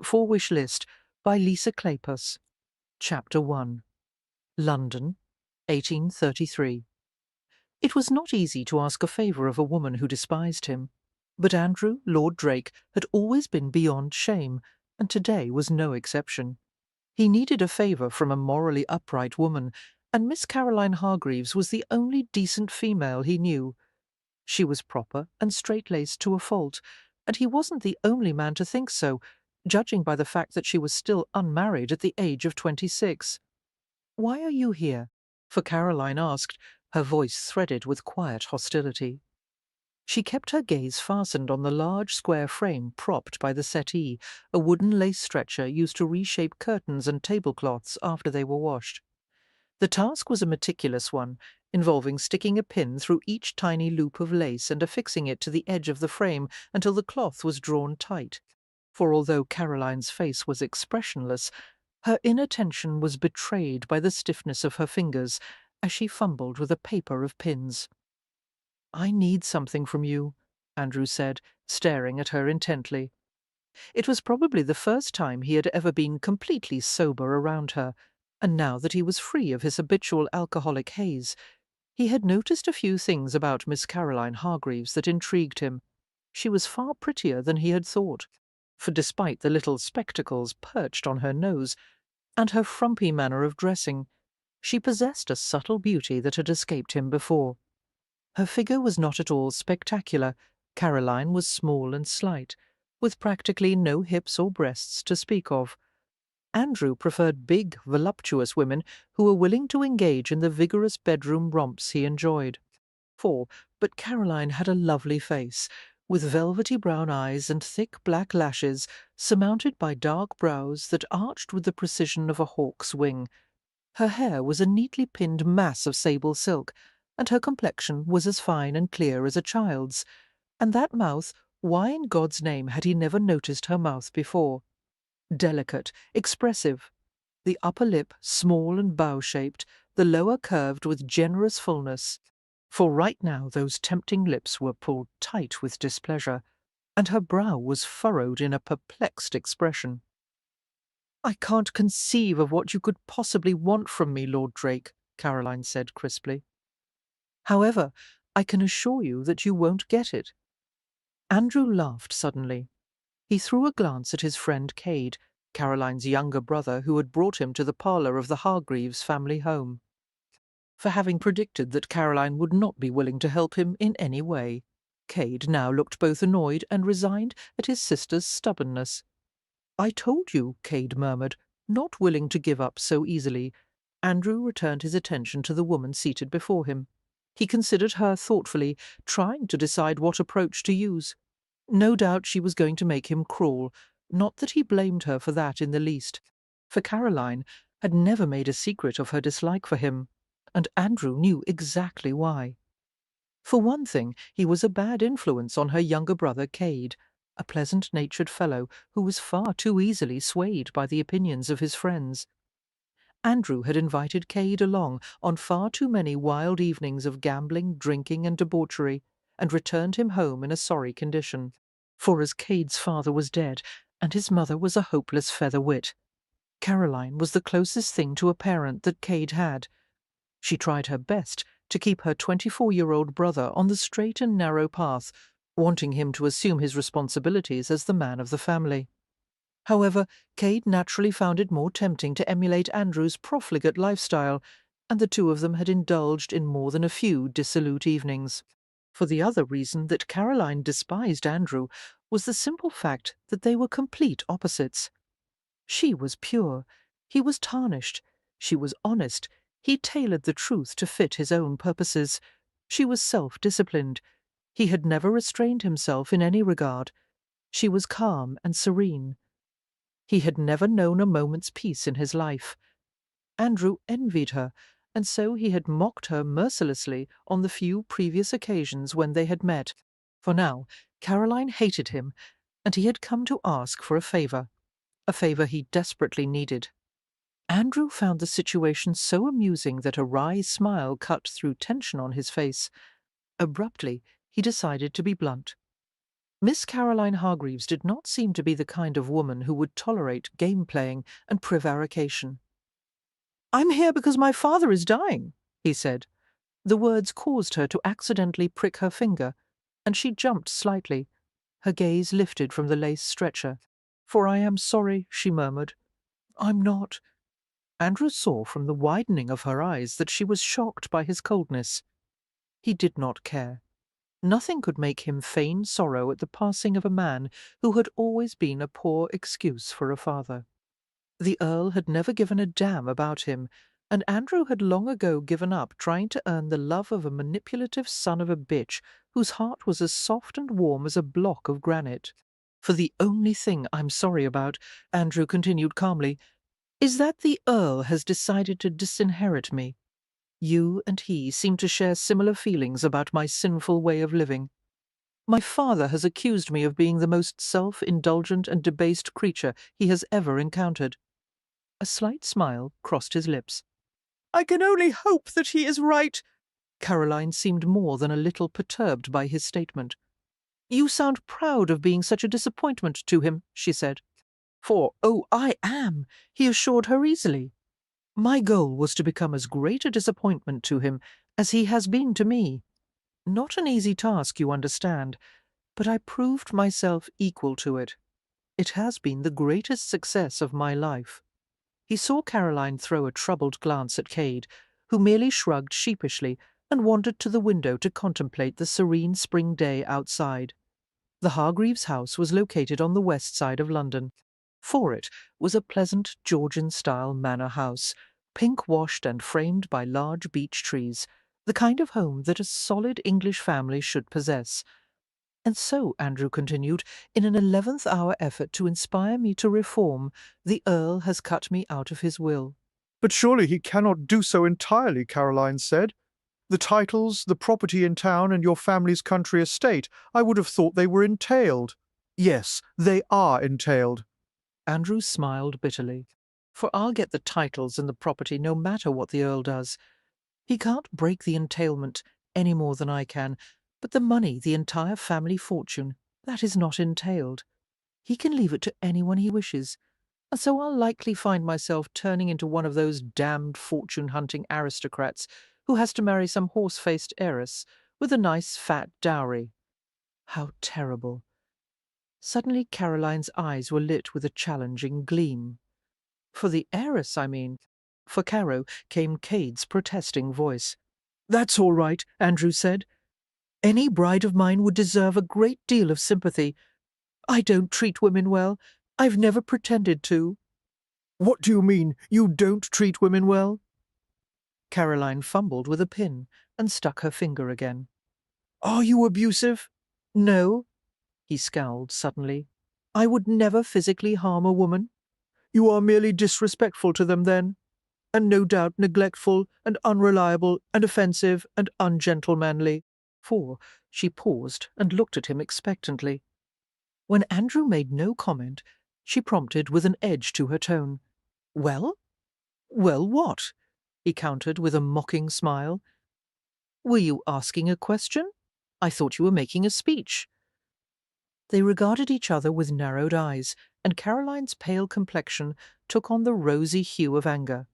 For Wish List by Lisa Kleypas. Chapter 1. London, 1833. It was not easy to ask a favour of a woman who despised him, but Andrew, Lord Drake, had always been beyond shame, and today was no exception. He needed a favour from a morally upright woman, and Miss Caroline Hargreaves was the only decent female he knew. She was proper and straight-laced to a fault, and he wasn't the only man to think so, judging by the fact that she was still unmarried at the age of 26. "Why are you here?" for Caroline asked, her voice threaded with quiet hostility. She kept her gaze fastened on the large square frame propped by the settee, a wooden lace stretcher used to reshape curtains and tablecloths after they were washed. The task was a meticulous one, involving sticking a pin through each tiny loop of lace and affixing it to the edge of the frame until the cloth was drawn tight. For although Caroline's face was expressionless, her inattention was betrayed by the stiffness of her fingers as she fumbled with a paper of pins. "I need something from you," Andrew said, staring at her intently. It was probably the first time he had ever been completely sober around her, and now that he was free of his habitual alcoholic haze, he had noticed a few things about Miss Caroline Hargreaves that intrigued him. She was far prettier than he had thought, for despite the little spectacles perched on her nose, and her frumpy manner of dressing, she possessed a subtle beauty that had escaped him before. Her figure was not at all spectacular. Caroline was small and slight, with practically no hips or breasts to speak of. Andrew preferred big, voluptuous women who were willing to engage in the vigorous bedroom romps he enjoyed. But Caroline had a lovely face, with velvety brown eyes and thick black lashes surmounted by dark brows that arched with the precision of a hawk's wing. Her hair was a neatly pinned mass of sable silk, and her complexion was as fine and clear as a child's. And that mouth, why in God's name had he never noticed her mouth before? Delicate, expressive, the upper lip small and bow-shaped, the lower curved with generous fullness. For right now those tempting lips were pulled tight with displeasure, and her brow was furrowed in a perplexed expression. "I can't conceive of what you could possibly want from me, Lord Drake," Caroline said crisply. "However, I can assure you that you won't get it." Andrew laughed suddenly. He threw a glance at his friend Cade, Caroline's younger brother, who had brought him to the parlour of the Hargreaves family home. For having predicted that Caroline would not be willing to help him in any way, Cade now looked both annoyed and resigned at his sister's stubbornness. "I told you," Cade murmured, not willing to give up so easily. Andrew returned his attention to the woman seated before him. He considered her thoughtfully, trying to decide what approach to use. No doubt she was going to make him cruel, not that he blamed her for that in the least, for Caroline had never made a secret of her dislike for him, and Andrew knew exactly why. For one thing, he was a bad influence on her younger brother Cade, a pleasant-natured fellow who was far too easily swayed by the opinions of his friends. Andrew had invited Cade along on far too many wild evenings of gambling, drinking, and debauchery, and returned him home in a sorry condition. For as Cade's father was dead, and his mother was a hopeless feather-wit, Caroline was the closest thing to a parent that Cade had. She tried her best to keep her 24-year-old brother on the straight and narrow path, wanting him to assume his responsibilities as the man of the family. However, Cade naturally found it more tempting to emulate Andrew's profligate lifestyle, and the two of them had indulged in more than a few dissolute evenings. For the other reason that Caroline despised Andrew was the simple fact that they were complete opposites. She was pure, he was tarnished; she was honest, he tailored the truth to fit his own purposes; she was self-disciplined, he had never restrained himself in any regard; she was calm and serene. He had never known a moment's peace in his life. Andrew envied her, and so he had mocked her mercilessly on the few previous occasions when they had met. For now Caroline hated him, and he had come to ask for a favour he desperately needed. Andrew found the situation so amusing that a wry smile cut through tension on his face. Abruptly, he decided to be blunt. Miss Caroline Hargreaves did not seem to be the kind of woman who would tolerate game-playing and prevarication. "I'm here because my father is dying," he said. The words caused her to accidentally prick her finger, and she jumped slightly. Her gaze lifted from the lace stretcher. "For I am sorry," she murmured. "I'm not." Andrew saw from the widening of her eyes that she was shocked by his coldness. He did not care. Nothing could make him feign sorrow at the passing of a man who had always been a poor excuse for a father. The Earl had never given a damn about him, and Andrew had long ago given up trying to earn the love of a manipulative son of a bitch whose heart was as soft and warm as a block of granite. "For the only thing I'm sorry about," Andrew continued calmly, "is that the Earl has decided to disinherit me. You and he seem to share similar feelings about my sinful way of living. My father has accused me of being the most self-indulgent and debased creature he has ever encountered." A slight smile crossed his lips. "I can only hope that he is right." Caroline seemed more than a little perturbed by his statement. "You sound proud of being such a disappointment to him," she said. "For, oh, I am," he assured her easily. "My goal was to become as great a disappointment to him as he has been to me. Not an easy task, you understand, but I proved myself equal to it. It has been the greatest success of my life." He saw Caroline throw a troubled glance at Cade, who merely shrugged sheepishly and wandered to the window to contemplate the serene spring day outside. The Hargreaves' house was located on the west side of London. For it was a pleasant Georgian-style manor house, pink-washed and framed by large beech trees, the kind of home that a solid English family should possess. "And so," Andrew continued, "in an 11th-hour effort to inspire me to reform, the Earl has cut me out of his will." "But surely he cannot do so entirely," Caroline said. "The titles, the property in town, and your family's country estate, I would have thought they were entailed." "Yes, they are entailed." Andrew smiled bitterly. "For I'll get the titles and the property no matter what the Earl does. He can't break the entailment any more than I can, but the money, the entire family fortune, that is not entailed. He can leave it to anyone he wishes, and so I'll likely find myself turning into one of those damned fortune-hunting aristocrats who has to marry some horse-faced heiress with a nice fat dowry. How terrible!" Suddenly Caroline's eyes were lit with a challenging gleam. "For the heiress, I mean." For Caro came Cade's protesting voice. "That's all right," Andrew said. "Any bride of mine would deserve a great deal of sympathy. I don't treat women well. I've never pretended to." "What do you mean, you don't treat women well?" Caroline fumbled with a pin and stuck her finger again. "Are you abusive?" "No," he scowled suddenly. "I would never physically harm a woman." "You are merely disrespectful to them, then? "And no doubt neglectful and unreliable and offensive and ungentlemanly." For she paused and looked at him expectantly. When Andrew made no comment, she prompted with an edge to her tone. "Well? Well, what?" he countered with a mocking smile. "Were you asking a question? I thought you were making a speech." They regarded each other with narrowed eyes, and Caroline's pale complexion took on the rosy hue of anger.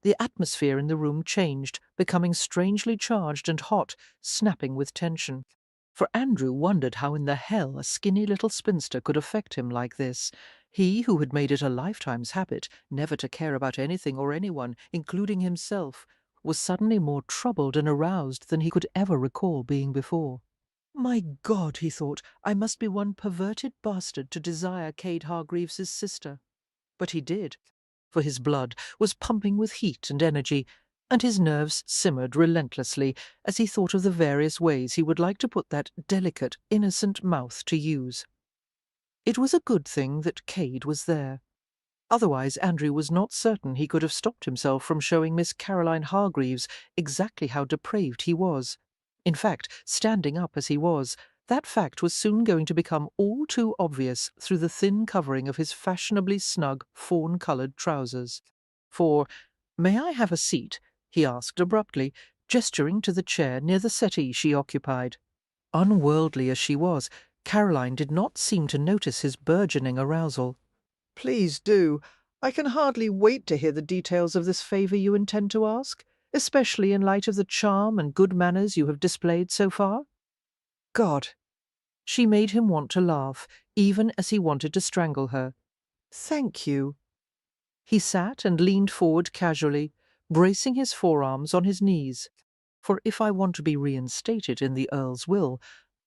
The atmosphere in the room changed, becoming strangely charged and hot, snapping with tension. For Andrew wondered how in the hell a skinny little spinster could affect him like this. He who had made it a lifetime's habit never to care about anything or anyone, including himself, was suddenly more troubled and aroused than he could ever recall being before. "My God," he thought, "I must be one perverted bastard to desire Cade Hargreaves's sister." But he did, for his blood was pumping with heat and energy, and his nerves simmered relentlessly as he thought of the various ways he would like to put that delicate, innocent mouth to use. It was a good thing that Cade was there. Otherwise Andrew was not certain he could have stopped himself from showing Miss Caroline Hargreaves exactly how depraved he was. In fact, standing up as he was, that fact was soon going to become all too obvious through the thin covering of his fashionably snug fawn-coloured trousers. For, "May I have a seat?" he asked abruptly, gesturing to the chair near the settee she occupied. Unworldly as she was, Caroline did not seem to notice his burgeoning arousal. Please do. I can hardly wait to hear the details of this favour you intend to ask, especially in light of the charm and good manners you have displayed so far. God, She made him want to laugh, even as he wanted to strangle her. thank you. He sat and leaned forward casually, bracing his forearms on his knees. For if I want to be reinstated in the Earl's will,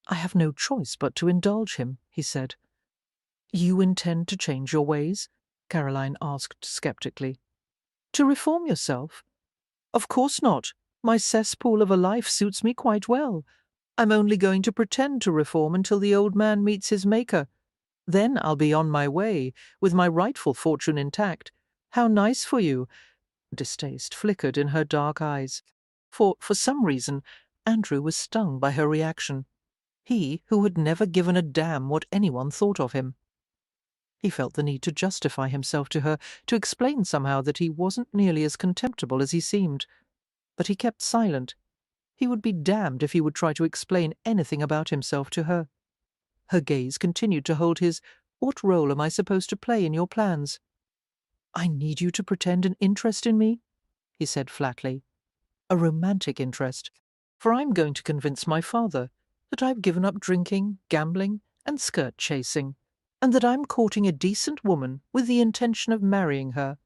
I have no choice but to indulge him, he said. You intend to change your ways? Caroline asked sceptically. To reform yourself? Of course not. My cesspool of a life suits me quite well. I'm only going to pretend to reform until the old man meets his maker. Then I'll be on my way, with my rightful fortune intact. How nice for you. Distaste flickered in her dark eyes. For some reason, Andrew was stung by her reaction. He, who had never given a damn what anyone thought of him. He felt the need to justify himself to her, to explain somehow that he wasn't nearly as contemptible as he seemed. But he kept silent. He would be damned if he would try to explain anything about himself to her. Her gaze continued to hold his, "What role am I supposed to play in your plans?" "I need you to pretend an interest in me," he said flatly. "A romantic interest. For I'm going to convince my father that I've given up drinking, gambling, and skirt chasing, and that I'm courting a decent woman with the intention of marrying her."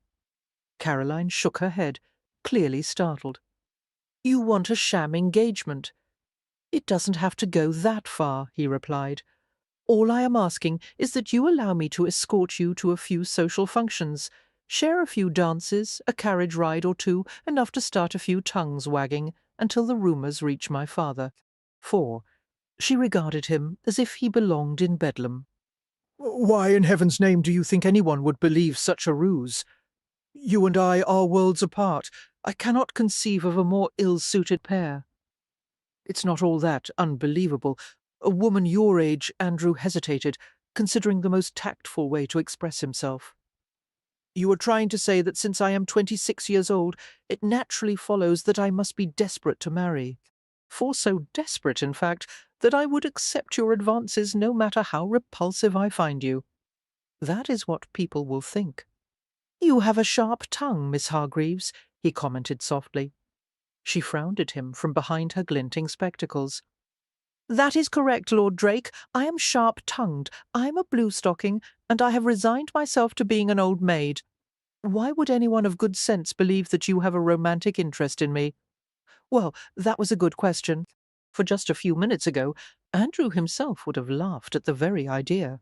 Caroline shook her head, clearly startled. "You want a sham engagement." "It doesn't have to go that far," he replied. "All I am asking is that you allow me to escort you to a few social functions, share a few dances, a carriage ride or two, enough to start a few tongues wagging until the rumours reach my father." For she regarded him as if he belonged in Bedlam. Why in heaven's name do you think anyone would believe such a ruse? You and I are worlds apart. I cannot conceive of a more ill-suited pair. It's not all that unbelievable. A woman your age, Andrew hesitated, considering the most tactful way to express himself. You are trying to say that since I am 26 years old, it naturally follows that I must be desperate to marry. For so desperate, in fact, that I would accept your advances no matter how repulsive I find you. That is what people will think. You have a sharp tongue, Miss Hargreaves, he commented softly. She frowned at him from behind her glinting spectacles. That is correct, Lord Drake. I am sharp-tongued. I am a blue-stocking, and I have resigned myself to being an old maid. Why would anyone of good sense believe that you have a romantic interest in me? Well, that was a good question. For just a few minutes ago, Andrew himself would have laughed at the very idea.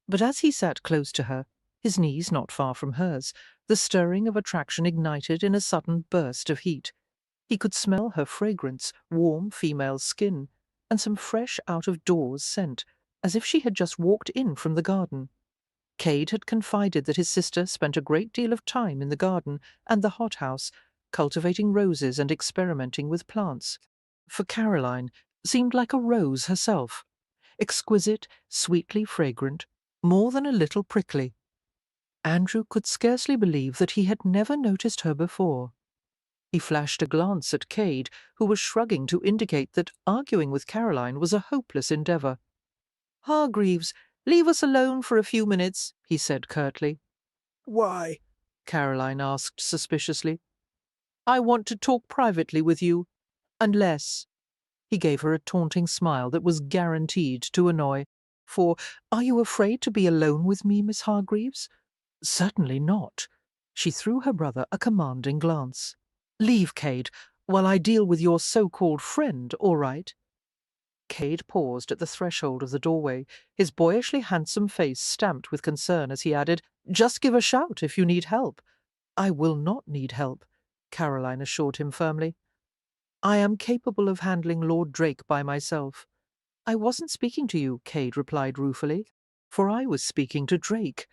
But as he sat close to her, his knees not far from hers, the stirring of attraction ignited in a sudden burst of heat. He could smell her fragrance, warm female skin, and some fresh out-of-doors scent, as if she had just walked in from the garden. Cade had confided that his sister spent a great deal of time in the garden and the hothouse, cultivating roses and experimenting with plants. For Caroline seemed like a rose herself, exquisite, sweetly fragrant, more than a little prickly. Andrew could scarcely believe that he had never noticed her before. He flashed a glance at Cade, who was shrugging to indicate that arguing with Caroline was a hopeless endeavour. "Hargreaves, leave us alone for a few minutes," he said curtly. Why? Caroline asked suspiciously. "I want to talk privately with you. Unless—" He gave her a taunting smile that was guaranteed to annoy. For, "Are you afraid to be alone with me, Miss Hargreaves?" "Certainly not." She threw her brother a commanding glance. "Leave, Cade, while I deal with your so-called friend, all right?" Cade paused at the threshold of the doorway, his boyishly handsome face stamped with concern as he added, "Just give a shout if you need help." "I will not need help," Caroline assured him firmly. "I am capable of handling Lord Drake by myself." "I wasn't speaking to you," Cade replied ruefully, "for I was speaking to Drake."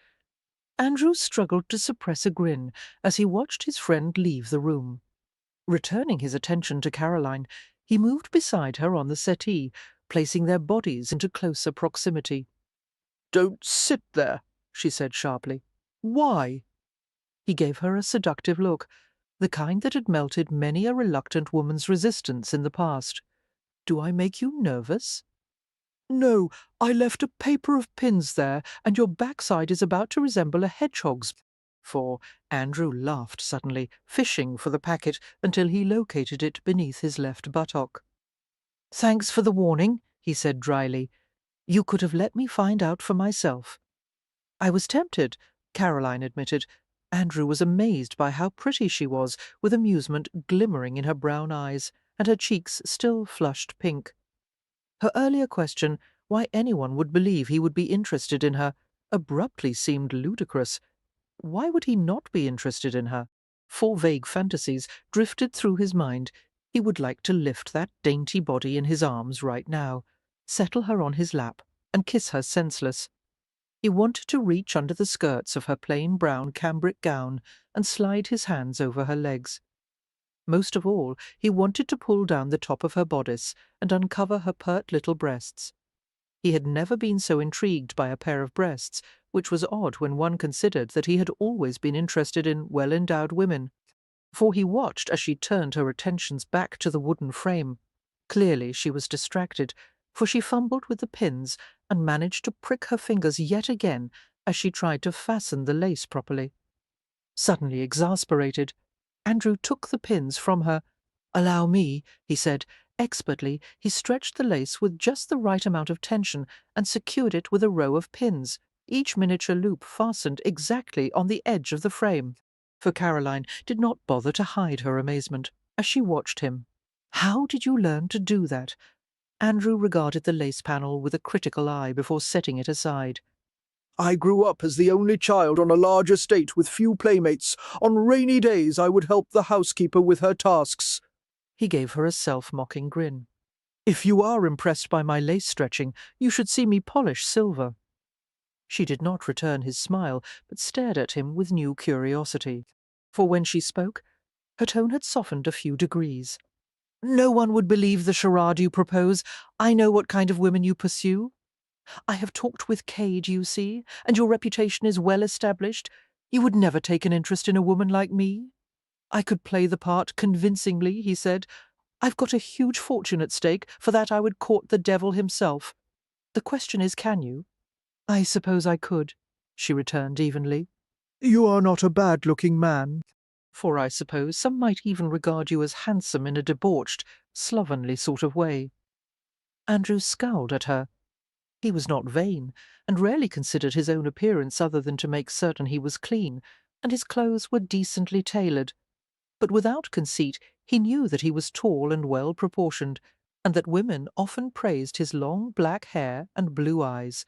Andrew struggled to suppress a grin as he watched his friend leave the room. Returning his attention to Caroline, he moved beside her on the settee, placing their bodies into closer proximity. "Don't sit there," she said sharply. "Why?" He gave her a seductive look, the kind that had melted many a reluctant woman's resistance in the past. "Do I make you nervous?" No, I left a paper of pins there, and your backside is about to resemble a hedgehog's. For Andrew laughed suddenly, fishing for the packet until he located it beneath his left buttock. Thanks for the warning, he said dryly. You could have let me find out for myself. I was tempted, Caroline admitted. Andrew was amazed by how pretty she was, with amusement glimmering in her brown eyes, and her cheeks still flushed pink. Her earlier question, why anyone would believe he would be interested in her, abruptly seemed ludicrous. Why would he not be interested in her? 4 vague fantasies drifted through his mind. He would like to lift that dainty body in his arms right now, settle her on his lap, and kiss her senseless. He wanted to reach under the skirts of her plain brown cambric gown and slide his hands over her legs. Most of all, he wanted to pull down the top of her bodice and uncover her pert little breasts. He had never been so intrigued by a pair of breasts, which was odd when one considered that he had always been interested in well-endowed women, for he watched as she turned her attentions back to the wooden frame. Clearly she was distracted, for she fumbled with the pins and managed to prick her fingers yet again as she tried to fasten the lace properly. Suddenly exasperated, Andrew took the pins from her. "Allow me," he said. Expertly, he stretched the lace with just the right amount of tension and secured it with a row of pins, each miniature loop fastened exactly on the edge of the frame. For Caroline did not bother to hide her amazement as she watched him. "How did you learn to do that?" Andrew regarded the lace panel with a critical eye before setting it aside. I grew up as the only child on a large estate with few playmates. On rainy days I would help the housekeeper with her tasks. He gave her a self-mocking grin. "If you are impressed by my lace stretching, you should see me polish silver." She did not return his smile, but stared at him with new curiosity. For when she spoke, her tone had softened a few degrees. "No one would believe the charade you propose. I know what kind of women you pursue. I have talked with Cade, you see, and your reputation is well established. You would never take an interest in a woman like me." "I could play the part convincingly," he said. "I've got a huge fortune at stake. For that I would court the devil himself. The question is, can you?" "I suppose I could," she returned evenly. You are not a bad-looking man. "For I suppose some might even regard you as handsome in a debauched, slovenly sort of way." Andrew scowled at her. He was not vain, and rarely considered his own appearance other than to make certain he was clean, and his clothes were decently tailored. But without conceit, he knew that he was tall and well-proportioned, and that women often praised his long black hair and blue eyes.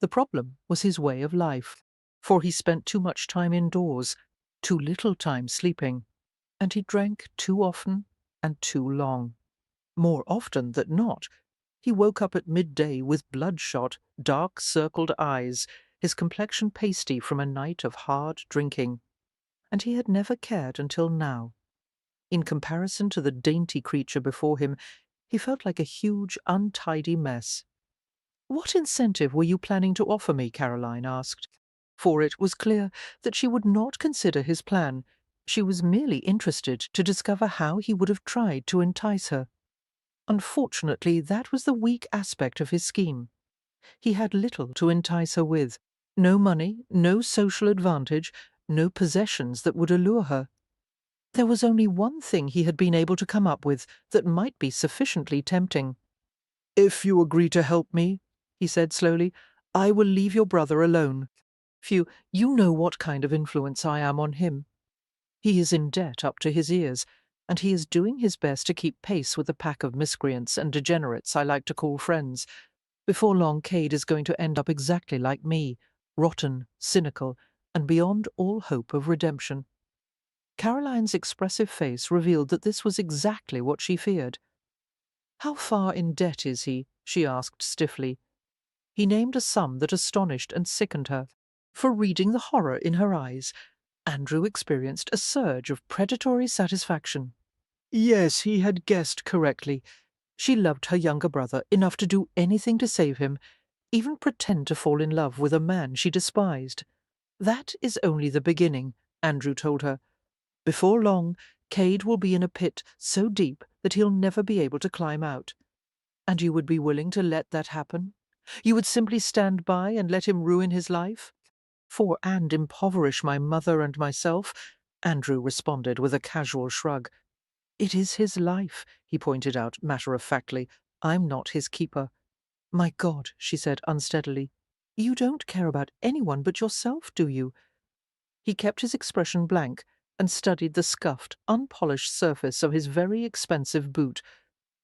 The problem was his way of life, for he spent too much time indoors, too little time sleeping, and he drank too often and too long. More often than not, he woke up at midday with bloodshot, dark-circled eyes, his complexion pasty from a night of hard drinking. And he had never cared until now. In comparison to the dainty creature before him, he felt like a huge, untidy mess. "What incentive were you planning to offer me?" Caroline asked. For it was clear that she would not consider his plan. She was merely interested to discover how he would have tried to entice her. Unfortunately, that was the weak aspect of his scheme. He had little to entice her with. No money, no social advantage, no possessions that would allure her. There was only one thing he had been able to come up with that might be sufficiently tempting. "If you agree to help me," he said slowly, "I will leave your brother alone. You know what kind of influence I am on him. He is in debt up to his ears, and he is doing his best to keep pace with the pack of miscreants and degenerates I like to call friends. Before long, Cade is going to end up exactly like me, rotten, cynical, and beyond all hope of redemption." Caroline's expressive face revealed that this was exactly what she feared. "How far in debt is he?" she asked stiffly. He named a sum that astonished and sickened her. For reading the horror in her eyes, Andrew experienced a surge of predatory satisfaction. Yes, he had guessed correctly. She loved her younger brother enough to do anything to save him, even pretend to fall in love with a man she despised. That is only the beginning, Andrew told her. Before long, Cade will be in a pit so deep that he'll never be able to climb out. And you would be willing to let that happen? You would simply stand by and let him ruin his life? And impoverish my mother and myself? Andrew responded with a casual shrug. It is his life, he pointed out matter-of-factly. I'm not his keeper. My God, she said unsteadily. You don't care about anyone but yourself, do you? He kept his expression blank and studied the scuffed, unpolished surface of his very expensive boot.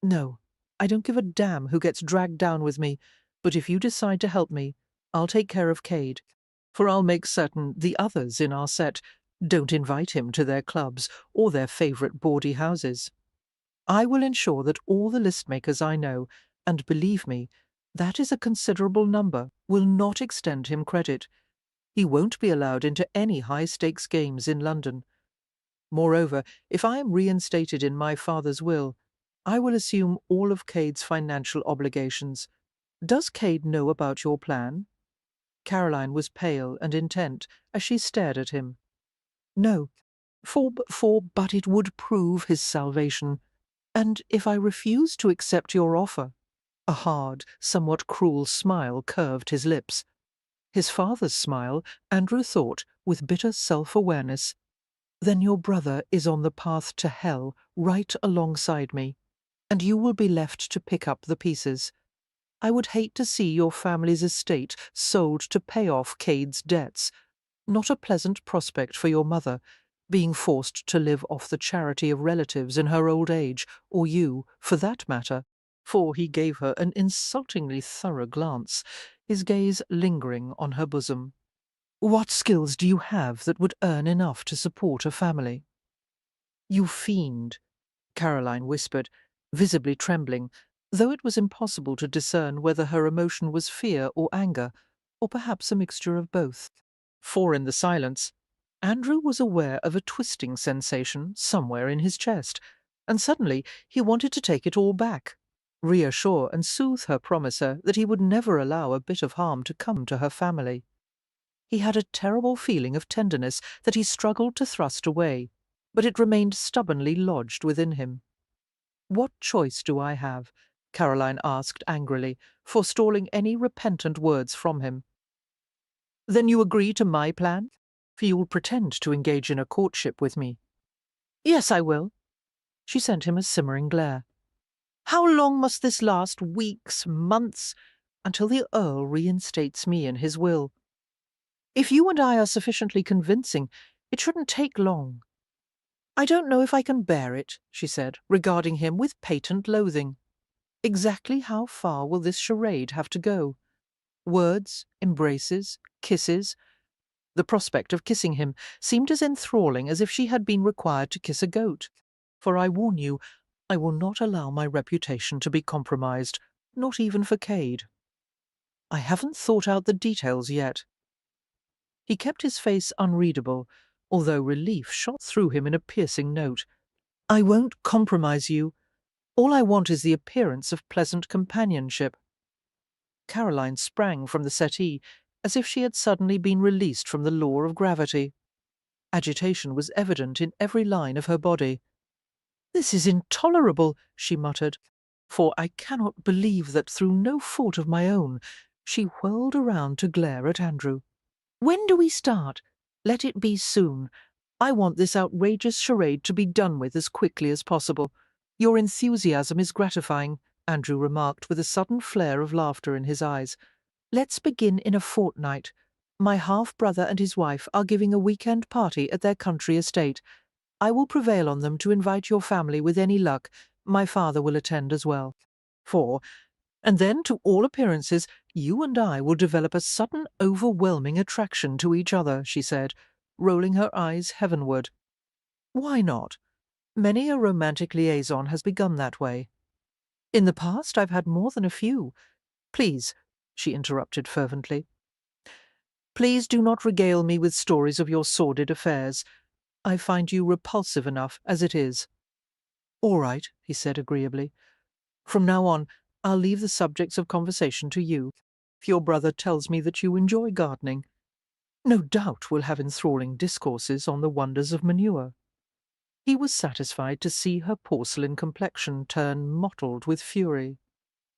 No, I don't give a damn who gets dragged down with me, but if you decide to help me, I'll take care of Cade, for I'll make certain the others in our set don't invite him to their clubs or their favourite bawdy houses. I will ensure that all the list-makers I know, and believe me, that is a considerable number, will not extend him credit. He won't be allowed into any high-stakes games in London. Moreover, if I am reinstated in my father's will, I will assume all of Cade's financial obligations. Does Cade know about your plan? Caroline was pale and intent as she stared at him. No, but it would prove his salvation. And if I refuse to accept your offer? A hard, somewhat cruel smile curved his lips. His father's smile, Andrew thought, with bitter self-awareness. Then your brother is on the path to hell right alongside me, and you will be left to pick up the pieces. I would hate to see your family's estate sold to pay off Cade's debts. Not a pleasant prospect for your mother, being forced to live off the charity of relatives in her old age, or you, for that matter, for he gave her an insultingly thorough glance, his gaze lingering on her bosom. What skills do you have that would earn enough to support a family? You fiend, Caroline whispered, visibly trembling, though it was impossible to discern whether her emotion was fear or anger, or perhaps a mixture of both. For in the silence, Andrew was aware of a twisting sensation somewhere in his chest, and suddenly he wanted to take it all back, reassure and soothe her promiser that he would never allow a bit of harm to come to her family. He had a terrible feeling of tenderness that he struggled to thrust away, but it remained stubbornly lodged within him. What choice do I have? Caroline asked angrily, forestalling any repentant words from him. Then you agree to my plan? For you will pretend to engage in a courtship with me. Yes, I will. She sent him a simmering glare. How long must this last? Weeks, months, until the Earl reinstates me in his will? If you and I are sufficiently convincing, it shouldn't take long. I don't know if I can bear it, she said, regarding him with patent loathing. Exactly how far will this charade have to go? Words, embraces, kisses? The prospect of kissing him seemed as enthralling as if she had been required to kiss a goat. For I warn you, I will not allow my reputation to be compromised, not even for Cade. I haven't thought out the details yet. He kept his face unreadable, although relief shot through him in a piercing note. I won't compromise you. All I want is the appearance of pleasant companionship. Caroline sprang from the settee, as if she had suddenly been released from the law of gravity. Agitation was evident in every line of her body. This is intolerable, she muttered, for I cannot believe that through no fault of my own she whirled around to glare at Andrew. When do we start? Let it be soon. I want this outrageous charade to be done with as quickly as possible. Your enthusiasm is gratifying, Andrew remarked with a sudden flare of laughter in his eyes. Let's begin in a fortnight. My half-brother and his wife are giving a weekend party at their country estate. I will prevail on them to invite your family with any luck. My father will attend as well. And then, to all appearances, you and I will develop a sudden, overwhelming attraction to each other, she said, rolling her eyes heavenward. Why not? Many a romantic liaison has begun that way. In the past I've had more than a few. Please, she interrupted fervently. Please do not regale me with stories of your sordid affairs. I find you repulsive enough as it is. All right, he said agreeably. From now on, I'll leave the subjects of conversation to you. If your brother tells me that you enjoy gardening, no doubt we'll have enthralling discourses on the wonders of manure. He was satisfied to see her porcelain complexion turn mottled with fury.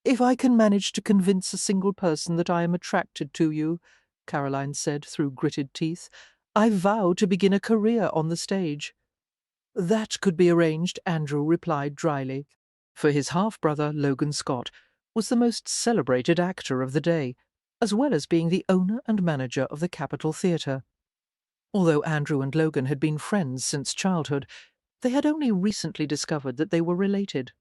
"If I can manage to convince a single person that I am attracted to you," Caroline said through gritted teeth, "I vow to begin a career on the stage." "That could be arranged," Andrew replied dryly, for his half-brother, Logan Scott, was the most celebrated actor of the day, as well as being the owner and manager of the Capitol Theatre. Although Andrew and Logan had been friends since childhood, they had only recently discovered that they were related.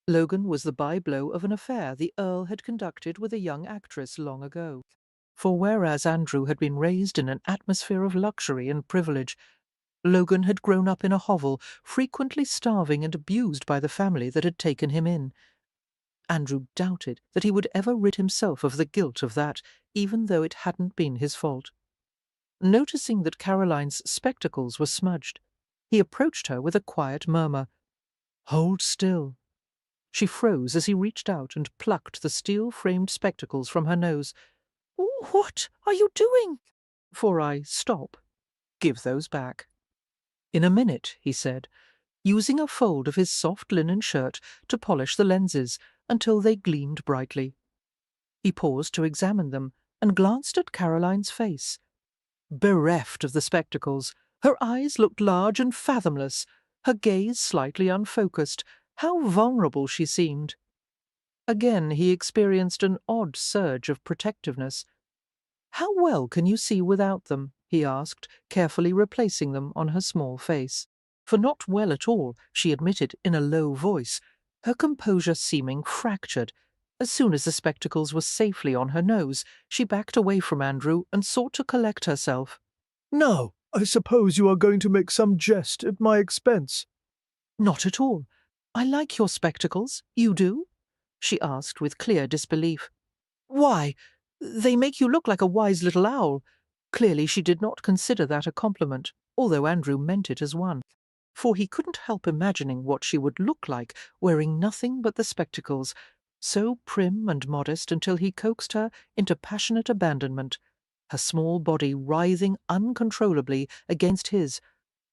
Logan was the bye-blow of an affair the Earl had conducted with a young actress long ago. For whereas Andrew had been raised in an atmosphere of luxury and privilege, Logan had grown up in a hovel, frequently starving and abused by the family that had taken him in. Andrew doubted that he would ever rid himself of the guilt of that, even though it hadn't been his fault. Noticing that Caroline's spectacles were smudged, he approached her with a quiet murmur. "Hold still." She froze as he reached out and plucked the steel-framed spectacles from her nose. "What are you doing?" "For I stop. Give those back." "In a minute," he said, using a fold of his soft linen shirt to polish the lenses until they gleamed brightly. He paused to examine them and glanced at Caroline's face. Bereft of the spectacles, her eyes looked large and fathomless, her gaze slightly unfocused. How vulnerable she seemed! Again he experienced an odd surge of protectiveness. "How well can you see without them?" he asked, carefully replacing them on her small face. For not well at all, she admitted in a low voice, her composure seeming fractured. As soon as the spectacles were safely on her nose, she backed away from Andrew and sought to collect herself. "Now, I suppose you are going to make some jest at my expense." "Not at all. I like your spectacles. You do?" she asked with clear disbelief. "Why, they make you look like a wise little owl." Clearly she did not consider that a compliment, although Andrew meant it as one, for he couldn't help imagining what she would look like wearing nothing but the spectacles, so prim and modest until he coaxed her into passionate abandonment, her small body writhing uncontrollably against his,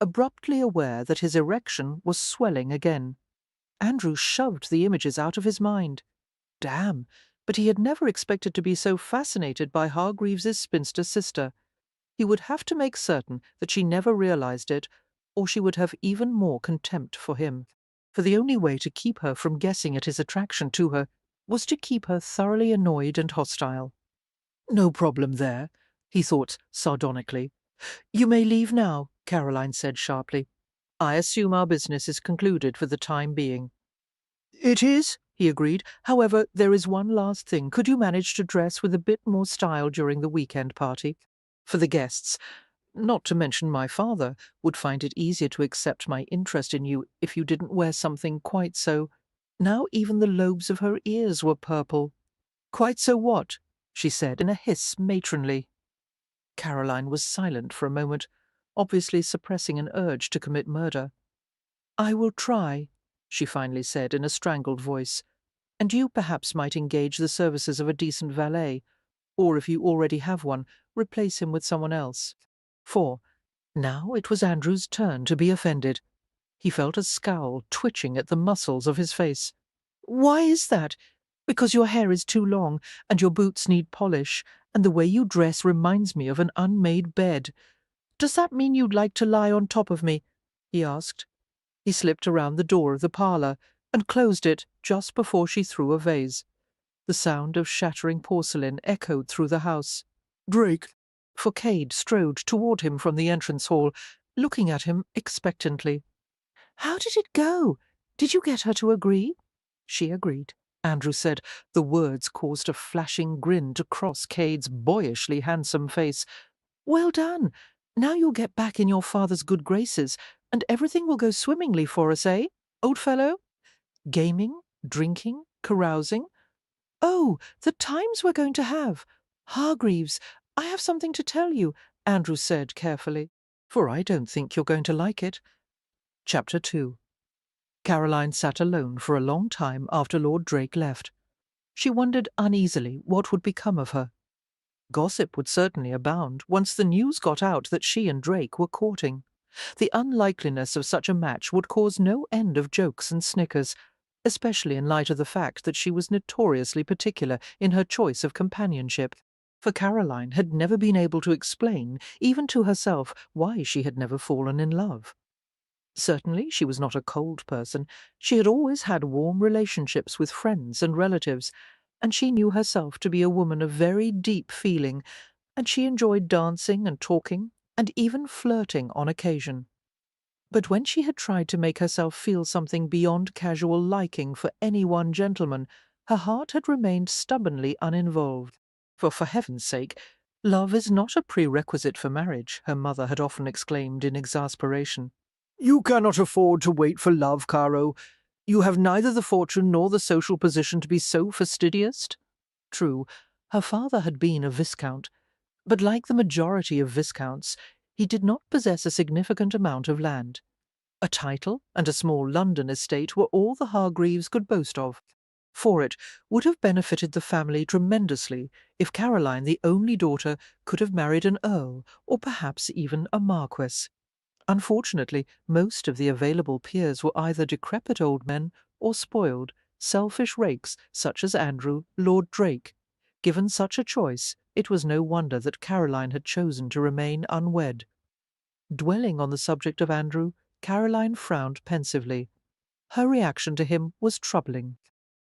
abruptly aware that his erection was swelling again. Andrew shoved the images out of his mind. Damn, but he had never expected to be so fascinated by Hargreaves's spinster sister. He would have to make certain that she never realized it, or she would have even more contempt for him. For the only way to keep her from guessing at his attraction to her was to keep her thoroughly annoyed and hostile. "No problem there," he thought sardonically. "You may leave now," Caroline said sharply. "I assume our business is concluded for the time being." "It is," he agreed. "However, there is one last thing. Could you manage to dress with a bit more style during the weekend party? For the guests, not to mention my father, would find it easier to accept my interest in you if you didn't wear something quite so—" Now even the lobes of her ears were purple. "Quite so what?" she said in a hiss matronly. Caroline was silent for a moment, obviously suppressing an urge to commit murder. "I will try," she finally said in a strangled voice. "And you perhaps might engage the services of a decent valet, or if you already have one, replace him with someone else." For now it was Andrew's turn to be offended. He felt a scowl twitching at the muscles of his face. "Why is that? Because your hair is too long, and your boots need polish, and the way you dress reminds me of an unmade bed. Does that mean you'd like to lie on top of me?" he asked. He slipped around the door of the parlour and closed it just before she threw a vase. The sound of shattering porcelain echoed through the house. "Drake," for Cade strode toward him from the entrance hall, looking at him expectantly. "How did it go? Did you get her to agree?" She agreed, Andrew said. The words caused a flashing grin to cross Cade's boyishly handsome face. "Well done. Now you'll get back in your father's good graces, and everything will go swimmingly for us, eh, old fellow? Gaming, drinking, carousing. Oh, the times we're going to have! Hargreaves, I have something to tell you," Andrew said carefully, "for I don't think you're going to like it." Chapter 2. Caroline sat alone for a long time after Lord Drake left. She wondered uneasily what would become of her. Gossip would certainly abound once the news got out that she and Drake were courting. The unlikeliness of such a match would cause no end of jokes and snickers, especially in light of the fact that she was notoriously particular in her choice of companionship, for Caroline had never been able to explain, even to herself, why she had never fallen in love. Certainly she was not a cold person. She had always had warm relationships with friends and relatives, and she knew herself to be a woman of very deep feeling, and she enjoyed dancing and talking, and even flirting on occasion. But when she had tried to make herself feel something beyond casual liking for any one gentleman, her heart had remained stubbornly uninvolved. For heaven's sake, love is not a prerequisite for marriage, her mother had often exclaimed in exasperation. You cannot afford to wait for love, Caro. You have neither the fortune nor the social position to be so fastidious. True, her father had been a viscount, but like the majority of viscounts, he did not possess a significant amount of land. A title and a small London estate were all the Hargreaves could boast of, for it would have benefited the family tremendously if Caroline, the only daughter, could have married an earl, or perhaps even a marquess. Unfortunately, most of the available peers were either decrepit old men or spoiled, selfish rakes such as Andrew, Lord Drake. Given such a choice, it was no wonder that Caroline had chosen to remain unwed. Dwelling on the subject of Andrew, Caroline frowned pensively. Her reaction to him was troubling,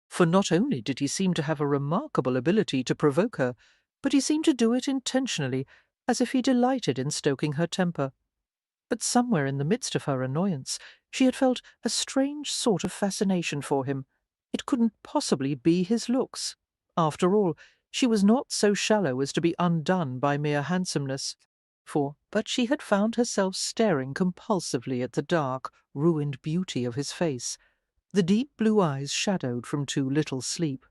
for not only did he seem to have a remarkable ability to provoke her, but he seemed to do it intentionally, as if he delighted in stoking her temper. But somewhere in the midst of her annoyance, she had felt a strange sort of fascination for him. It couldn't possibly be his looks. After all, she was not so shallow as to be undone by mere handsomeness. But she had found herself staring compulsively at the dark, ruined beauty of his face, the deep blue eyes shadowed from too little sleep,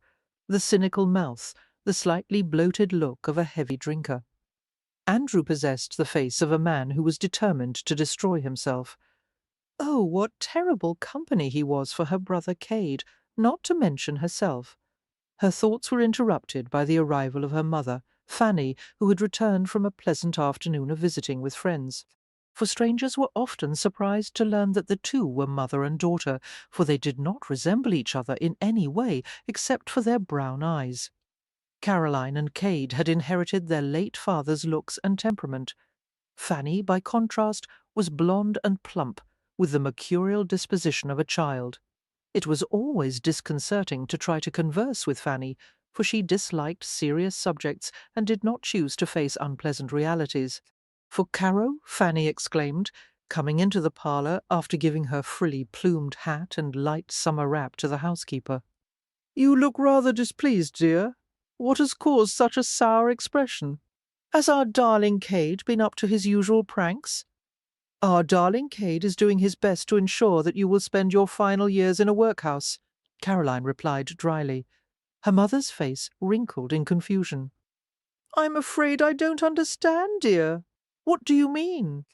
the cynical mouth, the slightly bloated look of a heavy drinker. Andrew possessed the face of a man who was determined to destroy himself. Oh, what terrible company he was for her brother Cade, not to mention herself. Her thoughts were interrupted by the arrival of her mother, Fanny, who had returned from a pleasant afternoon of visiting with friends. For strangers were often surprised to learn that the two were mother and daughter, for they did not resemble each other in any way except for their brown eyes. Caroline and Cade had inherited their late father's looks and temperament. Fanny, by contrast, was blonde and plump, with the mercurial disposition of a child. It was always disconcerting to try to converse with Fanny, for she disliked serious subjects and did not choose to face unpleasant realities. "For Caro?" Fanny exclaimed, coming into the parlour after giving her frilly plumed hat and light summer wrap to the housekeeper. "You look rather displeased, dear. What has caused such a sour expression? Has our darling Cade been up to his usual pranks?" "Our darling Cade is doing his best to ensure that you will spend your final years in a workhouse," Caroline replied dryly. Her mother's face wrinkled in confusion. "I'm afraid I don't understand, dear. What do you mean?"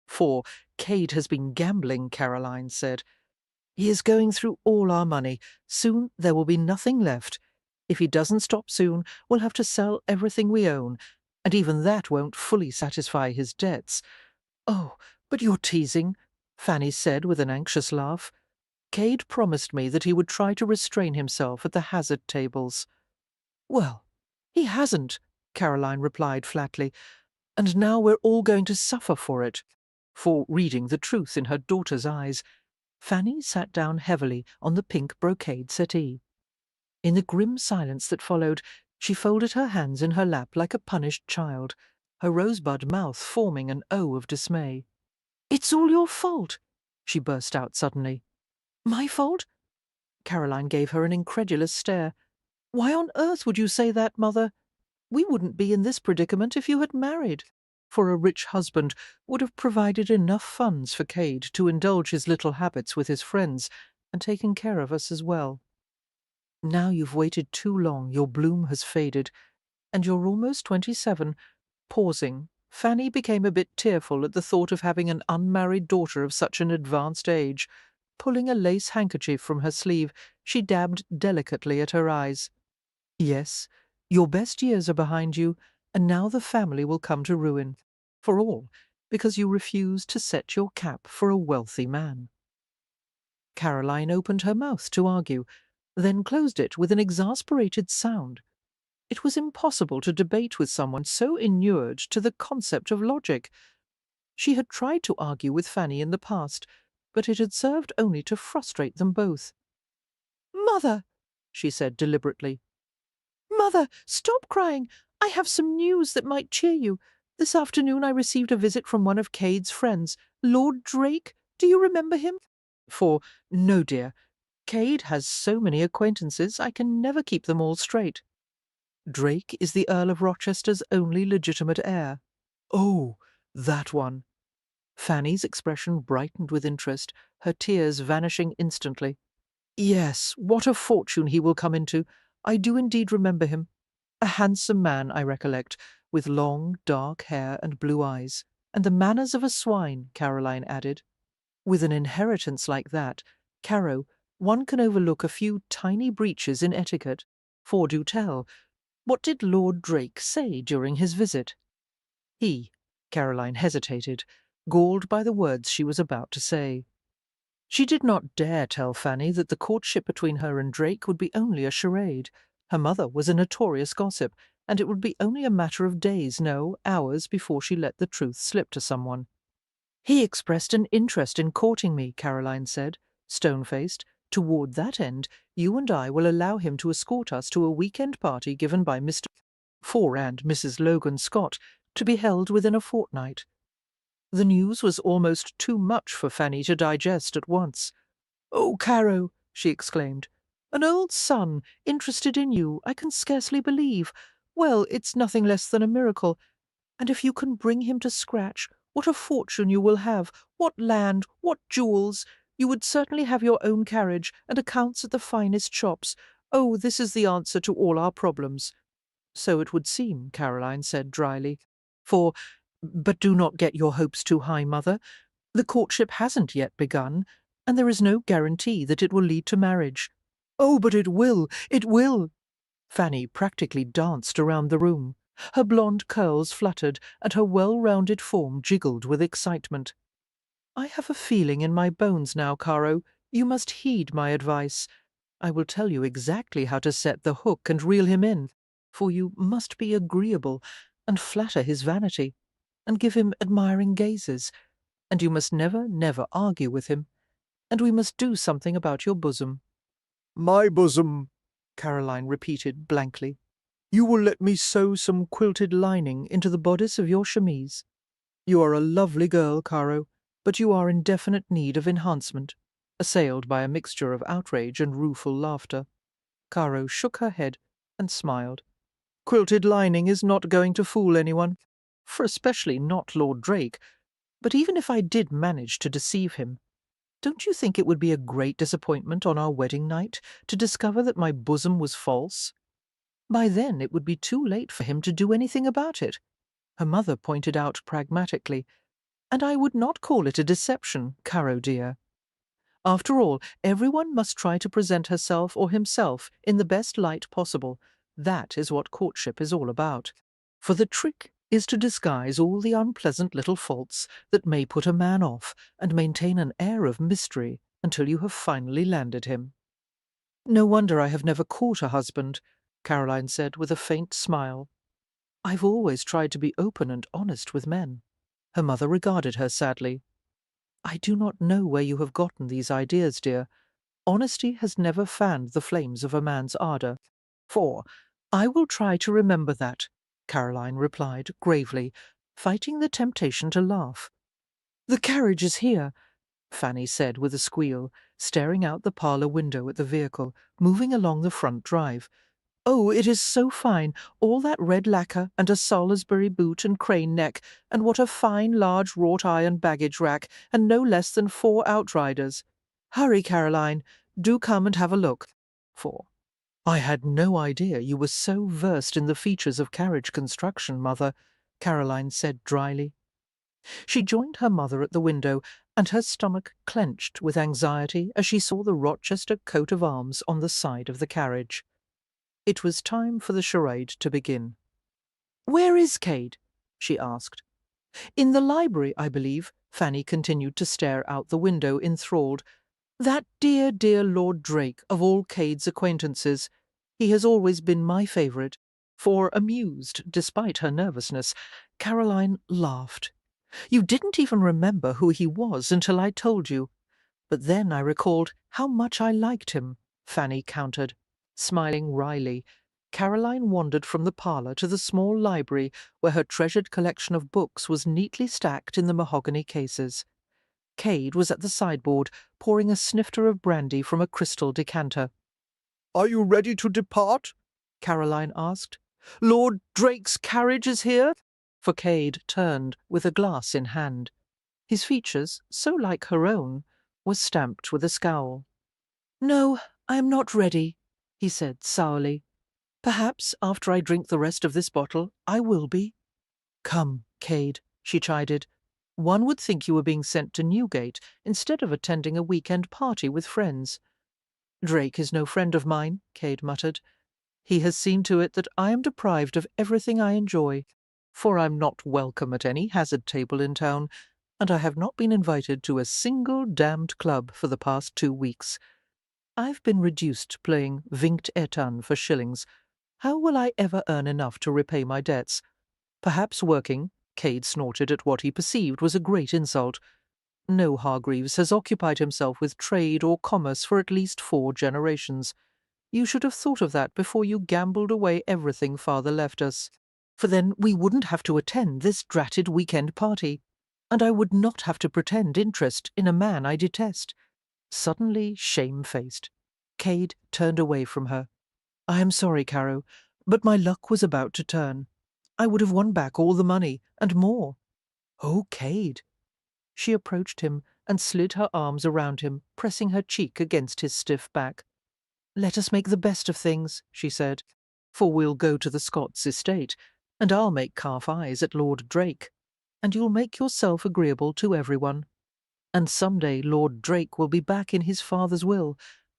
"For Cade has been gambling," Caroline said. "He is going through all our money. Soon there will be nothing left. If he doesn't stop soon, we'll have to sell everything we own, and even that won't fully satisfy his debts. Oh, but you're teasing," Fanny said with an anxious laugh. "Cade promised me that he would try to restrain himself at the hazard tables." "Well, he hasn't," Caroline replied flatly, "and now we're all going to suffer for it." For, reading the truth in her daughter's eyes, Fanny sat down heavily on the pink brocade settee. In the grim silence that followed, she folded her hands in her lap like a punished child, her rosebud mouth forming an O of dismay. "It's all your fault!" she burst out suddenly. "My fault?" Caroline gave her an incredulous stare. "Why on earth would you say that, mother? We wouldn't be in this predicament if you had married, for a rich husband would have provided enough funds for Cade to indulge his little habits with his friends and taken care of us as well. Now you've waited too long, your bloom has faded, and you're almost 27. Pausing, Fanny became a bit tearful at the thought of having an unmarried daughter of such an advanced age. Pulling a lace handkerchief from her sleeve, she dabbed delicately at her eyes. "Yes, your best years are behind you, and now the family will come to ruin. For all because you refused to set your cap for a wealthy man." Caroline opened her mouth to argue, then closed it with an exasperated sound. It was impossible to debate with someone so inured to the concept of logic. She had tried to argue with Fanny in the past, but it had served only to frustrate them both. "Mother," she said deliberately. "Mother, stop crying. I have some news that might cheer you. This afternoon I received a visit from one of Cade's friends, Lord Drake. Do you remember him?" No, dear. Cade has so many acquaintances, I can never keep them all straight. Drake is the Earl of Rochester's only legitimate heir. Oh, that one. Fanny's expression brightened with interest, her tears vanishing instantly. Yes, what a fortune he will come into. I do indeed remember him. A handsome man, I recollect, with long, dark hair and blue eyes, and the manners of a swine, Caroline added. With an inheritance like that, Caro, one can overlook a few tiny breaches in etiquette. For do tell, what did Lord Drake say during his visit? Caroline hesitated, galled by the words she was about to say. She did not dare tell Fanny that the courtship between her and Drake would be only a charade. Her mother was a notorious gossip, and it would be only a matter of days, no, hours, before she let the truth slip to someone. He expressed an interest in courting me, Caroline said, stone-faced. Toward that end, you and I will allow him to escort us to a weekend party given by Mr. and Mrs. Logan Scott, to be held within a fortnight. The news was almost too much for Fanny to digest at once. "Oh, Caro," she exclaimed, "an old son interested in you, I can scarcely believe. Well, it's nothing less than a miracle. And if you can bring him to scratch, what a fortune you will have, what land, what jewels! You would certainly have your own carriage, and accounts at the finest shops. Oh, this is the answer to all our problems." "So it would seem," Caroline said dryly. But do not get your hopes too high, mother. The courtship hasn't yet begun, and there is no guarantee that it will lead to marriage." "Oh, but it will! It will!" Fanny practically danced around the room. Her blonde curls fluttered, and her well-rounded form jiggled with excitement. "I have a feeling in my bones now, Caro. You must heed my advice. I will tell you exactly how to set the hook and reel him in, for you must be agreeable, and flatter his vanity, and give him admiring gazes, and you must never, never argue with him, and we must do something about your bosom." My bosom, Caroline repeated blankly. you will let me sew some Quilted lining into the bodice of your chemise. You are a lovely girl, Caro, but you are in definite need of enhancement, assailed by a mixture of outrage and rueful laughter. Caro shook her head and smiled. "Quilted lining is not going to fool anyone, for especially not Lord Drake. But even if I did manage to deceive him, don't you think it would be a great disappointment on our wedding night to discover that my bosom was false? By then it would be too late for him to do anything about it," her mother pointed out pragmatically, "and I would not call it a deception, Caro dear. After all, everyone must try to present herself or himself in the best light possible. That is what courtship is all about. For the trick is to disguise all the unpleasant little faults that may put a man off, and maintain an air of mystery until you have finally landed him." "No wonder I have never caught a husband," Caroline said with a faint smile. "I've always tried to be open and honest with men." Her mother regarded her sadly. "I do not know where you have gotten these ideas, dear. Honesty has never fanned the flames of a man's ardour." "I will try to remember that," Caroline replied gravely, fighting the temptation to laugh. "The carriage is here," Fanny said with a squeal, staring out the parlour window at the vehicle, moving along the front drive. "Oh, it is so fine, all that red lacquer, and a Salisbury boot and crane neck, and what a fine large wrought iron baggage rack, and no less than 4 outriders. Hurry, Caroline, do come and have a look." "I had no idea you were so versed in the features of carriage construction, mother," Caroline said dryly. She joined her mother at the window, and her stomach clenched with anxiety as she saw the Rochester coat of arms on the side of the carriage. It was time for the charade to begin. "Where is Cade?" she asked. "In the library, I believe." Fanny continued to stare out the window, enthralled. That dear, dear Lord Drake of all Cade's acquaintances. He has always been my favourite. For, amused, despite her nervousness, Caroline laughed. You didn't even remember who he was until I told you. But then I recalled how much I liked him, Fanny countered. Smiling wryly, Caroline wandered from the parlour to the small library where her treasured collection of books was neatly stacked in the mahogany cases. Cade was at the sideboard, pouring a snifter of brandy from a crystal decanter. "Are you ready to depart?" Caroline asked. "Lord Drake's carriage is here?" For Cade turned with a glass in hand. His features, so like her own, were stamped with a scowl. "No, I am not ready," he said sourly. "Perhaps after I drink the rest of this bottle I will be." "Come, Cade," she chided. "One would think you were being sent to Newgate instead of attending a weekend party with friends." "Drake is no friend of mine," Cade muttered. "He has seen to it that I am deprived of everything I enjoy, for I'm not welcome at any hazard table in town, and I have not been invited to a single damned club for the past 2 weeks. I've been reduced to playing vingt et un for shillings. How will I ever earn enough to repay my debts? Perhaps working," Cade snorted at what he perceived was a great insult. "No Hargreaves has occupied himself with trade or commerce for at least 4 generations. You should have thought of that before you gambled away everything father left us. For then we wouldn't have to attend this dratted weekend party, and I would not have to pretend interest in a man I detest." Suddenly shamefaced, Cade turned away from her. "I am sorry, Caro, but my luck was about to turn. I would have won back all the money, and more." "Oh, Cade!" She approached him and slid her arms around him, pressing her cheek against his stiff back. "Let us make the best of things," she said, "for we'll go to the Scots estate, and I'll make calf eyes at Lord Drake, and you'll make yourself agreeable to everyone. And some day Lord Drake will be back in his father's will,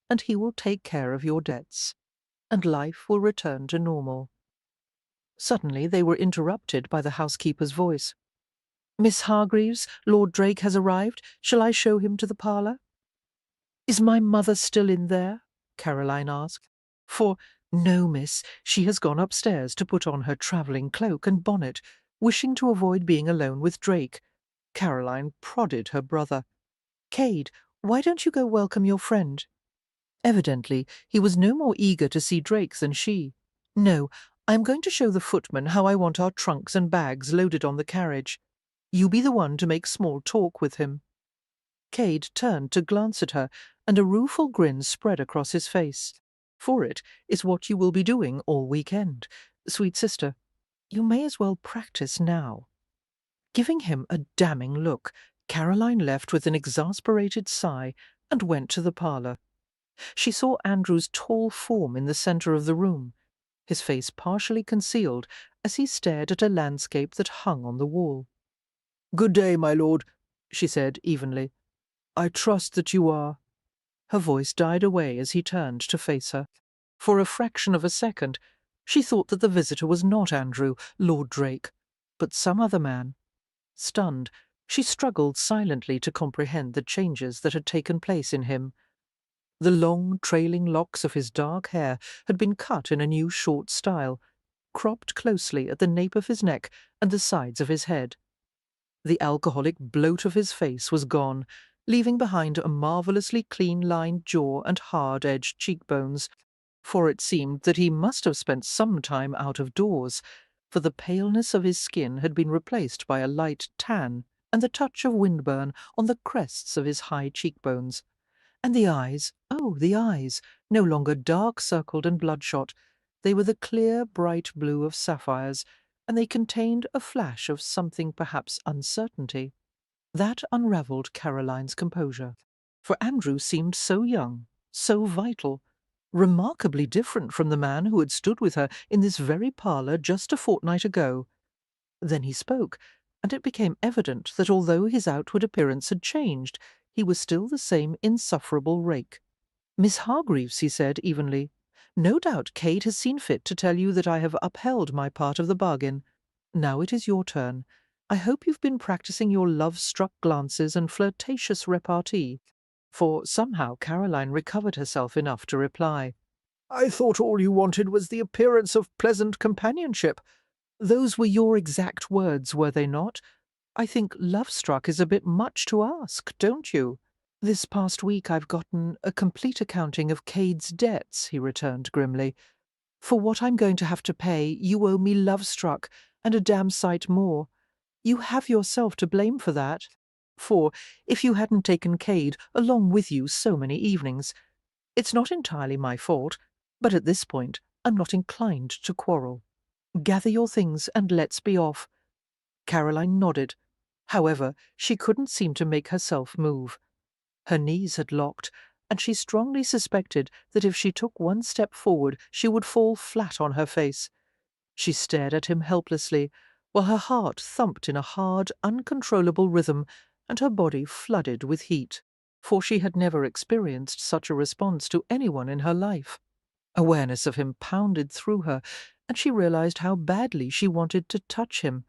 and he will take care of your debts, and life will return to normal." Suddenly they were interrupted by the housekeeper's voice. "Miss Hargreaves, Lord Drake has arrived. Shall I show him to the parlour?" "Is my mother still in there?" Caroline asked. For, "No, miss, she has gone upstairs to put on her travelling cloak and bonnet, wishing to avoid being alone with Drake." Caroline prodded her brother. "Cade, why don't you go welcome your friend?" Evidently he was no more eager to see Drake than she. "No, I am going to show the footman how I want our trunks and bags loaded on the carriage. You be the one to make small talk with him." Cade turned to glance at her, and a rueful grin spread across his face. "For it is what you will be doing all weekend. Sweet sister, you may as well practice now." Giving him a damning look, Caroline left with an exasperated sigh and went to the parlour. She saw Andrew's tall form in the centre of the room, his face partially concealed as he stared at a landscape that hung on the wall. "Good day, my lord," she said evenly. "I trust that you are—" Her voice died away as he turned to face her. For a fraction of a second she thought that the visitor was not Andrew, Lord Drake, but some other man. Stunned, she struggled silently to comprehend the changes that had taken place in him. The long, trailing locks of his dark hair had been cut in a new short style, cropped closely at the nape of his neck and the sides of his head. The alcoholic bloat of his face was gone, leaving behind a marvellously clean-lined jaw and hard-edged cheekbones, for it seemed that he must have spent some time out of doors, for the paleness of his skin had been replaced by a light tan and the touch of windburn on the crests of his high cheekbones. And the eyes, oh, the eyes, no longer dark-circled and bloodshot. They were the clear, bright blue of sapphires, and they contained a flash of something perhaps uncertainty. That unravelled Caroline's composure, for Andrew seemed so young, so vital, remarkably different from the man who had stood with her in this very parlour just a fortnight ago. Then he spoke, and it became evident that although his outward appearance had changed, he was still the same insufferable rake. "Miss Hargreaves," he said evenly, "no doubt Cade has seen fit to tell you that I have upheld my part of the bargain. Now it is your turn. I hope you've been practising your love-struck glances and flirtatious repartee." For somehow Caroline recovered herself enough to reply. I thought all you wanted was the appearance of pleasant companionship. Those were your exact words, were they not? I think love-struck is a bit much to ask, don't you? This past week I've gotten a complete accounting of Cade's debts, he returned grimly. For what I'm going to have to pay, you owe me love-struck, and a damn sight more. You have yourself to blame for that. For if you hadn't taken Cade along with you so many evenings, it's not entirely my fault, but at this point I'm not inclined to quarrel. Gather your things and let's be off. Caroline nodded. However, she couldn't seem to make herself move. Her knees had locked, and she strongly suspected that if she took one step forward she would fall flat on her face. She stared at him helplessly, while her heart thumped in a hard, uncontrollable rhythm, and her body flooded with heat, for she had never experienced such a response to anyone in her life. Awareness of him pounded through her, and she realized how badly she wanted to touch him,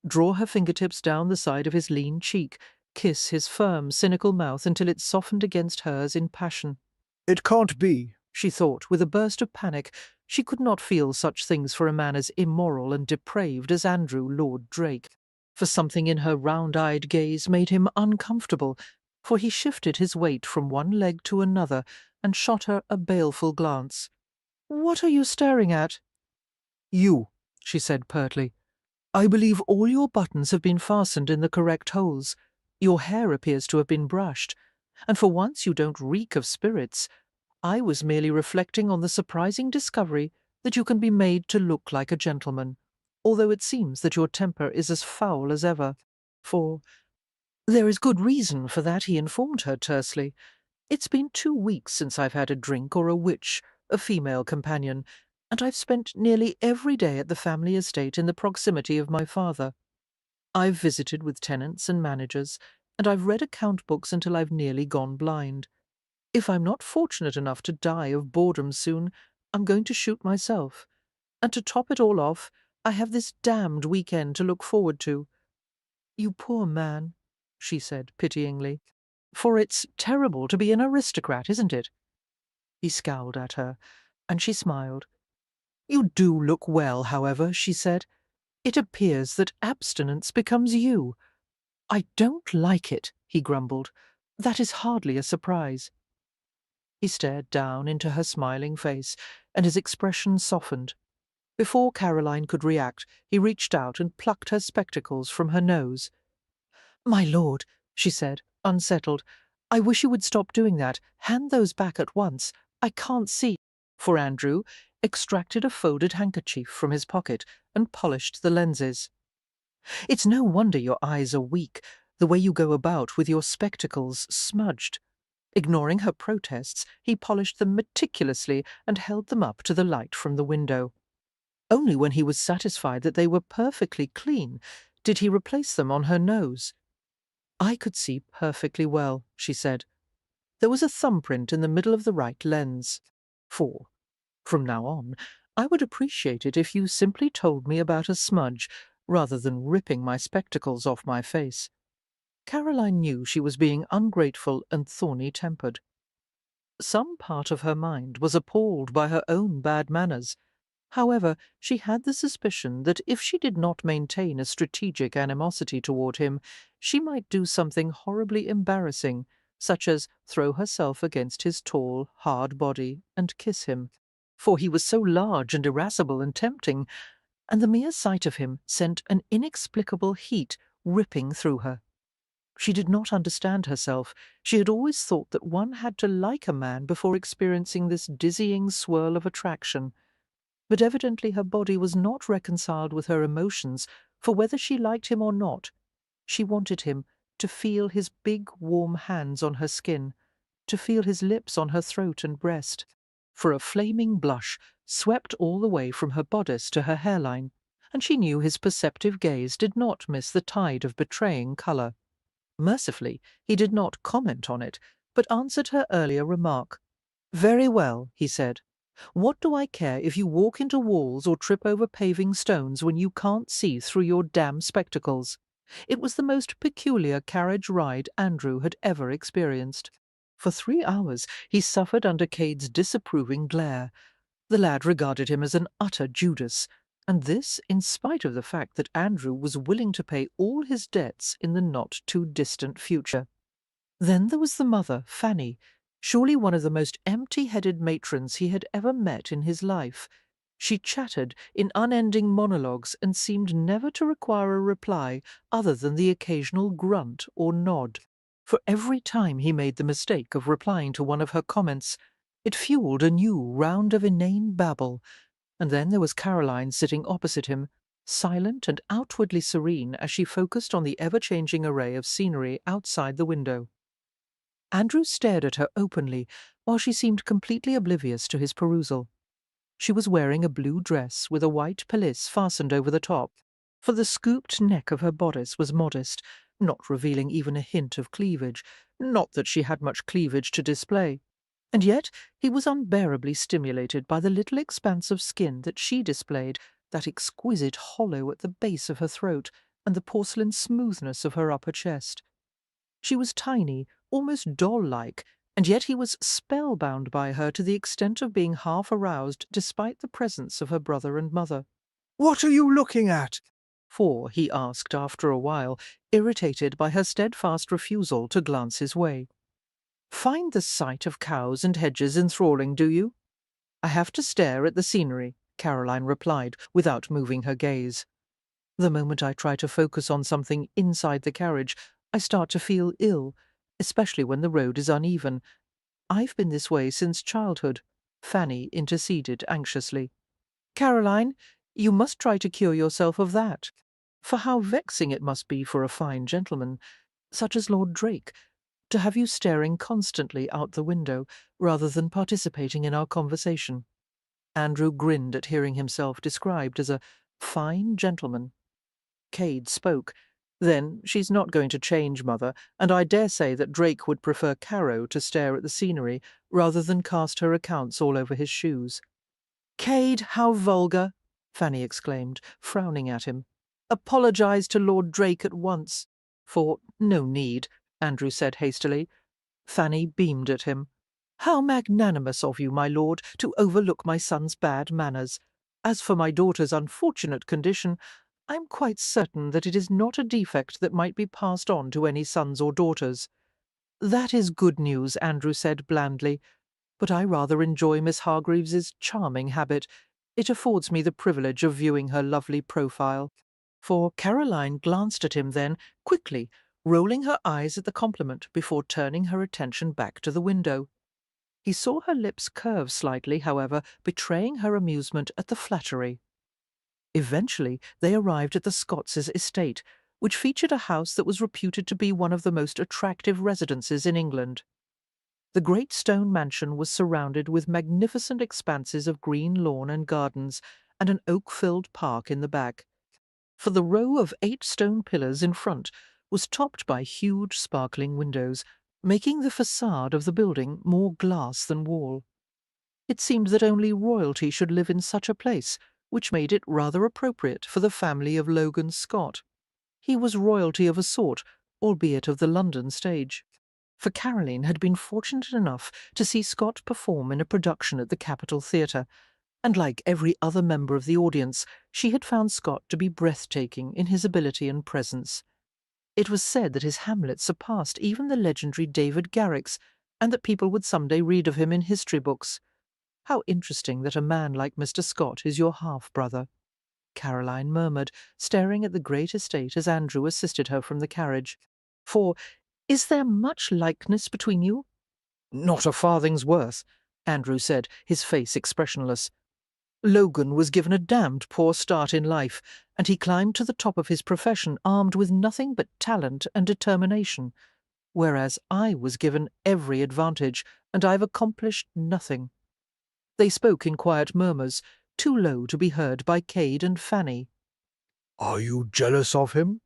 draw her fingertips down the side of his lean cheek, kiss his firm, cynical mouth until it softened against hers in passion. It can't be, She thought, with a burst of panic. She could not feel such things for a man as immoral and depraved as Andrew Lord Drake. For something in her round-eyed gaze made him uncomfortable, for he shifted his weight from one leg to another and shot her a baleful glance. "What are you staring at?" You. she said pertly. "I believe all your buttons have been fastened in the correct holes. Your hair appears to have been brushed, and for once you don't reek of spirits. I was merely reflecting on the surprising discovery that you can be made to look like a gentleman, although it seems that your temper is as foul as ever. For there is good reason for that," he informed her tersely. "It's been 2 weeks since I've had a drink or a witch, a female companion, and I've spent nearly every day at the family estate in the proximity of my father. I've visited with tenants and managers, and I've read account books until I've nearly gone blind. If I'm not fortunate enough to die of boredom soon, I'm going to shoot myself. And to top it all off, I have this damned weekend to look forward to." "You poor man," she said pityingly. "For it's terrible to be an aristocrat, isn't it?" He scowled at her, and she smiled. "You do look well, however," she said. "It appears that abstinence becomes you." "I don't like it," he grumbled. "That is hardly a surprise." He stared down into her smiling face, and his expression softened. Before Caroline could react, he reached out and plucked her spectacles from her nose. "My lord," she said, unsettled, "I wish you would stop doing that. Hand those back at once. I can't see." For Andrew extracted a folded handkerchief from his pocket and polished the lenses. "It's no wonder your eyes are weak, the way you go about with your spectacles smudged." Ignoring her protests, he polished them meticulously and held them up to the light from the window. Only when he was satisfied that they were perfectly clean did he replace them on her nose. "I could see perfectly well," she said. "There was a thumbprint in the middle of the right lens. For, from now on, I would appreciate it if you simply told me about a smudge, rather than ripping my spectacles off my face." Caroline knew she was being ungrateful and thorny-tempered. Some part of her mind was appalled by her own bad manners. However, she had the suspicion that if she did not maintain a strategic animosity toward him, she might do something horribly embarrassing, such as throw herself against his tall, hard body and kiss him. For he was so large and irascible and tempting, and the mere sight of him sent an inexplicable heat ripping through her. She did not understand herself. She had always thought that one had to like a man before experiencing this dizzying swirl of attraction. But evidently her body was not reconciled with her emotions, for whether she liked him or not, she wanted him to feel his big, warm hands on her skin, to feel his lips on her throat and breast. For a flaming blush swept all the way from her bodice to her hairline, and she knew his perceptive gaze did not miss the tide of betraying colour. Mercifully, he did not comment on it, but answered her earlier remark. "Very well," he said. "What do I care if you walk into walls or trip over paving stones when you can't see through your damn spectacles?" It was the most peculiar carriage ride Andrew had ever experienced. For 3 hours he suffered under Cade's disapproving glare. The lad regarded him as an utter Judas, and this in spite of the fact that Andrew was willing to pay all his debts in the not-too-distant future. Then there was the mother, Fanny, surely one of the most empty-headed matrons he had ever met in his life. She chattered in unending monologues and seemed never to require a reply other than the occasional grunt or nod. For every time he made the mistake of replying to one of her comments, it fueled a new round of inane babble. And then there was Caroline sitting opposite him, silent and outwardly serene as she focused on the ever-changing array of scenery outside the window. Andrew stared at her openly, while she seemed completely oblivious to his perusal. She was wearing a blue dress with a white pelisse fastened over the top, for the scooped neck of her bodice was modest, not revealing even a hint of cleavage, not that she had much cleavage to display. And yet he was unbearably stimulated by the little expanse of skin that she displayed, that exquisite hollow at the base of her throat, and the porcelain smoothness of her upper chest. She was tiny, almost doll-like, and yet he was spellbound by her to the extent of being half aroused despite the presence of her brother and mother. "What are you looking at?" For, he asked after a while, irritated by her steadfast refusal to glance his way. "Find the sight of cows and hedges enthralling, do you?" "I have to stare at the scenery," Caroline replied, without moving her gaze. "The moment I try to focus on something inside the carriage, I start to feel ill, especially when the road is uneven. I've been this way since childhood," Fanny interceded anxiously. "Caroline, you must try to cure yourself of that. For how vexing it must be for a fine gentleman, such as Lord Drake, to have you staring constantly out the window, rather than participating in our conversation." Andrew grinned at hearing himself described as a fine gentleman. Cade spoke. "Then she's not going to change, Mother, and I dare say that Drake would prefer Caro to stare at the scenery rather than cast her accounts all over his shoes." "Cade, how vulgar!" Fanny exclaimed, frowning at him. "Apologize to Lord Drake at once." "For no need," Andrew said hastily. Fanny beamed at him. "How magnanimous of you, my lord, to overlook my son's bad manners. As for my daughter's unfortunate condition, I am quite certain that it is not a defect that might be passed on to any sons or daughters." "That is good news," Andrew said blandly, "but I rather enjoy Miss Hargreaves's charming habit. It affords me the privilege of viewing her lovely profile." For Caroline glanced at him then, quickly, rolling her eyes at the compliment before turning her attention back to the window. He saw her lips curve slightly, however, betraying her amusement at the flattery. Eventually they arrived at the Scots' estate, which featured a house that was reputed to be one of the most attractive residences in England. The great stone mansion was surrounded with magnificent expanses of green lawn and gardens, and an oak-filled park in the back. For the row of 8 stone pillars in front was topped by huge sparkling windows, making the facade of the building more glass than wall. It seemed that only royalty should live in such a place, which made it rather appropriate for the family of Logan Scott. He was royalty of a sort, albeit of the London stage. For Caroline had been fortunate enough to see Scott perform in a production at the Capitol Theatre, and like every other member of the audience, she had found Scott to be breathtaking in his ability and presence. It was said that his Hamlet surpassed even the legendary David Garrick's, and that people would some day read of him in history books. "How interesting that a man like Mr. Scott is your half-brother," Caroline murmured, staring at the great estate as Andrew assisted her from the carriage. "For is there much likeness between you?" "Not a farthing's worth," Andrew said, his face expressionless. "Logan was given a damned poor start in life, and he climbed to the top of his profession armed with nothing but talent and determination, whereas I was given every advantage, and I've accomplished nothing." They spoke in quiet murmurs, too low to be heard by Cade and Fanny. "Are you jealous of him?"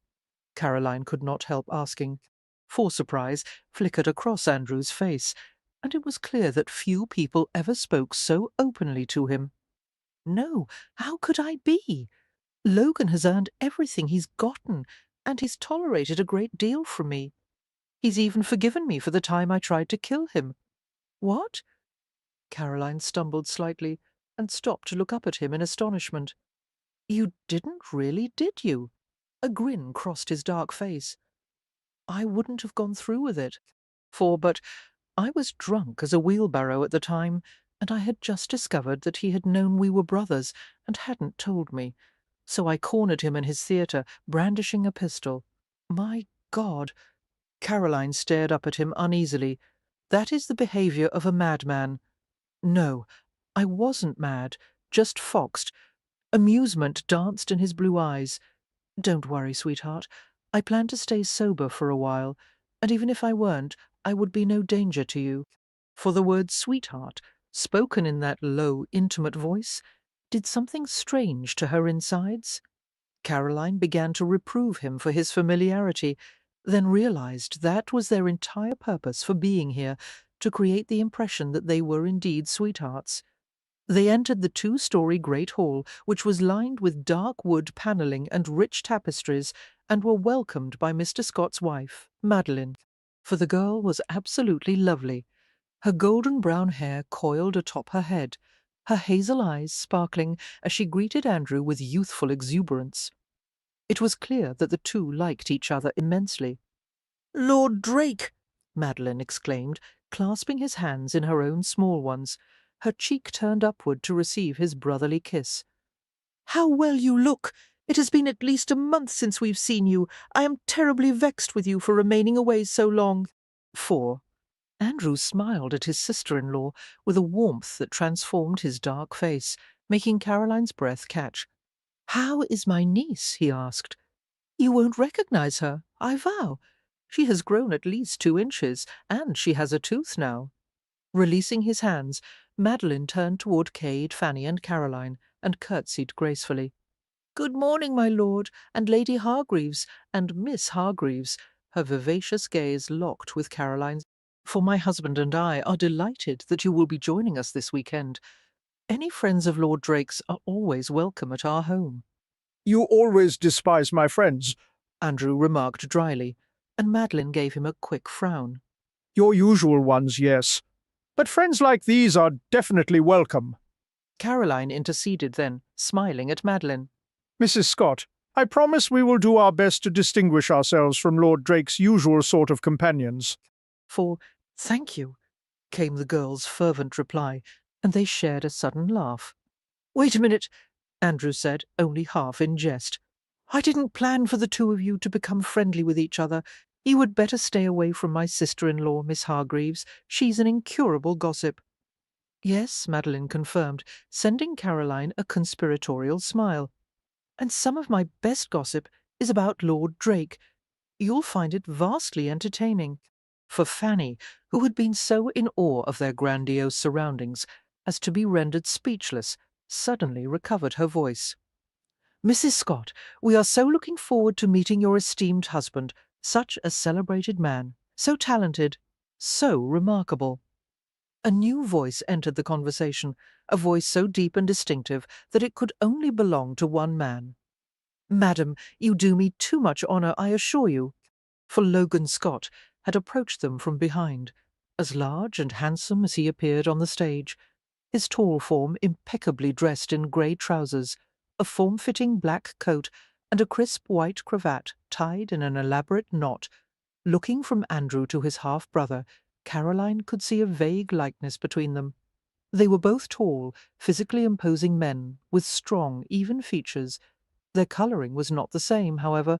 Caroline could not help asking. For surprise flickered across Andrew's face, and it was clear that few people ever spoke so openly to him. "No, how could I be? Logan has earned everything he's gotten, and he's tolerated a great deal from me. He's even forgiven me for the time I tried to kill him." "What?" Caroline stumbled slightly and stopped to look up at him in astonishment. "You didn't really, did you?" A grin crossed his dark face. "I wouldn't have gone through with it, but I was drunk as a wheelbarrow at the time, and I had just discovered that he had known we were brothers and hadn't told me. So I cornered him in his theatre, brandishing a pistol. My God!" Caroline stared up at him uneasily. "That is the behaviour of a madman." "No, I wasn't mad, just foxed. Amusement danced in his blue eyes. Don't worry, sweetheart. I plan to stay sober for a while, and even if I weren't, I would be no danger to you." For the word sweetheart, spoken in that low, intimate voice, did something strange to her insides. Caroline began to reprove him for his familiarity, then realized that was their entire purpose for being here, to create the impression that they were indeed sweethearts. They entered the two-story great hall, which was lined with dark wood panelling and rich tapestries, and were welcomed by Mr. Scott's wife, Madeline, for the girl was absolutely lovely. Her golden brown hair coiled atop her head, her hazel eyes sparkling as she greeted Andrew with youthful exuberance. It was clear that the two liked each other immensely. "Lord Drake!" Madeline exclaimed, clasping his hands in her own small ones, her cheek turned upward to receive his brotherly kiss. "How well you look! It has been at least a month since we've seen you. I am terribly vexed with you for remaining away so long." Andrew smiled at his sister-in-law with a warmth that transformed his dark face, making Caroline's breath catch. "How is my niece?" he asked. "You won't recognize her, I vow. She has grown at least 2 inches, and she has a tooth now." Releasing his hands, Madeline turned toward Cade, Fanny, and Caroline, and curtsied gracefully. "Good morning, my lord, and Lady Hargreaves, and Miss Hargreaves," her vivacious gaze locked with Caroline's. "For my husband and I are delighted that you will be joining us this weekend. Any friends of Lord Drake's are always welcome at our home." You always despise my friends. Andrew remarked dryly, and Madeline gave him a quick frown. Your usual ones, yes. But friends like these are definitely welcome. Caroline interceded then, smiling at Madeline. Mrs. Scott, I promise we will do our best to distinguish ourselves from Lord Drake's usual sort of companions. "Thank you," came the girl's fervent reply, and they shared a sudden laugh. "Wait a minute," Andrew said, only half in jest. "I didn't plan for the two of you to become friendly with each other. You had better stay away from my sister-in-law, Miss Hargreaves. She's an incurable gossip." "Yes," Madeline confirmed, sending Caroline a conspiratorial smile. "And some of my best gossip is about Lord Drake. You'll find it vastly entertaining." For Fanny, who had been so in awe of their grandiose surroundings as to be rendered speechless, suddenly recovered her voice. "Mrs. Scott, we are so looking forward to meeting your esteemed husband, such a celebrated man, so talented, so remarkable." A new voice entered the conversation, a voice so deep and distinctive that it could only belong to one man. "Madam, you do me too much honour, I assure you." For Logan Scott had approached them from behind, as large and handsome as he appeared on the stage, his tall form impeccably dressed in grey trousers, a form-fitting black coat, and a crisp white cravat tied in an elaborate knot. Looking from Andrew to his half-brother, Caroline could see a vague likeness between them. They were both tall, physically imposing men, with strong, even features. Their colouring was not the same, however,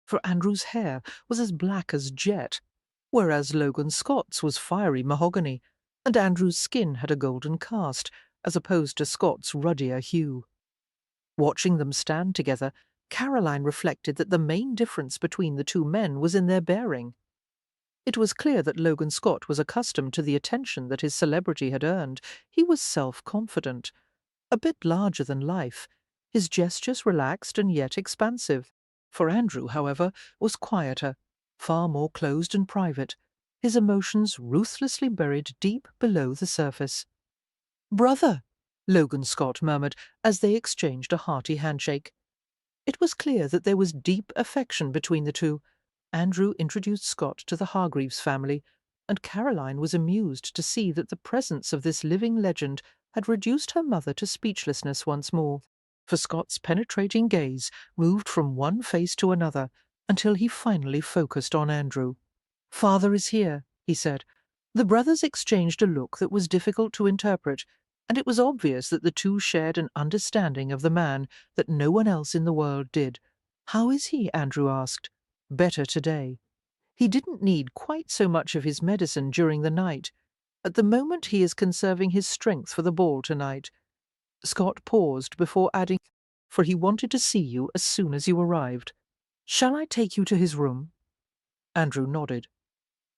for Andrew's hair was as black as jet, whereas Logan Scott's was fiery mahogany, and Andrew's skin had a golden cast, as opposed to Scott's ruddier hue. Watching them stand together, Caroline reflected that the main difference between the two men was in their bearing. It was clear that Logan Scott was accustomed to the attention that his celebrity had earned. He was self-confident, a bit larger than life, his gestures relaxed and yet expansive. For Andrew, however, was quieter, far more closed and private, his emotions ruthlessly buried deep below the surface. "Brother," Logan Scott murmured as they exchanged a hearty handshake. It was clear that there was deep affection between the two, Andrew introduced Scott to the Hargreaves family, and Caroline was amused to see that the presence of this living legend had reduced her mother to speechlessness once more, for Scott's penetrating gaze moved from one face to another until he finally focused on Andrew. "Father is here," he said. The brothers exchanged a look that was difficult to interpret, and it was obvious that the two shared an understanding of the man that no one else in the world did. "How is he?" Andrew asked. "Better today. He didn't need quite so much of his medicine during the night. At the moment he is conserving his strength for the ball tonight." Scott paused before adding, "For he wanted to see you as soon as you arrived. Shall I take you to his room?" Andrew nodded.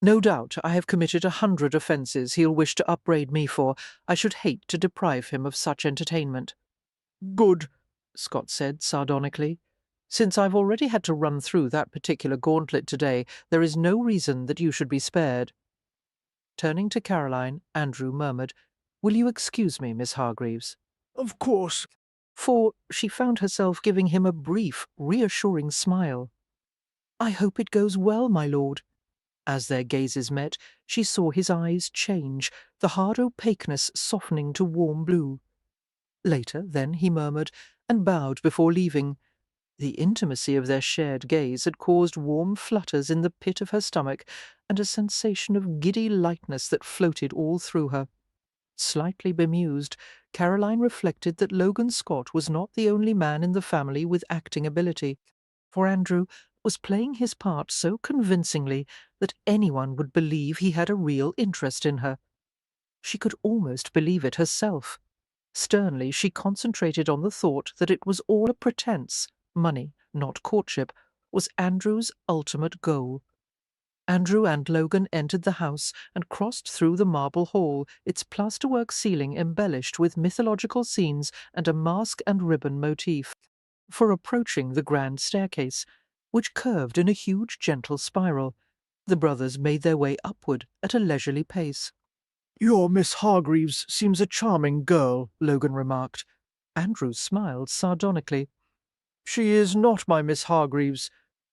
"No doubt I have committed 100 offences he'll wish to upbraid me for. I should hate to deprive him of such entertainment." "Good," Scott said sardonically. "Since I've already had to run through that particular gauntlet today, there is no reason that you should be spared." Turning to Caroline, Andrew murmured, "Will you excuse me, Miss Hargreaves?" "Of course." For she found herself giving him a brief, reassuring smile. "I hope it goes well, my lord." As their gazes met, she saw his eyes change, the hard opaqueness softening to warm blue. Later, then, he murmured, and bowed before leaving. The intimacy of their shared gaze had caused warm flutters in the pit of her stomach, and a sensation of giddy lightness that floated all through her. Slightly bemused, Caroline reflected that Logan Scott was not the only man in the family with acting ability, for Andrew was playing his part so convincingly that anyone would believe he had a real interest in her. She could almost believe it herself. Sternly, she concentrated on the thought that it was all a pretense. Money, not courtship, was Andrew's ultimate goal. Andrew and Logan entered the house and crossed through the marble hall, its plasterwork ceiling embellished with mythological scenes and a mask and ribbon motif, for approaching the grand staircase, which curved in a huge gentle spiral. The brothers made their way upward at a leisurely pace. "Your Miss Hargreaves seems a charming girl," Logan remarked. Andrew smiled sardonically. "She is not my Miss Hargreaves.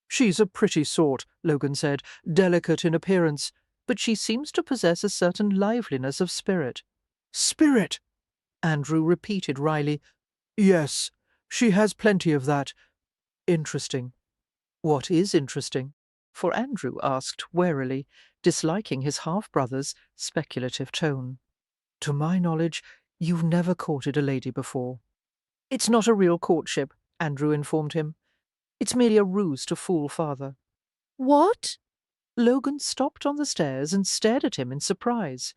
She's a pretty sort," Logan said, "delicate in appearance, but she seems to possess a certain liveliness of spirit." "Spirit!" Andrew repeated wryly. "Yes, she has plenty of that." "Interesting. What is interesting?" For Andrew asked warily, disliking his half-brother's speculative tone. "To my knowledge, you've never courted a lady before." "It's not a real courtship," Andrew informed him. "It's merely a ruse to fool father." "What?" Logan stopped on the stairs and stared at him in surprise.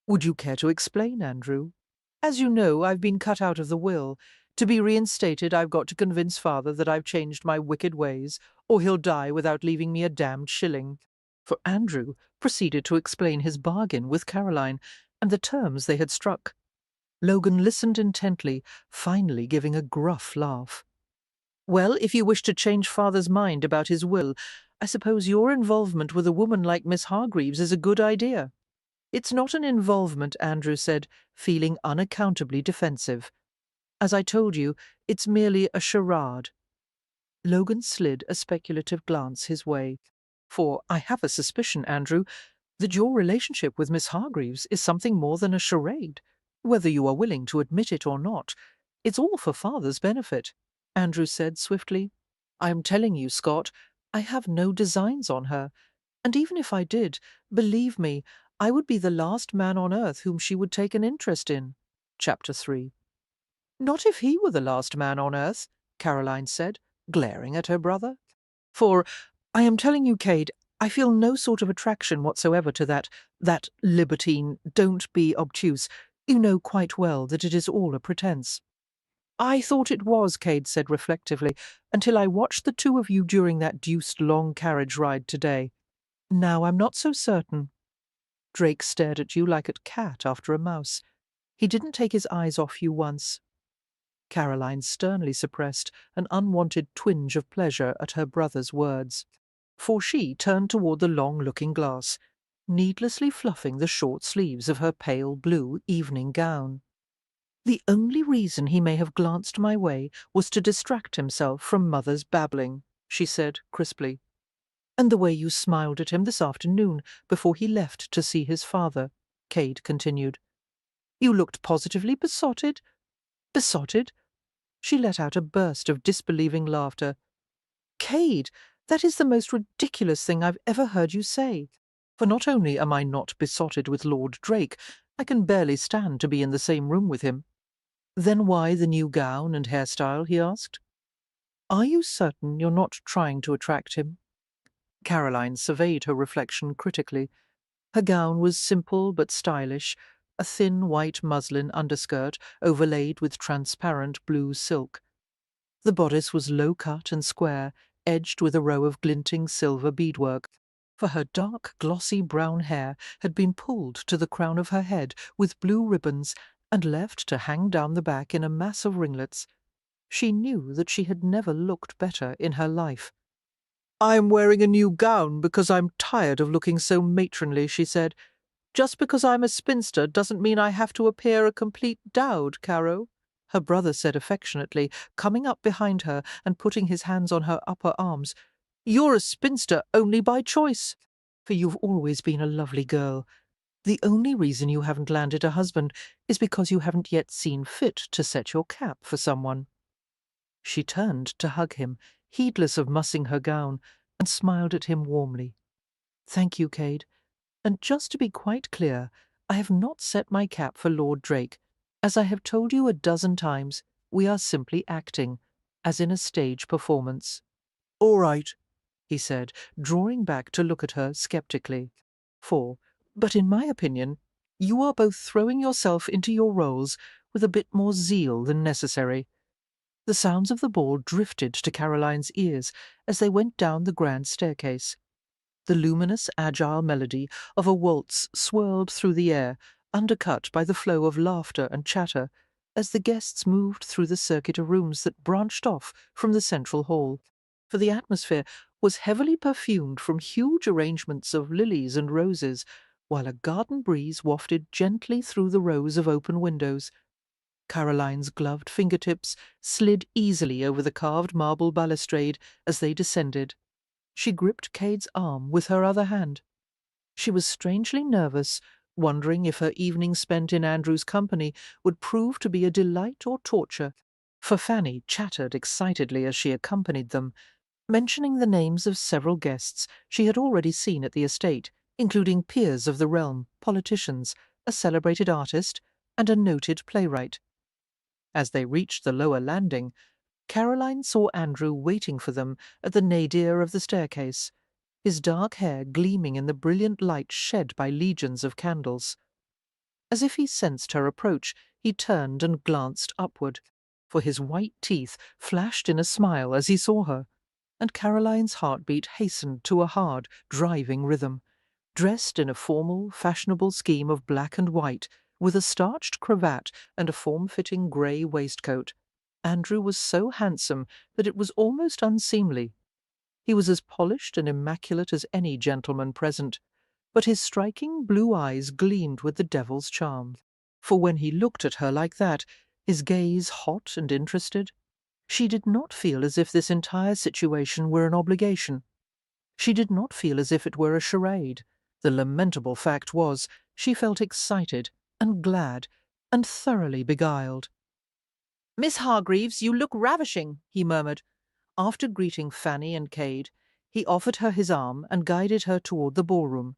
"Would you care to explain, Andrew? As you know, I've been cut out of the will. To be reinstated, I've got to convince father that I've changed my wicked ways, or he'll die without leaving me a damned shilling." For Andrew proceeded to explain his bargain with Caroline and the terms they had struck. Logan listened intently, finally giving a gruff laugh. "Well, if you wish to change father's mind about his will, I suppose your involvement with a woman like Miss Hargreaves is a good idea." "It's not an involvement," Andrew said, feeling unaccountably defensive. "As I told you, it's merely a charade." Logan slid a speculative glance his way. "For I have a suspicion, Andrew, that your relationship with Miss Hargreaves is something more than a charade. Whether you are willing to admit it or not, it's all for father's benefit." Andrew said swiftly, "I am telling you, Scott, I have no designs on her, and even if I did, believe me, I would be the last man on earth whom she would take an interest in." Chapter 3. "Not if he were the last man on earth," Caroline said, glaring at her brother. "For, I am telling you, Cade, I feel no sort of attraction whatsoever to that libertine. Don't be obtuse. You know quite well that it is all a pretence." "I thought it was," Cade said reflectively, "until I watched the two of you during that deuced long carriage ride today. Now I'm not so certain." Drake stared at you like a cat after a mouse. He didn't take his eyes off you once. Caroline sternly suppressed an unwanted twinge of pleasure at her brother's words, for she turned toward the long looking-glass, needlessly fluffing the short sleeves of her pale blue evening gown. "The only reason he may have glanced my way was to distract himself from mother's babbling," she said crisply. And the way you smiled at him this afternoon before he left to see his father, Cade continued. You looked positively besotted. Besotted? She let out a burst of disbelieving laughter. Cade, that is the most ridiculous thing I've ever heard you say. For not only am I not besotted with Lord Drake, I can barely stand to be in the same room with him. Then why the new gown and hairstyle? He asked. Are you certain you're not trying to attract him? Caroline surveyed her reflection critically. Her gown was simple but stylish, a thin white muslin underskirt overlaid with transparent blue silk. The bodice was low-cut and square, edged with a row of glinting silver beadwork, for her dark, glossy brown hair had been pulled to the crown of her head with blue ribbons and left to hang down the back in a mass of ringlets. She knew that she had never looked better in her life. I'm wearing a new gown because I'm tired of looking so matronly, she said. Just because I'm a spinster doesn't mean I have to appear a complete dowd, Caro, her brother said affectionately, coming up behind her and putting his hands on her upper arms. You're a spinster only by choice, for you've always been a lovely girl. The only reason you haven't landed a husband is because you haven't yet seen fit to set your cap for someone. She turned to hug him, heedless of mussing her gown, and smiled at him warmly. Thank you, Cade. And just to be quite clear, I have not set my cap for Lord Drake. As I have told you a dozen times, we are simply acting, as in a stage performance. All right, he said, drawing back to look at her sceptically. But in my opinion, you are both throwing yourself into your roles with a bit more zeal than necessary. The sounds of the ball drifted to Caroline's ears as they went down the grand staircase. The luminous, agile melody of a waltz swirled through the air, undercut by the flow of laughter and chatter, as the guests moved through the circuit of rooms that branched off from the central hall, for the atmosphere was heavily perfumed from huge arrangements of lilies and roses, while a garden breeze wafted gently through the rows of open windows. Caroline's gloved fingertips slid easily over the carved marble balustrade as they descended. She gripped Cade's arm with her other hand. She was strangely nervous, wondering if her evening spent in Andrew's company would prove to be a delight or torture, for Fanny chattered excitedly as she accompanied them, mentioning the names of several guests she had already seen at the estate, including peers of the realm, politicians, a celebrated artist, and a noted playwright. As they reached the lower landing, Caroline saw Andrew waiting for them at the nadir of the staircase, his dark hair gleaming in the brilliant light shed by legions of candles. As if he sensed her approach, he turned and glanced upward, for his white teeth flashed in a smile as he saw her, and Caroline's heartbeat hastened to a hard, driving rhythm. Dressed in a formal, fashionable scheme of black and white, with a starched cravat and a form-fitting grey waistcoat, Andrew was so handsome that it was almost unseemly. He was as polished and immaculate as any gentleman present, but his striking blue eyes gleamed with the devil's charm. For when he looked at her like that, his gaze hot and interested, she did not feel as if this entire situation were an obligation. She did not feel as if it were a charade. The lamentable fact was, she felt excited and glad and thoroughly beguiled. "Miss Hargreaves, you look ravishing," he murmured. After greeting Fanny and Cade, he offered her his arm and guided her toward the ballroom.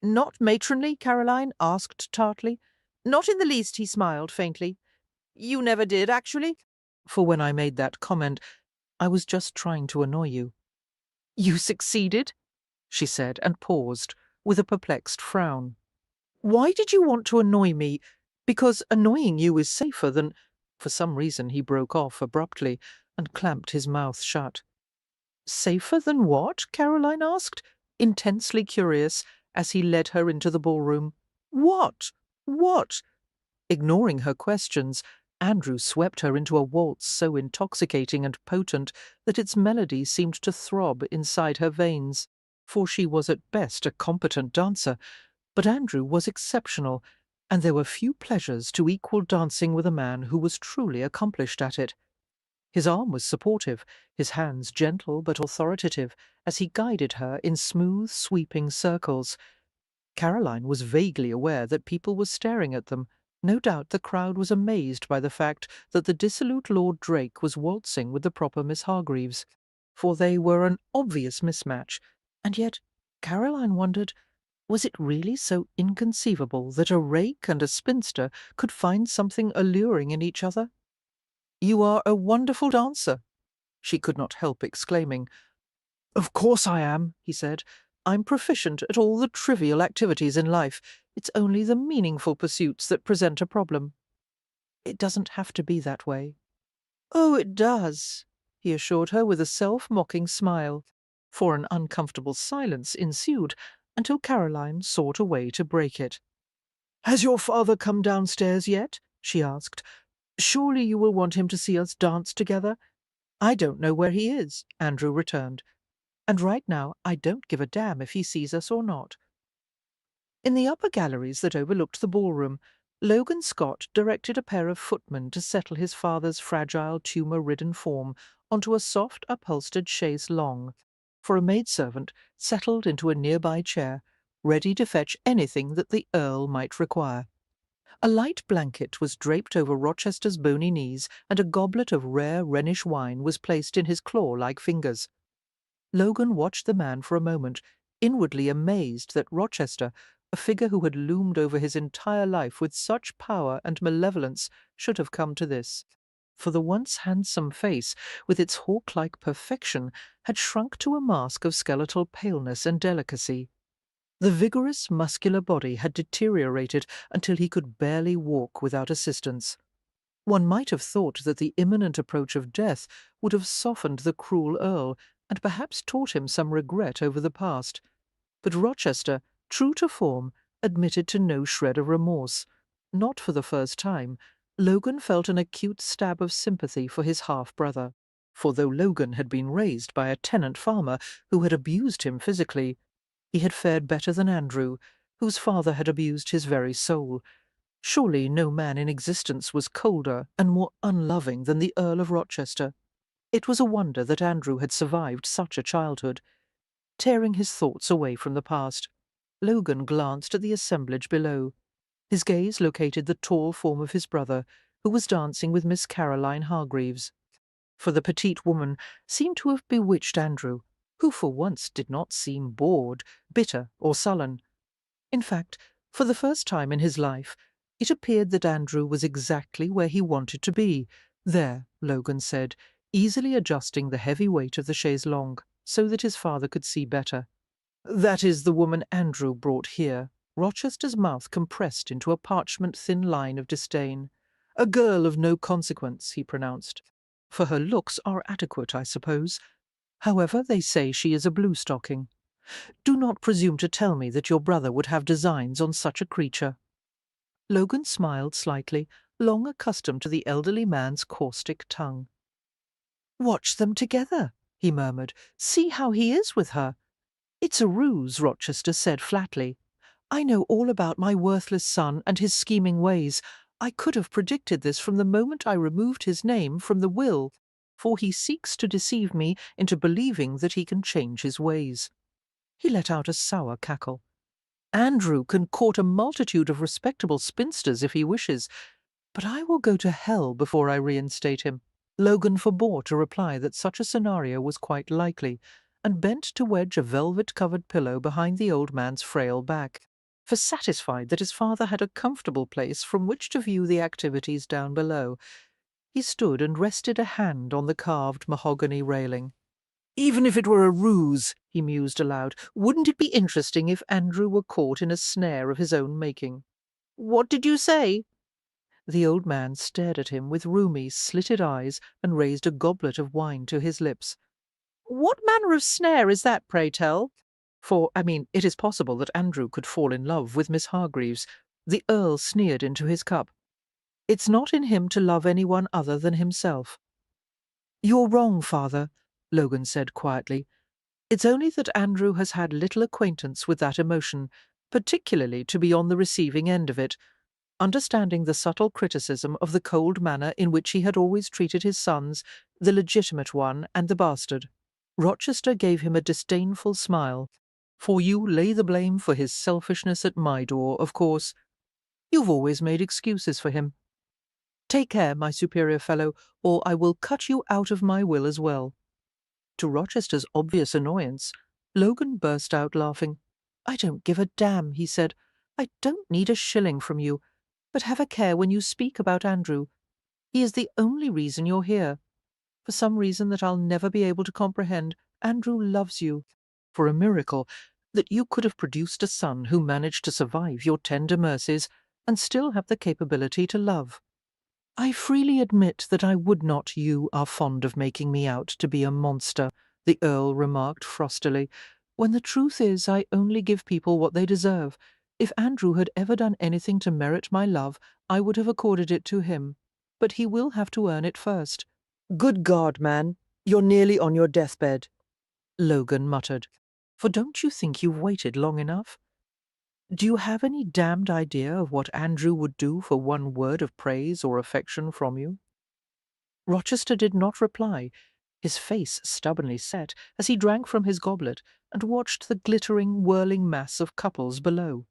"Not matronly?" Caroline asked tartly. "Not in the least," he smiled faintly. "You never did, actually?" For when I made that comment, I was just trying to annoy you. "You succeeded?" she said, and paused, with a perplexed frown. "Why did you want to annoy me? Because annoying you is safer than—" For some reason he broke off abruptly and clamped his mouth shut. "Safer than what?" Caroline asked, intensely curious, as he led her into the ballroom. "What? What?" Ignoring her questions, Andrew swept her into a waltz so intoxicating and potent that its melody seemed to throb inside her veins. For she was at best a competent dancer, but Andrew was exceptional, and there were few pleasures to equal dancing with a man who was truly accomplished at it. His arm was supportive, his hands gentle but authoritative, as he guided her in smooth, sweeping circles. Caroline was vaguely aware that people were staring at them. No doubt the crowd was amazed by the fact that the dissolute Lord Drake was waltzing with the proper Miss Hargreaves, for they were an obvious mismatch, and yet Caroline wondered, was it really so inconceivable that a rake and a spinster could find something alluring in each other? "You are a wonderful dancer," she could not help exclaiming. "Of course I am," he said. "I'm proficient at all the trivial activities in life. It's only the meaningful pursuits that present a problem." "It doesn't have to be that way." "Oh, it does," he assured her with a self-mocking smile, for an uncomfortable silence ensued until Caroline sought a way to break it. "Has your father come downstairs yet?" she asked. "Surely you will want him to see us dance together?" "I don't know where he is," Andrew returned. "And right now I don't give a damn if he sees us or not." In the upper galleries that overlooked the ballroom, Logan Scott directed a pair of footmen to settle his father's fragile, tumour-ridden form onto a soft, upholstered chaise longue, for a maidservant settled into a nearby chair, ready to fetch anything that the Earl might require. A light blanket was draped over Rochester's bony knees, and a goblet of rare Rhenish wine was placed in his claw-like fingers. Logan watched the man for a moment, inwardly amazed that Rochester, a figure who had loomed over his entire life with such power and malevolence, should have come to this. For the once handsome face, with its hawk-like perfection, had shrunk to a mask of skeletal paleness and delicacy. The vigorous, muscular body had deteriorated until he could barely walk without assistance. One might have thought that the imminent approach of death would have softened the cruel Earl, and perhaps taught him some regret over the past. But Rochester, true to form, admitted to no shred of remorse. Not for the first time, Logan felt an acute stab of sympathy for his half-brother. For though Logan had been raised by a tenant farmer who had abused him physically, he had fared better than Andrew, whose father had abused his very soul. Surely no man in existence was colder and more unloving than the Earl of Rochester. It was a wonder that Andrew had survived such a childhood. Tearing his thoughts away from the past, Logan glanced at the assemblage below. His gaze located the tall form of his brother, who was dancing with Miss Caroline Hargreaves. For the petite woman seemed to have bewitched Andrew, who for once did not seem bored, bitter, or sullen. In fact, for the first time in his life, it appeared that Andrew was exactly where he wanted to be. There, Logan said, easily adjusting the heavy weight of the chaise longue so that his father could see better. "That is the woman Andrew brought here." Rochester's mouth compressed into a parchment-thin line of disdain. "A girl of no consequence," he pronounced. "For her looks are adequate, I suppose. However, they say she is a blue-stocking. Do not presume to tell me that your brother would have designs on such a creature." Logan smiled slightly, long accustomed to the elderly man's caustic tongue. "Watch them together," he murmured. "See how he is with her." "It's a ruse," Rochester said flatly. "I know all about my worthless son and his scheming ways. I could have predicted this from the moment I removed his name from the will, for he seeks to deceive me into believing that he can change his ways." He let out a sour cackle. "Andrew can court a multitude of respectable spinsters if he wishes, but I will go to hell before I reinstate him." Logan forbore to reply that such a scenario was quite likely, and bent to wedge a velvet-covered pillow behind the old man's frail back, for satisfied that his father had a comfortable place from which to view the activities down below. He stood and rested a hand on the carved mahogany railing. "Even if it were a ruse," he mused aloud, "wouldn't it be interesting if Andrew were caught in a snare of his own making?" "What did you say?" The old man stared at him with rheumy, slitted eyes and raised a goblet of wine to his lips. "What manner of snare is that, pray tell? For, it is possible that Andrew could fall in love with Miss Hargreaves." The Earl sneered into his cup. "It's not in him to love anyone other than himself." "You're wrong, father," Logan said quietly. "It's only that Andrew has had little acquaintance with that emotion, particularly to be on the receiving end of it. Understanding the subtle criticism of the cold manner in which he had always treated his sons, the legitimate one and the bastard, Rochester gave him a disdainful smile. For you lay the blame for his selfishness at my door, of course. You've always made excuses for him. Take care, my superior fellow, or I will cut you out of my will as well. To Rochester's obvious annoyance, Logan burst out laughing. I don't give a damn, he said. I don't need a shilling from you, but have a care when you speak about Andrew. He is the only reason you're here. For some reason that I'll never be able to comprehend, Andrew loves you. For a miracle that you could have produced a son who managed to survive your tender mercies and still have the capability to love. I freely admit that I would not. You are fond of making me out to be a monster, the Earl remarked frostily, when the truth is I only give people what they deserve. If Andrew had ever done anything to merit my love, I would have accorded it to him. But he will have to earn it first. Good God, man, you're nearly on your deathbed, Logan muttered. For don't you think you've waited long enough? Do you have any damned idea of what Andrew would do for one word of praise or affection from you? Rochester did not reply, his face stubbornly set, as he drank from his goblet and watched the glittering, whirling mass of couples below.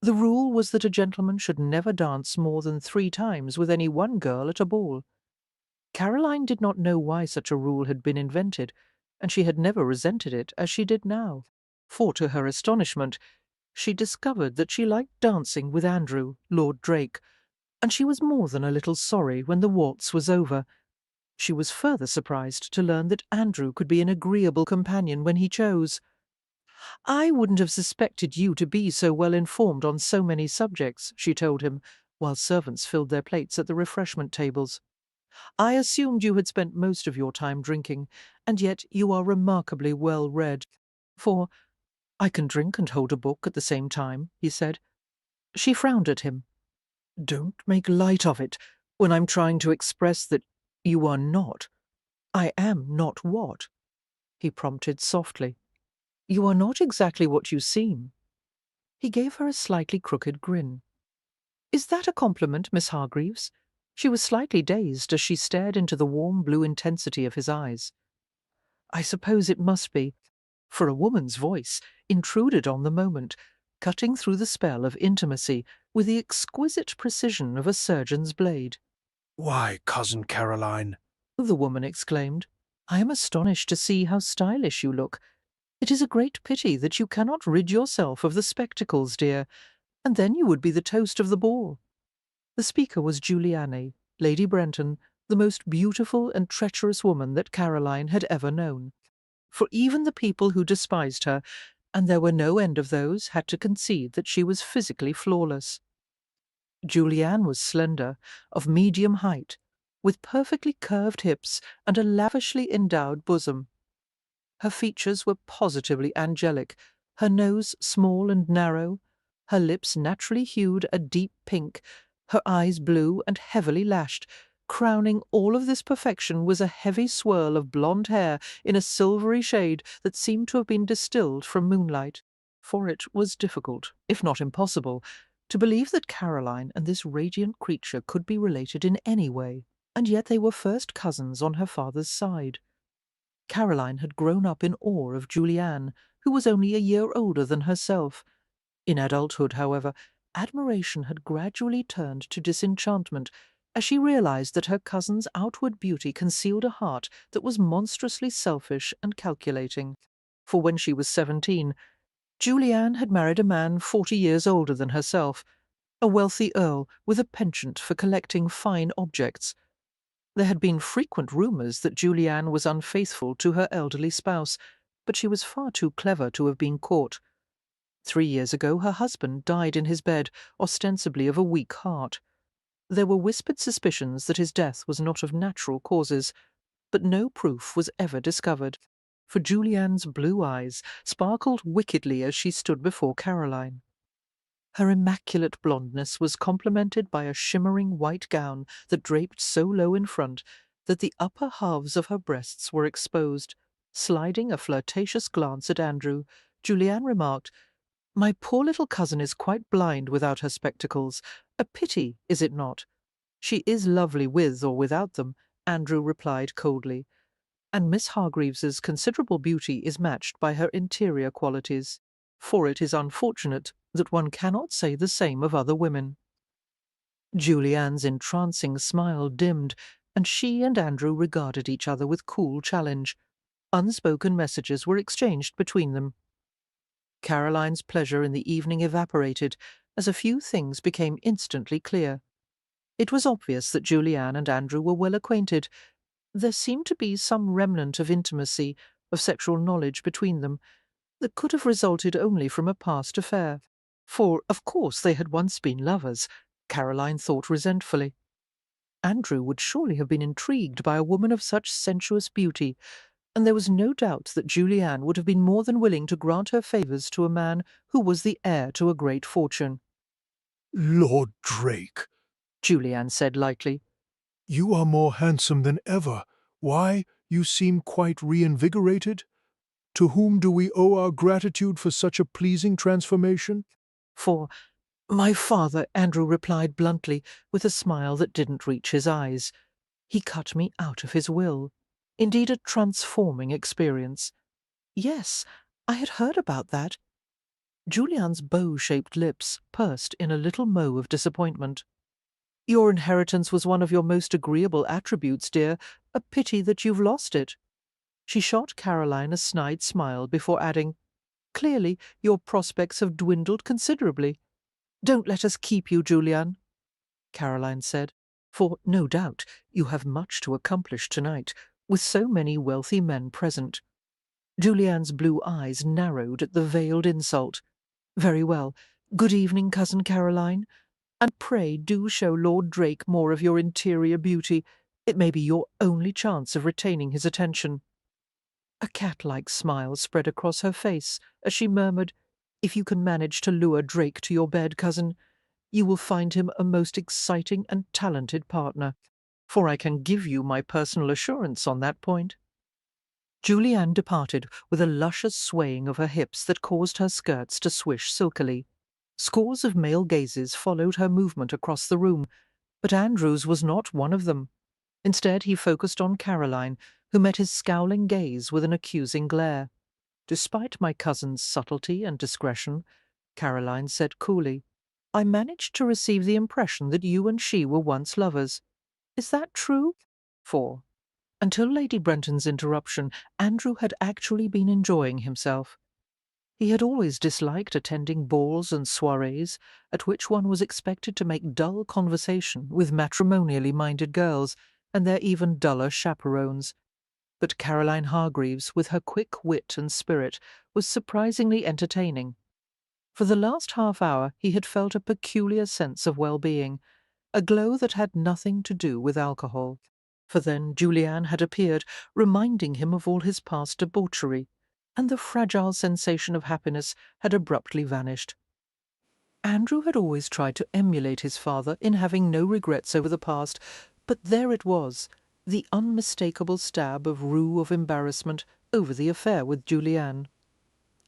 The rule was that a gentleman should never dance more than 3 times with any one girl at a ball. Caroline did not know why such a rule had been invented, and she had never resented it as she did now, for to her astonishment she discovered that she liked dancing with Andrew, Lord Drake, and she was more than a little sorry when the waltz was over. She was further surprised to learn that Andrew could be an agreeable companion when he chose. I wouldn't have suspected you to be so well informed on so many subjects, she told him, while servants filled their plates at the refreshment tables. I assumed you had spent most of your time drinking, and yet you are remarkably well read. For I can drink and hold a book at the same time, he said. She frowned at him. Don't make light of it when I'm trying to express that you are not. I am not what? He prompted softly. You are not exactly what you seem. He gave her a slightly crooked grin. Is that a compliment, Miss Hargreaves? She was slightly dazed as she stared into the warm blue intensity of his eyes. I suppose it must be, for a woman's voice intruded on the moment, cutting through the spell of intimacy with the exquisite precision of a surgeon's blade. Why, Cousin Caroline, The woman exclaimed, I am astonished to see how stylish you look. It is a great pity that you cannot rid yourself of the spectacles, dear, and then you would be the toast of the ball. The speaker was Juliane, Lady Brenton, the most beautiful and treacherous woman that Caroline had ever known. For even the people who despised her, and there were no end of those, had to concede that she was physically flawless. Juliane was slender, of medium height, with perfectly curved hips and a lavishly endowed bosom. Her features were positively angelic, her nose small and narrow, her lips naturally hued a deep pink, her eyes blue and heavily lashed. Crowning all of this perfection was a heavy swirl of blonde hair in a silvery shade that seemed to have been distilled from moonlight. For it was difficult, if not impossible, to believe that Caroline and this radiant creature could be related in any way, and yet they were first cousins on her father's side. Caroline had grown up in awe of Juliane, who was only a year older than herself. In adulthood, however, admiration had gradually turned to disenchantment as she realized that her cousin's outward beauty concealed a heart that was monstrously selfish and calculating. For when she was 17, Juliane had married a man 40 years older than herself, a wealthy earl with a penchant for collecting fine objects. There had been frequent rumours that Juliane was unfaithful to her elderly spouse, but she was far too clever to have been caught. 3 years ago her husband died in his bed, ostensibly of a weak heart. There were whispered suspicions that his death was not of natural causes, but no proof was ever discovered, for Juliane's blue eyes sparkled wickedly as she stood before Caroline. Her immaculate blondness was complemented by a shimmering white gown that draped so low in front that the upper halves of her breasts were exposed. Sliding a flirtatious glance at Andrew, Juliane remarked, My poor little cousin is quite blind without her spectacles. A pity, is it not? She is lovely with or without them, Andrew replied coldly, and Miss Hargreaves's considerable beauty is matched by her interior qualities, for it is unfortunate that one cannot say the same of other women. Julianne's entrancing smile dimmed, and she and Andrew regarded each other with cool challenge. Unspoken messages were exchanged between them. Caroline's pleasure in the evening evaporated as a few things became instantly clear. It was obvious that Julianne and Andrew were well acquainted. There seemed to be some remnant of intimacy, of sexual knowledge between them, that could have resulted only from a past affair. For, of course, they had once been lovers, Caroline thought resentfully. Andrew would surely have been intrigued by a woman of such sensuous beauty, and there was no doubt that Julianne would have been more than willing to grant her favours to a man who was the heir to a great fortune. Lord Drake, Julianne said lightly. you are more handsome than ever. Why, you seem quite reinvigorated. To whom do we owe our gratitude for such a pleasing transformation? For my father, Andrew replied bluntly, with a smile that didn't reach his eyes. He cut me out of his will. Indeed, a transforming experience. Yes, I had heard about that. Julianne's bow-shaped lips pursed in a little mow of disappointment. Your inheritance was one of your most agreeable attributes, dear. A pity that you've lost it. She shot Caroline a snide smile before adding, Clearly, your prospects have dwindled considerably. Don't let us keep you, Julianne, Caroline said, for no doubt you have much to accomplish tonight, with so many wealthy men present. Julianne's blue eyes narrowed at the veiled insult. Very well. Good evening, Cousin Caroline. And pray do show Lord Drake more of your interior beauty. It may be your only chance of retaining his attention. A cat-like smile spread across her face as she murmured, If you can manage to lure Drake to your bed, cousin, you will find him a most exciting and talented partner, for I can give you my personal assurance on that point. Julianne departed with a luscious swaying of her hips that caused her skirts to swish silkily. Scores of male gazes followed her movement across the room, but Andrew's was not one of them. Instead, he focused on Caroline, who met his scowling gaze with an accusing glare. Despite my cousin's subtlety and discretion, Caroline said coolly, I managed to receive the impression that you and she were once lovers. Is that true? For, until Lady Brenton's interruption, Andrew had actually been enjoying himself. He had always disliked attending balls and soirees, at which one was expected to make dull conversation with matrimonially minded girls, and their even duller chaperones. But Caroline Hargreaves, with her quick wit and spirit, was surprisingly entertaining. For the last half-hour he had felt a peculiar sense of well-being, a glow that had nothing to do with alcohol. For then Julianne had appeared, reminding him of all his past debauchery, and the fragile sensation of happiness had abruptly vanished. Andrew had always tried to emulate his father in having no regrets over the past, but there it was, the unmistakable stab of rue of embarrassment over the affair with Julianne.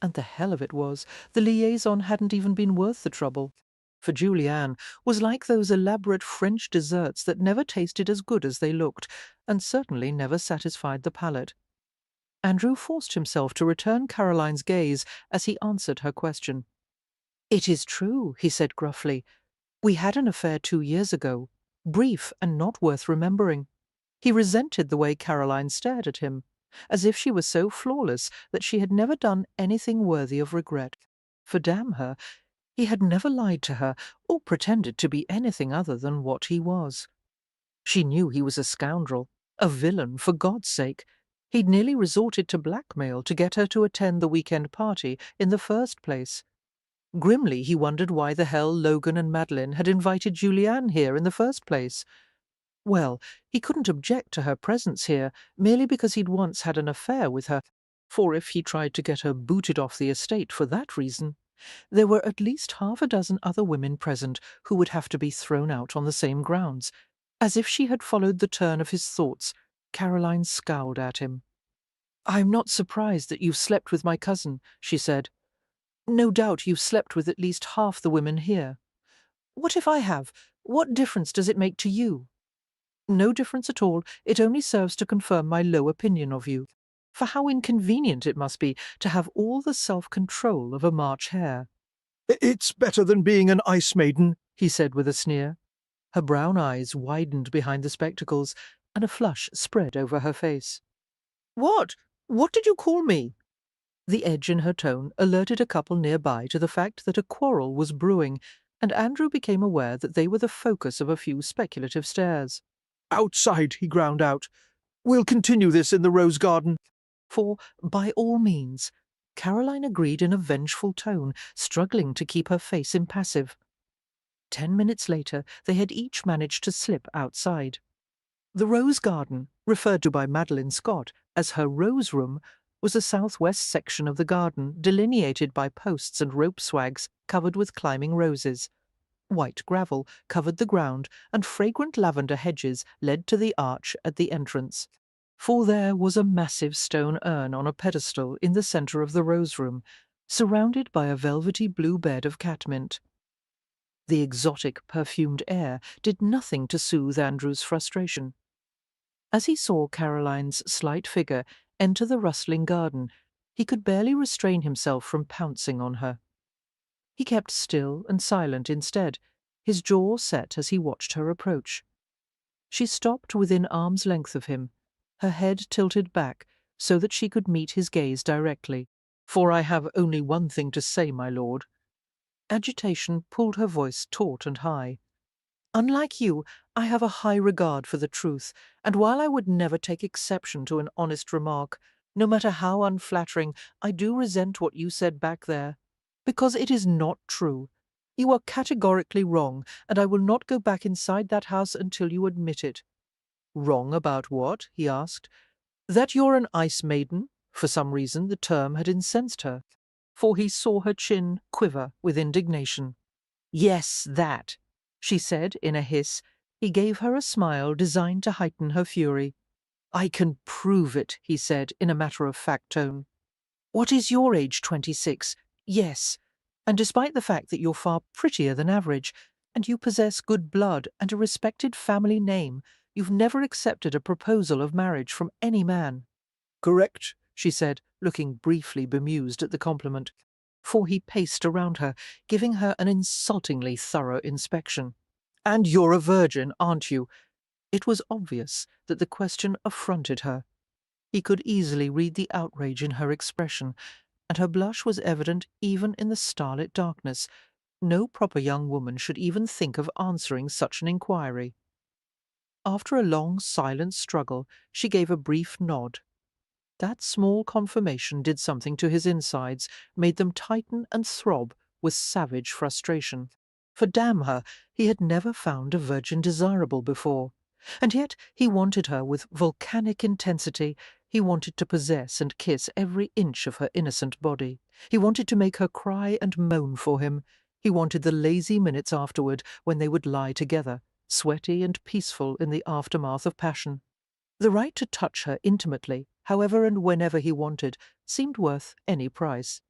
And the hell of it was, the liaison hadn't even been worth the trouble. For Julianne was like those elaborate French desserts that never tasted as good as they looked, and certainly never satisfied the palate. Andrew forced himself to return Caroline's gaze as he answered her question. It is true, he said gruffly. We had an affair 2 years ago, brief and not worth remembering. He resented the way Caroline stared at him, as if she was so flawless that she had never done anything worthy of regret. For damn her, he had never lied to her or pretended to be anything other than what he was. She knew he was a scoundrel, a villain, for God's sake. He'd nearly resorted to blackmail to get her to attend the weekend party in the first place. Grimly, he wondered why the hell Logan and Madeline had invited Julianne here in the first place. Well, he couldn't object to her presence here merely because he'd once had an affair with her, for if he tried to get her booted off the estate for that reason, there were at least half a dozen other women present who would have to be thrown out on the same grounds. As if she had followed the turn of his thoughts, Caroline scowled at him. I'm not surprised that you've slept with my cousin, she said. No doubt you've slept with at least half the women here. What if I have? What difference does it make to you? No difference at all. It only serves to confirm my low opinion of you. For how inconvenient it must be to have all the self-control of a March hare. It's better than being an ice maiden, He said with a sneer. Her brown eyes widened behind the spectacles, and a flush spread over her face. What? What did you call me? The edge in her tone alerted a couple nearby to the fact that a quarrel was brewing, and Andrew became aware that they were the focus of a few speculative stares. Outside, he ground out. We'll continue this in the rose garden. For, by all means, Caroline agreed in a vengeful tone, struggling to keep her face impassive. 10 minutes later, they had each managed to slip outside. The rose garden, referred to by Madeline Scott as her rose room, was a southwest section of the garden delineated by posts and rope swags covered with climbing roses. White gravel covered the ground, and fragrant lavender hedges led to the arch at the entrance. For there was a massive stone urn on a pedestal in the centre of the rose room, surrounded by a velvety blue bed of catmint. The exotic perfumed air did nothing to soothe Andrew's frustration. As he saw Caroline's slight figure enter the rustling garden, he could barely restrain himself from pouncing on her. He kept still and silent instead, his jaw set as he watched her approach. She stopped within arm's length of him, her head tilted back so that she could meet his gaze directly. "For I have only one thing to say, my lord." Agitation pulled her voice taut and high. "Unlike you, I have a high regard for the truth, and while I would never take exception to an honest remark, no matter how unflattering, I do resent what you said back there. Because it is not true. You are categorically wrong, and I will not go back inside that house until you admit it." "Wrong about what?" he asked. "That you're an ice maiden?" For some reason the term had incensed her, for he saw her chin quiver with indignation. "Yes, that," she said in a hiss. He gave her a smile designed to heighten her fury. "I can prove it," he said in a matter-of-fact tone. "What is your age, 26? Yes. And despite the fact that you're far prettier than average, and you possess good blood and a respected family name, you've never accepted a proposal of marriage from any man." "Correct," she said, looking briefly bemused at the compliment, for he paced around her, giving her an insultingly thorough inspection. "And you're a virgin, aren't you?" It was obvious that the question affronted her. He could easily read the outrage in her expression, and her blush was evident even in the starlit darkness. No proper young woman should even think of answering such an inquiry. After a long silent struggle, she gave a brief nod. That small confirmation did something to his insides, made them tighten and throb with savage frustration. For damn her, he had never found a virgin desirable before. And yet he wanted her with volcanic intensity. He wanted to possess and kiss every inch of her innocent body. He wanted to make her cry and moan for him. He wanted the lazy minutes afterward when they would lie together, sweaty and peaceful in the aftermath of passion. The right to touch her intimately, however and whenever he wanted, seemed worth any price.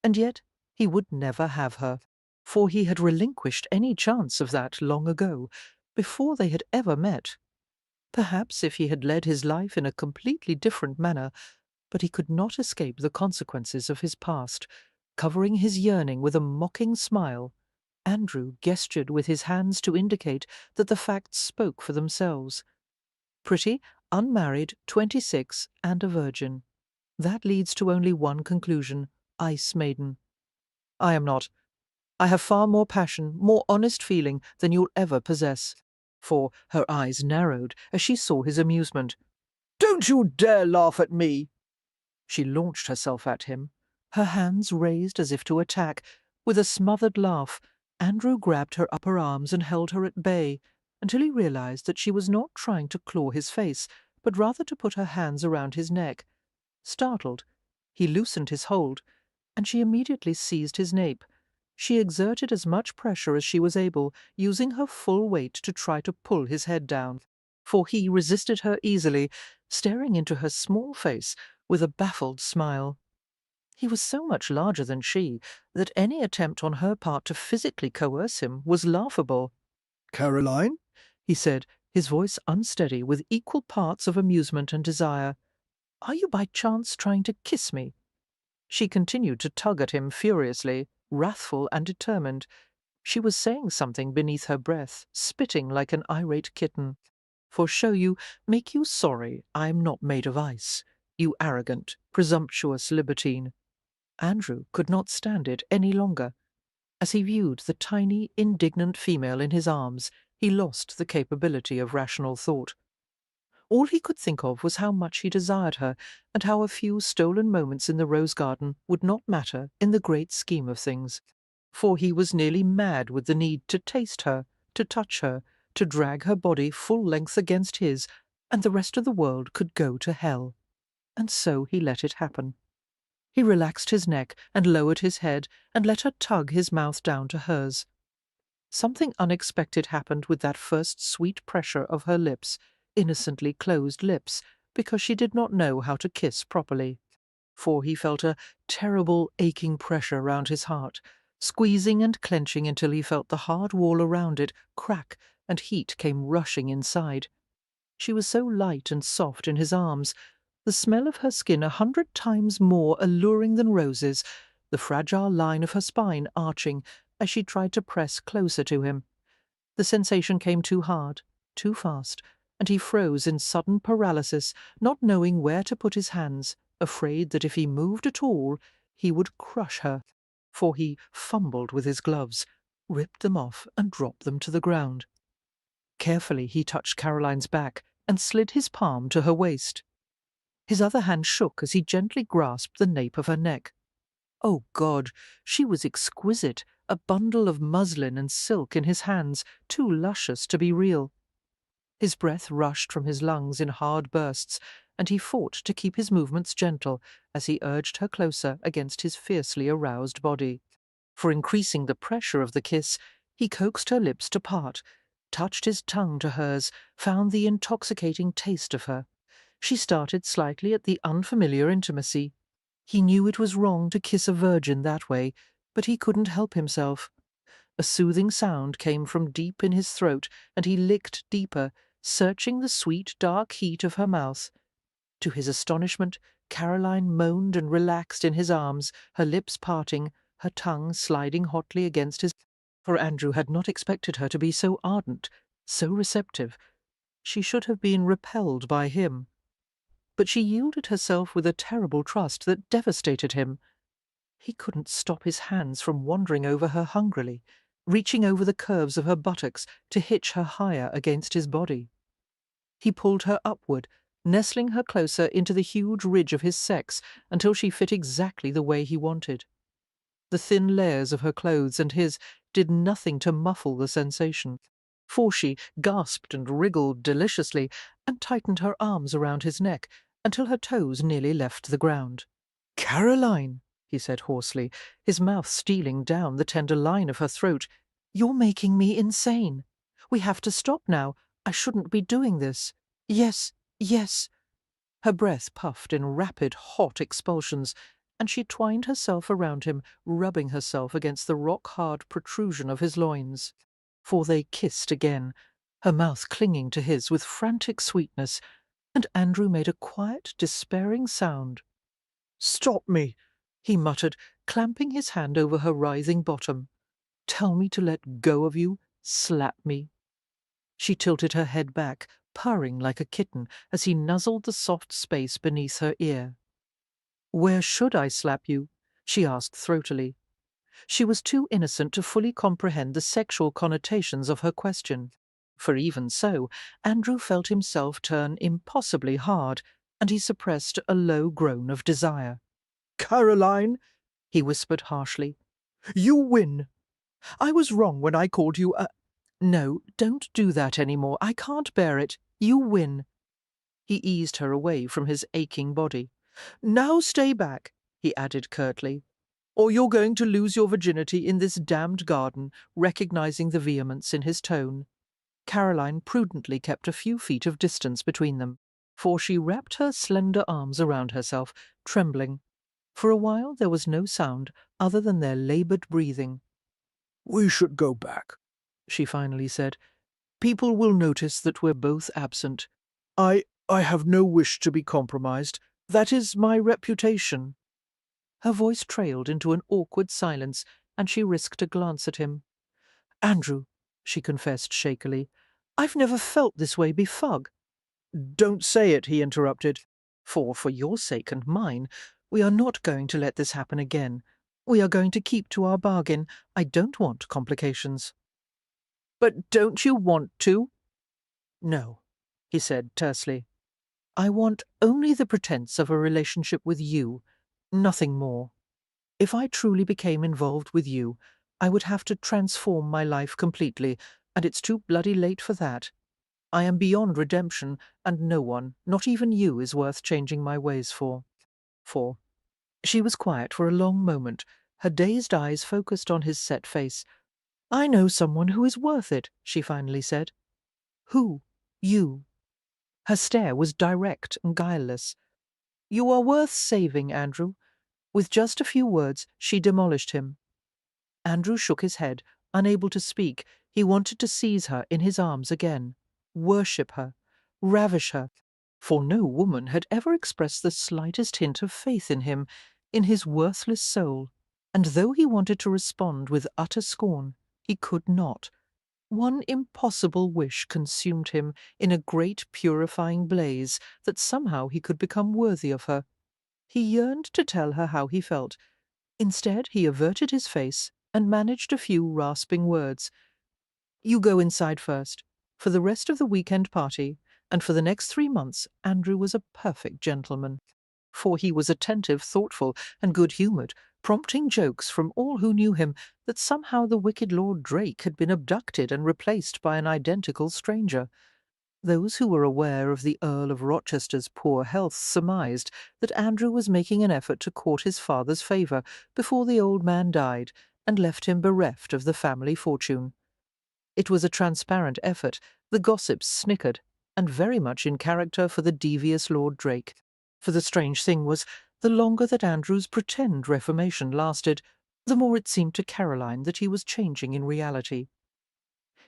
And yet he would never have her, for he had relinquished any chance of that long ago, before they had ever met. Perhaps if he had led his life in a completely different manner, but he could not escape the consequences of his past. Covering his yearning with a mocking smile, Andrew gestured with his hands to indicate that the facts spoke for themselves. Pretty, unmarried, 26, and a virgin. That leads to only one conclusion: ice maiden. I am not. I have far more passion, more honest feeling than you'll ever possess. For her eyes narrowed as she saw his amusement. "Don't you dare laugh at me!" She launched herself at him, her hands raised as if to attack. With a smothered laugh, Andrew grabbed her upper arms and held her at bay, until he realized that she was not trying to claw his face, but rather to put her hands around his neck. Startled, he loosened his hold, and she immediately seized his nape. She exerted as much pressure as she was able, using her full weight to try to pull his head down, for he resisted her easily, staring into her small face with a baffled smile. He was so much larger than she that any attempt on her part to physically coerce him was laughable. "Caroline?" He said, his voice unsteady with equal parts of amusement and desire. "Are you by chance trying to kiss me?" She continued to tug at him furiously, wrathful and determined. She was saying something beneath her breath, spitting like an irate kitten. "For show you, make you sorry I'm not made of ice, you arrogant, presumptuous libertine." Andrew could not stand it any longer. As he viewed the tiny, indignant female in his arms, he lost the capability of rational thought. All he could think of was how much he desired her, and how a few stolen moments in the rose garden would not matter in the great scheme of things. For he was nearly mad with the need to taste her, to touch her, to drag her body full length against his, and the rest of the world could go to hell. And so he let it happen. He relaxed his neck and lowered his head and let her tug his mouth down to hers. Something unexpected happened with that first sweet pressure of her lips, innocently closed lips, because she did not know how to kiss properly. For he felt a terrible aching pressure round his heart, squeezing and clenching until he felt the hard wall around it crack and heat came rushing inside. She was so light and soft in his arms, the smell of her skin 100 times more alluring than roses, the fragile line of her spine arching as she tried to press closer to him. The sensation came too hard, too fast, and he froze in sudden paralysis, not knowing where to put his hands, afraid that if he moved at all, he would crush her. For he fumbled with his gloves, ripped them off and dropped them to the ground. Carefully he touched Caroline's back and slid his palm to her waist. His other hand shook as he gently grasped the nape of her neck. Oh God, she was exquisite, a bundle of muslin and silk in his hands, too luscious to be real. His breath rushed from his lungs in hard bursts, and he fought to keep his movements gentle as he urged her closer against his fiercely aroused body. For increasing the pressure of the kiss, he coaxed her lips to part, touched his tongue to hers, found the intoxicating taste of her. She started slightly at the unfamiliar intimacy. He knew it was wrong to kiss a virgin that way, but he couldn't help himself. A soothing sound came from deep in his throat, and he licked deeper, searching the sweet, dark heat of her mouth. To his astonishment, Caroline moaned and relaxed in his arms, her lips parting, her tongue sliding hotly against his. For Andrew had not expected her to be so ardent, so receptive. She should have been repelled by him. But she yielded herself with a terrible trust that devastated him. He couldn't stop his hands from wandering over her hungrily, reaching over the curves of her buttocks to hitch her higher against his body. He pulled her upward, nestling her closer into the huge ridge of his sex until she fit exactly the way he wanted. The thin layers of her clothes and his did nothing to muffle the sensation, for she gasped and wriggled deliciously and tightened her arms around his neck until her toes nearly left the ground. "Caroline," he said hoarsely, his mouth stealing down the tender line of her throat, "you're making me insane. We have to stop now. I shouldn't be doing this. Yes, yes." Her breath puffed in rapid, hot expulsions, and she twined herself around him, rubbing herself against the rock-hard protrusion of his loins. For they kissed again, her mouth clinging to his with frantic sweetness, and Andrew made a quiet, despairing sound. "Stop me," he muttered, clamping his hand over her writhing bottom. "Tell me to let go of you, slap me." She tilted her head back, purring like a kitten as he nuzzled the soft space beneath her ear. "Where should I slap you?" she asked throatily. She was too innocent to fully comprehend the sexual connotations of her question. For even so, Andrew felt himself turn impossibly hard, and he suppressed a low groan of desire. "Caroline," he whispered harshly, "you win. I was wrong when I called you a—" "No, don't do that any more. I can't bear it. You win." He eased her away from his aching body. "Now stay back," he added curtly, "or you're going to lose your virginity in this damned garden," recognizing the vehemence in his tone. Caroline prudently kept a few feet of distance between them, for she wrapped her slender arms around herself, trembling. For a while there was no sound other than their laboured breathing. "We should go back," she finally said. "People will notice that we're both absent. I have no wish to be compromised. That is my reputation." Her voice trailed into an awkward silence, and she risked a glance at him. "Andrew," she confessed shakily, "I've never felt this way befug." "Don't say it," he interrupted. For your sake and mine, we are not going to let this happen again. We are going to keep to our bargain. I don't want complications." "But don't you want to?" "No," he said tersely. "I want only the pretense of a relationship with you, nothing more. If I truly became involved with you, I would have to transform my life completely, and it's too bloody late for that. I am beyond redemption, and no one, not even you, is worth changing my ways for." She was quiet for a long moment, her dazed eyes focused on his set face. "I know someone who is worth it," she finally said. "Who?" "You." Her stare was direct and guileless. "You are worth saving, Andrew." With just a few words, she demolished him. Andrew shook his head, unable to speak. He wanted to seize her in his arms again, worship her, ravish her, for no woman had ever expressed the slightest hint of faith in him, in his worthless soul. And though he wanted to respond with utter scorn, he could not. One impossible wish consumed him in a great purifying blaze that somehow he could become worthy of her. He yearned to tell her how he felt. Instead, he averted his face and managed a few rasping words. "You go inside first. For the rest of the weekend party, and for the next 3 months, Andrew was a perfect gentleman. For he was attentive, thoughtful, and good-humoured, prompting jokes from all who knew him that somehow the wicked Lord Drake had been abducted and replaced by an identical stranger. Those who were aware of the Earl of Rochester's poor health surmised that Andrew was making an effort to court his father's favour before the old man died and left him bereft of the family fortune. It was a transparent effort, the gossips snickered, and very much in character for the devious Lord Drake. For the strange thing was, the longer that Andrew's pretend reformation lasted, the more it seemed to Caroline that he was changing in reality.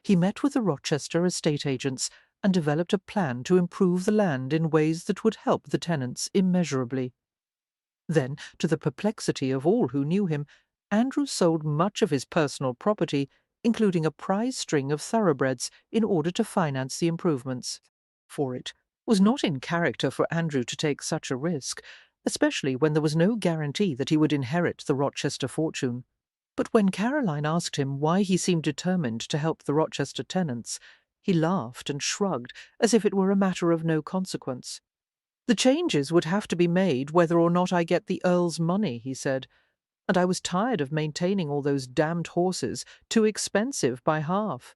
He met with the Rochester estate agents and developed a plan to improve the land in ways that would help the tenants immeasurably. Then, to the perplexity of all who knew him, Andrew sold much of his personal property, including a prize string of thoroughbreds, in order to finance the improvements. For it was not in character for Andrew to take such a risk, especially when there was no guarantee that he would inherit the Rochester fortune. But when Caroline asked him why he seemed determined to help the Rochester tenants, he laughed and shrugged as if it were a matter of no consequence. "The changes would have to be made whether or not I get the Earl's money," he said, "and I was tired of maintaining all those damned horses, too expensive by half."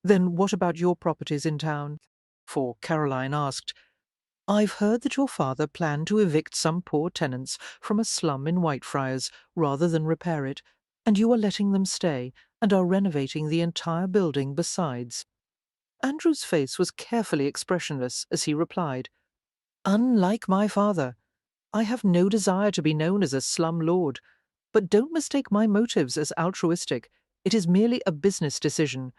"Then what about your properties in town?" For Caroline asked. "I've heard that your father planned to evict some poor tenants from a slum in Whitefriars rather than repair it, and you are letting them stay and are renovating the entire building besides." Andrew's face was carefully expressionless as he replied, "Unlike my father, I have no desire to be known as a slum lord, but don't mistake my motives as altruistic. It is merely a business decision.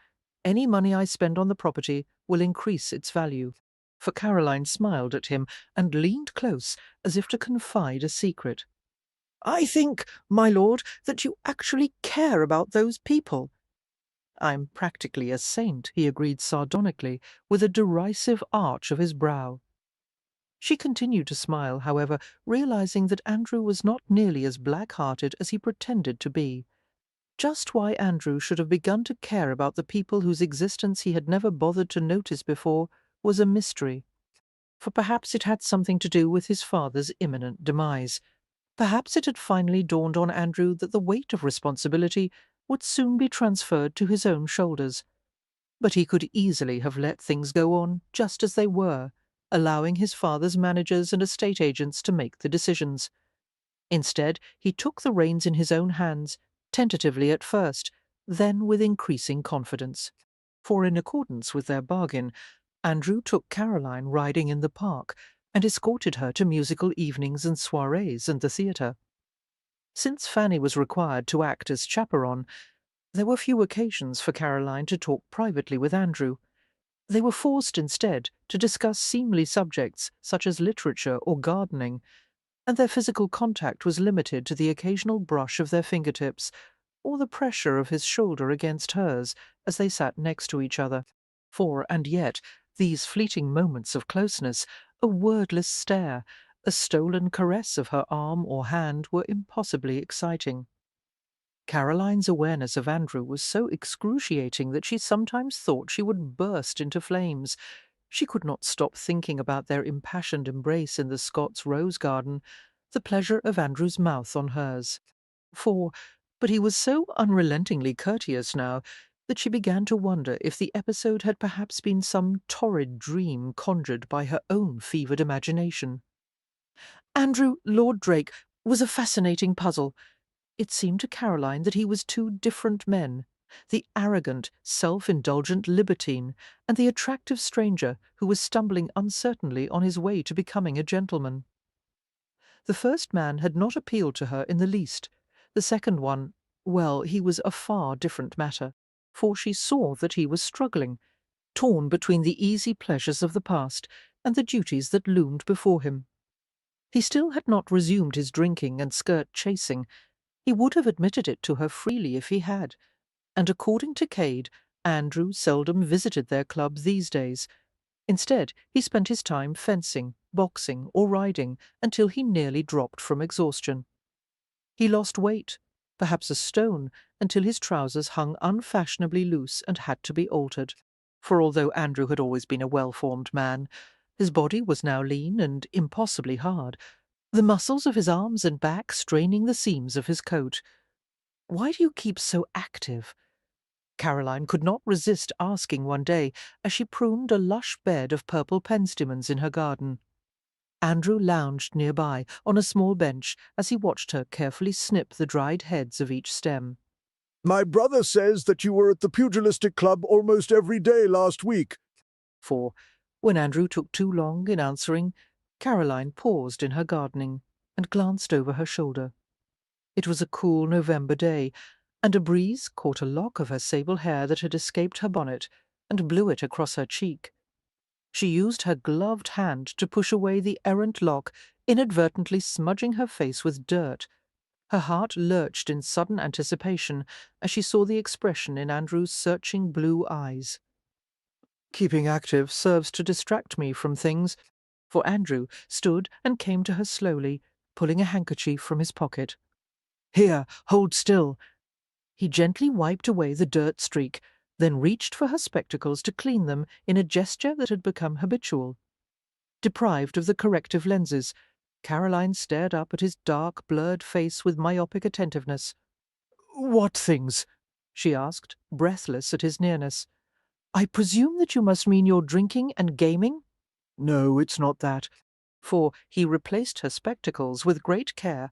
Any money I spend on the property will increase its value." For Caroline smiled at him and leaned close as if to confide a secret. "I think, my lord, that you actually care about those people." "I'm practically a saint," he agreed sardonically, with a derisive arch of his brow. She continued to smile, however, realizing that Andrew was not nearly as black-hearted as he pretended to be. Just why Andrew should have begun to care about the people whose existence he had never bothered to notice before was a mystery. For perhaps it had something to do with his father's imminent demise. Perhaps it had finally dawned on Andrew that the weight of responsibility would soon be transferred to his own shoulders. But he could easily have let things go on just as they were, allowing his father's managers and estate agents to make the decisions. Instead, he took the reins in his own hands, tentatively at first, then with increasing confidence. For in accordance with their bargain, Andrew took Caroline riding in the park and escorted her to musical evenings and soirees and the theatre. Since Fanny was required to act as chaperone, there were few occasions for Caroline to talk privately with Andrew. They were forced instead to discuss seemly subjects such as literature or gardening, and their physical contact was limited to the occasional brush of their fingertips or the pressure of his shoulder against hers as they sat next to each other. For, and yet, these fleeting moments of closeness, a wordless stare, a stolen caress of her arm or hand, were impossibly exciting. Caroline's awareness of Andrew was so excruciating that she sometimes thought she would burst into flames. She could not stop thinking about their impassioned embrace in the Scots rose garden, the pleasure of Andrew's mouth on hers. But he was so unrelentingly courteous now that she began to wonder if the episode had perhaps been some torrid dream conjured by her own fevered imagination. Andrew Lord Drake was a fascinating puzzle. It seemed to Caroline that he was two different men, the arrogant, self-indulgent libertine, and the attractive stranger who was stumbling uncertainly on his way to becoming a gentleman. The first man had not appealed to her in the least. The second one, well, he was a far different matter, for she saw that he was struggling, torn between the easy pleasures of the past and the duties that loomed before him. He still had not resumed his drinking and skirt chasing. He would have admitted it to her freely if he had, and according to Cade, Andrew seldom visited their club these days. Instead, he spent his time fencing, boxing, or riding until he nearly dropped from exhaustion. He lost weight, perhaps a stone, until his trousers hung unfashionably loose and had to be altered. For although Andrew had always been a well-formed man, his body was now lean and impossibly hard, the muscles of his arms and back straining the seams of his coat. "Why do you keep so active?" Caroline could not resist asking one day as she pruned a lush bed of purple penstemons in her garden. Andrew lounged nearby on a small bench as he watched her carefully snip the dried heads of each stem. My brother says that you were at the pugilistic club almost every day last week. For, when Andrew took too long in answering, Caroline paused in her gardening and glanced over her shoulder. It was a cool November day, and a breeze caught a lock of her sable hair that had escaped her bonnet and blew it across her cheek. She used her gloved hand to push away the errant lock, inadvertently smudging her face with dirt. Her heart lurched in sudden anticipation as she saw the expression in Andrew's searching blue eyes. Keeping active serves to distract me from things, for Andrew stood and came to her slowly, pulling a handkerchief from his pocket. "Here, hold still." He gently wiped away the dirt streak, then reached for her spectacles to clean them in a gesture that had become habitual. Deprived of the corrective lenses, Caroline stared up at his dark, blurred face with myopic attentiveness. "What things?" she asked, breathless at his nearness. "I presume that you must mean your drinking and gaming?" "No, it's not that." For he replaced her spectacles with great care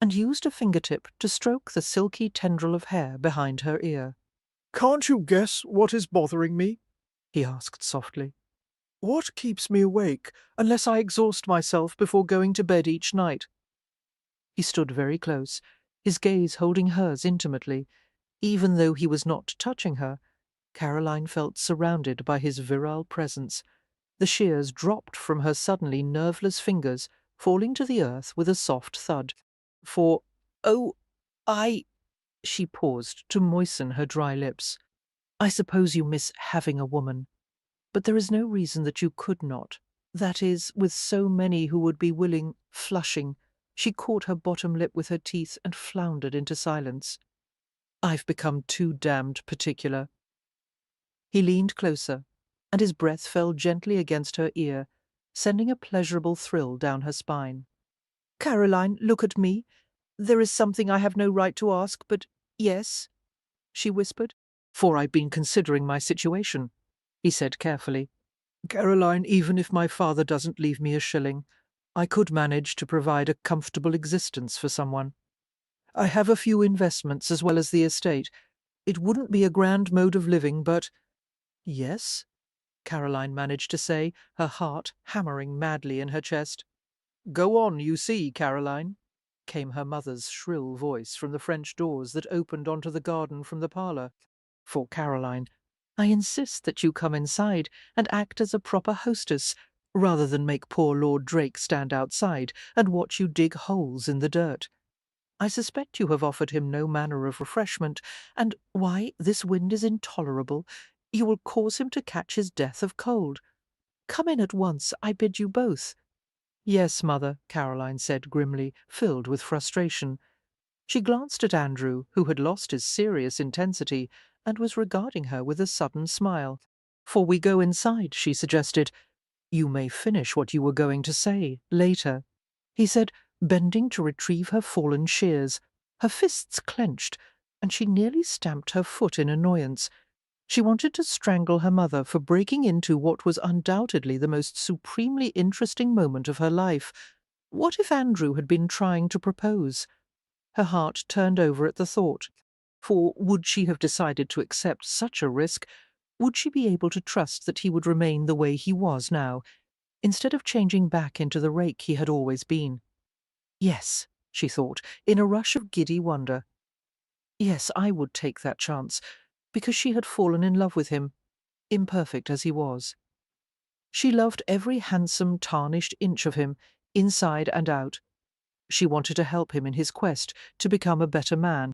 and used a fingertip to stroke the silky tendril of hair behind her ear. Can't you guess what is bothering me? He asked softly. What keeps me awake unless I exhaust myself before going to bed each night? He stood very close, his gaze holding hers intimately. Even though he was not touching her, Caroline felt surrounded by his virile presence. The shears dropped from her suddenly nerveless fingers, falling to the earth with a soft thud. For, "Oh, she paused to moisten her dry lips. "I suppose you miss having a woman. But there is no reason that you could not. That is, with so many who would be willing," flushing. She caught her bottom lip with her teeth and floundered into silence. "I've become too damned particular." He leaned closer, and his breath fell gently against her ear, sending a pleasurable thrill down her spine. "Caroline, look at me. There is something I have no right to ask, but yes," she whispered. "For I've been considering my situation," he said carefully. "Caroline, even if my father doesn't leave me a shilling, I could manage to provide a comfortable existence for someone. I have a few investments as well as the estate. It wouldn't be a grand mode of living, but—" "Yes?" Caroline managed to say, her heart hammering madly in her chest. "Go on, you see, Caroline." came her mother's shrill voice from the French doors that opened onto the garden from the parlour. For Caroline, I insist that you come inside and act as a proper hostess, rather than make poor Lord Drake stand outside and watch you dig holes in the dirt. I suspect you have offered him no manner of refreshment, and why, this wind is intolerable. You will cause him to catch his death of cold. Come in at once, I bid you both. Yes, mother, Caroline said grimly, filled with frustration. She glanced at Andrew, who had lost his serious intensity, and was regarding her with a sudden smile. For we go inside, she suggested. You may finish what you were going to say later, he said, bending to retrieve her fallen shears. Her fists clenched, and she nearly stamped her foot in annoyance. She wanted to strangle her mother for breaking into what was undoubtedly the most supremely interesting moment of her life. What if Andrew had been trying to propose? Her heart turned over at the thought. For would she have decided to accept such a risk? Would she be able to trust that he would remain the way he was now, instead of changing back into the rake he had always been? Yes, she thought, in a rush of giddy wonder. Yes, I would take that chance, because she had fallen in love with him, imperfect as he was. She loved every handsome, tarnished inch of him, inside and out. She wanted to help him in his quest to become a better man.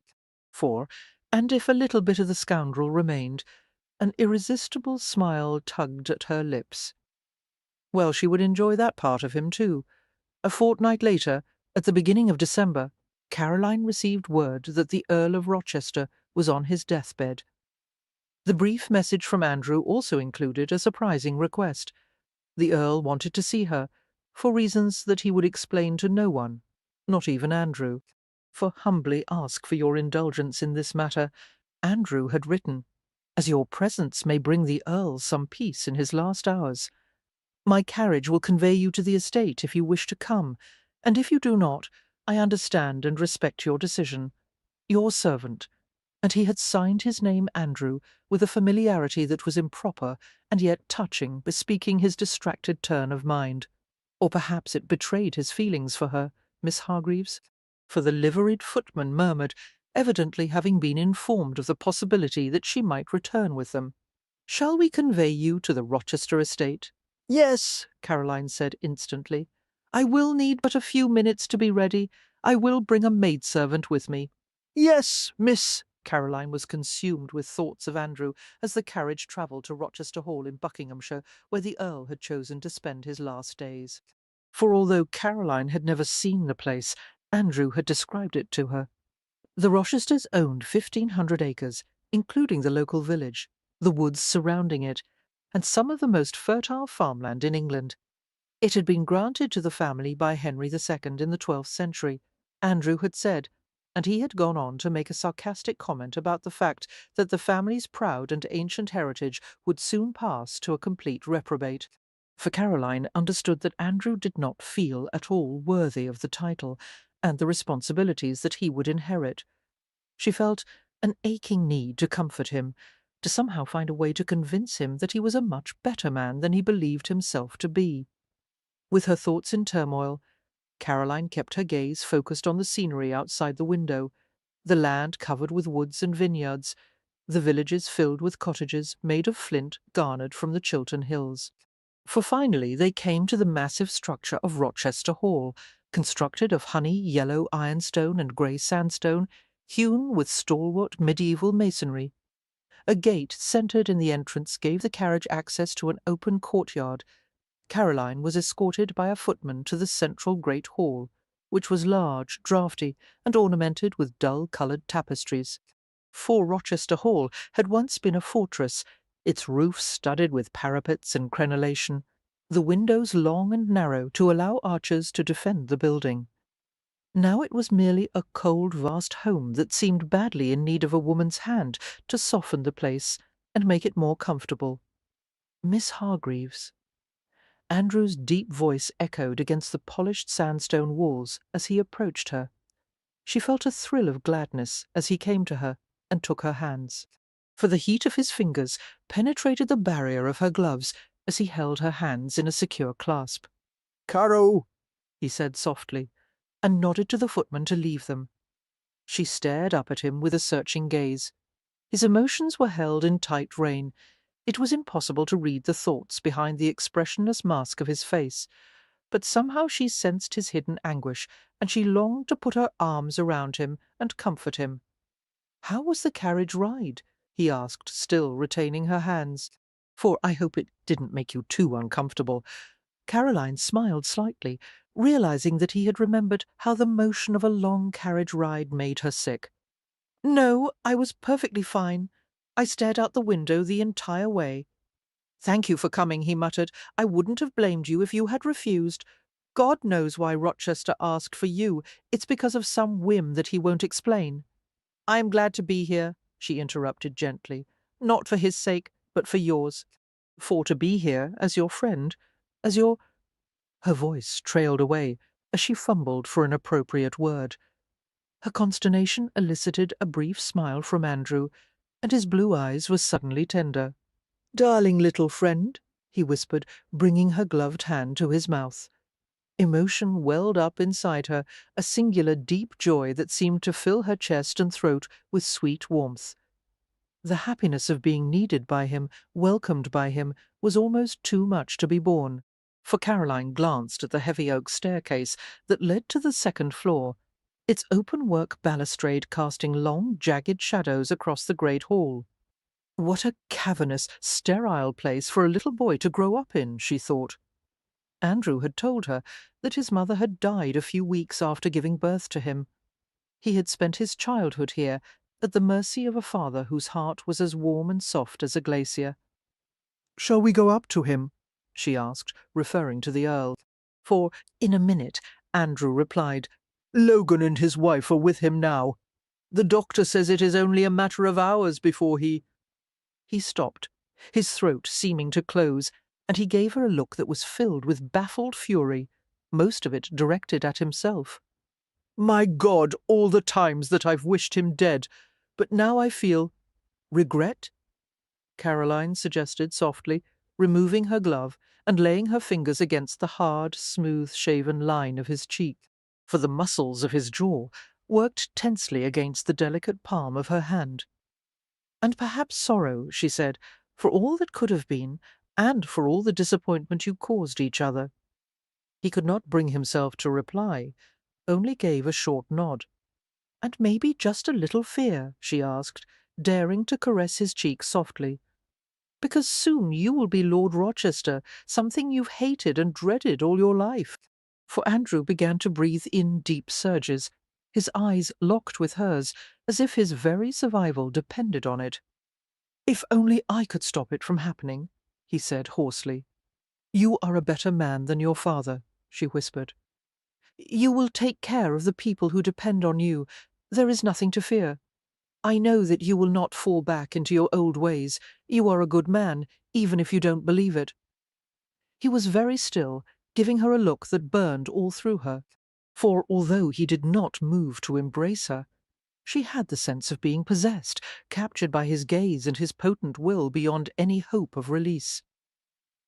For, and if a little bit of the scoundrel remained, an irresistible smile tugged at her lips. Well, she would enjoy that part of him too. A fortnight later, at the beginning of December, Caroline received word that the Earl of Rochester was on his deathbed. The brief message from Andrew also included a surprising request. The Earl wanted to see her, for reasons that he would explain to no one, not even Andrew. For humbly ask for your indulgence in this matter, Andrew had written, as your presence may bring the Earl some peace in his last hours. My carriage will convey you to the estate if you wish to come, and if you do not, I understand and respect your decision. Your servant. And he had signed his name Andrew with a familiarity that was improper and yet touching, bespeaking his distracted turn of mind. Or perhaps it betrayed his feelings for her, Miss Hargreaves, for the liveried footman murmured, evidently having been informed of the possibility that she might return with them. Shall we convey you to the Rochester estate? Yes, Caroline said instantly. I will need but a few minutes to be ready. I will bring a maidservant with me. Yes, miss. Caroline was consumed with thoughts of Andrew as the carriage travelled to Rochester Hall in Buckinghamshire, where the Earl had chosen to spend his last days. For although Caroline had never seen the place, Andrew had described it to her. The Rochesters owned 1,500 acres, including the local village, the woods surrounding it, and some of the most fertile farmland in England. It had been granted to the family by Henry II in the 12th century, Andrew had said, and he had gone on to make a sarcastic comment about the fact that the family's proud and ancient heritage would soon pass to a complete reprobate. For Caroline understood that Andrew did not feel at all worthy of the title and the responsibilities that he would inherit. She felt an aching need to comfort him, to somehow find a way to convince him that he was a much better man than he believed himself to be. With her thoughts in turmoil, Caroline kept her gaze focused on the scenery outside the window, the land covered with woods and vineyards, the villages filled with cottages made of flint garnered from the Chiltern Hills. For finally they came to the massive structure of Rochester Hall, constructed of honey yellow ironstone and grey sandstone, hewn with stalwart medieval masonry. A gate centred in the entrance gave the carriage access to an open courtyard. Caroline was escorted by a footman to the central great hall, which was large, draughty, and ornamented with dull-coloured tapestries. For Rochester Hall had once been a fortress, its roof studded with parapets and crenellation, the windows long and narrow to allow archers to defend the building. Now it was merely a cold, vast home that seemed badly in need of a woman's hand to soften the place and make it more comfortable. Miss Hargreaves. Andrew's deep voice echoed against the polished sandstone walls as he approached her. She felt a thrill of gladness as he came to her and took her hands, for the heat of his fingers penetrated the barrier of her gloves as he held her hands in a secure clasp. Caro, He said softly, and nodded to the footman to leave them. She stared up at him with a searching gaze. His emotions were held in tight rein. It was impossible to read the thoughts behind the expressionless mask of his face, but somehow she sensed his hidden anguish, and she longed to put her arms around him and comfort him. "How was the carriage ride?" he asked, still retaining her hands. "For I hope it didn't make you too uncomfortable." Caroline smiled slightly, realizing that he had remembered how the motion of a long carriage ride made her sick. "No, I was perfectly fine. I stared out the window the entire way." "Thank you for coming," he muttered. "I wouldn't have blamed you if you had refused. God knows why Rochester asked for you. It's because of some whim that he won't explain." "I am glad to be here," she interrupted gently. "Not for his sake, but for yours. For to be here as your friend, as your—" Her voice trailed away as she fumbled for an appropriate word. Her consternation elicited a brief smile from Andrew, and his blue eyes were suddenly tender. "Darling little friend," he whispered, bringing her gloved hand to his mouth. Emotion welled up inside her, a singular deep joy that seemed to fill her chest and throat with sweet warmth. The happiness of being needed by him, welcomed by him, was almost too much to be borne, for Caroline glanced at the heavy oak staircase that led to the second floor, its open-work balustrade casting long, jagged shadows across the great hall. What a cavernous, sterile place for a little boy to grow up in, she thought. Andrew had told her that his mother had died a few weeks after giving birth to him. He had spent his childhood here, at the mercy of a father whose heart was as warm and soft as a glacier. "Shall we go up to him?" she asked, referring to the Earl. For, in a minute, Andrew replied, "Logan and his wife are with him now. The doctor says it is only a matter of hours before he—" He stopped, his throat seeming to close, and he gave her a look that was filled with baffled fury, most of it directed at himself. "My God, all the times that I've wished him dead! But now I feel—" "Regret?" Caroline suggested softly, removing her glove and laying her fingers against the hard, smooth-shaven line of his cheek, for the muscles of his jaw worked tensely against the delicate palm of her hand. "And perhaps sorrow," she said, "for all that could have been, and for all the disappointment you caused each other." He could not bring himself to reply, only gave a short nod. "And maybe just a little fear?" she asked, daring to caress his cheek softly. "Because soon you will be Lord Rochester, something you've hated and dreaded all your life." For Andrew began to breathe in deep surges, his eyes locked with hers, as if his very survival depended on it. "If only I could stop it from happening," he said hoarsely. "You are a better man than your father," she whispered. "You will take care of the people who depend on you. There is nothing to fear. I know that you will not fall back into your old ways. You are a good man, even if you don't believe it." He was very still, giving her a look that burned all through her, for although he did not move to embrace her, she had the sense of being possessed, captured by his gaze and his potent will beyond any hope of release.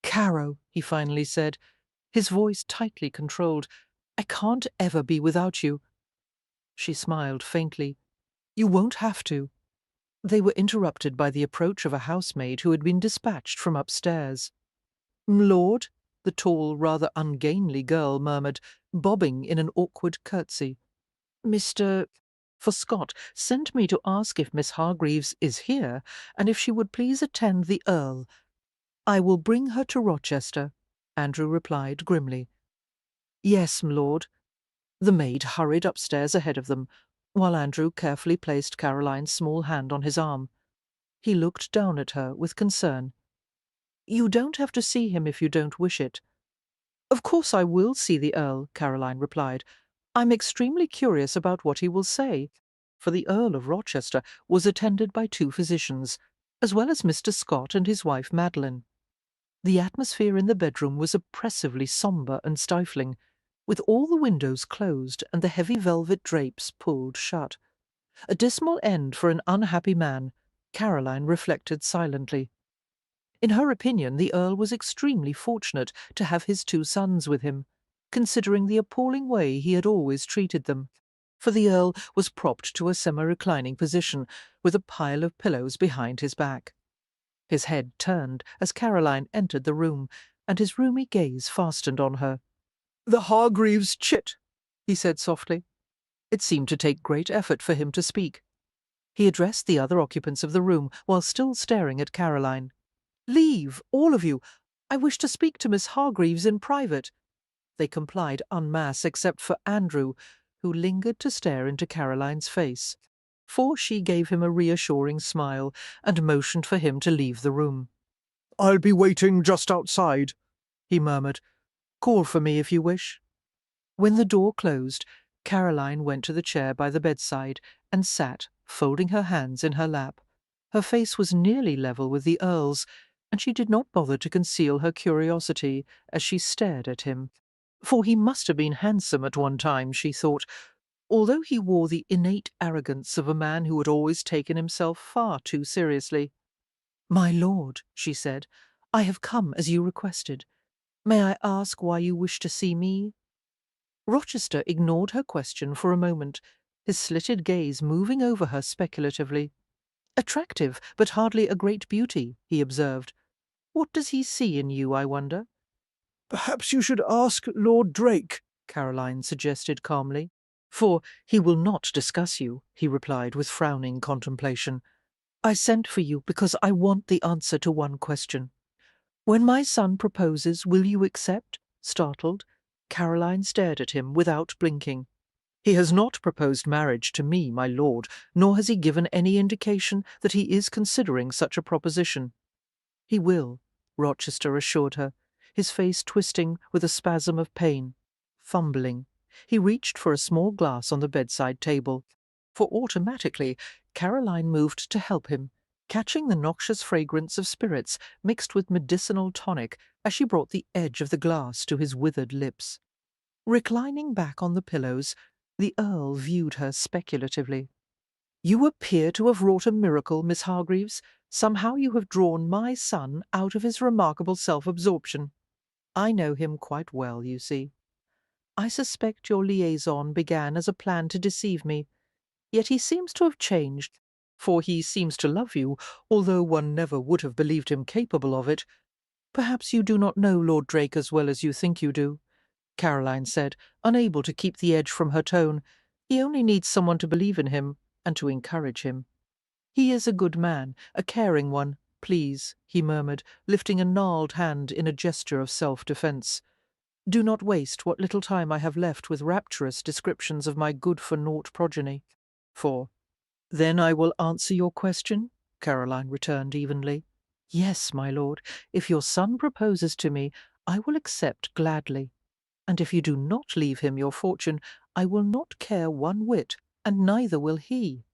"Caro," he finally said, his voice tightly controlled, "I can't ever be without you." She smiled faintly. "You won't have to." They were interrupted by the approach of a housemaid who had been dispatched from upstairs. "M'lord," the tall, rather ungainly girl murmured, bobbing in an awkward curtsy. "Mr. For Scott sent me to ask if Miss Hargreaves is here, and if she would please attend the Earl." "I will bring her to Rochester," Andrew replied grimly. "Yes, m'lord." The maid hurried upstairs ahead of them, while Andrew carefully placed Caroline's small hand on his arm. He looked down at her with concern. "You don't have to see him if you don't wish it." "Of course I will see the Earl," Caroline replied. "I'm extremely curious about what he will say," for the Earl of Rochester was attended by 2 physicians, as well as Mr. Scott and his wife Madeline. The atmosphere in the bedroom was oppressively sombre and stifling, with all the windows closed and the heavy velvet drapes pulled shut. A dismal end for an unhappy man, Caroline reflected silently. In her opinion, the Earl was extremely fortunate to have his 2 sons with him. considering the appalling way he had always treated them. For the Earl was propped to a semi-reclining position, with a pile of pillows behind his back. His head turned as Caroline entered the room, and his rheumy gaze fastened on her. "The Hargreaves chit," he said softly. It seemed to take great effort for him to speak. He addressed the other occupants of the room while still staring at Caroline. "Leave, all of you. I wish to speak to Miss Hargreaves in private." They complied en masse except for Andrew, who lingered to stare into Caroline's face, for she gave him a reassuring smile and motioned for him to leave the room. "I'll be waiting just outside," he murmured. "Call for me if you wish." When the door closed, Caroline went to the chair by the bedside and sat, folding her hands in her lap. Her face was nearly level with the Earl's, and she did not bother to conceal her curiosity as she stared at him. For he must have been handsome at one time, she thought, although he wore the innate arrogance of a man who had always taken himself far too seriously. "My lord," she said, "I have come as you requested. May I ask why you wish to see me?" Rochester ignored her question for a moment, his slitted gaze moving over her speculatively. "Attractive, but hardly a great beauty," he observed. "What does he see in you, I wonder?" "Perhaps you should ask Lord Drake," Caroline suggested calmly. "For he will not discuss you," he replied with frowning contemplation. "I sent for you because I want the answer to one question. When my son proposes, will you accept?" Startled, Caroline stared at him without blinking. "He has not proposed marriage to me, my lord, nor has he given any indication that he is considering such a proposition." "He will," Rochester assured her, his face twisting with a spasm of pain. Fumbling, he reached for a small glass on the bedside table, for automatically Caroline moved to help him, catching the noxious fragrance of spirits mixed with medicinal tonic as she brought the edge of the glass to his withered lips. Reclining back on the pillows, the Earl viewed her speculatively. "You appear to have wrought a miracle, Miss Hargreaves. Somehow you have drawn my son out of his remarkable self-absorption. I know him quite well, you see. I suspect your liaison began as a plan to deceive me, yet he seems to have changed, for he seems to love you, although one never would have believed him capable of it. Perhaps you do not know Lord Drake as well as you think you do," Caroline said, unable to keep the edge from her tone. "He only needs someone to believe in him and to encourage him. He is a good man, a caring one. Please," he murmured, lifting a gnarled hand in a gesture of self-defence, "do not waste what little time I have left with rapturous descriptions of my good-for-naught progeny. For then I will answer your question," Caroline returned evenly. "Yes, my lord, if your son proposes to me, I will accept gladly. And if you do not leave him your fortune, I will not care one whit, and neither will he.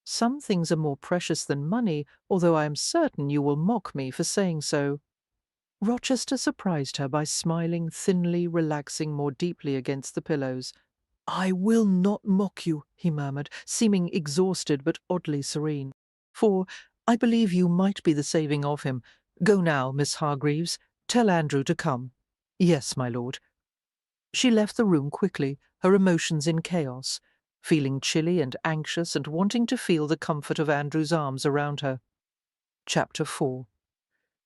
Some things are more precious than money, although I am certain you will mock me for saying so." Rochester surprised her by smiling thinly, relaxing more deeply against the pillows. "I will not mock you," he murmured, seeming exhausted but oddly serene. "For I believe you might be the saving of him. Go now, Miss Hargreaves. Tell Andrew to come." "Yes, my lord." She left the room quickly, her emotions in chaos, feeling chilly and anxious and wanting to feel the comfort of Andrew's arms around her. Chapter 4.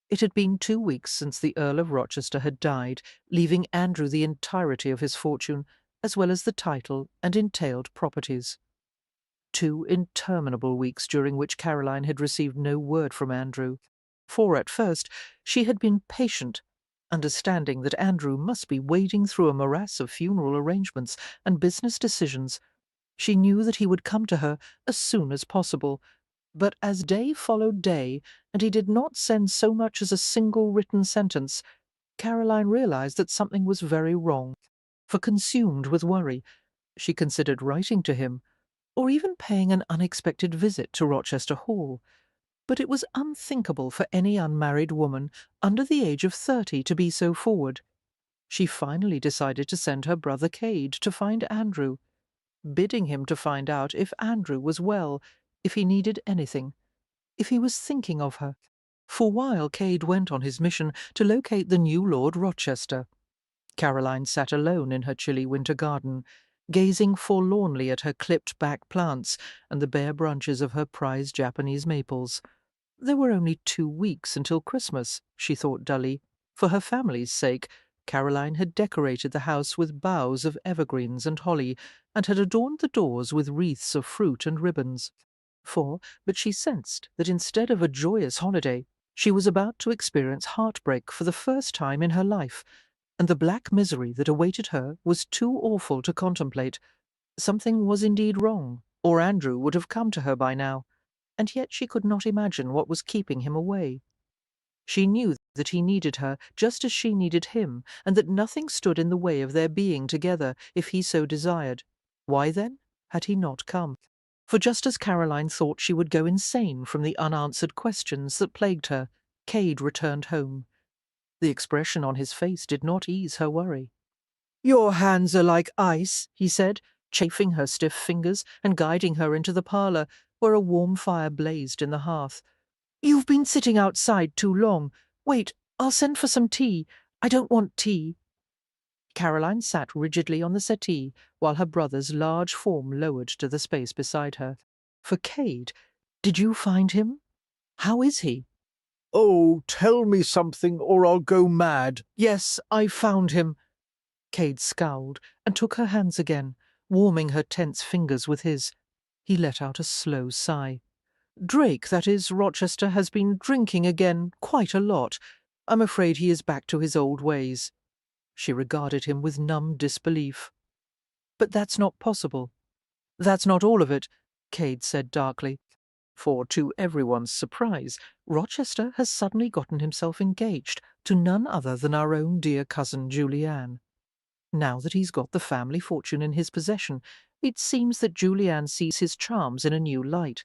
It had been 2 weeks since the Earl of Rochester had died, leaving Andrew the entirety of his fortune, as well as the title and entailed properties. 2 interminable weeks during which Caroline had received no word from Andrew, for at first she had been patient, understanding that Andrew must be wading through a morass of funeral arrangements and business decisions. She knew that he would come to her as soon as possible, but as day followed day, and he did not send so much as a single written sentence, Caroline realized that something was very wrong. For consumed with worry, she considered writing to him, or even paying an unexpected visit to Rochester Hall. But it was unthinkable for any unmarried woman under the age of 30 to be so forward. She finally decided to send her brother Cade to find Andrew, bidding him to find out if Andrew was well, if he needed anything, if he was thinking of her. For while Cade went on his mission to locate the new Lord Rochester, Caroline sat alone in her chilly winter garden, gazing forlornly at her clipped-back plants and the bare branches of her prized Japanese maples. There were only 2 weeks until Christmas, she thought dully. For her family's sake, Caroline had decorated the house with boughs of evergreens and holly, and had adorned the doors with wreaths of fruit and ribbons. But she sensed that instead of a joyous holiday, she was about to experience heartbreak for the first time in her life, and the black misery that awaited her was too awful to contemplate. Something was indeed wrong, or Andrew would have come to her by now, and yet she could not imagine what was keeping him away. She knew that he needed her just as she needed him, and that nothing stood in the way of their being together if he so desired. Why, then, had he not come? For just as Caroline thought she would go insane from the unanswered questions that plagued her, Cade returned home. The expression on his face did not ease her worry. "Your hands are like ice," he said, chafing her stiff fingers and guiding her into the parlour, where a warm fire blazed in the hearth. "You've been sitting outside too long. Wait, I'll send for some tea. I don't want tea." Caroline sat rigidly on the settee, while her brother's large form lowered to the space beside her. "For Cade, did you find him? How is he?" Oh, tell me something or I'll go mad. "Yes, I found him." Cade scowled and took her hands again, warming her tense fingers with his. He let out a slow sigh. "Drake, that is, Rochester, has been drinking again, quite a lot. I'm afraid he is back to his old ways." She regarded him with numb disbelief. "But that's not possible." "That's not all of it," Cade said darkly. For, to everyone's surprise, Rochester has suddenly gotten himself engaged to none other than our own dear cousin Julianne. Now that he's got the family fortune in his possession, it seems that Julianne sees his charms in a new light.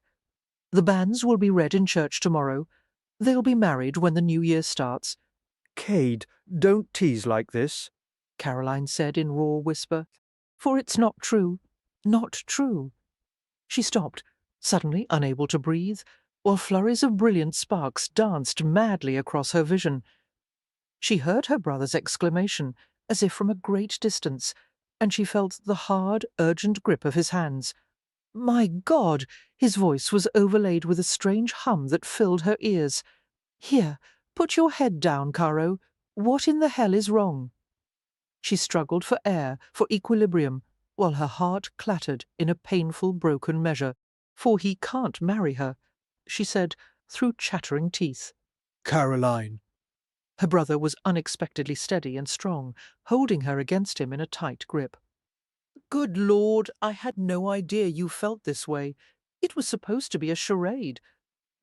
The banns will be read in church tomorrow. They'll be married when the new year starts. Cade, don't tease like this, Caroline said in raw whisper. "For it's not true. Not true." She stopped, suddenly unable to breathe, while flurries of brilliant sparks danced madly across her vision. She heard her brother's exclamation, as if from a great distance, and she felt the hard, urgent grip of his hands. My God! His voice was overlaid with a strange hum that filled her ears. "Here, put your head down, Caro. What in the hell is wrong?" She struggled for air, for equilibrium, while her heart clattered in a painful broken measure. "For he can't marry her," she said through chattering teeth. Caroline. Her brother was unexpectedly steady and strong, holding her against him in a tight grip. "Good Lord, I had no idea you felt this way. It was supposed to be a charade.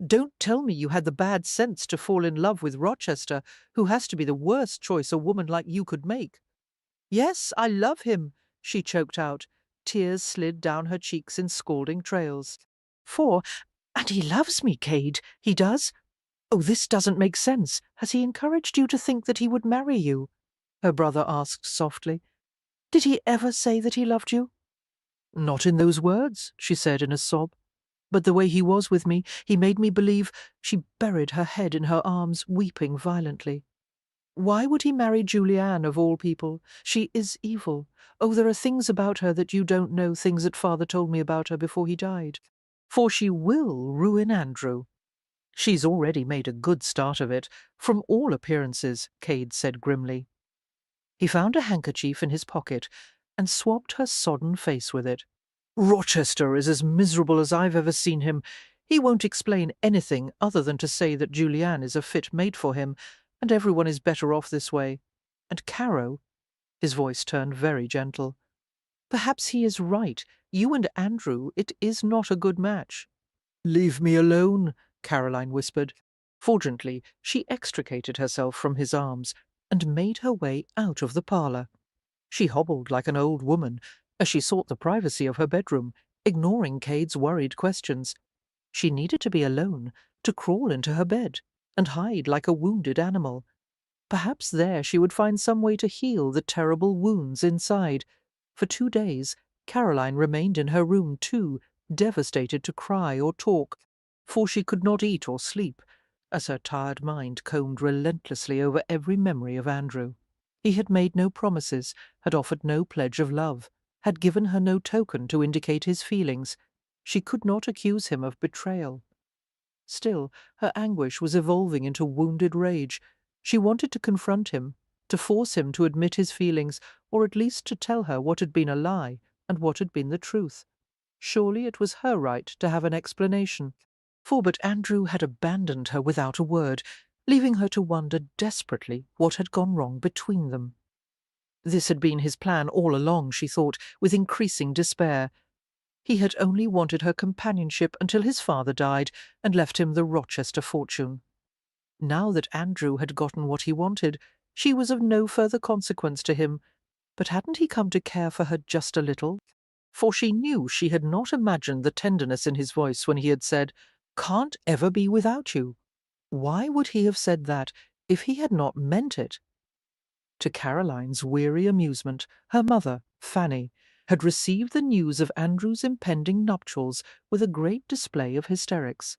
Don't tell me you had the bad sense to fall in love with Rochester, who has to be the worst choice a woman like you could make." "Yes, I love him," she choked out. Tears slid down her cheeks in scalding trails. And he loves me, Cade, he does. Oh, this doesn't make sense. Has he encouraged you to think that he would marry you?" her brother asked softly. "Did he ever say that he loved you?" "Not in those words," she said in a sob. "But the way he was with me, he made me believe—" She buried her head in her arms, weeping violently. "Why would he marry Julianne, of all people? She is evil. Oh, there are things about her that you don't know, things that father told me about her before he died. For she will ruin Andrew." "She's already made a good start of it, from all appearances," Cade said grimly. He found a handkerchief in his pocket and swabbed her sodden face with it. "Rochester is as miserable as I've ever seen him. He won't explain anything other than to say that Julianne is a fit mate for him, and everyone is better off this way. And Caro—" his voice turned very gentle. "Perhaps he is right. You and Andrew, it is not a good match." "Leave me alone," Caroline whispered. Fortunately, she extricated herself from his arms and made her way out of the parlour. She hobbled like an old woman as she sought the privacy of her bedroom, ignoring Cade's worried questions. She needed to be alone, to crawl into her bed and hide like a wounded animal. Perhaps there she would find some way to heal the terrible wounds inside. For 2 days, Caroline remained in her room too, devastated to cry or talk, for she could not eat or sleep, as her tired mind combed relentlessly over every memory of Andrew. He had made no promises, had offered no pledge of love, had given her no token to indicate his feelings. She could not accuse him of betrayal. Still, her anguish was evolving into wounded rage. She wanted to confront him, to force him to admit his feelings, or at least to tell her what had been a lie and what had been the truth. Surely it was her right to have an explanation. But Andrew had abandoned her without a word, leaving her to wonder desperately what had gone wrong between them. This had been his plan all along, she thought, with increasing despair. He had only wanted her companionship until his father died and left him the Rochester fortune. Now that Andrew had gotten what he wanted, she was of no further consequence to him. But hadn't he come to care for her just a little? For she knew she had not imagined the tenderness in his voice when he had said, "Can't ever be without you." Why would he have said that if he had not meant it? To Caroline's weary amusement, her mother, Fanny, had received the news of Andrew's impending nuptials with a great display of hysterics.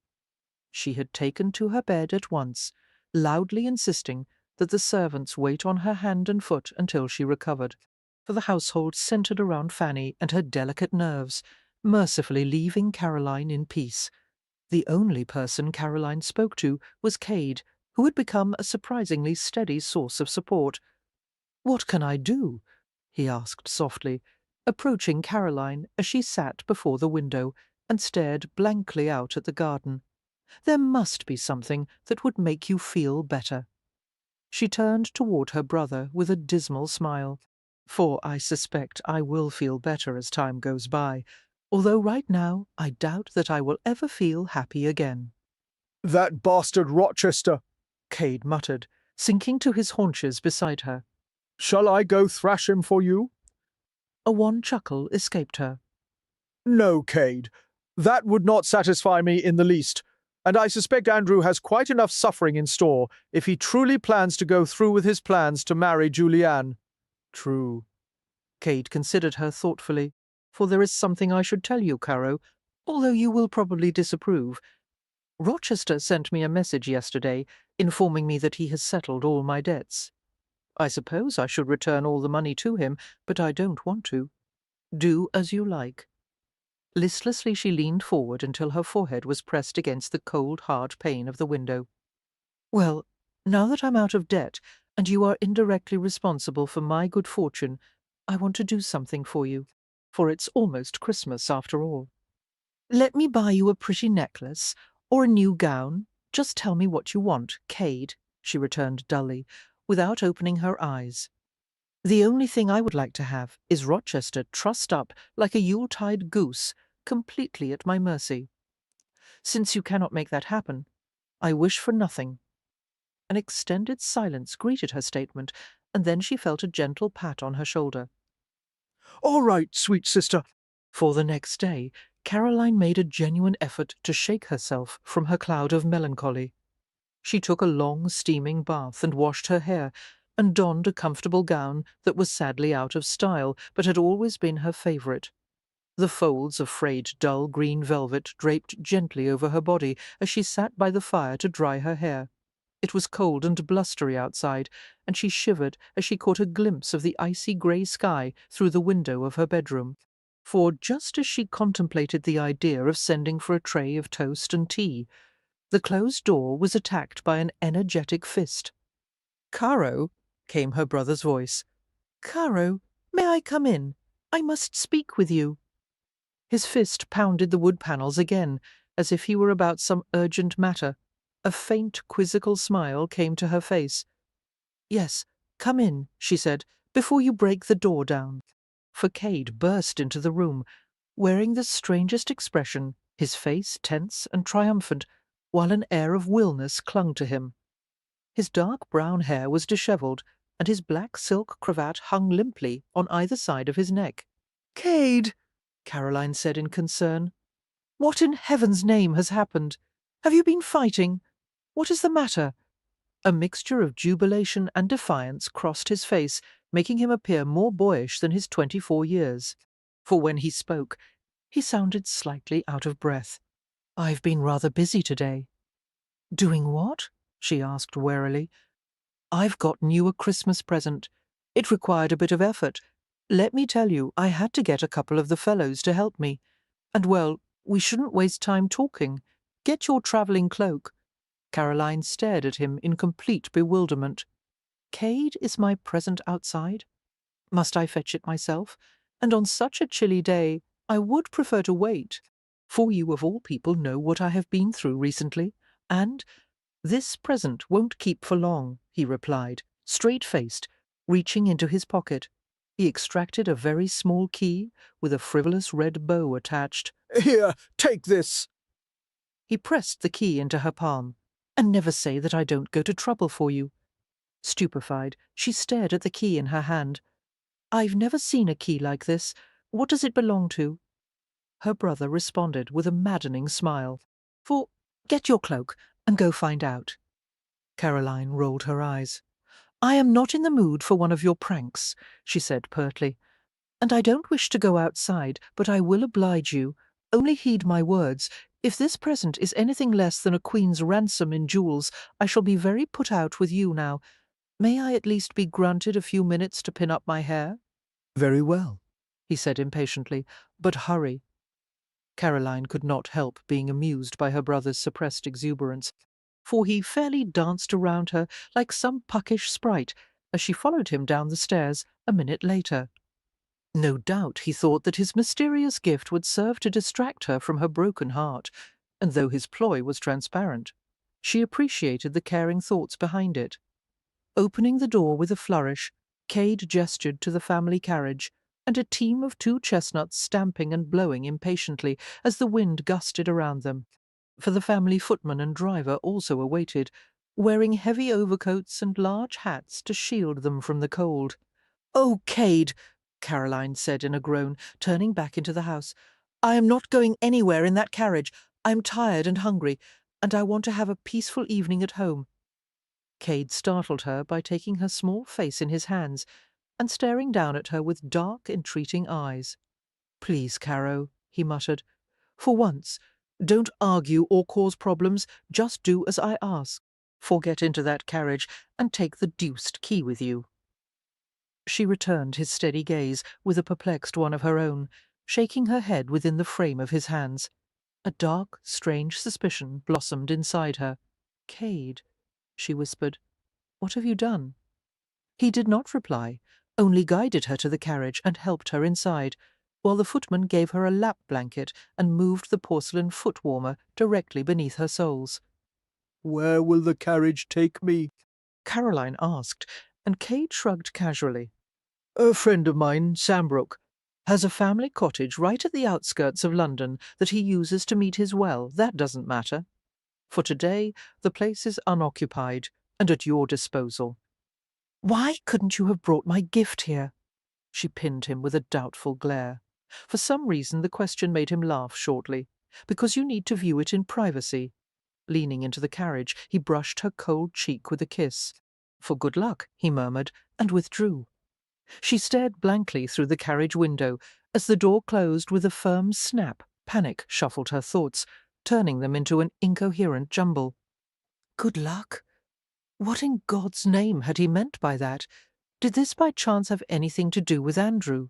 She had taken to her bed at once, loudly insisting that the servants wait on her hand and foot until she recovered, for the household centred around Fanny and her delicate nerves, mercifully leaving Caroline in peace. The only person Caroline spoke to was Cade, who had become a surprisingly steady source of support. "What can I do?" he asked softly, approaching Caroline as she sat before the window and stared blankly out at the garden. "There must be something that would make you feel better." She turned toward her brother with a dismal smile. "For I suspect I will feel better as time goes by, although right now I doubt that I will ever feel happy again." That bastard Rochester! Cade muttered, sinking to his haunches beside her. Shall I go thrash him for you? A wan chuckle escaped her. No, Cade. That would not satisfy me in the least, and I suspect Andrew has quite enough suffering in store if he truly plans to go through with his plans to marry Julianne. True. Cade considered her thoughtfully. For there is something I should tell you, Caro, although you will probably disapprove. Rochester sent me a message yesterday informing me that he has settled all my debts. I suppose I should return all the money to him, but I don't want to. Do as you like. Listlessly she leaned forward until her forehead was pressed against the cold, hard pane of the window. "Well, now that I'm out of debt, and you are indirectly responsible for my good fortune, I want to do something for you, for it's almost Christmas after all. Let me buy you a pretty necklace, or a new gown. Just tell me what you want, Cade," she returned dully, without opening her eyes. "The only thing I would like to have is Rochester trussed up like a Yuletide goose, completely at my mercy. Since you cannot make that happen, I wish for nothing." An extended silence greeted her statement, and then she felt a gentle pat on her shoulder. All right, sweet sister. For the next day, Caroline made a genuine effort to shake herself from her cloud of melancholy. She took a long, steaming bath and washed her hair, and donned a comfortable gown that was sadly out of style, but had always been her favourite. The folds of frayed dull green velvet draped gently over her body as she sat by the fire to dry her hair. It was cold and blustery outside, and she shivered as she caught a glimpse of the icy grey sky through the window of her bedroom. For just as she contemplated the idea of sending for a tray of toast and tea, the closed door was attacked by an energetic fist. "Caro," came her brother's voice. "Caro, may I come in? I must speak with you." His fist pounded the wood panels again, as if he were about some urgent matter. A faint, quizzical smile came to her face. "Yes, come in," she said, "before you break the door down." For Cade burst into the room, wearing the strangest expression, his face tense and triumphant, while an air of willness clung to him. His dark brown hair was dishevelled, and his black silk cravat hung limply on either side of his neck. "Cade!" Caroline said in concern. "What in heaven's name has happened? Have you been fighting? What is the matter?" A mixture of jubilation and defiance crossed his face, making him appear more boyish than his 24 years. For when he spoke, he sounded slightly out of breath. "I've been rather busy today." "Doing what?" she asked warily. "I've gotten you a Christmas present. It required a bit of effort. Let me tell you, I had to get a couple of the fellows to help me. And, well, we shouldn't waste time talking. Get your travelling cloak." Caroline stared at him in complete bewilderment. "Cade is my present outside? Must I fetch it myself? And on such a chilly day, I would prefer to wait, for you of all people know what I have been through recently, and this present won't keep for long," he replied, straight-faced, reaching into his pocket. He extracted a very small key with a frivolous red bow attached. Here, take this. He pressed the key into her palm. "And never say that I don't go to trouble for you." Stupefied, she stared at the key in her hand. "I've never seen a key like this. What does it belong to?" Her brother responded with a maddening smile. "Get your cloak and go find out." Caroline rolled her eyes. "I am not in the mood for one of your pranks," she said pertly. "And I don't wish to go outside, but I will oblige you. Only heed my words. If this present is anything less than a queen's ransom in jewels, I shall be very put out with you now. May I at least be granted a few minutes to pin up my hair?" Very well, he said impatiently, "but hurry." Caroline could not help being amused by her brother's suppressed exuberance, for he fairly danced around her like some puckish sprite as she followed him down the stairs a minute later. No doubt he thought that his mysterious gift would serve to distract her from her broken heart, and though his ploy was transparent, she appreciated the caring thoughts behind it. Opening the door with a flourish, Cade gestured to the family carriage, and a team of 2 chestnuts stamping and blowing impatiently as the wind gusted around them. For the family footman and driver also awaited, wearing heavy overcoats and large hats to shield them from the cold. "Oh, Cade!" Caroline said in a groan, turning back into the house. "I am not going anywhere in that carriage. I am tired and hungry, and I want to have a peaceful evening at home." Cade startled her by taking her small face in his hands and staring down at her with dark, entreating eyes. "Please, Caro," he muttered. "For once, don't argue or cause problems. Just do as I ask. Get into that carriage and take the deuced key with you." She returned his steady gaze with a perplexed one of her own, shaking her head within the frame of his hands. A dark, strange suspicion blossomed inside her. "Cade," she whispered, "what have you done?" He did not reply, only guided her to the carriage and helped her inside, while the footman gave her a lap blanket and moved the porcelain foot-warmer directly beneath her soles. Where will the carriage take me? Caroline asked, and Cade shrugged casually. "A friend of mine, Sambrook, has a family cottage right at the outskirts of London that he uses to meet his well. That doesn't matter. For today, the place is unoccupied and at your disposal." "Why couldn't you have brought my gift here?" She pinned him with a doubtful glare. For some reason the question made him laugh shortly. "Because you need to view it in privacy." Leaning into the carriage, he brushed her cold cheek with a kiss. "For good luck," he murmured, and withdrew. She stared blankly through the carriage window. As the door closed with a firm snap, panic shuffled her thoughts, turning them into an incoherent jumble. Good luck? What in God's name had he meant by that? Did this by chance have anything to do with Andrew?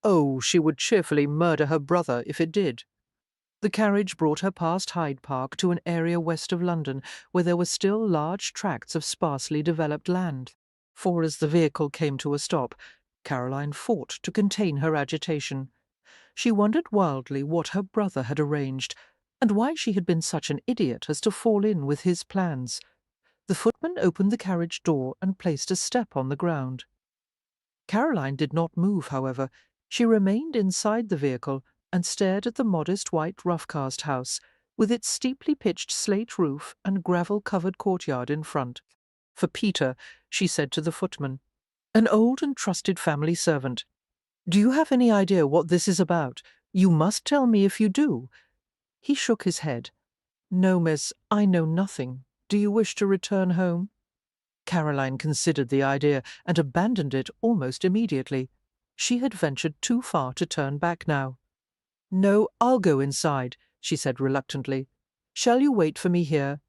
Oh, she would cheerfully murder her brother if it did. The carriage brought her past Hyde Park to an area west of London where there were still large tracts of sparsely developed land. For as the vehicle came to a stop, Caroline fought to contain her agitation. She wondered wildly what her brother had arranged, and why she had been such an idiot as to fall in with his plans. The footman opened the carriage door and placed a step on the ground. Caroline did not move, however. She remained inside the vehicle and stared at the modest white rough-cast house, with its steeply pitched slate roof and gravel-covered courtyard in front. For Peter, she said to the footman, "An old and trusted family servant. Do you have any idea what this is about? You must tell me if you do." He shook his head. "No, miss, I know nothing. Do you wish to return home?" Caroline considered the idea and abandoned it almost immediately. She had ventured too far to turn back now. "No, I'll go inside," she said reluctantly. "Shall you wait for me here?"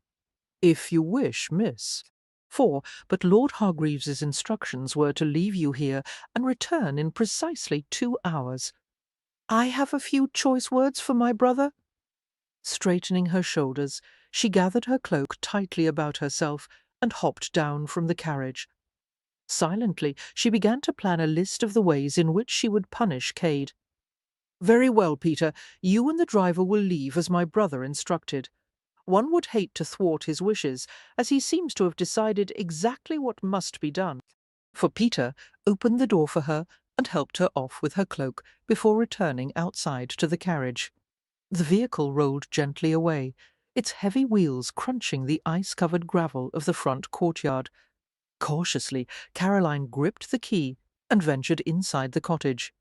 "If you wish, miss." But Lord Hargreaves's instructions were to leave you here and return in precisely 2 hours. I have a few choice words for my brother." Straightening her shoulders, she gathered her cloak tightly about herself and hopped down from the carriage. Silently, she began to plan a list of the ways in which she would punish Cade. "Very well, Peter, you and the driver will leave as my brother instructed. One would hate to thwart his wishes, as he seems to have decided exactly what must be done." For Peter opened the door for her and helped her off with her cloak before returning outside to the carriage. The vehicle rolled gently away, its heavy wheels crunching the ice-covered gravel of the front courtyard. Cautiously, Caroline gripped the key and ventured inside the cottage.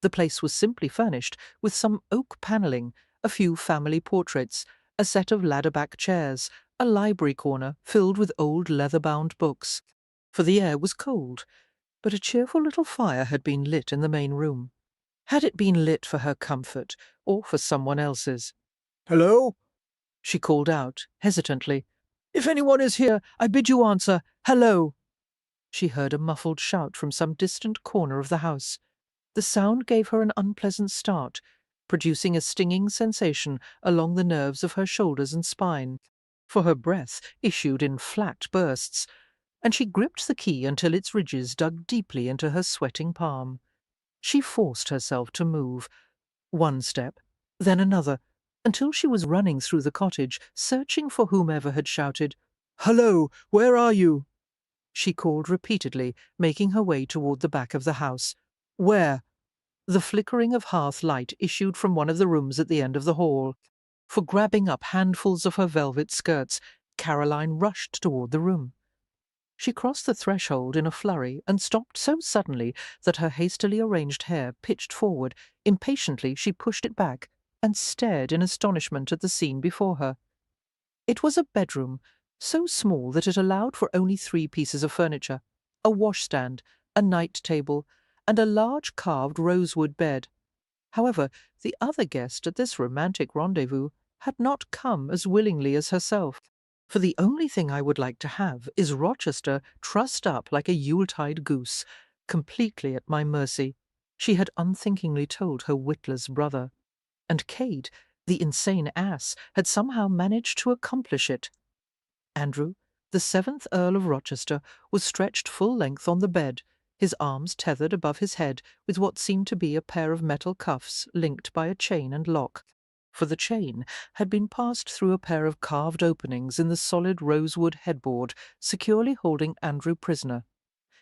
The place was simply furnished with some oak panelling, a few family portraits, a set of ladder-back chairs, a library corner filled with old leather-bound books. For the air was cold, but a cheerful little fire had been lit in the main room. Had it been lit for her comfort or for someone else's? Hello? She called out, hesitantly. "If anyone is here, I bid you answer, 'Hello.'" She heard a muffled shout from some distant corner of the house. The sound gave her an unpleasant start, producing a stinging sensation along the nerves of her shoulders and spine, for her breath issued in flat bursts, and she gripped the key until its ridges dug deeply into her sweating palm. She forced herself to move. One step, then another, until she was running through the cottage, searching for whomever had shouted, "Hello, where are you?" She called repeatedly, making her way toward the back of the house. "Where?" The flickering of hearth light issued from one of the rooms at the end of the hall. For grabbing up handfuls of her velvet skirts, Caroline rushed toward the room. She crossed the threshold in a flurry and stopped so suddenly that her hastily arranged hair pitched forward. Impatiently she pushed it back and stared in astonishment at the scene before her. It was a bedroom, so small that it allowed for only 3 pieces of furniture, a washstand, a night table, and a large carved rosewood bed. However, the other guest at this romantic rendezvous had not come as willingly as herself. "For the only thing I would like to have is Rochester trussed up like a Yuletide goose, completely at my mercy," she had unthinkingly told her witless brother. And Cade, the insane ass, had somehow managed to accomplish it. Andrew, the 7th Earl of Rochester, was stretched full length on the bed, his arms tethered above his head with what seemed to be a pair of metal cuffs linked by a chain and lock, for the chain had been passed through a pair of carved openings in the solid rosewood headboard, securely holding Andrew prisoner.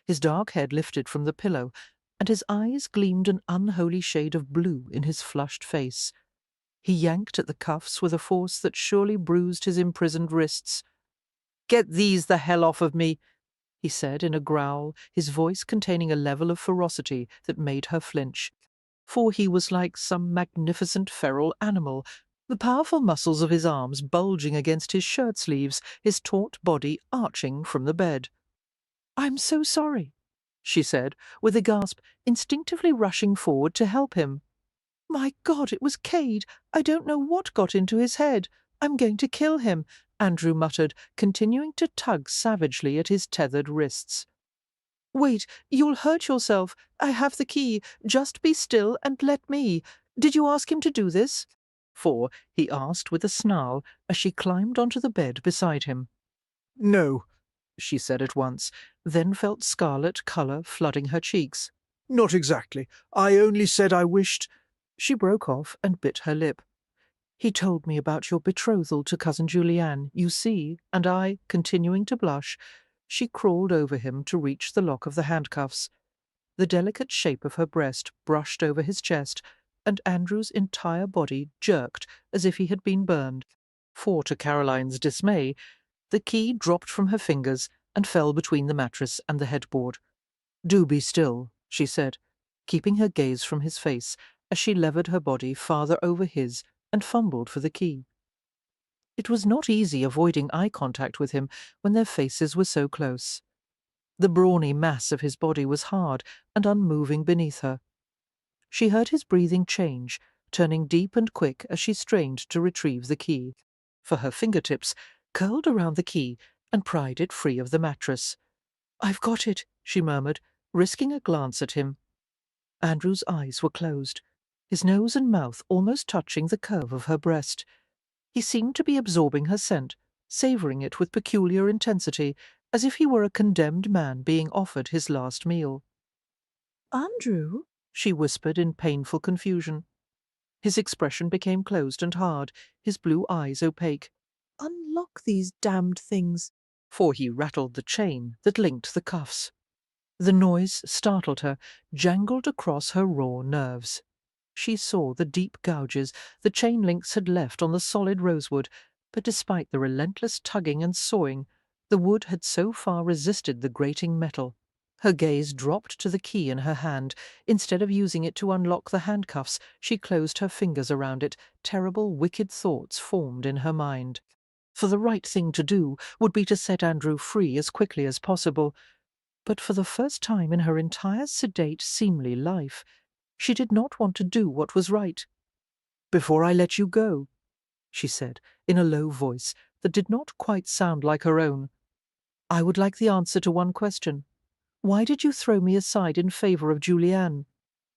His dark head lifted from the pillow, and his eyes gleamed an unholy shade of blue in his flushed face. He yanked at the cuffs with a force that surely bruised his imprisoned wrists. "Get these the hell off of me," he said in a growl, his voice containing a level of ferocity that made her flinch. For he was like some magnificent feral animal, the powerful muscles of his arms bulging against his shirt-sleeves, his taut body arching from the bed. "I'm so sorry," she said, with a gasp, instinctively rushing forward to help him. "My God, it was Cade! I don't know what got into his head. I'm going to kill him," Andrew muttered, continuing to tug savagely at his tethered wrists. "Wait, you'll hurt yourself. I have the key. Just be still and let me. Did you ask him to do this?" For he asked with a snarl as she climbed onto the bed beside him. No, She said at once, then felt scarlet colour flooding her cheeks. not exactly. I only said I wished. She broke off and bit her lip. "He told me about your betrothal to Cousin Julianne, you see, and I," continuing to blush, she crawled over him to reach the lock of the handcuffs. The delicate shape of her breast brushed over his chest, and Andrew's entire body jerked as if he had been burned. For, to Caroline's dismay, the key dropped from her fingers and fell between the mattress and the headboard. "Do be still," she said, keeping her gaze from his face as she levered her body farther over his and fumbled for the key. It was not easy avoiding eye contact with him when their faces were so close. The brawny mass of his body was hard and unmoving beneath her. She heard his breathing change, turning deep and quick as she strained to retrieve the key. For her fingertips, curled around the key, and pried it free of the mattress. "I've got it," she murmured, risking a glance at him. Andrew's eyes were closed, his nose and mouth almost touching the curve of her breast. He seemed to be absorbing her scent, savouring it with peculiar intensity, as if he were a condemned man being offered his last meal. "Andrew?" she whispered in painful confusion. His expression became closed and hard, his blue eyes opaque. "Unlock these damned things," for he rattled the chain that linked the cuffs. The noise startled her, jangled across her raw nerves. She saw the deep gouges the chain links had left on the solid rosewood, but despite the relentless tugging and sawing, the wood had so far resisted the grating metal. Her gaze dropped to the key in her hand. Instead of using it to unlock the handcuffs, she closed her fingers around it. Terrible, wicked thoughts formed in her mind. For the right thing to do would be to set Andrew free as quickly as possible. But for the first time in her entire sedate, seemly life, she did not want to do what was right. "Before I let you go," she said, in a low voice that did not quite sound like her own, "I would like the answer to one question. Why did you throw me aside in favour of Julianne?"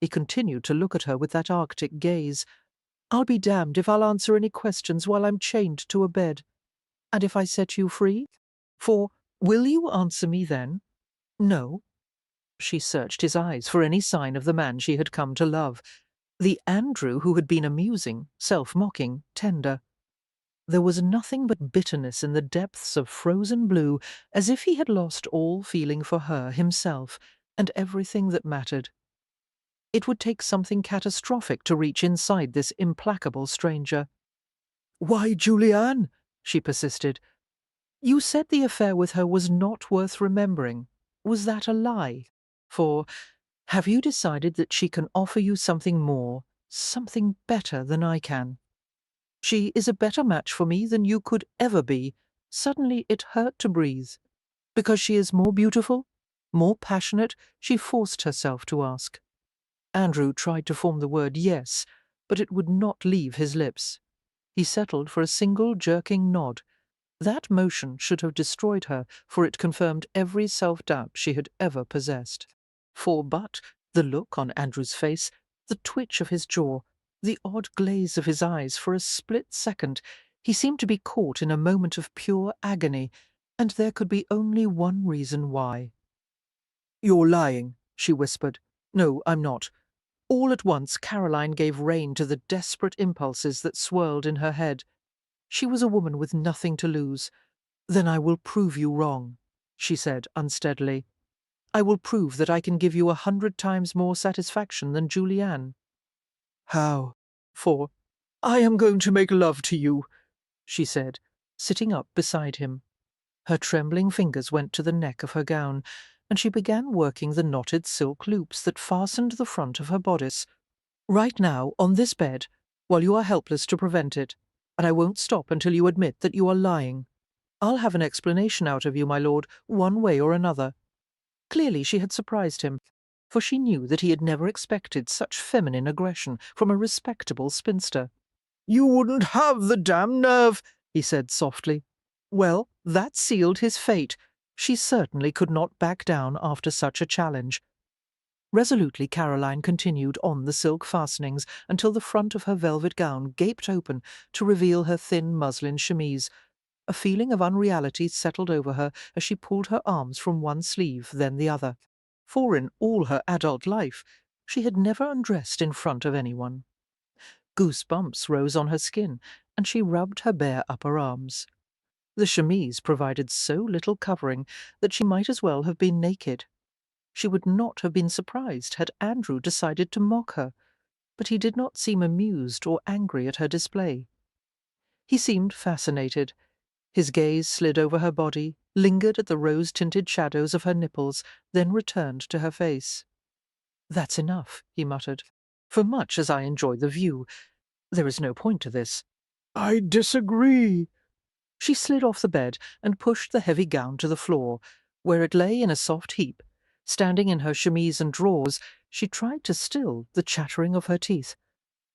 He continued to look at her with that arctic gaze. "I'll be damned if I'll answer any questions while I'm chained to a bed. And if I set you free? For will you answer me then? No?" She searched his eyes for any sign of the man she had come to love, the Andrew who had been amusing, self-mocking, tender. There was nothing but bitterness in the depths of frozen blue, as if he had lost all feeling for her himself and everything that mattered. It would take something catastrophic to reach inside this implacable stranger. "Why, Julianne?" she persisted. "You said the affair with her was not worth remembering. Was that a lie? For have you decided that she can offer you something more, something better than I can? She is a better match for me than you could ever be." Suddenly it hurt to breathe. Because she is more beautiful, more passionate, she forced herself to ask. Andrew tried to form the word yes, but it would not leave his lips. He settled for a single jerking nod. That motion should have destroyed her, for it confirmed every self-doubt she had ever possessed. But the look on Andrew's face, the twitch of his jaw, the odd glaze of his eyes, for a split second, he seemed to be caught in a moment of pure agony, and there could be only one reason why. "You're lying," she whispered. "No, I'm not." All at once Caroline gave rein to the desperate impulses that swirled in her head. She was a woman with nothing to lose. "Then I will prove you wrong," she said unsteadily. "I will prove that I can give you 100 times more satisfaction than Julianne." "How?" "For I am going to make love to you," she said, sitting up beside him. Her trembling fingers went to the neck of her gown, and she began working the knotted silk loops that fastened the front of her bodice. "Right now, on this bed, while you are helpless to prevent it, and I won't stop until you admit that you are lying. I'll have an explanation out of you, my lord, one way or another." Clearly she had surprised him, for she knew that he had never expected such feminine aggression from a respectable spinster. "You wouldn't have the damn nerve," he said softly. Well, that sealed his fate. She certainly could not back down after such a challenge. Resolutely Caroline continued on the silk fastenings until the front of her velvet gown gaped open to reveal her thin muslin chemise. A feeling of unreality settled over her as she pulled her arms from one sleeve, then the other. For in all her adult life, she had never undressed in front of anyone. Goosebumps rose on her skin, and she rubbed her bare upper arms. The chemise provided so little covering that she might as well have been naked. She would not have been surprised had Andrew decided to mock her, but he did not seem amused or angry at her display. He seemed fascinated. His gaze slid over her body, lingered at the rose-tinted shadows of her nipples, then returned to her face. "That's enough," he muttered. "For much as I enjoy the view, there is no point to this." I disagree. She slid off the bed and pushed the heavy gown to the floor, where it lay in a soft heap. Standing in her chemise and drawers, she tried to still the chattering of her teeth.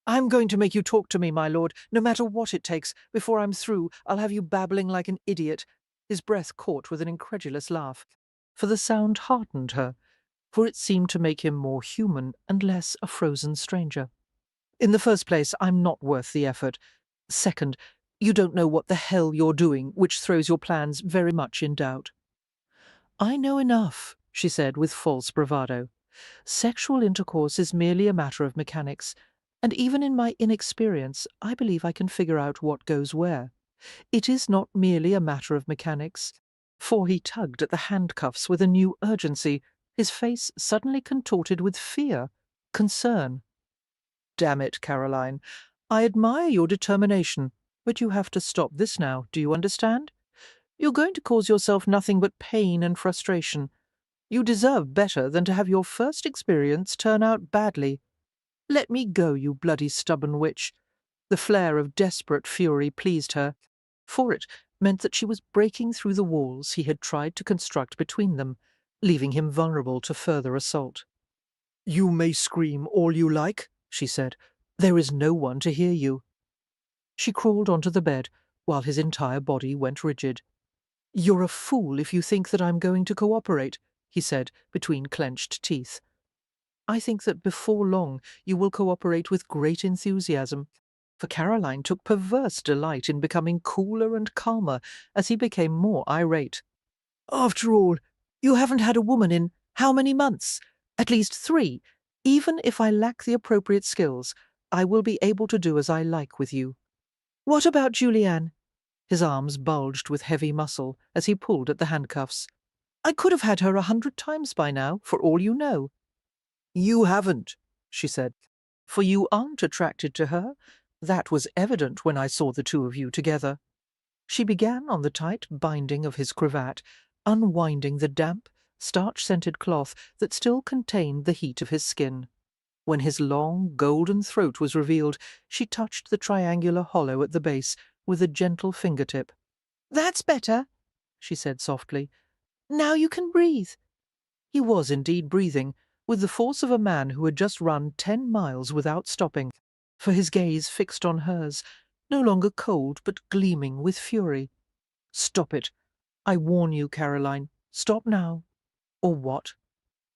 "I'm going to make you talk to me, my lord, no matter what it takes. Before I'm through, I'll have you babbling like an idiot. His breath caught with an incredulous laugh, for the sound heartened her, for it seemed to make him more human and less a frozen stranger. In the first place, I'm not worth the effort. Second, you don't know what the hell you're doing, which throws your plans very much in doubt. I know enough, she said with false bravado. Sexual intercourse is merely a matter of mechanics, and even in my inexperience, I believe I can figure out what goes where. It is not merely a matter of mechanics, for he tugged at the handcuffs with a new urgency, his face suddenly contorted with fear, concern. Damn it, Caroline. I admire your determination, but you have to stop this now, do you understand? You're going to cause yourself nothing but pain and frustration. You deserve better than to have your first experience turn out badly. Let me go, you bloody stubborn witch. The flare of desperate fury pleased her, for it meant that she was breaking through the walls he had tried to construct between them, leaving him vulnerable to further assault. You may scream all you like, she said. There is no one to hear you. She crawled onto the bed, while his entire body went rigid. You're a fool if you think that I'm going to cooperate, he said between clenched teeth. I think that before long you will cooperate with great enthusiasm, for Caroline took perverse delight in becoming cooler and calmer as he became more irate. After all, you haven't had a woman in how many months? At least 3. Even if I lack the appropriate skills, I will be able to do as I like with you. What about Julianne? His arms bulged with heavy muscle as he pulled at the handcuffs. I could have had her 100 times by now, for all you know. You haven't, she said, for you aren't attracted to her. That was evident when I saw the two of you together. She began on the tight binding of his cravat, unwinding the damp, starch-scented cloth that still contained the heat of his skin. When his long, golden throat was revealed, she touched the triangular hollow at the base with a gentle fingertip. That's better, she said softly. Now you can breathe. He was indeed breathing, with the force of a man who had just run 10 miles without stopping, for his gaze fixed on hers, no longer cold but gleaming with fury. Stop it. I warn you, Caroline. Stop now. Or what?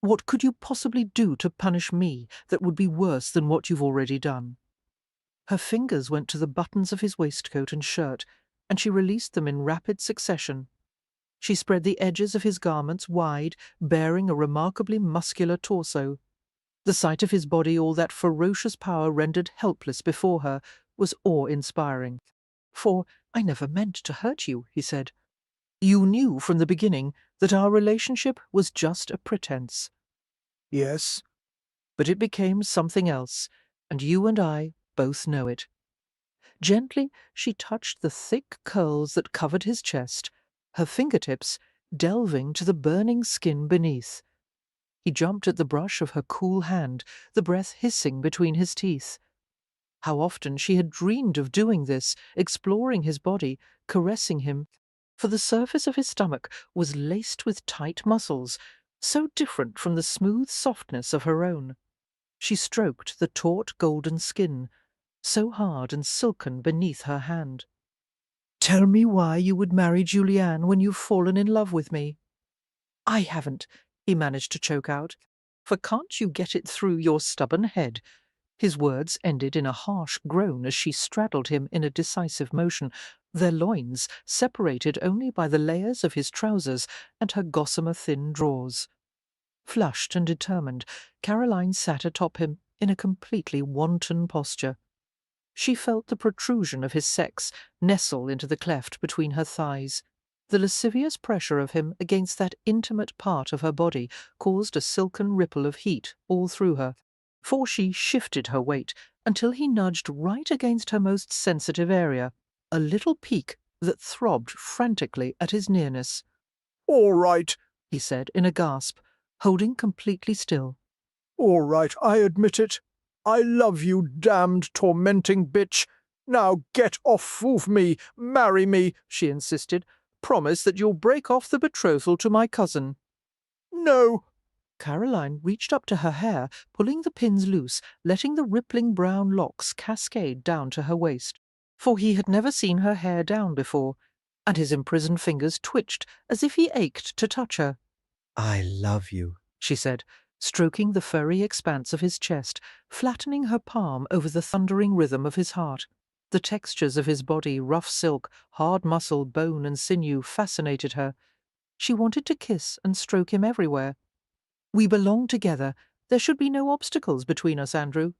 What could you possibly do to punish me that would be worse than what you've already done? Her fingers went to the buttons of his waistcoat and shirt, and she released them in rapid succession. She spread the edges of his garments wide, baring a remarkably muscular torso. The sight of his body all that ferocious power rendered helpless before her was awe-inspiring. For I never meant to hurt you, he said. You knew from the beginning that our relationship was just a pretense. Yes, but it became something else, and you and I both know it. Gently she touched the thick curls that covered his chest, her fingertips delving to the burning skin beneath. He jumped at the brush of her cool hand, the breath hissing between his teeth. How often she had dreamed of doing this, exploring his body, caressing him, for the surface of his stomach was laced with tight muscles, so different from the smooth softness of her own. She stroked the taut golden skin, so hard and silken beneath her hand. Tell me why you would marry Julianne when you've fallen in love with me. I haven't, he managed to choke out. For can't you get it through your stubborn head? His words ended in a harsh groan as she straddled him in a decisive motion, their loins separated only by the layers of his trousers and her gossamer thin drawers. Flushed and determined, Caroline sat atop him in a completely wanton posture. She felt the protrusion of his sex nestle into the cleft between her thighs. The lascivious pressure of him against that intimate part of her body caused a silken ripple of heat all through her, for she shifted her weight until he nudged right against her most sensitive area, a little peak that throbbed frantically at his nearness. All right, he said in a gasp, holding completely still. all right, I admit it. I love you, damned, tormenting bitch. Now get off of me, marry me, she insisted. Promise that you'll break off the betrothal to my cousin. No. Caroline reached up to her hair, pulling the pins loose, letting the rippling brown locks cascade down to her waist. For he had never seen her hair down before. and his imprisoned fingers twitched as if he ached to touch her. I love you, she said, stroking the furry expanse of his chest, flattening her palm over the thundering rhythm of his heart. The textures of his body, rough silk, hard muscle, bone and sinew, fascinated her. She wanted to kiss and stroke him everywhere. We belong together. There should be no obstacles between us, Andrew.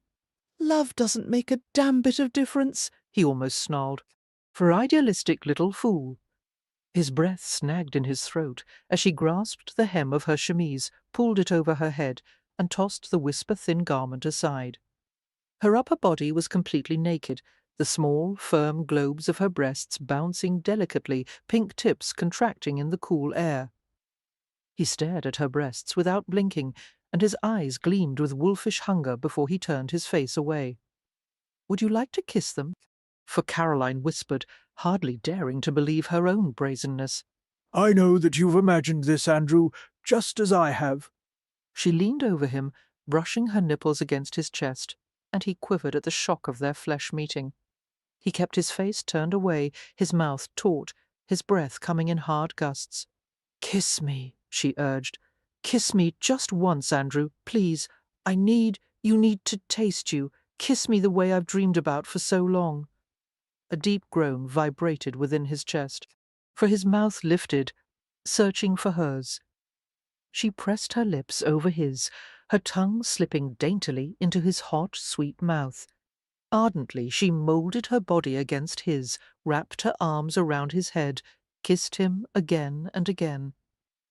Love doesn't make a damn bit of difference, he almost snarled. For idealistic little fool. His breath snagged in his throat as she grasped the hem of her chemise, pulled it over her head, and tossed the whisper-thin garment aside. Her upper body was completely naked, the small, firm globes of her breasts bouncing delicately, pink tips contracting in the cool air. He stared at her breasts without blinking, and his eyes gleamed with wolfish hunger before he turned his face away. "Would you like to kiss them?" For Caroline whispered, hardly daring to believe her own brazenness. I know that you've imagined this, Andrew, just as I have. She leaned over him, brushing her nipples against his chest, and he quivered at the shock of their flesh meeting. He kept his face turned away, his mouth taut, his breath coming in hard gusts. "Kiss me," she urged. "Kiss me just once, Andrew, please. You need to taste you. Kiss me the way I've dreamed about for so long." A deep groan vibrated within his chest, for his mouth lifted, searching for hers. She pressed her lips over his, her tongue slipping daintily into his hot, sweet mouth. Ardently she moulded her body against his, wrapped her arms around his head, kissed him again and again.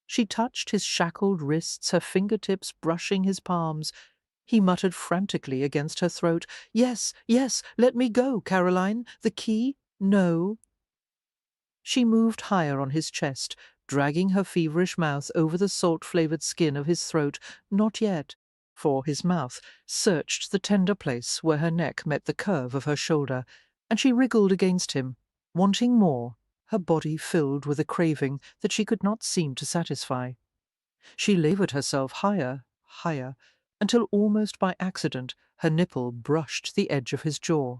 She touched his shackled wrists, her fingertips brushing his palms. He muttered frantically against her throat, "Yes, yes, let me go, Caroline. The key? No." She moved higher on his chest, dragging her feverish mouth over the salt-flavoured skin of his throat. Not yet, for his mouth searched the tender place where her neck met the curve of her shoulder, and she wriggled against him, wanting more, her body filled with a craving that she could not seem to satisfy. She laboured herself higher, higher, until almost by accident her nipple brushed the edge of his jaw.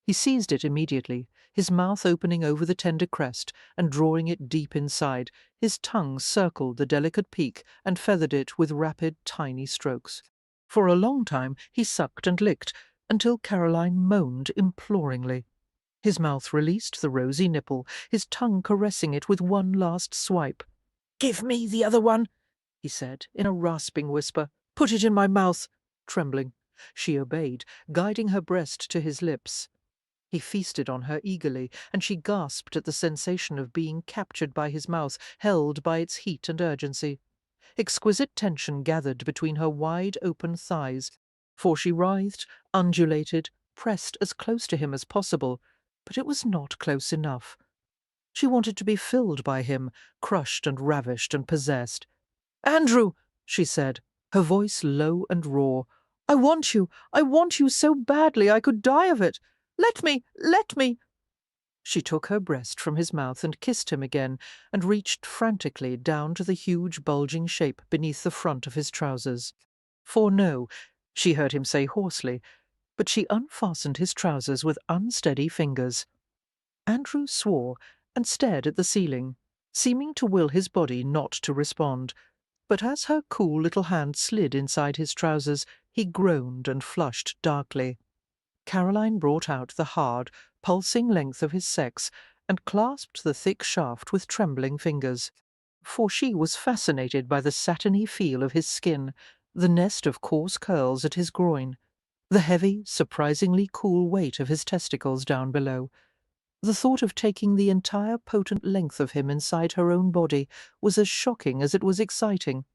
He seized it immediately, his mouth opening over the tender crest and drawing it deep inside. His tongue circled the delicate peak and feathered it with rapid, tiny strokes. For a long time he sucked and licked, until Caroline moaned imploringly. His mouth released the rosy nipple, his tongue caressing it with one last swipe. "Give me the other one," he said, in a rasping whisper. "Put it in my mouth," trembling. She obeyed, guiding her breast to his lips. He feasted on her eagerly, and she gasped at the sensation of being captured by his mouth, held by its heat and urgency. Exquisite tension gathered between her wide-open thighs, for she writhed, undulated, pressed as close to him as possible, but it was not close enough. She wanted to be filled by him, crushed and ravished and possessed. "Andrew," she said, her voice low and raw, I want you so badly I could die of it. Let me. She took her breast from his mouth and kissed him again, and reached frantically down to the huge bulging shape beneath the front of his trousers. "For no," she heard him say hoarsely, but she unfastened his trousers with unsteady fingers. Andrew swore and stared at the ceiling, seeming to will his body not to respond, but as her cool little hand slid inside his trousers, he groaned and flushed darkly. Caroline brought out the hard, pulsing length of his sex and clasped the thick shaft with trembling fingers, for she was fascinated by the satiny feel of his skin, the nest of coarse curls at his groin, the heavy, surprisingly cool weight of his testicles down below. The thought of taking the entire potent length of him inside her own body was as shocking as it was exciting.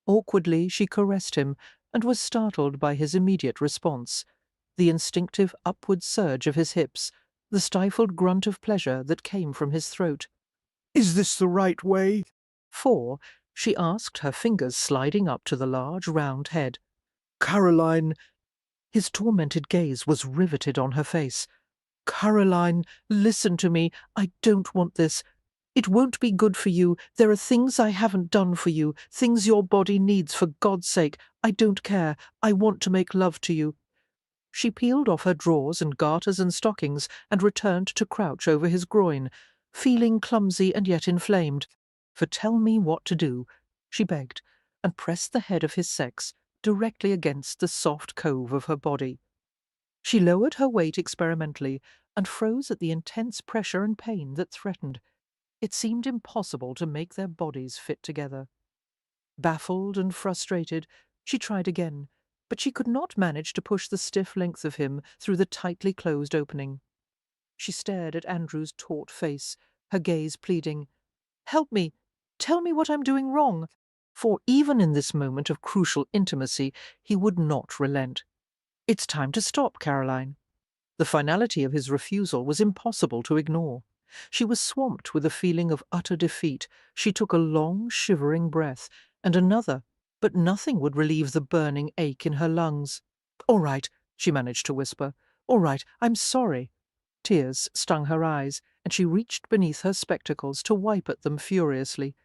Awkwardly she caressed him, and was startled by his immediate response, the instinctive upward surge of his hips, the stifled grunt of pleasure that came from his throat. Is this the right way? "For?" she asked, her fingers sliding up to the large round head. Caroline, His tormented gaze was riveted on her face. "Caroline, listen to me. I don't want this. It won't be good for you. There are things I haven't done for you, things your body needs, for God's sake. I don't care. I want to make love to you." She peeled off her drawers and garters and stockings and returned to crouch over his groin, feeling clumsy and yet inflamed. For tell me what to do, she begged, and pressed the head of his sex directly against the soft cove of her body. She lowered her weight experimentally and froze at the intense pressure and pain that threatened. It seemed impossible to make their bodies fit together. Baffled and frustrated, she tried again, but she could not manage to push the stiff length of him through the tightly closed opening. She stared at Andrew's taut face, her gaze pleading, "Help me! Tell me what I'm doing wrong!" For even in this moment of crucial intimacy, he would not relent. "It's time to stop, Caroline." The finality of his refusal was impossible to ignore. She was swamped with a feeling of utter defeat. She took a long, shivering breath, and another, but nothing would relieve the burning ache in her lungs. "All right," she managed to whisper. "All right, I'm sorry." Tears stung her eyes, and she reached beneath her spectacles to wipe at them furiously.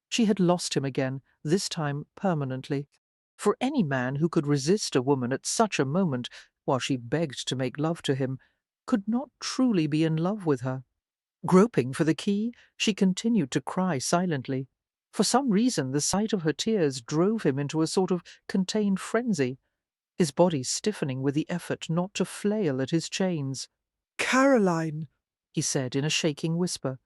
She had lost him again, this time permanently. For any man who could resist a woman at such a moment, while she begged to make love to him, could not truly be in love with her. Groping for the key, she continued to cry silently. For some reason, the sight of her tears drove him into a sort of contained frenzy, his body stiffening with the effort not to flail at his chains. Caroline, He said in a shaking whisper,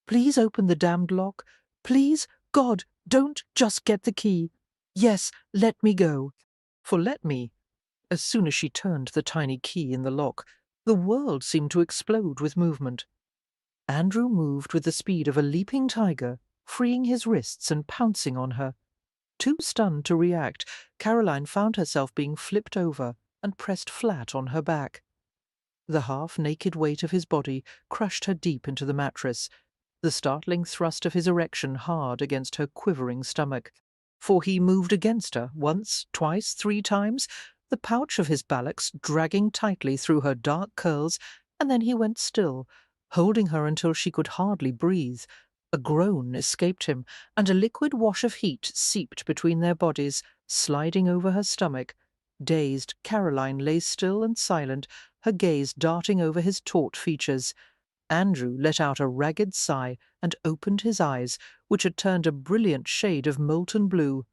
"Please open the damned lock. Please, God, don't just get the key. Yes, let me go." For let me, as soon as she turned the tiny key in the lock, the world seemed to explode with movement. Andrew moved with the speed of a leaping tiger, freeing his wrists and pouncing on her. Too stunned to react, Caroline found herself being flipped over and pressed flat on her back. The half-naked weight of his body crushed her deep into the mattress, the startling thrust of his erection hard against her quivering stomach. For he moved against her once, twice, 3 times, the pouch of his ballocks dragging tightly through her dark curls, and then he went still, holding her until she could hardly breathe. A groan escaped him, and a liquid wash of heat seeped between their bodies, sliding over her stomach. Dazed, Caroline lay still and silent, her gaze darting over his taut features. Andrew let out a ragged sigh and opened his eyes, which had turned a brilliant shade of molten blue.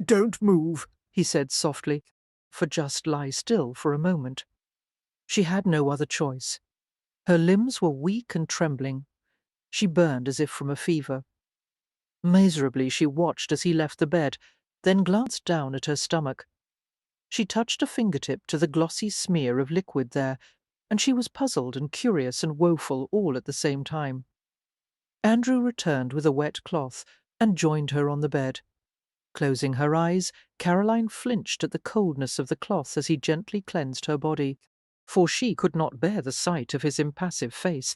don't move. He said softly, "For just lie still for a moment." She had no other choice. Her limbs were weak and trembling. She burned as if from a fever. Miserably she watched as he left the bed, then glanced down at her stomach. She touched a fingertip to the glossy smear of liquid there, and she was puzzled and curious and woeful all at the same time. Andrew returned with a wet cloth and joined her on the bed. Closing her eyes, Caroline flinched at the coldness of the cloth as he gently cleansed her body, for she could not bear the sight of his impassive face,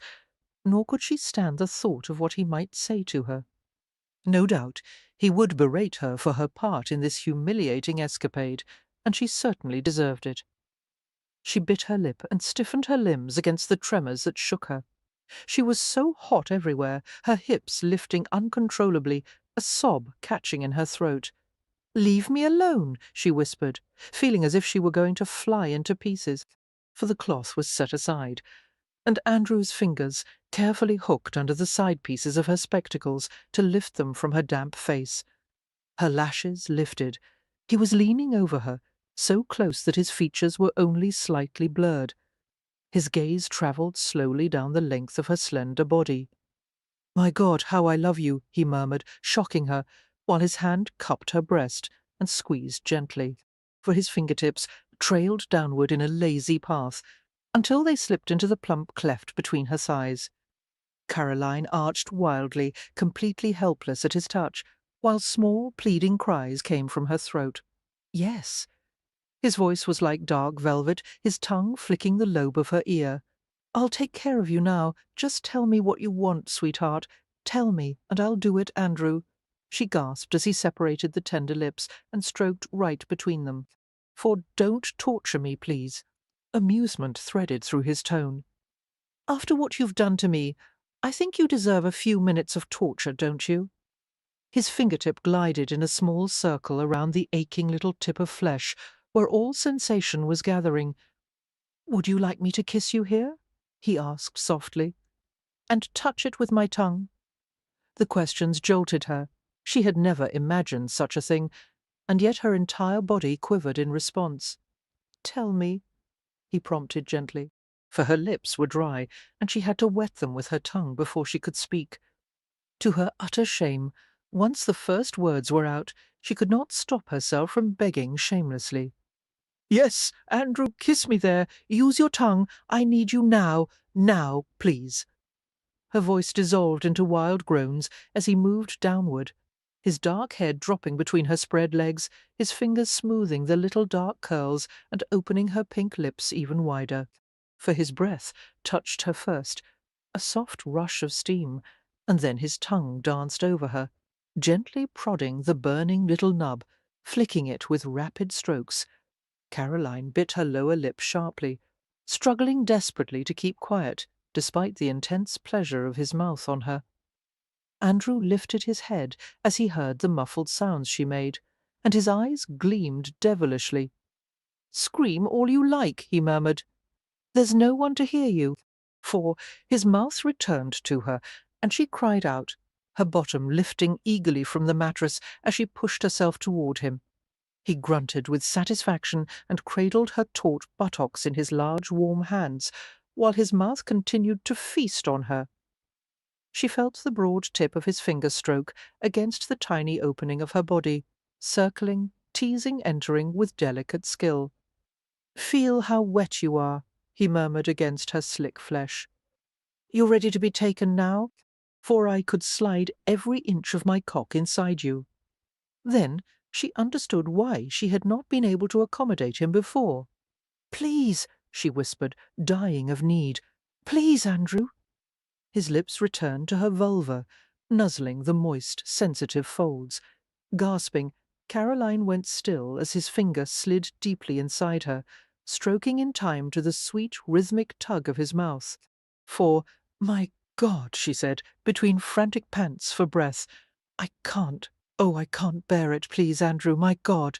nor could she stand the thought of what he might say to her. No doubt he would berate her for her part in this humiliating escapade, and she certainly deserved it. She bit her lip and stiffened her limbs against the tremors that shook her. She was so hot everywhere, her hips lifting uncontrollably, a sob catching in her throat. "Leave me alone," she whispered, feeling as if she were going to fly into pieces, for the cloth was set aside, and Andrew's fingers carefully hooked under the side pieces of her spectacles to lift them from her damp face. Her lashes lifted. He was leaning over her, so close that his features were only slightly blurred. His gaze travelled slowly down the length of her slender body. "My God, how I love you," he murmured, shocking her, while his hand cupped her breast and squeezed gently, for his fingertips trailed downward in a lazy path, until they slipped into the plump cleft between her thighs. Caroline arched wildly, completely helpless at his touch, while small, pleading cries came from her throat. Yes. His voice was like dark velvet, his tongue flicking the lobe of her ear. "I'll take care of you now. Just tell me what you want, sweetheart. Tell me, and I'll do it, Andrew," she gasped as he separated the tender lips and stroked right between them. "For don't torture me, please." Amusement threaded through his tone. "After what you've done to me, I think you deserve a few minutes of torture, don't you?" His fingertip glided in a small circle around the aching little tip of flesh, where all sensation was gathering. "Would you like me to kiss you here?" he asked softly. and touch it with my tongue?" The questions jolted her. She had never imagined such a thing, and yet her entire body quivered in response. "Tell me," he prompted gently, for her lips were dry, and she had to wet them with her tongue before she could speak. To her utter shame, once the first words were out, she could not stop herself from begging shamelessly. "Yes, Andrew, kiss me there. Use your tongue. I need you now. Now, please." Her voice dissolved into wild groans as he moved downward, his dark head dropping between her spread legs, his fingers smoothing the little dark curls and opening her pink lips even wider. For his breath touched her first, a soft rush of steam, and then his tongue danced over her, gently prodding the burning little nub, flicking it with rapid strokes. Caroline bit her lower lip sharply, struggling desperately to keep quiet, despite the intense pleasure of his mouth on her. Andrew lifted his head as he heard the muffled sounds she made, and his eyes gleamed devilishly. "Scream all you like," he murmured. "There's no one to hear you." For his mouth returned to her, and she cried out, her bottom lifting eagerly from the mattress as she pushed herself toward him. He grunted with satisfaction and cradled her taut buttocks in his large warm hands, while his mouth continued to feast on her. She felt the broad tip of his finger stroke against the tiny opening of her body, circling, teasing, entering with delicate skill. "Feel how wet you are," he murmured against her slick flesh. "You're ready to be taken now? For I could slide every inch of my cock inside you." Then she understood why she had not been able to accommodate him before. "Please," she whispered, dying of need. "Please, Andrew." His lips returned to her vulva, nuzzling the moist, sensitive folds. Gasping, Caroline went still as his finger slid deeply inside her, stroking in time to the sweet, rhythmic tug of his mouth. For, "My God," she said, between frantic pants for breath, "I can't. Oh, I can't bear it, please, Andrew, my God."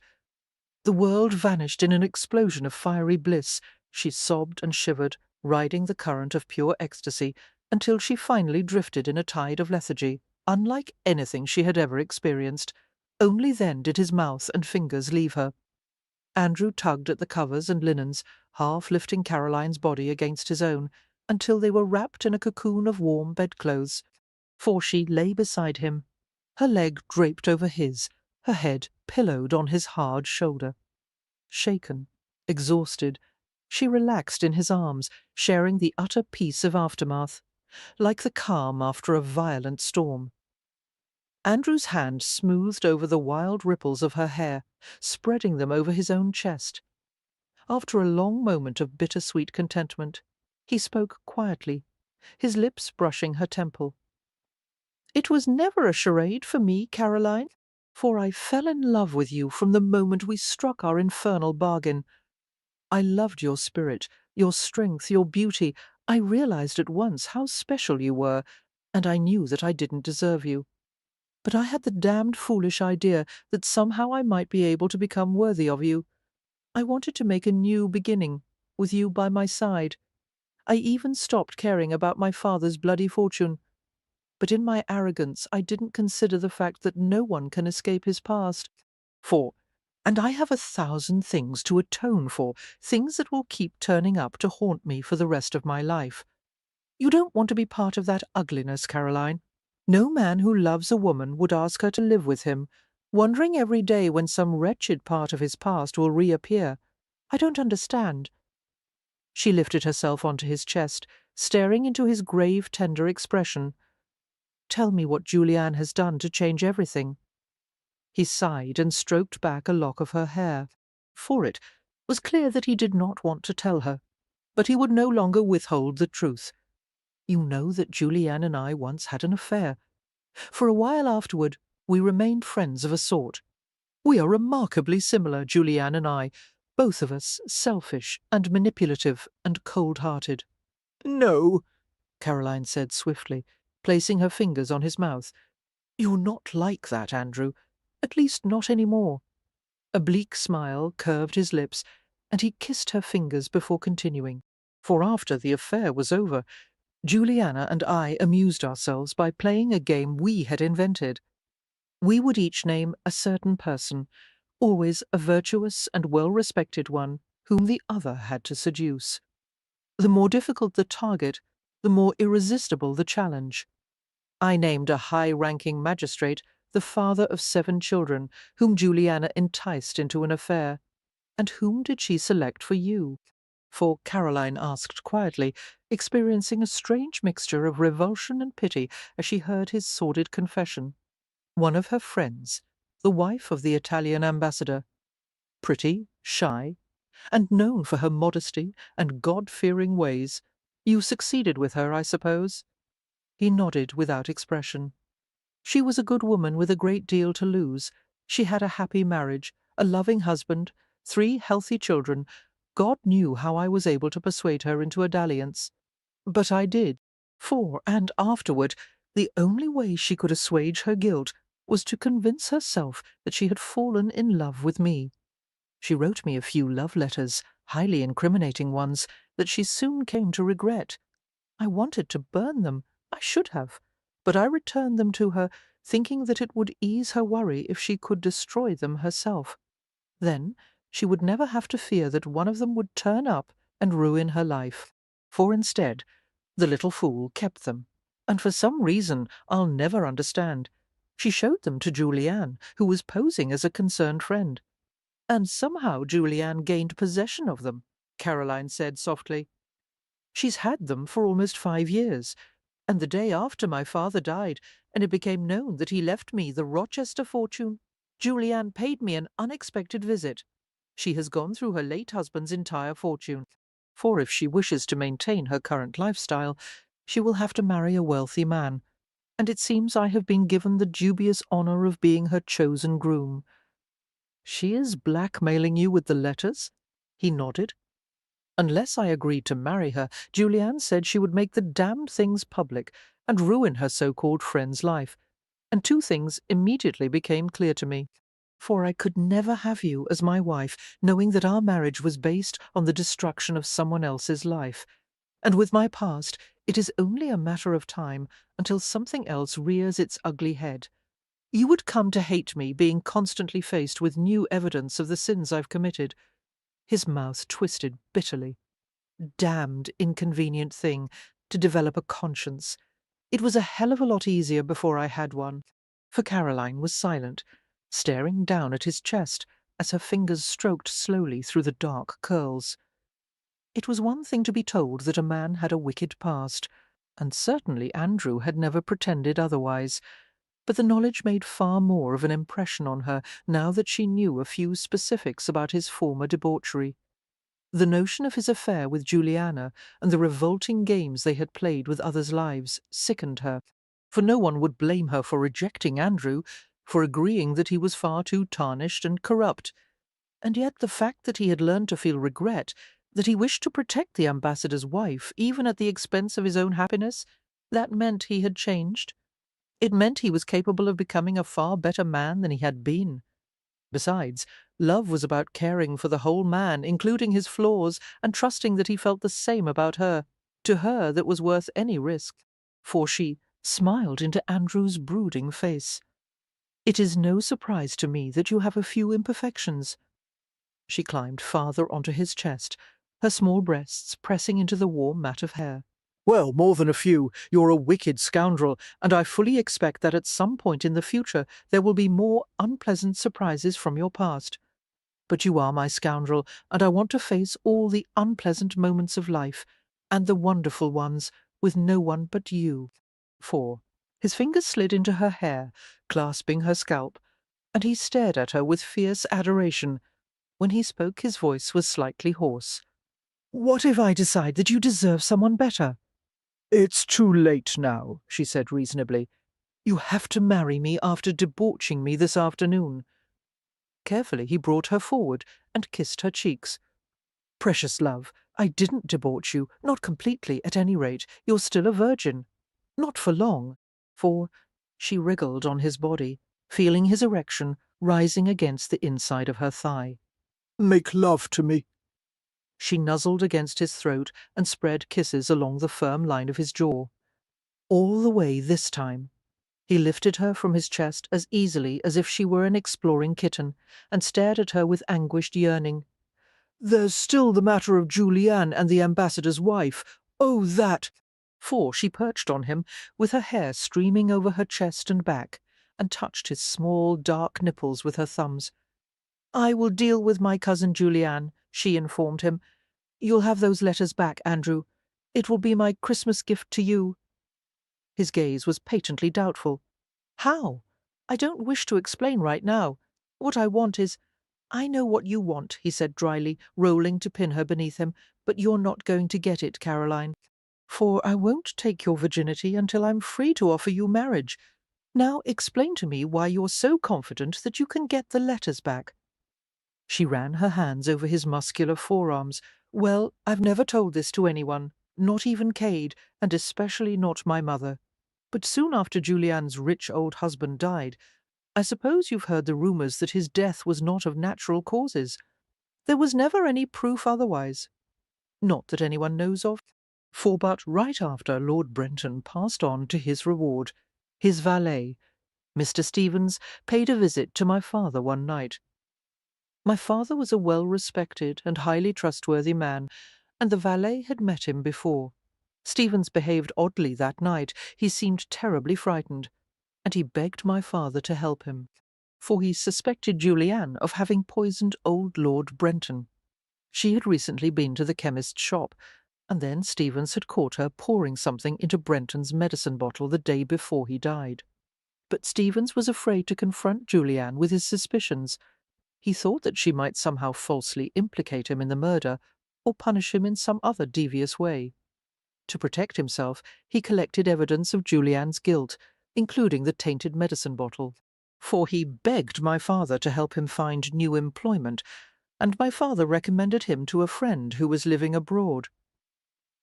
The world vanished in an explosion of fiery bliss. She sobbed and shivered, riding the current of pure ecstasy, until she finally drifted in a tide of lethargy, unlike anything she had ever experienced. Only then did his mouth and fingers leave her. Andrew tugged at the covers and linens, half lifting Caroline's body against his own, until they were wrapped in a cocoon of warm bedclothes. For she lay beside him, her leg draped over his, her head pillowed on his hard shoulder. Shaken, exhausted, she relaxed in his arms, sharing the utter peace of aftermath, like the calm after a violent storm. Andrew's hand smoothed over the wild ripples of her hair, spreading them over his own chest. After a long moment of bittersweet contentment, he spoke quietly, his lips brushing her temple. "It was never a charade for me, Caroline, for I fell in love with you from the moment we struck our infernal bargain. I loved your spirit, your strength, your beauty. I realized at once how special you were, and I knew that I didn't deserve you. But I had the damned foolish idea that somehow I might be able to become worthy of you. I wanted to make a new beginning, with you by my side. I even stopped caring about my father's bloody fortune. But in my arrogance I didn't consider the fact that no one can escape his past. And I have 1,000 things to atone for, things that will keep turning up to haunt me for the rest of my life. You don't want to be part of that ugliness, Caroline. No man who loves a woman would ask her to live with him, wondering every day when some wretched part of his past will reappear. I don't understand." She lifted herself onto his chest, staring into his grave, tender expression. "Tell me what Julianne has done to change everything." He sighed and stroked back a lock of her hair. For it was clear that he did not want to tell her, but he would no longer withhold the truth. "You know that Julianne and I once had an affair. For a while afterward, we remained friends of a sort. We are remarkably similar, Julianne and I, both of us selfish and manipulative and cold-hearted." "No," Caroline said swiftly, placing her fingers on his mouth. "You're not like that, Andrew. At least not any more." A bleak smile curved his lips, and he kissed her fingers before continuing. For after the affair was over, Juliana and I amused ourselves by playing a game we had invented. We would each name a certain person, always a virtuous and well-respected one, whom the other had to seduce. The more difficult the target, the more irresistible the challenge. I named a high-ranking magistrate, the father of 7 children, whom Juliana enticed into an affair. And whom did she select for you? For Caroline asked quietly, experiencing a strange mixture of revulsion and pity as she heard his sordid confession. One of her friends, the wife of the Italian ambassador. Pretty, shy, and known for her modesty and God-fearing ways. You succeeded with her, I suppose? He nodded without expression. She was a good woman with a great deal to lose. She had a happy marriage, a loving husband, 3 healthy children. God knew how I was able to persuade her into a dalliance. But I did. For, and afterward, the only way she could assuage her guilt was to convince herself that she had fallen in love with me. She wrote me a few love letters, highly incriminating ones, that she soon came to regret. I wanted to burn them. I should have. But I returned them to her, thinking that it would ease her worry if she could destroy them herself. Then she would never have to fear that one of them would turn up and ruin her life. For instead, the little fool kept them, and for some reason I'll never understand. She showed them to Julianne, who was posing as a concerned friend. And somehow Julianne gained possession of them, Caroline said softly. She's had them for almost 5 years, and the day after my father died, and it became known that he left me the Rochester fortune, Julianne paid me an unexpected visit. She has gone through her late husband's entire fortune, for if she wishes to maintain her current lifestyle, she will have to marry a wealthy man, and it seems I have been given the dubious honour of being her chosen groom. She is blackmailing you with the letters? He nodded. Unless I agreed to marry her, Julianne said she would make the damned things public and ruin her so-called friend's life. And 2 things immediately became clear to me. For I could never have you as my wife, knowing that our marriage was based on the destruction of someone else's life. And with my past, it is only a matter of time until something else rears its ugly head. You would come to hate me, being constantly faced with new evidence of the sins I've committed. His mouth twisted bitterly. Damned inconvenient thing, to develop a conscience. It was a hell of a lot easier before I had one. For Caroline was silent, staring down at his chest as her fingers stroked slowly through the dark curls. It was one thing to be told that a man had a wicked past, and certainly Andrew had never pretended otherwise. But the knowledge made far more of an impression on her now that she knew a few specifics about his former debauchery. The notion of his affair with Juliana and the revolting games they had played with others' lives sickened her, for no one would blame her for rejecting Andrew, for agreeing that he was far too tarnished and corrupt. And yet the fact that he had learned to feel regret, that he wished to protect the ambassador's wife, even at the expense of his own happiness, that meant he had changed. It meant he was capable of becoming a far better man than he had been. Besides, love was about caring for the whole man, including his flaws, and trusting that he felt the same about her, to her that was worth any risk. For she smiled into Andrew's brooding face. "It is no surprise to me that you have a few imperfections." She climbed farther onto his chest, her small breasts pressing into the warm mat of hair. "Well, more than a few. You're a wicked scoundrel, and I fully expect that at some point in the future there will be more unpleasant surprises from your past. But you are my scoundrel, and I want to face all the unpleasant moments of life, and the wonderful ones, with no one but you." For his fingers slid into her hair, clasping her scalp, and he stared at her with fierce adoration. When he spoke, his voice was slightly hoarse. "What if I decide that you deserve someone better?" "It's too late now," she said reasonably. "You have to marry me after debauching me this afternoon." Carefully he brought her forward and kissed her cheeks. "Precious love, I didn't debauch you, not completely, at any rate. You're still a virgin. Not for long." For she wriggled on his body, feeling his erection rising against the inside of her thigh. Make love to me. She nuzzled against his throat and spread kisses along the firm line of his jaw. All the way this time. He lifted her from his chest as easily as if she were an exploring kitten, and stared at her with anguished yearning. "There's still the matter of Juliane and the ambassador's wife. Oh, that—" For she perched on him, with her hair streaming over her chest and back, and touched his small, dark nipples with her thumbs. "I will deal with my cousin Juliane," she informed him. "You'll have those letters back, Andrew. It will be my Christmas gift to you." His gaze was patently doubtful. "How? I don't wish to explain right now. What I want is—" "I know what you want," he said dryly, rolling to pin her beneath him, "but you're not going to get it, Caroline. For I won't take your virginity until I'm free to offer you marriage. Now explain to me why you're so confident that you can get the letters back." She ran her hands over his muscular forearms. "Well, I've never told this to anyone, not even Cade, and especially not my mother. But soon after Julian's rich old husband died, I suppose you've heard the rumours that his death was not of natural causes. There was never any proof otherwise. Not that anyone knows of. For but right after Lord Brenton passed on to his reward, his valet, Mr. Stevens, paid a visit to my father one night. My father was a well-respected and highly trustworthy man, and the valet had met him before. Stevens behaved oddly that night. He seemed terribly frightened, and he begged my father to help him, for he suspected Juliane of having poisoned old Lord Brenton. She had recently been to the chemist's shop, and then Stevens had caught her pouring something into Brenton's medicine bottle the day before he died. But Stevens was afraid to confront Juliane with his suspicions. He thought that she might somehow falsely implicate him in the murder, or punish him in some other devious way. To protect himself, he collected evidence of Juliane's guilt, including the tainted medicine bottle, for he begged my father to help him find new employment, and my father recommended him to a friend who was living abroad.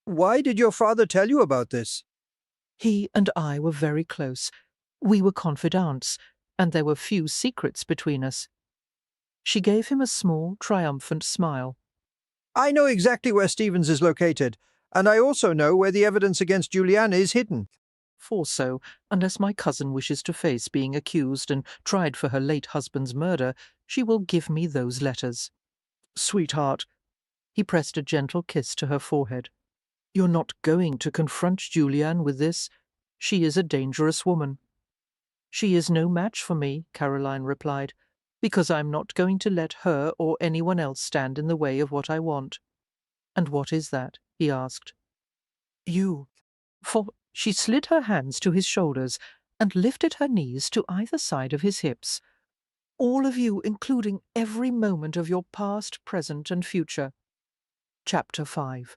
Why did your father tell you about this? He and I were very close. We were confidants, and there were few secrets between us. She gave him a small, triumphant smile. I know exactly where Stevens is located, and I also know where the evidence against Juliane is hidden. For so, unless my cousin wishes to face being accused and tried for her late husband's murder, she will give me those letters. Sweetheart, he pressed a gentle kiss to her forehead. You're not going to confront Juliane with this. She is a dangerous woman. She is no match for me, Caroline replied, because I'm not going to let her or anyone else stand in the way of what I want. And what is that? He asked. You. For she slid her hands to his shoulders and lifted her knees to either side of his hips. All of you, including every moment of your past, present, and future. Chapter 5.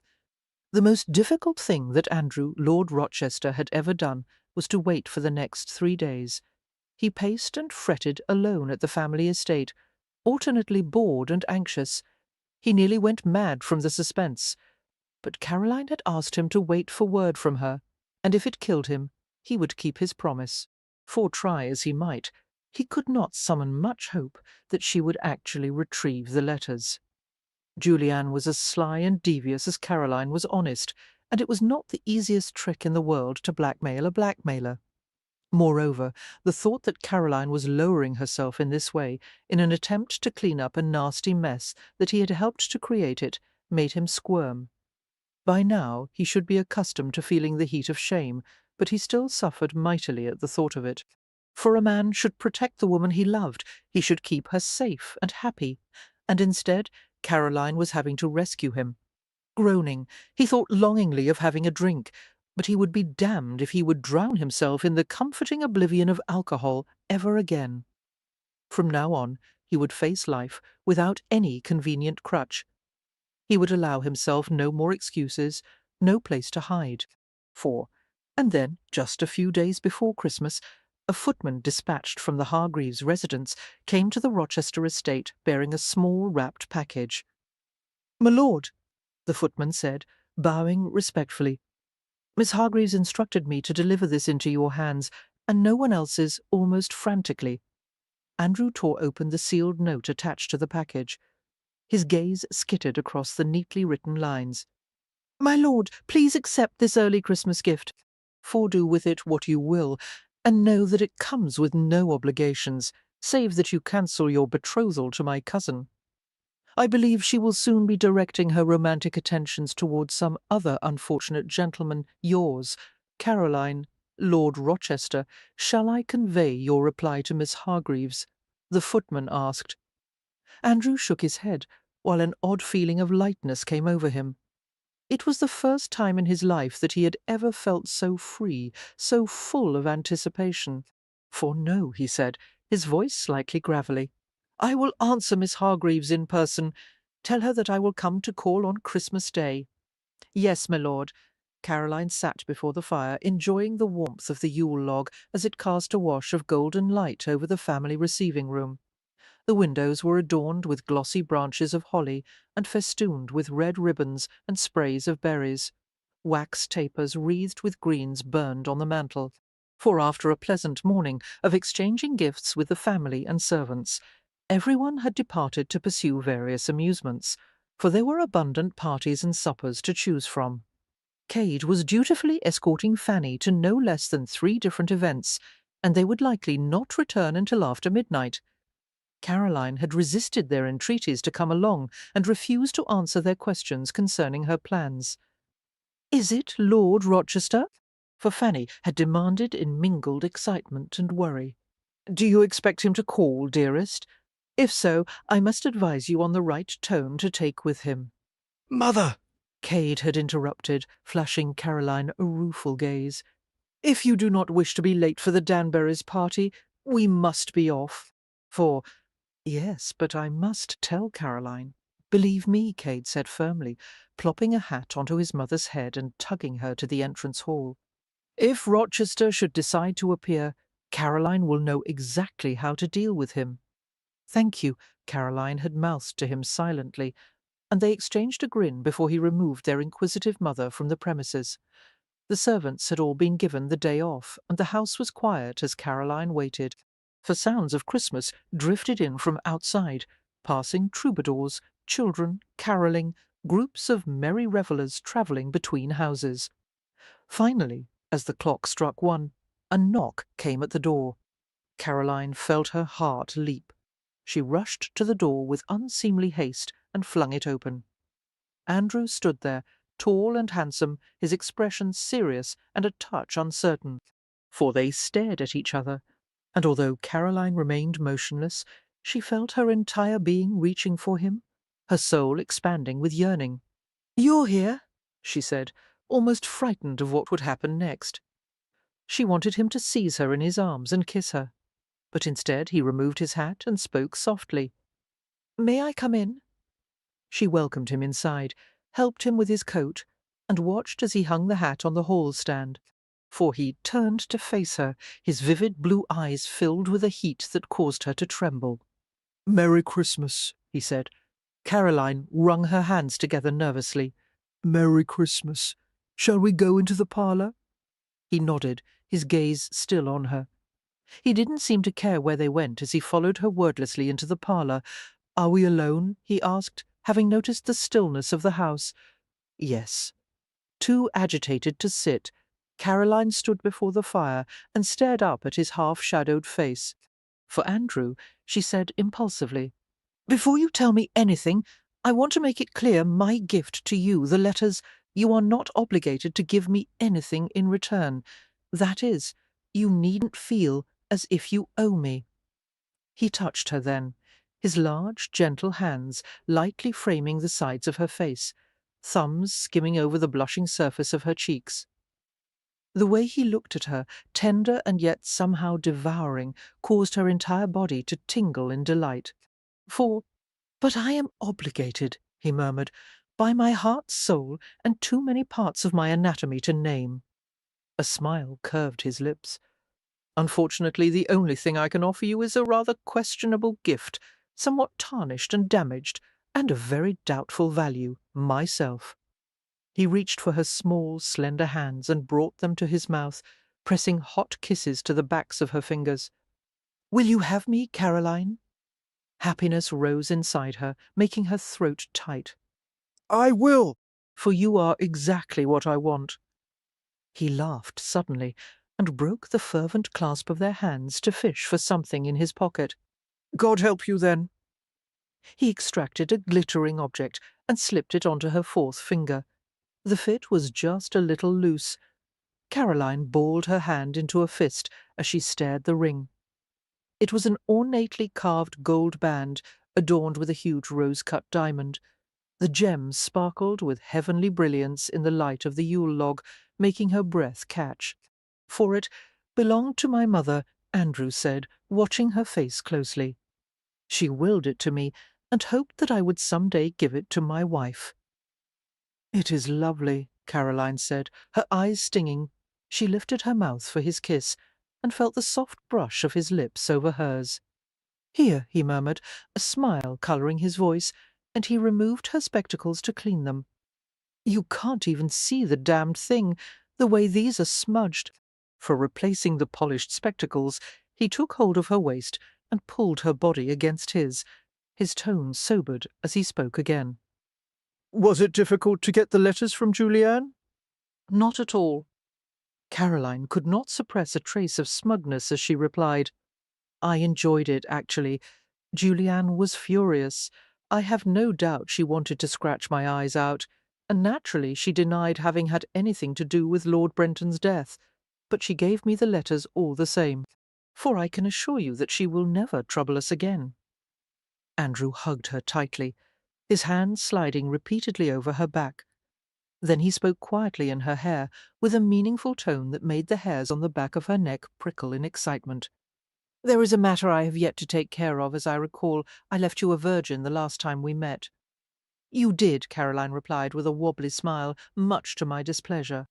The most difficult thing that Andrew, Lord Rochester, had ever done was to wait for the next 3 days. He paced and fretted alone at the family estate, alternately bored and anxious. He nearly went mad from the suspense. But Caroline had asked him to wait for word from her, and if it killed him, he would keep his promise. For try as he might, he could not summon much hope that she would actually retrieve the letters. Juliane was as sly and devious as Caroline was honest, and it was not the easiest trick in the world to blackmail a blackmailer. Moreover, the thought that Caroline was lowering herself in this way, in an attempt to clean up a nasty mess that he had helped to create it, made him squirm. By now he should be accustomed to feeling the heat of shame, but he still suffered mightily at the thought of it. For a man should protect the woman he loved, he should keep her safe and happy, and instead Caroline was having to rescue him. Groaning, he thought longingly of having a drink, but he would be damned if he would drown himself in the comforting oblivion of alcohol ever again. From now on, he would face life without any convenient crutch. He would allow himself no more excuses, no place to hide. And then, just a few days before Christmas, a footman dispatched from the Hargreaves' residence came to the Rochester estate bearing a small wrapped package. "My lord," the footman said, bowing respectfully, "Miss Hargreaves instructed me to deliver this into your hands, and no one else's, almost frantically." Andrew tore open the sealed note attached to the package. His gaze skittered across the neatly written lines. "My lord, please accept this early Christmas gift, for do with it what you will, and know that it comes with no obligations, save that you cancel your betrothal to my cousin. I believe she will soon be directing her romantic attentions towards some other unfortunate gentleman, yours, Caroline, Lord Rochester. Shall I convey your reply to Miss Hargreaves?" the footman asked. Andrew shook his head, while an odd feeling of lightness came over him. It was the first time in his life that he had ever felt so free, so full of anticipation. "For no," he said, his voice slightly gravelly. "I will answer Miss Hargreaves in person. Tell her that I will come to call on Christmas Day." "Yes, my lord." Caroline sat before the fire, enjoying the warmth of the Yule log as it cast a wash of golden light over the family receiving room. The windows were adorned with glossy branches of holly and festooned with red ribbons and sprays of berries. Wax tapers wreathed with greens burned on the mantel. For after a pleasant morning of exchanging gifts with the family and servants, everyone had departed to pursue various amusements, for there were abundant parties and suppers to choose from. Cade was dutifully escorting Fanny to no less than 3 different events, and they would likely not return until after midnight. Caroline had resisted their entreaties to come along and refused to answer their questions concerning her plans. "Is it Lord Rochester?" for Fanny had demanded in mingled excitement and worry. "Do you expect him to call, dearest? If so, I must advise you on the right tone to take with him." Mother! Cade had interrupted, flashing Caroline a rueful gaze. "If you do not wish to be late for the Danburys' party, we must be off. For Yes, but I must tell Caroline. Believe me," Cade said firmly, plopping a hat onto his mother's head and tugging her to the entrance hall. "If Rochester should decide to appear, Caroline will know exactly how to deal with him." "Thank you," Caroline had mouthed to him silently, and they exchanged a grin before he removed their inquisitive mother from the premises. The servants had all been given the day off, and the house was quiet as Caroline waited, for sounds of Christmas drifted in from outside, passing troubadours, children, carolling, groups of merry revellers travelling between houses. Finally, as the clock struck 1, a knock came at the door. Caroline felt her heart leap. She rushed to the door with unseemly haste and flung it open. Andrew stood there, tall and handsome, his expression serious and a touch uncertain, for they stared at each other, and although Caroline remained motionless, she felt her entire being reaching for him, her soul expanding with yearning. "You're here," she said, almost frightened of what would happen next. She wanted him to seize her in his arms and kiss her, but instead he removed his hat and spoke softly. "May I come in?" She welcomed him inside, helped him with his coat, and watched as he hung the hat on the hall stand. For he turned to face her, his vivid blue eyes filled with a heat that caused her to tremble. "Merry Christmas," he said. Caroline wrung her hands together nervously. "Merry Christmas. Shall we go into the parlour?" He nodded, his gaze still on her. He didn't seem to care where they went as he followed her wordlessly into the parlour. "Are we alone?" he asked, having noticed the stillness of the house. Yes. Too agitated to sit, Caroline stood before the fire and stared up at his half-shadowed face. For Andrew, she said impulsively, "Before you tell me anything, I want to make it clear my gift to you, the letters, you are not obligated to give me anything in return. That is, you needn't feel as if you owe me." He touched her then, his large, gentle hands lightly framing the sides of her face, thumbs skimming over the blushing surface of her cheeks. The way he looked at her, tender and yet somehow devouring, caused her entire body to tingle in delight. "But I am obligated," he murmured, "by my heart's soul and too many parts of my anatomy to name." A smile curved his lips. "Unfortunately, the only thing I can offer you is a rather questionable gift, somewhat tarnished and damaged, and of very doubtful value, myself." He reached for her small, slender hands and brought them to his mouth, pressing hot kisses to the backs of her fingers. "Will you have me, Caroline?" Happiness rose inside her, making her throat tight. I will. For you are exactly what I want. He laughed suddenly and broke the fervent clasp of their hands to fish for something in his pocket. God help you, then. He extracted a glittering object and slipped it onto her fourth finger. The fit was just a little loose. Caroline balled her hand into a fist as she stared the ring. It was an ornately carved gold band adorned with a huge rose-cut diamond. The gems sparkled with heavenly brilliance in the light of the Yule log, making her breath catch. For it belonged to my mother, Andrew said, watching her face closely. She willed it to me and hoped that I would some day give it to my wife. It is lovely, Caroline said, her eyes stinging. She lifted her mouth for his kiss and felt the soft brush of his lips over hers. Here, he murmured, a smile colouring his voice, and he removed her spectacles to clean them. You can't even see the damned thing, the way these are smudged. For replacing the polished spectacles, he took hold of her waist and pulled her body against his. His tone sobered as he spoke again. Was it difficult to get the letters from Julianne? Not at all. Caroline could not suppress a trace of smugness as she replied. I enjoyed it, actually. Julianne was furious. I have no doubt she wanted to scratch my eyes out, and naturally she denied having had anything to do with Lord Brenton's death, but she gave me the letters all the same, for I can assure you that she will never trouble us again. Andrew hugged her tightly, his hands sliding repeatedly over her back. Then he spoke quietly in her hair, with a meaningful tone that made the hairs on the back of her neck prickle in excitement. There is a matter I have yet to take care of, as I recall. I left you a virgin the last time we met. You did, Caroline replied with a wobbly smile, much to my displeasure.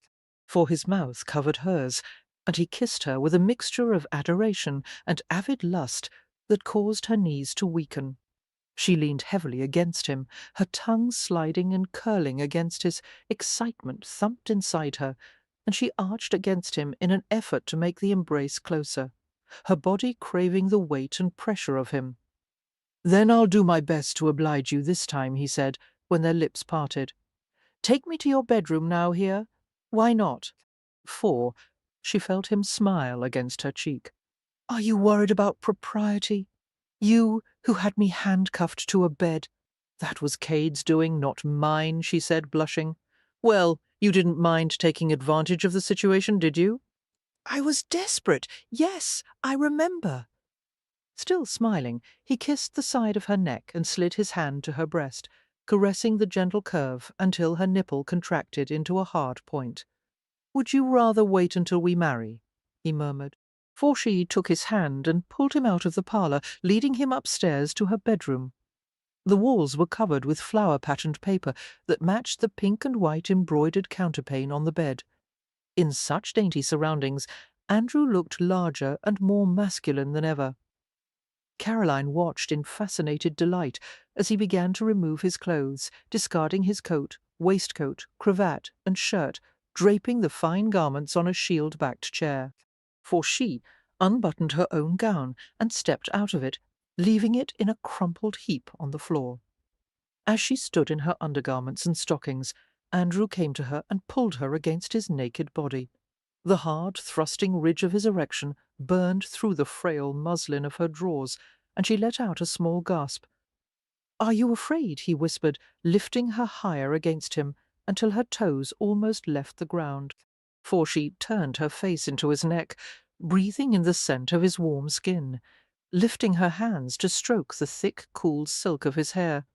For his mouth covered hers, and he kissed her with a mixture of adoration and avid lust that caused her knees to weaken. She leaned heavily against him, her tongue sliding and curling against his. Excitement thumped inside her, and she arched against him in an effort to make the embrace closer, her body craving the weight and pressure of him. Then I'll do my best to oblige you this time, he said, when their lips parted. Take me to your bedroom now here. Why not? For she felt him smile against her cheek. Are you worried about propriety? You, who had me handcuffed to a bed. That was Cade's doing, not mine, she said, blushing. Well, you didn't mind taking advantage of the situation, did you? I was desperate. Yes, I remember. Still smiling, he kissed the side of her neck and slid his hand to her breast, caressing the gentle curve until her nipple contracted into a hard point. Would you rather wait until we marry? He murmured. For she took his hand and pulled him out of the parlour, leading him upstairs to her bedroom. The walls were covered with flower-patterned paper that matched the pink and white embroidered counterpane on the bed. In such dainty surroundings, Andrew looked larger and more masculine than ever. Caroline watched in fascinated delight as he began to remove his clothes, discarding his coat, waistcoat, cravat, and shirt, draping the fine garments on a shield-backed chair. For she unbuttoned her own gown and stepped out of it, leaving it in a crumpled heap on the floor. As she stood in her undergarments and stockings, Andrew came to her and pulled her against his naked body. The hard, thrusting ridge of his erection burned through the frail muslin of her drawers, and she let out a small gasp. "Are you afraid?" he whispered, lifting her higher against him until her toes almost left the ground. For she turned her face into his neck, breathing in the scent of his warm skin, lifting her hands to stroke the thick, cool silk of his hair.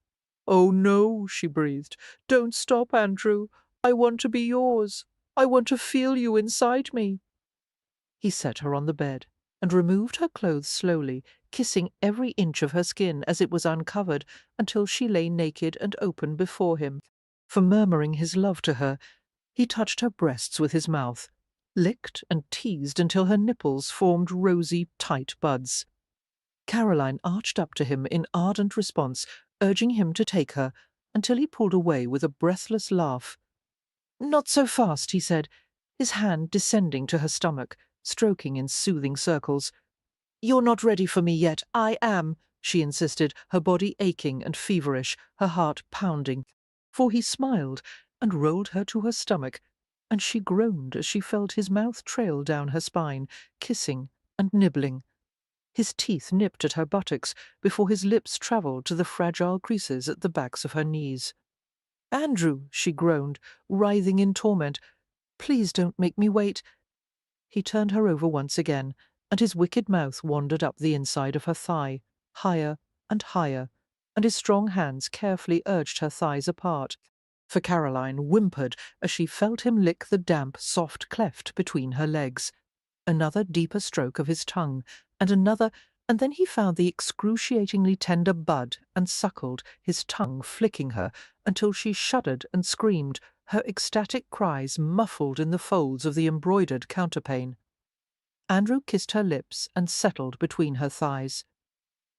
"Oh, no," she breathed. "Don't stop, Andrew. I want to be yours. I want to feel you inside me." He set her on the bed and removed her clothes slowly, kissing every inch of her skin as it was uncovered until she lay naked and open before him. For murmuring his love to her, he touched her breasts with his mouth, licked and teased until her nipples formed rosy, tight buds. Caroline arched up to him in ardent response, urging him to take her, until he pulled away with a breathless laugh. "Not so fast," he said, his hand descending to her stomach, stroking in soothing circles. "You're not ready for me yet. I am. she insisted, her body aching and feverish, her heart pounding. For he smiled and rolled her to her stomach, and she groaned as she felt his mouth trail down her spine, kissing and nibbling. His teeth nipped at her buttocks before his lips travelled to the fragile creases at the backs of her knees. "Andrew," she groaned, writhing in torment, "please don't make me wait." He turned her over once again, and his wicked mouth wandered up the inside of her thigh, higher and higher, and his strong hands carefully urged her thighs apart. For Caroline whimpered as she felt him lick the damp, soft cleft between her legs. Another deeper stroke of his tongue, and another, and then he found the excruciatingly tender bud and suckled, his tongue flicking her until she shuddered and screamed, her ecstatic cries muffled in the folds of the embroidered counterpane. Andrew kissed her lips and settled between her thighs.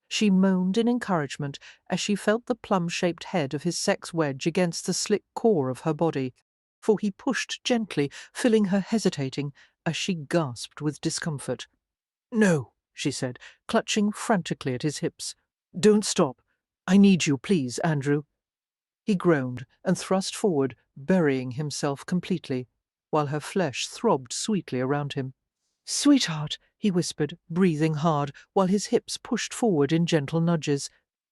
She moaned in encouragement as she felt the plum-shaped head of his sex wedge against the slick core of her body, for he pushed gently, filling her hesitating, as she gasped with discomfort. "No," she said, clutching frantically at his hips. "Don't stop. I need you, please, Andrew." He groaned and thrust forward, burying himself completely, while her flesh throbbed sweetly around him. "Sweetheart," he whispered, breathing hard, while his hips pushed forward in gentle nudges.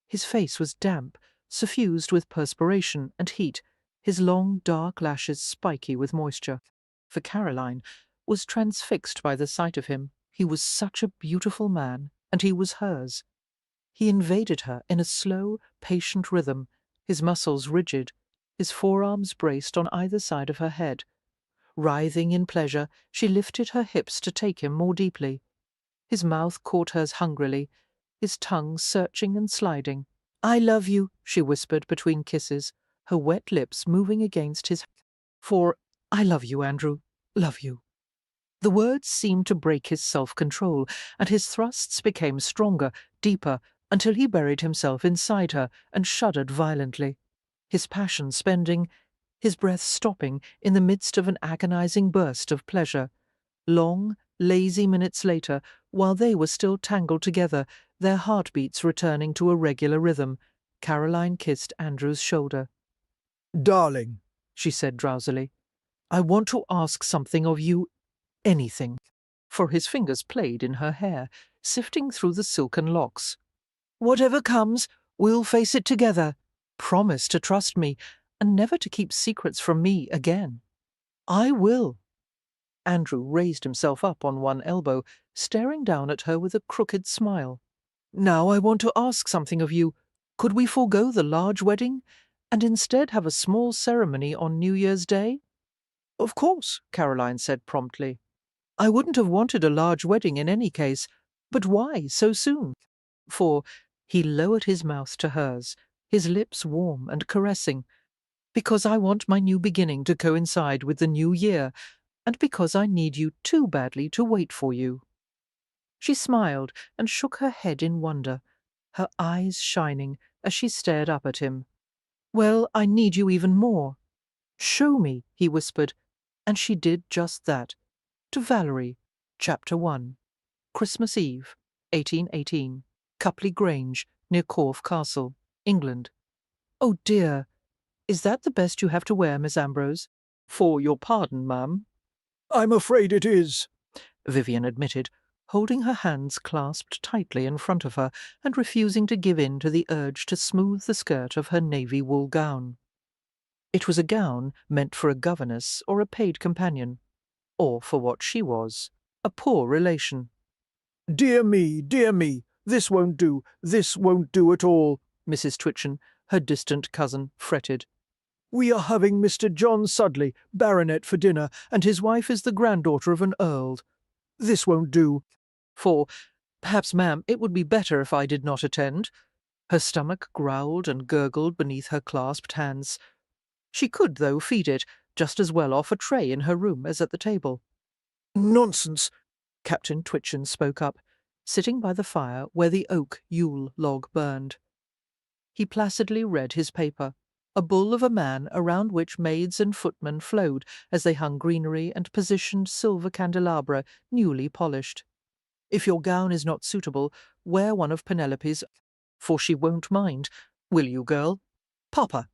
His face was damp, suffused with perspiration and heat, his long dark lashes spiky with moisture. For Caroline was transfixed by the sight of him. He was such a beautiful man, and he was hers. He invaded her in a slow, patient rhythm, his muscles rigid, his forearms braced on either side of her head. Writhing in pleasure, she lifted her hips to take him more deeply. His mouth caught hers hungrily, his tongue searching and sliding. "I love you," she whispered between kisses, her wet lips moving against his. "For I love you, Andrew, love you." The words seemed to break his self-control, and his thrusts became stronger, deeper, until he buried himself inside her and shuddered violently, his passion spending, his breath stopping in the midst of an agonizing burst of pleasure. Long, lazy minutes later, while they were still tangled together, their heartbeats returning to a regular rhythm, Caroline kissed Andrew's shoulder. "Darling," she said drowsily, "I want to ask something of you, anything." For his fingers played in her hair, sifting through the silken locks. "Whatever comes, we'll face it together. Promise to trust me, and never to keep secrets from me again." "I will." Andrew raised himself up on one elbow, staring down at her with a crooked smile. "Now I want to ask something of you. Could we forego the large wedding, and instead have a small ceremony on New Year's Day?" "Of course," Caroline said promptly. "I wouldn't have wanted a large wedding in any case, but why so soon?" For he lowered his mouth to hers, his lips warm and caressing. "Because I want my new beginning to coincide with the new year, and because I need you too badly to wait for you." She smiled and shook her head in wonder, her eyes shining as she stared up at him. "Well, I need you even more." "Show me," he whispered, and she did just that. To Valerie, Chapter 1, Christmas Eve, 1818, Cupley Grange, near Corfe Castle, England. "Oh dear, is that the best you have to wear, Miss Ambrose?" "For your pardon, ma'am," "I'm afraid it is," Vivian admitted, holding her hands clasped tightly in front of her and refusing to give in to the urge to smooth the skirt of her navy wool gown. It was a gown meant for a governess or a paid companion, or for what she was, a poor relation. Dear me, this won't do at all," Mrs. Twitchen, her distant cousin, fretted. "We are having Mr. John Sudley, baronet, for dinner, and his wife is the granddaughter of an earl. This won't do." For, "Perhaps, ma'am, it would be better if I did not attend." Her stomach growled and gurgled beneath her clasped hands. She could, though, feed it, just as well off a tray in her room as at the table. "Nonsense," Captain Twitchen spoke up, sitting by the fire where the oak Yule log burned. He placidly read his paper, a bull of a man around which maids and footmen flowed as they hung greenery and positioned silver candelabra newly polished. "If your gown is not suitable, wear one of Penelope's." for she won't mind. Will you, girl? Papa."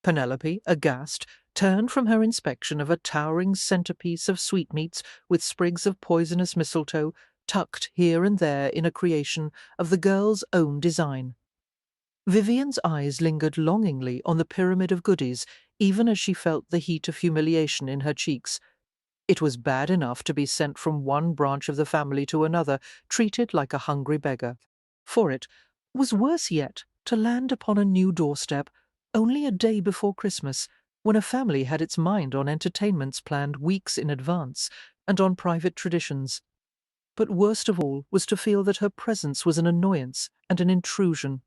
Penelope, aghast, turned from her inspection of a towering centrepiece of sweetmeats with sprigs of poisonous mistletoe tucked here and there in a creation of the girl's own design. Vivian's eyes lingered longingly on the pyramid of goodies, even as she felt the heat of humiliation in her cheeks. It was bad enough to be sent from one branch of the family to another, treated like a hungry beggar. For it was worse yet to land upon a new doorstep, only a day before Christmas, when a family had its mind on entertainments planned weeks in advance, and on private traditions. But worst of all was to feel that her presence was an annoyance and an intrusion.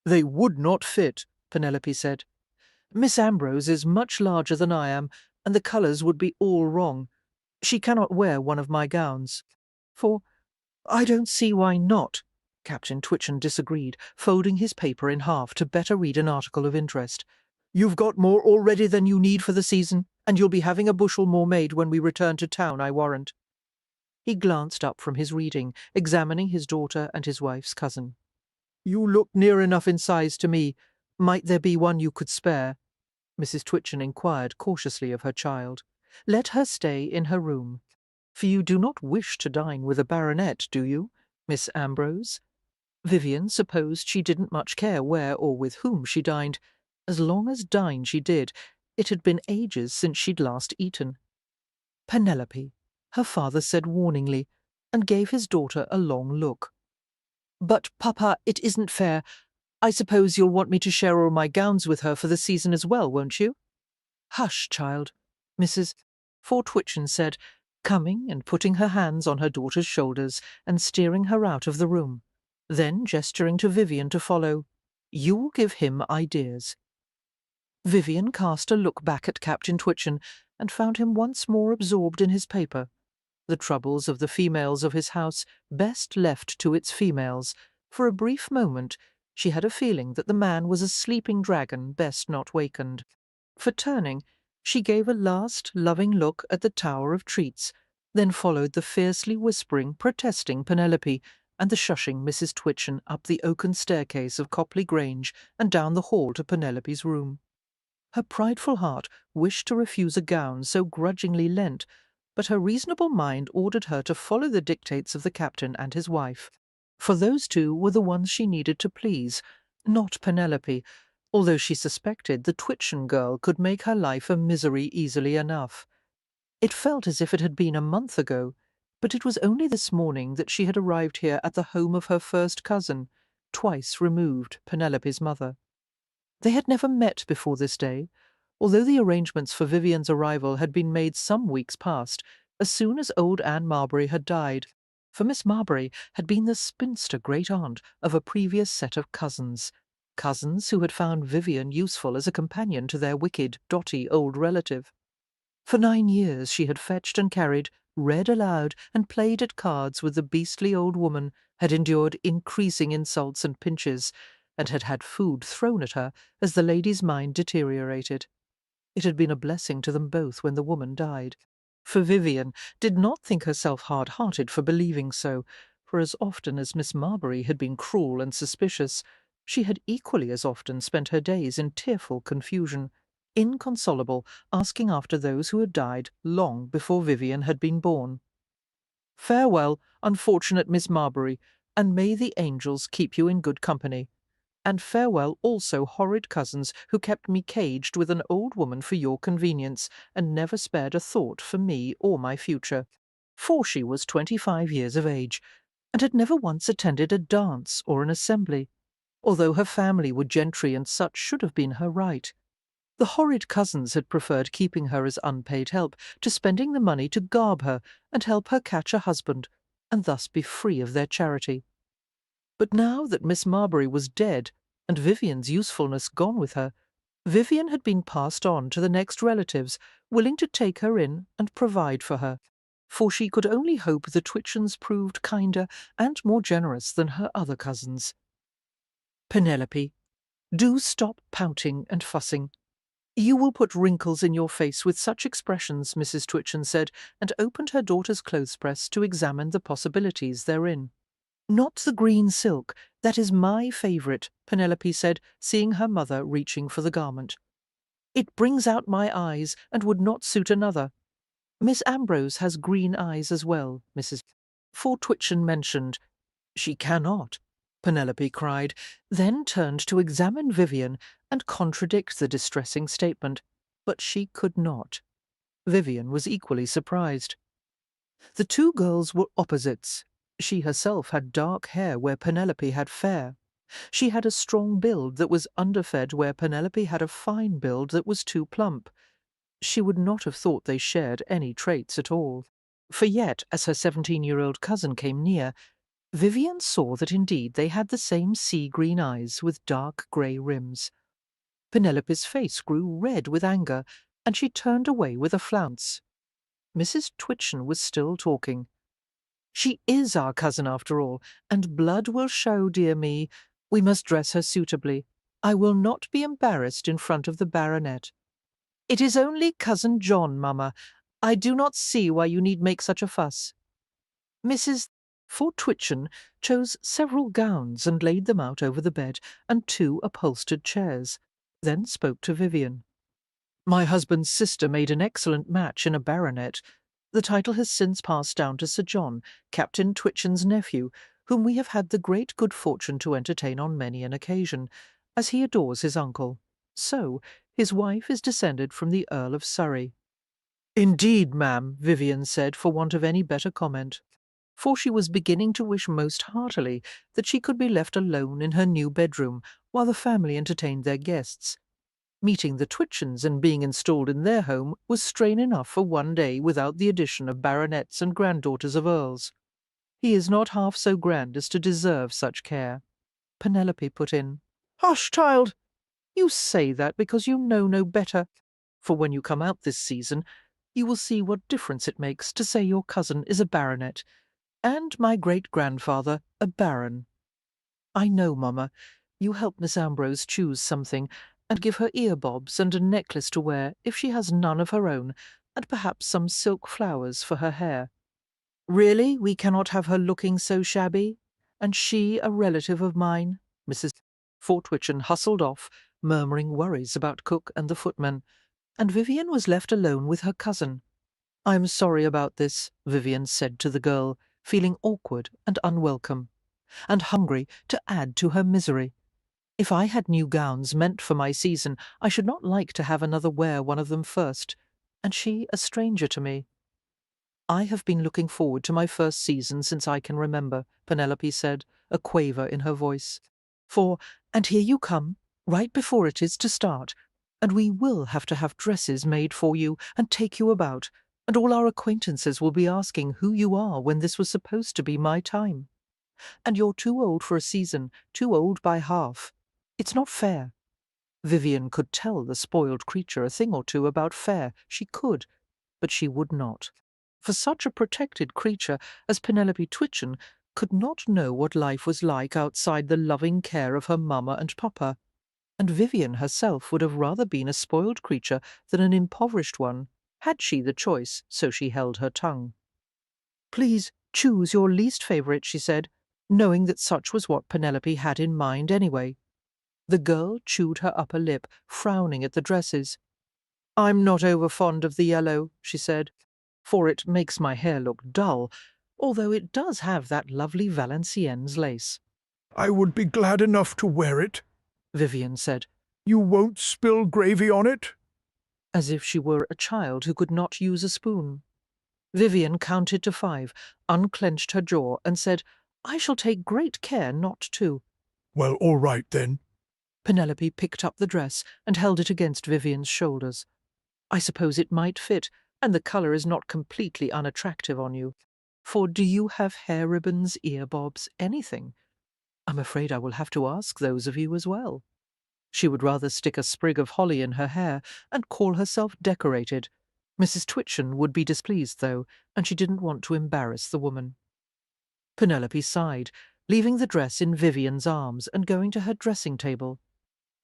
"They would not fit," Penelope said. "Miss Ambrose is much larger than I am, and the colours would be all wrong. She cannot wear one of my gowns." "For I don't see why not," Captain Twitchen disagreed, folding his paper in half to better read an article of interest. "You've got more already than you need for the season, and you'll be having a bushel more made when we return to town, I warrant." He glanced up from his reading, examining his daughter and his wife's cousin. "You look near enough in size to me. Might there be one you could spare?" Mrs. Twitchen inquired cautiously of her child. "Let her stay in her room. For you do not wish to dine with a baronet, do you, Miss Ambrose?" Vivian supposed she didn't much care where or with whom she dined. As long as dine she did. It had been ages since she'd last eaten. "Penelope," her father said warningly, and gave his daughter a long look. "But, Papa, it isn't fair. I suppose you'll want me to share all my gowns with her for the season as well, won't you?" "Hush, child," Mrs. Twitchen said, coming and putting her hands on her daughter's shoulders and steering her out of the room, then gesturing to Vivian to follow. "You'll give him ideas." Vivian cast a look back at Captain Twitchen and found him once more absorbed in his paper. The troubles of the females of his house best left to its females. For a brief moment she had a feeling that the man was a sleeping dragon best not wakened. For turning, she gave a last loving look at the tower of treats, then followed the fiercely whispering, protesting Penelope and the shushing Mrs. Twitchen up the oaken staircase of Copley Grange and down the hall to Penelope's room. Her prideful heart wished to refuse a gown so grudgingly lent, but her reasonable mind ordered her to follow the dictates of the captain and his wife. For those two were the ones she needed to please, not Penelope, although she suspected the Twitchen girl could make her life a misery easily enough. It felt as if it had been a month ago, but it was only this morning that she had arrived here at the home of her first cousin, twice removed Penelope's mother. They had never met before this day, although the arrangements for Vivian's arrival had been made some weeks past, as soon as old Anne Marbury had died, for Miss Marbury had been the spinster great-aunt of a previous set of cousins who had found Vivian useful as a companion to their wicked, dotty old relative. For 9 years she had fetched and carried, read aloud, and played at cards with the beastly old woman, had endured increasing insults and pinches, and had had food thrown at her as the lady's mind deteriorated. It had been a blessing to them both when the woman died. For Vivian did not think herself hard-hearted for believing so, for as often as Miss Marbury had been cruel and suspicious, she had equally as often spent her days in tearful confusion, inconsolable, asking after those who had died long before Vivian had been born. "Farewell, unfortunate Miss Marbury, and may the angels keep you in good company. And farewell also horrid cousins who kept me caged with an old woman for your convenience, and never spared a thought for me or my future. For she was 25 years of age, and had never once attended a dance or an assembly, although her family were gentry and such should have been her right. The horrid cousins had preferred keeping her as unpaid help to spending the money to garb her and help her catch a husband, and thus be free of their charity. But now that Miss Marbury was dead, and Vivian's usefulness gone with her, Vivian had been passed on to the next relatives, willing to take her in and provide for her, for she could only hope the Twitchens proved kinder and more generous than her other cousins. "Penelope, do stop pouting and fussing. You will put wrinkles in your face with such expressions," Mrs. Twitchen said, and opened her daughter's clothes-press to examine the possibilities therein. Not the green silk. That is my favourite, Penelope said, seeing her mother reaching for the garment. It brings out my eyes and would not suit another. Miss Ambrose has green eyes as well, Mrs. Fort Twitchen mentioned. She cannot, Penelope cried, then turned to examine Vivian and contradict the distressing statement. But she could not. Vivian was equally surprised. The two girls were opposites. She herself had dark hair where Penelope had fair. She had a strong build that was underfed where Penelope had a fine build that was too plump. She would not have thought they shared any traits at all. For yet, as her 17-year-old cousin came near, Vivian saw that indeed they had the same sea-green eyes with dark grey rims. Penelope's face grew red with anger, and she turned away with a flounce. Mrs. Twitchen was still talking. She is our cousin after all, and blood will show, dear me. We must dress her suitably. I will not be embarrassed in front of the baronet. It is only cousin John, mamma. I do not see why you need make such a fuss. Mrs. Fort Twitchen chose several gowns and laid them out over the bed and 2 upholstered chairs, then spoke to Vivian. My husband's sister made an excellent match in a baronet. The title has since passed down to Sir John, Captain Twitchen's nephew, whom we have had the great good fortune to entertain on many an occasion, as he adores his uncle. So, his wife is descended from the Earl of Surrey. Indeed, ma'am, Vivian said, for want of any better comment, for she was beginning to wish most heartily that she could be left alone in her new bedroom while the family entertained their guests. Meeting the Twitchens and being installed in their home was strain enough for one day without the addition of baronets and granddaughters of earls. He is not half so grand as to deserve such care, Penelope put in. Hush, child! You say that because you know no better, for when you come out this season you will see what difference it makes to say your cousin is a baronet, and my great-grandfather a baron. I know, mamma, you help Miss Ambrose choose something, and give her ear-bobs and a necklace to wear if she has none of her own, and perhaps some silk flowers for her hair. Really, we cannot have her looking so shabby, and she a relative of mine? Mrs. Fort Twitchen hustled off, murmuring worries about cook and the footman, and Vivian was left alone with her cousin. I am sorry about this, Vivian said to the girl, feeling awkward and unwelcome, and hungry to add to her misery. If I had new gowns meant for my season, I should not like to have another wear one of them first, and she a stranger to me. I have been looking forward to my first season since I can remember, Penelope said, a quaver in her voice. And here you come, right before it is to start, and we will have to have dresses made for you and take you about, and all our acquaintances will be asking who you are when this was supposed to be my time. And you're too old for a season, too old by half. It's not fair. Vivian could tell the spoiled creature a thing or two about fair. She could, but she would not. For such a protected creature as Penelope Twitchen could not know what life was like outside the loving care of her mamma and papa, and Vivian herself would have rather been a spoiled creature than an impoverished one, had she the choice, so she held her tongue. Please choose your least favourite, she said, knowing that such was what Penelope had in mind anyway. The girl chewed her upper lip, frowning at the dresses. I'm not over fond of the yellow, she said, for it makes my hair look dull, although it does have that lovely Valenciennes lace. I would be glad enough to wear it, Vivian said. You won't spill gravy on it? As if she were a child who could not use a spoon. Vivian counted to 5, unclenched her jaw, and said, I shall take great care not to. Well, all right then. Penelope picked up the dress and held it against Vivian's shoulders. I suppose it might fit, and the colour is not completely unattractive on you. For do you have hair ribbons, ear-bobs, anything? I'm afraid I will have to ask those of you as well. She would rather stick a sprig of holly in her hair and call herself decorated. Mrs. Twitchen would be displeased, though, and she didn't want to embarrass the woman. Penelope sighed, leaving the dress in Vivian's arms and going to her dressing-table.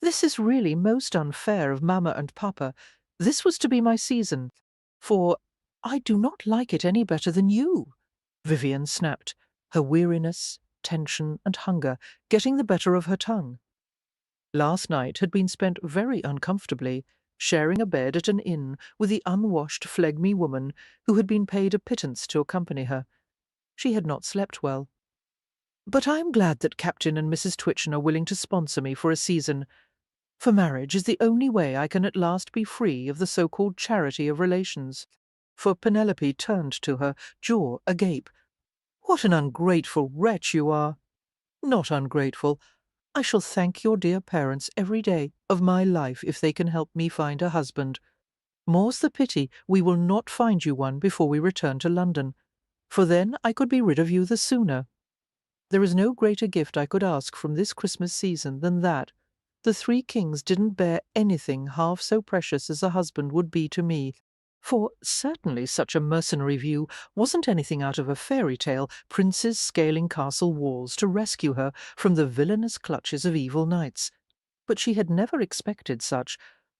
This is really most unfair of Mamma and Papa. This was to be my season, for I do not like it any better than you, Vivian snapped, her weariness, tension and hunger getting the better of her tongue. Last night had been spent very uncomfortably, sharing a bed at an inn with the unwashed phlegmy woman who had been paid a pittance to accompany her. She had not slept well. But I am glad that Captain and Mrs. Twitchen are willing to sponsor me for a season, for marriage is the only way I can at last be free of the so-called charity of relations. For Penelope turned to her, jaw agape. What an ungrateful wretch you are! Not ungrateful. I shall thank your dear parents every day of my life if they can help me find a husband. More's the pity we will not find you one before we return to London, for then I could be rid of you the sooner. There is no greater gift I could ask from this Christmas season than that. The three kings didn't bear anything half so precious as a husband would be to me, for certainly such a mercenary view wasn't anything out of a fairy tale, princes scaling castle walls to rescue her from the villainous clutches of evil knights. But she had never expected such.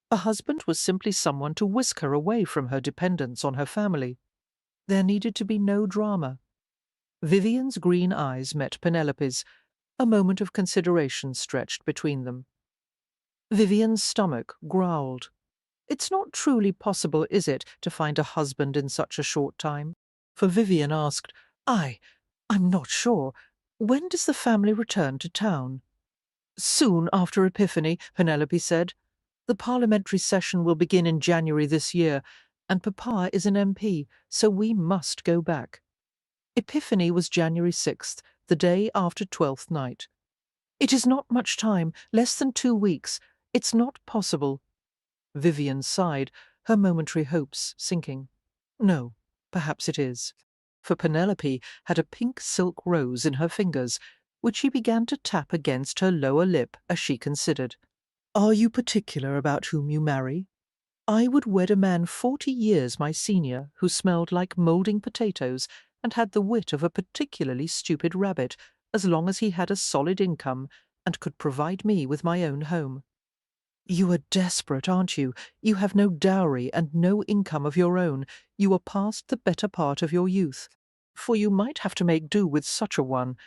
A husband was simply someone to whisk her away from her dependence on her family. There needed to be no drama. Vivian's green eyes met Penelope's. A moment of consideration stretched between them. Vivian's stomach growled. It's not truly possible, is it, to find a husband in such a short time? For Vivian asked, I'm not sure. When does the family return to town? Soon after Epiphany, Penelope said. The parliamentary session will begin in January this year, and Papa is an MP, so we must go back. Epiphany was January 6th, the day after Twelfth Night. It is not much time, less than 2 weeks. It's not possible. Vivian sighed, her momentary hopes sinking. No, perhaps it is. For Penelope had a pink silk rose in her fingers, which she began to tap against her lower lip as she considered. Are you particular about whom you marry? I would wed a man 40 years my senior, who smelled like moulding potatoes and had the wit of a particularly stupid rabbit, as long as he had a solid income and could provide me with my own home. You are desperate, aren't you? You have no dowry and no income of your own. You are past the better part of your youth, for you might have to make do with such a one.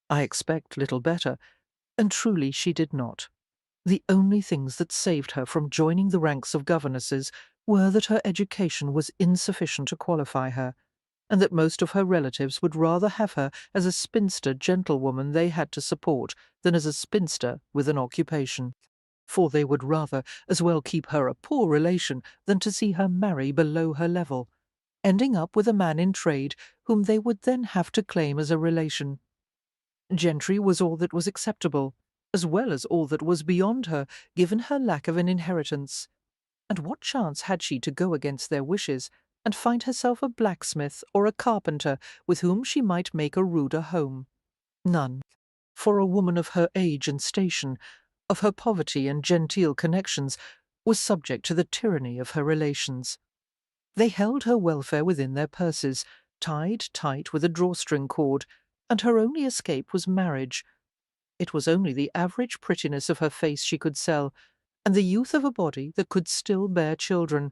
I expect little better, and truly she did not. The only things that saved her from joining the ranks of governesses were that her education was insufficient to qualify her, and that most of her relatives would rather have her as a spinster gentlewoman they had to support than as a spinster with an occupation. For they would rather as well keep her a poor relation than to see her marry below her level, ending up with a man in trade whom they would then have to claim as a relation. Gentry was all that was acceptable, as well as all that was beyond her, given her lack of an inheritance. And what chance had she to go against their wishes, and find herself a blacksmith or a carpenter with whom she might make a ruder home? None. For a woman of her age and station, of her poverty and genteel connections, was subject to the tyranny of her relations. They held her welfare within their purses, tied tight with a drawstring cord, and her only escape was marriage. It was only the average prettiness of her face she could sell, and the youth of a body that could still bear children.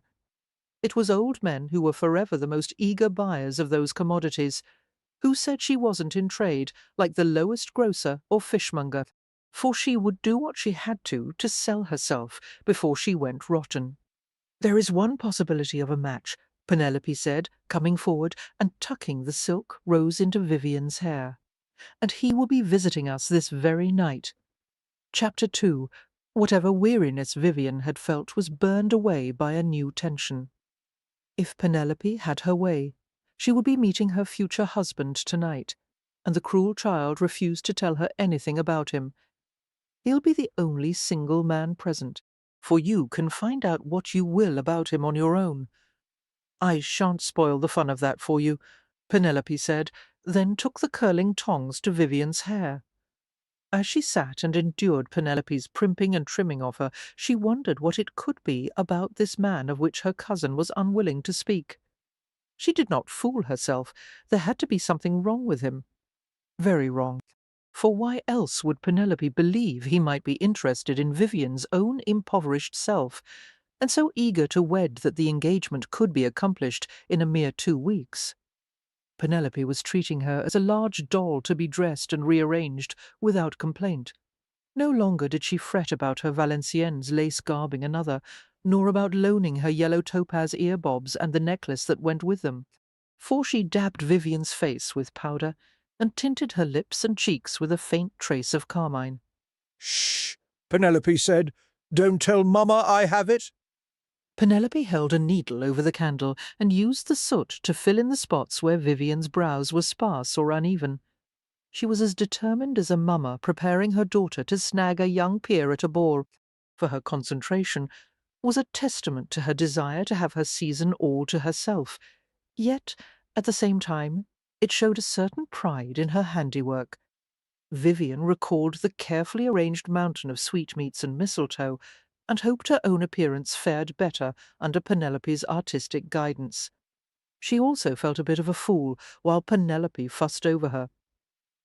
It was old men who were forever the most eager buyers of those commodities. Who said she wasn't in trade, like the lowest grocer or fishmonger? For she would do what she had to sell herself before she went rotten. There is one possibility of a match, Penelope said, coming forward and tucking the silk rose into Vivian's hair. And he will be visiting us this very night. Chapter 2. Whatever weariness Vivian had felt was burned away by a new tension. If Penelope had her way, she would be meeting her future husband tonight, and the cruel child refused to tell her anything about him. He'll be the only single man present, for you can find out what you will about him on your own. I shan't spoil the fun of that for you, Penelope said, then took the curling tongs to Vivian's hair. As she sat and endured Penelope's primping and trimming of her, she wondered what it could be about this man of which her cousin was unwilling to speak. She did not fool herself. There had to be something wrong with him. Very wrong. For why else would Penelope believe he might be interested in Vivian's own impoverished self, and so eager to wed that the engagement could be accomplished in a mere 2 weeks? Penelope was treating her as a large doll to be dressed and rearranged without complaint. No longer did she fret about her Valenciennes lace garbing another, nor about loaning her yellow topaz earbobs and the necklace that went with them, for she dabbed Vivian's face with powder and tinted her lips and cheeks with a faint trace of carmine. "Shh," Penelope said. "Don't tell Mama I have it." Penelope held a needle over the candle and used the soot to fill in the spots where Vivian's brows were sparse or uneven. She was as determined as a mama preparing her daughter to snag a young peer at a ball, for her concentration was a testament to her desire to have her season all to herself, yet, at the same time, it showed a certain pride in her handiwork. Vivian recalled the carefully arranged mountain of sweetmeats and mistletoe, and hoped her own appearance fared better under Penelope's artistic guidance. She also felt a bit of a fool while Penelope fussed over her.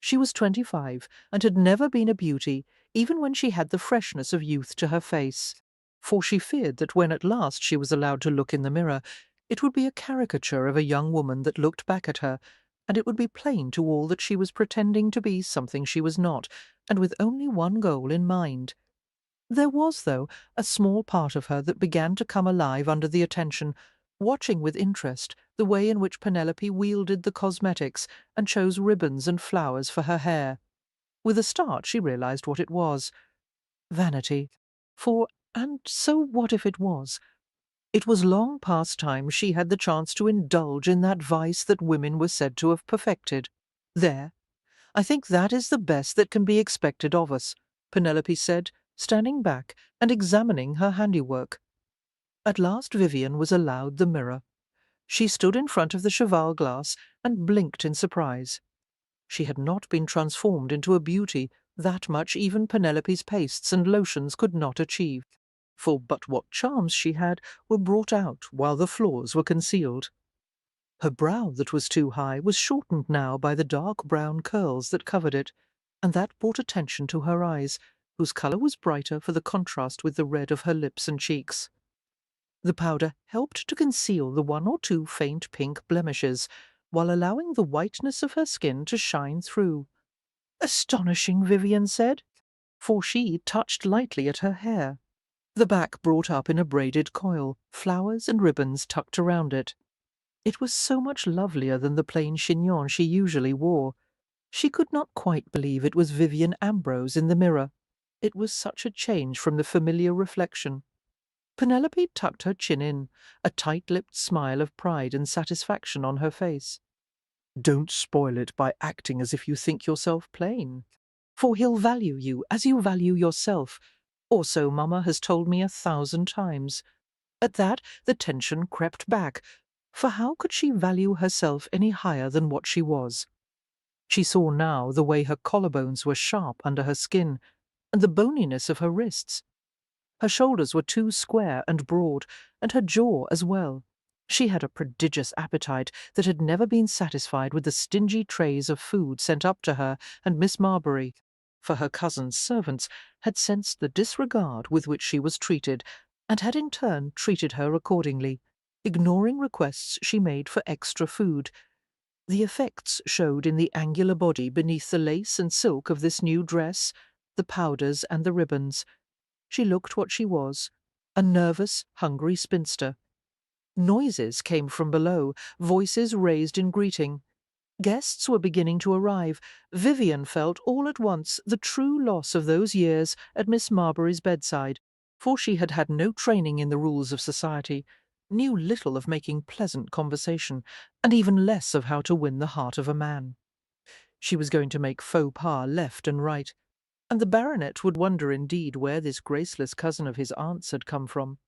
She was 25 and had never been a beauty, even when she had the freshness of youth to her face, for she feared that when at last she was allowed to look in the mirror, it would be a caricature of a young woman that looked back at her, and it would be plain to all that she was pretending to be something she was not, and with only one goal in mind. There was, though, a small part of her that began to come alive under the attention, watching with interest the way in which Penelope wielded the cosmetics and chose ribbons and flowers for her hair. With a start she realized what it was. Vanity. And so what if it was? It was long past time she had the chance to indulge in that vice that women were said to have perfected. There. I think that is the best that can be expected of us, Penelope said, standing back and examining her handiwork. At last Vivian was allowed the mirror. She stood in front of the cheval glass and blinked in surprise. She had not been transformed into a beauty, that much even Penelope's pastes and lotions could not achieve, for but what charms she had were brought out while the flaws were concealed. Her brow that was too high was shortened now by the dark brown curls that covered it, and that brought attention to her eyes, whose colour was brighter for the contrast with the red of her lips and cheeks. The powder helped to conceal the one or two faint pink blemishes, while allowing the whiteness of her skin to shine through. Astonishing, Vivian said, for she touched lightly at her hair, the back brought up in a braided coil, flowers and ribbons tucked around it. It was so much lovelier than the plain chignon she usually wore. She could not quite believe it was Vivian Ambrose in the mirror. It was such a change from the familiar reflection. Penelope tucked her chin in, a tight-lipped smile of pride and satisfaction on her face. Don't spoil it by acting as if you think yourself plain, for he'll value you as you value yourself, or so Mamma has told me 1,000 times. At that the tension crept back, for how could she value herself any higher than what she was? She saw now the way her collarbones were sharp under her skin, and the boniness of her wrists. Her shoulders were too square and broad, and her jaw as well. She had a prodigious appetite that had never been satisfied with the stingy trays of food sent up to her and Miss Marbury, for her cousin's servants had sensed the disregard with which she was treated, and had in turn treated her accordingly, ignoring requests she made for extra food. The effects showed in the angular body beneath the lace and silk of this new dress, the powders and the ribbons. She looked what she was, a nervous, hungry spinster. Noises came from below, voices raised in greeting. Guests were beginning to arrive. Vivian felt all at once the true loss of those years at Miss Marbury's bedside, for she had had no training in the rules of society, knew little of making pleasant conversation, and even less of how to win the heart of a man. She was going to make faux pas left and right, and the baronet would wonder indeed where this graceless cousin of his aunt's had come from.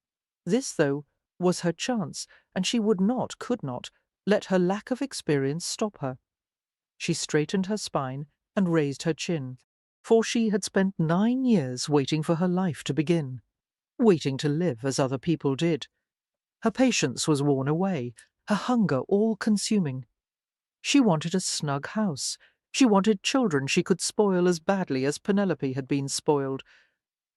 This, though, was her chance, and she would not, could not, let her lack of experience stop her. She straightened her spine and raised her chin, for she had spent 9 years waiting for her life to begin, waiting to live as other people did. Her patience was worn away, her hunger all-consuming. She wanted a snug house. She wanted children she could spoil as badly as Penelope had been spoiled.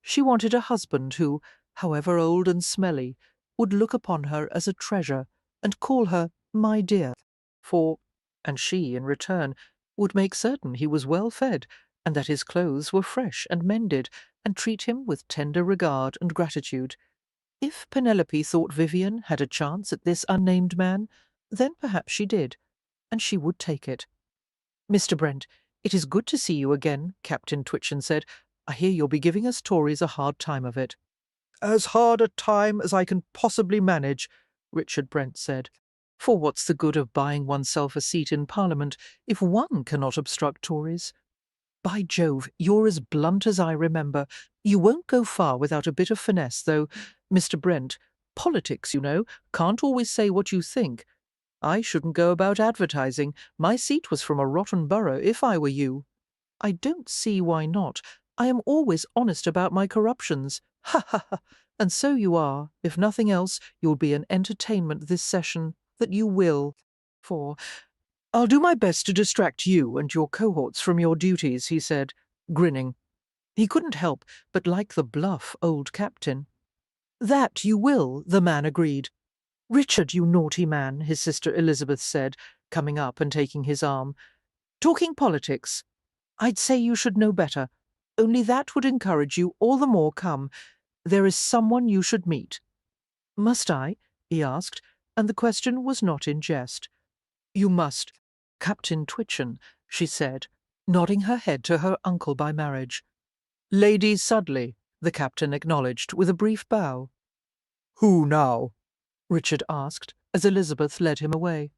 She wanted a husband who, however old and smelly, would look upon her as a treasure and call her "my dear," for and she, in return, would make certain he was well fed, and that his clothes were fresh and mended, and treat him with tender regard and gratitude. If Penelope thought Vivian had a chance at this unnamed man, then perhaps she did, and she would take it. "Mr. Brent, it is good to see you again," Captain Twitchen said. "I hear you'll be giving us Tories a hard time of it." "As hard a time as I can possibly manage," Richard Brent said. "For what's the good of buying oneself a seat in Parliament if one cannot obstruct Tories? By Jove, you're as blunt as I remember. You won't go far without a bit of finesse, though, Mr. Brent. Politics, you know, can't always say what you think. I shouldn't go about advertising. My seat was from a rotten borough, if I were you." "I don't see why not. I am always honest about my corruptions. Ha, ha, ha! And so you are. If nothing else, you'll be an entertainment this session. That you will. For I'll do my best to distract you and your cohorts from your duties," he said, grinning. He couldn't help but like the bluff old captain. "That you will," the man agreed. "Richard, you naughty man," his sister Elizabeth said, coming up and taking his arm. "Talking politics. I'd say you should know better. Only that would encourage you all the more. Come, there is someone you should meet." "Must I?" he asked, and the question was not in jest. "You must. Captain Twitchen," she said, nodding her head to her uncle by marriage. "Lady Sudley," the captain acknowledged with a brief bow. "Who now?" Richard asked, as Elizabeth led him away.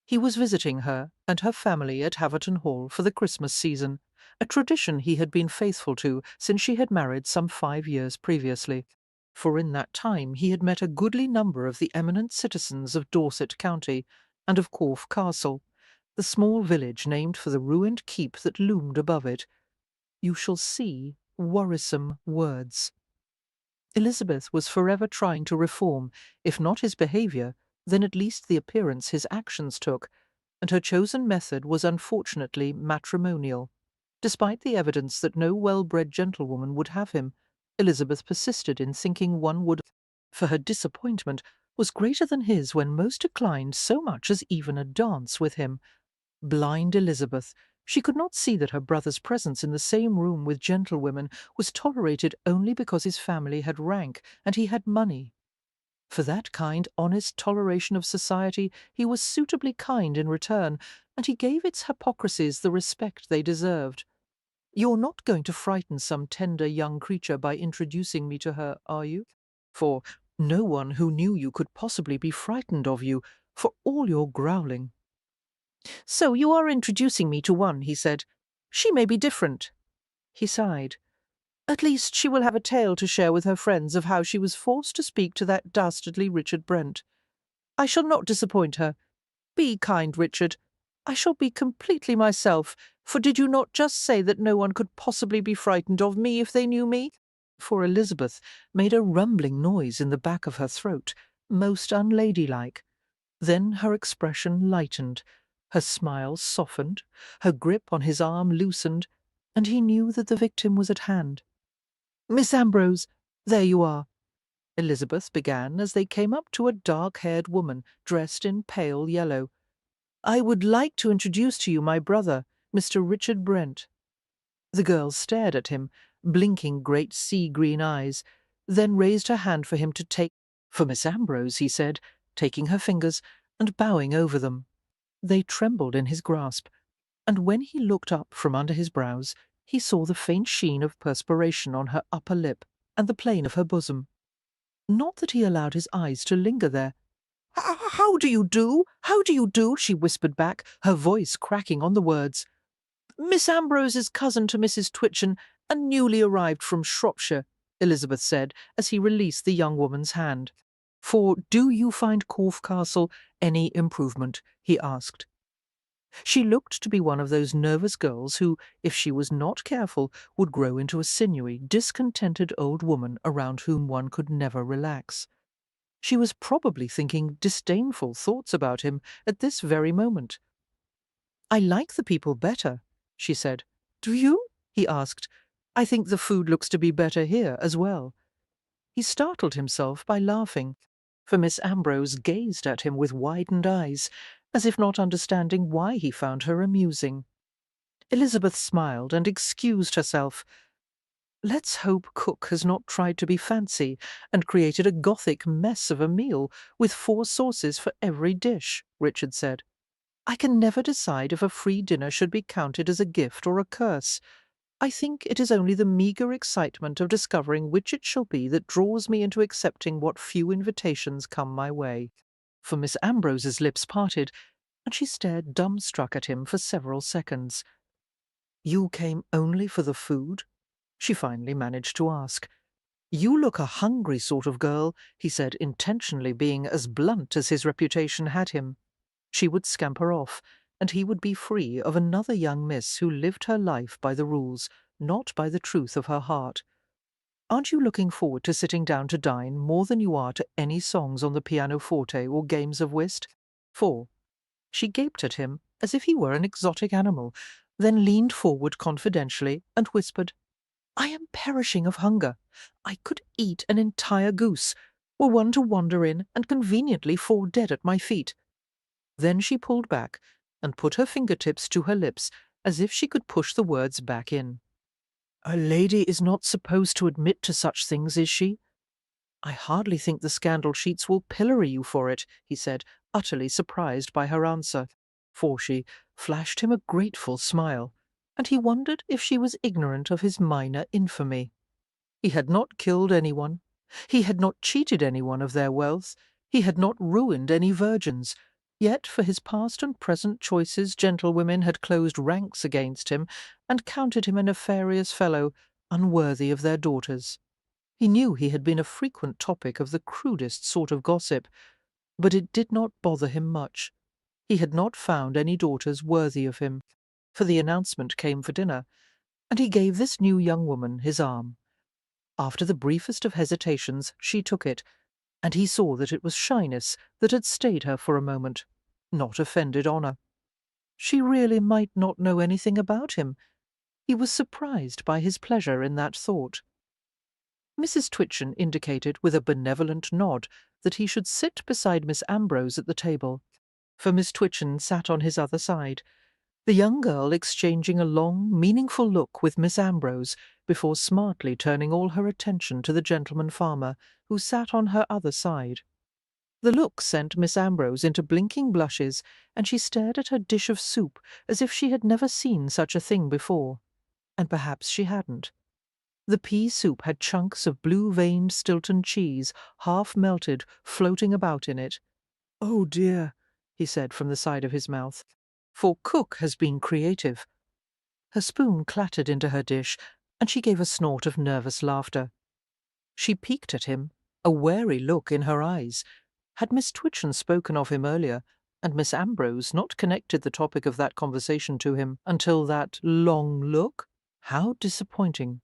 He was visiting her and her family at Haverton Hall for the Christmas season, a tradition he had been faithful to since she had married some 5 years previously, for in that time he had met a goodly number of the eminent citizens of Dorset County and of Corfe Castle, the small village named for the ruined keep that loomed above it. You shall see worrisome words. Elizabeth was forever trying to reform, if not his behaviour, then at least the appearance his actions took, and her chosen method was unfortunately matrimonial. Despite the evidence that no well-bred gentlewoman would have him, Elizabeth persisted in thinking one would, for her disappointment was greater than his when most declined so much as even a dance with him. Blind Elizabeth! She could not see that her brother's presence in the same room with gentlewomen was tolerated only because his family had rank and he had money. For that kind, honest toleration of society he was suitably kind in return, and he gave its hypocrisies the respect they deserved. "You're not going to frighten some tender young creature by introducing me to her, are you? For no one who knew you could possibly be frightened of you, for all your growling." "So you are introducing me to one," he said. "She may be different." He sighed. "At least she will have a tale to share with her friends of how she was forced to speak to that dastardly Richard Brent. I shall not disappoint her. Be kind, Richard. I shall be completely myself, for did you not just say that no one could possibly be frightened of me if they knew me?" For Elizabeth made a rumbling noise in the back of her throat, most unladylike. Then her expression lightened, her smile softened, her grip on his arm loosened, and he knew that the victim was at hand. "Miss Ambrose, there you are," Elizabeth began as they came up to a dark-haired woman dressed in pale yellow. "I would like to introduce to you my brother, Mr. Richard Brent." The girl stared at him, blinking great sea-green eyes, then raised her hand for him to take. "For Miss Ambrose," he said, taking her fingers and bowing over them. They trembled in his grasp, and when he looked up from under his brows, he saw the faint sheen of perspiration on her upper lip and the plain of her bosom. Not that he allowed his eyes to linger there. How do you do? How do you do?" she whispered back, her voice cracking on the words. "Miss Ambrose's cousin to Mrs. Twitchen, and newly arrived from Shropshire," Elizabeth said, as he released the young woman's hand. "For do you find Corfe Castle any improvement?" he asked. She looked to be one of those nervous girls who, if she was not careful, would grow into a sinewy, discontented old woman around whom one could never relax. She was probably thinking disdainful thoughts about him at this very moment. "I like the people better," she said. "Do you?" he asked. "I think the food looks to be better here as well." He startled himself by laughing, for Miss Ambrose gazed at him with widened eyes, as if not understanding why he found her amusing. Elizabeth smiled and excused herself. "Let's hope cook has not tried to be fancy and created a Gothic mess of a meal with 4 sauces for every dish," Richard said. "I can never decide if a free dinner should be counted as a gift or a curse. I think it is only the meagre excitement of discovering which it shall be that draws me into accepting what few invitations come my way." For Miss Ambrose's lips parted, and she stared dumbstruck at him for several seconds. "You came only for the food?" she finally managed to ask. "You look a hungry sort of girl," he said, intentionally being as blunt as his reputation had him. She would scamper off, and he would be free of another young miss who lived her life by the rules, not by the truth of her heart. "Aren't you looking forward to sitting down to dine more than you are to any songs on the pianoforte or games of whist?" For she gaped at him as if he were an exotic animal, then leaned forward confidentially and whispered, "I am perishing of hunger. I could eat an entire goose, were one to wander in and conveniently fall dead at my feet." Then she pulled back and put her fingertips to her lips as if she could push the words back in. "A lady is not supposed to admit to such things, is she?" "I hardly think the scandal sheets will pillory you for it," he said, utterly surprised by her answer. For she flashed him a grateful smile, and he wondered if she was ignorant of his minor infamy. He had not killed anyone. He had not cheated anyone of their wealth. He had not ruined any virgins. Yet for his past and present choices gentlewomen had closed ranks against him and counted him a nefarious fellow, unworthy of their daughters. He knew he had been a frequent topic of the crudest sort of gossip, but it did not bother him much. He had not found any daughters worthy of him, for the announcement came for dinner, and he gave this new young woman his arm. After the briefest of hesitations, she took it, and he saw that it was shyness that had stayed her for a moment, not offended honour. She really might not know anything about him. He was surprised by his pleasure in that thought. Mrs. Twitchen indicated with a benevolent nod that he should sit beside Miss Ambrose at the table, for Miss Twitchen sat on his other side, the young girl exchanging a long, meaningful look with Miss Ambrose before smartly turning all her attention to the gentleman farmer, who sat on her other side. The look sent Miss Ambrose into blinking blushes, and she stared at her dish of soup as if she had never seen such a thing before. And perhaps she hadn't. The pea soup had chunks of blue-veined Stilton cheese, half melted, floating about in it. "Oh dear," he said from the side of his mouth, "for cook has been creative." Her spoon clattered into her dish, and she gave a snort of nervous laughter. She peeked at him, a wary look in her eyes. Had Miss Twitchen spoken of him earlier, and Miss Ambrose not connected the topic of that conversation to him until that long look? How disappointing!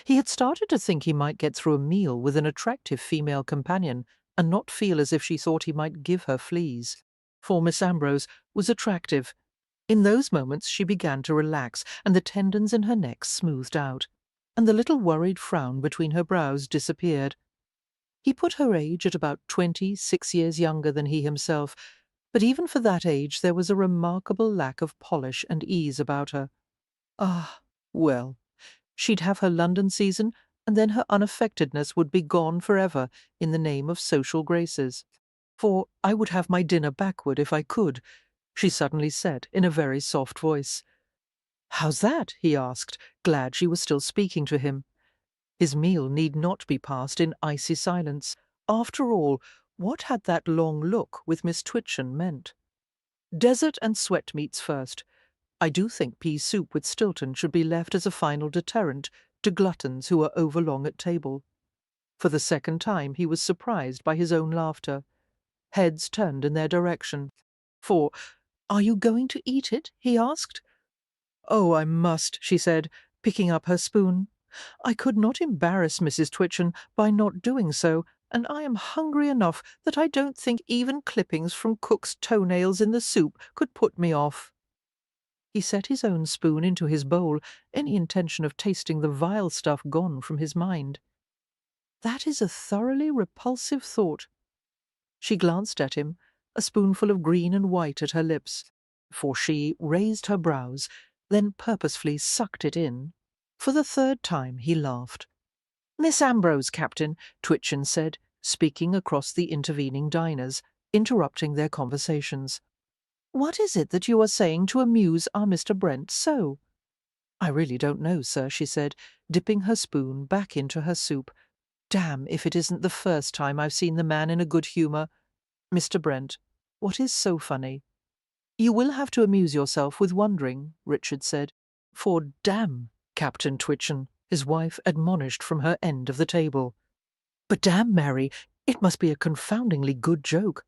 He had started to think he might get through a meal with an attractive female companion and not feel as if she thought he might give her fleas. For Miss Ambrose was attractive. In those moments she began to relax, and the tendons in her neck smoothed out, and the little worried frown between her brows disappeared. He put her age at about 26 years younger than he himself, but even for that age there was a remarkable lack of polish and ease about her. Ah, well, she'd have her London season, and then her unaffectedness would be gone forever in the name of social graces. "For I would have my dinner backward if I could," she suddenly said in a very soft voice. "How's that?" he asked, glad she was still speaking to him. His meal need not be passed in icy silence. After all, what had that long look with Miss Twitchen meant? "Dessert and sweetmeats first. I do think pea soup with Stilton should be left as a final deterrent to gluttons who are overlong at table." For the second time he was surprised by his own laughter. Heads turned in their direction. For, "Are you going to eat it?" he asked. "Oh, I must," she said, picking up her spoon. "I could not embarrass Mrs. Twitchen by not doing so, and I am hungry enough that I don't think even clippings from cook's toenails in the soup could put me off." He set his own spoon into his bowl, any intention of tasting the vile stuff gone from his mind. "That is a thoroughly repulsive thought." She glanced at him, a spoonful of green and white at her lips, for she raised her brows, then purposefully sucked it in. For the third time he laughed. "Miss Ambrose, Captain," Twitchen said, speaking across the intervening diners, interrupting their conversations. "What is it that you are saying to amuse our Mr. Brent so?" "I really don't know, sir," she said, dipping her spoon back into her soup. "Damn if it isn't the first time I've seen the man in a good humour. Mr. Brent, what is so funny?" "You will have to amuse yourself with wondering," Richard said. "For damn, Captain Twitchen," his wife admonished from her end of the table. "But damn, Mary, it must be a confoundingly good joke."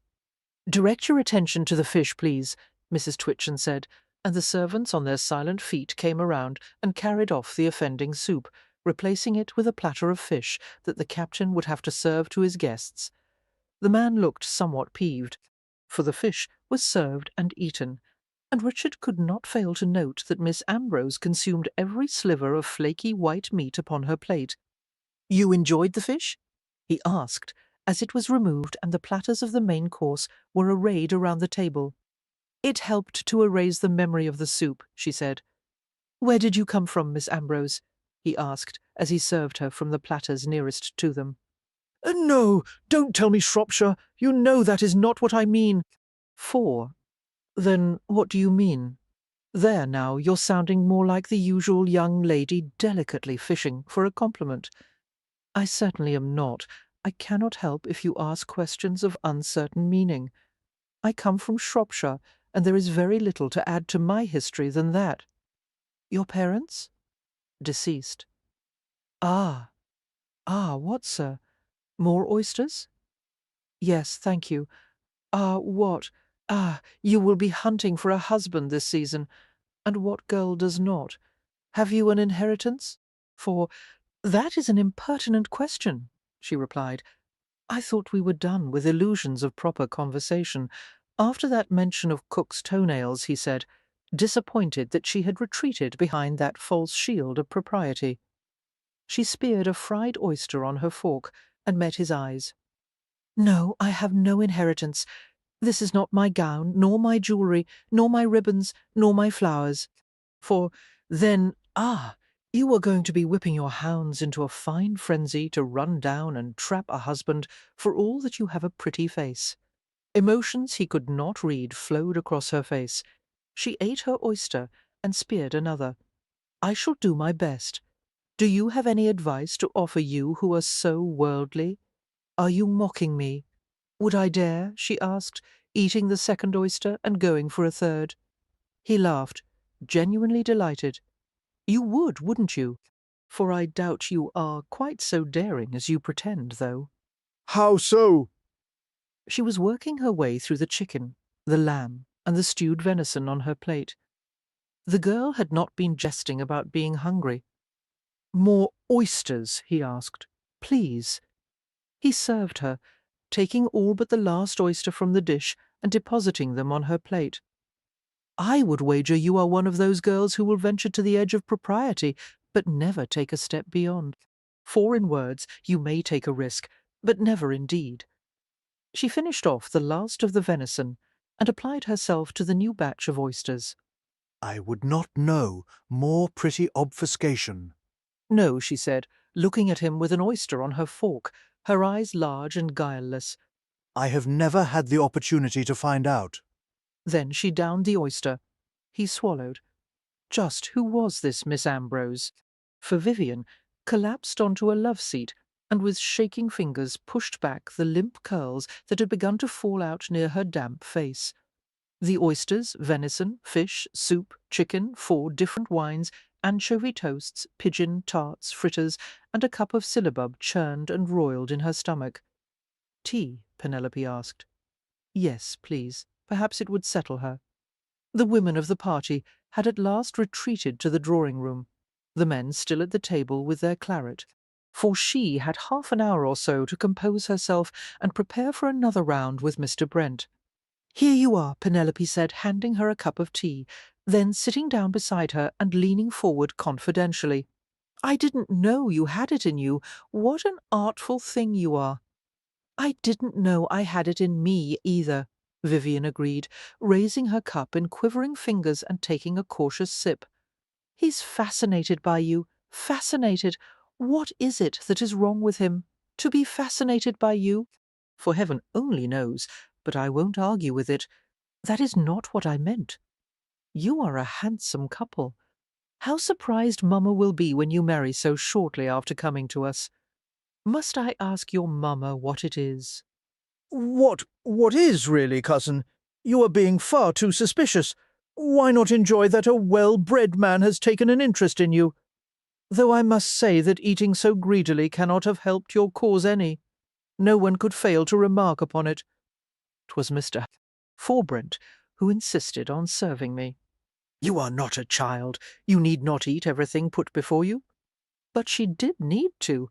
"Direct your attention to the fish, please," Mrs. Twitchen said, and the servants on their silent feet came around and carried off the offending soup, replacing it with a platter of fish that the captain would have to serve to his guests. The man looked somewhat peeved, for the fish was served and eaten, and Richard could not fail to note that Miss Ambrose consumed every sliver of flaky white meat upon her plate. "You enjoyed the fish?" he asked, as it was removed and the platters of the main course were arrayed around the table. "It helped to erase the memory of the soup," she said. "Where did you come from, Miss Ambrose?" he asked, as he served her from the platters nearest to them. No, don't tell me Shropshire. You know that is not what I mean." "For? Then what do you mean? There now, you're sounding more like the usual young lady delicately fishing for a compliment. I certainly am not. I cannot help if you ask questions of uncertain meaning. I come from Shropshire, and there is very little to add to my history than that." "Your parents?" "Deceased." "Ah. Ah, what, sir? More oysters?" "Yes, thank you. Ah, what? Ah, you will be hunting for a husband this season. And what girl does not? Have you an inheritance? For that is an impertinent question," she replied. "I thought we were done with illusions of proper conversation. After that mention of Cook's toenails," he said, disappointed that she had retreated behind that false shield of propriety. She speared a fried oyster on her fork and met his eyes. "No, I have no inheritance. This is not my gown, nor my jewellery, nor my ribbons, nor my flowers. For then, you are going to be whipping your hounds into a fine frenzy to run down and trap a husband for all that you have a pretty face." Emotions he could not read flowed across her face. She ate her oyster and speared another. "I shall do my best. Do you have any advice to offer you who are so worldly? Are you mocking me? Would I dare?" she asked, eating the second oyster and going for a third. He laughed, genuinely delighted. "You would, wouldn't you? For I doubt you are quite so daring as you pretend, though." How so? She was working her way through the chicken, the lamb, and the stewed venison on her plate. The girl had not been jesting about being hungry. "More oysters?" he asked. "Please." He served her, taking all but the last oyster from the dish and depositing them on her plate. "I would wager you are one of those girls who will venture to the edge of propriety, but never take a step beyond. For in words you may take a risk, but never in deed." She finished off the last of the venison and applied herself to the new batch of oysters. I would not know more pretty obfuscation. "No," she said, looking at him with an oyster on her fork, her eyes large and guileless. I have never had the opportunity to find out. Then she downed the oyster. He swallowed. Just who was this Miss Ambrose? For Vivian collapsed onto a love-seat and with shaking fingers pushed back the limp curls that had begun to fall out near her damp face. The oysters, venison, fish, soup, chicken, 4 different wines, anchovy toasts, pigeon, tarts, fritters, and a cup of syllabub churned and roiled in her stomach. "Tea?" Penelope asked. "Yes, please. Perhaps it would settle her." The women of the party had at last retreated to the drawing-room, the men still at the table with their claret, for she had half an hour or so to compose herself and prepare for another round with Mr. Brent. "Here you are," Penelope said, handing her a cup of tea, then sitting down beside her and leaning forward confidentially. "I didn't know you had it in you. What an artful thing you are." "I didn't know I had it in me either." Vivian agreed, raising her cup in quivering fingers and taking a cautious sip. He's fascinated by you. Fascinated. What is it that is wrong with him? To be fascinated by you? For heaven only knows, but I won't argue with it. That is not what I meant. You are a handsome couple. How surprised Mamma will be when you marry so shortly after coming to us. Must I ask your Mamma what it is? What is really, cousin? You are being far too suspicious. Why not enjoy that a well-bred man has taken an interest in you? Though I must say that eating so greedily cannot have helped your cause any. No one could fail to remark upon it. 'Twas Mr. Forbrent who insisted on serving me. You are not a child. You need not eat everything put before you. But she did need to.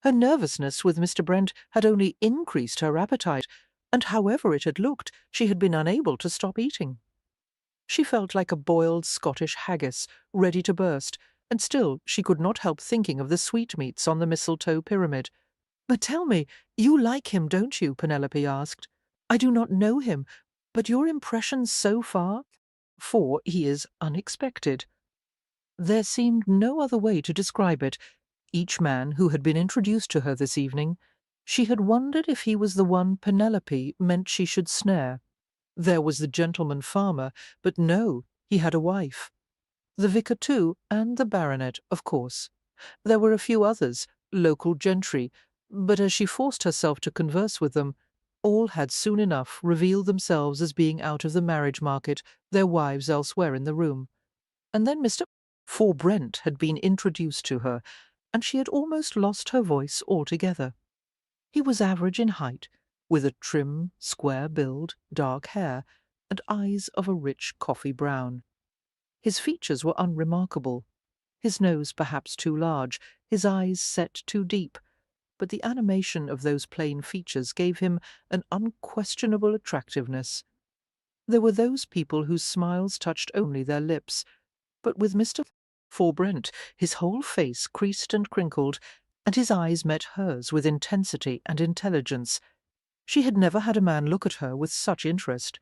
Her nervousness with Mr. Brent had only increased her appetite, and however it had looked, she had been unable to stop eating. She felt like a boiled Scottish haggis, ready to burst, and still she could not help thinking of the sweetmeats on the mistletoe pyramid. "But tell me, you like him, don't you?" Penelope asked. "I do not know him, but your impressions so far? For he is unexpected." There seemed no other way to describe it. Each man who had been introduced to her this evening, she had wondered if he was the one Penelope meant she should snare. There was the gentleman farmer, but no, he had a wife. The vicar too, and the baronet, of course. There were a few others, local gentry, but as she forced herself to converse with them, all had soon enough revealed themselves as being out of the marriage market, their wives elsewhere in the room. And then Mr. Forbrent had been introduced to her, and she had almost lost her voice altogether. He was average in height, with a trim, square build, dark hair, and eyes of a rich coffee brown. His features were unremarkable, his nose perhaps too large, his eyes set too deep, but the animation of those plain features gave him an unquestionable attractiveness. There were those people whose smiles touched only their lips, but with Mr. Forbrent his whole face creased and crinkled, and his eyes met hers with intensity and intelligence. She had never had a man look at her with such interest.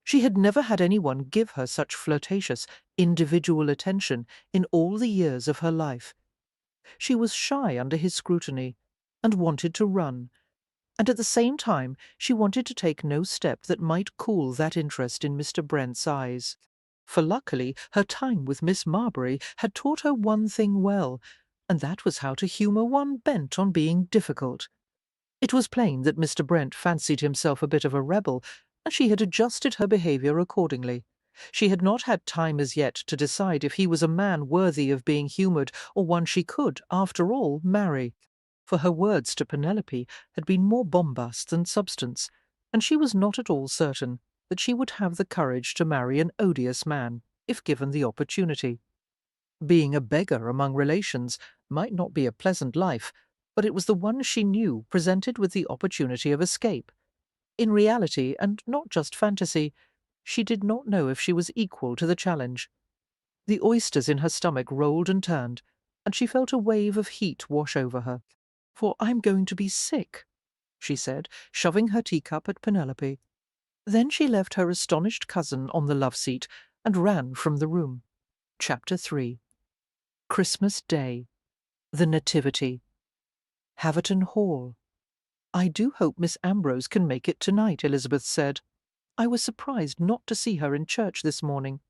She had never had anyone give her such flirtatious, individual attention in all the years of her life. She was shy under his scrutiny, and wanted to run, and at the same time she wanted to take no step that might cool that interest in Mr. Brent's eyes. For luckily her time with Miss Marbury had taught her one thing well, and that was how to humour one bent on being difficult. It was plain that Mr. Brent fancied himself a bit of a rebel, and she had adjusted her behaviour accordingly. She had not had time as yet to decide if he was a man worthy of being humoured, or one she could, after all, marry. For her words to Penelope had been more bombast than substance, and she was not at all certain that she would have the courage to marry an odious man, if given the opportunity. Being a beggar among relations might not be a pleasant life, but it was the one she knew presented with the opportunity of escape. In reality, and not just fantasy, she did not know if she was equal to the challenge. The oysters in her stomach rolled and turned, and she felt a wave of heat wash over her. "For I'm going to be sick," she said, shoving her teacup at Penelope. Then she left her astonished cousin on the love-seat and ran from the room. Chapter 3. Christmas Day. The Nativity. Haverton Hall. "I do hope Miss Ambrose can make it tonight," Elizabeth said. "I was surprised not to see her in church this morning."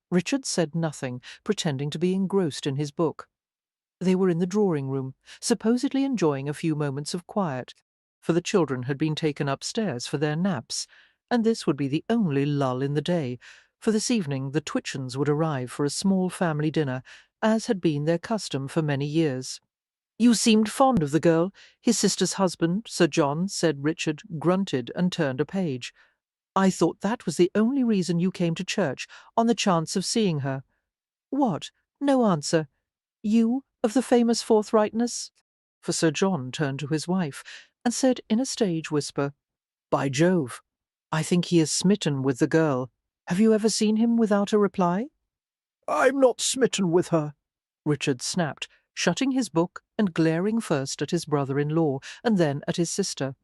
Richard said nothing, pretending to be engrossed in his book. They were in the drawing-room, supposedly enjoying a few moments of quiet, for the children had been taken upstairs for their naps, and this would be the only lull in the day, for this evening the Twitchens would arrive for a small family dinner, as had been their custom for many years. "You seemed fond of the girl," his sister's husband, Sir John, said. Richard grunted and turned a page. "I thought that was the only reason you came to church, on the chance of seeing her." "What? No answer? You, of the famous forthrightness?" For Sir John turned to his wife, and said in a stage whisper, "By Jove, I think he is smitten with the girl. Have you ever seen him without a reply?" I'm not smitten with her, Richard snapped, shutting his book and glaring first at his brother-in-law and then at his sister.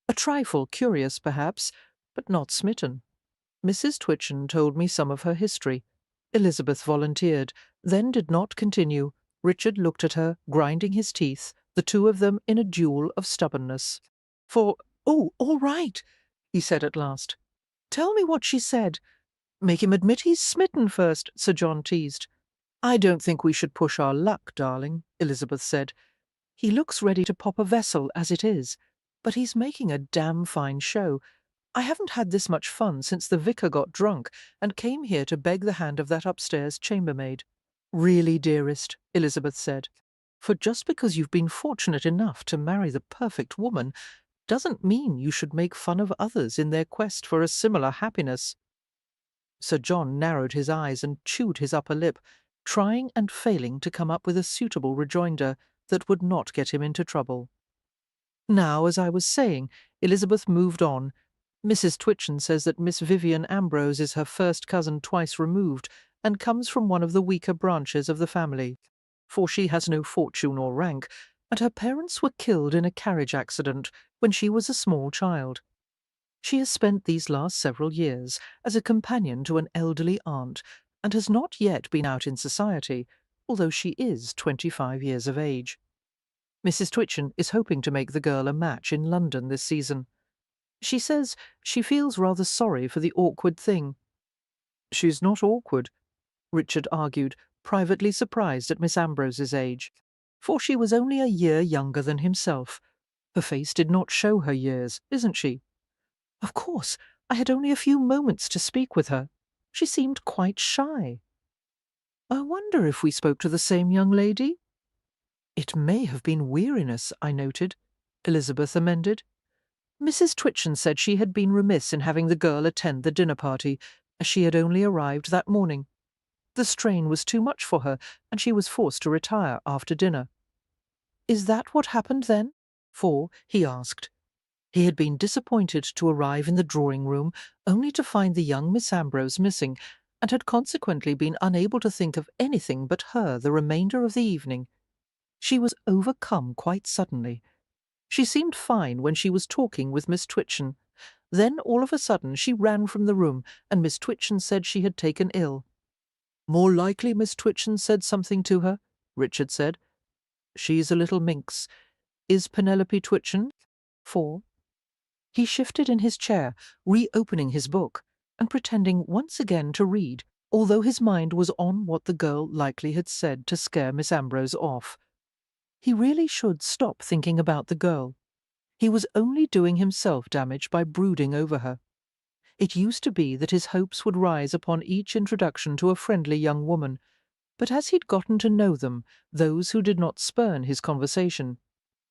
A trifle curious, perhaps, but not smitten. Mrs. Twitchen told me some of her history. Elizabeth volunteered, then did not continue. Richard looked at her, grinding his teeth, the two of them in a duel of stubbornness. "Oh, all right," he said at last. "Tell me what she said." "Make him admit he's smitten first," Sir John teased. "I don't think we should push our luck, darling," Elizabeth said. "He looks ready to pop a vessel as it is, but he's making a damn fine show. I haven't had this much fun since the vicar got drunk and came here to beg the hand of that upstairs chambermaid." "Really, dearest," Elizabeth said, "for just because you've been fortunate enough to marry the perfect woman doesn't mean you should make fun of others in their quest for a similar happiness." Sir John narrowed his eyes and chewed his upper lip, trying and failing to come up with a suitable rejoinder that would not get him into trouble. "Now, as I was saying," Elizabeth moved on. "Mrs. Twitchen says that Miss Vivian Ambrose is her first cousin twice removed, and comes from one of the weaker branches of the family, for she has no fortune or rank, and her parents were killed in a carriage accident when she was a small child. She has spent these last several years as a companion to an elderly aunt, and has not yet been out in society, although she is 25 years of age. Mrs. Twitchen is hoping to make the girl a match in London this season. She says she feels rather sorry for the awkward thing." "She's not awkward," Richard argued, privately surprised at Miss Ambrose's age, for she was only a year younger than himself. Her face did not show her years, isn't she? "Of course, I had only a few moments to speak with her. She seemed quite shy." "I wonder if we spoke to the same young lady?" "It may have been weariness, I noted," Elizabeth amended. "Mrs. Twitchen said she had been remiss in having the girl attend the dinner party, as she had only arrived that morning. The strain was too much for her, and she was forced to retire after dinner." "Is that what happened then?" For, he asked, he had been disappointed to arrive in the drawing-room only to find the young Miss Ambrose missing, and had consequently been unable to think of anything but her the remainder of the evening. She was overcome quite suddenly. She seemed fine when she was talking with Miss Twitchen. Then all of a sudden she ran from the room, and Miss Twitchen said she had taken ill. "More likely Miss Twitchen said something to her," Richard said. "She's a little minx. Is Penelope Twitchen?" For he shifted in his chair, reopening his book, and pretending once again to read, although his mind was on what the girl likely had said to scare Miss Ambrose off. He really should stop thinking about the girl. He was only doing himself damage by brooding over her. It used to be that his hopes would rise upon each introduction to a friendly young woman, but as he'd gotten to know them, those who did not spurn his conversation,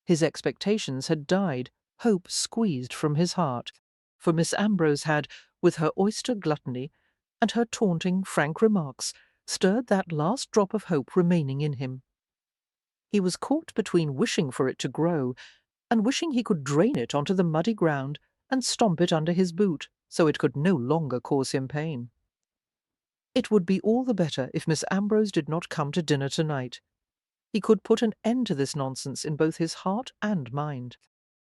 his expectations had died, hope squeezed from his heart. For Miss Ambrose had, with her oyster gluttony and her taunting, frank remarks, stirred that last drop of hope remaining in him. He was caught between wishing for it to grow and wishing he could drain it onto the muddy ground and stomp it under his boot, so it could no longer cause him pain. It would be all the better if Miss Ambrose did not come to dinner tonight. He could put an end to this nonsense in both his heart and mind.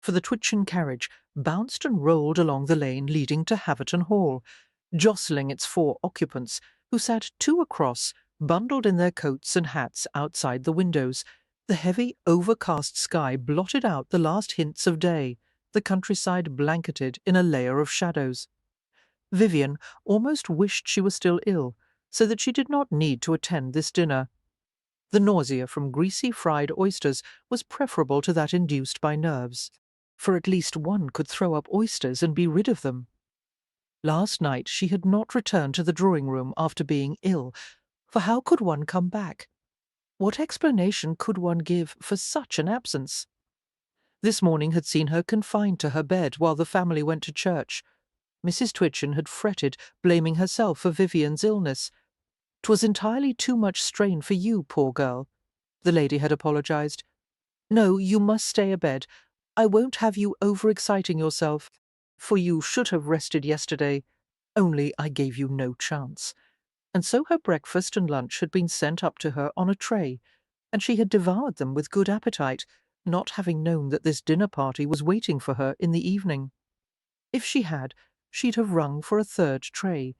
For the Twitchen carriage bounced and rolled along the lane leading to Haverton Hall, jostling its 4 occupants, who sat 2 across, bundled in their coats and hats outside the windows. The heavy, overcast sky blotted out the last hints of day, the countryside blanketed in a layer of shadows. Vivian almost wished she was still ill, so that she did not need to attend this dinner. The nausea from greasy fried oysters was preferable to that induced by nerves, for at least one could throw up oysters and be rid of them. Last night she had not returned to the drawing-room after being ill, for how could one come back? What explanation could one give for such an absence? This morning had seen her confined to her bed while the family went to church. Mrs. Twitchen had fretted, blaming herself for Vivian's illness. "'Twas entirely too much strain for you, poor girl," the lady had apologized. "No, you must stay abed. I won't have you over-exciting yourself, for you should have rested yesterday, only I gave you no chance." And so her breakfast and lunch had been sent up to her on a tray, and she had devoured them with good appetite, not having known that this dinner party was waiting for her in the evening. If she had, she'd have rung for a third tray.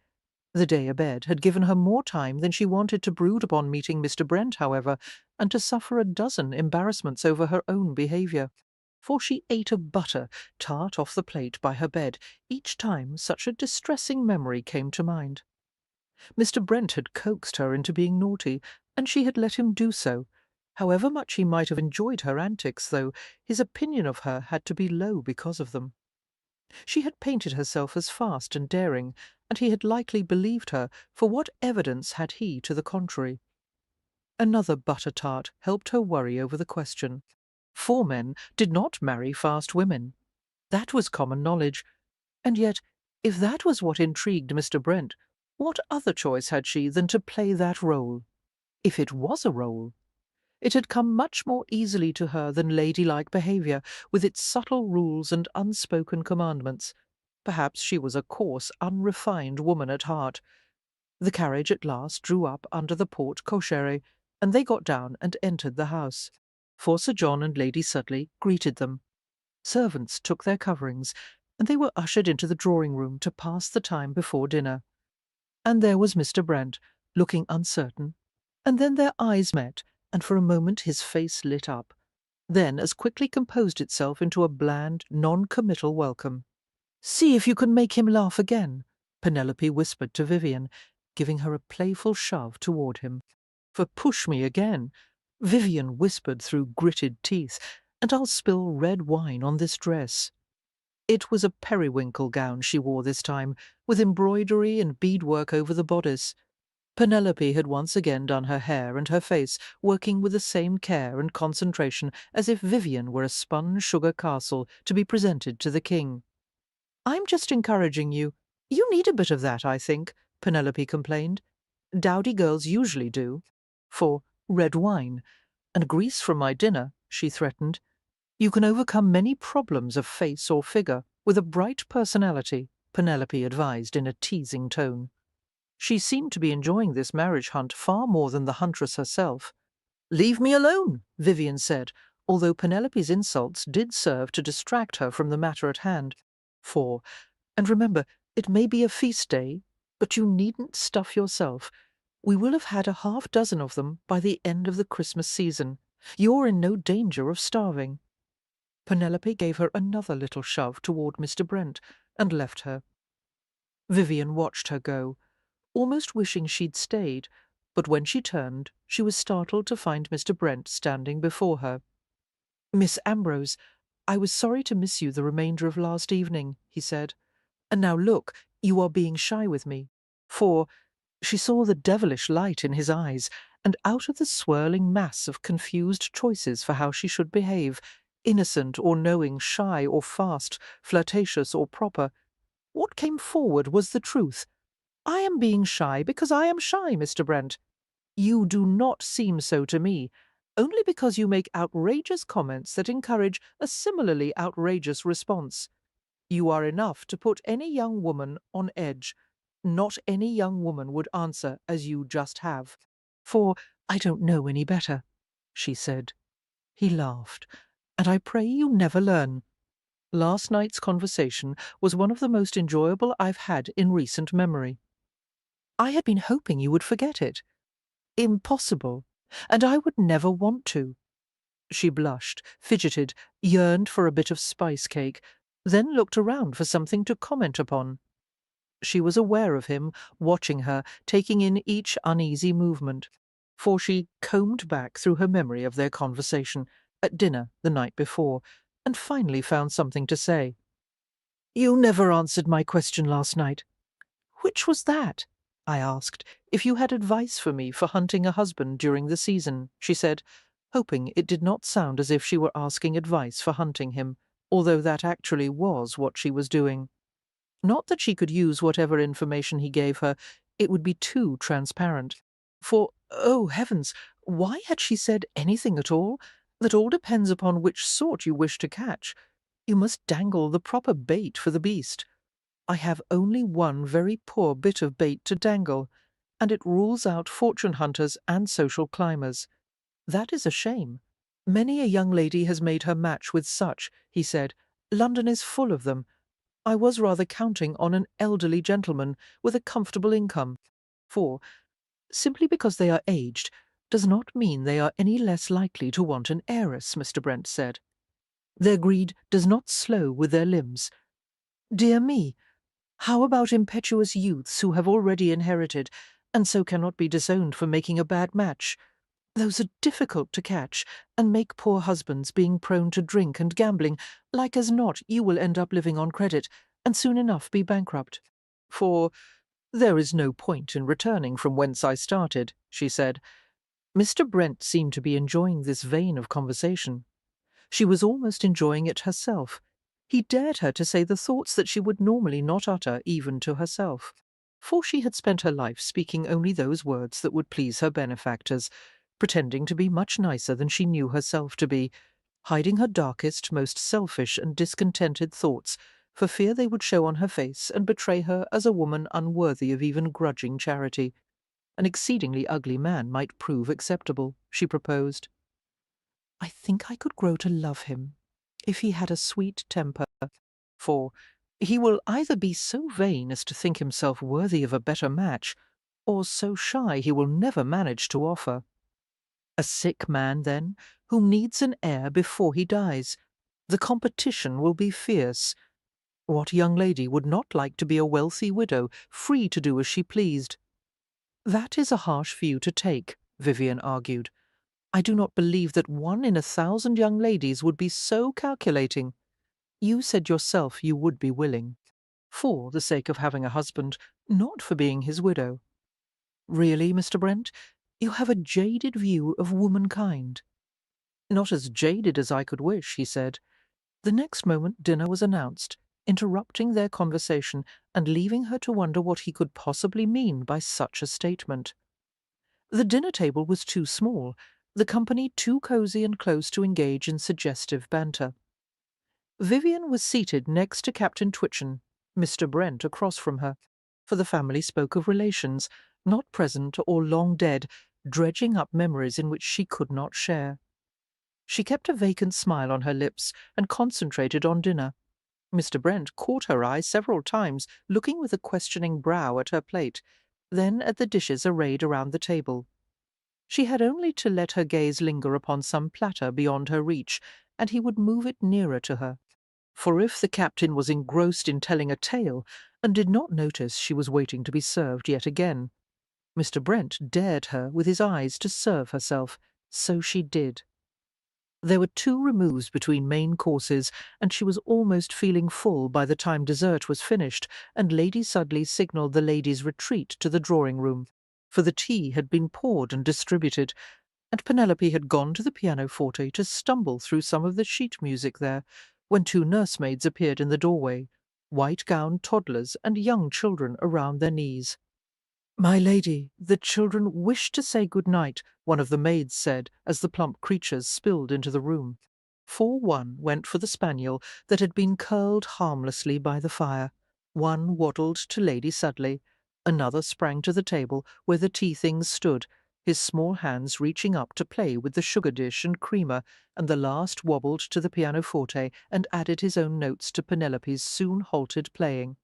The day abed had given her more time than she wanted to brood upon meeting Mr. Brent, however, and to suffer a dozen embarrassments over her own behaviour. For she ate a butter tart off the plate by her bed each time such a distressing memory came to mind. Mr. Brent had coaxed her into being naughty, and she had let him do so. However much he might have enjoyed her antics, though, his opinion of her had to be low because of them. She had painted herself as fast and daring, and he had likely believed her, for what evidence had he to the contrary? Another butter tart helped her worry over the question. 4 men did not marry fast women. That was common knowledge, and yet, if that was what intrigued Mr. Brent, what other choice had she than to play that role? If it was a role, it had come much more easily to her than ladylike behaviour, with its subtle rules and unspoken commandments. Perhaps she was a coarse, unrefined woman at heart. The carriage at last drew up under the porte cochere, and they got down and entered the house. For Sir John and Lady Sudley greeted them. Servants took their coverings, and they were ushered into the drawing-room to pass the time before dinner. And there was Mr. Brent, looking uncertain, and then their eyes met, and for a moment his face lit up, then as quickly composed itself into a bland, non-committal welcome. "See if you can make him laugh again," Penelope whispered to Vivian, giving her a playful shove toward him. "For push me again," Vivian whispered through gritted teeth, "and I'll spill red wine on this dress." It was a periwinkle gown she wore this time, with embroidery and beadwork over the bodice. Penelope had once again done her hair and her face, working with the same care and concentration as if Vivian were a spun sugar castle to be presented to the king. "I'm just encouraging you. You need a bit of that, I think," Penelope complained. "Dowdy girls usually do." For red wine and grease from my dinner, she threatened. "You can overcome many problems of face or figure with a bright personality," Penelope advised in a teasing tone. She seemed to be enjoying this marriage hunt far more than the huntress herself. "Leave me alone," Vivian said, although Penelope's insults did serve to distract her from the matter at hand. And remember, it may be a feast day, but you needn't stuff yourself. We will have had a half-dozen of them by the end of the Christmas season. You're in no danger of starving." Penelope gave her another little shove toward Mr. Brent and left her. Vivian watched her go, almost wishing she'd stayed, but when she turned, she was startled to find Mr. Brent standing before her. "Miss Ambrose, I was sorry to miss you the remainder of last evening," he said. "And now look, you are being shy with me." For she saw the devilish light in his eyes, and out of the swirling mass of confused choices for how she should behave, innocent or knowing, shy or fast, flirtatious or proper, what came forward was the truth. "I am being shy because I am shy, Mr. Brent. You do not seem so to me, only because you make outrageous comments that encourage a similarly outrageous response. You are enough to put any young woman on edge. Not any young woman would answer as you just have." "For I don't know any better," she said. He laughed. "And I pray you never learn. Last night's conversation was one of the most enjoyable I've had in recent memory. I had been hoping you would forget it. Impossible. And I would never want to." She blushed, fidgeted, yearned for a bit of spice cake, then looked around for something to comment upon. She was aware of him, watching her, taking in each uneasy movement, for she combed back through her memory of their conversation at dinner the night before, and finally found something to say. "You never answered my question last night." "Which was that?" I asked. "If you had advice for me for hunting a husband during the season," she said, hoping it did not sound as if she were asking advice for hunting him, although that actually was what she was doing. Not that she could use whatever information he gave her, it would be too transparent. For, oh heavens, why had she said anything at all? That all depends upon which sort you wish to catch. You must dangle the proper bait for the beast. I have only one very poor bit of bait to dangle, and it rules out fortune hunters and social climbers. That is a shame. Many a young lady has made her match with such," he said. "London is full of them. I was rather counting on an elderly gentleman with a comfortable income. 4. Simply because they are aged does not mean they are any less likely to want an heiress, Mr. Brent said. Their greed does not slow with their limbs. Dear me, how about impetuous youths who have already inherited, and so cannot be disowned for making a bad match? Those are difficult to catch, and make poor husbands, being prone to drink and gambling. Like as not, you will end up living on credit, and soon enough be bankrupt. For there is no point in returning from whence I started, she said. Mr. Brent seemed to be enjoying this vein of conversation. She was almost enjoying it herself. He dared her to say the thoughts that she would normally not utter even to herself. For she had spent her life speaking only those words that would please her benefactors, pretending to be much nicer than she knew herself to be, hiding her darkest, most selfish and discontented thoughts, for fear they would show on her face and betray her as a woman unworthy of even grudging charity. An exceedingly ugly man might prove acceptable, she proposed. I think I could grow to love him, if he had a sweet temper. For he will either be so vain as to think himself worthy of a better match, or so shy he will never manage to offer. A sick man, then, who needs an heir before he dies. The competition will be fierce. What young lady would not like to be a wealthy widow, free to do as she pleased? That is a harsh view to take, Vivian argued. I do not believe that 1 in 1,000 young ladies would be so calculating. You said yourself you would be willing. For the sake of having a husband, not for being his widow. Really, Mr. Brent, you have a jaded view of womankind. Not as jaded as I could wish, he said. The next moment dinner was announced, interrupting their conversation and leaving her to wonder what he could possibly mean by such a statement. The dinner table was too small, the company too cosy and close to engage in suggestive banter. Vivian was seated next to Captain Twitchen, Mr. Brent across from her, for the family spoke of relations, not present or long dead, dredging up memories in which she could not share. She kept a vacant smile on her lips and concentrated on dinner. Mr. Brent caught her eye several times, looking with a questioning brow at her plate, then at the dishes arrayed around the table. She had only to let her gaze linger upon some platter beyond her reach, and he would move it nearer to her. For if the captain was engrossed in telling a tale, and did not notice she was waiting to be served yet again, Mr. Brent dared her with his eyes to serve herself. So she did. There were 2 removes between main courses, and she was almost feeling full by the time dessert was finished, and Lady Sudley signalled the ladies' retreat to the drawing-room, for the tea had been poured and distributed, and Penelope had gone to the pianoforte to stumble through some of the sheet music there, when 2 nursemaids appeared in the doorway, white-gowned toddlers and young children around their knees. "My lady, the children wish to say good night," one of the maids said, as the plump creatures spilled into the room. 1 went for the spaniel that had been curled harmlessly by the fire. 1 waddled to Lady Sudley. Another sprang to the table where the tea-things stood, his small hands reaching up to play with the sugar-dish and creamer, and the last wobbled to the pianoforte and added his own notes to Penelope's soon-halted playing.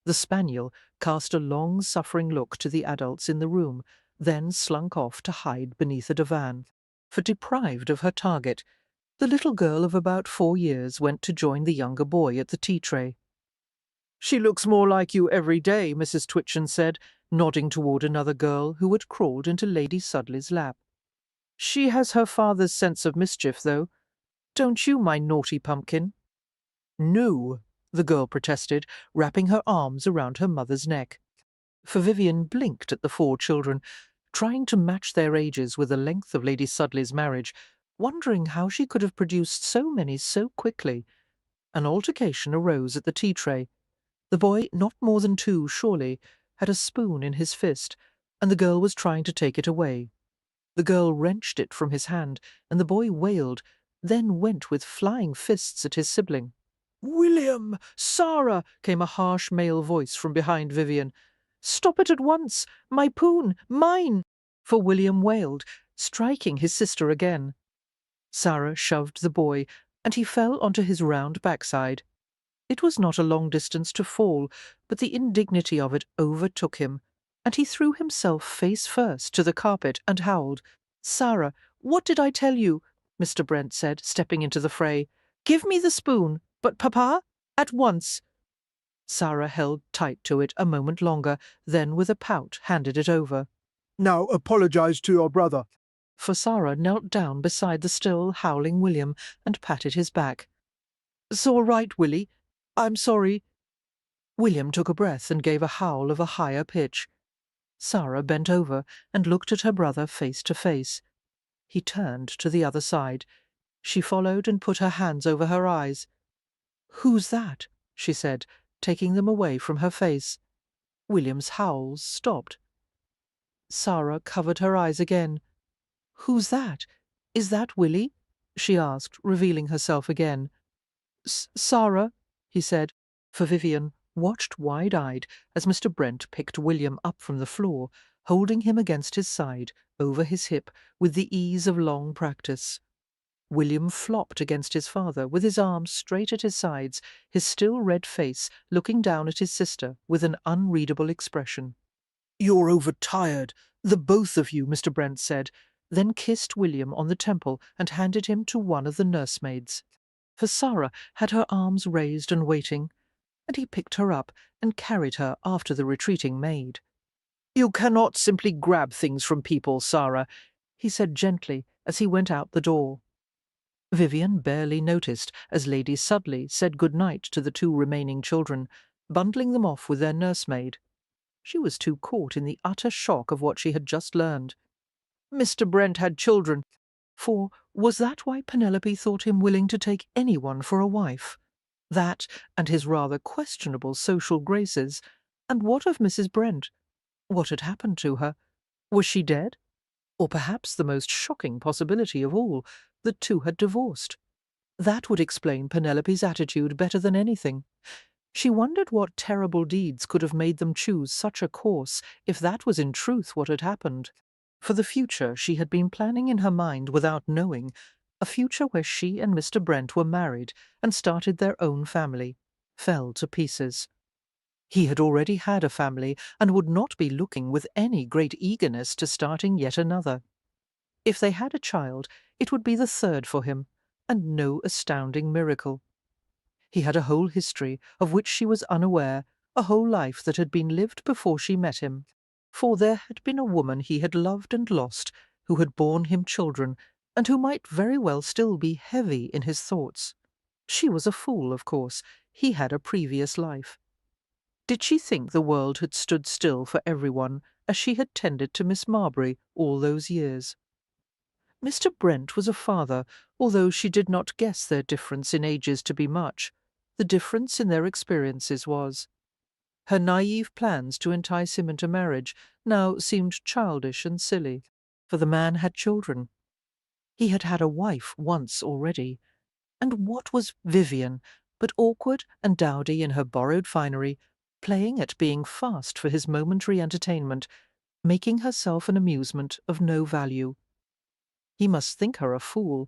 The spaniel cast a long-suffering look to the adults in the room, then slunk off to hide beneath a divan. For deprived of her target, the little girl of about 4 years went to join the younger boy at the tea-tray. "She looks more like you every day," Mrs. Twitchen said, nodding toward another girl who had crawled into Lady Sudley's lap. "She has her father's sense of mischief, though. Don't you, my naughty pumpkin?" "No," the girl protested, wrapping her arms around her mother's neck. For Vivian blinked at the 4 children, trying to match their ages with the length of Lady Sudley's marriage, wondering how she could have produced so many so quickly. An altercation arose at the tea-tray. The boy, not more than 2 surely, had a spoon in his fist, and the girl was trying to take it away. The girl wrenched it from his hand, and the boy wailed, then went with flying fists at his sibling. "William! Sarah!" came a harsh male voice from behind Vivian. "Stop it at once! My poon! Mine!" For William wailed, striking his sister again. Sarah shoved the boy, and he fell onto his round backside. It was not a long distance to fall, but the indignity of it overtook him, and he threw himself face first to the carpet and howled. "Sarah, what did I tell you?" Mr. Brent said, stepping into the fray. "Give me the spoon, but Papa, at once." Sarah held tight to it a moment longer, then with a pout handed it over. "Now apologize to your brother." For Sarah knelt down beside the still howling William and patted his back. "It's all right, Willie. I'm sorry." William took a breath and gave a howl of a higher pitch. Sarah bent over and looked at her brother face to face. He turned to the other side. She followed and put her hands over her eyes. "Who's that?" she said, taking them away from her face. William's howls stopped. Sarah covered her eyes again. "Who's that? Is that Willie?" she asked, revealing herself again. "Sarah," he said, for Vivian watched wide-eyed as Mr. Brent picked William up from the floor, holding him against his side, over his hip, with the ease of long practice. William flopped against his father, with his arms straight at his sides, his still red face looking down at his sister with an unreadable expression. "You're overtired, the both of you," Mr. Brent said, then kissed William on the temple and handed him to one of the nursemaids. For Sarah had her arms raised and waiting, and he picked her up and carried her after the retreating maid. "You cannot simply grab things from people, Sarah," he said gently as he went out the door. Vivian barely noticed as Lady Sudley said good night to the two remaining children, bundling them off with their nursemaid. She was too caught in the utter shock of what she had just learned. Mr. Brent had children. For was that why Penelope thought him willing to take anyone for a wife? That, and his rather questionable social graces. And what of Mrs. Brent? What had happened to her? Was she dead? Or perhaps the most shocking possibility of all, the two had divorced. That would explain Penelope's attitude better than anything. She wondered what terrible deeds could have made them choose such a course, if that was in truth what had happened. For the future she had been planning in her mind without knowing, a future where she and Mr. Brent were married and started their own family, fell to pieces. He had already had a family and would not be looking with any great eagerness to starting yet another. If they had a child, it would be the third for him, and no astounding miracle. He had a whole history of which she was unaware, a whole life that had been lived before she met him. For there had been a woman he had loved and lost, who had borne him children, and who might very well still be heavy in his thoughts. She was a fool, of course. He had a previous life. Did she think the world had stood still for everyone, as she had tended to Miss Marbury all those years? Mr. Brent was a father, although she did not guess their difference in ages to be much. The difference in their experiences was. Her naive plans to entice him into marriage now seemed childish and silly, for the man had children. He had had a wife once already. And what was Vivian but awkward and dowdy in her borrowed finery, playing at being fast for his momentary entertainment, making herself an amusement of no value? He must think her a fool,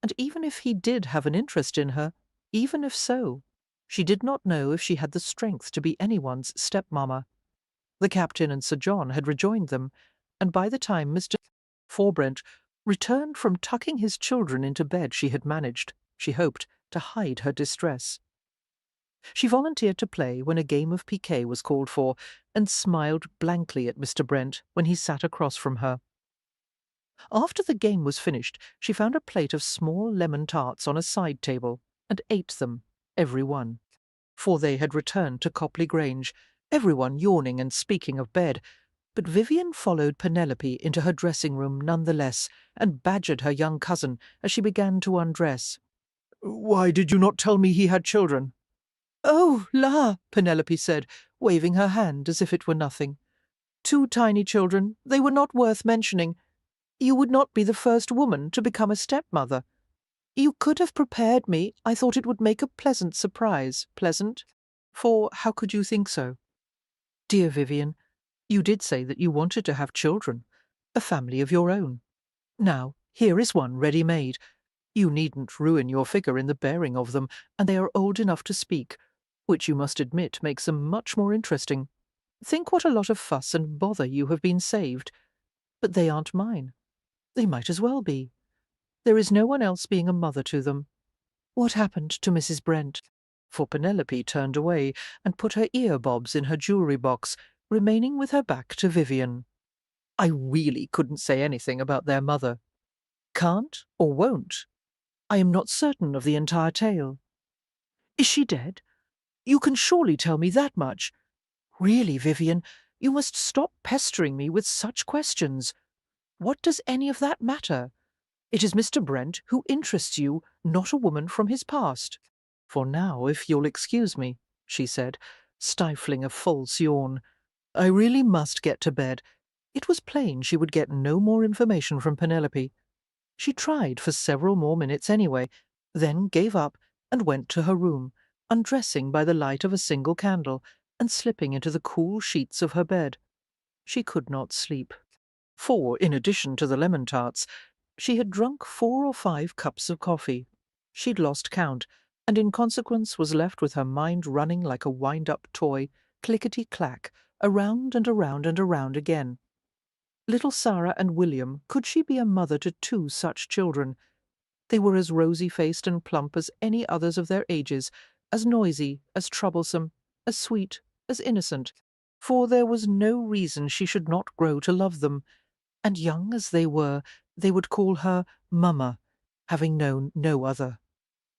and even if he did have an interest in her, even if so, she did not know if she had the strength to be anyone's stepmamma. The captain and Sir John had rejoined them, and by the time Mr. Forbrent returned from tucking his children into bed she had managed, she hoped, to hide her distress. She volunteered to play when a game of piquet was called for, and smiled blankly at Mr. Brent when he sat across from her. After the game was finished, she found a plate of small lemon tarts on a side table, and ate them, every one. For they had returned to Copley Grange, everyone yawning and speaking of bed, but Vivian followed Penelope into her dressing-room none the less, and badgered her young cousin as she began to undress. "Why did you not tell me he had children?" "Oh, la!" Penelope said, waving her hand as if it were nothing. "Two tiny children. They were not worth mentioning. You would not be the first woman to become a stepmother. You could have prepared me. I thought it would make a pleasant surprise. Pleasant? For how could you think so? Dear Vivian, you did say that you wanted to have children, a family of your own. Now, here is one ready-made. You needn't ruin your figure in the bearing of them, and they are old enough to speak. which you must admit makes them much more interesting. Think what a lot of fuss and bother you have been saved. But they aren't mine. They might as well be. There is no one else being a mother to them. What happened to Mrs. Brent? For Penelope turned away and put her ear-bobs in her jewellery box, remaining with her back to Vivian. I really couldn't say anything about their mother. Can't or won't. I am not certain of the entire tale. Is she dead? You can surely tell me that much. Really, Vivian, you must stop pestering me with such questions. What does any of that matter? It is Mr. Brent who interests you, not a woman from his past. For now, if you'll excuse me, she said, stifling a false yawn, I really must get to bed. It was plain she would get no more information from Penelope. She tried for several more minutes anyway, then gave up and went to her room, undressing by the light of a single candle and slipping into the cool sheets of her bed. She could not sleep. For, in addition to the lemon tarts, she had drunk 4 or 5 cups of coffee. She'd lost count, and in consequence was left with her mind running like a wind-up toy, clickety-clack, around and around and around again. Little Sarah and William, could she be a mother to 2 such children? They were as rosy-faced and plump as any others of their ages, as noisy, as troublesome, as sweet, as innocent, for there was no reason she should not grow to love them, and young as they were, they would call her Mamma, having known no other.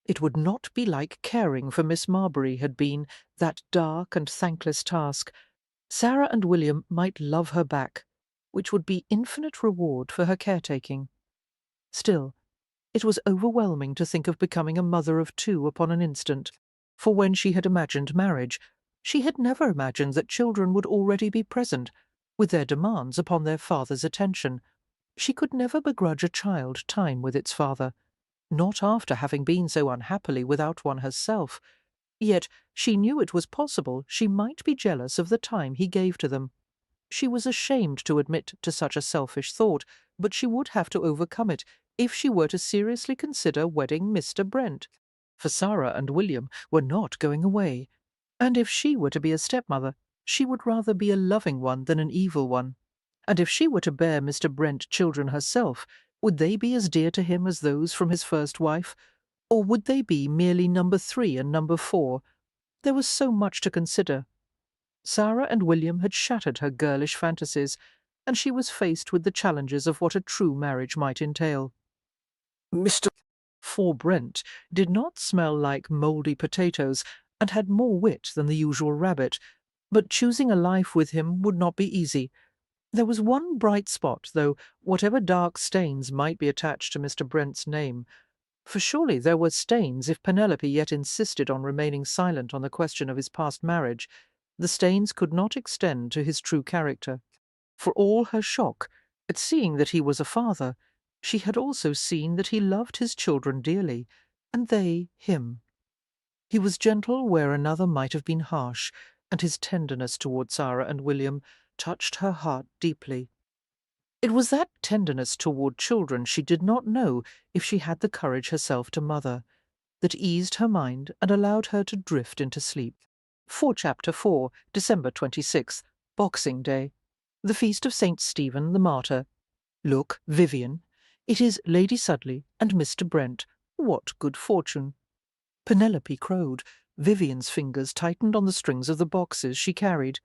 It would not be like caring for Miss Marbury had been, that dark and thankless task. Sarah and William might love her back, which would be infinite reward for her caretaking. Still, it was overwhelming to think of becoming a mother of 2 upon an instant, for when she had imagined marriage, she had never imagined that children would already be present, with their demands upon their father's attention. She could never begrudge a child time with its father, not after having been so unhappily without one herself. Yet she knew it was possible she might be jealous of the time he gave to them. She was ashamed to admit to such a selfish thought, but she would have to overcome it if she were to seriously consider wedding Mr. Brent. For Sarah and William were not going away, and if she were to be a stepmother, she would rather be a loving one than an evil one. And if she were to bear Mr. Brent children herself, would they be as dear to him as those from his first wife? Or would they be merely number 3 and number 4? There was so much to consider. Sarah and William had shattered her girlish fantasies, and she was faced with the challenges of what a true marriage might entail. Mr. For Brent did not smell like mouldy potatoes, and had more wit than the usual rabbit, but choosing a life with him would not be easy. There was one bright spot, though, whatever dark stains might be attached to Mr. Brent's name. For surely there were stains if Penelope yet insisted on remaining silent on the question of his past marriage. The stains could not extend to his true character. For all her shock at seeing that he was a father, she had also seen that he loved his children dearly, and they him. He was gentle where another might have been harsh, and his tenderness toward Sarah and William touched her heart deeply. It was that tenderness toward children she did not know if she had the courage herself to mother, that eased her mind and allowed her to drift into sleep. For Chapter 4, December 26th, Boxing Day, the feast of St. Stephen the Martyr. Look, Vivian, it is Lady Sudley and Mr. Brent. What good fortune! Penelope crowed. Vivian's fingers tightened on the strings of the boxes she carried.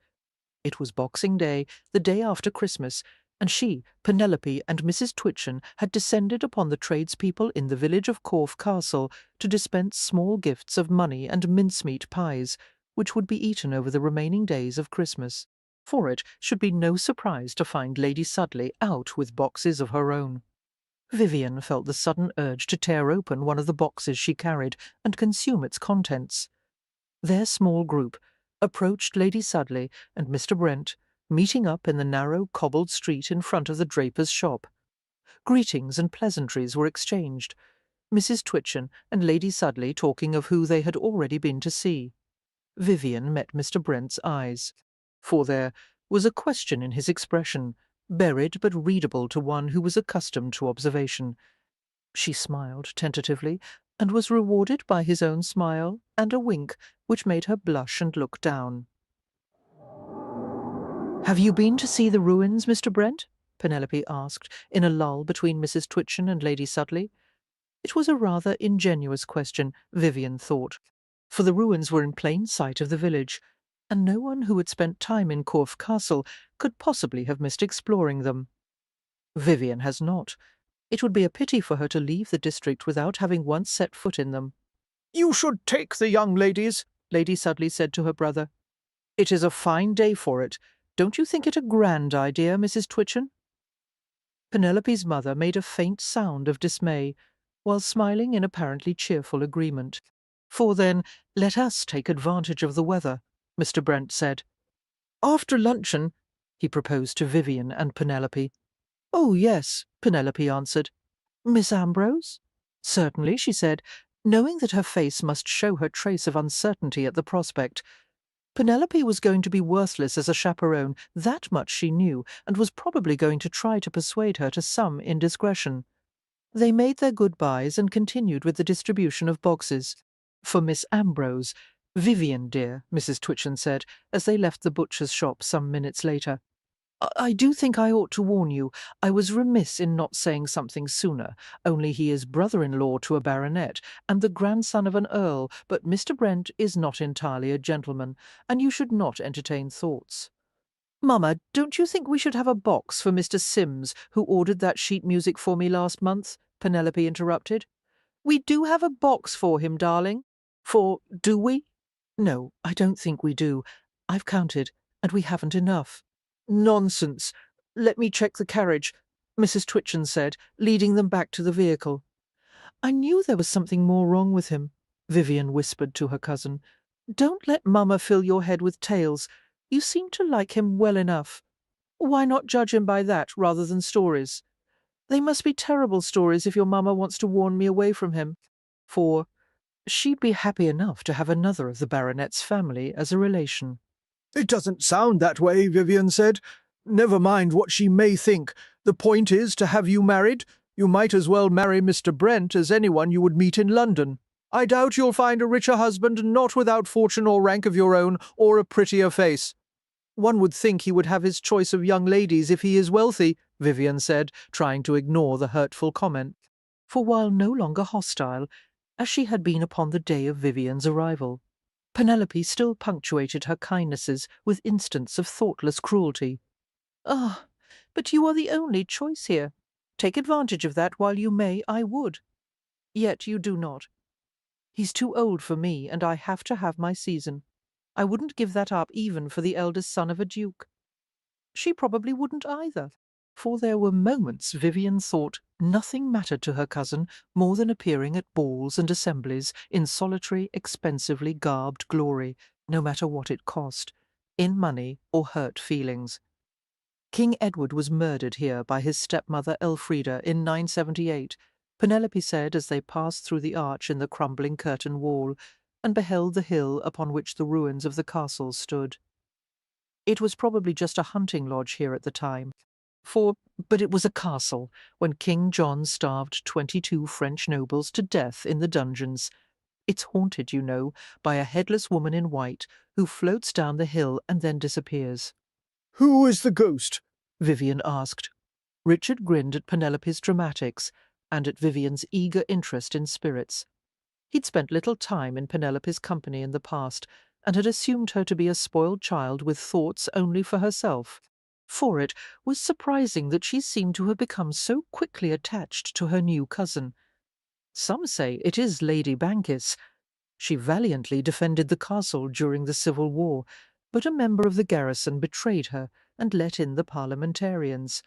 It was Boxing Day, the day after Christmas, and she, Penelope, and Mrs. Twitchen had descended upon the tradespeople in the village of Corfe Castle to dispense small gifts of money and mincemeat pies, which would be eaten over the remaining days of Christmas. For it should be no surprise to find Lady Sudley out with boxes of her own. Vivian felt the sudden urge to tear open one of the boxes she carried and consume its contents. Their small group approached Lady Sudley and Mr. Brent, meeting up in the narrow cobbled street in front of the draper's shop. Greetings and pleasantries were exchanged, Mrs. Twitchen and Lady Sudley talking of who they had already been to see. Vivian met Mr. Brent's eyes, for there was a question in his expression, buried but readable to one who was accustomed to observation. She smiled tentatively, and was rewarded by his own smile and a wink which made her blush and look down. "Have you been to see the ruins, Mr. Brent?" Penelope asked, in a lull between Mrs. Twitchen and Lady Sudley. It was a rather ingenuous question, Vivian thought, for the ruins were in plain sight of the village, and no one who had spent time in Corfe Castle could possibly have missed exploring them. Vivian has not. It would be a pity for her to leave the district without having once set foot in them. "You should take the young ladies," Lady Sudley said to her brother. "It is a fine day for it. Don't you think it a grand idea, Mrs. Twitchen?" Penelope's mother made a faint sound of dismay, while smiling in apparently cheerful agreement. "For then, let us take advantage of the weather," Mr. Brent said. "After luncheon," he proposed to Vivian and Penelope. "Oh, yes," Penelope answered. "Miss Ambrose?" "Certainly," she said, knowing that her face must show her trace of uncertainty at the prospect. Penelope was going to be worthless as a chaperone, that much she knew, and was probably going to try to persuade her to some indiscretion. They made their goodbyes and continued with the distribution of boxes. "For Miss Ambrose, Vivian, dear," Mrs. Twitchen said, as they left the butcher's shop some minutes later. "I do think I ought to warn you. I was remiss in not saying something sooner, only he is brother-in-law to a baronet, and the grandson of an earl, but Mr. Brent is not entirely a gentleman, and you should not entertain thoughts." "Mamma, don't you think we should have a box for Mr. Sims, who ordered that sheet music for me last month?" Penelope interrupted. "We do have a box for him, darling. Do we?" "No, I don't think we do. I've counted, and we haven't enough." "Nonsense. Let me check the carriage," Mrs. Twitchen said, leading them back to the vehicle. "I knew there was something more wrong with him," Vivian whispered to her cousin. "Don't let Mamma fill your head with tales. You seem to like him well enough. Why not judge him by that rather than stories? They must be terrible stories if your Mamma wants to warn me away from him, for she'd be happy enough to have another of the baronet's family as a relation." "It doesn't sound that way," Vivian said. "Never mind what she may think. The point is to have you married. You might as well marry Mr. Brent as anyone you would meet in London. I doubt you'll find a richer husband not without fortune or rank of your own, or a prettier face." "One would think he would have his choice of young ladies if he is wealthy," Vivian said, trying to ignore the hurtful comment. For while no longer hostile, as she had been upon the day of Vivian's arrival, Penelope still punctuated her kindnesses with instants of thoughtless cruelty. "Ah, but you are the only choice here. Take advantage of that while you may, I would. Yet you do not. He's too old for me, and I have to have my season. I wouldn't give that up even for the eldest son of a duke." She probably wouldn't either, for there were moments Vivian thought nothing mattered to her cousin more than appearing at balls and assemblies in solitary, expensively garbed glory, no matter what it cost, in money or hurt feelings. King Edward was murdered here by his stepmother Elfrida in 978, Penelope said as they passed through the arch in the crumbling curtain wall, and beheld the hill upon which the ruins of the castle stood. It was probably just a hunting lodge here at the time, but it was a castle when King John starved 22 French nobles to death in the dungeons. It's haunted, you know, by a headless woman in white who floats down the hill and then disappears. "Who is the ghost?" Vivian asked. Richard grinned at Penelope's dramatics and at Vivian's eager interest in spirits. He'd spent little time in Penelope's company in the past, and had assumed her to be a spoiled child with thoughts only for herself. For it was surprising that she seemed to have become so quickly attached to her new cousin. Some say it is Lady Bankis. She valiantly defended the castle during the Civil War, but a member of the garrison betrayed her and let in the parliamentarians.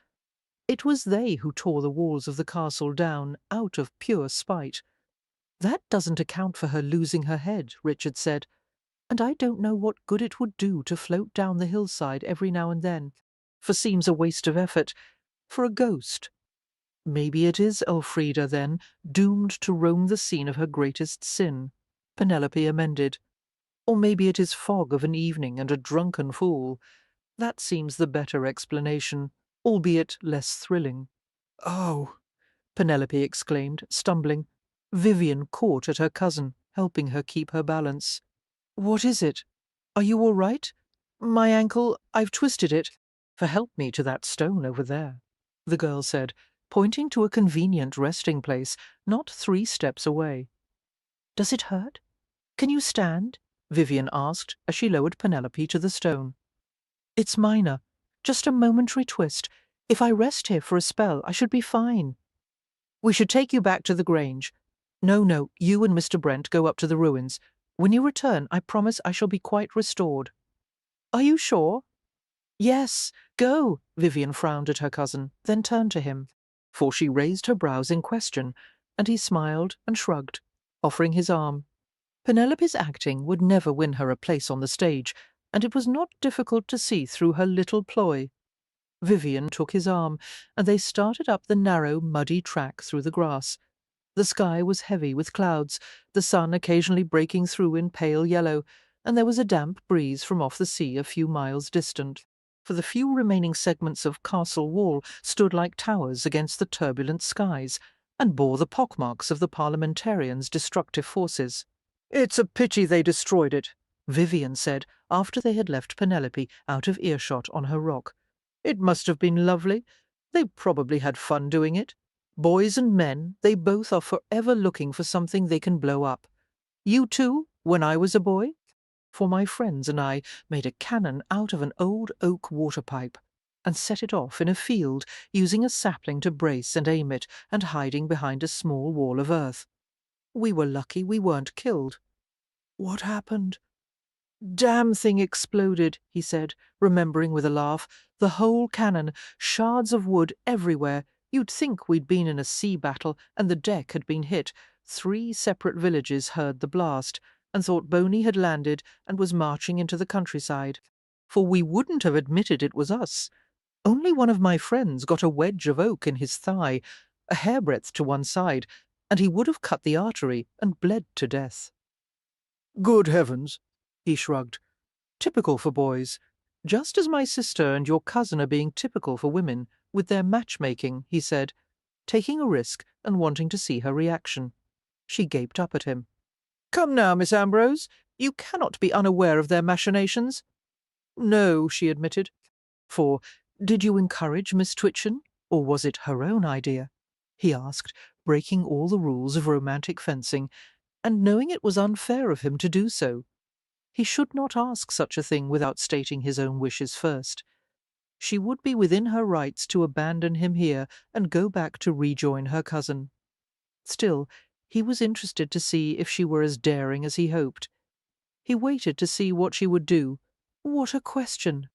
It was they who tore the walls of the castle down out of pure spite. "That doesn't account for her losing her head," Richard said, "and I don't know what good it would do to float down the hillside every now and then, for seems a waste of effort, for a ghost. Maybe it is Elfrida, then, doomed to roam the scene of her greatest sin," Penelope amended. "Or maybe it is fog of an evening and a drunken fool. That seems the better explanation, albeit less thrilling." "Oh," Penelope exclaimed, stumbling. Vivian caught at her cousin, helping her keep her balance. "What is it? Are you all right? My ankle, I've twisted it. For help me to that stone over there," the girl said, pointing to a convenient resting place not 3 steps away. "Does it hurt? Can you stand?" Vivian asked as she lowered Penelope to the stone. "It's minor, just a momentary twist. If I rest here for a spell, I should be fine." "We should take you back to the Grange. No, you and Mr. Brent go up to the ruins. When you return, I promise I shall be quite restored." "Are you sure?" "Yes, go." Vivian frowned at her cousin, then turned to him, for she raised her brows in question, and he smiled and shrugged, offering his arm. Penelope's acting would never win her a place on the stage, and it was not difficult to see through her little ploy. Vivian took his arm, and they started up the narrow, muddy track through the grass. The sky was heavy with clouds, the sun occasionally breaking through in pale yellow, and there was a damp breeze from off the sea a few miles distant, for the few remaining segments of Castle Wall stood like towers against the turbulent skies, and bore the pockmarks of the parliamentarians' destructive forces. "It's a pity they destroyed it," Vivian said after they had left Penelope out of earshot on her rock. "It must have been lovely. They probably had fun doing it. Boys and men, they both are forever looking for something they can blow up. You too, when I was a boy? For my friends and I made a cannon out of an old oak water pipe and set it off in a field, using a sapling to brace and aim it, and hiding behind a small wall of earth. We were lucky we weren't killed." "What happened?" "Damn thing exploded," he said, remembering with a laugh. "The whole cannon, shards of wood everywhere. You'd think we'd been in a sea battle and the deck had been hit. 3 separate villages heard the blast and thought Boney had landed and was marching into the countryside. For we wouldn't have admitted it was us. Only one of my friends got a wedge of oak in his thigh, a hairbreadth to one side, and he would have cut the artery and bled to death." "Good heavens!" he shrugged. "Typical for boys. Just as my sister and your cousin are being typical for women, with their matchmaking," he said, taking a risk and wanting to see her reaction. She gaped up at him. "Come now, Miss Ambrose, you cannot be unaware of their machinations." "No," she admitted. For, "Did you encourage Miss Twitchen, or was it her own idea?" he asked, breaking all the rules of romantic fencing, and knowing it was unfair of him to do so. He should not ask such a thing without stating his own wishes first. She would be within her rights to abandon him here and go back to rejoin her cousin. Still, he was interested to see if she were as daring as he hoped. He waited to see what she would do. "What a question!"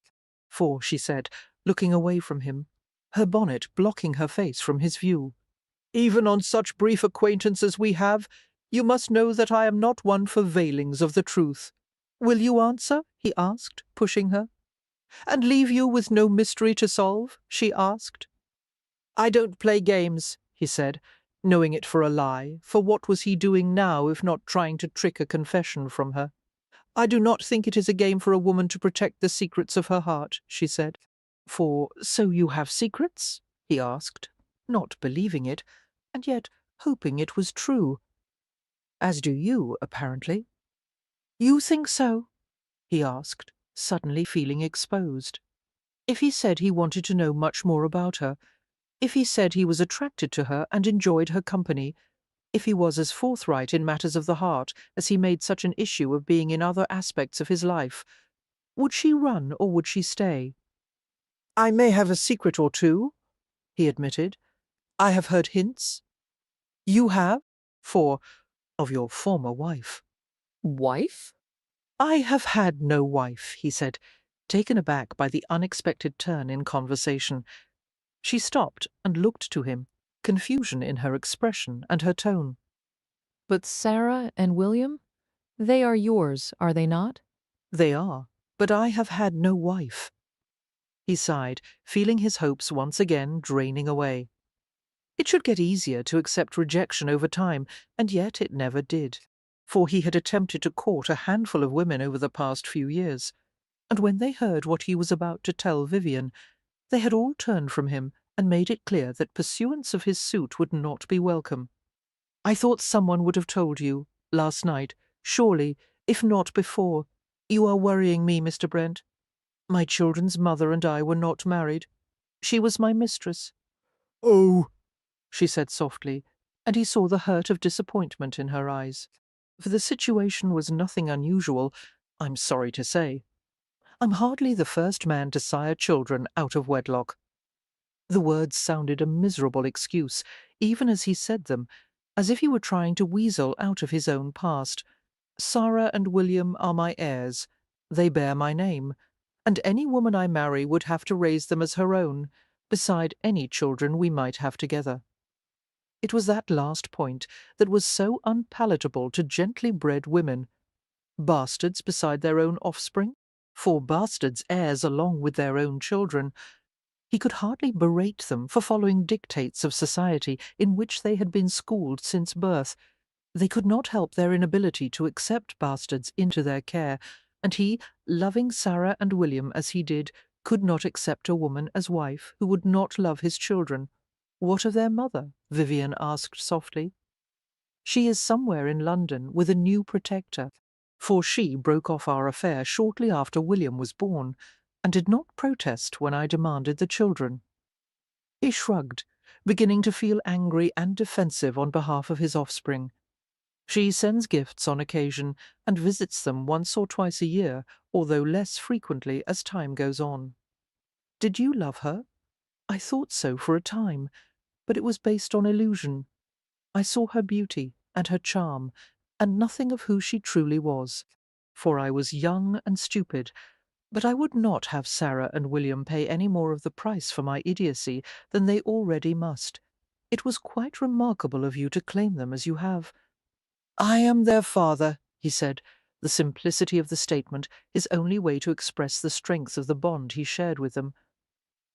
For, she said, looking away from him, her bonnet blocking her face from his view, "Even on such brief acquaintance as we have, you must know that I am not one for veilings of the truth. Will you answer?" he asked, pushing her. "And leave you with no mystery to solve?" she asked. "I don't play games," he said, knowing it for a lie, for what was he doing now if not trying to trick a confession from her? "I do not think it is a game for a woman to protect the secrets of her heart," she said. For, "So you have secrets?" he asked, not believing it, and yet hoping it was true. "As do you, apparently." "You think so?" he asked, suddenly feeling exposed. If he said he wanted to know much more about her, if he said he was attracted to her and enjoyed her company, if he was as forthright in matters of the heart as he made such an issue of being in other aspects of his life, would she run or would she stay? "I may have a secret or two," he admitted. "I have heard hints." "You have?" For, "Of your former wife." Wife? "I have had no wife," he said, taken aback by the unexpected turn in conversation. She stopped and looked to him, confusion in her expression and her tone. But Sarah and William? They are yours, are they not? "They are, but I have had no wife." He sighed, feeling his hopes once again draining away. It should get easier to accept rejection over time, and yet it never did, for he had attempted to court a handful of women over the past few years, and when they heard what he was about to tell Vivian, they had all turned from him and made it clear that pursuance of his suit would not be welcome. I thought someone would have told you last night, surely, if not before. You are worrying me, Mr. Brent. My children's mother and I were not married. She was my mistress, Oh, she said softly, and he saw the hurt of disappointment in her eyes. For the situation was nothing unusual, I'm sorry to say. I'm hardly the first man to sire children out of wedlock. The words sounded a miserable excuse, even as he said them, as if he were trying to weasel out of his own past. Sarah and William are my heirs. They bear my name, and any woman I marry would have to raise them as her own, beside any children we might have together. It was that last point that was so unpalatable to gently bred women. Bastards beside their own offspring? 4 bastards heirs along with their own children. He could hardly berate them for following dictates of society in which they had been schooled since birth. They could not help their inability to accept bastards into their care, and he, loving Sarah and William as he did, could not accept a woman as wife who would not love his children. What of their mother? Vivian asked softly. She is somewhere in London with a new protector, for she broke off our affair shortly after William was born, and did not protest when I demanded the children. He shrugged, beginning to feel angry and defensive on behalf of his offspring. She sends gifts on occasion and visits them once or twice a year, although less frequently as time goes on. Did you love her? I thought so for a time, but it was based on illusion. I saw her beauty and her charm, and nothing of who she truly was. For I was young and stupid, but I would not have Sarah and William pay any more of the price for my idiocy than they already must. It was quite remarkable of you to claim them as you have. I am their father, he said, the simplicity of the statement his only way to express the strength of the bond he shared with them.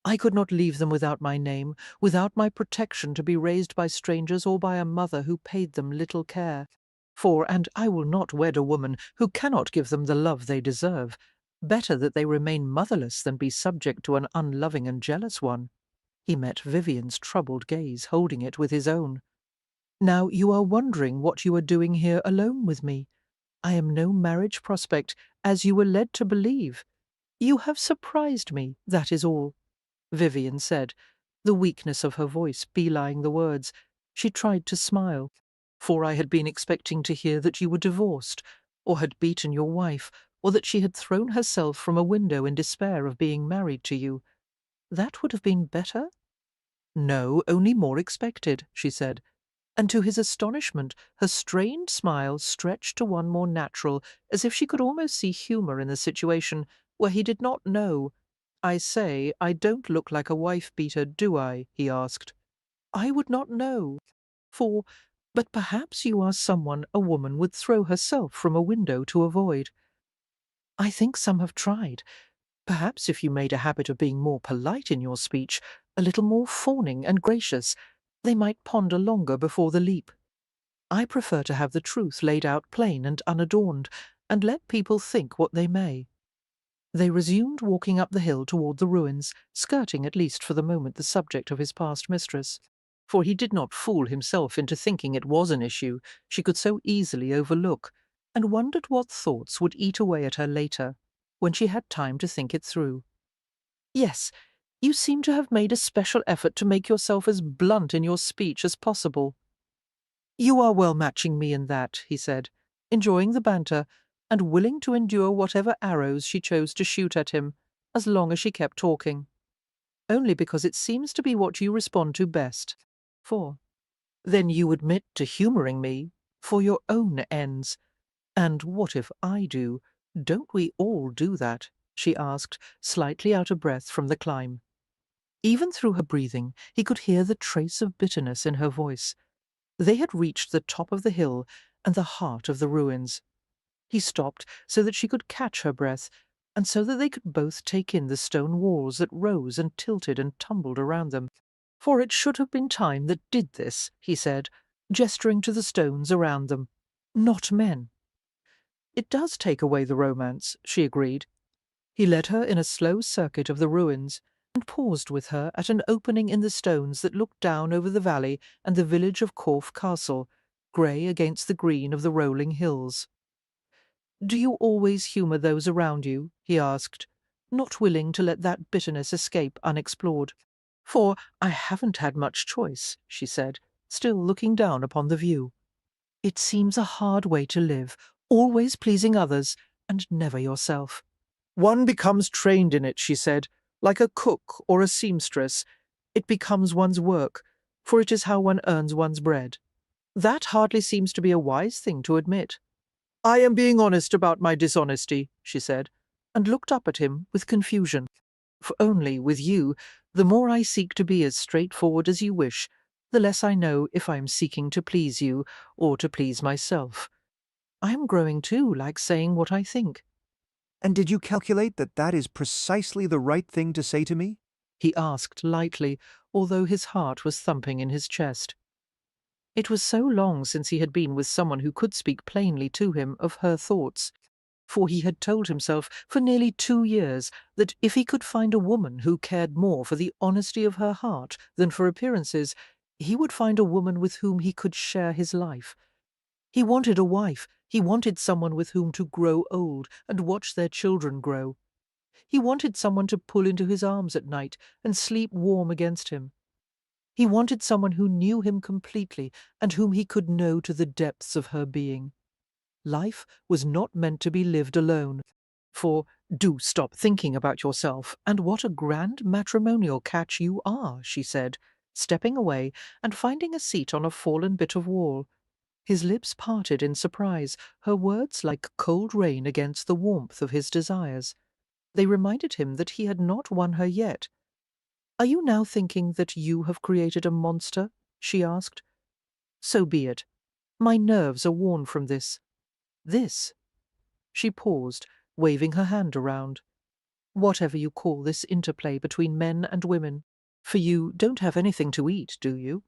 I could not leave them without my name, without my protection to be raised by strangers or by a mother who paid them little care. And I will not wed a woman who cannot give them the love they deserve. Better that they remain motherless than be subject to an unloving and jealous one. He met Vivian's troubled gaze, holding it with his own. Now you are wondering what you are doing here alone with me. I am no marriage prospect, as you were led to believe. You have surprised me, that is all, Vivian said, the weakness of her voice belying the words. She tried to smile. For I had been expecting to hear that you were divorced, or had beaten your wife, or that she had thrown herself from a window in despair of being married to you. That would have been better? No, only more expected, she said. And to his astonishment, her strained smile stretched to one more natural, as if she could almost see humour in the situation, where he did not know. I say, I don't look like a wife-beater, do I? He asked. I would not know. But perhaps you are someone a woman would throw herself from a window to avoid. I think some have tried. Perhaps if you made a habit of being more polite in your speech, a little more fawning and gracious, they might ponder longer before the leap. I prefer to have the truth laid out plain and unadorned, and let people think what they may. They resumed walking up the hill toward the ruins, skirting at least for the moment the subject of his past mistress. For he did not fool himself into thinking it was an issue she could so easily overlook, and wondered what thoughts would eat away at her later, when she had time to think it through. Yes, you seem to have made a special effort to make yourself as blunt in your speech as possible. You are well matching me in that, he said, enjoying the banter, and willing to endure whatever arrows she chose to shoot at him, as long as she kept talking. Only because it seems to be what you respond to best. Then you admit to humouring me, for your own ends. And what if I do? Don't we all do that? She asked, slightly out of breath from the climb. Even through her breathing, he could hear the trace of bitterness in her voice. They had reached the top of the hill and the heart of the ruins. He stopped so that she could catch her breath, and so that they could both take in the stone walls that rose and tilted and tumbled around them. For it should have been time that did this, he said, gesturing to the stones around them, not men. It does take away the romance, she agreed. He led her in a slow circuit of the ruins, and paused with her at an opening in the stones that looked down over the valley and the village of Corfe Castle, grey against the green of the rolling hills. "Do you always humour those around you?" he asked, not willing to let that bitterness escape unexplored. "For I haven't had much choice," she said, still looking down upon the view. "It seems a hard way to live, always pleasing others, and never yourself." "One becomes trained in it," she said, "like a cook or a seamstress. It becomes one's work, for it is how one earns one's bread." "That hardly seems to be a wise thing to admit." "I am being honest about my dishonesty," she said, and looked up at him with confusion. "For only, with you, the more I seek to be as straightforward as you wish, the less I know if I am seeking to please you or to please myself. I am growing, too, like saying what I think." And did you calculate that that is precisely the right thing to say to me? he asked lightly, although his heart was thumping in his chest. It was so long since he had been with someone who could speak plainly to him of her thoughts, for he had told himself for nearly 2 years that if he could find a woman who cared more for the honesty of her heart than for appearances, he would find a woman with whom he could share his life. He wanted a wife. He wanted someone with whom to grow old and watch their children grow. He wanted someone to pull into his arms at night and sleep warm against him. He wanted someone who knew him completely and whom he could know to the depths of her being. Life was not meant to be lived alone. For do stop thinking about yourself, and what a grand matrimonial catch you are, she said, stepping away and finding a seat on a fallen bit of wall. His lips parted in surprise, her words like cold rain against the warmth of his desires. They reminded him that he had not won her yet. "Are you now thinking that you have created a monster?" she asked. "So be it. My nerves are worn from this. This." She paused, waving her hand around. "Whatever you call this interplay between men and women. For you don't have anything to eat, do you?"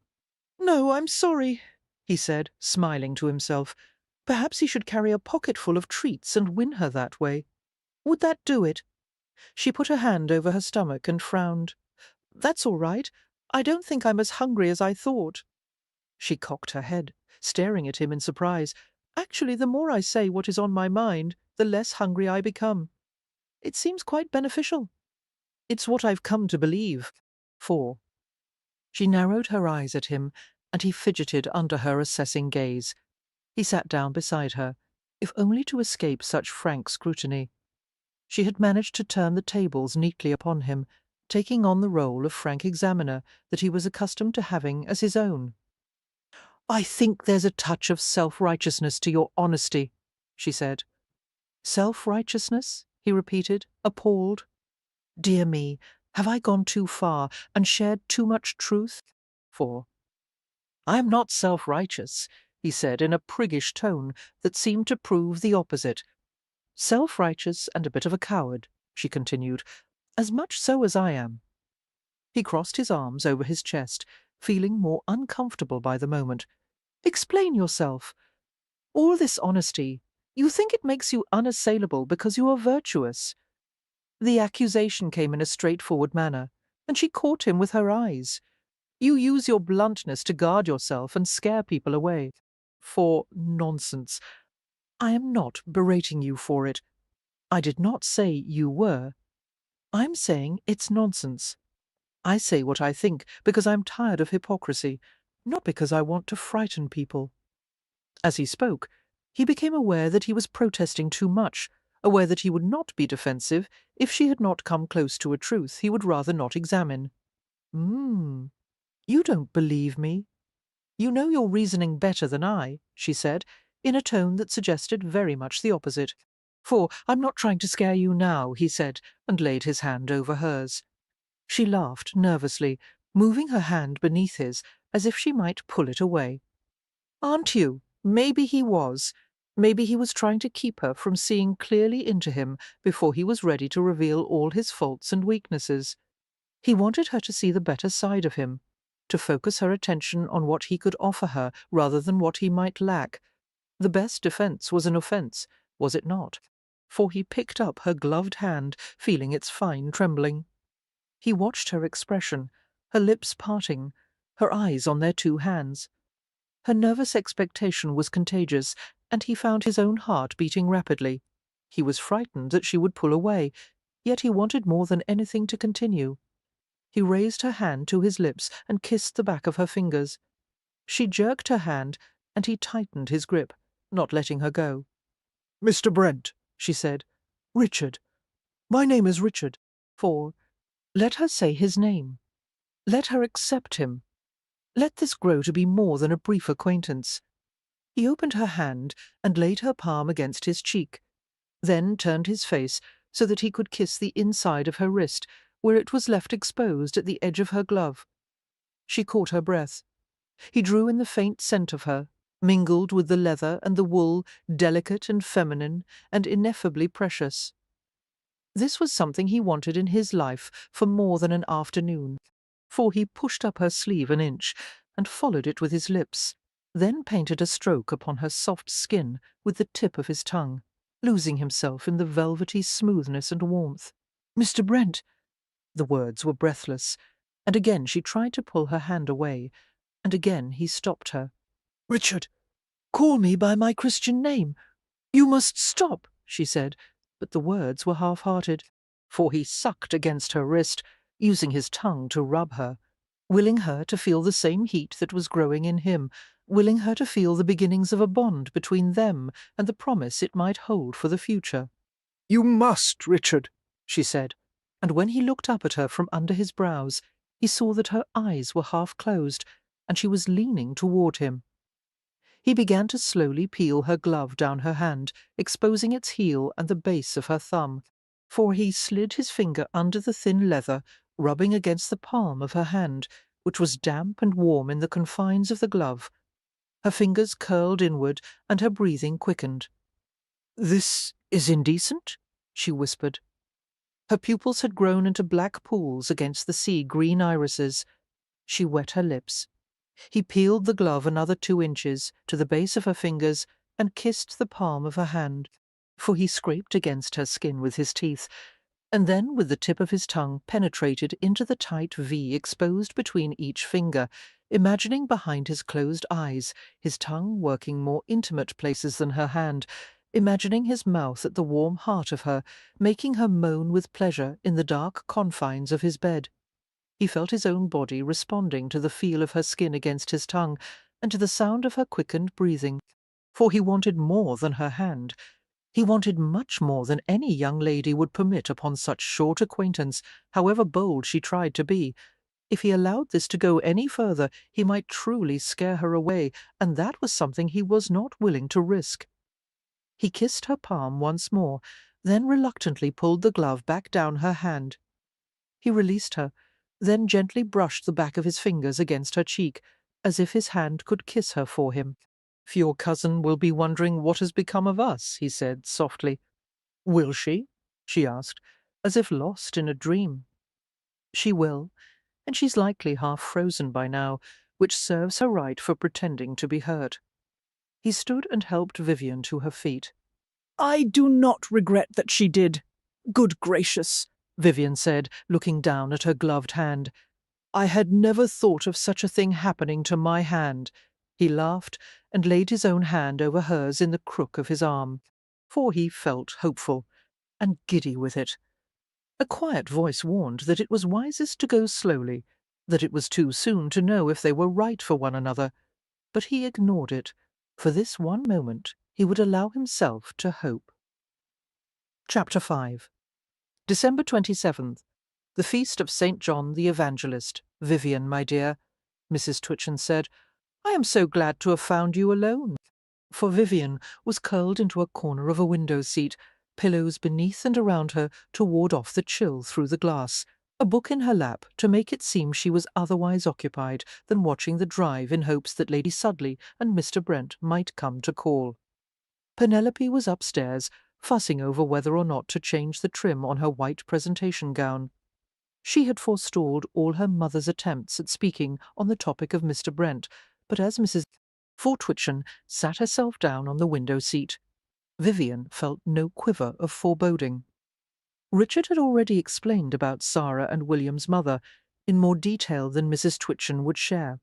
"No, I'm sorry," he said, smiling to himself. Perhaps he should carry a pocketful of treats and win her that way. Would that do it? She put her hand over her stomach and frowned. "That's all right. I don't think I'm as hungry as I thought." She cocked her head, staring at him in surprise. "Actually, the more I say what is on my mind, the less hungry I become. It seems quite beneficial. It's what I've come to believe." For she narrowed her eyes at him, and he fidgeted under her assessing gaze. He sat down beside her, if only to escape such frank scrutiny. She had managed to turn the tables neatly upon him, taking on the role of frank examiner that he was accustomed to having as his own. "I think there's a touch of self-righteousness to your honesty," she said. "Self-righteousness?" he repeated, appalled. "Dear me, have I gone too far and shared too much truth?" For "I am not self-righteous," he said in a priggish tone that seemed to prove the opposite. "Self-righteous and a bit of a coward," she continued, "as much so as I am." He crossed his arms over his chest, feeling more uncomfortable by the moment. "Explain yourself. All this honesty, you think it makes you unassailable because you are virtuous." The accusation came in a straightforward manner, and she caught him with her eyes. "You use your bluntness to guard yourself and scare people away. For nonsense. I am not berating you for it. I did not say you were. I'm saying it's nonsense. I say what I think because I'm tired of hypocrisy, not because I want to frighten people." As he spoke, he became aware that he was protesting too much, aware that he would not be defensive if she had not come close to a truth he would rather not examine. You don't believe me. You know your reasoning better than I," she said, in a tone that suggested very much the opposite. "For I'm not trying to scare you now," he said, and laid his hand over hers. She laughed nervously, moving her hand beneath his as if she might pull it away. "Aren't you?" Maybe he was. Maybe he was trying to keep her from seeing clearly into him before he was ready to reveal all his faults and weaknesses. He wanted her to see the better side of him, to focus her attention on what he could offer her rather than what he might lack. The best defense was an offense, was it not? For he picked up her gloved hand, feeling its fine trembling. He watched her expression, her lips parting, her eyes on their 2 hands. Her nervous expectation was contagious, and he found his own heart beating rapidly. He was frightened that she would pull away, yet he wanted more than anything to continue. He raised her hand to his lips and kissed the back of her fingers. She jerked her hand, and he tightened his grip, not letting her go. Mr. Brent, She said, Richard. My name is Richard. for let her say his name. Let her accept him. Let this grow to be more than a brief acquaintance. He opened her hand and laid her palm against his cheek, then turned his face so that he could kiss the inside of her wrist, where it was left exposed at the edge of her glove. She caught her breath. He drew in the faint scent of her, mingled with the leather and the wool, delicate and feminine and ineffably precious. This was something he wanted in his life for more than an afternoon, for he pushed up her sleeve an inch and followed it with his lips, then painted a stroke upon her soft skin with the tip of his tongue, losing himself in the velvety smoothness and warmth. "Mr. Brent!" The words were breathless, and again she tried to pull her hand away, and again he stopped her. Richard, "Call me by my Christian name. You must stop," she said, but the words were half-hearted, for he sucked against her wrist, using his tongue to rub her, willing her to feel the same heat that was growing in him, willing her to feel the beginnings of a bond between them and the promise it might hold for the future. you must, Richard, She said, and when he looked up at her from under his brows, he saw that her eyes were half-closed, and she was leaning toward him. He began to slowly peel her glove down her hand, exposing its heel and the base of her thumb, for he slid his finger under the thin leather, rubbing against the palm of her hand, which was damp and warm in the confines of the glove. Her fingers curled inward, and her breathing quickened. "This is indecent?" she whispered. Her pupils had grown into black pools against the sea-green irises. She wet her lips. He peeled the glove another 2 inches to the base of her fingers and kissed the palm of her hand, for he scraped against her skin with his teeth, and then with the tip of his tongue penetrated into the tight V exposed between each finger, imagining behind his closed eyes his tongue working more intimate places than her hand, imagining his mouth at the warm heart of her, making her moan with pleasure in the dark confines of his bed. He felt his own body responding to the feel of her skin against his tongue, and to the sound of her quickened breathing, for he wanted more than her hand. He wanted much more than any young lady would permit upon such short acquaintance, however bold she tried to be. If he allowed this to go any further, he might truly scare her away, and that was something he was not willing to risk. He kissed her palm once more, then reluctantly pulled the glove back down her hand. He released her, then gently brushed the back of his fingers against her cheek, as if his hand could kiss her for him. "Your cousin will be wondering what has become of us," he said softly. "Will she?" she asked, as if lost in a dream. "She will, and she's likely half frozen by now, which serves her right for pretending to be hurt." He stood and helped Vivian to her feet. I do not regret that she did. Good gracious, Vivian said, looking down at her gloved hand. "I had never thought of such a thing happening to my hand." He laughed and laid his own hand over hers in the crook of his arm, for he felt hopeful, and giddy with it. A quiet voice warned that it was wisest to go slowly, that it was too soon to know if they were right for one another, but he ignored it. For this one moment he would allow himself to hope. Chapter 5. December 27th. The feast of St. John the Evangelist. "Vivian, my dear," Mrs. Twitchen said, "I am so glad to have found you alone." For Vivian was curled into a corner of a window-seat, pillows beneath and around her to ward off the chill through the glass, a book in her lap to make it seem she was otherwise occupied than watching the drive in hopes that Lady Sudley and Mr. Brent might come to call. Penelope was upstairs, fussing over whether or not to change the trim on her white presentation gown. She had forestalled all her mother's attempts at speaking on the topic of Mr. Brent, but as Mrs. Fortwitchen sat herself down on the window-seat, Vivian felt no quiver of foreboding. Richard had already explained about Sarah and William's mother, in more detail than Mrs. Twitchen would share.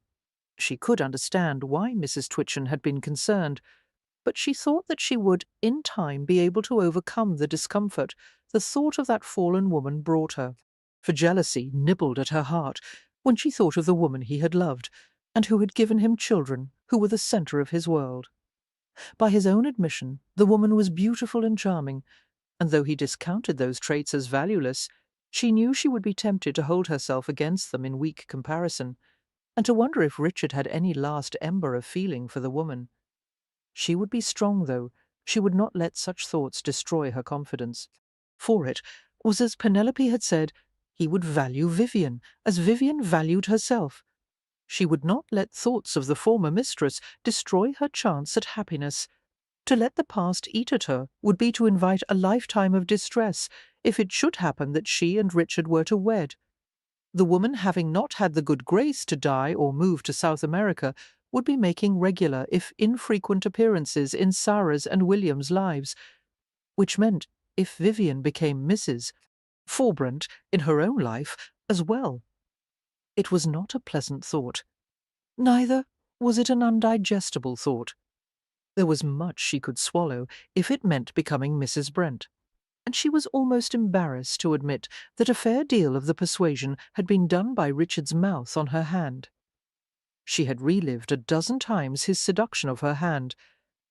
She could understand why Mrs. Twitchen had been concerned, but she thought that she would, in time, be able to overcome the discomfort the thought of that fallen woman brought her, for jealousy nibbled at her heart when she thought of the woman he had loved, and who had given him children who were the centre of his world. By his own admission, the woman was beautiful and charming, and though he discounted those traits as valueless, she knew she would be tempted to hold herself against them in weak comparison, and to wonder if Richard had any last ember of feeling for the woman. She would be strong, though. She would not let such thoughts destroy her confidence. For it was, as Penelope had said, he would value Vivian, as Vivian valued herself. She would not let thoughts of the former mistress destroy her chance at happiness. To let the past eat at her would be to invite a lifetime of distress if it should happen that she and Richard were to wed. The woman, having not had the good grace to die or move to South America, would be making regular, if infrequent, appearances in Sarah's and William's lives, which meant, if Vivian became Mrs. Forbrent in her own life as well. It was not a pleasant thought. Neither was it an undigestible thought. There was much she could swallow if it meant becoming Mrs. Brent, and she was almost embarrassed to admit that a fair deal of the persuasion had been done by Richard's mouth on her hand. She had relived a dozen times his seduction of her hand,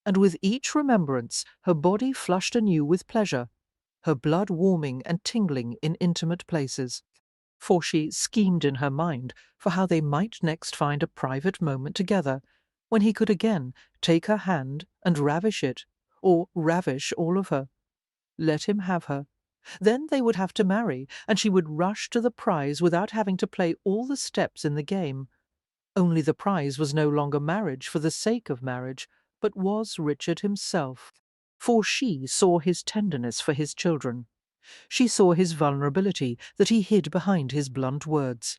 and with each remembrance her body flushed anew with pleasure, her blood warming and tingling in intimate places. For she schemed in her mind for how they might next find a private moment together, when he could again take her hand and ravish it, or ravish all of her. Let him have her. Then they would have to marry, and she would rush to the prize without having to play all the steps in the game. Only the prize was no longer marriage for the sake of marriage, but was Richard himself. For she saw his tenderness for his children. She saw his vulnerability that he hid behind his blunt words.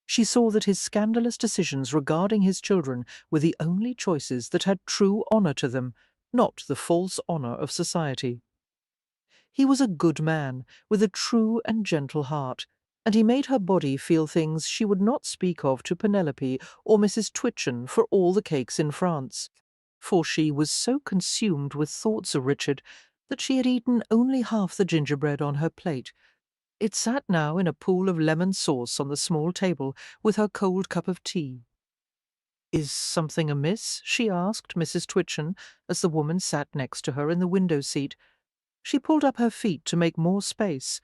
She saw that his scandalous decisions regarding his children were the only choices that had true honour to them, not the false honour of society. He was a good man, with a true and gentle heart, and he made her body feel things she would not speak of to Penelope or Mrs. Twitchen for all the cakes in France. For she was so consumed with thoughts of Richard that she had eaten only half the gingerbread on her plate. It sat now in a pool of lemon sauce on the small table with her cold cup of tea. "Is something amiss?" she asked Mrs. Twitchen, as the woman sat next to her in the window seat. She pulled up her feet to make more space.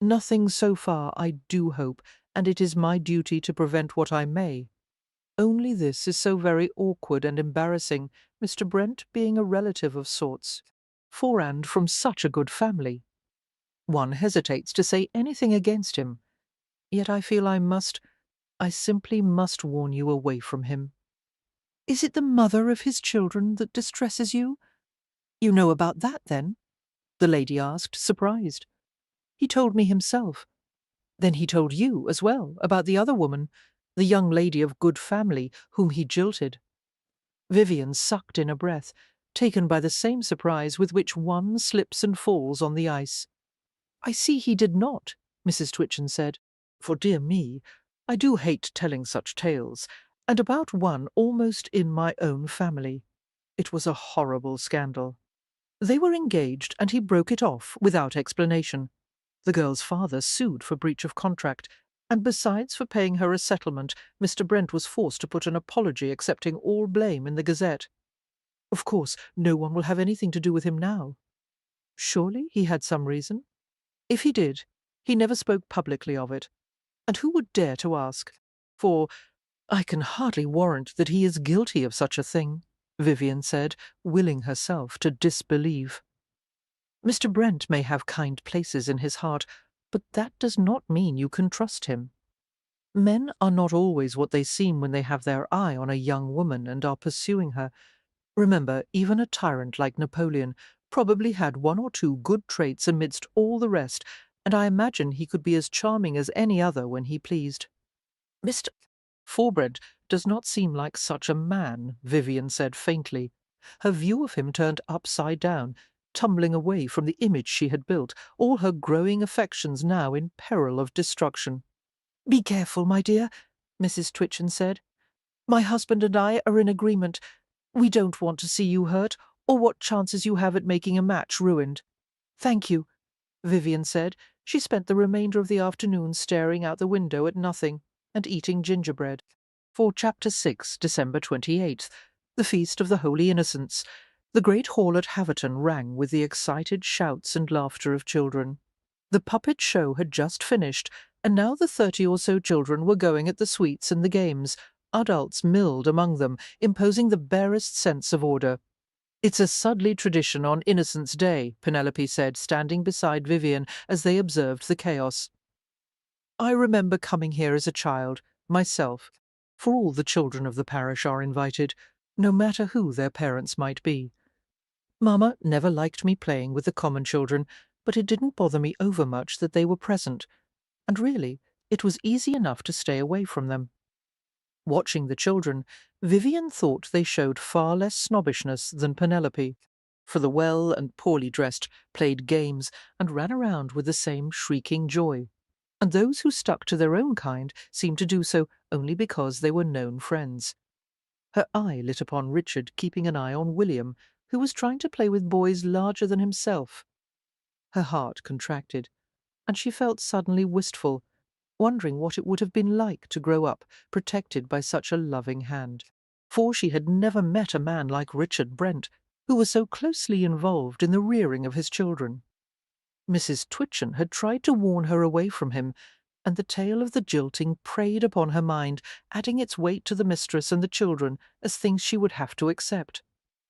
"Nothing so far, I do hope, and it is my duty to prevent what I may. Only this is so very awkward and embarrassing, Mr. Brent being a relative of sorts, and from such a good family. One hesitates to say anything against him. Yet I feel I simply must warn you away from him." "Is it the mother of his children that distresses you? You know about that, then?" the lady asked, surprised. "He told me himself. Then he told you as well about the other woman, the young lady of good family whom he jilted." Vivian sucked in a breath, taken by the same surprise with which one slips and falls on the ice. "I see he did not," Mrs. Twitchen said, "for, dear me, I do hate telling such tales, and about one almost in my own family. It was a horrible scandal. They were engaged, and he broke it off without explanation. The girl's father sued for breach of contract, and besides for paying her a settlement, Mr. Brent was forced to put an apology accepting all blame in the Gazette. Of course, no one will have anything to do with him now. Surely he had some reason? If he did, he never spoke publicly of it. And who would dare to ask? For I can hardly warrant that he is guilty of such a thing," Vivian said, willing herself to disbelieve. "Mr. Brent may have kind places in his heart, but that does not mean you can trust him. Men are not always what they seem when they have their eye on a young woman and are pursuing her. Remember, even a tyrant like Napoleon probably had one or two good traits amidst all the rest, and I imagine he could be as charming as any other when he pleased." "Mr. Forbrent does not seem like such a man," Vivian said faintly, her view of him turned upside down, tumbling away from the image she had built, all her growing affections now in peril of destruction. "Be careful, my dear," Mrs. Twitchen said. My husband and I are in agreement. We don't want to see you hurt, or what chances you have at making a match ruined. Thank you, Vivian said. She spent the remainder of the afternoon staring out the window at nothing and eating gingerbread. For Chapter 6, December 28th, the Feast of the Holy Innocents, the great hall at Haverton rang with the excited shouts and laughter of children. The puppet show had just finished, and now the 30 or so children were going at the sweets and the games. Adults milled among them, imposing the barest sense of order. It's a Sudley tradition on Innocents' Day, Penelope said, standing beside Vivian as they observed the chaos. I remember coming here as a child, myself, for all the children of the parish are invited, no matter who their parents might be. Mamma never liked me playing with the common children, but it didn't bother me overmuch that they were present, and really, it was easy enough to stay away from them. Watching the children, Vivian thought they showed far less snobbishness than Penelope, for the well and poorly dressed played games and ran around with the same shrieking joy, and those who stuck to their own kind seemed to do so only because they were known friends. Her eye lit upon Richard keeping an eye on William, who was trying to play with boys larger than himself. Her heart contracted, and she felt suddenly wistful, wondering what it would have been like to grow up protected by such a loving hand. For she had never met a man like Richard Brent, who was so closely involved in the rearing of his children. Mrs. Twitchen had tried to warn her away from him, and the tale of the jilting preyed upon her mind, adding its weight to the mistress and the children as things she would have to accept.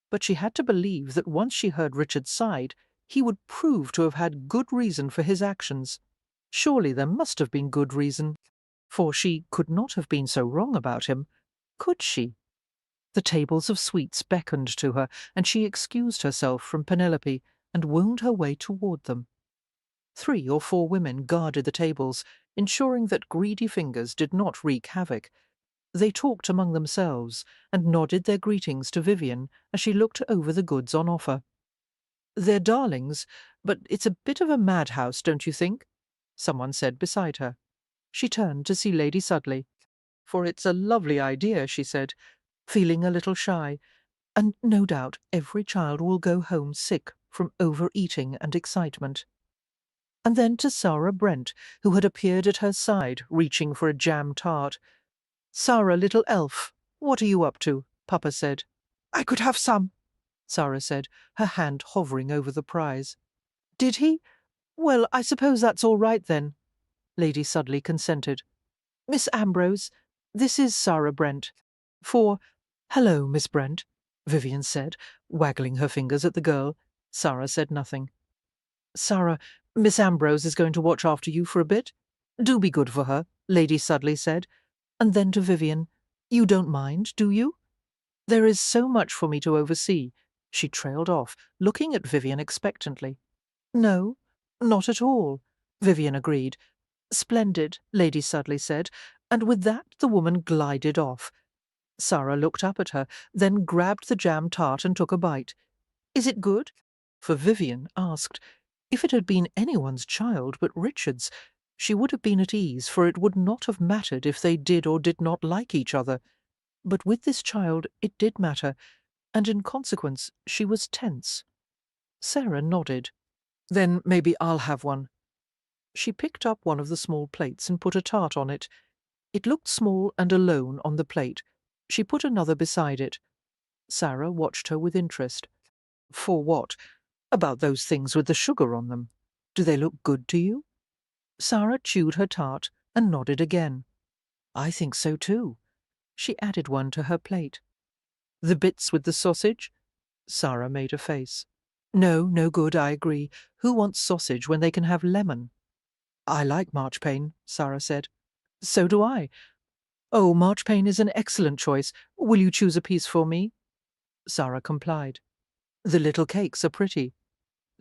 But she had to believe that once she heard Richard's side, he would prove to have had good reason for his actions. Surely there must have been good reason, for she could not have been so wrong about him, could she? The tables of sweets beckoned to her, and she excused herself from Penelope and wound her way toward them. 3 or 4 women guarded the tables, ensuring that greedy fingers did not wreak havoc. They talked among themselves and nodded their greetings to Vivian as she looked over the goods on offer. "They're darlings, but it's a bit of a madhouse, don't you think?" someone said beside her. She turned to see Lady Sudley. "For it's a lovely idea," she said, feeling a little shy, "and no doubt every child will go home sick from overeating and excitement." And then to Sarah Brent, who had appeared at her side, reaching for a jam tart. "Sarah, little elf, what are you up to?" Papa said. "I could have some," Sarah said, her hand hovering over the prize. "Did he? Well, I suppose that's all right then," Lady Sudley consented. "Miss Ambrose, this is Sarah Brent. For—" "Hello, Miss Brent," Vivian said, waggling her fingers at the girl. Sarah said nothing. "Sarah, Miss Ambrose is going to watch after you for a bit. Do be good for her," Lady Sudley said, and then to Vivian, "You don't mind, do you?" "There is so much for me to oversee," she trailed off, looking at Vivian expectantly. "No, not at all," Vivian agreed. "Splendid," Lady Sudley said, and with that the woman glided off. Sarah looked up at her, then grabbed the jam tart and took a bite. "Is it good?" For Vivian asked. If it had been anyone's child but Richard's, she would have been at ease, for it would not have mattered if they did or did not like each other. But with this child it did matter, and in consequence she was tense. Sarah nodded. "Then maybe I'll have one." She picked up one of the small plates and put a tart on it. It looked small and alone on the plate. She put another beside it. Sarah watched her with interest. "For what? About those things with the sugar on them. Do they look good to you?" Sarah chewed her tart and nodded again. "I think so too." She added one to her plate. "The bits with the sausage?" Sarah made a face. "No, no good, I agree. Who wants sausage when they can have lemon?" "I like marchpane," Sarah said. "So do I. Oh, marchpane is an excellent choice. Will you choose a piece for me?" Sarah complied. "The little cakes are pretty."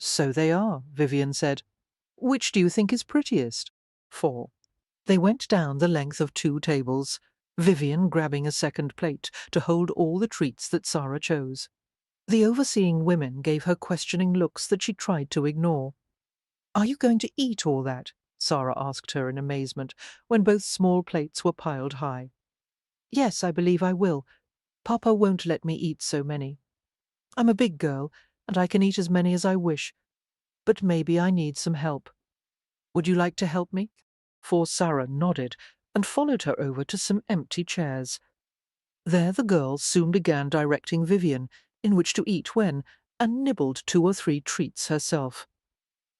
"So they are," Vivian said. "Which do you think is prettiest?" 4. They went down the length of 2 tables, Vivian grabbing a second plate to hold all the treats that Sarah chose. The overseeing women gave her questioning looks that she tried to ignore. "Are you going to eat all that?" Sarah asked her in amazement, when both small plates were piled high. Yes, I believe I will. Papa won't let me eat so many. I'm a big girl, and I can eat as many as I wish, but maybe I need some help. Would you like to help me?" For Sarah nodded and followed her over to some empty chairs. There the girl soon began directing Vivian in which to eat when, and nibbled 2 or 3 treats herself.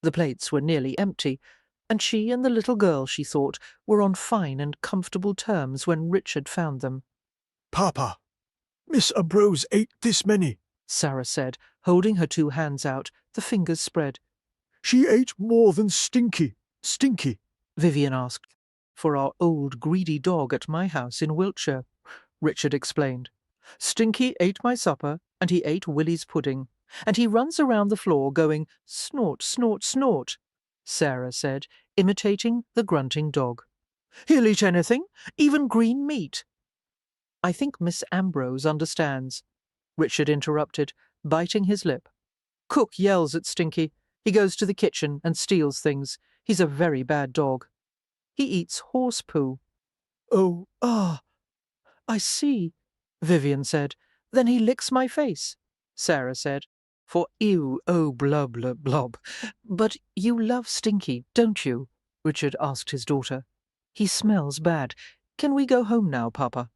The plates were nearly empty, and she and the little girl, she thought, were on fine and comfortable terms when Richard found them. Papa, Miss Ambrose ate this many. Sarah said, holding her 2 hands out, the fingers spread. She ate more than Stinky. Stinky. Vivian asked. For our old greedy dog at my house in Wiltshire, Richard explained. Stinky ate my supper, and he ate Willie's pudding, and he runs around the floor going snort, snort, snort, Sarah said, imitating the grunting dog. He'll eat anything, even green meat. I think Miss Ambrose understands, Richard interrupted, biting his lip. Cook yells at Stinky. He goes to the kitchen and steals things. He's a very bad dog. He eats horse poo. Oh, I see, Vivian said. Then he licks my face, Sarah said. For ew, oh, blub, blub, blob. But you love Stinky, don't you? Richard asked his daughter. He smells bad. Can we go home now, Papa?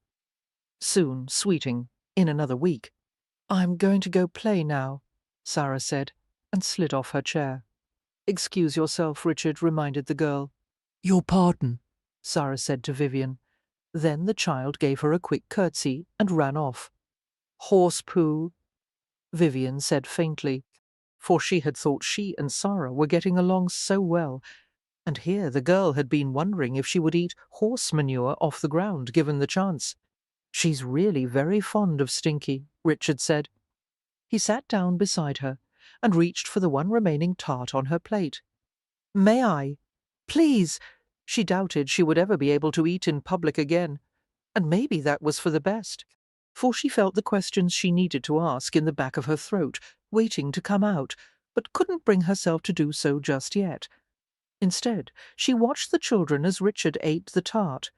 Soon, sweeting, in another week. I'm going to go play now, Sarah said, and slid off her chair. Excuse yourself, Richard reminded the girl. Your pardon, Sarah said to Vivian. Then the child gave her a quick curtsy and ran off. Horse poo, Vivian said faintly, for she had thought she and Sarah were getting along so well, and here the girl had been wondering if she would eat horse manure off the ground given the chance. She's really very fond of Stinky, Richard said. He sat down beside her and reached for the one remaining tart on her plate. May I? Please! She doubted she would ever be able to eat in public again, and maybe that was for the best, for she felt the questions she needed to ask in the back of her throat, waiting to come out, but couldn't bring herself to do so just yet. Instead, she watched the children as Richard ate the tart.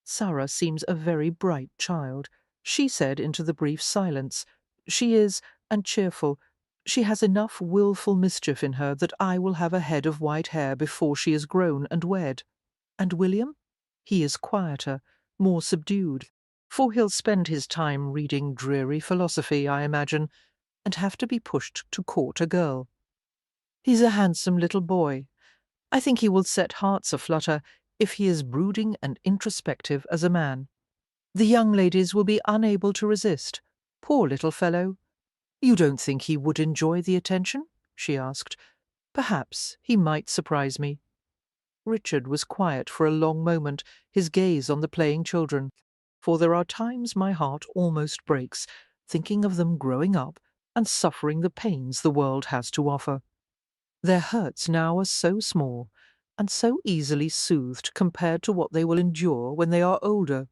Sarah seems a very bright child, she said into the brief silence. She is, and cheerful. She has enough wilful mischief in her that I will have a head of white hair before she is grown and wed. And William? He is quieter, more subdued, for he'll spend his time reading dreary philosophy, I imagine, and have to be pushed to court a girl. He's a handsome little boy. I think he will set hearts aflutter if he is brooding and introspective as a man. The young ladies will be unable to resist. Poor little fellow. You don't think he would enjoy the attention? She asked. Perhaps he might surprise me. Richard was quiet for a long moment, his gaze on the playing children, for there are times my heart almost breaks, thinking of them growing up and suffering the pains the world has to offer. Their hurts now are so small, and so easily soothed compared to what they will endure when they are older.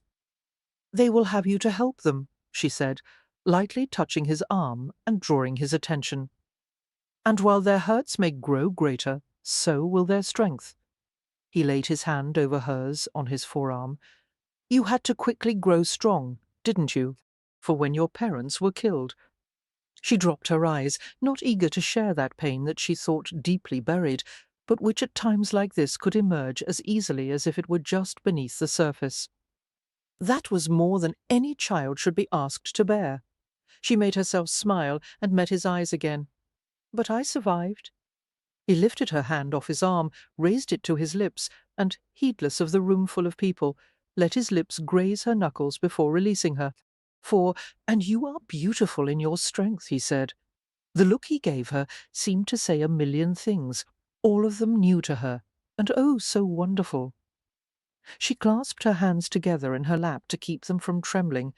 They will have you to help them, she said, lightly touching his arm and drawing his attention. And while their hurts may grow greater, so will their strength. He laid his hand over hers on his forearm. You had to quickly grow strong, didn't you? For when your parents were killed. She dropped her eyes, not eager to share that pain that she thought deeply buried, but which at times like this could emerge as easily as if it were just beneath the surface. That was more than any child should be asked to bear. She made herself smile and met his eyes again. But I survived. He lifted her hand off his arm, raised it to his lips, and, heedless of the room full of people, let his lips graze her knuckles before releasing her. And you are beautiful in your strength, he said. The look he gave her seemed to say a million things, all of them new to her, and oh, so wonderful. She clasped her hands together in her lap to keep them from trembling,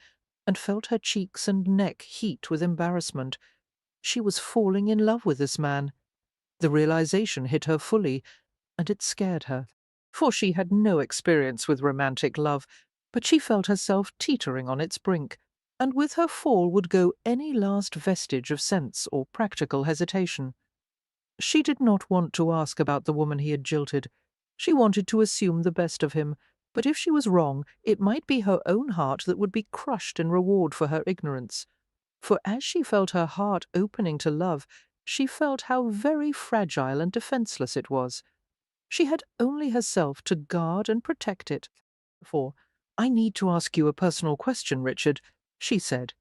and felt her cheeks and neck heat with embarrassment. She was falling in love with this man. The realization hit her fully, and it scared her, for she had no experience with romantic love, but she felt herself teetering on its brink, and with her fall would go any last vestige of sense or practical hesitation. She did not want to ask about the woman he had jilted. She wanted to assume the best of him, But if she was wrong, it might be her own heart that would be crushed in reward for her ignorance. For as she felt her heart opening to love, she felt how very fragile and defenceless it was. She had only herself to guard and protect it. For, "I need to ask you a personal question, Richard," she said.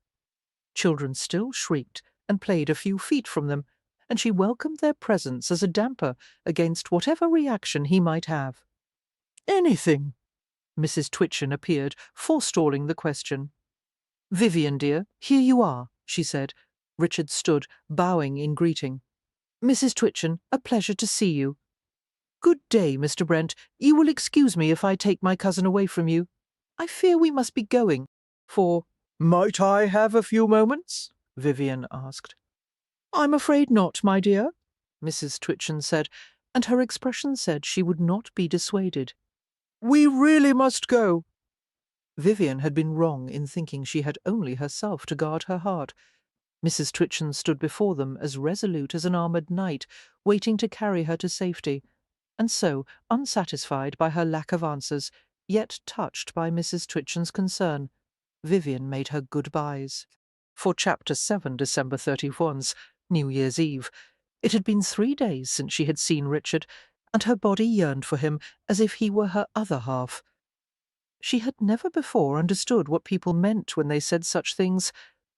Children still shrieked and played a few feet from them, and she welcomed their presence as a damper against whatever reaction he might have. "Anything." Mrs. Twitchen appeared, forestalling the question. "Vivian, dear, here you are," she said. Richard stood, bowing in greeting. "Mrs. Twitchen, a pleasure to see you." "Good day, Mr. Brent. You will excuse me if I take my cousin away from you. I fear we must be going, for—" "Might I have a few moments?" Vivian asked. "I'm afraid not, my dear," Mrs. Twitchen said, and her expression said she would not be dissuaded. "We really must go." Vivian had been wrong in thinking she had only herself to guard her heart. Mrs. Twitchen stood before them as resolute as an armoured knight, waiting to carry her to safety, and so, unsatisfied by her lack of answers, yet touched by Mrs. Twitchen's concern, Vivian made her goodbyes. For Chapter 7, December 31's, New Year's Eve, it had been 3 days since she had seen Richard, and her body yearned for him as if he were her other half. She had never before understood what people meant when they said such things,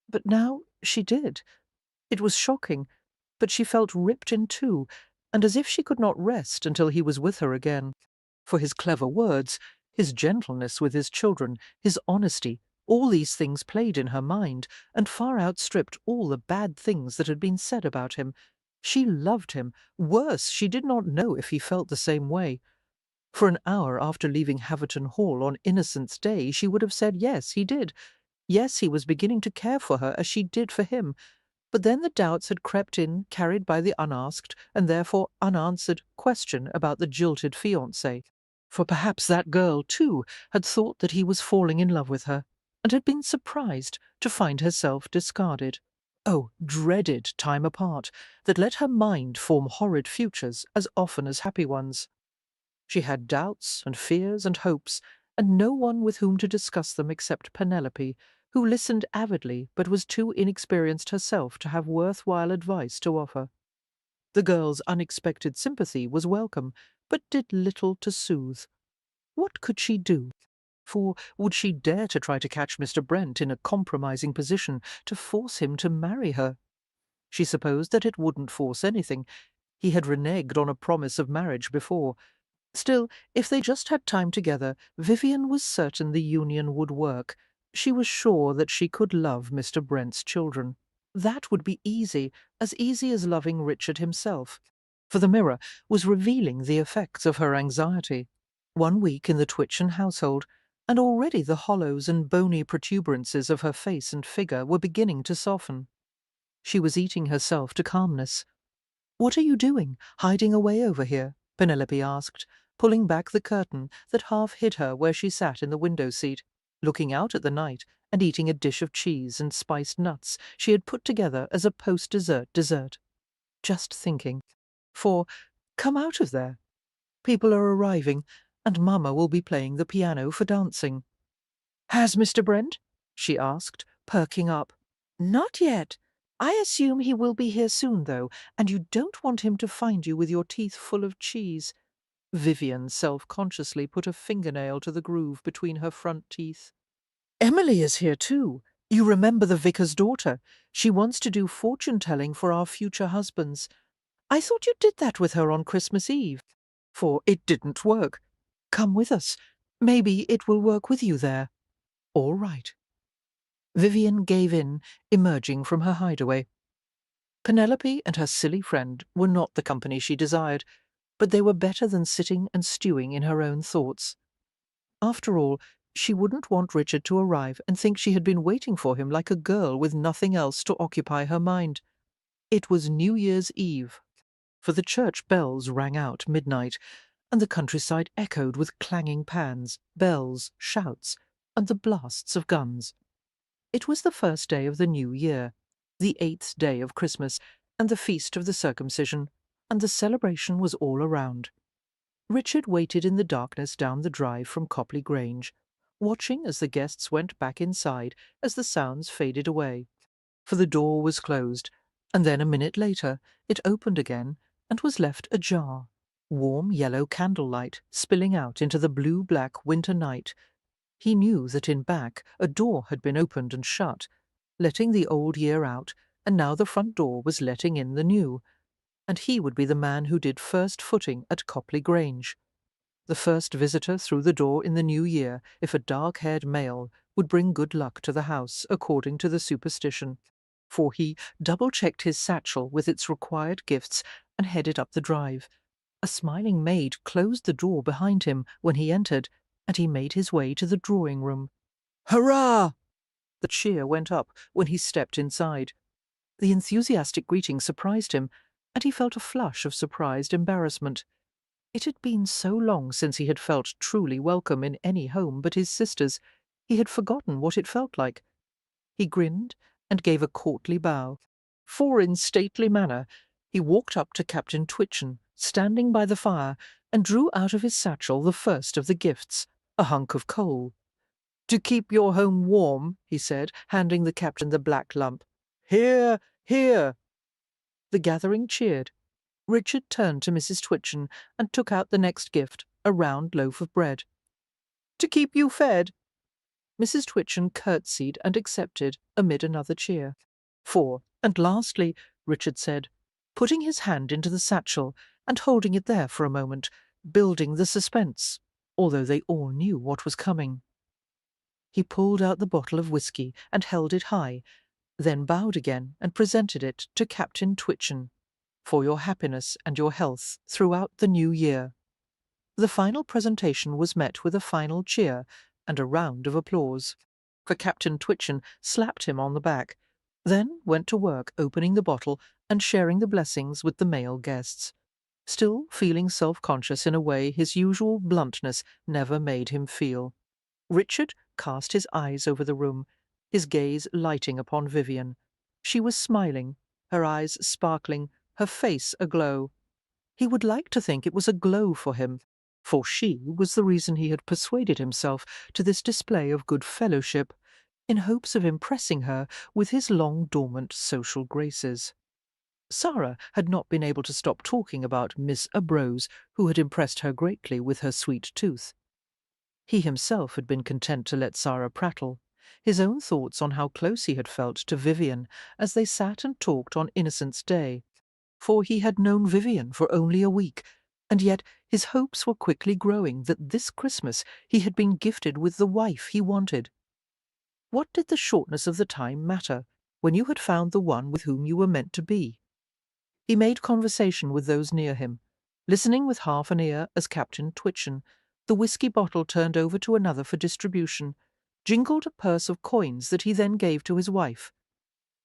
but now she did. It was shocking, but she felt ripped in two, and as if she could not rest until he was with her again. For his clever words, his gentleness with his children, his honesty, all these things played in her mind, and far outstripped all the bad things that had been said about him. She loved him. Worse, she did not know if he felt the same way. For an hour after leaving Haverton Hall on Innocents' Day, she would have said yes, he did. Yes, he was beginning to care for her as she did for him. But then the doubts had crept in, carried by the unasked, and therefore unanswered, question about the jilted fiancé. For perhaps that girl, too, had thought that he was falling in love with her, and had been surprised to find herself discarded. Oh, dreaded time apart, that let her mind form horrid futures as often as happy ones. She had doubts and fears and hopes, and no one with whom to discuss them except Penelope, who listened avidly but was too inexperienced herself to have worthwhile advice to offer. The girl's unexpected sympathy was welcome, but did little to soothe. What could she do? For would she dare to try to catch Mr. Brent in a compromising position to force him to marry her? She supposed that it wouldn't force anything. He had reneged on a promise of marriage before. Still, if they just had time together, Vivian was certain the union would work. She was sure that she could love Mr. Brent's children. That would be easy as loving Richard himself. For the mirror was revealing the effects of her anxiety. 1 week in the Twitchen household, and already the hollows and bony protuberances of her face and figure were beginning to soften. She was eating herself to calmness. "What are you doing, hiding away over here?" Penelope asked, pulling back the curtain that half hid her where she sat in the window-seat, looking out at the night and eating a dish of cheese and spiced nuts she had put together as a post-dessert dessert. "Just thinking. For, come out of there. People are arriving, and Mamma will be playing the piano for dancing." "Has Mr. Brent?" she asked, perking up. "Not yet. I assume he will be here soon, though, and you don't want him to find you with your teeth full of cheese." Vivian self-consciously put a fingernail to the groove between her front teeth. "Emily is here, too. You remember the vicar's daughter. She wants to do fortune-telling for our future husbands. I thought you did that with her on Christmas Eve. For it didn't work. Come with us. Maybe it will work with you there." "All right." Vivian gave in, emerging from her hideaway. Penelope and her silly friend were not the company she desired, but they were better than sitting and stewing in her own thoughts. After all, she wouldn't want Richard to arrive and think she had been waiting for him like a girl with nothing else to occupy her mind. It was New Year's Eve, for the church bells rang out midnight, and the countryside echoed with clanging pans, bells, shouts, and the blasts of guns. It was the first day of the new year, the 8th day of Christmas, and the feast of the circumcision, and the celebration was all around. Richard waited in the darkness down the drive from Copley Grange, watching as the guests went back inside as the sounds faded away. For the door was closed, and then a minute later it opened again and was left ajar, warm yellow candlelight spilling out into the blue-black winter night. He knew that in back a door had been opened and shut, letting the old year out, and now the front door was letting in the new, and he would be the man who did first footing at Copley Grange. The first visitor through the door in the new year, if a dark-haired male, would bring good luck to the house, according to the superstition. For he double-checked his satchel with its required gifts and headed up the drive. A smiling maid closed the door behind him when he entered, and he made his way to the drawing-room. "Hurrah!" The cheer went up when he stepped inside. The enthusiastic greeting surprised him, and he felt a flush of surprised embarrassment. It had been so long since he had felt truly welcome in any home but his sister's, he had forgotten what it felt like. He grinned and gave a courtly bow. For in stately manner he walked up to Captain Twitchen, standing by the fire, and drew out of his satchel the first of the gifts, a hunk of coal. "To keep your home warm," he said, handing the captain the black lump. "Here, here!" The gathering cheered. Richard turned to Mrs. Twitchen and took out the next gift, a round loaf of bread. "To keep you fed." Mrs. Twitchen curtsied and accepted, amid another cheer. "For, and lastly," Richard said, putting his hand into the satchel and holding it there for a moment, building the suspense, although they all knew what was coming. He pulled out the bottle of whisky and held it high, then bowed again and presented it to Captain Twitchen. "For your happiness and your health throughout the new year." The final presentation was met with a final cheer and a round of applause, for Captain Twitchen slapped him on the back, then went to work opening the bottle and sharing the blessings with the male guests, still feeling self-conscious in a way his usual bluntness never made him feel. Richard cast his eyes over the room, his gaze lighting upon Vivian. She was smiling, her eyes sparkling, her face aglow. He would like to think it was a glow for him, for she was the reason he had persuaded himself to this display of good fellowship, in hopes of impressing her with his long-dormant social graces. Sarah had not been able to stop talking about Miss Abrose, who had impressed her greatly with her sweet tooth. He himself had been content to let Sarah prattle, his own thoughts on how close he had felt to Vivian as they sat and talked on Innocents' Day, for he had known Vivian for only a week, and yet his hopes were quickly growing that this Christmas he had been gifted with the wife he wanted. What did the shortness of the time matter, when you had found the one with whom you were meant to be? He made conversation with those near him, listening with half an ear as Captain Twitchen, the whisky bottle turned over to another for distribution, jingled a purse of coins that he then gave to his wife.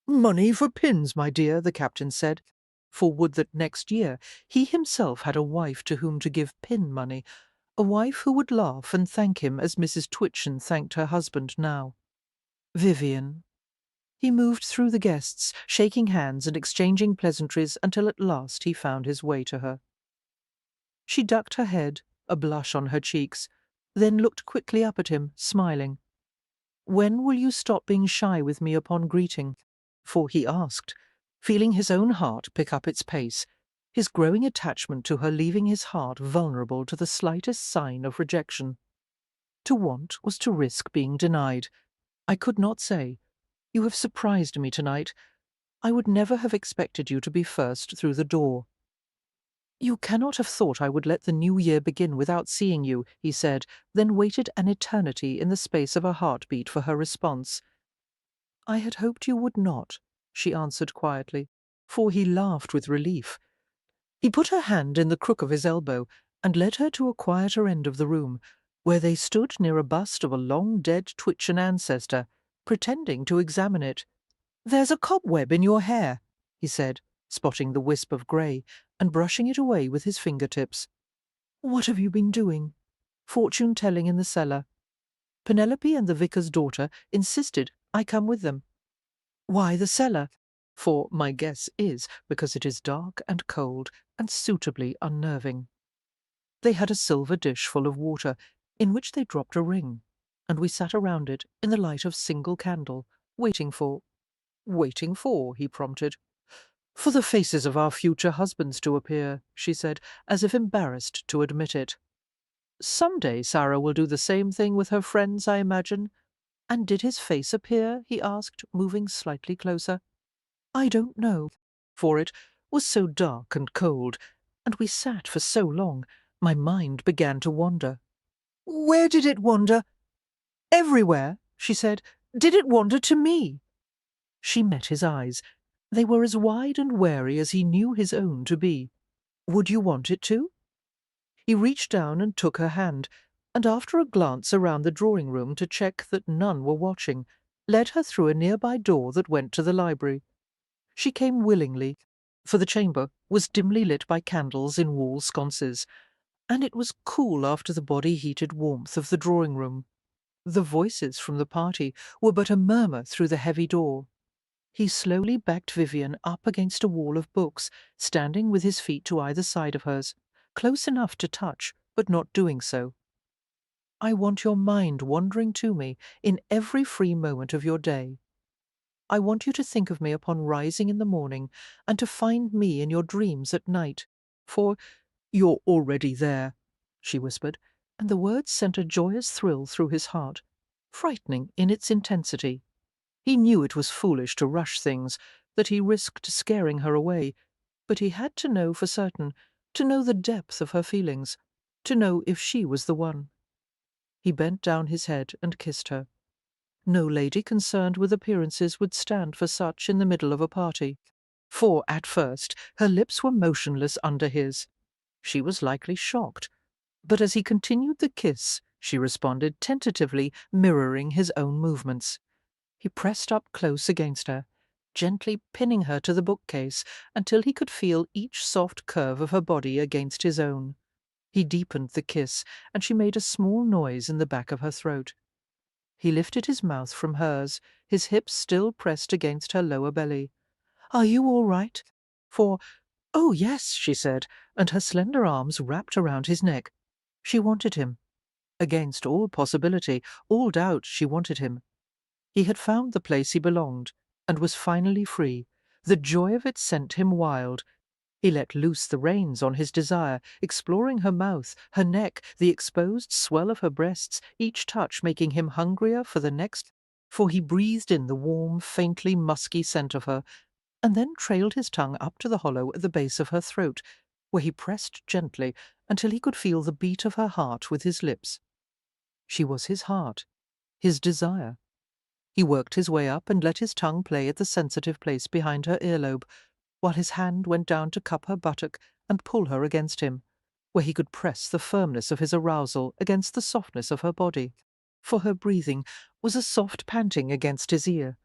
"Money for pins, my dear," the captain said, for would that next year he himself had a wife to whom to give pin money, a wife who would laugh and thank him as Mrs. Twitchen thanked her husband now. Vivian. He moved through the guests, shaking hands and exchanging pleasantries until at last he found his way to her. She ducked her head, a blush on her cheeks, then looked quickly up at him, smiling. "When will you stop being shy with me upon greeting?" For he asked, feeling his own heart pick up its pace, his growing attachment to her leaving his heart vulnerable to the slightest sign of rejection. To want was to risk being denied. "I could not say. You have surprised me tonight. I would never have expected you to be first through the door." "You cannot have thought I would let the new year begin without seeing you," he said, then waited an eternity in the space of a heartbeat for her response. "I had hoped you would not," she answered quietly, for he laughed with relief. He put her hand in the crook of his elbow and led her to a quieter end of the room, where they stood near a bust of a long-dead Twitchen ancestor, pretending to examine it. "There's a cobweb in your hair," he said, spotting the wisp of grey and brushing it away with his fingertips. "What have you been doing?" "Fortune-telling in the cellar. Penelope and the vicar's daughter insisted I come with them." "Why the cellar?" "For my guess is because it is dark and cold and suitably unnerving." They had a silver dish full of water, in which they dropped a ring, and we sat around it in the light of single candle, waiting for— "Waiting for," he prompted. "For the faces of our future husbands to appear," she said, as if embarrassed to admit it. "Some day Sarah will do the same thing with her friends, I imagine." "And did his face appear?" he asked, moving slightly closer. "I don't know, for it was so dark and cold, and we sat for so long, my mind began to wander." "Where did it wander?" "Everywhere," she said. "Did it wander to me?" She met his eyes. They were as wide and wary as he knew his own to be. "Would you want it to?" He reached down and took her hand, and after a glance around the drawing-room to check that none were watching, led her through a nearby door that went to the library. She came willingly, for the chamber was dimly lit by candles in wall sconces, and it was cool after the body-heated warmth of the drawing-room. The voices from the party were but a murmur through the heavy door. He slowly backed Vivian up against a wall of books, standing with his feet to either side of hers, close enough to touch, but not doing so. "I want your mind wandering to me in every free moment of your day. I want you to think of me upon rising in the morning, and to find me in your dreams at night. For you're already there," she whispered, and the words sent a joyous thrill through his heart, frightening in its intensity. He knew it was foolish to rush things, that he risked scaring her away, but he had to know for certain, to know the depth of her feelings, to know if she was the one. He bent down his head and kissed her. No lady concerned with appearances would stand for such in the middle of a party, for at first her lips were motionless under his. She was likely shocked, but as he continued the kiss, she responded tentatively, mirroring his own movements. He pressed up close against her, gently pinning her to the bookcase until he could feel each soft curve of her body against his own. He deepened the kiss, and she made a small noise in the back of her throat. He lifted his mouth from hers, his hips still pressed against her lower belly. "Are you all right?" For, "Oh, yes," she said, and her slender arms wrapped around his neck. She wanted him. Against all possibility, all doubt, she wanted him. He had found the place he belonged, and was finally free. The joy of it sent him wild. He let loose the reins on his desire, exploring her mouth, her neck, the exposed swell of her breasts, each touch making him hungrier for the next, for he breathed in the warm, faintly musky scent of her, and then trailed his tongue up to the hollow at the base of her throat, where he pressed gently until he could feel the beat of her heart with his lips. She was his heart, his desire. He worked his way up and let his tongue play at the sensitive place behind her earlobe, while his hand went down to cup her buttock and pull her against him, where he could press the firmness of his arousal against the softness of her body. For her breathing was a soft panting against his ear,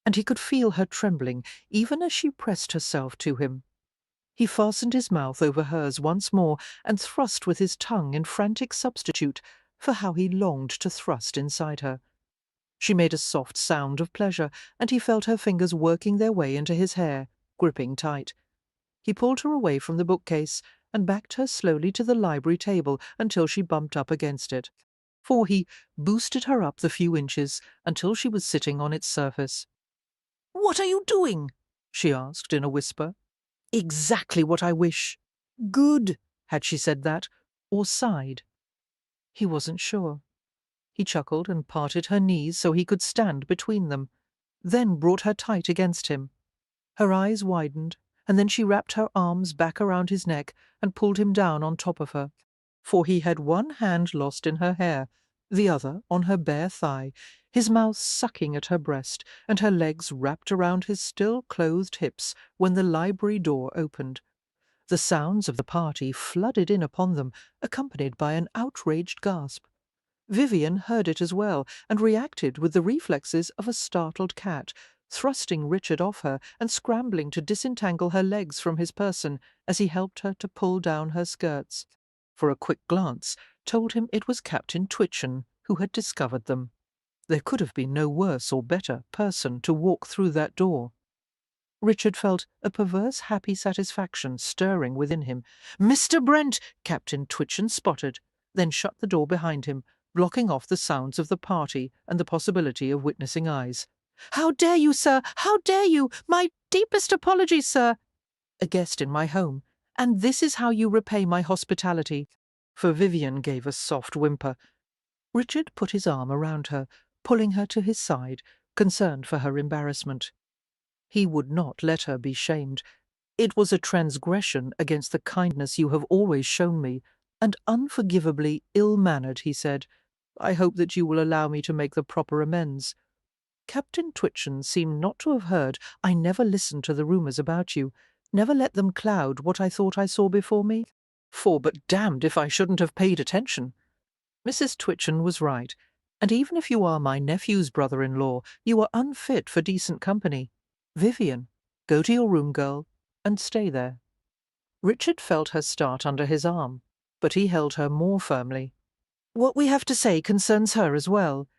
and he could feel her trembling even as she pressed herself to him. He fastened his mouth over hers once more and thrust with his tongue in frantic substitute for how he longed to thrust inside her. She made a soft sound of pleasure, and he felt her fingers working their way into his hair, gripping tight. He pulled her away from the bookcase and backed her slowly to the library table until she bumped up against it, for he boosted her up the few inches until she was sitting on its surface. "What are you doing?" she asked in a whisper. "Exactly what I wish." Good, had she said that, or sighed. He wasn't sure. He chuckled and parted her knees so he could stand between them, then brought her tight against him. Her eyes widened, and then she wrapped her arms back around his neck and pulled him down on top of her, for he had one hand lost in her hair, the other on her bare thigh, his mouth sucking at her breast, and her legs wrapped around his still-clothed hips when the library door opened. The sounds of the party flooded in upon them, accompanied by an outraged gasp. Vivian heard it as well, and reacted with the reflexes of a startled cat, thrusting Richard off her and scrambling to disentangle her legs from his person as he helped her to pull down her skirts. For a quick glance told him it was Captain Twitchen who had discovered them. There could have been no worse or better person to walk through that door. Richard felt a perverse happy satisfaction stirring within him. "Mr. Brent!" Captain Twitchen spotted, then shut the door behind him, blocking off the sounds of the party and the possibility of witnessing eyes. "How dare you, sir? How dare you? My deepest apologies, sir. A guest in my home, and this is how you repay my hospitality." For Vivian gave a soft whimper. Richard put his arm around her, pulling her to his side, concerned for her embarrassment. He would not let her be shamed. "It was a transgression against the kindness you have always shown me, and unforgivably ill-mannered," he said. "I hope that you will allow me to make the proper amends." Captain Twitchen seemed not to have heard. "I never listened to the rumours about you, never let them cloud what I thought I saw before me. But damned if I shouldn't have paid attention. Mrs. Twitchen was right, and even if you are my nephew's brother-in-law, you are unfit for decent company. Vivian, go to your room, girl, and stay there." Richard felt her start under his arm, but he held her more firmly. "What we have to say concerns her as well."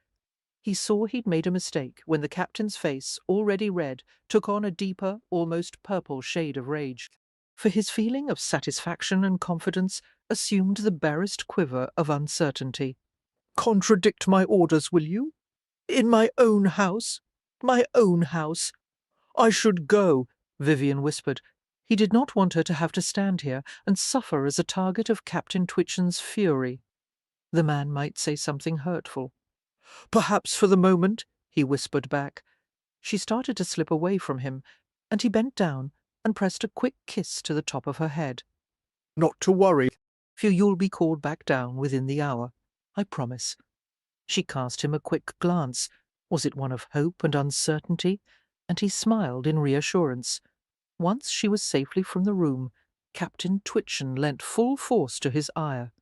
He saw he'd made a mistake when the captain's face, already red, took on a deeper, almost purple shade of rage. For his feeling of satisfaction and confidence assumed the barest quiver of uncertainty. "Contradict my orders, will you? In my own house? My own house? I should go," Vivian whispered. He did not want her to have to stand here and suffer as a target of Captain Twitchen's fury. The man might say something hurtful. "Perhaps for the moment," he whispered back. She started to slip away from him, and he bent down and pressed a quick kiss to the top of her head. "Not to worry, for you'll be called back down within the hour. I promise." She cast him a quick glance. Was it one of hope and uncertainty? And he smiled in reassurance. Once she was safely from the room, Captain Twitchen lent full force to his ire.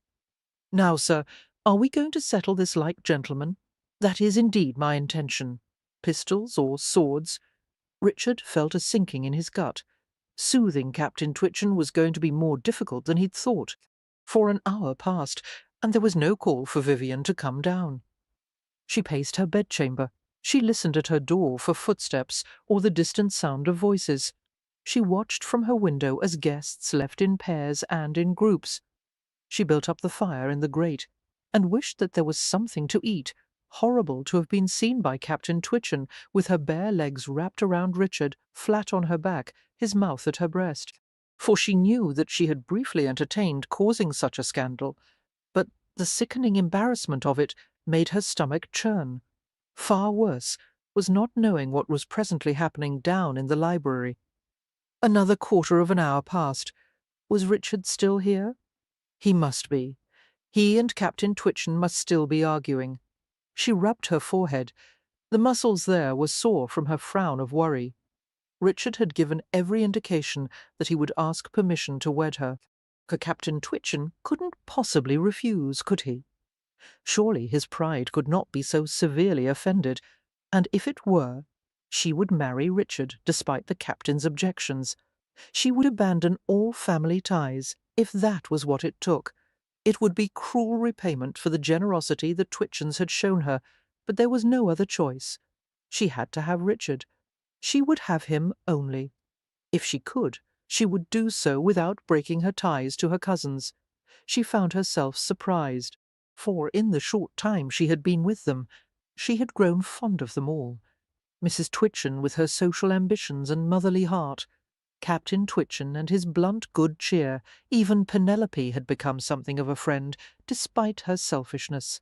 "Now, sir, are we going to settle this like gentlemen? That is indeed my intention. Pistols or swords?" Richard felt a sinking in his gut. Soothing Captain Twitchen was going to be more difficult than he'd thought. For an hour passed, and there was no call for Vivian to come down. She paced her bedchamber. She listened at her door for footsteps or the distant sound of voices. She watched from her window as guests left in pairs and in groups. She built up the fire in the grate, and wished that there was something to eat. Horrible to have been seen by Captain Twitchen, with her bare legs wrapped around Richard, flat on her back, his mouth at her breast. For she knew that she had briefly entertained causing such a scandal, but the sickening embarrassment of it made her stomach churn. Far worse was not knowing what was presently happening down in the library. Another quarter of an hour passed. Was Richard still here? He must be. He and Captain Twitchen must still be arguing. She rubbed her forehead. The muscles there were sore from her frown of worry. Richard had given every indication that he would ask permission to wed her. Captain Twitchen couldn't possibly refuse, could he? Surely his pride could not be so severely offended, and if it were, she would marry Richard despite the captain's objections. She would abandon all family ties, if that was what it took. It would be cruel repayment for the generosity the Twitchens had shown her, but there was no other choice. She had to have Richard. She would have him only. If she could, she would do so without breaking her ties to her cousins. She found herself surprised, for in the short time she had been with them, she had grown fond of them all. Mrs. Twitchen with her social ambitions and motherly heart, Captain Twitchen and his blunt good cheer, even Penelope had become something of a friend, despite her selfishness.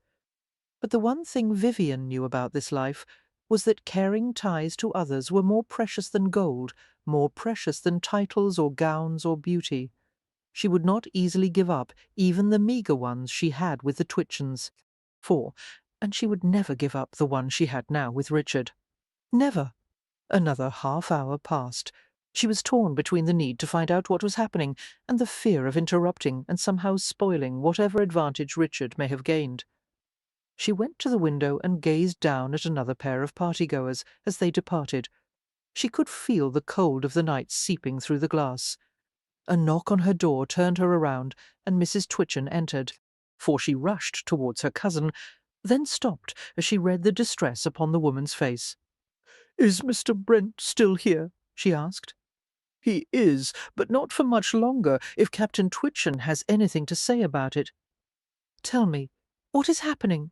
But the one thing Vivian knew about this life was that caring ties to others were more precious than gold, more precious than titles or gowns or beauty. She would not easily give up even the meagre ones she had with the Twitchens. And she would never give up the one she had now with Richard. Never. Another half-hour passed. She was torn between the need to find out what was happening and the fear of interrupting and somehow spoiling whatever advantage Richard may have gained. She went to the window and gazed down at another pair of partygoers as they departed. She could feel the cold of the night seeping through the glass. A knock on her door turned her around, and Mrs. Twitchen entered. For she rushed towards her cousin, then stopped as she read the distress upon the woman's face. "Is Mr. Brent still here?" she asked. He is, but not for much longer, if Captain Twitchen has anything to say about it. Tell me, what is happening?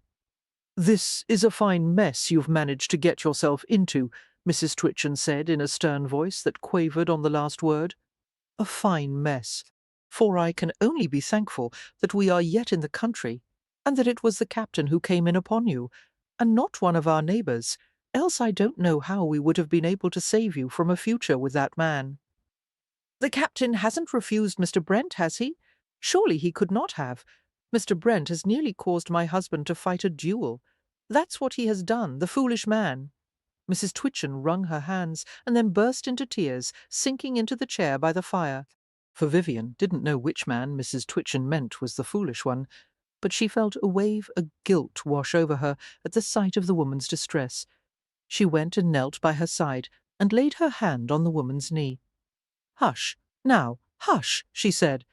This is a fine mess you've managed to get yourself into, Mrs. Twitchen said in a stern voice that quavered on the last word. A fine mess, for I can only be thankful that we are yet in the country, and that it was the captain who came in upon you, and not one of our neighbours, else I don't know how we would have been able to save you from a future with that man. The captain hasn't refused Mr. Brent, has he? Surely he could not have. Mr. Brent has nearly caused my husband to fight a duel. That's what he has done, the foolish man. Mrs. Twitchen wrung her hands and then burst into tears, sinking into the chair by the fire. For Vivian didn't know which man Mrs. Twitchen meant was the foolish one, but she felt a wave of guilt wash over her at the sight of the woman's distress. She went and knelt by her side and laid her hand on the woman's knee. "Hush, now, hush," she said.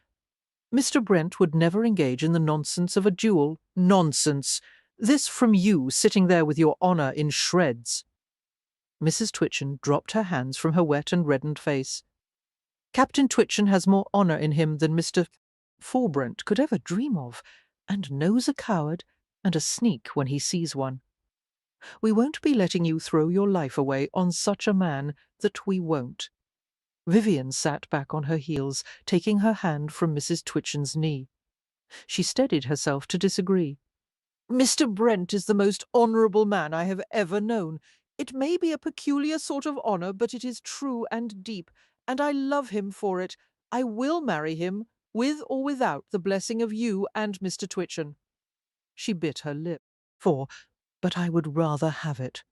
"Mr. Brent would never engage in the nonsense of a duel. Nonsense! This from you, sitting there with your honour in shreds." Mrs. Twitchen dropped her hands from her wet and reddened face. "Captain Twitchen has more honour in him than Mr. Brent could ever dream of, and knows a coward and a sneak when he sees one. We won't be letting you throw your life away on such a man, that we won't." Vivian sat back on her heels, taking her hand from Mrs. Twitchen's knee. She steadied herself to disagree. "Mr. Brent is the most honourable man I have ever known. It may be a peculiar sort of honour, but it is true and deep, and I love him for it. I will marry him, with or without the blessing of you and Mr. Twitchen." She bit her lip. But I would rather have it."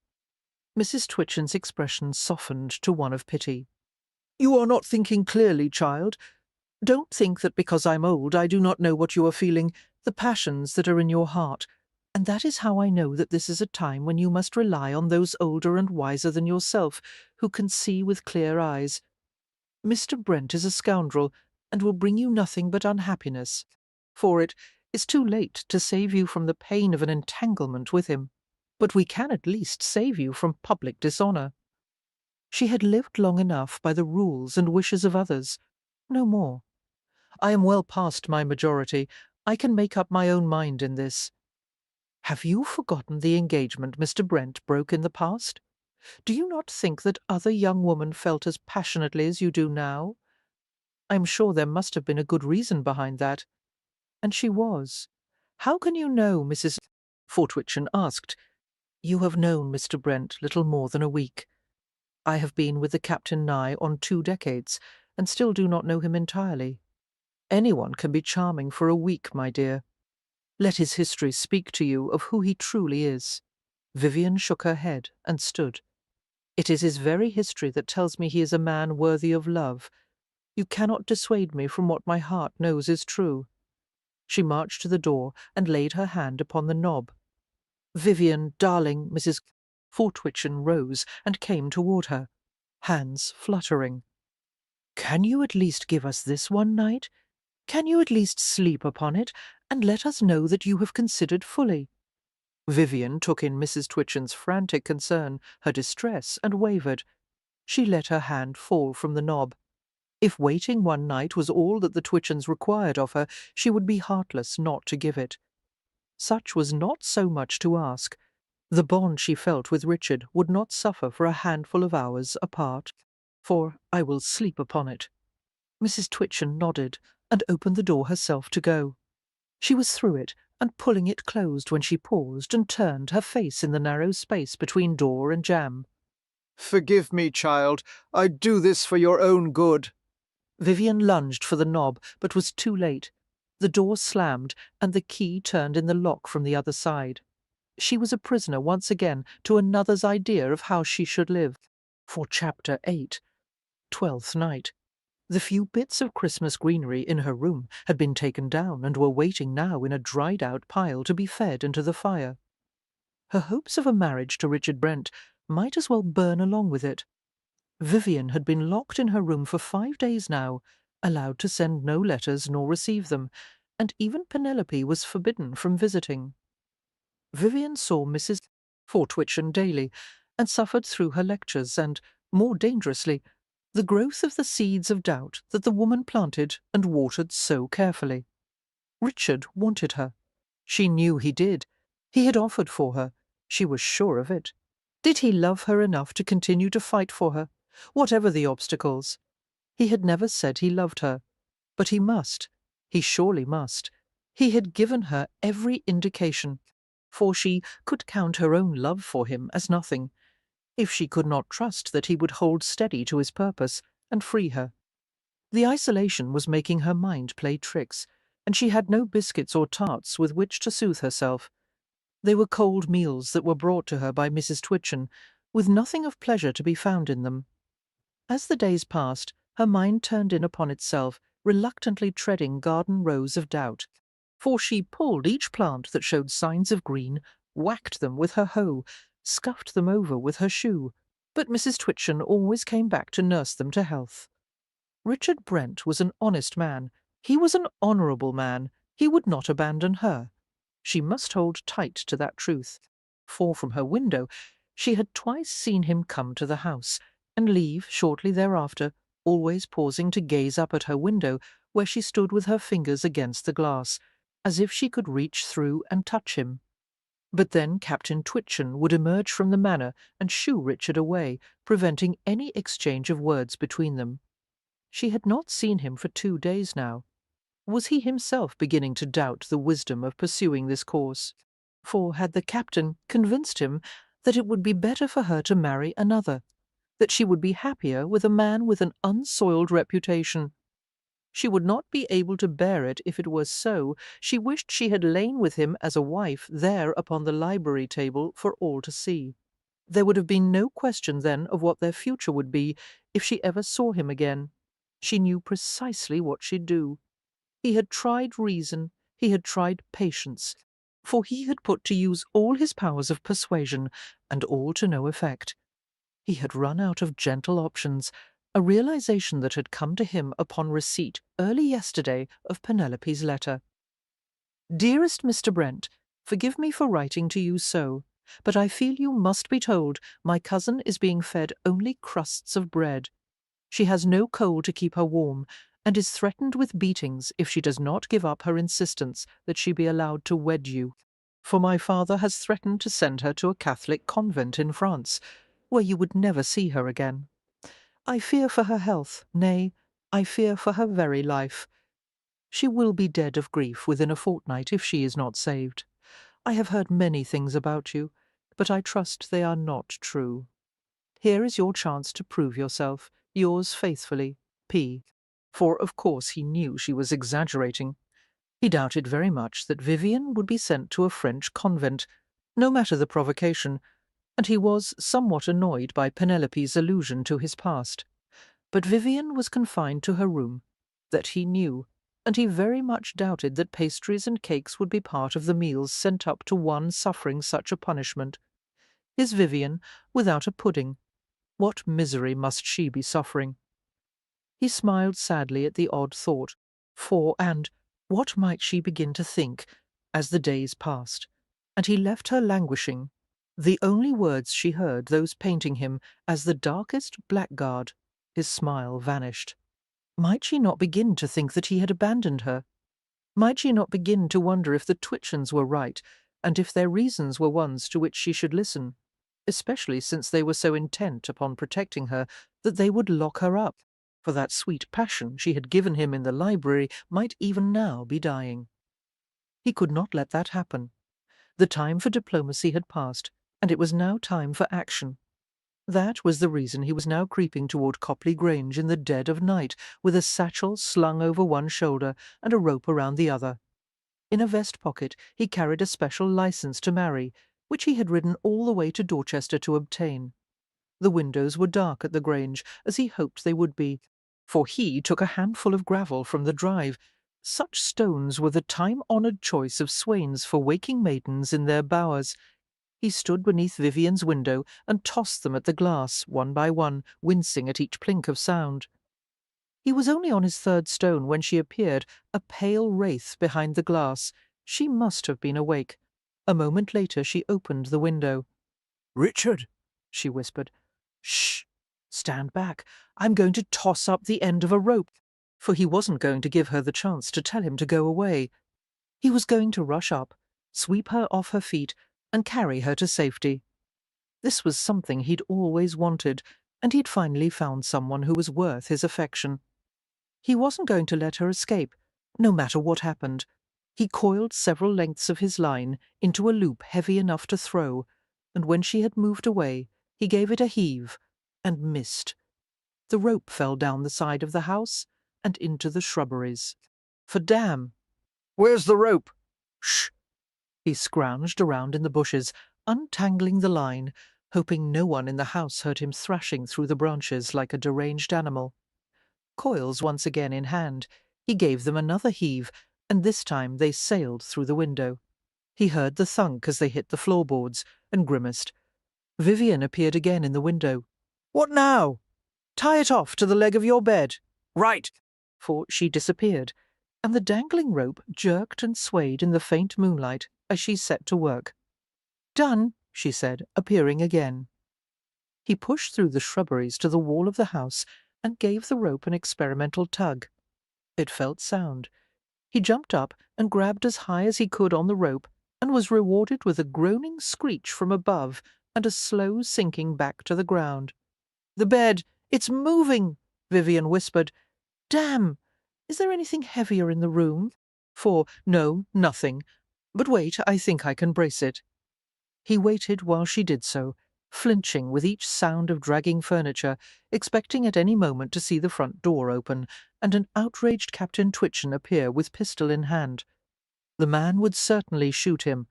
Mrs. Twitchen's expression softened to one of pity. "You are not thinking clearly, child. Don't think that because I'm old I do not know what you are feeling, the passions that are in your heart, and that is how I know that this is a time when you must rely on those older and wiser than yourself, who can see with clear eyes. Mr. Brent is a scoundrel, and will bring you nothing but unhappiness. For it is too late to save you from the pain of an entanglement with him, but we can at least save you from public dishonour. She had lived long enough by the rules and wishes of others, no more. I am well past my majority. I can make up my own mind in this. Have you forgotten the engagement Mr. Brent broke in the past? Do you not think that other young women felt as passionately as you do now? I am sure there must have been a good reason behind that. And she was. How can you know, Mrs. Fortwitchen asked. You have known Mr. Brent little more than a week. I have been with the captain nigh on 2 decades, and still do not know him entirely. Anyone can be charming for a week, my dear. Let his history speak to you of who he truly is." Vivian shook her head and stood. "It is his very history that tells me he is a man worthy of love. You cannot dissuade me from what my heart knows is true." She marched to the door and laid her hand upon the knob. "Vivian, darling," Mrs. Fortwitchen rose and came toward her, hands fluttering. "Can you at least give us this one night? Can you at least sleep upon it, and let us know that you have considered fully?" Vivian took in Mrs. Twitchen's frantic concern, her distress, and wavered. She let her hand fall from the knob. If waiting one night was all that the Twitchens required of her, she would be heartless not to give it. Such was not so much to ask. The bond she felt with Richard would not suffer for a handful of hours apart. "For I will sleep upon it." Mrs. Twitchen nodded and opened the door herself to go. She was through it and pulling it closed when she paused and turned, her face in the narrow space between door and jamb. Forgive me, child. I do this for your own good. Vivian lunged for the knob, but was too late. The door slammed, and the key turned in the lock from the other side. She was a prisoner once again to another's idea of how she should live. For Chapter 8, 12th Night. The few bits of Christmas greenery in her room had been taken down and were waiting now in a dried-out pile to be fed into the fire. Her hopes of a marriage to Richard Brent might as well burn along with it. Vivian had been locked in her room for 5 days now, allowed to send no letters nor receive them, and even Penelope was forbidden from visiting. Vivian saw Mrs. Fortwitchen daily, and suffered through her lectures, and, more dangerously, the growth of the seeds of doubt that the woman planted and watered so carefully. Richard wanted her. She knew he did. He had offered for her. She was sure of it. Did he love her enough to continue to fight for her, whatever the obstacles? He had never said he loved her, but he must. He surely must. He had given her every indication, for she could count her own love for him as nothing, if she could not trust that he would hold steady to his purpose and free her. The isolation was making her mind play tricks, and she had no biscuits or tarts with which to soothe herself. They were cold meals that were brought to her by Mrs. Twitchen, with nothing of pleasure to be found in them. As the days passed, her mind turned in upon itself, reluctantly treading garden rows of doubt, for she pulled each plant that showed signs of green, whacked them with her hoe, scuffed them over with her shoe, but Mrs. Twitchen always came back to nurse them to health. Richard Brent was an honest man. He was an honourable man. He would not abandon her. She must hold tight to that truth, for from her window she had twice seen him come to the house, and leave shortly thereafter, always pausing to gaze up at her window, where she stood with her fingers against the glass, as if she could reach through and touch him. But then Captain Twitchen would emerge from the manor and shoo Richard away, preventing any exchange of words between them. She had not seen him for 2 days now. Was he himself beginning to doubt the wisdom of pursuing this course? For had the captain convinced him that it would be better for her to marry another, that she would be happier with a man with an unsoiled reputation? She would not be able to bear it if it were so. She wished she had lain with him as a wife there upon the library table for all to see. There would have been no question then of what their future would be if she ever saw him again. She knew precisely what she'd do. He had tried reason, he had tried patience, for he had put to use all his powers of persuasion, and all to no effect. He had run out of gentle options, a realization that had come to him upon receipt early yesterday of Penelope's letter. Dearest Mr. Brent, forgive me for writing to you so, but I feel you must be told my cousin is being fed only crusts of bread. She has no coal to keep her warm, and is threatened with beatings if she does not give up her insistence that she be allowed to wed you, for my father has threatened to send her to a Catholic convent in France, where you would never see her again. I fear for her health, nay, I fear for her very life. She will be dead of grief within a fortnight if she is not saved. I have heard many things about you, but I trust they are not true. Here is your chance to prove yourself. Yours faithfully, P. For of course he knew she was exaggerating. He doubted very much that Vivian would be sent to a French convent, no matter the provocation, and he was somewhat annoyed by Penelope's allusion to his past. But Vivian was confined to her room. That he knew, and he very much doubted that pastries and cakes would be part of the meals sent up to one suffering such a punishment. His Vivian without a pudding. What misery must she be suffering? He smiled sadly at the odd thought, and what might she begin to think as the days passed? And he left her languishing. The only words she heard, those painting him as the darkest blackguard. His smile vanished. Might she not begin to think that he had abandoned her? Might she not begin to wonder if the Twitchens were right, and if their reasons were ones to which she should listen, especially since they were so intent upon protecting her that they would lock her up, for that sweet passion she had given him in the library might even now be dying. He could not let that happen. The time for diplomacy had passed, and it was now time for action. That was the reason he was now creeping toward Copley Grange in the dead of night, with a satchel slung over one shoulder and a rope around the other. In a vest pocket he carried a special licence to marry, which he had ridden all the way to Dorchester to obtain. The windows were dark at the Grange, as he hoped they would be, for he took a handful of gravel from the drive. Such stones were the time-honoured choice of swains for waking maidens in their bowers. He stood beneath Vivian's window and tossed them at the glass, one by one, wincing at each plink of sound. He was only on his third stone when she appeared, a pale wraith behind the glass. She must have been awake. A moment later she opened the window. Richard, she whispered. shh, Stand back. I'm going to toss up the end of a rope. For he wasn't going to give her the chance to tell him to go away. He was going to rush up, sweep her off her feet, and carry her to safety. This was something he'd always wanted, and he'd finally found someone who was worth his affection. He wasn't going to let her escape, no matter what happened. He coiled several lengths of his line into a loop heavy enough to throw, and when she had moved away, he gave it a heave and missed. The rope fell down the side of the house and into the shrubberies. For damn! Where's the rope? Shh! He scrounged around in the bushes, untangling the line, hoping no one in the house heard him thrashing through the branches like a deranged animal. Coils once again in hand, he gave them another heave, and this time they sailed through the window. He heard the thunk as they hit the floorboards, and grimaced. Vivian appeared again in the window. What now? Tie it off to the leg of your bed. Right. For she disappeared, and the dangling rope jerked and swayed in the faint moonlight as she set to work. Done, she said, appearing again. He pushed through the shrubberies to the wall of the house and gave the rope an experimental tug. It felt sound. He jumped up and grabbed as high as he could on the rope, and was rewarded with a groaning screech from above and a slow sinking back to the ground. "The bed! It's moving!" Vivian whispered. "Damn! Is there anything heavier in the room?" No, nothing. But wait, I think I can brace it. He waited while she did so, flinching with each sound of dragging furniture, expecting at any moment to see the front door open and an outraged Captain Twitchen appear with pistol in hand. The man would certainly shoot him.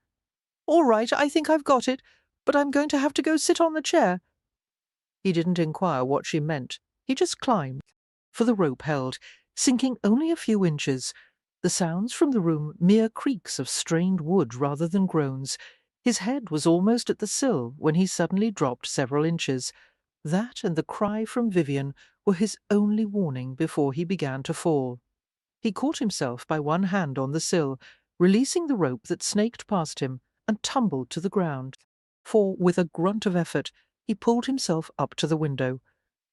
"All right, I think I've got it, but I'm going to have to go sit on the chair." He didn't inquire what she meant. He just climbed, for the rope held, sinking only a few inches. The sounds from the room mere creaks of strained wood rather than groans. His head was almost at the sill when he suddenly dropped several inches. That and the cry from Vivian were his only warning before he began to fall. He caught himself by one hand on the sill, releasing the rope that snaked past him, and tumbled to the ground. For, with a grunt of effort, he pulled himself up to the window,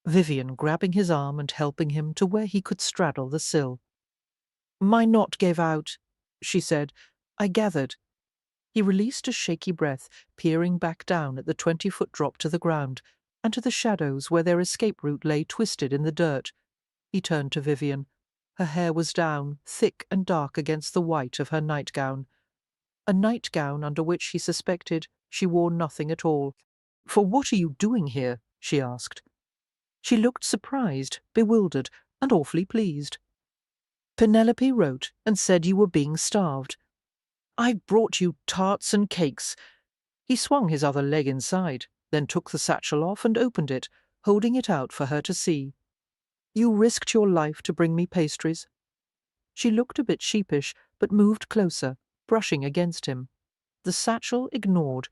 Vivian grabbing his arm and helping him to where he could straddle the sill. "My knot gave out," she said. "I gathered." He released a shaky breath, peering back down at the 20-foot drop to the ground, and to the shadows where their escape route lay twisted in the dirt. He turned to Vivian. Her hair was down, thick and dark against the white of her nightgown. A nightgown under which he suspected she wore nothing at all. "For what are you doing here?" she asked. She looked surprised, bewildered, and awfully pleased. "Penelope wrote and said you were being starved. I've brought you tarts and cakes." He swung his other leg inside, then took the satchel off and opened it, holding it out for her to see. "You risked your life to bring me pastries." She looked a bit sheepish, but moved closer, brushing against him. The satchel ignored.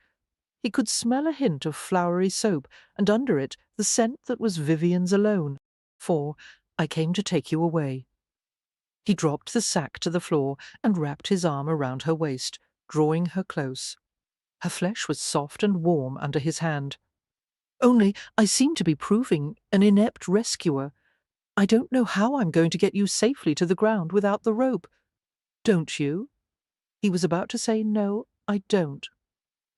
He could smell a hint of flowery soap, and under it the scent that was Vivian's alone. "For I came to take you away." He dropped the sack to the floor and wrapped his arm around her waist, drawing her close. Her flesh was soft and warm under his hand. "Only I seem to be proving an inept rescuer. I don't know how I'm going to get you safely to the ground without the rope. Don't you?" He was about to say, "No, I don't."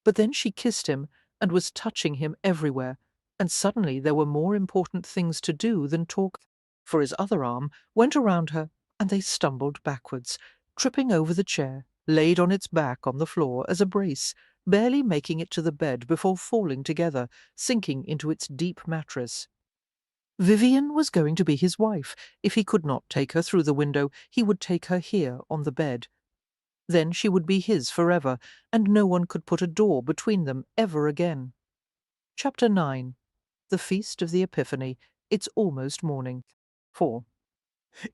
But then she kissed him and was touching him everywhere, and suddenly there were more important things to do than talk, for his other arm went around her, and they stumbled backwards, tripping over the chair, laid on its back on the floor as a brace, barely making it to the bed before falling together, sinking into its deep mattress. Vivian was going to be his wife. If he could not take her through the window, he would take her here on the bed. Then she would be his forever, and no one could put a door between them ever again. Chapter 9. The Feast of the Epiphany. It's almost morning. 4.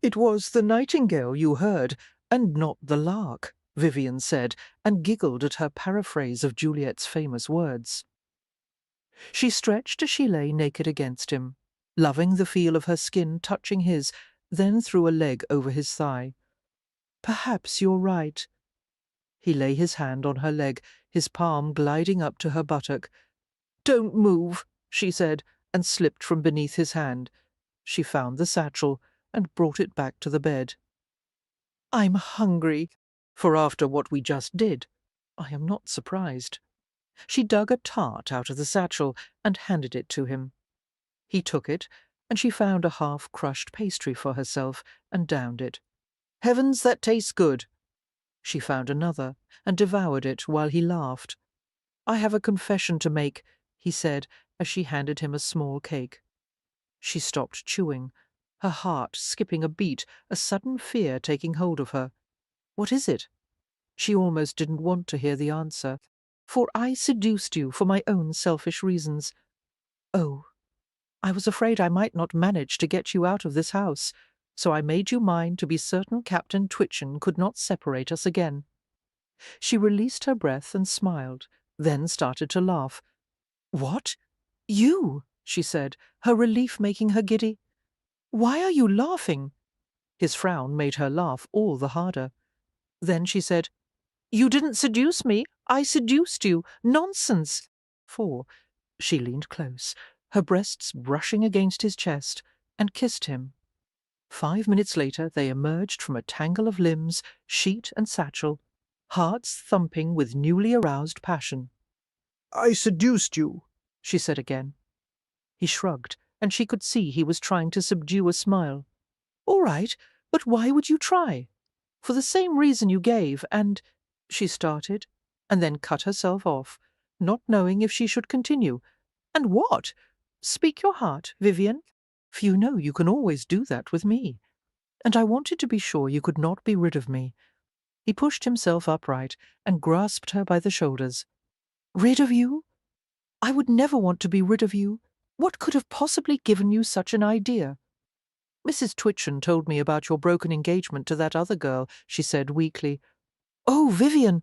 "It was the nightingale you heard, and not the lark," Vivian said, and giggled at her paraphrase of Juliet's famous words. She stretched as she lay naked against him, loving the feel of her skin touching his, then threw a leg over his thigh. "Perhaps you're right." He lay his hand on her leg, his palm gliding up to her buttock. "Don't move," she said, and slipped from beneath his hand. She found the satchel and brought it back to the bed. "I'm hungry, for after what we just did, I am not surprised." She dug a tart out of the satchel and handed it to him. He took it, and she found a half-crushed pastry for herself and downed it. "Heavens, that tastes good!" She found another and devoured it while he laughed. "I have a confession to make," he said as she handed him a small cake. She stopped chewing, her heart skipping a beat, a sudden fear taking hold of her. "What is it?" She almost didn't want to hear the answer. "For I seduced you for my own selfish reasons. Oh, I was afraid I might not manage to get you out of this house, so I made you mine to be certain Captain Twitchen could not separate us again." She released her breath and smiled, then started to laugh. "What? You?" she said, her relief making her giddy. "Why are you laughing?" His frown made her laugh all the harder. Then she said, "You didn't seduce me. I seduced you. Nonsense." She leaned close, her breasts brushing against his chest, and kissed him. 5 minutes later they emerged from a tangle of limbs, sheet and satchel, hearts thumping with newly aroused passion. "I seduced you," she said again. He shrugged, and she could see he was trying to subdue a smile. "All right, but why would you try?" "For the same reason you gave, and—" she started, and then cut herself off, not knowing if she should continue. "And what? Speak your heart, Vivian, for you know you can always do that with me. And I wanted to be sure you could not be rid of me." He pushed himself upright and grasped her by the shoulders. "Rid of you? I would never want to be rid of you. What could have possibly given you such an idea?" "Mrs. Twitchen told me about your broken engagement to that other girl," she said weakly. "Oh, Vivian!"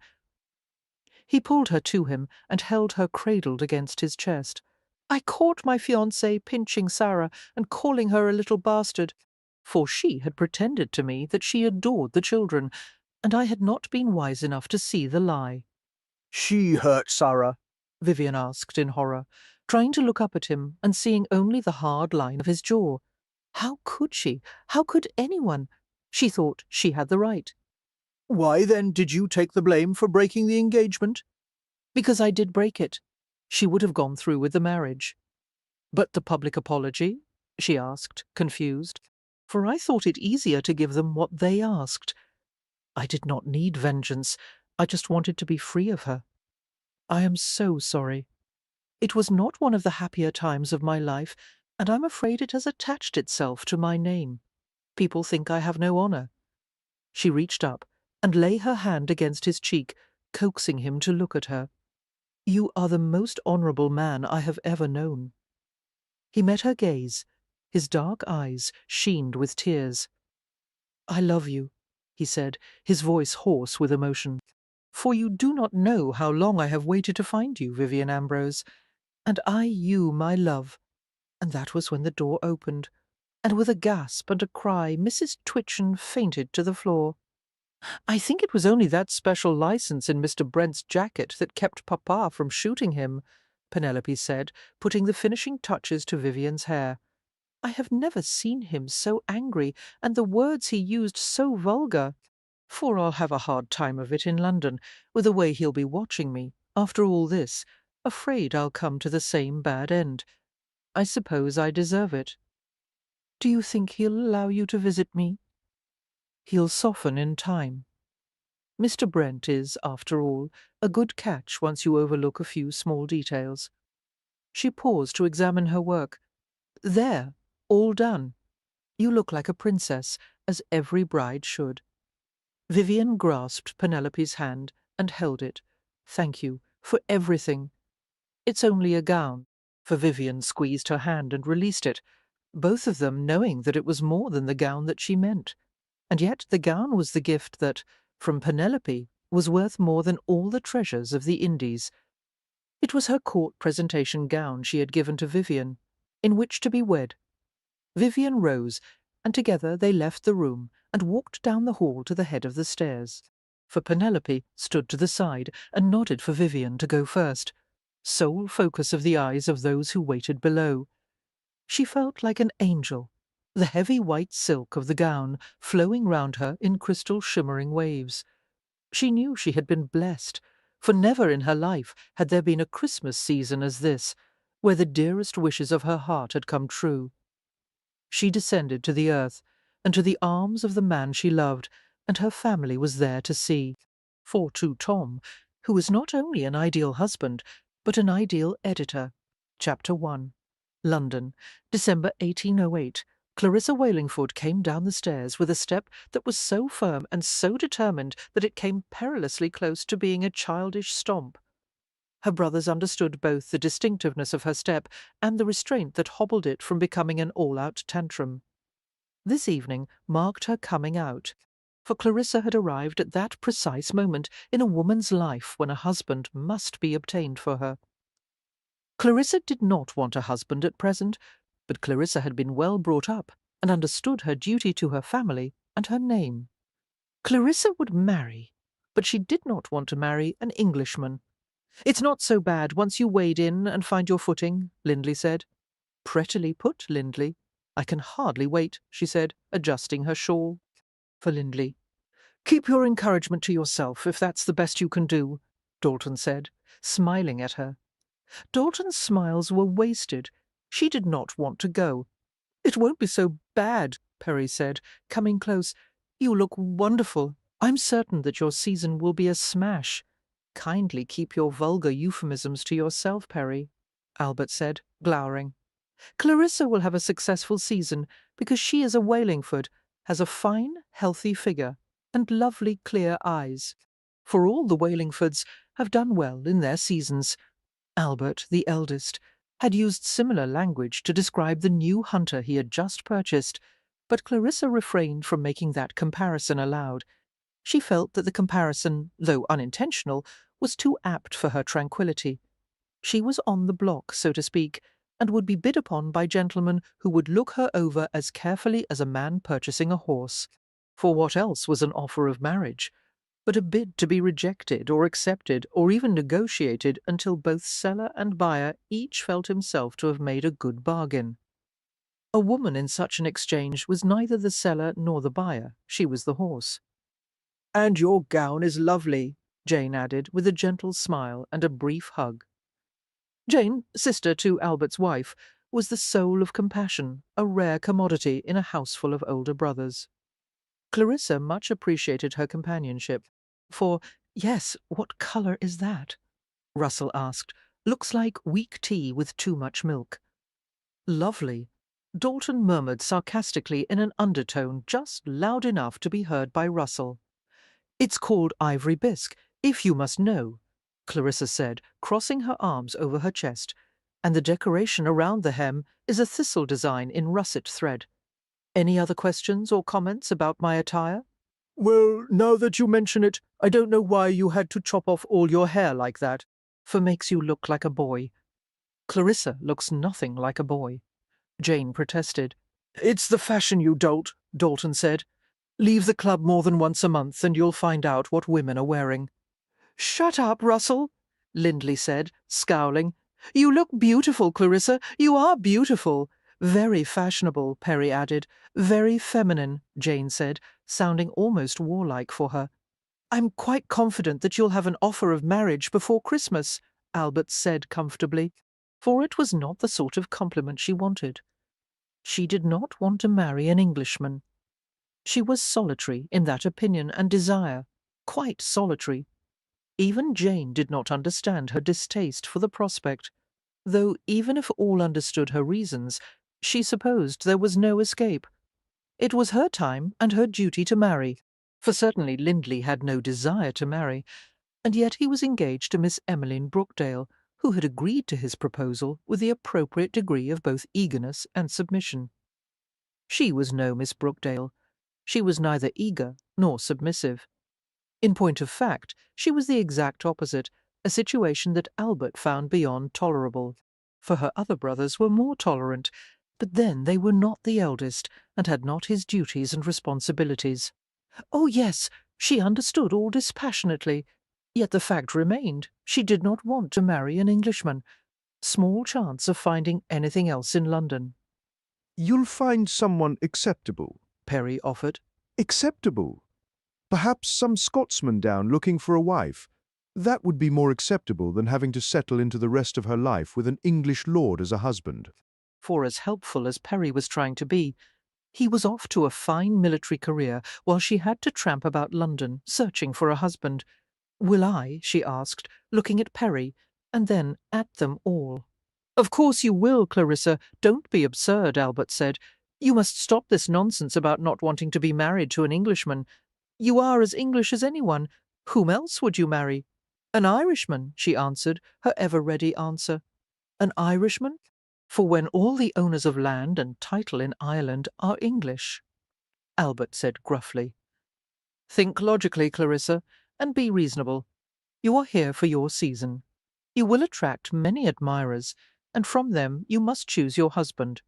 He pulled her to him and held her cradled against his chest. "I caught my fiancé pinching Sarah and calling her a little bastard, for she had pretended to me that she adored the children, and I had not been wise enough to see the lie." "She hurt Sarah?" Vivian asked in horror, trying to look up at him and seeing only the hard line of his jaw. How could she? How could anyone? She thought she had the right. "Why, then, did you take the blame for breaking the engagement?" "Because I did break it. She would have gone through with the marriage." "But the public apology?" she asked, confused, for I thought it easier to give them what they asked. I did not need vengeance. I just wanted to be free of her. "I am so sorry. It was not one of the happier times of my life, and I'm afraid it has attached itself to my name. People think I have no honor." She reached up and lay her hand against his cheek, coaxing him to look at her. "You are the most honorable man I have ever known." He met her gaze. His dark eyes sheened with tears. "I love you," he said, his voice hoarse with emotion. "For you do not know how long I have waited to find you, Vivian Ambrose. And I you, my love." And that was when the door opened, and with a gasp and a cry Mrs. Twitchen fainted to the floor. "I think it was only that special license in Mr. Brent's jacket that kept Papa from shooting him," Penelope said, putting the finishing touches to Vivian's hair. "I have never seen him so angry, and the words he used so vulgar. For I'll have a hard time of it in London, with the way he'll be watching me, after all this, afraid I'll come to the same bad end. I suppose I deserve it. Do you think he'll allow you to visit me?" "He'll soften in time. Mr. Brent is, after all, a good catch once you overlook a few small details." She paused to examine her work. "There, all done. You look like a princess, as every bride should." Vivian grasped Penelope's hand and held it. "Thank you, for everything." "It's only a gown," for Vivian squeezed her hand and released it, both of them knowing that it was more than the gown that she meant. And yet the gown was the gift that, from Penelope, was worth more than all the treasures of the Indies. It was her court presentation gown she had given to Vivian, in which to be wed. Vivian rose, and together they left the room and walked down the hall to the head of the stairs. For Penelope stood to the side and nodded for Vivian to go first, sole focus of the eyes of those who waited below. She felt like an angel, the heavy white silk of the gown flowing round her in crystal shimmering waves. She knew she had been blessed, for never in her life had there been a Christmas season as this, where the dearest wishes of her heart had come true. She descended to the earth, and to the arms of the man she loved, and her family was there to see. For to Tom, who was not only an ideal husband, but an ideal editor. Chapter 1. London, December 1808. Clarissa Wallingford came down the stairs with a step that was so firm and so determined that it came perilously close to being a childish stomp. Her brothers understood both the distinctiveness of her step and the restraint that hobbled it from becoming an all-out tantrum. This evening marked her coming out, for Clarissa had arrived at that precise moment in a woman's life when a husband must be obtained for her. Clarissa did not want a husband at present, but Clarissa had been well brought up and understood her duty to her family and her name. Clarissa would marry, but she did not want to marry an Englishman. "It's not so bad once you wade in and find your footing," Lindley said. "Prettily put, Lindley. I can hardly wait," she said, adjusting her shawl. For Lindley. "Keep your encouragement to yourself, if that's the best you can do," Dalton said, smiling at her. Dalton's smiles were wasted. She did not want to go. "It won't be so bad," Perry said, coming close. "You look wonderful. I'm certain that your season will be a smash." "Kindly keep your vulgar euphemisms to yourself, Perry," Albert said, glowering. "Clarissa will have a successful season because she is a Wallingford, has a fine, healthy figure, and lovely clear eyes. For all the Wallingfords have done well in their seasons." Albert, the eldest, had used similar language to describe the new hunter he had just purchased, but Clarissa refrained from making that comparison aloud. She felt that the comparison, though unintentional, was too apt for her tranquillity. She was on the block, so to speak, and would be bid upon by gentlemen who would look her over as carefully as a man purchasing a horse. For what else was an offer of marriage but a bid to be rejected or accepted or even negotiated until both seller and buyer each felt himself to have made a good bargain? A woman in such an exchange was neither the seller nor the buyer. She was the horse. "And your gown is lovely," Jane added, with a gentle smile and a brief hug. Jane, sister to Albert's wife, was the soul of compassion, a rare commodity in a houseful of older brothers. Clarissa much appreciated her companionship, for, "Yes, what colour is that?" Russell asked. "Looks like weak tea with too much milk." "Lovely," Dalton murmured sarcastically in an undertone just loud enough to be heard by Russell. "It's called ivory bisque, if you must know," Clarissa said, crossing her arms over her chest, "and the decoration around the hem is a thistle design in russet thread. Any other questions or comments about my attire?" "Well, now that you mention it, I don't know why you had to chop off all your hair like that, for makes you look like a boy." "Clarissa looks nothing like a boy," Jane protested. "It's the fashion, you dolt," Dalton said. "Leave the club more than once a month and you'll find out what women are wearing." "Shut up, Russell," Lindley said, scowling. "You look beautiful, Clarissa. You are beautiful." "Very fashionable," Perry added. "Very feminine," Jane said, sounding almost warlike for her. "I'm quite confident that you'll have an offer of marriage before Christmas," Albert said comfortably, for it was not the sort of compliment she wanted. She did not want to marry an Englishman. She was solitary in that opinion and desire, quite solitary. Even Jane did not understand her distaste for the prospect, though even if all understood her reasons, she supposed there was no escape. It was her time and her duty to marry, for certainly Lindley had no desire to marry, and yet he was engaged to Miss Emmeline Brookdale, who had agreed to his proposal with the appropriate degree of both eagerness and submission. She was no Miss Brookdale. She was neither eager nor submissive. In point of fact, she was the exact opposite, a situation that Albert found beyond tolerable. For her other brothers were more tolerant, but then they were not the eldest, and had not his duties and responsibilities. Oh yes, she understood all dispassionately, yet the fact remained, she did not want to marry an Englishman. Small chance of finding anything else in London. You'll find someone acceptable. Perry offered. Acceptable? Perhaps some Scotsman down looking for a wife. That would be more acceptable than having to settle into the rest of her life with an English lord as a husband. For as helpful as Perry was trying to be, he was off to a fine military career while she had to tramp about London, searching for a husband. "Will I?" she asked, looking at Perry, and then at them all. "Of course you will, Clarissa. Don't be absurd," Albert said. "You must stop this nonsense about not wanting to be married to an Englishman. You are as English as anyone. Whom else would you marry?" "An Irishman," she answered, her ever-ready answer. "An Irishman? For when all the owners of land and title in Ireland are English," Albert said gruffly. "Think logically, Clarissa, and be reasonable. You are here for your season. You will attract many admirers, and from them you must choose your husband.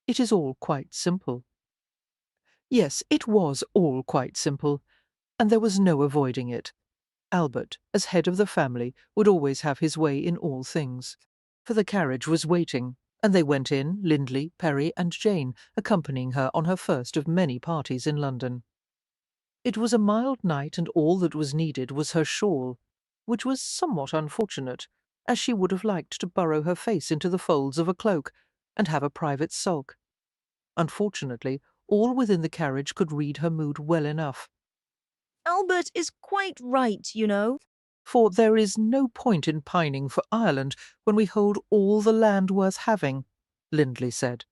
It is all quite simple." Yes, it was all quite simple, and there was no avoiding it. Albert, as head of the family, would always have his way in all things. For the carriage was waiting, and they went in, Lindley, Perry, and Jane, accompanying her on her first of many parties in London. It was a mild night, and all that was needed was her shawl, which was somewhat unfortunate, as she would have liked to burrow her face into the folds of a cloak and have a private sulk. Unfortunately, all within the carriage could read her mood well enough. Albert is quite right, you know. For there is no point in pining for Ireland when we hold all the land worth having, Lindley said.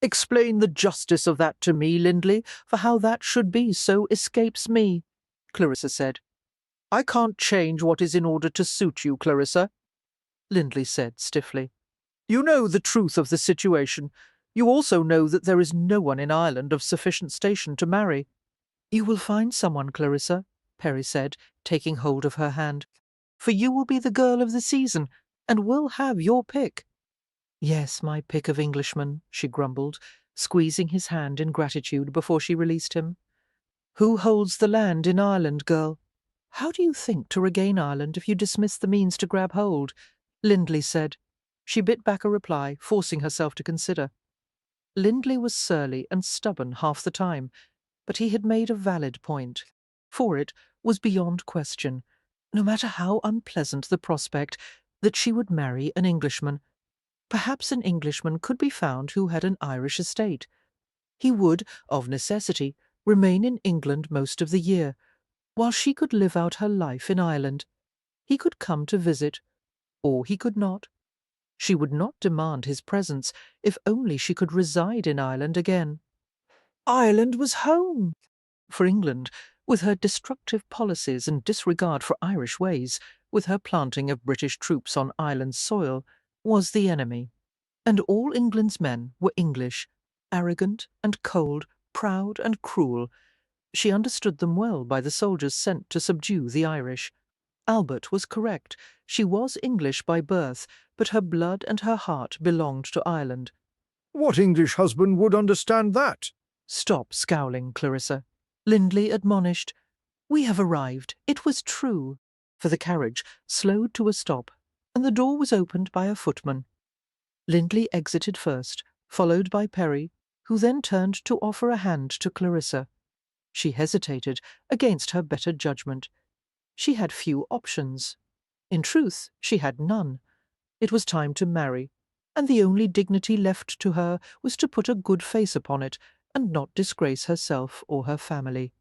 "Explain the justice of that to me, Lindley, for how that should be so escapes me," Clarissa said. "I can't change what is in order to suit you, Clarissa," Lindley said stiffly. "You know the truth of the situation. You also know that there is no one in Ireland of sufficient station to marry." "You will find someone, Clarissa," Perry said, taking hold of her hand. "For you will be the girl of the season, and will have your pick." "Yes, my pick of Englishmen," she grumbled, squeezing his hand in gratitude before she released him. "Who holds the land in Ireland, girl?" "How do you think to regain Ireland if you dismiss the means to grab hold?" Lindley said. She bit back a reply, forcing herself to consider. Lindley was surly and stubborn half the time, but he had made a valid point. For it was beyond question, no matter how unpleasant the prospect, that she would marry an Englishman. Perhaps an Englishman could be found who had an Irish estate. He would, of necessity, remain in England most of the year, while she could live out her life in Ireland. He could come to visit, or he could not. She would not demand his presence, if only she could reside in Ireland again. Ireland was home! For England, with her destructive policies and disregard for Irish ways, with her planting of British troops on Ireland's soil, was the enemy. And all England's men were English, arrogant and cold, proud and cruel. She understood them well by the soldiers sent to subdue the Irish. Albert was correct. She was English by birth, but her blood and her heart belonged to Ireland. What English husband would understand that? "Stop scowling, Clarissa," Lindley admonished. "We have arrived. It was true." For the carriage slowed to a stop, and the door was opened by a footman. Lindley exited first, followed by Perry, who then turned to offer a hand to Clarissa. She hesitated, against her better judgment. She had few options. In truth, she had none. It was time to marry, and the only dignity left to her was to put a good face upon it, and not disgrace herself or her family.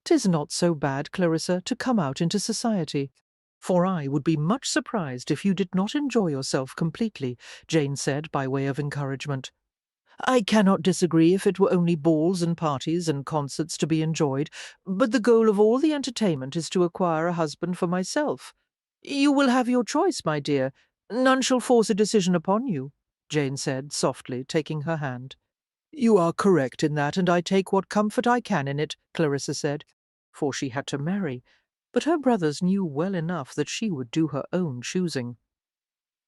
"'Tis not so bad, Clarissa, to come out into society, for I would be much surprised if you did not enjoy yourself completely," Jane said by way of encouragement. "I cannot disagree if it were only balls and parties and concerts to be enjoyed, but the goal of all the entertainment is to acquire a husband for myself. You will have your choice, my dear. None shall force a decision upon you," Jane said softly, taking her hand. "You are correct in that, and I take what comfort I can in it," Clarissa said, for she had to marry, but her brothers knew well enough that she would do her own choosing.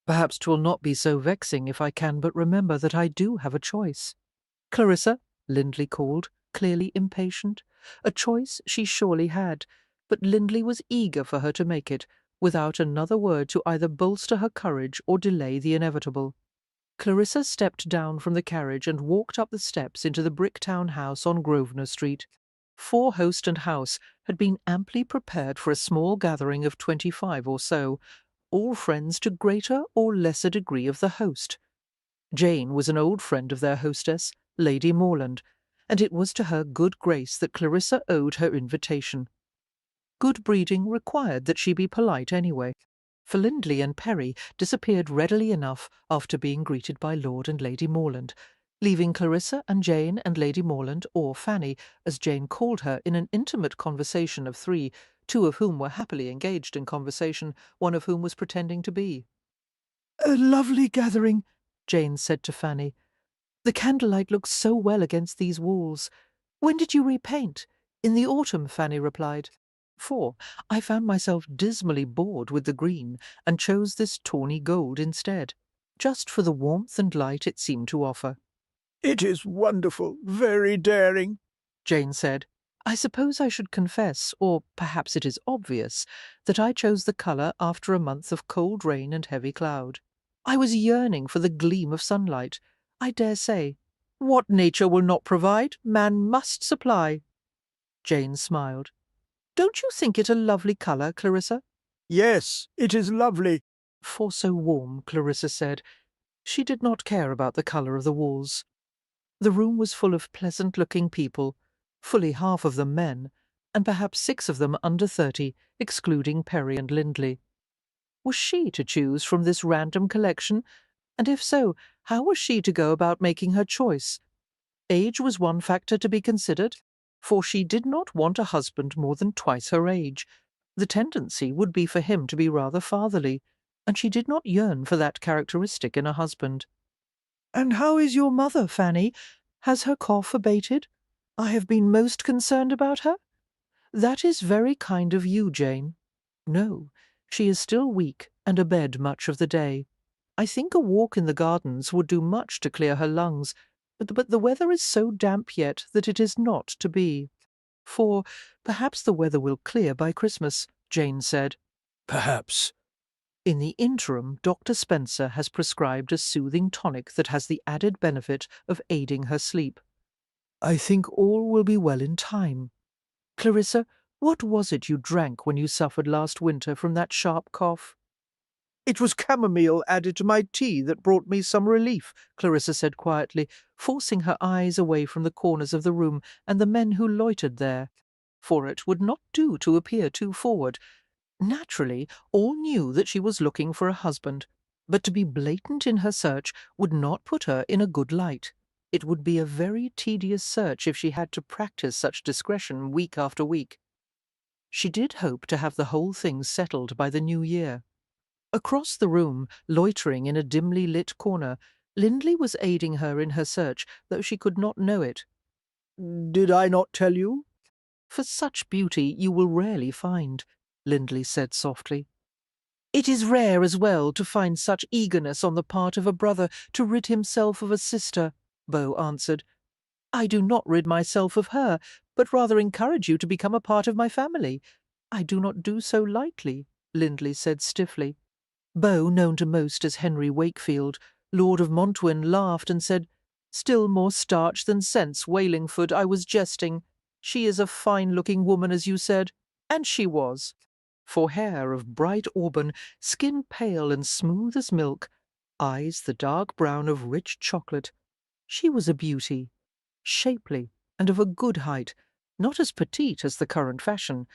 "Perhaps 'twill not be so vexing if I can but remember that I do have a choice." "Clarissa," Lindley called, clearly impatient. A choice she surely had, but Lindley was eager for her to make it, without another word to either bolster her courage or delay the inevitable. Clarissa stepped down from the carriage and walked up the steps into the brick town house on Grosvenor Street. For host and house had been amply prepared for a small gathering of 25 or so, all friends to greater or lesser degree of the host. Jane was an old friend of their hostess, Lady Morland, and it was to her good grace that Clarissa owed her invitation. Good breeding required that she be polite anyway, for Lindley and Perry disappeared readily enough after being greeted by Lord and Lady Morland, leaving Clarissa and Jane and Lady Morland, or Fanny, as Jane called her, in an intimate conversation of three, two of whom were happily engaged in conversation, one of whom was pretending to be. "A lovely gathering," Jane said to Fanny. "The candlelight looks so well against these walls. When did you repaint?" "In the autumn," Fanny replied. "For I found myself dismally bored with the green, and chose this tawny gold instead, just for the warmth and light it seemed to offer." "It is wonderful, very daring," Jane said. "I suppose I should confess, or perhaps it is obvious, that I chose the colour after a month of cold rain and heavy cloud. I was yearning for the gleam of sunlight. I dare say, what nature will not provide, man must supply." Jane smiled. "Don't you think it a lovely colour, Clarissa?" "Yes, it is lovely." "For so warm," Clarissa said. She did not care about the colour of the walls. The room was full of pleasant-looking people, fully half of them men, and perhaps 6 of them under 30, excluding Perry and Lindley. Was she to choose from this random collection? And if so, how was she to go about making her choice? Age was one factor to be considered, for she did not want a husband more than twice her age. The tendency would be for him to be rather fatherly, and she did not yearn for that characteristic in a husband. "And how is your mother, Fanny? Has her cough abated? I have been most concerned about her." "That is very kind of you, Jane. No, she is still weak and abed much of the day. I think a walk in the gardens would do much to clear her lungs, but the weather is so damp yet that it is not to be. For perhaps the weather will clear by Christmas," Jane said. "Perhaps." "In the interim, Dr. Spencer has prescribed a soothing tonic that has the added benefit of aiding her sleep. I think all will be well in time. Clarissa, what was it you drank when you suffered last winter from that sharp cough?" "It was chamomile added to my tea that brought me some relief," Clarissa said quietly, forcing her eyes away from the corners of the room and the men who loitered there, for it would not do to appear too forward. Naturally, all knew that she was looking for a husband, but to be blatant in her search would not put her in a good light. It would be a very tedious search if she had to practice such discretion week after week. She did hope to have the whole thing settled by the new year. Across the room, loitering in a dimly lit corner, Lindley was aiding her in her search, though she could not know it. "Did I not tell you?" "For such beauty you will rarely find," Lindley said softly. "It is rare as well to find such eagerness on the part of a brother to rid himself of a sister," Beau answered. "I do not rid myself of her, but rather encourage you to become a part of my family. I do not do so lightly," Lindley said stiffly. Beau, known to most as Henry Wakefield, Lord of Montwyn, laughed and said, "Still more starch than sense, Wailingford, I was jesting. She is a fine-looking woman, as you said." And she was. For hair of bright auburn, skin pale and smooth as milk, eyes the dark brown of rich chocolate, she was a beauty, shapely and of a good height, not as petite as the current fashion.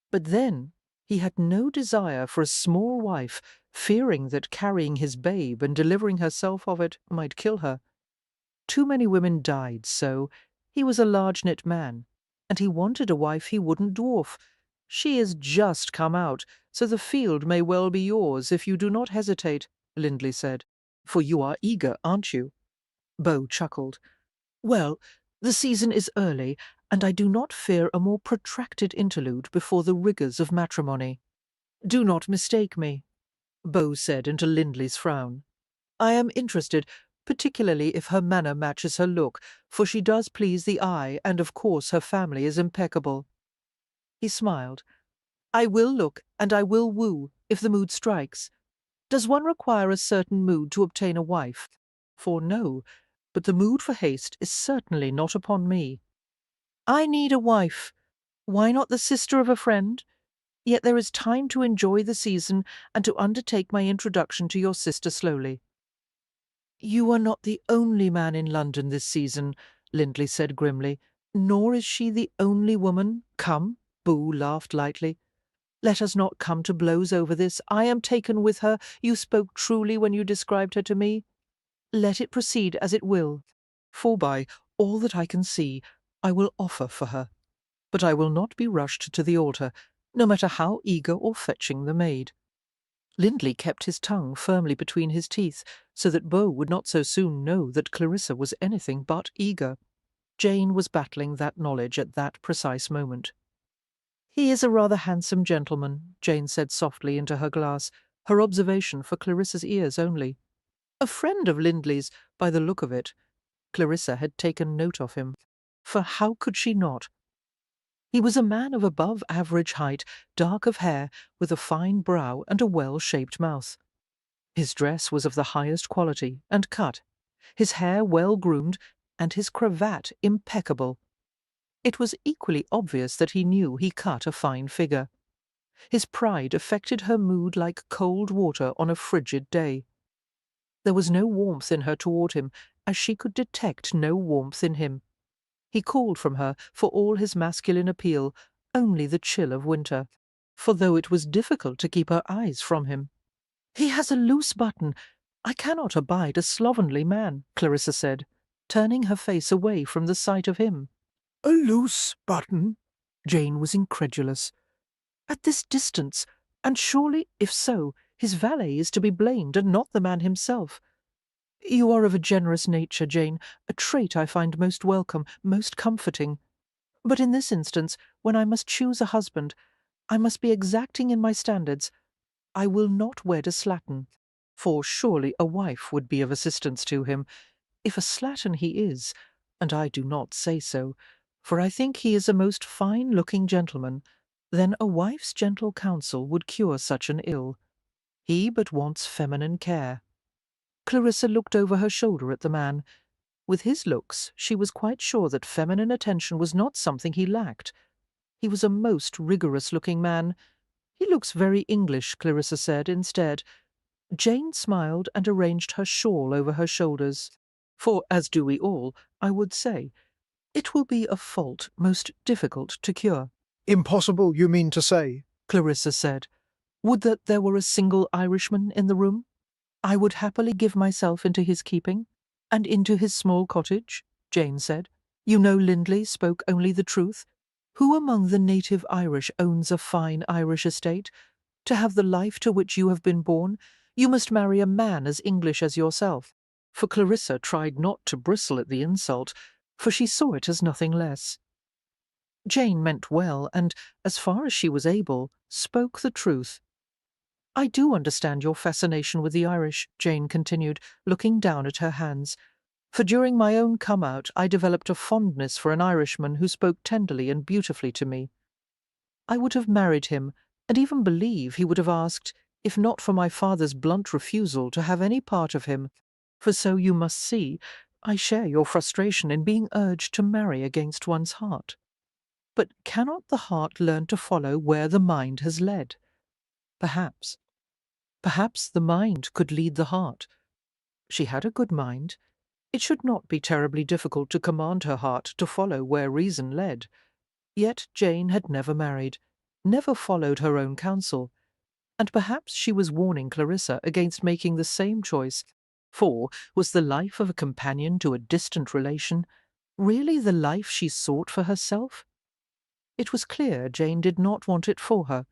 But then he had no desire for a small wife, fearing that carrying his babe and delivering herself of it might kill her. Too many women died so. He was a large-knit man, and he wanted a wife he wouldn't dwarf. She is just come out, so the field may well be yours if you do not hesitate," Lindley said. "For you are eager, aren't you?" Beau chuckled. "Well, the season is early, and I do not fear a more protracted interlude before the rigours of matrimony." "Do not mistake me," Beau said into Lindley's frown. "I am interested, particularly if her manner matches her look, for she does please the eye, and of course her family is impeccable." He smiled. "I will look, and I will woo, if the mood strikes. Does one require a certain mood to obtain a wife? For no, but the mood for haste is certainly not upon me. I need a wife. Why not the sister of a friend? Yet there is time to enjoy the season and to undertake my introduction to your sister slowly. You are not the only man in London this season, Lindley said grimly, nor is she the only woman. Come, Boo laughed lightly. Let us not come to blows over this. I am taken with her. You spoke truly when you described her to me. Let it proceed as it will, for by all that I can see, I will offer for her. But I will not be rushed to the altar, no matter how eager or fetching the maid. Lindley kept his tongue firmly between his teeth, so that Beau would not so soon know that Clarissa was anything but eager. Jane was battling that knowledge at that precise moment. "He is a rather handsome gentleman," Jane said softly into her glass, her observation for Clarissa's ears only. A friend of Lindley's, by the look of it. Clarissa had taken note of him, for how could she not? He was a man of above-average height, dark of hair, with a fine brow and a well-shaped mouth. His dress was of the highest quality, and cut, his hair well-groomed, and his cravat impeccable. It was equally obvious that he knew he cut a fine figure. His pride affected her mood like cold water on a frigid day. There was no warmth in her toward him, as she could detect no warmth in him. He called from her, for all his masculine appeal, only the chill of winter, for though it was difficult to keep her eyes from him. "He has a loose button. I cannot abide a slovenly man," Clarissa said, turning her face away from the sight of him. A loose button? Jane was incredulous. At this distance, and surely, if so, his valet is to be blamed and not the man himself. You are of a generous nature, Jane, a trait I find most welcome, most comforting. But in this instance, when I must choose a husband, I must be exacting in my standards. I will not wed a slattern, for surely a wife would be of assistance to him. If a slattern he is, and I do not say so, for I think he is a most fine-looking gentleman, then a wife's gentle counsel would cure such an ill. He but wants feminine care. Clarissa looked over her shoulder at the man. With his looks, she was quite sure that feminine attention was not something he lacked. He was a most rigorous-looking man. He looks very English, Clarissa said instead. Jane smiled and arranged her shawl over her shoulders. For, as do we all, I would say, it will be a fault most difficult to cure. Impossible, you mean to say? Clarissa said. Would that there were a single Irishman in the room. I would happily give myself into his keeping, and into his small cottage, Jane said. You know Lindley spoke only the truth. Who among the native Irish owns a fine Irish estate? To have the life to which you have been born, you must marry a man as English as yourself. For Clarissa tried not to bristle at the insult, for she saw it as nothing less. Jane meant well, and, as far as she was able, spoke the truth. I do understand your fascination with the Irish, Jane continued, looking down at her hands. For during my own come-out I developed a fondness for an Irishman who spoke tenderly and beautifully to me. I would have married him, and even believe he would have asked, if not for my father's blunt refusal to have any part of him. For so you must see, I share your frustration in being urged to marry against one's heart. But cannot the heart learn to follow where the mind has led? Perhaps. Perhaps the mind could lead the heart. She had a good mind. It should not be terribly difficult to command her heart to follow where reason led. Yet Jane had never married, never followed her own counsel, and perhaps she was warning Clarissa against making the same choice, for was the life of a companion to a distant relation really the life she sought for herself? It was clear Jane did not want it for her.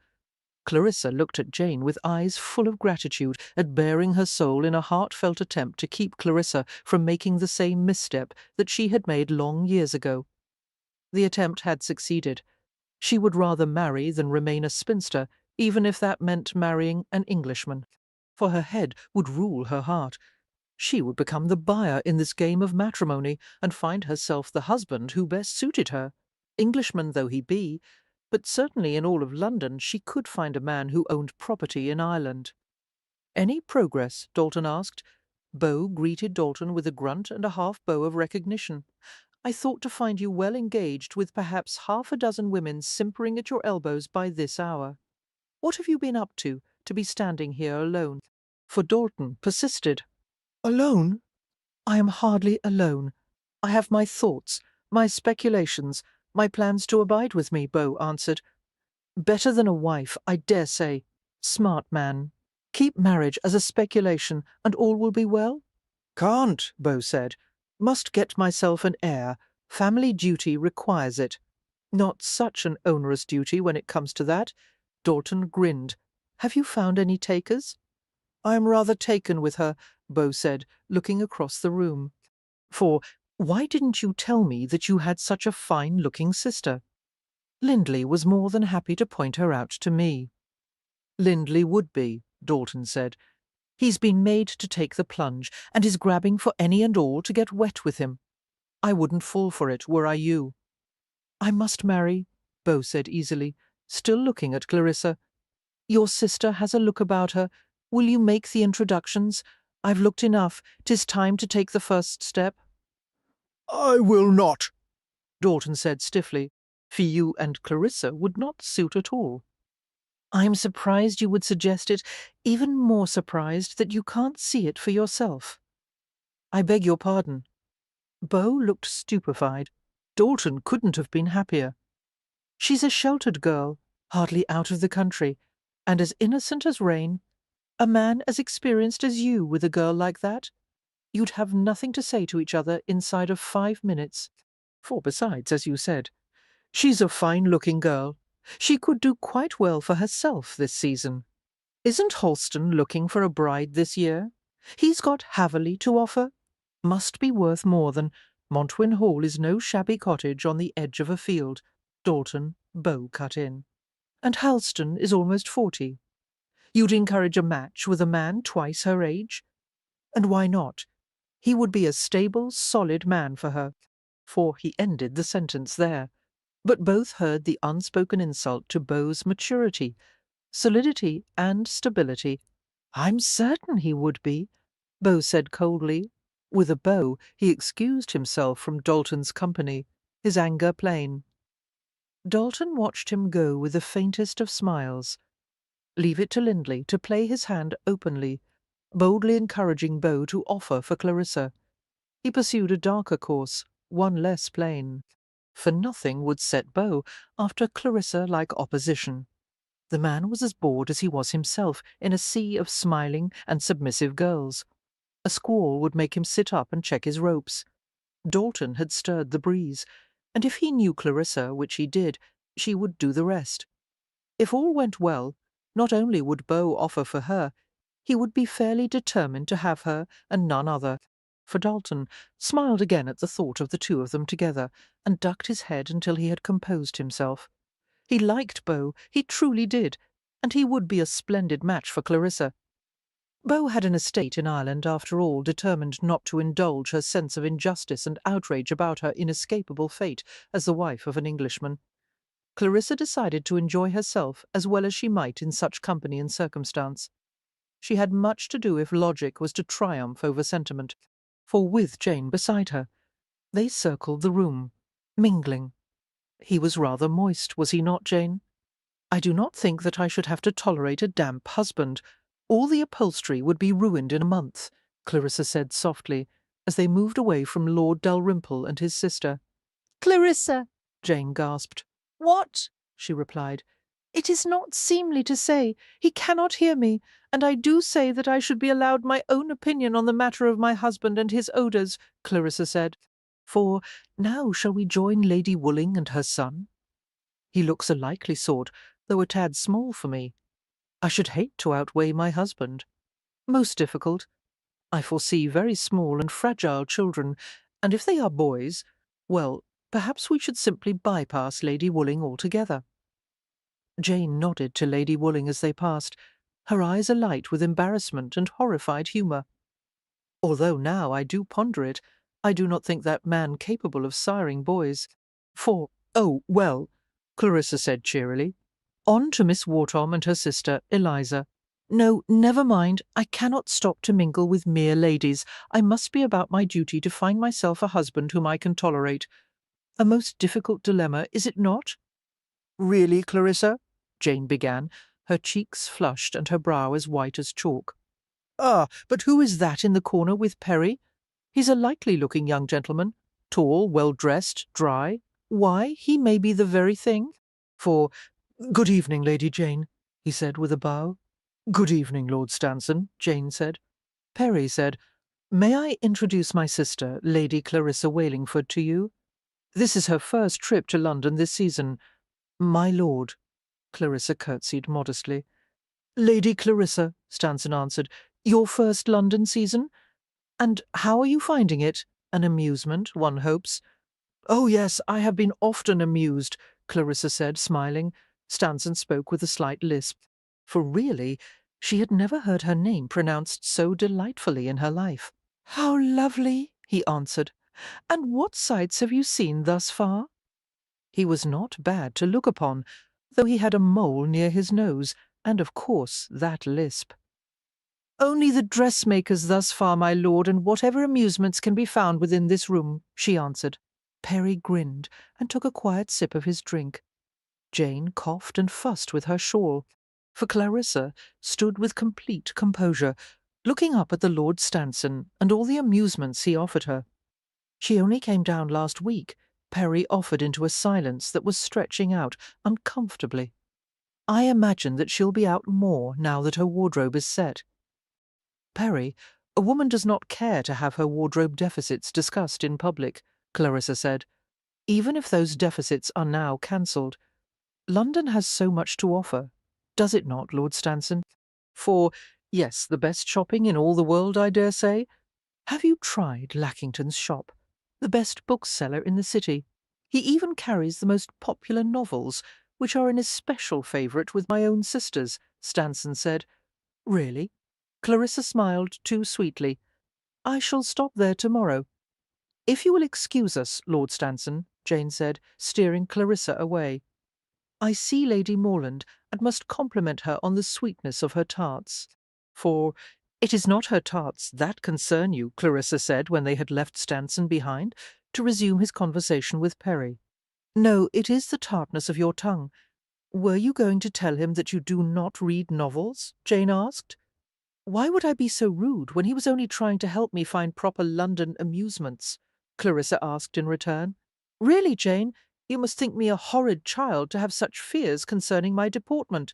Clarissa looked at Jane with eyes full of gratitude at baring her soul in a heartfelt attempt to keep Clarissa from making the same misstep that she had made long years ago. The attempt had succeeded. She would rather marry than remain a spinster, even if that meant marrying an Englishman. For her head would rule her heart. She would become the buyer in this game of matrimony, and find herself the husband who best suited her, Englishman though he be. But certainly in all of London she could find a man who owned property in Ireland. Any progress? Dalton asked. Bo greeted Dalton with a grunt and a half-bow of recognition. "I thought to find you well engaged with perhaps half a dozen women simpering at your elbows by this hour. What have you been up to be standing here alone?" For Dalton persisted. Alone? "I am hardly alone. I have my thoughts, my speculations, my plans to abide with me," Bo answered. "Better than a wife, I dare say. Smart man. Keep marriage as a speculation, and all will be well?" "Can't," Bo said. "Must get myself an heir. Family duty requires it." "Not such an onerous duty when it comes to that." Dalton grinned. "Have you found any takers?" "I am rather taken with her," Bo said, looking across the room. "For why didn't you tell me that you had such a fine-looking sister?" Lindley was more than happy to point her out to me. "Lindley would be," Dalton said. "He's been made to take the plunge, and is grabbing for any and all to get wet with him. I wouldn't fall for it, were I you." "I must marry," Bo said easily, still looking at Clarissa. "Your sister has a look about her. Will you make the introductions? I've looked enough. 'Tis time to take the first step." I will not, Dalton said stiffly. For you and Clarissa would not suit at all. "I'm surprised you would suggest it, even more surprised that you can't see it for yourself." "I beg your pardon." Bo looked stupefied. Dalton couldn't have been happier. "She's a sheltered girl, hardly out of the country, and as innocent as rain. A man as experienced as you with a girl like that. You'd have nothing to say to each other inside of 5 minutes. For besides, as you said, she's a fine-looking girl. She could do quite well for herself this season. Isn't Holston looking for a bride this year? He's got Haverley to offer. Must be worth more than Montwyn Hall is no shabby cottage on the edge of a field." Dalton, Bo cut in. "And Halston is almost 40. You'd encourage a match with a man twice her age? And why not? He would be a stable, solid man for her." For he ended the sentence there. But both heard the unspoken insult to Bo's maturity, solidity and stability. "I'm certain he would be," Bo said coldly. With a bow, he excused himself from Dalton's company, his anger plain. Dalton watched him go with the faintest of smiles. Leave it to Lindley to play his hand openly, boldly encouraging Bo to offer for Clarissa. He pursued a darker course, one less plain. For nothing would set Bo after Clarissa-like opposition. The man was as bored as he was himself in a sea of smiling and submissive girls. A squall would make him sit up and check his ropes. Dalton had stirred the breeze, and if he knew Clarissa, which he did, she would do the rest. If all went well, not only would Bo offer for her, he would be fairly determined to have her and none other. For Dalton smiled again at the thought of the two of them together, and ducked his head until he had composed himself. He liked Bo, he truly did, and he would be a splendid match for Clarissa. Bo had an estate in Ireland, after all, determined not to indulge her sense of injustice and outrage about her inescapable fate as the wife of an Englishman. Clarissa decided to enjoy herself as well as she might in such company and circumstance. She had much to do if logic was to triumph over sentiment, for with Jane beside her, they circled the room, mingling. He was rather moist, was he not, Jane? "I do not think that I should have to tolerate a damp husband. All the upholstery would be ruined in a month," Clarissa said softly, as they moved away from Lord Dalrymple and his sister. Clarissa! Jane gasped. What? She replied. It is not seemly to say. He cannot hear me, and I do say that I should be allowed my own opinion on the matter of my husband and his odours, Clarissa said. "For now shall we join Lady Woolling and her son? He looks a likely sort, though a tad small for me. I should hate to outweigh my husband. Most difficult. I foresee very small and fragile children, and if they are boys, well, perhaps we should simply bypass Lady Woolling altogether." Jane nodded to Lady Woolling as they passed, her eyes alight with embarrassment and horrified humour. "Although now I do ponder it, I do not think that man capable of siring boys. For, oh, well," Clarissa said cheerily, "on to Miss Wartom and her sister Eliza. No, never mind. I cannot stop to mingle with mere ladies. I must be about my duty to find myself a husband whom I can tolerate. A most difficult dilemma, is it not? Really, Clarissa? Jane began, her cheeks flushed and her brow as white as chalk. Ah, but who is that in the corner with Perry? He's a likely-looking young gentleman, tall, well-dressed, dry. Why, he may be the very thing. For, good evening, Lady Jane, he said with a bow. Good evening, Lord Stanson, Jane said. Perry said, May I introduce my sister, Lady Clarissa Walingford, to you? This is her first trip to London this season. My lord. Clarissa curtsied modestly. Lady Clarissa, Stanson answered, your first London season? And how are you finding it? An amusement, one hopes. Oh, yes, I have been often amused, Clarissa said, smiling. Stanson spoke with a slight lisp. For really, she had never heard her name pronounced so delightfully in her life. How lovely, he answered. And what sights have you seen thus far? He was not bad to look upon, though he had a mole near his nose, and of course that lisp. Only the dressmakers thus far, my lord, and whatever amusements can be found within this room, she answered. Perry grinned and took a quiet sip of his drink. Jane coughed and fussed with her shawl, for Clarissa stood with complete composure, looking up at the Lord Stanson and all the amusements he offered her. She only came down last week, Perry offered into a silence that was stretching out uncomfortably. I imagine that she'll be out more now that her wardrobe is set. Perry, a woman does not care to have her wardrobe deficits discussed in public, Clarissa said, even if those deficits are now cancelled. London has so much to offer, does it not, Lord Stanson? For, yes, the best shopping in all the world, I dare say. Have you tried Lackington's shop? The best bookseller in the city. He even carries the most popular novels, which are an especial favourite with my own sisters, Stanson said. Really? Clarissa smiled too sweetly. I shall stop there tomorrow. If you will excuse us, Lord Stanson, Jane said, steering Clarissa away. I see Lady Morland, and must compliment her on the sweetness of her tarts. For it is not her tarts that concern you, Clarissa said when they had left Stanson behind, to resume his conversation with Perry. No, it is the tartness of your tongue. Were you going to tell him that you do not read novels? Jane asked. Why would I be so rude when he was only trying to help me find proper London amusements? Clarissa asked in return. Really, Jane, you must think me a horrid child to have such fears concerning my deportment.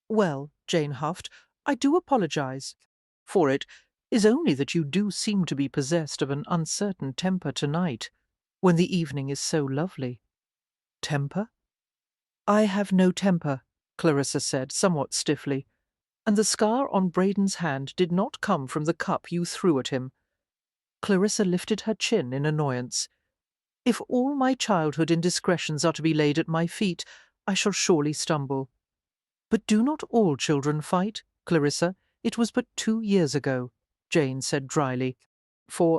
Well, Jane huffed, I do apologize. For it is only that you do seem to be possessed of an uncertain temper tonight, when the evening is so lovely. Temper? I have no temper, Clarissa said somewhat stiffly, and the scar on Braden's hand did not come from the cup you threw at him. Clarissa lifted her chin in annoyance. If all my childhood indiscretions are to be laid at my feet, I shall surely stumble. But do not all children fight, Clarissa? It was but 2 years ago, Jane said dryly.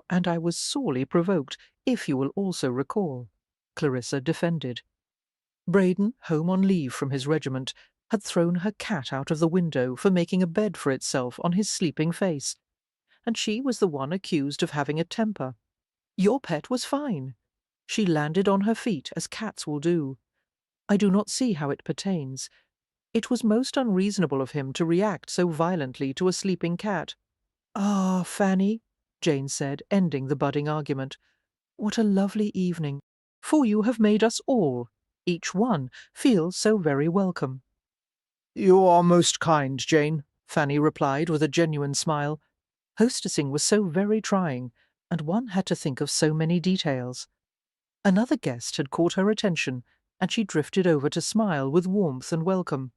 And I was sorely provoked, if you will also recall, Clarissa defended. Braden, home on leave from his regiment, had thrown her cat out of the window for making a bed for itself on his sleeping face, and she was the one accused of having a temper. Your pet was fine. She landed on her feet, as cats will do. I do not see how it pertains. It was most unreasonable of him to react so violently to a sleeping cat. Ah, Fanny, Jane said, ending the budding argument, what a lovely evening, for you have made us all, each one, feel so very welcome. You are most kind, Jane, Fanny replied with a genuine smile. Hostessing was so very trying, and one had to think of so many details. Another guest had caught her attention, and she drifted over to smile with warmth and welcome.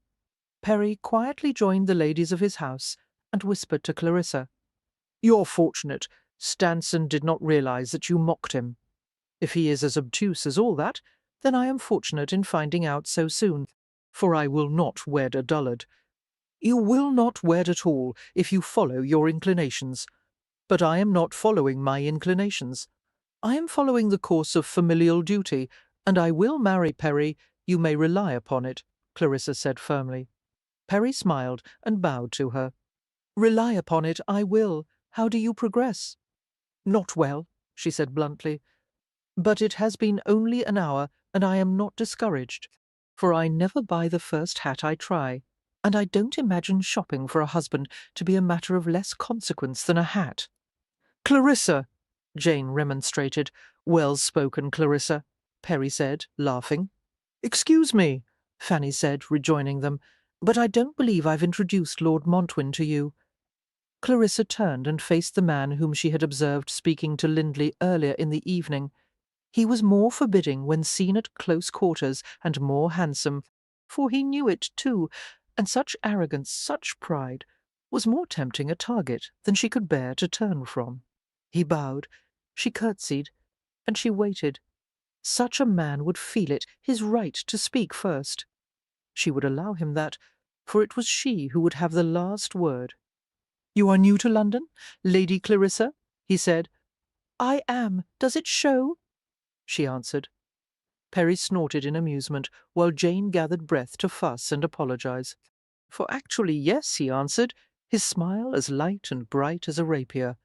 Perry quietly joined the ladies of his house and whispered to Clarissa, You're fortunate. Stanson did not realize that you mocked him. If he is as obtuse as all that, then I am fortunate in finding out so soon, for I will not wed a dullard. You will not wed at all if you follow your inclinations. But I am not following my inclinations. I am following the course of familial duty, and I will marry Perry, you may rely upon it, Clarissa said firmly. Perry smiled and bowed to her. Rely upon it, I will. How do you progress? Not well, she said bluntly. But it has been only an hour, and I am not discouraged, for I never buy the first hat I try, and I don't imagine shopping for a husband to be a matter of less consequence than a hat. Clarissa, Jane remonstrated. Well-spoken, Clarissa, Perry said, laughing. Excuse me, Fanny said, rejoining them, but I don't believe I've introduced Lord Montwin to you. Clarissa turned and faced the man whom she had observed speaking to Lindley earlier in the evening. He was more forbidding when seen at close quarters, and more handsome, for he knew it too, and such arrogance, such pride, was more tempting a target than she could bear to turn from. He bowed, she curtsied, and she waited. Such a man would feel it his right to speak first. She would allow him that, for it was she who would have the last word. "You are new to London, Lady Clarissa?" he said. "I am. Does it show?" she answered. Perry snorted in amusement, while Jane gathered breath to fuss and apologize. For actually, yes, he answered, his smile as light and bright as a rapier.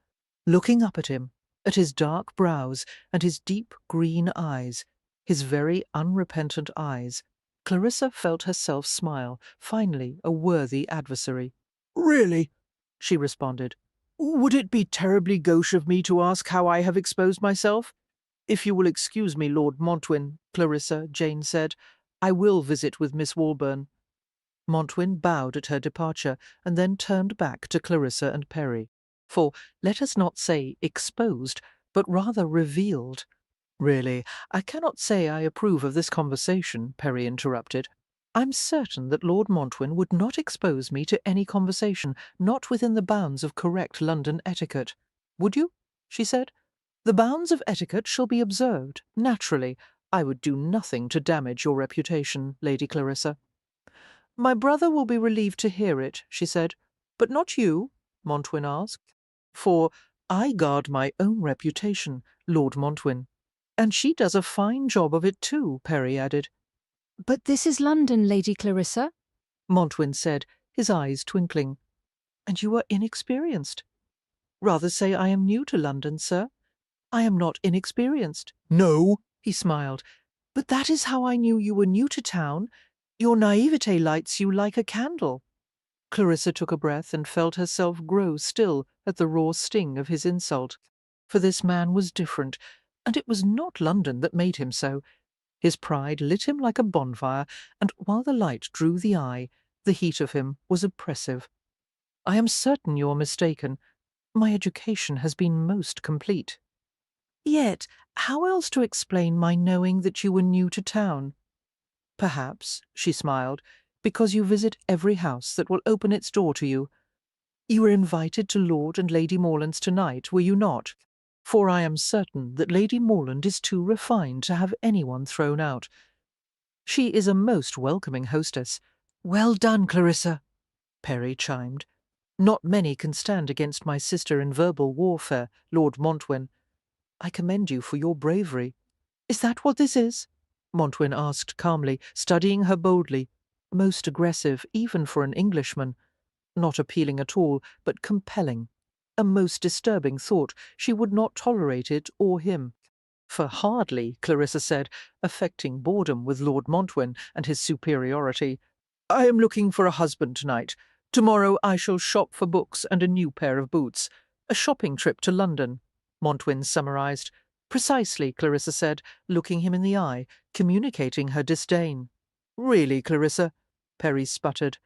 Looking up at him, at his dark brows and his deep green eyes, his very unrepentant eyes, Clarissa felt herself smile, finally a worthy adversary. Really, She responded. would it be terribly gauche of me to ask how I have exposed myself? If you will excuse me, Lord Montwin, Clarissa, Jane said, I will visit with Miss Walburn. Montwin bowed at her departure, and then turned back to Clarissa and Perry. For, let us not say exposed, but rather revealed. Really, I cannot say I approve of this conversation, Perry interrupted. I'm certain that Lord Montwin would not expose me to any conversation, not within the bounds of correct London etiquette. Would you? She said. The bounds of etiquette shall be observed, naturally. I would do nothing to damage your reputation, Lady Clarissa. My brother will be relieved to hear it, she said. But not you? Montwin asked. For I guard my own reputation, Lord Montwin. And she does a fine job of it too, Perry added. But this is London, Lady Clarissa. Montwin said, his eyes twinkling. And you are inexperienced. Rather say I am new to London, sir. I am not inexperienced. No. He smiled. But that is how I knew you were new to town. Your naivete lights you like a candle. Clarissa took a breath and felt herself grow still at the raw sting of his insult. For this man was different, and it was not London that made him so. His pride lit him like a bonfire, and while the light drew the eye, the heat of him was oppressive. I am certain you are mistaken. My education has been most complete. Yet, how else to explain my knowing that you were new to town? Perhaps, she smiled, because you visit every house that will open its door to you. You were invited to Lord and Lady Morland's tonight, were you not? For I am certain that Lady Morland is too refined to have anyone thrown out. She is a most welcoming hostess. Well done, Clarissa, Perry chimed. Not many can stand against my sister in verbal warfare, Lord Montwin. I commend you for your bravery. Is that what this is? Montwin asked calmly, studying her boldly. Most aggressive, even for an Englishman. Not appealing at all, but compelling. A most disturbing thought. She would not tolerate it or him. For hardly, Clarissa said, affecting boredom with Lord Montwin and his superiority. I am looking for a husband tonight. Tomorrow I shall shop for books and a new pair of boots. A shopping trip to London, Montwin summarized. Precisely, Clarissa said, looking him in the eye, communicating her disdain. Really, Clarissa, Perry sputtered.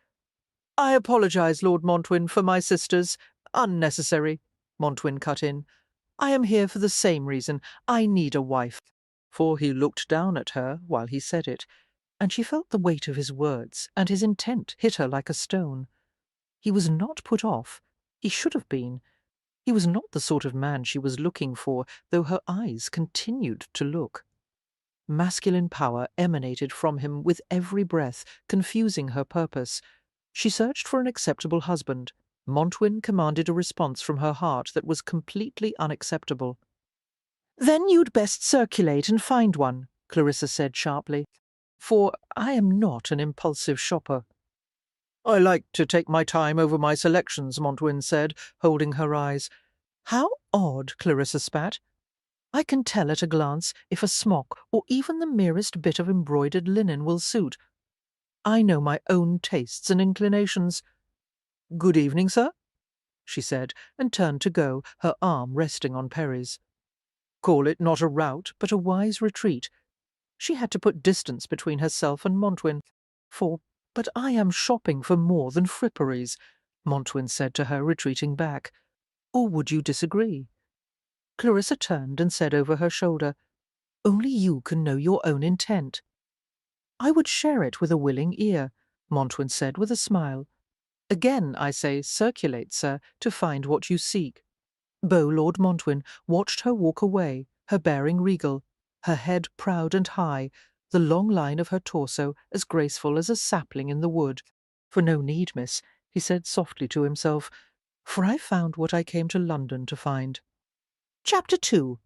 I apologize, Lord Montwin, for my sisters. Unnecessary, Montwin cut in. I am here for the same reason. I need a wife. For he looked down at her while he said it, and she felt the weight of his words, and his intent hit her like a stone. He was not put off. He should have been. He was not the sort of man she was looking for, though her eyes continued to look. Masculine power emanated from him with every breath, confusing her purpose. She searched for an acceptable husband. Montwin commanded a response from her heart that was completely unacceptable. Then you'd best circulate and find one, Clarissa said sharply, for I am not an impulsive shopper. I like to take my time over my selections, Montwyn said, holding her eyes. How odd, Clarissa spat. I can tell at a glance if a smock or even the merest bit of embroidered linen will suit. I know my own tastes and inclinations. Good evening, sir, she said, and turned to go, her arm resting on Perry's. Call it not a rout, but a wise retreat. She had to put distance between herself and Montwyn. But I am shopping for more than fripperies, Montwyn said to her, retreating back. Or would you disagree? Clarissa turned and said over her shoulder, Only you can know your own intent. I would share it with a willing ear, Montwyn said with a smile. Again, I say, circulate, sir, to find what you seek. Beau Lord Montwyn watched her walk away, her bearing regal, her head proud and high, the long line of her torso as graceful as a sapling in the wood. For no need, miss, he said softly to himself, for I found what I came to London to find. Chapter 2.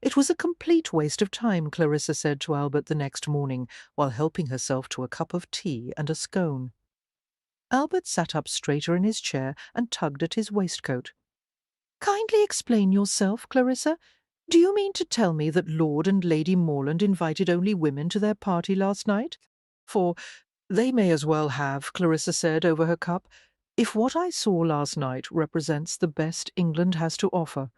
It was a complete waste of time, Clarissa said to Albert the next morning, while helping herself to a cup of tea and a scone. Albert sat up straighter in his chair and tugged at his waistcoat. Kindly explain yourself, Clarissa. Do you mean to tell me that Lord and Lady Morland invited only women to their party last night? For they may as well have, Clarissa said over her cup, if what I saw last night represents the best England has to offer.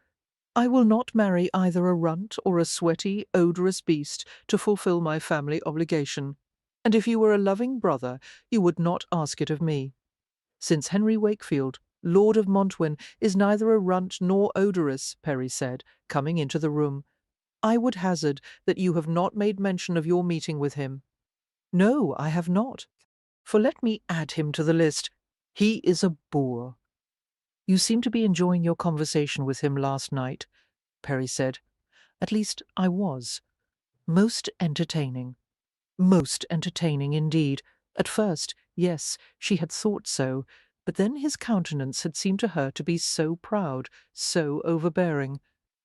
I will not marry either a runt or a sweaty, odorous beast to fulfil my family obligation, and if you were a loving brother, you would not ask it of me. Since Henry Wakefield, Lord of Montwyn, is neither a runt nor odorous, Perry said, coming into the room, I would hazard that you have not made mention of your meeting with him. No, I have not. For let me add him to the list. He is a boor. You seem to be enjoying your conversation with him last night, Perry said. At least I was. Most entertaining. Most entertaining indeed. At first, yes, she had thought so, but then his countenance had seemed to her to be so proud, so overbearing.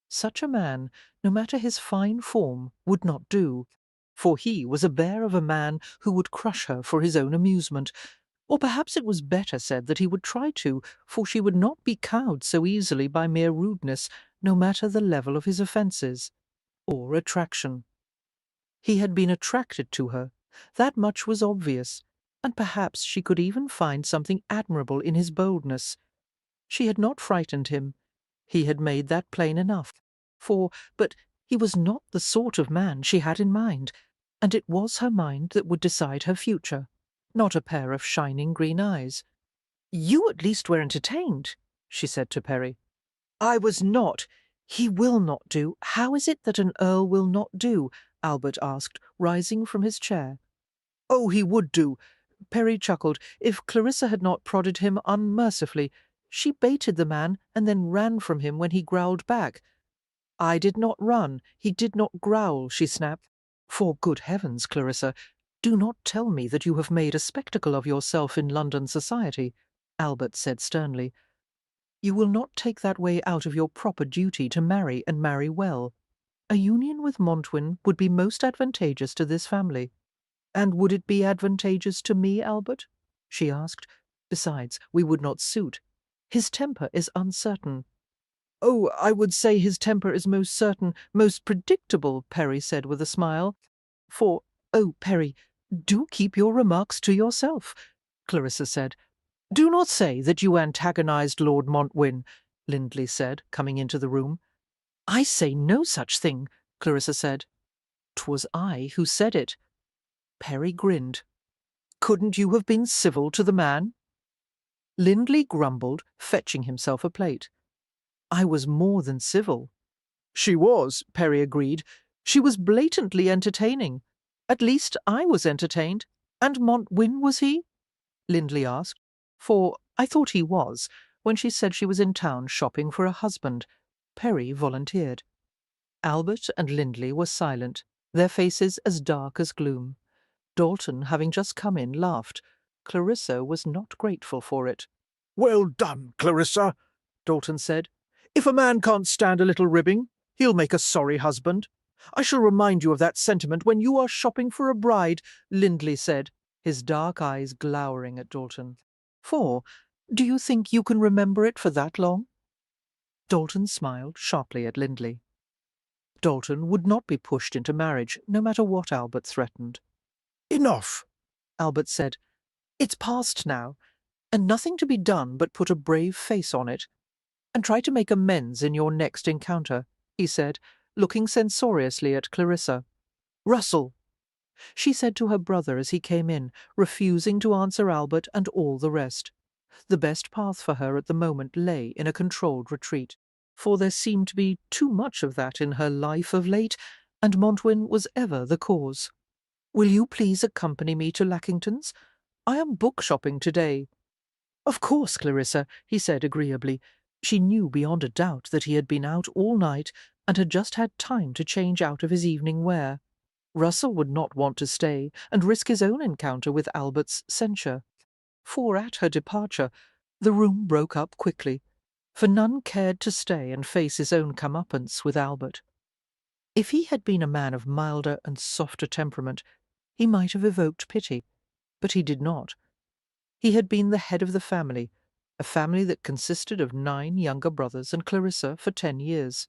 Such a man, no matter his fine form, would not do, for he was a bear of a man who would crush her for his own amusement. Or perhaps it was better said that he would try to, for she would not be cowed so easily by mere rudeness, no matter the level of his offences, or attraction. He had been attracted to her, that much was obvious, and perhaps she could even find something admirable in his boldness. She had not frightened him. He had made that plain enough. But he was not the sort of man she had in mind, and it was her mind that would decide her future, not a pair of shining green eyes. You at least were entertained, she said to Perry. I was not. He will not do. How is it that an earl will not do? Albert asked, rising from his chair. Oh, he would do. Perry chuckled. If Clarissa had not prodded him unmercifully, she baited the man and then ran from him when he growled back. I did not run. He did not growl, she snapped. For good heavens, Clarissa, do not tell me that you have made a spectacle of yourself in London society, Albert said sternly. You will not take that way out of your proper duty to marry and marry well. A union with Montwyn would be most advantageous to this family. And would it be advantageous to me, Albert? She asked. Besides, we would not suit. His temper is uncertain. Oh, I would say his temper is most certain, most predictable, Perry said with a smile. Oh, Perry, do keep your remarks to yourself, Clarissa said. Do not say that you antagonized Lord Montwyn, Lindley said, coming into the room. I say no such thing, Clarissa said. 'Twas I who said it. Perry grinned. Couldn't you have been civil to the man? Lindley grumbled, fetching himself a plate. I was more than civil. She was, Perry agreed. She was blatantly entertaining. At least I was entertained. And Montwyn, was he? Lindley asked. For I thought he was, when she said she was in town shopping for a husband. Perry volunteered. Albert and Lindley were silent, their faces as dark as gloom. Dalton, having just come in, laughed. Clarissa was not grateful for it. Well done, Clarissa, Dalton said. If a man can't stand a little ribbing, he'll make a sorry husband. I shall remind you of that sentiment when you are shopping for a bride, Lindley said, his dark eyes glowering at Dalton. 4. Do you think you can remember it for that long? Dalton smiled sharply at Lindley. Dalton would not be pushed into marriage, no matter what Albert threatened. Enough! Albert said, "It's past now, and nothing to be done but put a brave face on it. And try to make amends in your next encounter," he said, looking censoriously at Clarissa. "Russell," she said to her brother as he came in, refusing to answer Albert and all the rest. The best path for her at the moment lay in a controlled retreat, for there seemed to be too much of that in her life of late, and Montwyn was ever the cause. "Will you please accompany me to Lackington's? I am book-shopping today." "Of course, Clarissa," he said agreeably. She knew beyond a doubt that he had been out all night and had just had time to change out of his evening wear. Russell would not want to stay and risk his own encounter with Albert's censure. For at her departure, the room broke up quickly, for none cared to stay and face his own comeuppance with Albert. If he had been a man of milder and softer temperament, he might have evoked pity, but he did not. He had been the head of the family, a family that consisted of 9 younger brothers and Clarissa for 10 years.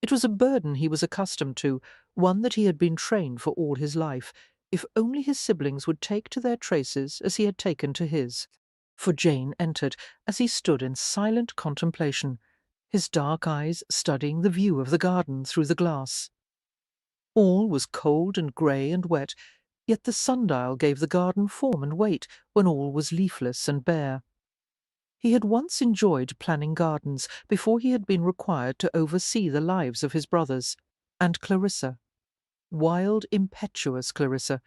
It was a burden he was accustomed to, one that he had been trained for all his life, if only his siblings would take to their traces as he had taken to his. For Jane entered, as he stood in silent contemplation, his dark eyes studying the view of the garden through the glass. All was cold and grey and wet, yet the sundial gave the garden form and weight when all was leafless and bare. He had once enjoyed planning gardens before he had been required to oversee the lives of his brothers, and Clarissa. Wild, impetuous Clarissa.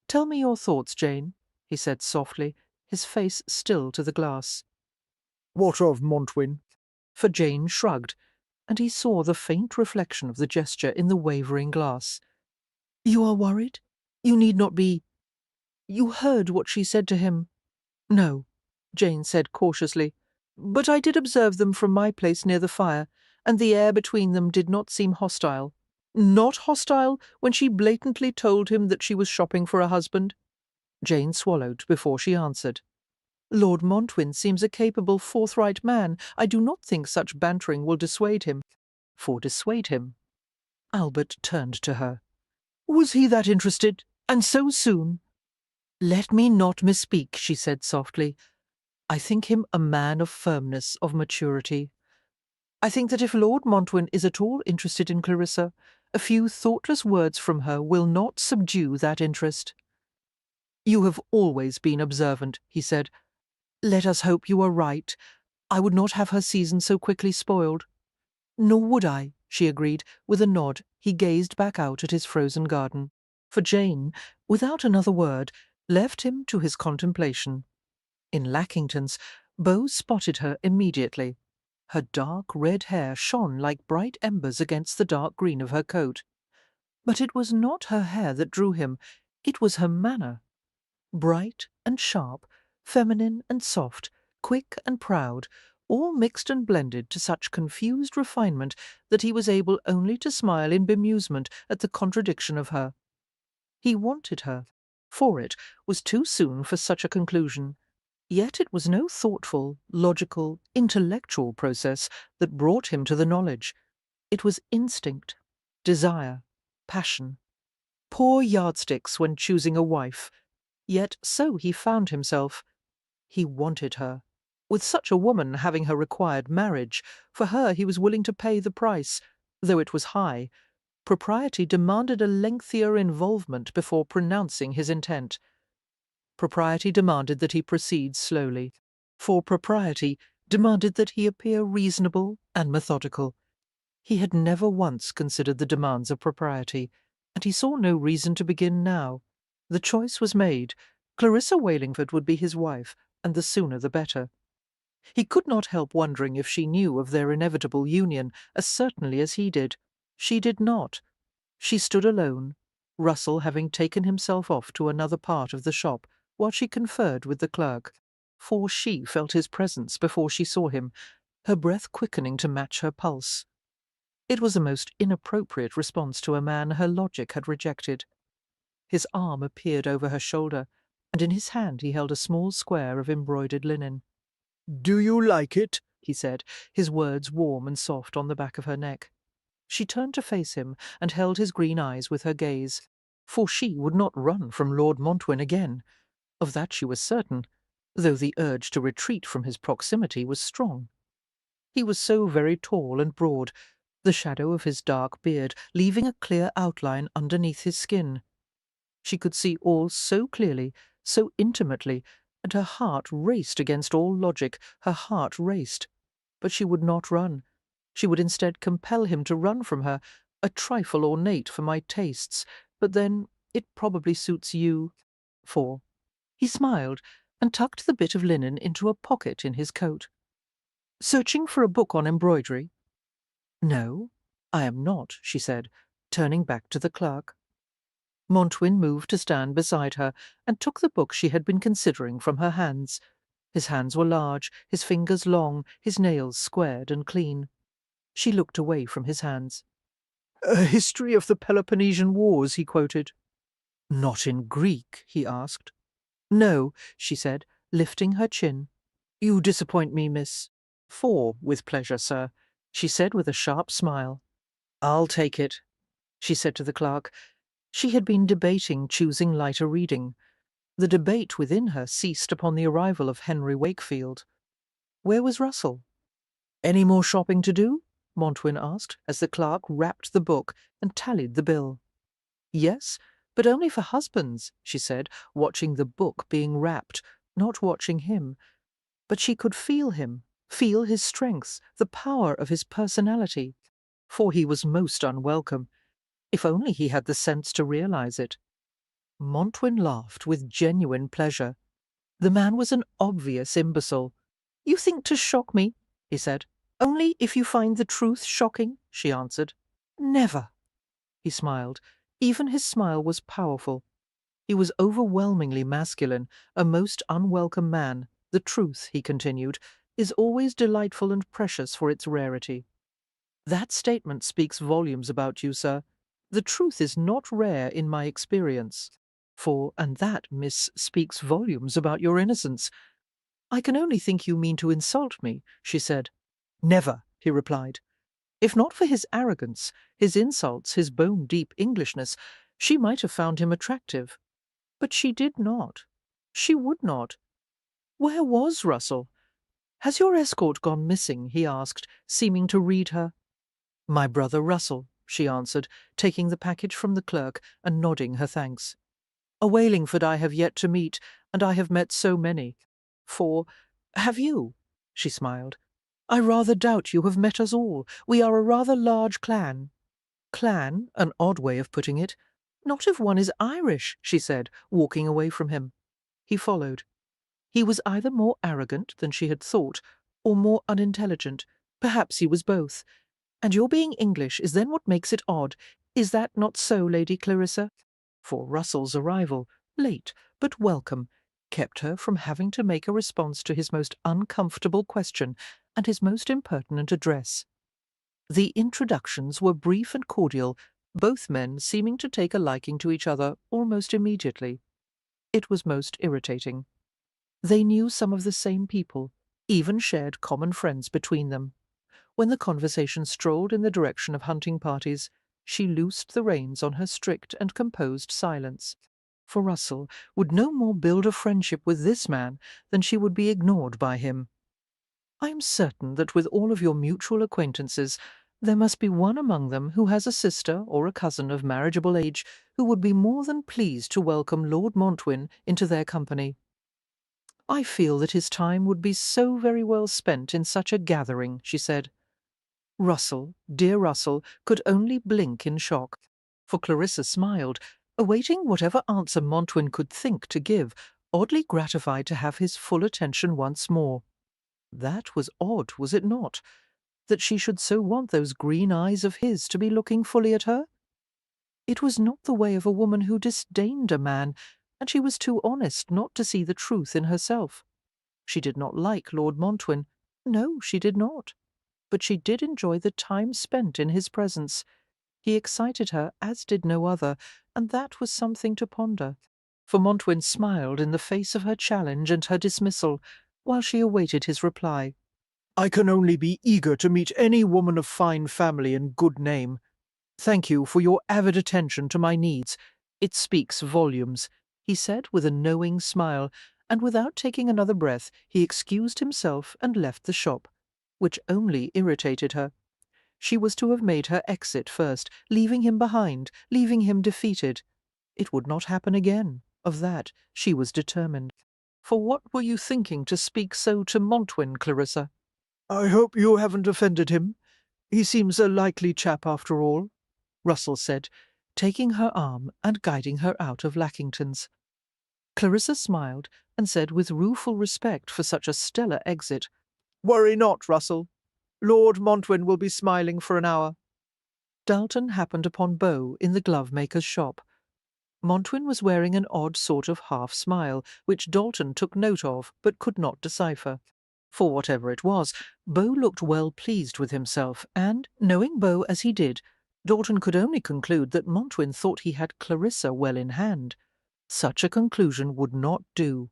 "Tell me your thoughts, Jane," he said softly, his face still to the glass. What of Montwyn? For Jane shrugged, and he saw the faint reflection of the gesture in the wavering glass. "You are worried? You need not be. You heard what she said to him?" "No," Jane said cautiously, "but I did observe them from my place near the fire, and the air between them did not seem hostile." "Not hostile when she blatantly told him that she was shopping for a husband?" Jane swallowed before she answered. "Lord Montwyn seems a capable, forthright man. I do not think such bantering will dissuade him." For dissuade him. Albert turned to her. "Was he that interested? And so soon?" "Let me not misspeak," she said softly. "I think him a man of firmness, of maturity. I think that if Lord Montwyn is at all interested in Clarissa, a few thoughtless words from her will not subdue that interest." "You have always been observant," he said. "Let us hope you are right. I would not have her season so quickly spoiled." "Nor would I," she agreed. With a nod, he gazed back out at his frozen garden. For Jane, without another word, left him to his contemplation. In Lackington's, Beau spotted her immediately. Her dark red hair shone like bright embers against the dark green of her coat. But it was not her hair that drew him, it was her manner. Bright and sharp, feminine and soft, quick and proud, all mixed and blended to such confused refinement that he was able only to smile in bemusement at the contradiction of her. He wanted her, for it was too soon for such a conclusion. Yet it was no thoughtful, logical, intellectual process that brought him to the knowledge. It was instinct, desire, passion. Poor yardsticks when choosing a wife. Yet so he found himself. He wanted her. With such a woman having her required marriage, for her he was willing to pay the price, though it was high. Propriety demanded a lengthier involvement before pronouncing his intent. Propriety demanded that he proceed slowly, for propriety demanded that he appear reasonable and methodical. He had never once considered the demands of propriety, and he saw no reason to begin now. The choice was made. Clarissa Wallingford would be his wife, and the sooner the better. He could not help wondering if she knew of their inevitable union as certainly as he did. She did not. She stood alone, Russell having taken himself off to another part of the shop, while she conferred with the clerk. For she felt his presence before she saw him, her breath quickening to match her pulse. It was a most inappropriate response to a man her logic had rejected. His arm appeared over her shoulder. and in his hand he held a small square of embroidered linen. "Do you like it?" He said, his words warm and soft on the back of her neck. She turned to face him and held his green eyes with her gaze, for she would not run from Lord Montwin again. Of that she was certain, though the urge to retreat from his proximity was strong. He was so very tall and broad, the shadow of his dark beard leaving a clear outline underneath his skin. She could see all so clearly, so intimately, and her heart raced against all logic, her heart raced. But she would not run. She would instead compel him to run from her, a trifle ornate for my tastes, but then it probably suits you. For he smiled and tucked the bit of linen into a pocket in his coat. Searching for a book on embroidery? No, I am not, she said, turning back to the clerk. Montwin moved to stand beside her and took the book she had been considering from her hands. His hands were large, his fingers long, his nails squared and clean. She looked away from his hands. "A history of the Peloponnesian Wars," he quoted. Not in Greek? He asked. No, she said, lifting her chin. You disappoint me, miss. For, with pleasure, sir, she said with a sharp smile. I'll take it, she said to the clerk. She had been debating choosing lighter reading. The debate within her ceased upon the arrival of Henry Wakefield. Where was Russell? Any more shopping to do? Montwin asked, as the clerk wrapped the book and tallied the bill. Yes, but only for husbands, she said, watching the book being wrapped, not watching him. But she could feel him, feel his strength, the power of his personality. For he was most unwelcome. If only he had the sense to realize it. Montwin laughed with genuine pleasure. The man was an obvious imbecile. You think to shock me, he said. Only if you find the truth shocking, she answered. Never. He smiled. Even his smile was powerful. He was overwhelmingly masculine, a most unwelcome man. The truth, he continued, is always delightful and precious for its rarity. That statement speaks volumes about you, sir. The truth is not rare in my experience. And that, miss, speaks volumes about your innocence. I can only think you mean to insult me, she said. Never, he replied. If not for his arrogance, his insults, his bone-deep Englishness, she might have found him attractive. But she did not. She would not. Where was Russell? Has your escort gone missing? He asked, seeming to read her. My brother Russell, she answered, taking the package from the clerk and nodding her thanks. A Walingford I have yet to meet, and I have met so many. Have you? She smiled. I rather doubt you have met us all. We are a rather large clan. Clan? An odd way of putting it. Not if one is Irish, she said, walking away from him. He followed. He was either more arrogant than she had thought, or more unintelligent. Perhaps he was both. And your being English is then what makes it odd. Is that not so, Lady Clarissa? For Russell's arrival, late but welcome, kept her from having to make a response to his most uncomfortable question and his most impertinent address. The introductions were brief and cordial, both men seeming to take a liking to each other almost immediately. It was most irritating. They knew some of the same people, even shared common friends between them. When the conversation strolled in the direction of hunting parties, she loosed the reins on her strict and composed silence. For Russell would no more build a friendship with this man than she would be ignored by him. I am certain that with all of your mutual acquaintances, there must be one among them who has a sister or a cousin of marriageable age who would be more than pleased to welcome Lord Montwin into their company. I feel that his time would be so very well spent in such a gathering, she said. Russell, dear Russell, could only blink in shock, for Clarissa smiled, awaiting whatever answer Montwin could think to give, oddly gratified to have his full attention once more. That was odd, was it not? That she should so want those green eyes of his to be looking fully at her? It was not the way of a woman who disdained a man, and she was too honest not to see the truth in herself. She did not like Lord Montwin. No, she did not. But she did enjoy the time spent in his presence. He excited her as did no other, and that was something to ponder. for Montwyn smiled in the face of her challenge and her dismissal, while she awaited his reply. I can only be eager to meet any woman of fine family and good name. Thank you for your avid attention to my needs. It speaks volumes, he said with a knowing smile, and without taking another breath he excused himself and left the shop, which only irritated her. She was to have made her exit first, leaving him behind, leaving him defeated. It would not happen again. Of that she was determined. For what were you thinking to speak so to Montwyn, Clarissa? I hope you haven't offended him. He seems a likely chap after all, Russell said, taking her arm and guiding her out of Lackington's. Clarissa smiled and said with rueful respect for such a stellar exit, Worry not, Russell. Lord Montwyn will be smiling for an hour. Dalton happened upon Beau in the glove-maker's shop. Montwyn was wearing an odd sort of half-smile, which Dalton took note of, but could not decipher. For whatever it was, Beau looked well pleased with himself, and, knowing Beau as he did, Dalton could only conclude that Montwyn thought he had Clarissa well in hand. Such a conclusion would not do.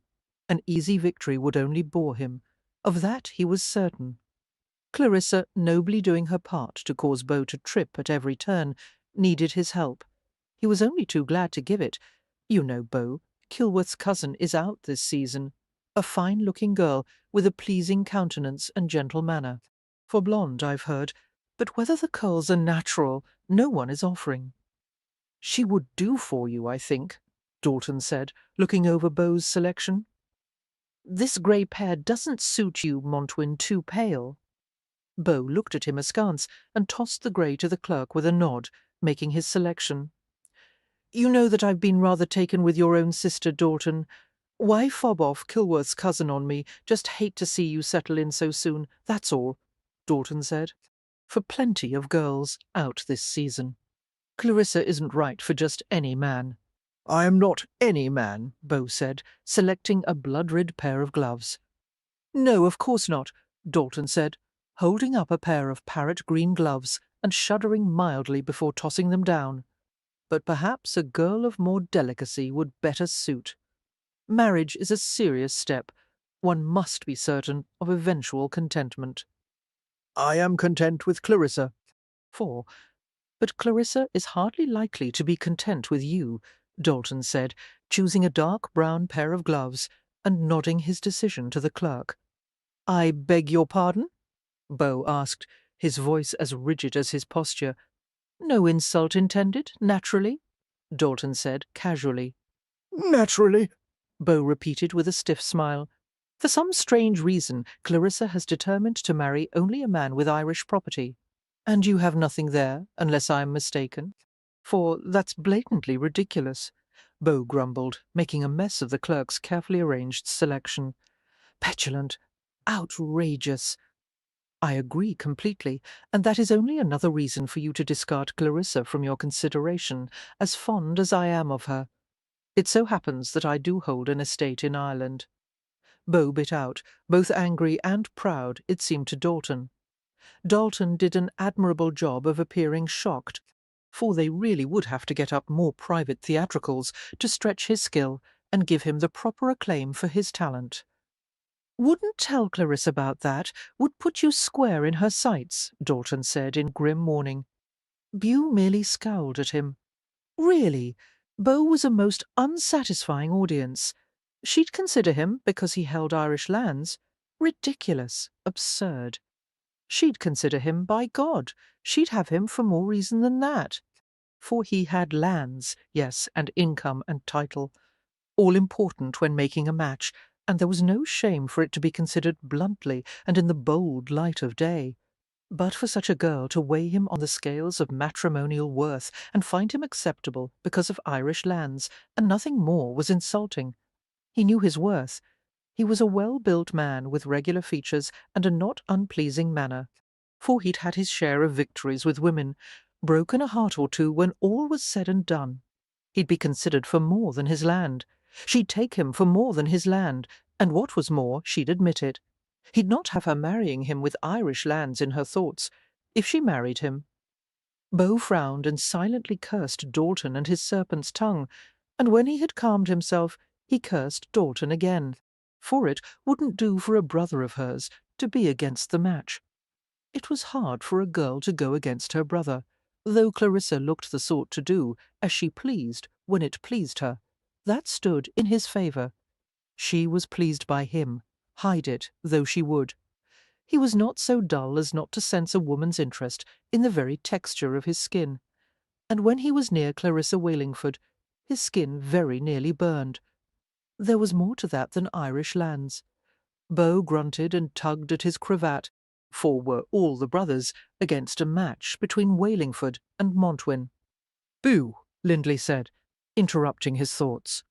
An easy victory would only bore him. Of that he was certain. Clarissa, nobly doing her part to cause Beau to trip at every turn, needed his help. He was only too glad to give it. You know Beau, Kilworth's cousin, is out this season. A fine-looking girl, with a pleasing countenance and gentle manner. For blonde, I've heard, but whether the curls are natural, no one is offering. She would do for you, I think, Dalton said, looking over Beau's selection. This grey pair doesn't suit you, Montwyn, too pale. Beau looked at him askance and tossed the grey to the clerk with a nod, making his selection. You know that I've been rather taken with your own sister, Dalton. Why fob off Kilworth's cousin on me? Just hate to see you settle in so soon, that's all, Dalton said. For plenty of girls out this season. Clarissa isn't right for just any man. I am not any man, Beau said, selecting a blood-red pair of gloves. No, of course not, Dalton said, holding up a pair of parrot-green gloves and shuddering mildly before tossing them down. But perhaps a girl of more delicacy would better suit. Marriage is a serious step. One must be certain of eventual contentment. I am content with Clarissa. But Clarissa is hardly likely to be content with you, Dalton said, choosing a dark brown pair of gloves and nodding his decision to the clerk. I beg your pardon? Beau asked, his voice as rigid as his posture. No insult intended, naturally, Dalton said casually. Naturally, Beau repeated with a stiff smile. For some strange reason, Clarissa has determined to marry only a man with Irish property. And you have nothing there, unless I am mistaken. For that's blatantly ridiculous, Beau grumbled, making a mess of the clerk's carefully arranged selection. Petulant, outrageous. I agree completely, and that is only another reason for you to discard Clarissa from your consideration, as fond as I am of her. It so happens that I do hold an estate in Ireland. Beau bit out, both angry and proud, it seemed to Dalton. Dalton did an admirable job of appearing shocked, for they really would have to get up more private theatricals to stretch his skill and give him the proper acclaim for his talent. Wouldn't tell Clarissa about that, would put you square in her sights, Dalton said in grim warning. Beau merely scowled at him. Really, Beau was a most unsatisfying audience. She'd consider him because he held Irish lands. Ridiculous, absurd. She'd consider him, by God. She'd have him for more reason than that. For he had lands, yes, and income and title. All important when making a match, and there was no shame for it to be considered bluntly and in the bold light of day. But for such a girl to weigh him on the scales of matrimonial worth and find him acceptable because of Irish lands, and nothing more, was insulting. He knew his worth. He was a well-built man with regular features and a not unpleasing manner. For he'd had his share of victories with women, broken a heart or two when all was said and done. He'd be considered for more than his land. She'd take him for more than his land, and what was more, she'd admit it. He'd not have her marrying him with Irish lands in her thoughts, if she married him. Beau frowned and silently cursed Dalton and his serpent's tongue, And when he had calmed himself, he cursed Dalton again, for it wouldn't do for a brother of hers to be against the match. It was hard for a girl to go against her brother, though Clarissa looked the sort to do as she pleased when it pleased her. That stood in his favour. She was pleased by him, hide it though she would. He was not so dull as not to sense a woman's interest in the very texture of his skin, and when he was near Clarissa Wallingford, his skin very nearly burned. There was more to that than Irish lands. Beau grunted and tugged at his cravat, for were all the brothers against a match between Wallingford and Montwyn? "Boo," Lindley said, interrupting his thoughts.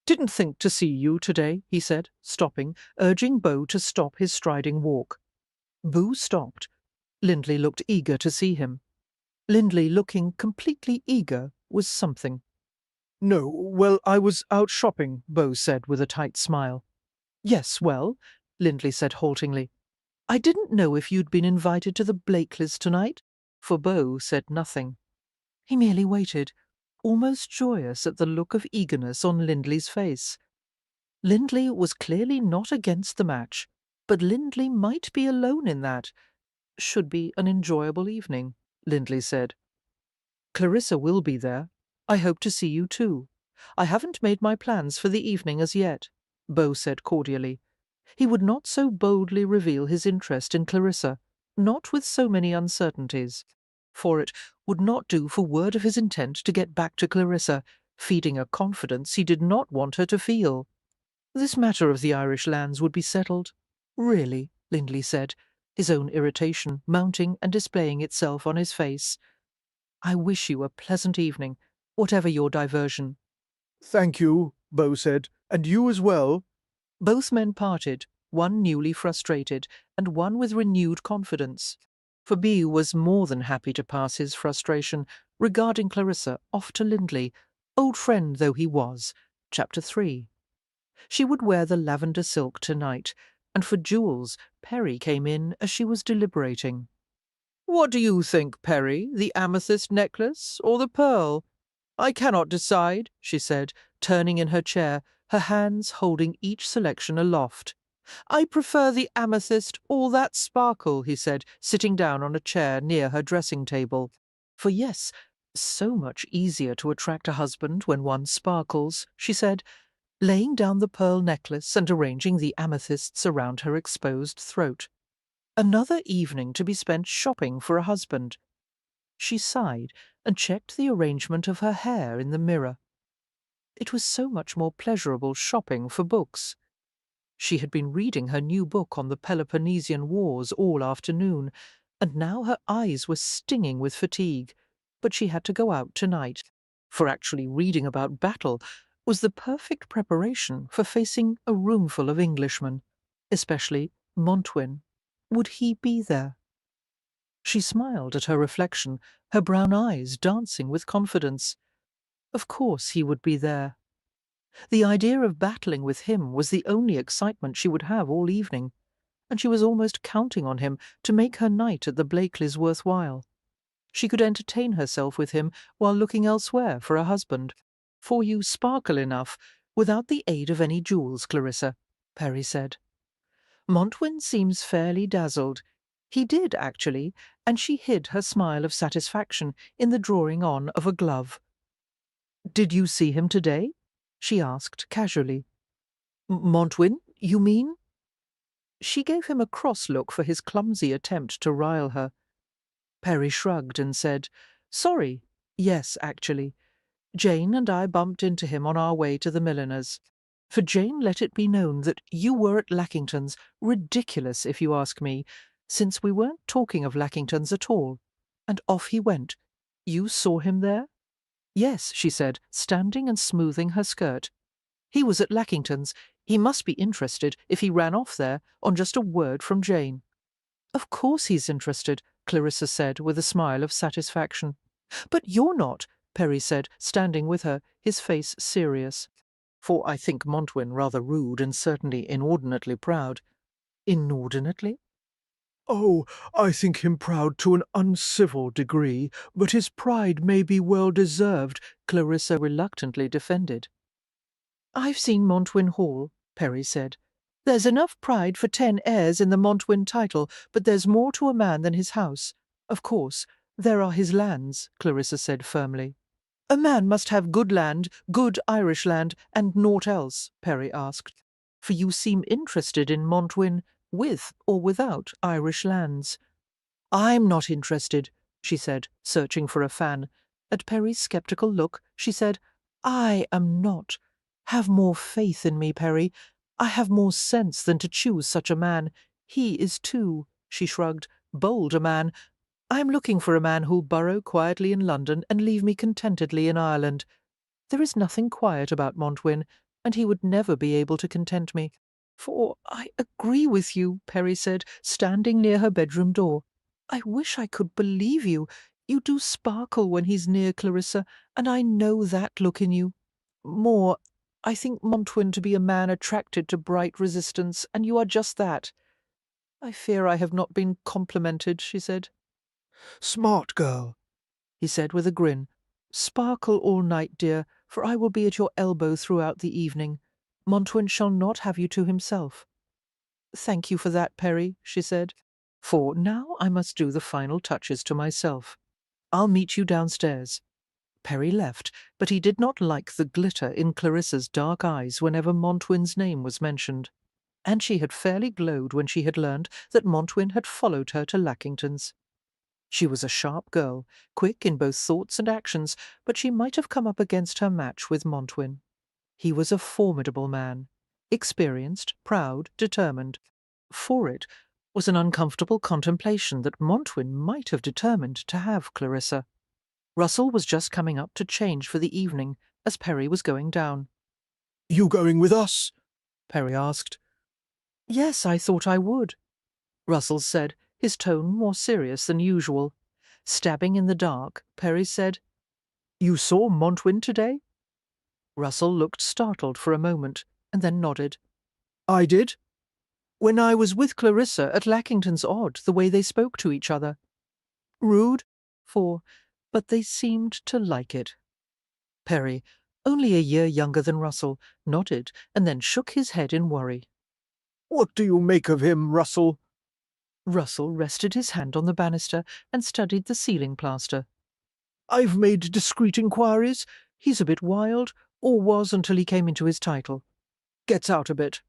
"Didn't think to see you today," he said, stopping, urging Beau to stop his striding walk. Boo stopped. Lindley looked eager to see him. Lindley looking completely eager was something. "No, well, I was out shopping," Beau said with a tight smile. "Yes, well," Lindley said haltingly, "I didn't know if you'd been invited to the Blakeleys tonight," for Beau said nothing. He merely waited, almost joyous at the look of eagerness on Lindley's face. Lindley was clearly not against the match, but Lindley might be alone in that. Should be an enjoyable evening, Lindley said. "Clarissa will be there. I hope to see you too. I haven't made my plans for the evening as yet," Beau said cordially. He would not so boldly reveal his interest in Clarissa, not with so many uncertainties, for it would not do for word of his intent to get back to Clarissa, feeding a confidence he did not want her to feel. This matter of the Irish lands would be settled. Really, Lindley said, his own irritation mounting and displaying itself on his face. "I wish you a pleasant evening, whatever your diversion." Thank you, Beau said, and you as well. Both men parted, one newly frustrated, and one with renewed confidence. For Beau was more than happy to pass his frustration regarding Clarissa off to Lindley, old friend though he was. Chapter 3. She would wear the lavender silk tonight, and for jewels, Perry came in as she was deliberating. "What do you think, Perry, the amethyst necklace or the pearl? I cannot decide," she said, turning in her chair, her hands holding each selection aloft. "I prefer the amethyst, all that sparkle," he said, sitting down on a chair near her dressing-table. "For yes, so much easier to attract a husband when one sparkles," she said, laying down the pearl necklace and arranging the amethysts around her exposed throat. Another evening to be spent shopping for a husband. She sighed and checked the arrangement of her hair in the mirror. It was so much more pleasurable shopping for books. She had been reading her new book on the Peloponnesian Wars all afternoon, and now her eyes were stinging with fatigue, but she had to go out tonight, for actually reading about battle was the perfect preparation for facing a roomful of Englishmen, especially Montwyn. Would he be there? She smiled at her reflection, her brown eyes dancing with confidence. Of course he would be there. The idea of battling with him was the only excitement she would have all evening, and she was almost counting on him to make her night at the Blakeleys worthwhile. She could entertain herself with him while looking elsewhere for a husband. "For you sparkle enough, without the aid of any jewels, Clarissa," Perry said. "Montwyn seems fairly dazzled. He did, actually, and she hid her smile of satisfaction in the drawing on of a glove. "Did you see him today?" she asked casually. "Montwyn, you mean?" She gave him a cross look for his clumsy attempt to rile her. Perry shrugged and said, "Sorry. Yes, actually. Jane and I bumped into him on our way to the milliner's. For Jane let it be known that you were at Lackington's, ridiculous if you ask me, since we weren't talking of Lackington's at all. And off he went. You saw him there?" "Yes," she said, standing and smoothing her skirt. "He was at Lackington's. He must be interested if he ran off there on just a word from Jane." "Of course he's interested," Clarissa said with a smile of satisfaction. "But you're not," Perry said, standing with her, his face serious. "For I think Montwyn rather rude and certainly inordinately proud." "Inordinately?" Oh, I think him proud to an uncivil degree, but his pride may be well deserved, Clarissa reluctantly defended. I've seen Montwyn Hall, Perry said. There's enough pride for 10 heirs in the Montwyn title, but there's more to a man than his house. Of course, there are his lands, Clarissa said firmly. A man must have good land, good Irish land, and naught else, Perry asked. For you seem interested in Montwyn with or without Irish lands. I'm not interested, she said, searching for a fan. At Perry's sceptical look, she said, I am not. Have more faith in me, Perry. I have more sense than to choose such a man. He is too, she shrugged, bold a man. I'm looking for a man who'll burrow quietly in London and leave me contentedly in Ireland. There is nothing quiet about Montwyn, and he would never be able to content me. For I agree with you, Perry said, standing near her bedroom door. I wish I could believe you. You do sparkle when he's near, Clarissa, and I know that look in you. More, I think Montwyn to be a man attracted to bright resistance, and you are just that. I fear I have not been complimented, she said. Smart girl, He said with a grin. Sparkle all night, dear, for I will be at your elbow throughout the evening. Montwyn shall not have you to himself. Thank you for that, Perry, she said. For now I must do the final touches to myself. I'll meet you downstairs. Perry left, but he did not like the glitter in Clarissa's dark eyes whenever Montwyn's name was mentioned, and she had fairly glowed when she had learned that Montwyn had followed her to Lackington's. She was a sharp girl, quick in both thoughts and actions, but she might have come up against her match with Montwyn. He was a formidable man, experienced, proud, determined. For it was an uncomfortable contemplation that Montwyn might have determined to have Clarissa. Russell was just coming up to change for the evening, as Perry was going down. you going with us? Perry asked. Yes, I thought I would, Russell said, his tone more serious than usual. Stabbing in the dark, Perry said, You saw Montwyn today? Russell looked startled for a moment, and then nodded. I did. When I was with Clarissa at Lackington's odd, the way they spoke to each other. Rude? But they seemed to like it. Perry, only a year younger than Russell, nodded and then shook his head in worry. What do you make of him, Russell? Russell rested his hand on the banister and studied the ceiling plaster. I've made discreet inquiries. He's a bit wild, or was until he came into his title. Gets out a bit.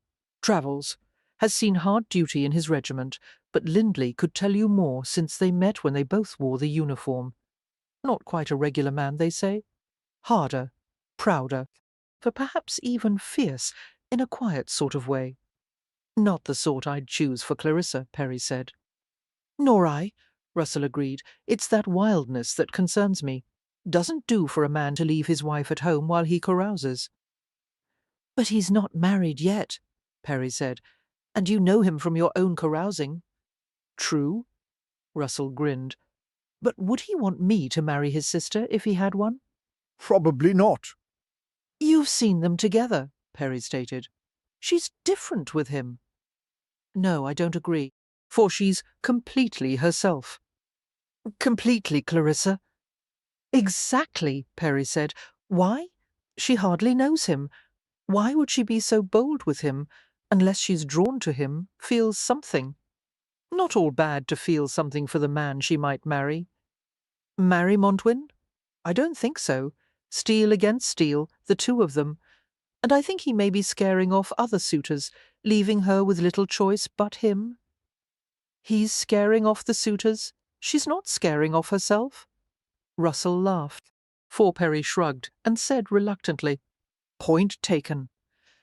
Travels. Has seen hard duty in his regiment, but Lindley could tell you more since they met when they both wore the uniform. Not quite a regular man, they say. Harder, prouder, for perhaps even fierce, in a quiet sort of way. Not the sort I'd choose for Clarissa, Perry said. Nor I, Russell agreed. It's that wildness that concerns me. Doesn't do for a man to leave his wife at home while he carouses. But he's not married yet, Perry said, and you know him from your own carousing. True, Russell grinned. But would he want me to marry his sister if he had one? Probably not. You've seen them together, Perry stated. She's different with him. No, I don't agree, for she's completely herself. Completely, Clarissa. Exactly, Perry said. Why? She hardly knows him. Why would she be so bold with him, unless she's drawn to him, feels something? Not all bad to feel something for the man she might marry. Marry Montwyn? I don't think so. Steel against steel, the two of them. And I think he may be scaring off other suitors, leaving her with little choice but him. He's scaring off the suitors. She's not scaring off herself. Russell laughed. Perry shrugged and said reluctantly, Point taken.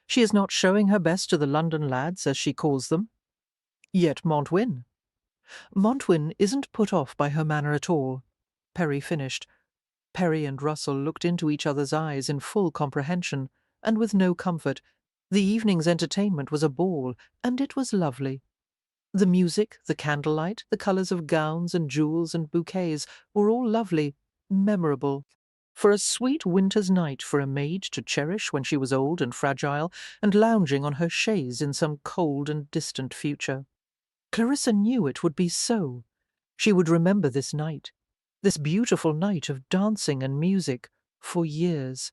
She is not showing her best to the London lads, as she calls them. Yet Montwyn isn't put off by her manner at all. Perry finished. Perry and Russell looked into each other's eyes in full comprehension, and with no comfort. The evening's entertainment was a ball, and it was lovely. The music, the candlelight, the colours of gowns and jewels and bouquets were all lovely, memorable. For a sweet winter's night for a maid to cherish when she was old and fragile, and lounging on her chaise in some cold and distant future. Clarissa knew it would be so. She would remember this night, this beautiful night of dancing and music, for years.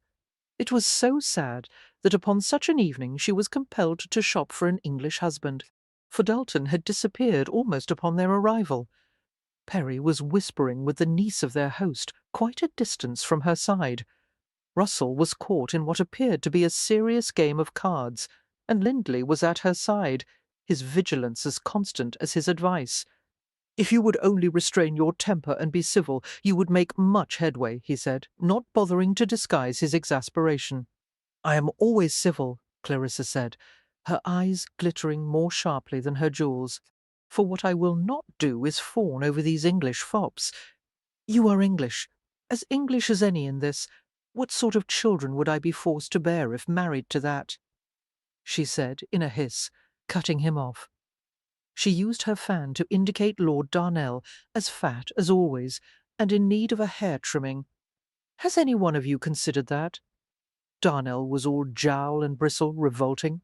It was so sad that upon such an evening she was compelled to shop for an English husband, for Dalton had disappeared almost upon their arrival. Perry was whispering with the niece of their host, quite a distance from her side. Russell was caught in what appeared to be a serious game of cards, and Lindley was at her side, his vigilance as constant as his advice. "If you would only restrain your temper and be civil, you would make much headway," he said, not bothering to disguise his exasperation. "I am always civil," Clarissa said, her eyes glittering more sharply than her jewels. "For what I will not do is fawn over these English fops. You are English as any in this. What sort of children would I be forced to bear if married to that?" she said in a hiss, cutting him off. She used her fan to indicate Lord Darnell, as fat as always, and in need of a hair trimming. "Has any one of you considered that?" Darnell was all jowl and bristle, revolting.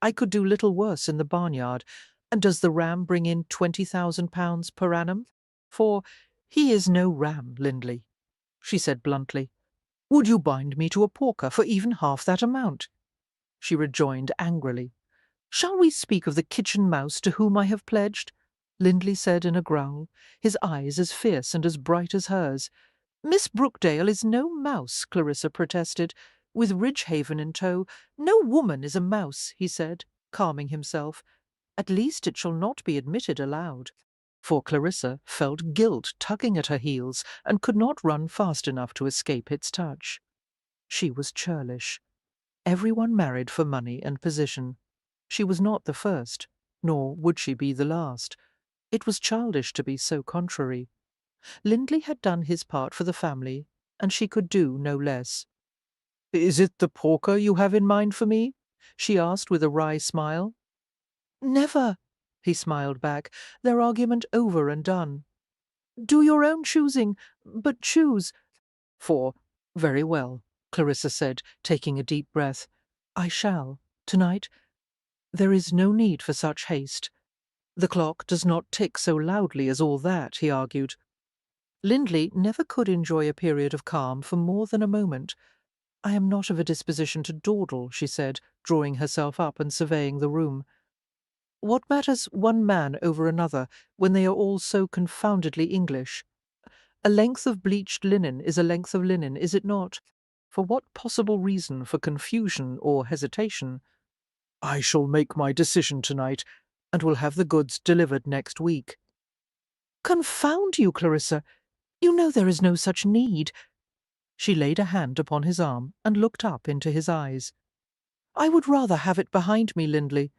"I could do little worse in the barnyard. And does the ram bring in £20,000 per annum? For he is no ram, Lindley," she said bluntly. "Would you bind me to a porker for even half that amount?" She rejoined angrily. "Shall we speak of the kitchen mouse to whom I have pledged?" Lindley said in a growl, his eyes as fierce and as bright as hers. "Miss Brookdale is no mouse," Clarissa protested, with Ridgehaven in tow. "No woman is a mouse," he said, calming himself. "At least it shall not be admitted aloud." For Clarissa felt guilt tugging at her heels and could not run fast enough to escape its touch. She was churlish. Everyone married for money and position. She was not the first, nor would she be the last. It was childish to be so contrary. Lindley had done his part for the family, and she could do no less. "Is it the porker you have in mind for me?" she asked with a wry smile. "Never," he smiled back, their argument over and done. "Do your own choosing, but choose." "For very well," Clarissa said, taking a deep breath. "I shall, tonight. There is no need for such haste. The clock does not tick so loudly as all that," he argued. Lindley never could enjoy a period of calm for more than a moment. "I am not of a disposition to dawdle," she said, drawing herself up and surveying the room. "What matters one man over another when they are all so confoundedly English? A length of bleached linen is a length of linen, is it not? For what possible reason for confusion or hesitation? I shall make my decision tonight, and will have the goods delivered next week." "Confound you, Clarissa! You know there is no such need." She laid a hand upon his arm and looked up into his eyes. "I would rather have it behind me, Lindley.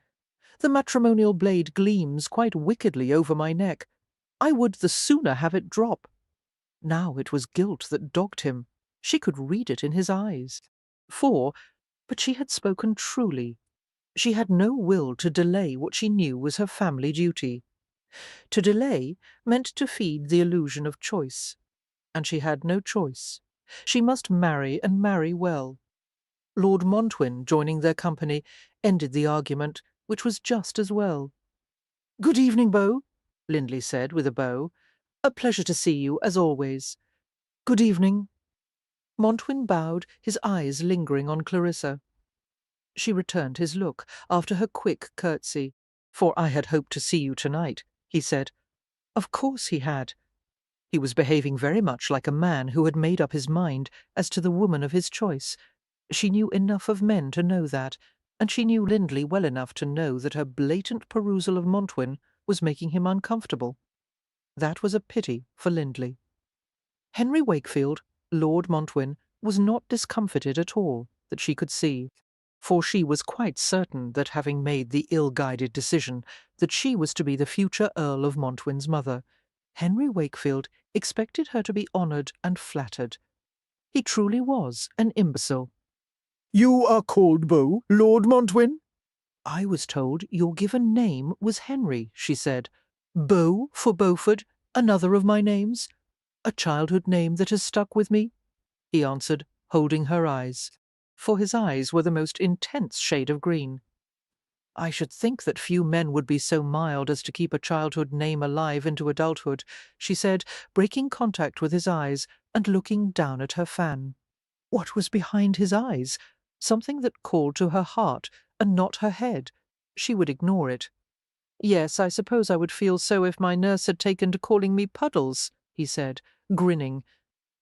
The matrimonial blade gleams quite wickedly over my neck. I would the sooner have it drop." Now it was guilt that dogged him. She could read it in his eyes. But she had spoken truly. She had no will to delay what she knew was her family duty. To delay meant to feed the illusion of choice, and she had no choice. She must marry, and marry well. Lord Montwin, joining their company, ended the argument, which was just as well. "Good evening, Beau," Lindley said with a bow. "A pleasure to see you, as always." "Good evening." Montwin bowed, his eyes lingering on Clarissa. She returned his look after her quick curtsy. "For I had hoped to see you tonight," he said. Of course he had. He was behaving very much like a man who had made up his mind as to the woman of his choice. She knew enough of men to know that, and she knew Lindley well enough to know that her blatant perusal of Montwin was making him uncomfortable. That was a pity for Lindley. Henry Wakefield, Lord Montwin, was not discomfited at all, that she could see, for she was quite certain that, having made the ill-guided decision that she was to be the future Earl of Montwin's mother, Henry Wakefield expected her to be honoured and flattered. He truly was an imbecile. "You are called Beau, Lord Montwin?" "I was told your given name was Henry," she said. "Beau for Beaufort, another of my names. A childhood name that has stuck with me," he answered, holding her eyes, for his eyes were the most intense shade of green. I should think that few men would be so mild as to keep a childhood name alive into adulthood, she said, breaking contact with his eyes and looking down at her fan. What was behind his eyes? Something that called to her heart and not her head. She would ignore it. Yes, I suppose I would feel so if my nurse had taken to calling me Puddles, he said, grinning.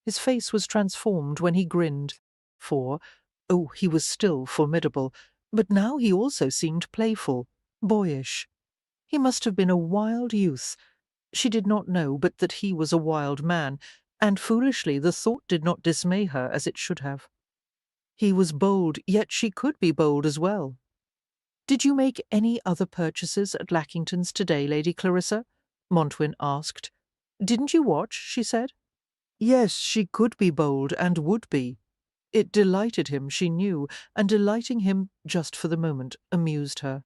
His face was transformed when he grinned, for, oh, he was still formidable, but now he also seemed playful, boyish. He must have been a wild youth. She did not know but that he was a wild man, and foolishly the thought did not dismay her as it should have. He was bold, yet she could be bold as well. "Did you make any other purchases at Lackington's today, Lady Clarissa?" Montwyn asked. "Didn't you watch?" she said. Yes, she could be bold, and would be. It delighted him, she knew, and delighting him just for the moment amused her.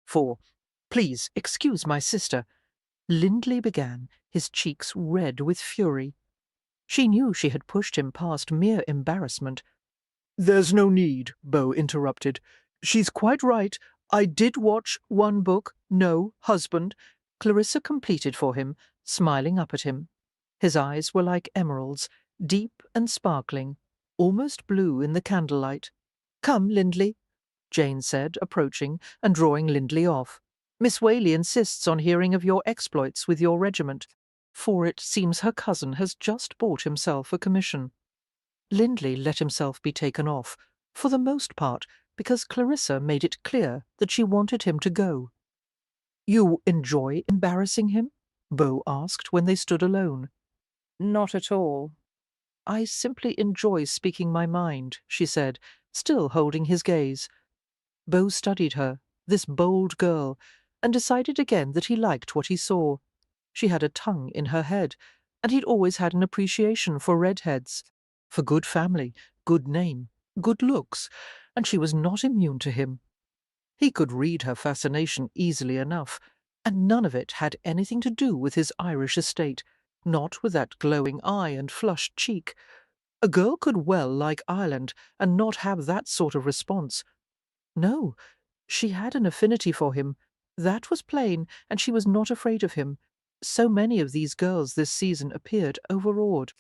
"For, please excuse my sister," Lindley began, his cheeks red with fury. She knew she had pushed him past mere embarrassment. "There's no need," Beau interrupted. "She's quite right. I did watch one book, no husband," Clarissa completed for him, smiling up at him. His eyes were like emeralds, deep and sparkling, almost blue in the candlelight. "Come, Lindley," Jane said, approaching and drawing Lindley off. "Miss Whaley insists on hearing of your exploits with your regiment, for it seems her cousin has just bought himself a commission." Lindley let himself be taken off, for the most part because Clarissa made it clear that she wanted him to go. "You enjoy embarrassing him?" Beau asked when they stood alone. "Not at all. I simply enjoy speaking my mind," she said, still holding his gaze. Beau studied her, this bold girl, and decided again that he liked what he saw. She had a tongue in her head, and he'd always had an appreciation for redheads, for good family, good name, good looks, and she was not immune to him. He could read her fascination easily enough, and none of it had anything to do with his Irish estate, not with that glowing eye and flushed cheek. A girl could well like Ireland and not have that sort of response. No, she had an affinity for him. That was plain, and she was not afraid of him. So many of these girls this season appeared overawed.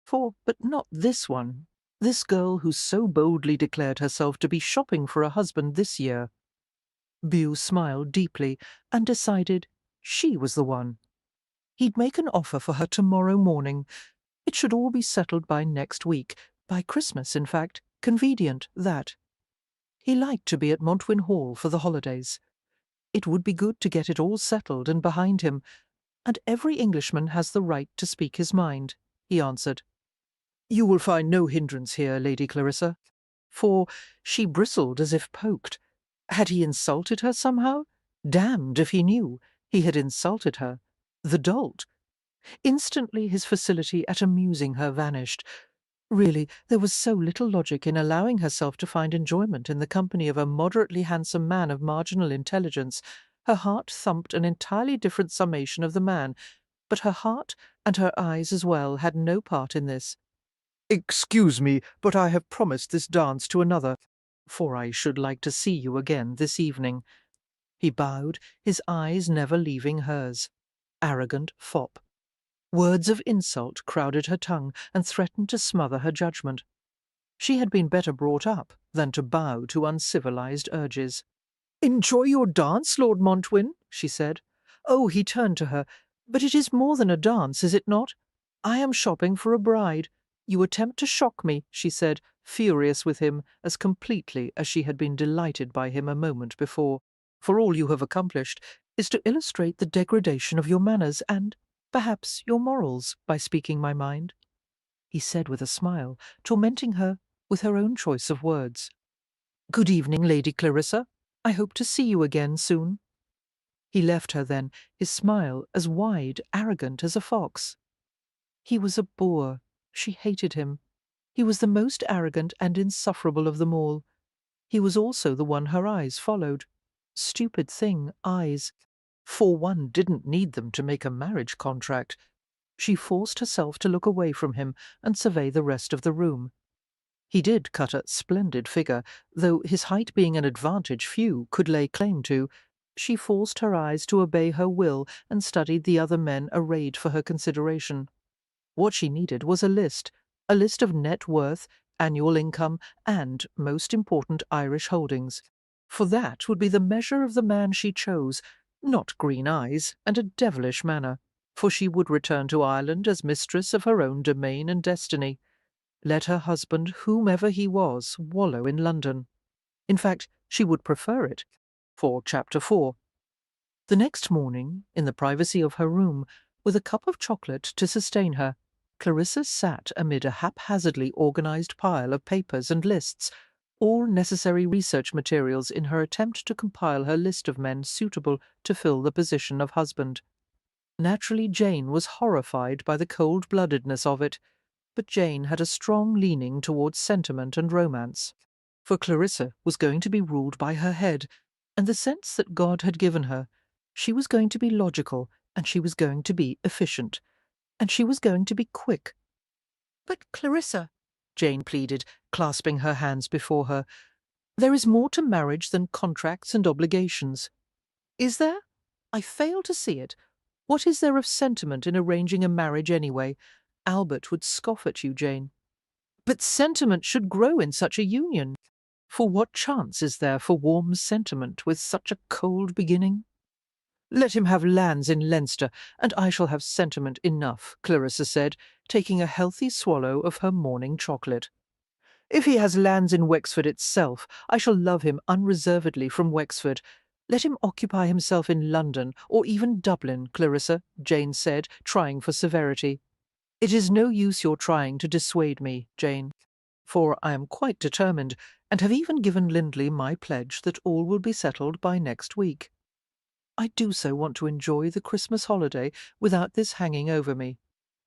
But not this one, this girl who so boldly declared herself to be shopping for a husband this year. Beau smiled deeply and decided she was the one. He'd make an offer for her tomorrow morning. It should all be settled by next week, by Christmas, in fact. Convenient, that. He liked to be at Montwyn Hall for the holidays. It would be good to get it all settled and behind him, and every Englishman has the right to speak his mind, he answered. "You will find no hindrance here, Lady Clarissa." For she bristled as if poked. Had he insulted her somehow? Damned if he knew. He had insulted her. The dolt. Instantly his facility at amusing her vanished. Really, there was so little logic in allowing herself to find enjoyment in the company of a moderately handsome man of marginal intelligence. Her heart thumped an entirely different summation of the man, but her heart and her eyes as well had no part in this. "Excuse me, but I have promised this dance to another, for I should like to see you again this evening." He bowed, his eyes never leaving hers. Arrogant fop. Words of insult crowded her tongue and threatened to smother her judgment. She had been better brought up than to bow to uncivilized urges. "Enjoy your dance, Lord Montwyn," she said. "Oh," he turned to her, "but it is more than a dance, is it not? I am shopping for a bride. You attempt to shock me," she said, furious with him as completely as she had been delighted by him a moment before. "For all you have accomplished is to illustrate the degradation of your manners and, perhaps, your morals by speaking my mind," he said with a smile, tormenting her with her own choice of words. "Good evening, Lady Clarissa. I hope to see you again soon." He left her then, his smile as wide, arrogant as a fox. He was a boor. She hated him. He was the most arrogant and insufferable of them all. He was also the one her eyes followed. Stupid thing, eyes. For one didn't need them to make a marriage contract. She forced herself to look away from him and survey the rest of the room. He did cut a splendid figure, though his height being an advantage few could lay claim to. She forced her eyes to obey her will and studied the other men arrayed for her consideration. What she needed was a list of net worth, annual income, and, most important, Irish holdings. For that would be the measure of the man she chose, not green eyes and a devilish manner, for she would return to Ireland as mistress of her own domain and destiny. Let her husband, whomever he was, wallow in London. In fact, she would prefer it. For Chapter 4. The next morning, in the privacy of her room, with a cup of chocolate to sustain her, Clarissa sat amid a haphazardly organised pile of papers and lists, all necessary research materials in her attempt to compile her list of men suitable to fill the position of husband. Naturally, Jane was horrified by the cold-bloodedness of it, but Jane had a strong leaning towards sentiment and romance. For Clarissa was going to be ruled by her head, and the sense that God had given her. She was going to be logical, and she was going to be efficient, and she was going to be quick. "But, Clarissa," Jane pleaded, clasping her hands before her, "there is more to marriage than contracts and obligations." "Is there? I fail to see it. What is there of sentiment in arranging a marriage anyway? Albert would scoff at you, Jane." "But sentiment should grow in such a union. For what chance is there for warm sentiment with such a cold beginning?" "Let him have lands in Leinster, and I shall have sentiment enough," Clarissa said, taking a healthy swallow of her morning chocolate. "If he has lands in Wexford itself, I shall love him unreservedly from Wexford. Let him occupy himself in London, or even Dublin, Clarissa," Jane said, trying for severity. "It is no use your trying to dissuade me, Jane, for I am quite determined, and have even given Lindley my pledge that all will be settled by next week. I do so want to enjoy the Christmas holiday without this hanging over me.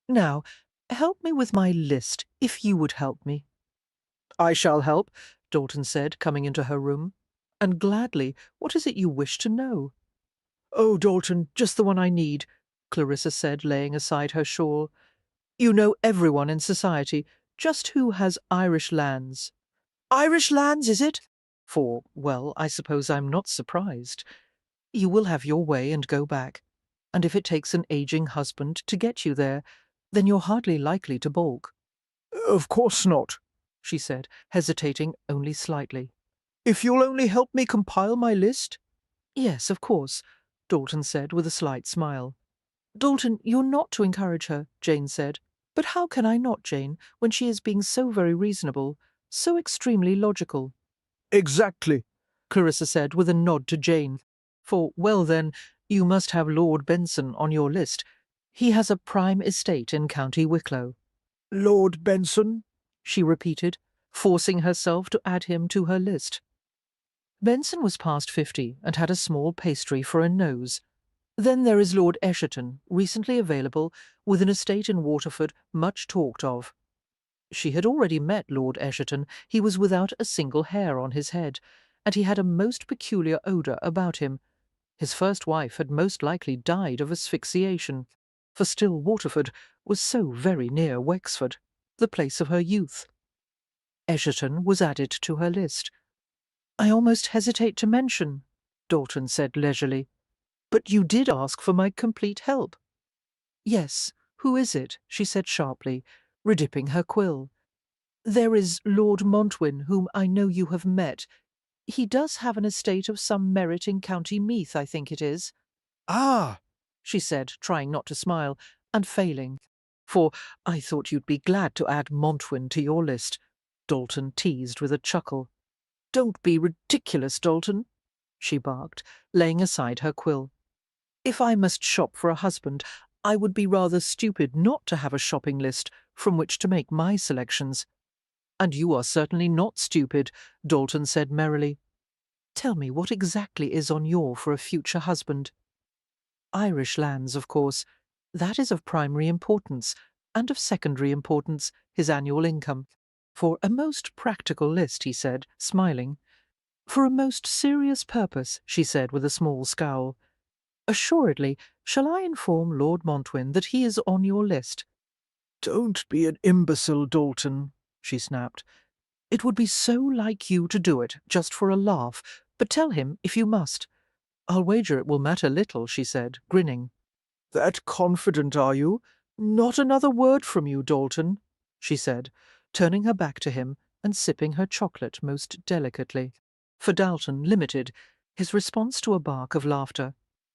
Now, help me with my list, if you would help me." "I shall help," Dalton said, coming into her room. "And gladly. What is it you wish to know?" "Oh, Dalton, just the one I need," Clarissa said, laying aside her shawl. "You know everyone in society. Just who has Irish lands?" "Irish lands, is it? For, well, I suppose I'm not surprised. You will have your way and go back, and if it takes an aging husband to get you there, then you're hardly likely to balk." Of course not, she said, hesitating only slightly. "If you'll only help me compile my list." "Yes, of course," Dalton said with a slight smile. "Dalton, you're not to encourage her," Jane said. "But how can I not, Jane, when she is being so very reasonable, so extremely logical?" Exactly, Clarissa said with a nod to Jane. "For, well then, you must have Lord Benson on your list. He has a prime estate in County Wicklow." Lord Benson, she repeated, forcing herself to add him to her list. Benson was past 50 and had a small pastry for a nose. Then there is Lord Esherton, recently available, with an estate in Waterford, much talked of. She had already met Lord Esherton. He was without a single hair on his head, and he had a most peculiar odour about him. His first wife had most likely died of asphyxiation, for still Waterford was so very near Wexford, the place of her youth. Esherton was added to her list. "I almost hesitate to mention," Dalton said leisurely, "but you did ask for my complete help." "Yes, who is it?" she said sharply, redipping her quill. "There is Lord Montwyn, whom I know you have met. He does have an estate of some merit in County Meath, I think it is." Ah, she said, trying not to smile, and failing. "For I thought you'd be glad to add Montwyn to your list," Dalton teased with a chuckle. "Don't be ridiculous, Dalton," she barked, laying aside her quill. "If I must shop for a husband, I would be rather stupid not to have a shopping list from which to make my selections." "And you are certainly not stupid," Dalton said merrily. "Tell me what exactly is on your for a future husband." "Irish lands, of course. That is of primary importance, and of secondary importance, his annual income. For a most practical list," he said, smiling. "For a most serious purpose," she said with a small scowl. "Assuredly, shall I inform Lord Montwyn that he is on your list?" don't be an imbecile, Dalton, she snapped. It would be so like you to do it, just for a laugh, but tell him if you must. I'll wager it will matter little, she said, grinning. That confident, are you? Not another word from you, Dalton, she said, turning her back to him and sipping her chocolate most delicately. For Dalton limited his response to a bark of laughter,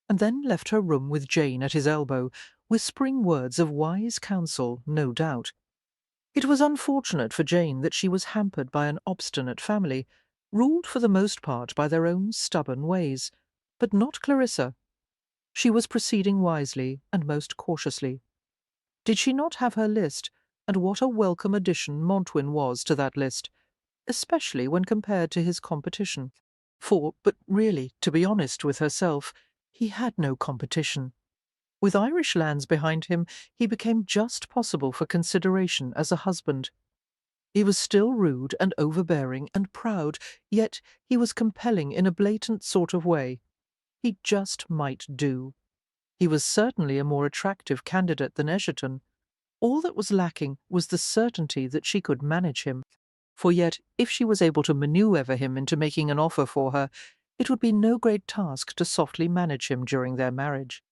and then left her room with Jane at his elbow, whispering words of wise counsel, no doubt. It was unfortunate for Jane that she was hampered by an obstinate family, ruled for the most part by their own stubborn ways, but not Clarissa. She was proceeding wisely and most cautiously. Did she not have her list, and what a welcome addition Montwin was to that list, especially when compared to his competition? But really, to be honest with herself, he had no competition. With Irish lands behind him, he became just possible for consideration as a husband. He was still rude and overbearing and proud, yet he was compelling in a blatant sort of way. He just might do. He was certainly a more attractive candidate than Egerton. All that was lacking was the certainty that she could manage him. For yet, if she was able to manoeuvre him into making an offer for her, it would be no great task to softly manage him during their marriage.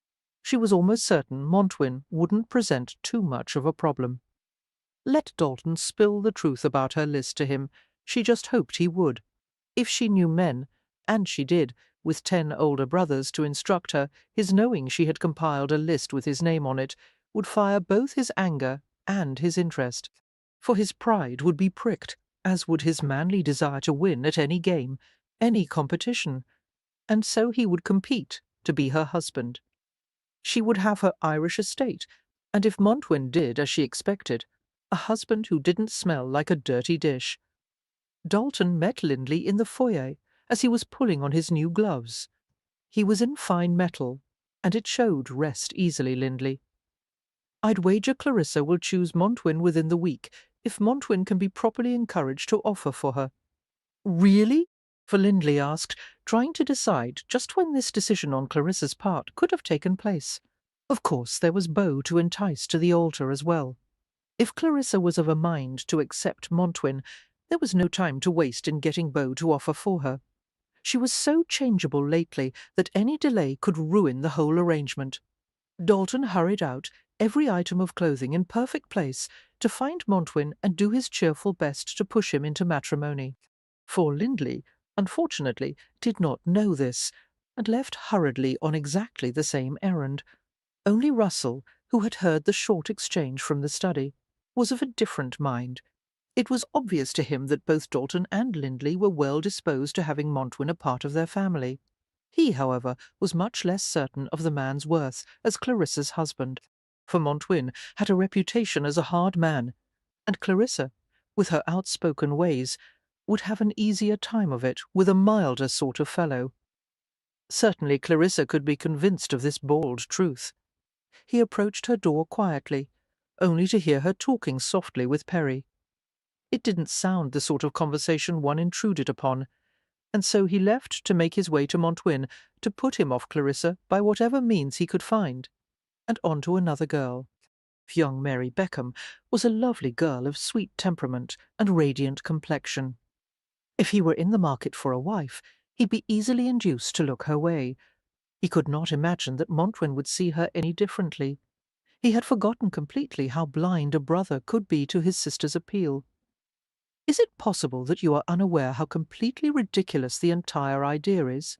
She was almost certain Montwin wouldn't present too much of a problem. Let Dalton spill the truth about her list to him. She just hoped he would. If she knew men, and she did, with 10 older brothers to instruct her, his knowing she had compiled a list with his name on it would fire both his anger and his interest. For his pride would be pricked, as would his manly desire to win at any game, any competition, and so he would compete to be her husband. She would have her Irish estate, and if Montwin did as she expected, a husband who didn't smell like a dirty dish. Dalton met Lindley in the foyer as he was pulling on his new gloves. He was in fine metal, and it showed rest easily, Lindley. I'd wager Clarissa will choose Montwin within the week, if Montwin can be properly encouraged to offer for her. Really? For Lindley asked, trying to decide just when this decision on Clarissa's part could have taken place. Of course, there was Beau to entice to the altar as well. If Clarissa was of a mind to accept Montwin, there was no time to waste in getting Beau to offer for her. She was so changeable lately that any delay could ruin the whole arrangement. Dalton hurried out, every item of clothing in perfect place, to find Montwin and do his cheerful best to push him into matrimony. For Lindley, unfortunately, did not know this, and left hurriedly on exactly the same errand. Only Russell, who had heard the short exchange from the study, was of a different mind. It was obvious to him that both Dalton and Lindley were well disposed to having Montwin a part of their family. He, however, was much less certain of the man's worth as Clarissa's husband, for Montwin had a reputation as a hard man, and Clarissa, with her outspoken ways, would have an easier time of it with a milder sort of fellow. Certainly Clarissa could be convinced of this bald truth. He approached her door quietly, only to hear her talking softly with Perry. It didn't sound the sort of conversation one intruded upon, and so he left to make his way to Montwin to put him off Clarissa by whatever means he could find, and on to another girl. Young Mary Beckham was a lovely girl of sweet temperament and radiant complexion. If he were in the market for a wife, he'd be easily induced to look her way. He could not imagine that Montwin would see her any differently. He had forgotten completely how blind a brother could be to his sister's appeal. "Is it possible that you are unaware how completely ridiculous the entire idea is?"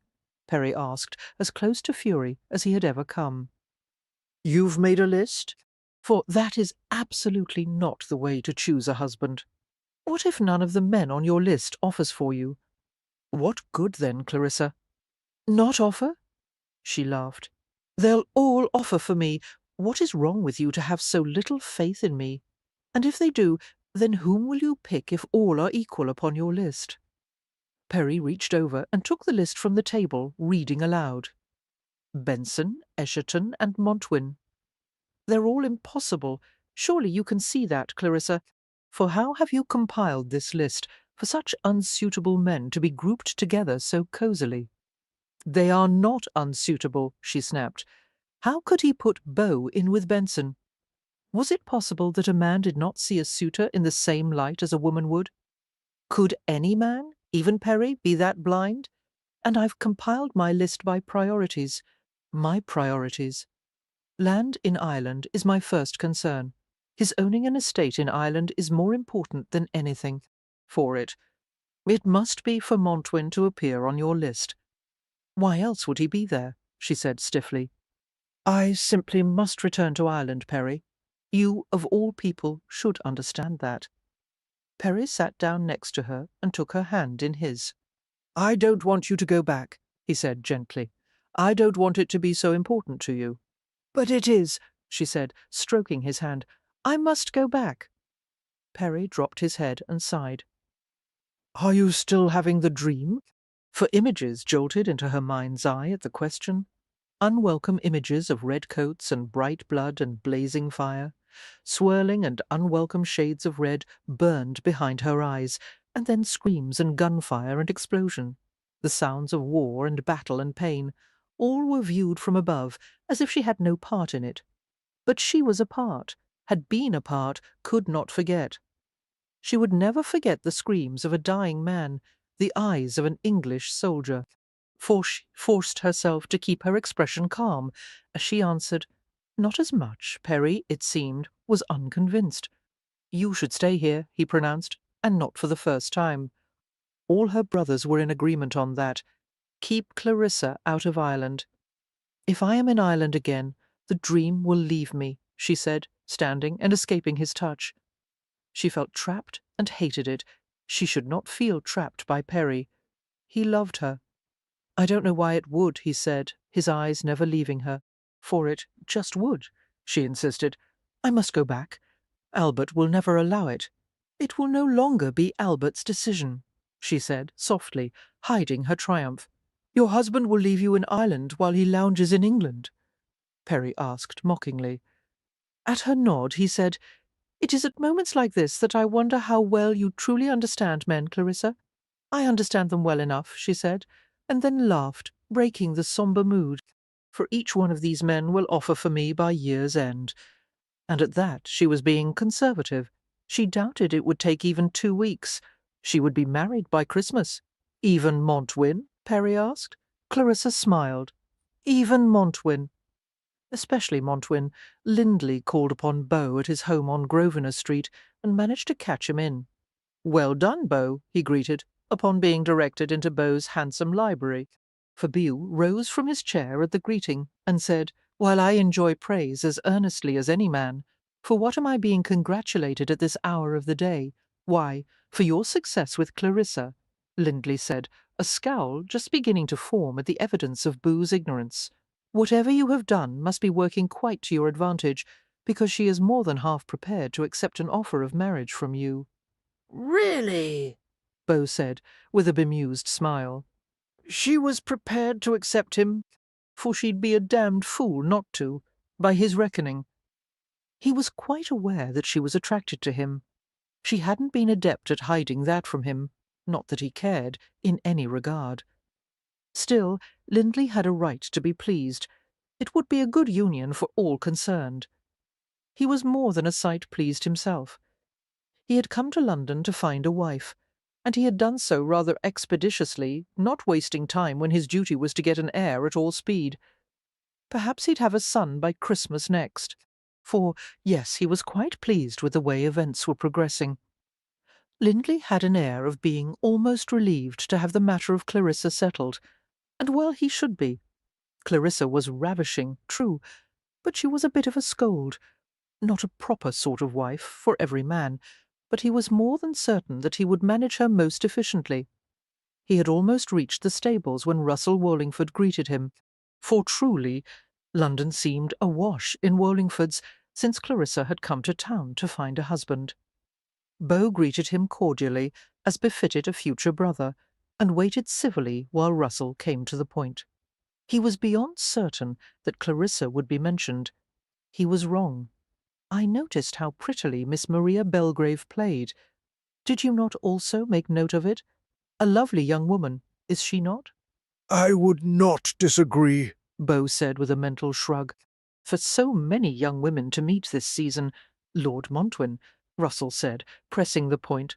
Perry asked, as close to fury as he had ever come. You've made a list? For that is absolutely not the way to choose a husband. What if none of the men on your list offers for you? What good then, Clarissa? Not offer? She laughed. They'll all offer for me. What is wrong with you to have so little faith in me? And if they do, then whom will you pick if all are equal upon your list? Perry reached over and took the list from the table, reading aloud. Benson, Egerton, and Montwin. They're all impossible. Surely you can see that, Clarissa. For how have you compiled this list for such unsuitable men to be grouped together so cosily? They are not unsuitable, she snapped. How could he put Beau in with Benson? Was it possible that a man did not see a suitor in the same light as a woman would? Could any man, even Perry, be that blind? And I've compiled my list by priorities. My priorities. Land in Ireland is my first concern. His owning an estate in Ireland is more important than anything for it. It must be for Montwyn to appear on your list. Why else would he be there? She said stiffly. I simply must return to Ireland, Perry. You, of all people, should understand that. Perry sat down next to her and took her hand in his. I don't want you to go back, he said gently. I don't want it to be so important to you. But it is, she said, stroking his hand. I must go back. Perry dropped his head and sighed. Are you still having the dream? For images jolted into her mind's eye at the question. Unwelcome images of red coats and bright blood and blazing fire. Swirling and unwelcome shades of red burned behind her eyes, and then screams and gunfire and explosion. The sounds of war and battle and pain. All were viewed from above, as if she had no part in it. But she was a part, had been a part, could not forget. She would never forget the screams of a dying man, the eyes of an English soldier. For she forced herself to keep her expression calm, as she answered, Not as much. Perry, it seemed, was unconvinced. You should stay here, he pronounced, and not for the first time. All her brothers were in agreement on that. Keep Clarissa out of Ireland. If I am in Ireland again, the dream will leave me, she said, standing and escaping his touch. She felt trapped and hated it. She should not feel trapped by Perry. He loved her. I don't know why it would, he said, his eyes never leaving her. For it just would, she insisted. I must go back. Albert will never allow it. It will no longer be Albert's decision, she said, softly, hiding her triumph. Your husband will leave you in Ireland while he lounges in England? Perry asked mockingly. At her nod, he said, It is at moments like this that I wonder how well you truly understand men, Clarissa. I understand them well enough, she said, and then laughed, breaking the sombre mood. For each one of these men will offer for me by year's end. And at that she was being conservative. She doubted it would take even 2 weeks. She would be married by Christmas. Even Montwyn? Perry asked. Clarissa smiled. Even Montwyn. Especially Montwyn. Lindley called upon Beau at his home on Grosvenor Street and managed to catch him in. Well done, Beau, he greeted, upon being directed into Beau's handsome library. For Beau rose from his chair at the greeting and said, While I enjoy praise as earnestly as any man, for what am I being congratulated at this hour of the day? Why, for your success with Clarissa, Lindley said, a scowl just beginning to form at the evidence of Beau's ignorance. Whatever you have done must be working quite to your advantage, because she is more than half prepared to accept an offer of marriage from you. Really? Beau said, with a bemused smile. She was prepared to accept him, for she'd be a damned fool not to, by his reckoning. He was quite aware that she was attracted to him. She hadn't been adept at hiding that from him, not that he cared, in any regard. Still, Lindley had a right to be pleased. It would be a good union for all concerned. He was more than a sight pleased himself. He had come to London to find a wife, and he had done so rather expeditiously, not wasting time when his duty was to get an heir at all speed. Perhaps he'd have a son by Christmas next. For, yes, he was quite pleased with the way events were progressing. Lindley had an air of being almost relieved to have the matter of Clarissa settled, and well he should be. Clarissa was ravishing, true, but she was a bit of a scold. Not a proper sort of wife for every man, but he was more than certain that he would manage her most efficiently. He had almost reached the stables when Russell Wallingford greeted him, for truly London seemed awash in Wallingfords since Clarissa had come to town to find a husband. Beau greeted him cordially, as befitted a future brother, and waited civilly while Russell came to the point. He was beyond certain that Clarissa would be mentioned. He was wrong. I noticed how prettily Miss Maria Belgrave played. Did you not also make note of it? A lovely young woman, is she not? I would not disagree, Beau said with a mental shrug. For so many young women to meet this season, Lord Montwyn, Russell said, pressing the point.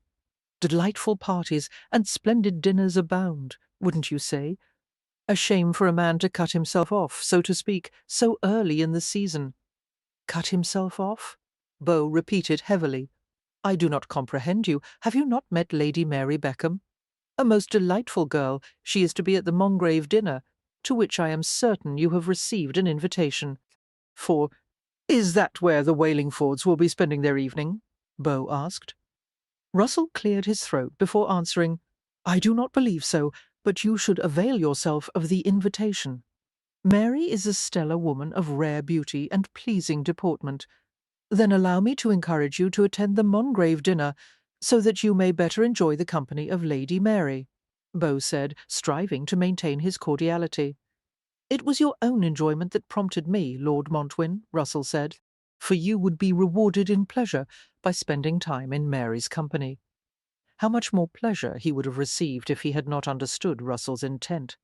Delightful parties and splendid dinners abound, wouldn't you say? A shame for a man to cut himself off, so to speak, so early in the season. Cut himself off? Beau repeated heavily. I do not comprehend you. Have you not met Lady Mary Beckham? A most delightful girl. She is to be at the Mongrave dinner, to which I am certain you have received an invitation. For is that where the Walingfords will be spending their evening? Beau asked. Russell cleared his throat before answering, I do not believe so, but you should avail yourself of the invitation. Mary is a stellar woman of rare beauty and pleasing deportment. Then allow me to encourage you to attend the Mongrave dinner, so that you may better enjoy the company of Lady Mary, Beau said, striving to maintain his cordiality. It was your own enjoyment that prompted me, Lord Montwin, Russell said, for you would be rewarded in pleasure by spending time in Mary's company. How much more pleasure he would have received if he had not understood Russell's intent.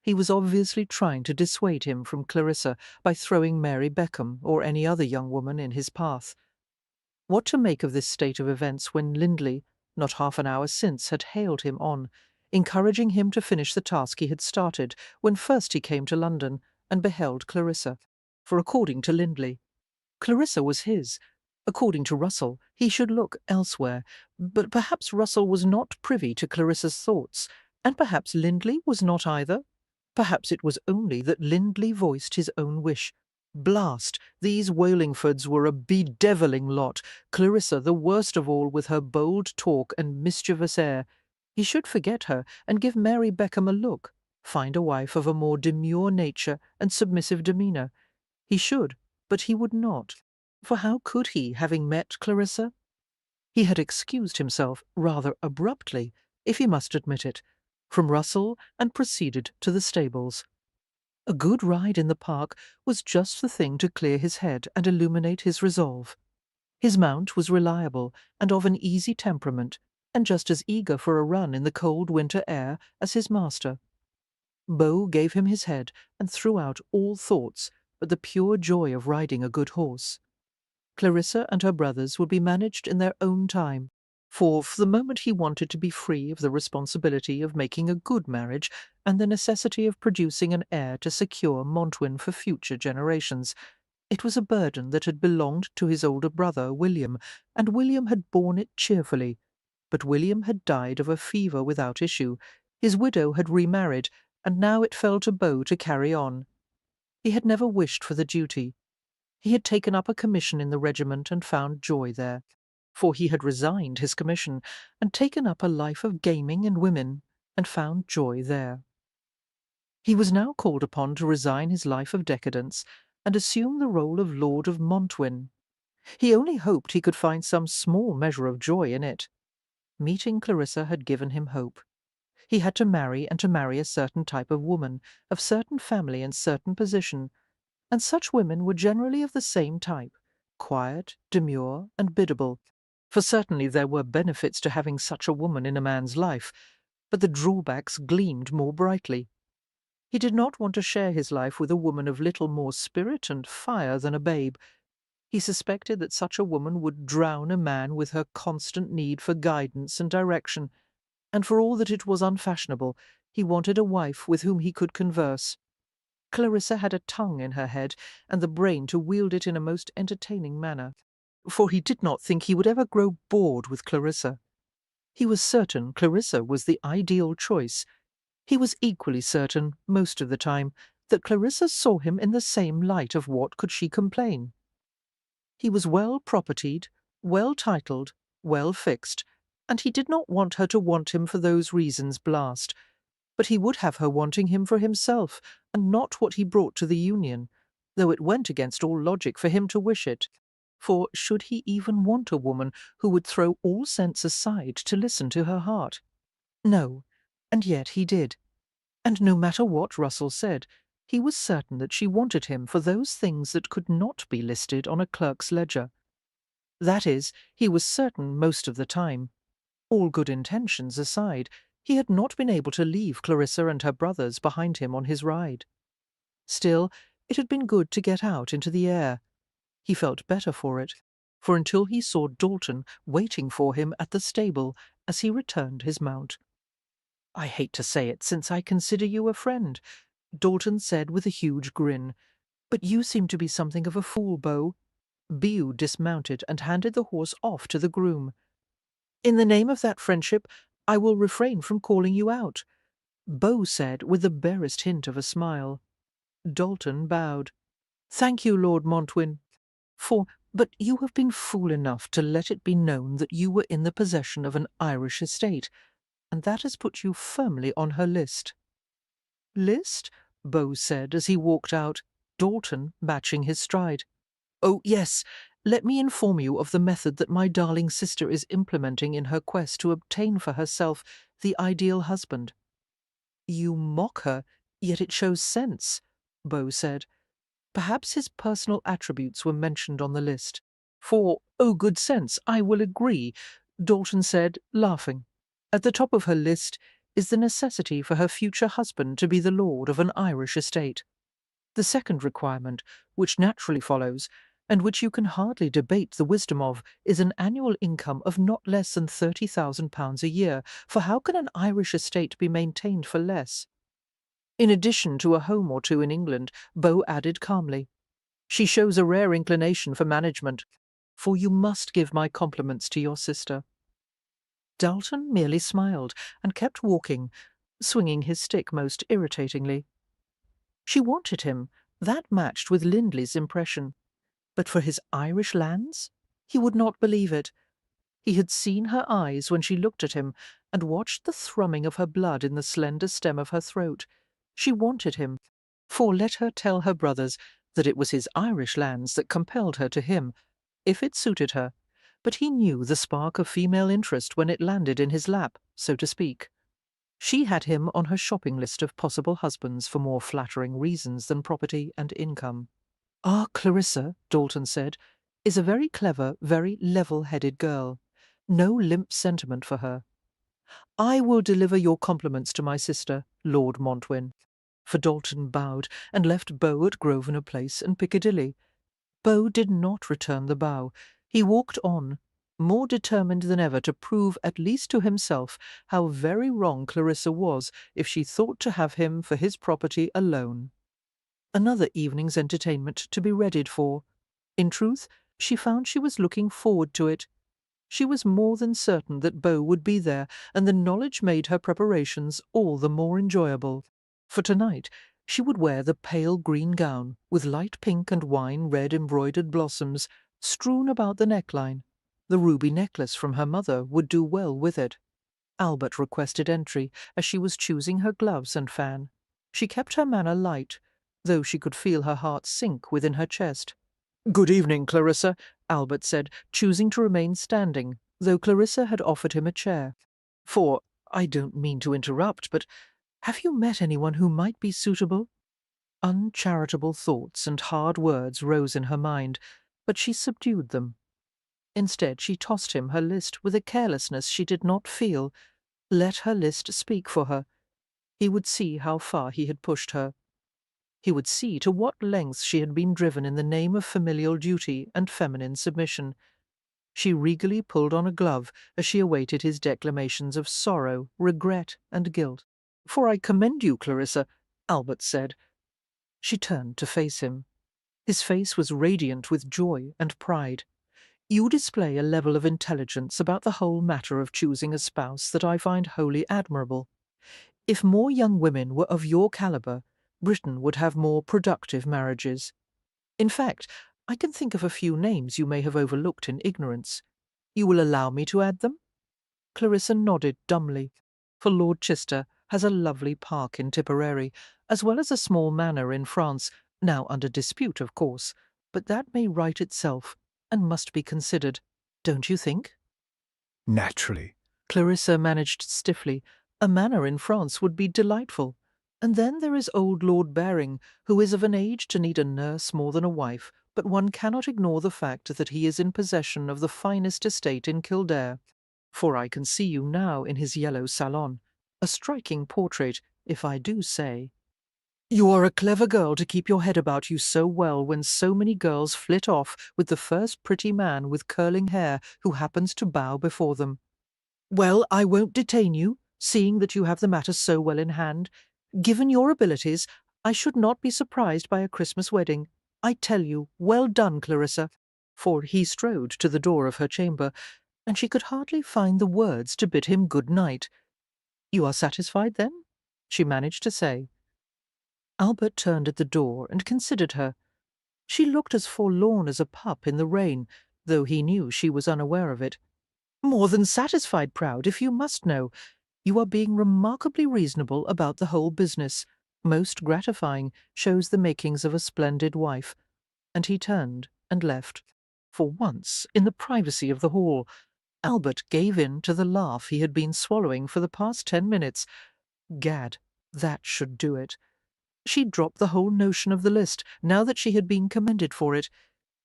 He was obviously trying to dissuade him from Clarissa by throwing Mary Beckham or any other young woman in his path. What to make of this state of events when Lindley, not half an hour since, had hailed him on, encouraging him to finish the task he had started when first he came to London and beheld Clarissa? For according to Lindley, Clarissa was his. According to Russell, he should look elsewhere, but perhaps Russell was not privy to Clarissa's thoughts, and perhaps Lindley was not either. Perhaps it was only that Lindley voiced his own wish. Blast! These Walingfords were a bedeviling lot, Clarissa the worst of all with her bold talk and mischievous air. He should forget her and give Mary Beckham a look, find a wife of a more demure nature and submissive demeanour. He should, but he would not. For how could he, having met Clarissa? He had excused himself rather abruptly, if he must admit it, from Russell and proceeded to the stables. A good ride in the park was just the thing to clear his head and illuminate his resolve. His mount was reliable and of an easy temperament, and just as eager for a run in the cold winter air as his master. Beau gave him his head and threw out all thoughts but the pure joy of riding a good horse. Clarissa and her brothers would be managed in their own time, for the moment he wanted to be free of the responsibility of making a good marriage and the necessity of producing an heir to secure Montwin for future generations. It was a burden that had belonged to his older brother, William, and William had borne it cheerfully. But William had died of a fever without issue, his widow had remarried, and now it fell to Beau to carry on. He had never wished for the duty. He had taken up a commission in the regiment and found joy there, for he had resigned his commission and taken up a life of gaming and women, and found joy there. He was now called upon to resign his life of decadence and assume the role of Lord of Montwin. He only hoped he could find some small measure of joy in it. Meeting Clarissa had given him hope. He had to marry, and to marry a certain type of woman, of certain family and certain position, and such women were generally of the same type, quiet, demure, and biddable, for certainly there were benefits to having such a woman in a man's life, but the drawbacks gleamed more brightly. He did not want to share his life with a woman of little more spirit and fire than a babe. He suspected that such a woman would drown a man with her constant need for guidance and direction, and for all that it was unfashionable, he wanted a wife with whom he could converse. Clarissa had a tongue in her head, and the brain to wield it in a most entertaining manner, for he did not think he would ever grow bored with Clarissa. He was certain Clarissa was the ideal choice. He was equally certain, most of the time, that Clarissa saw him in the same light. Of what could she complain? He was well propertied, well titled, well fixed, and he did not want her to want him for those reasons blast. But he would have her wanting him for himself, and not what he brought to the union, though it went against all logic for him to wish it. For should he even want a woman who would throw all sense aside to listen to her heart? No, and yet he did. And no matter what Russell said, he was certain that she wanted him for those things that could not be listed on a clerk's ledger. That is, he was certain most of the time. All good intentions aside, he had not been able to leave Clarissa and her brothers behind him on his ride. Still, it had been good to get out into the air. He felt better for it. for until he saw Dalton waiting for him at the stable as he returned his mount. "I hate to say it, since I consider you a friend," Dalton said with a huge grin, "but you seem to be something of a fool, Beau." Beau dismounted and handed the horse off to the groom. "In the name of that friendship, I will refrain from calling you out," Beau said with the barest hint of a smile. Dalton bowed. "Thank you, Lord Montwin, but you have been fool enough to let it be known that you were in the possession of an Irish estate, and that has put you firmly on her list." "List?" Beau said as he walked out, Dalton matching his stride. "Oh, yes. Let me inform you of the method that my darling sister is implementing in her quest to obtain for herself the ideal husband." "You mock her, yet it shows sense," Beau said. Perhaps his personal attributes were mentioned on the list. "For, oh, good sense, I will agree," Dalton said, laughing. "At the top of her list is the necessity for her future husband to be the lord of an Irish estate. The second requirement, which naturally follows, and which you can hardly debate the wisdom of, is an annual income of not less than £30,000 a year, for how can an Irish estate be maintained for less?" In addition to a home or two in England, Beau added calmly, "She shows a rare inclination for management, for you must give my compliments to your sister." Dalton merely smiled and kept walking, swinging his stick most irritatingly. She wanted him, that matched with Lindley's impression. But for his Irish lands? He would not believe it. He had seen her eyes when she looked at him, and watched the thrumming of her blood in the slender stem of her throat. She wanted him, for let her tell her brothers that it was his Irish lands that compelled her to him, if it suited her, but he knew the spark of female interest when it landed in his lap, so to speak. She had him on her shopping list of possible husbands for more flattering reasons than property and income. "Our Clarissa," Dalton said, "is a very clever, very level-headed girl. No limp sentiment for her. I will deliver your compliments to my sister, Lord Montwin." For Dalton bowed and left Beau at Grosvenor Place and Piccadilly. Beau did not return the bow. He walked on, more determined than ever to prove at least to himself how very wrong Clarissa was if she thought to have him for his property alone. Another evening's entertainment to be readied for. In truth, she found she was looking forward to it. She was more than certain that Beau would be there, and the knowledge made her preparations all the more enjoyable. For tonight she would wear the pale green gown, with light pink and wine-red embroidered blossoms strewn about the neckline. The ruby necklace from her mother would do well with it. Albert requested entry, as she was choosing her gloves and fan. She kept her manner light, though she could feel her heart sink within her chest. "Good evening, Clarissa," Albert said, choosing to remain standing, though Clarissa had offered him a chair. "For, I don't mean to interrupt, but have you met anyone who might be suitable?" Uncharitable thoughts and hard words rose in her mind, but she subdued them. Instead, she tossed him her list with a carelessness she did not feel. Let her list speak for her. He would see how far he had pushed her. He would see to what lengths she had been driven in the name of familial duty and feminine submission. She regally pulled on a glove as she awaited his declamations of sorrow, regret, and guilt. "For I commend you, Clarissa," Albert said. She turned to face him. His face was radiant with joy and pride. "You display a level of intelligence about the whole matter of choosing a spouse that I find wholly admirable. If more young women were of your caliber, Britain would have more productive marriages. In fact, I can think of a few names you may have overlooked in ignorance. You will allow me to add them?" Clarissa nodded dumbly, for Lord Chester has a lovely park in Tipperary, as well as a small manor in France, now under dispute, of course, but that may right itself, and must be considered, don't you think? Naturally. Clarissa managed stiffly. A manor in France would be delightful. And then there is old Lord Baring, who is of an age to need a nurse more than a wife, but one cannot ignore the fact that he is in possession of the finest estate in Kildare. For I can see you now in his yellow salon. A striking portrait, if I do say. You are a clever girl to keep your head about you so well when so many girls flit off with the first pretty man with curling hair who happens to bow before them. Well, I won't detain you, seeing that you have the matter so well in hand. Given your abilities, I should not be surprised by a Christmas wedding. I tell you, well done, Clarissa. For he strode to the door of her chamber, and she could hardly find the words to bid him good night. You are satisfied, then? She managed to say. Albert turned at the door and considered her. She looked as forlorn as a pup in the rain, though he knew she was unaware of it. More than satisfied, Proud, if you must know. You are being remarkably reasonable about the whole business. Most gratifying, shows the makings of a splendid wife. And he turned and left. For once, in the privacy of the hall, Albert gave in to the laugh he had been swallowing for the past 10 minutes. Gad, that should do it. She dropped the whole notion of the list, now that she had been commended for it.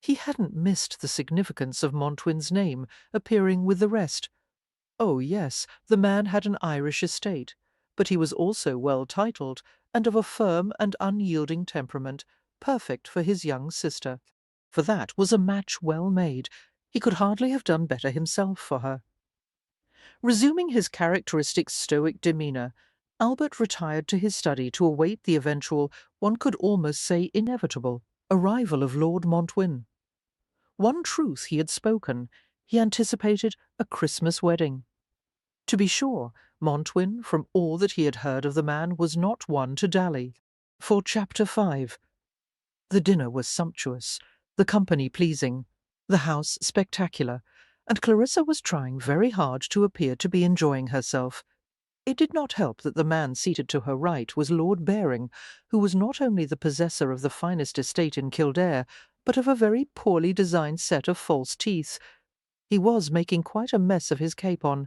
He hadn't missed the significance of Montwyn's name appearing with the rest. Oh, yes, the man had an Irish estate, but he was also well-titled, and of a firm and unyielding temperament, perfect for his young sister. For that was a match well made. He could hardly have done better himself for her. Resuming his characteristic stoic demeanour, Albert retired to his study to await the eventual, one could almost say inevitable, arrival of Lord Montwyn. One truth he had spoken, he anticipated a Christmas wedding. To be sure, Montwyn, from all that he had heard of the man, was not one to dally. For Chapter 5. The dinner was sumptuous, the company pleasing, the house spectacular, and Clarissa was trying very hard to appear to be enjoying herself. It did not help that the man seated to her right was Lord Baring, who was not only the possessor of the finest estate in Kildare, but of a very poorly designed set of false teeth. He was making quite a mess of his capon.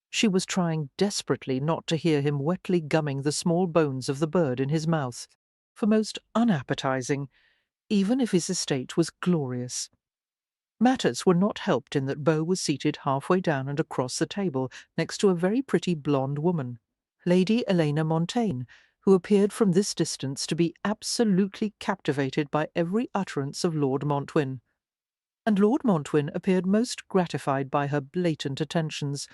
She was trying desperately not to hear him wetly gumming the small bones of the bird in his mouth, for most unappetizing, even if his estate was glorious. Matters were not helped in that Beau was seated halfway down and across the table next to a very pretty blonde woman, Lady Elena Montaigne, who appeared from this distance to be absolutely captivated by every utterance of Lord Montwyn. And Lord Montwyn appeared most gratified by her blatant attentions.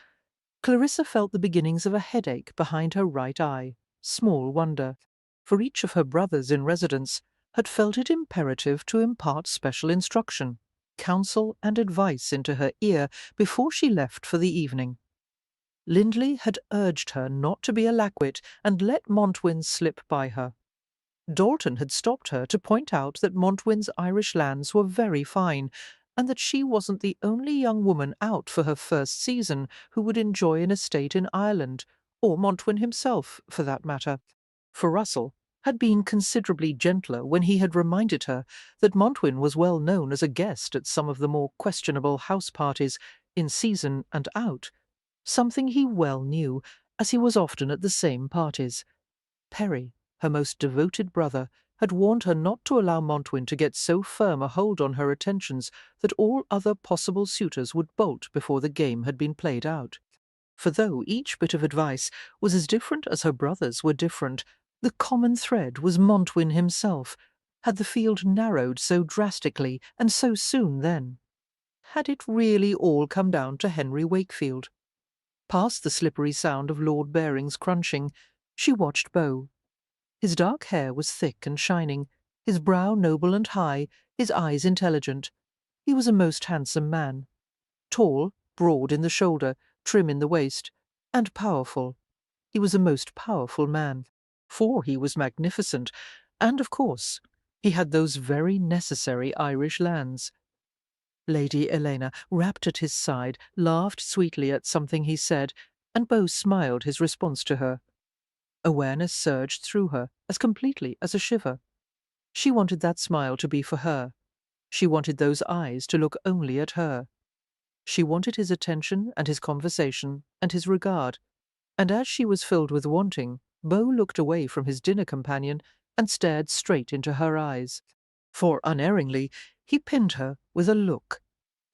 Clarissa felt the beginnings of a headache behind her right eye. Small wonder, for each of her brothers in residence had felt it imperative to impart special instruction, counsel and advice into her ear before she left for the evening. Lindley had urged her not to be a lackwit and let Montwyn slip by her. Dalton had stopped her to point out that Montwyn's Irish lands were very fine, and that she wasn't the only young woman out for her first season who would enjoy an estate in Ireland, or Montwyn himself, for that matter. For Russell had been considerably gentler when he had reminded her that Montwyn was well known as a guest at some of the more questionable house parties, in season and out, something he well knew, as he was often at the same parties. Perry, her most devoted brother, had warned her not to allow Montwyn to get so firm a hold on her attentions that all other possible suitors would bolt before the game had been played out. For though each bit of advice was as different as her brothers were different, the common thread was Montwyn himself. Had the field narrowed so drastically and so soon then? Had it really all come down to Henry Wakefield? Past the slippery sound of Lord Baring's crunching, she watched Beau. His dark hair was thick and shining, his brow noble and high, his eyes intelligent. He was a most handsome man. Tall, broad in the shoulder, trim in the waist, and powerful. He was a most powerful man, for he was magnificent, and, of course, he had those very necessary Irish lands. Lady Elena, wrapped at his side, laughed sweetly at something he said, and Beau smiled his response to her. Awareness surged through her as completely as a shiver. She wanted that smile to be for her. She wanted those eyes to look only at her. She wanted his attention and his conversation and his regard, and as she was filled with wanting, Beau looked away from his dinner companion and stared straight into her eyes. For unerringly he pinned her with a look.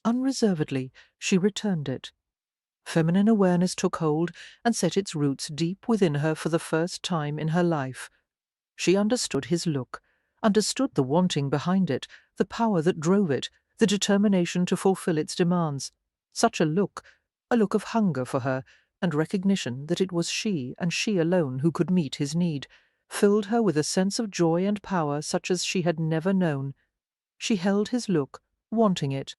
Unreservedly she returned it. Feminine awareness took hold and set its roots deep within her for the first time in her life. She understood his look, understood the wanting behind it, the power that drove it, the determination to fulfill its demands. Such a look of hunger for her, and recognition that it was she and she alone who could meet his need, filled her with a sense of joy and power such as she had never known. She held his look, wanting it,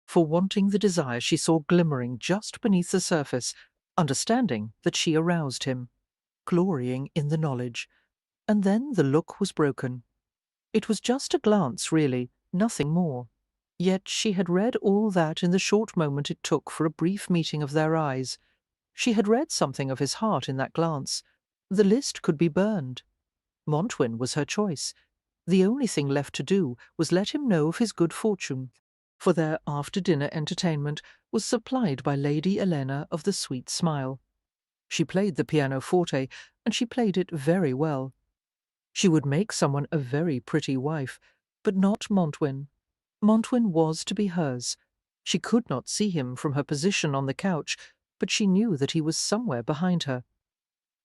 for wanting the desire she saw glimmering just beneath the surface, understanding that she aroused him, glorying in the knowledge. And then the look was broken. It was just a glance, really, nothing more. Yet she had read all that in the short moment it took for a brief meeting of their eyes. She had read something of his heart in that glance. The list could be burned. Montwin was her choice. The only thing left to do was let him know of his good fortune, for their after-dinner entertainment was supplied by Lady Elena of the Sweet Smile. She played the pianoforte, and she played it very well. She would make someone a very pretty wife, but not Montwin. Montwin was to be hers. She could not see him from her position on the couch, but she knew that he was somewhere behind her.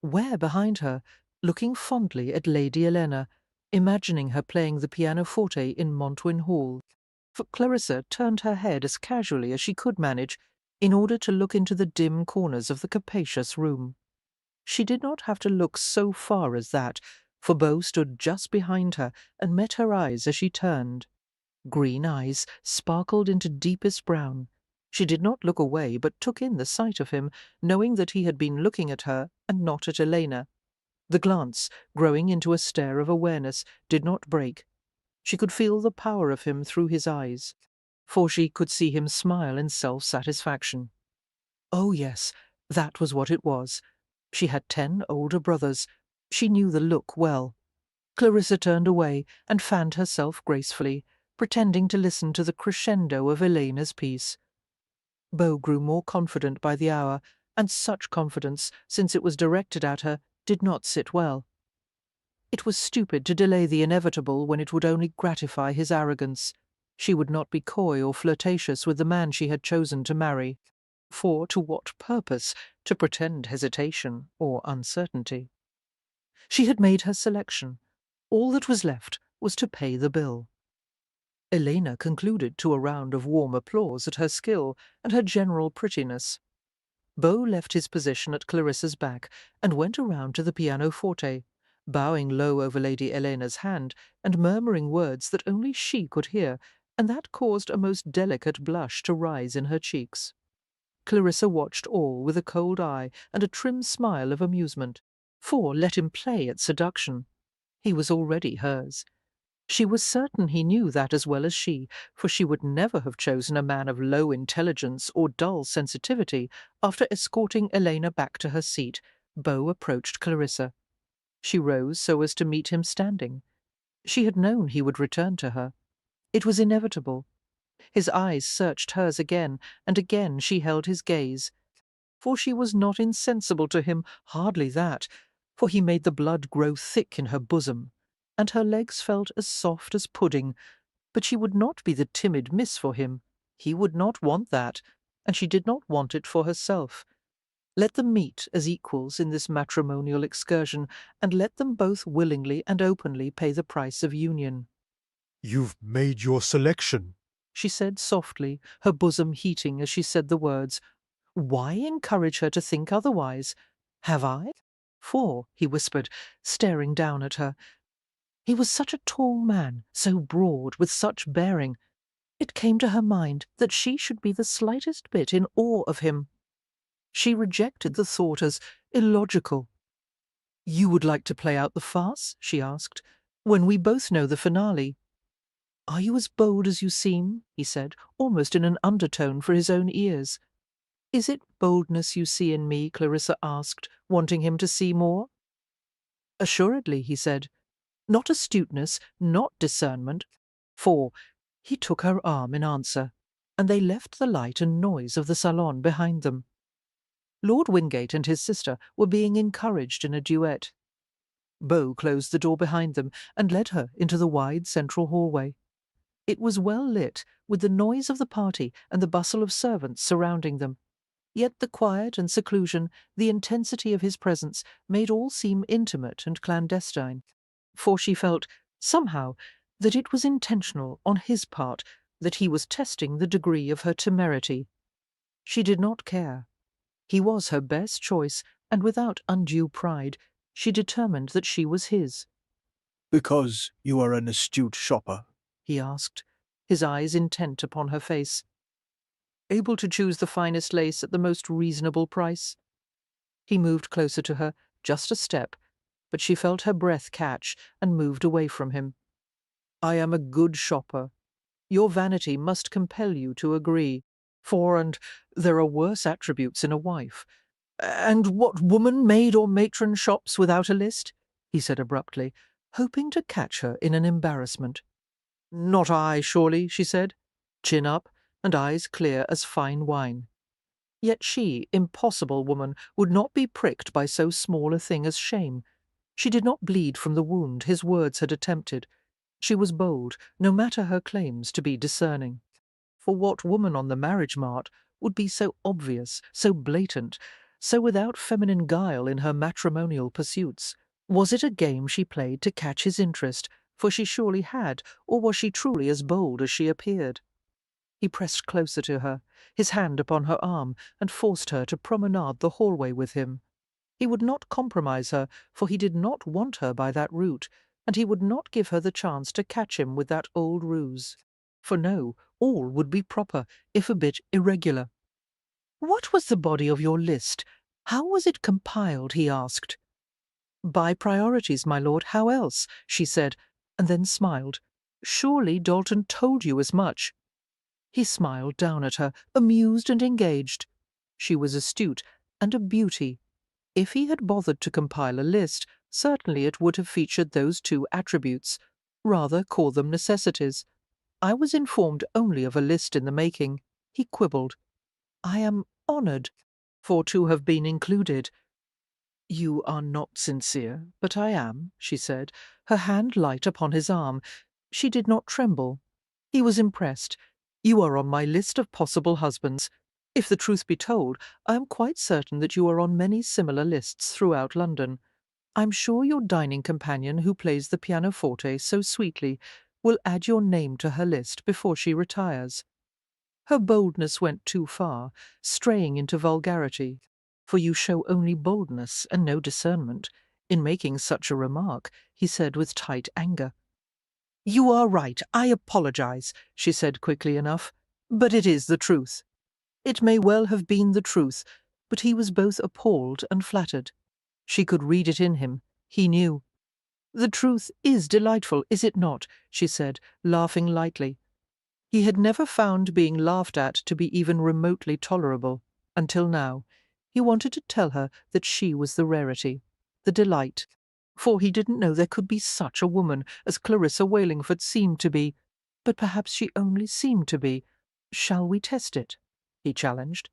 Where behind her, looking fondly at Lady Elena, imagining her playing the pianoforte in Montwin Hall. For Clarissa turned her head as casually as she could manage, in order to look into the dim corners of the capacious room. She did not have to look so far as that, for Beau stood just behind her and met her eyes as she turned. Green eyes sparkled into deepest brown. She did not look away, but took in the sight of him, knowing that he had been looking at her and not at Elena. The glance, growing into a stare of awareness, did not break. She could feel the power of him through his eyes, for she could see him smile in self-satisfaction. Oh yes, that was what it was. She had 10 older brothers. She knew the look well. Clarissa turned away and fanned herself gracefully, pretending to listen to the crescendo of Elena's piece. Beau grew more confident by the hour, and such confidence, since it was directed at her, did not sit well. It was stupid to delay the inevitable when it would only gratify his arrogance. She would not be coy or flirtatious with the man she had chosen to marry. For to what purpose to pretend hesitation or uncertainty? She had made her selection. All that was left was to pay the bill. Elena concluded to a round of warm applause at her skill and her general prettiness. Beau left his position at Clarissa's back and went around to the pianoforte, bowing low over Lady Elena's hand and murmuring words that only she could hear, and that caused a most delicate blush to rise in her cheeks. Clarissa watched all with a cold eye and a trim smile of amusement, for let him play at seduction. He was already hers. She was certain he knew that as well as she, for she would never have chosen a man of low intelligence or dull sensitivity. After escorting Elena back to her seat, Beau approached Clarissa. She rose so as to meet him standing. She had known he would return to her. It was inevitable. His eyes searched hers again, and again she held his gaze. For she was not insensible to him, hardly that, for he made the blood grow thick in her bosom, and her legs felt as soft as pudding. But she would not be the timid miss for him. He would not want that, and she did not want it for herself. Let them meet as equals in this matrimonial excursion, and let them both willingly and openly pay the price of union. "You've made your selection," She said softly, her bosom heating as she said the words. Why encourage her to think otherwise? Have I? For, he whispered, staring down at her. He was such a tall man, so broad, with such bearing. It came to her mind that she should be the slightest bit in awe of him. She rejected the thought as illogical. "You would like to play out the farce?" she asked, "when we both know the finale." "Are you as bold as you seem?" he said, almost in an undertone for his own ears. "Is it boldness you see in me?" Clarissa asked, wanting him to see more. "Assuredly," he said. "Not astuteness, not discernment." For he took her arm in answer, and they left the light and noise of the salon behind them. Lord Wingate and his sister were being encouraged in a duet. Beau closed the door behind them and led her into the wide central hallway. It was well lit, with the noise of the party and the bustle of servants surrounding them. Yet the quiet and seclusion, the intensity of his presence, made all seem intimate and clandestine. for she felt, somehow, that it was intentional on his part, that he was testing the degree of her temerity. She did not care. He was her best choice, and without undue pride, she determined that she was his. Because you are an astute shopper? He asked, his eyes intent upon her face. Able to choose the finest lace at the most reasonable price? He moved closer to her, just a step, but she felt her breath catch and moved away from him. I am a good shopper. Your vanity must compel you to agree. And there are worse attributes in a wife. And what woman, maid, or matron shops without a list? He said abruptly, hoping to catch her in an embarrassment. Not I, surely, she said, chin up and eyes clear as fine wine. Yet she, impossible woman, would not be pricked by so small a thing as shame. She did not bleed from the wound his words had attempted. She was bold, no matter her claims to be discerning. For what woman on the marriage mart would be so obvious, so blatant, so without feminine guile in her matrimonial pursuits? Was it a game she played to catch his interest, for she surely had, or was she truly as bold as she appeared? He pressed closer to her, his hand upon her arm, and forced her to promenade the hallway with him. He would not compromise her, for he did not want her by that route, and he would not give her the chance to catch him with that old ruse. For no, all would be proper, if a bit irregular. What was the body of your list? How was it compiled? He asked. By priorities, my lord, how else? She said, and then smiled. Surely Dalton told you as much. He smiled down at her, amused and engaged. She was astute and a beauty. If he had bothered to compile a list, certainly it would have featured those two attributes. Rather call them necessities. I was informed only of a list in the making. He quibbled. I am honoured for to have been included. You are not sincere, but I am, she said, her hand light upon his arm. She did not tremble. He was impressed. You are on my list of possible husbands. If the truth be told, I am quite certain that you are on many similar lists throughout London. I'm sure your dining companion, who plays the pianoforte so sweetly, will add your name to her list before she retires. Her boldness went too far, straying into vulgarity, for you show only boldness and no discernment. In making such a remark, he said with tight anger. You are right, I apologize, she said quickly enough, but it is the truth. It may well have been the truth, but he was both appalled and flattered. She could read it in him, he knew. The truth is delightful, is it not? She said, laughing lightly. He had never found being laughed at to be even remotely tolerable, until now. He wanted to tell her that she was the rarity, the delight, for he didn't know there could be such a woman as Clarissa Wallingford seemed to be. But perhaps she only seemed to be. Shall we test it? He challenged.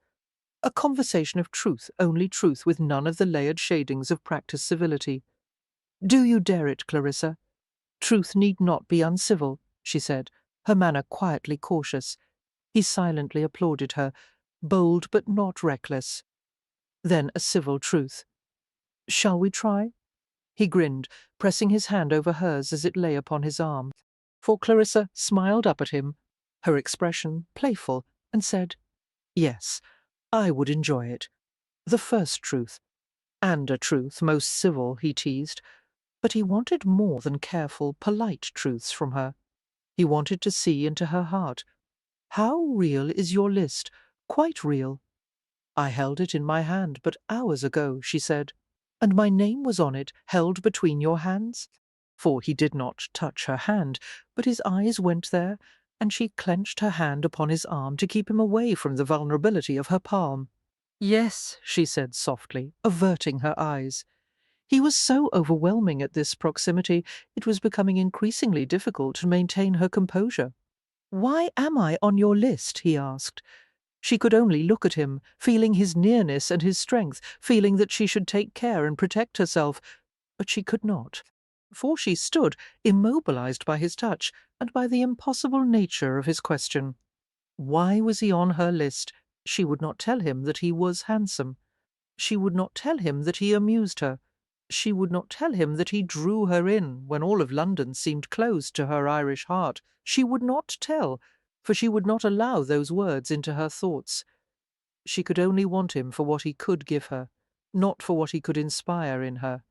A conversation of truth, only truth, with none of the layered shadings of practised civility. Do you dare it, Clarissa? Truth need not be uncivil, she said, her manner quietly cautious. He silently applauded her, bold but not reckless. Then a civil truth. Shall we try? He grinned, pressing his hand over hers as it lay upon his arm. For Clarissa smiled up at him, her expression playful, and said, Yes, I would enjoy it. The first truth. And a truth most civil, he teased. But he wanted more than careful, polite truths from her. He wanted to see into her heart. How real is your list? Quite real. I held it in my hand but hours ago, she said. And my name was on it, held between your hands? For he did not touch her hand, but his eyes went there, and she clenched her hand upon his arm to keep him away from the vulnerability of her palm. Yes, she said softly, averting her eyes. He was so overwhelming at this proximity, it was becoming increasingly difficult to maintain her composure. Why am I on your list? He asked. She could only look at him, feeling his nearness and his strength, feeling that she should take care and protect herself, but she could not. For she stood, immobilized by his touch, and by the impossible nature of his question. Why was he on her list? She would not tell him that he was handsome. She would not tell him that he amused her. She would not tell him that he drew her in when all of London seemed closed to her Irish heart. She would not tell, for she would not allow those words into her thoughts. She could only want him for what he could give her, not for what he could inspire in her.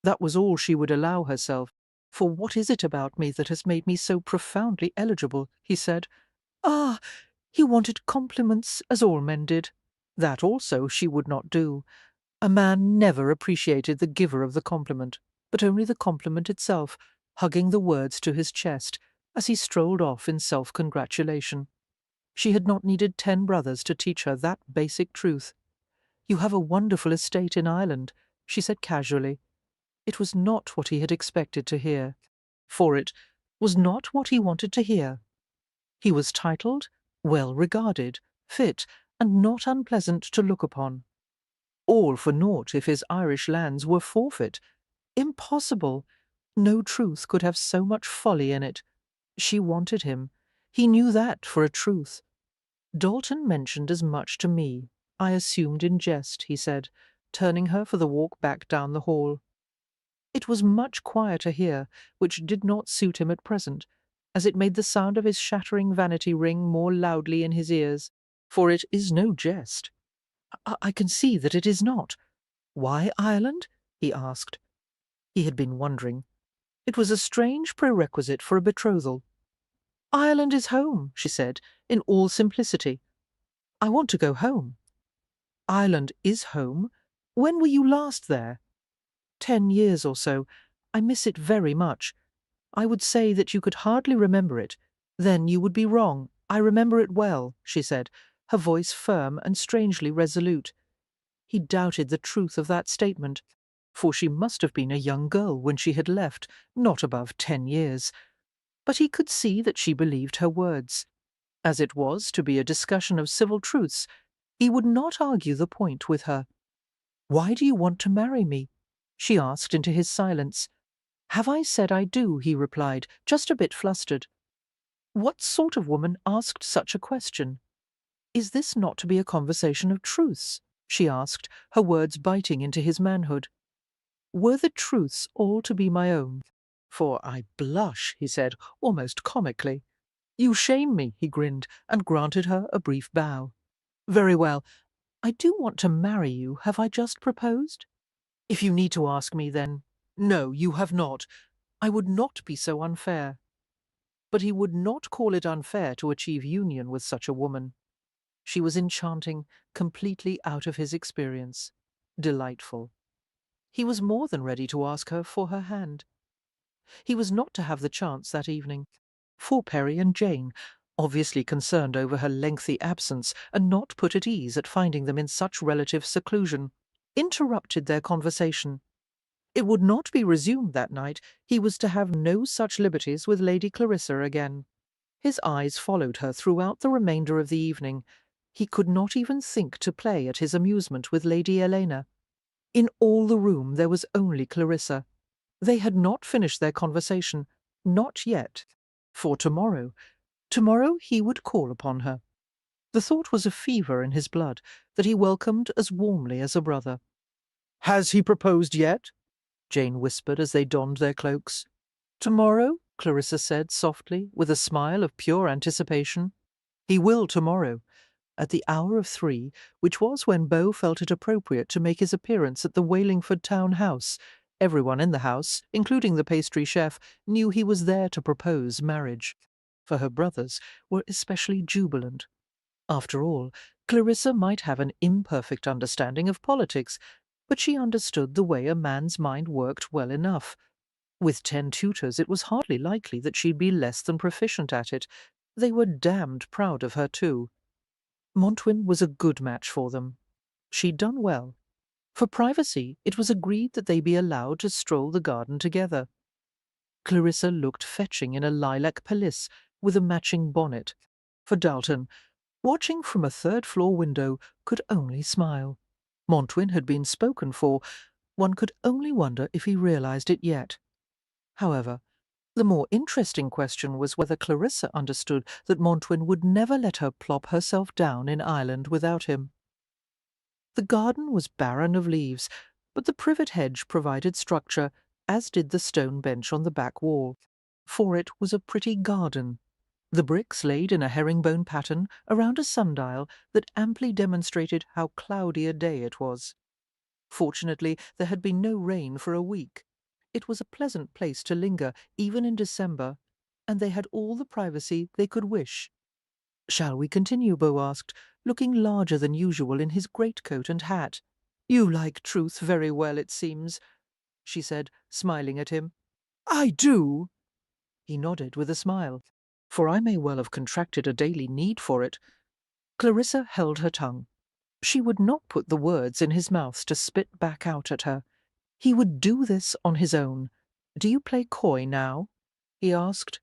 That was all she would allow herself. "For what is it about me that has made me so profoundly eligible?" he said. Ah, he wanted compliments, as all men did. That also she would not do. A man never appreciated the giver of the compliment, but only the compliment itself, hugging the words to his chest as he strolled off in self-congratulation. She had not needed 10 brothers to teach her that basic truth. "You have a wonderful estate in Ireland," she said casually. It was not what he had expected to hear, for it was not what he wanted to hear. He was titled, well regarded, fit, and not unpleasant to look upon. All for naught if his Irish lands were forfeit. Impossible! No truth could have so much folly in it. She wanted him. He knew that for a truth. "Dalton mentioned as much to me. I assumed in jest," he said, turning her for the walk back down the hall. It was much quieter here, which did not suit him at present, as it made the sound of his shattering vanity ring more loudly in his ears. For it is no jest. I can see that it is not. Why Ireland?" he asked. He had been wondering. It was a strange prerequisite for a betrothal. "Ireland is home," she said, in all simplicity. "I want to go home." "Ireland is home. When were you last there?" 10 years or so. I miss it very much. I would say that you could hardly remember it. Then you would be wrong. I remember it well," she said, her voice firm and strangely resolute. He doubted the truth of that statement, for she must have been a young girl when she had left, not above 10 years. But he could see that she believed her words. As it was to be a discussion of civil truths, he would not argue the point with her. "Why do you want to marry me?" she asked into his silence. "Have I said I do?" he replied, just a bit flustered. What sort of woman asked such a question? "Is this not to be a conversation of truths?" she asked, her words biting into his manhood. Were the truths all to be my own? "For I blush," he said, almost comically. "You shame me," he grinned, and granted her a brief bow. "Very well. I do want to marry you. Have I just proposed?" "If you need to ask me, then no, you have not. I would not be so unfair." But he would not call it unfair to achieve union with such a woman. She was enchanting, completely out of his experience. Delightful. He was more than ready to ask her for her hand. He was not to have the chance that evening, for Perry and Jane, obviously concerned over her lengthy absence and not put at ease at finding them in such relative seclusion, interrupted their conversation. It would not be resumed that night. He was to have no such liberties with Lady Clarissa again. His eyes followed her throughout the remainder of the evening. He could not even think to play at his amusement with Lady Elena. In all the room there was only Clarissa. They had not finished their conversation, not yet. For tomorrow he would call upon her. The thought was a fever in his blood that he welcomed as warmly as a brother. "Has he proposed yet?" Jane whispered as they donned their cloaks. "Tomorrow?" Clarissa said softly, with a smile of pure anticipation. "He will tomorrow, at the hour of 3, which was when Beau felt it appropriate to make his appearance at the Walingford town house. Everyone in the house, including the pastry chef, knew he was there to propose marriage, for her brothers were especially jubilant. After all, Clarissa might have an imperfect understanding of politics, but she understood the way a man's mind worked well enough. With 10 tutors, it was hardly likely that she'd be less than proficient at it. They were damned proud of her, too. Montwyn was a good match for them. She'd done well. For privacy, it was agreed that they be allowed to stroll the garden together. Clarissa looked fetching in a lilac pelisse with a matching bonnet. For Dalton, watching from a third-floor window, could only smile. Montwyn had been spoken for. One could only wonder if he realized it yet. However, the more interesting question was whether Clarissa understood that Montwyn would never let her plop herself down in Ireland without him. The garden was barren of leaves, but the privet hedge provided structure, as did the stone bench on the back wall, for it was a pretty garden. The bricks laid in a herringbone pattern around a sundial that amply demonstrated how cloudy a day it was. Fortunately, there had been no rain for a week. It was a pleasant place to linger, even in December, and they had all the privacy they could wish. "Shall we continue?" Beau asked, looking larger than usual in his greatcoat and hat. "You like truth very well, it seems," she said, smiling at him. I do. He nodded with a smile, for I may well have contracted a daily need for it. Clarissa held her tongue. She would not put the words in his mouth to spit back out at her. He would do this on his own. "Do you play coy now?" he asked.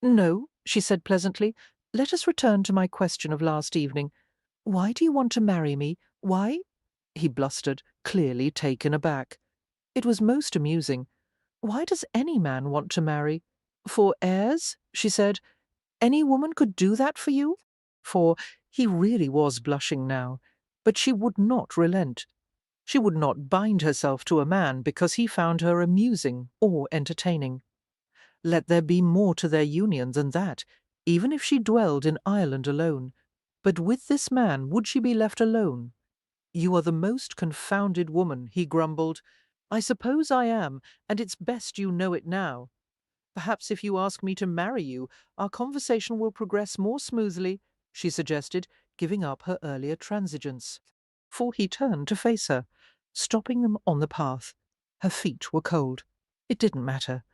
"No," she said pleasantly. "Let us return to my question of last evening. Why do you want to marry me? Why—" He blustered, clearly taken aback. It was most amusing. "Why does any man want to marry? For heirs?" she said. "Any woman could do that for you?" For he really was blushing now, but she would not relent. She would not bind herself to a man because he found her amusing or entertaining. Let there be more to their union than that, even if she dwelled in Ireland alone. But with this man would she be left alone? "You are the most confounded woman," he grumbled. "I suppose I am, and it's best you know it now. Perhaps if you ask me to marry you, our conversation will progress more smoothly," she suggested, giving up her earlier transigence. For he turned to face her, stopping them on the path. Her feet were cold. It didn't matter.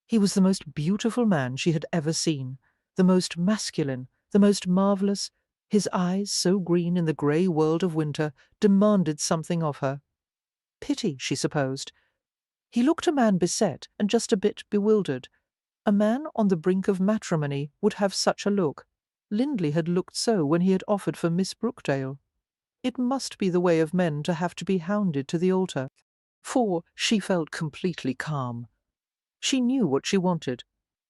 He was the most beautiful man she had ever seen, the most masculine, the most marvellous. His eyes, so green in the grey world of winter, demanded something of her. Pity, she supposed. He looked a man beset and just a bit bewildered. A man on the brink of matrimony would have such a look. Lindley had looked so when he had offered for Miss Brookdale. It must be the way of men to have to be hounded to the altar. For she felt completely calm. She knew what she wanted.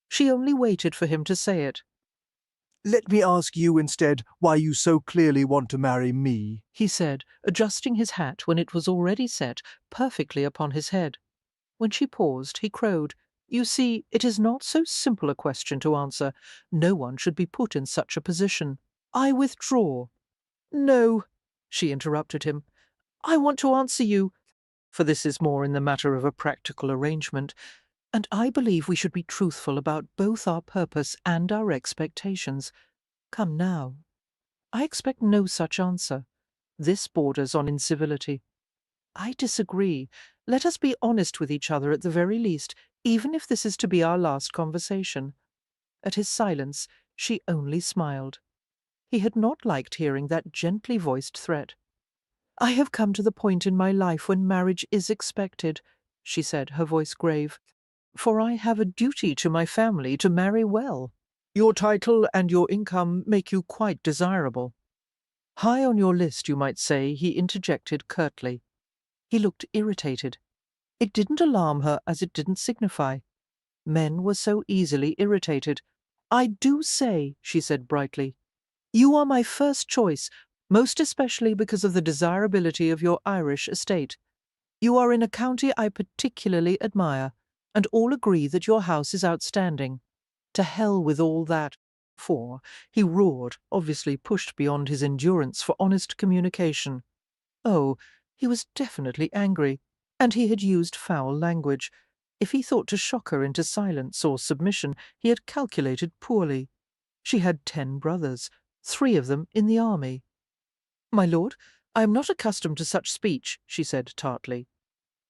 She only waited for him to say it. Let me ask you instead why you so clearly want to marry me, he said, adjusting his hat when it was already set perfectly upon his head. When she paused, he crowed, "You see, it is not so simple a question to answer. No one should be put in such a position. I withdraw." "No," she interrupted him. "I want to answer you, for this is more in the matter of a practical arrangement, and I believe we should be truthful about both our purpose and our expectations. Come now. I expect no such answer. This borders on incivility. I disagree. Let us be honest with each other at the very least, even if this is to be our last conversation." At his silence, she only smiled. He had not liked hearing that gently voiced threat. "I have come to the point in my life when marriage is expected," she said, her voice grave. "For I have a duty to my family to marry well. Your title and your income make you quite desirable." "High on your list, you might say," he interjected curtly. He looked irritated. It didn't alarm her as it didn't signify. Men were so easily irritated. "I do say," she said brightly, "you are my first choice, most especially because of the desirability of your Irish estate. You are in a county I particularly admire, and all agree that your house is outstanding. To hell with all that." For he roared, obviously pushed beyond his endurance for honest communication. Oh, he was definitely angry, and he had used foul language. If he thought to shock her into silence or submission, he had calculated poorly. She had 10 brothers, 3 of them in the army. "My lord, I am not accustomed to such speech," she said tartly.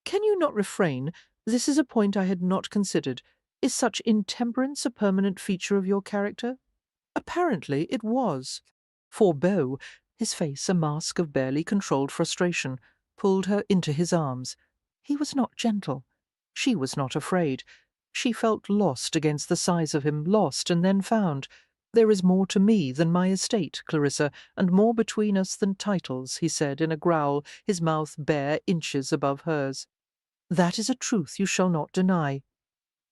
"Can you not refrain? This is a point I had not considered. Is such intemperance a permanent feature of your character?" Apparently it was. For Beau, his face a mask of barely controlled frustration, pulled her into his arms. He was not gentle. She was not afraid. She felt lost against the size of him, lost and then found. "There is more to me than my estate, Clarissa, and more between us than titles," he said in a growl, his mouth bare inches above hers. "That is a truth you shall not deny."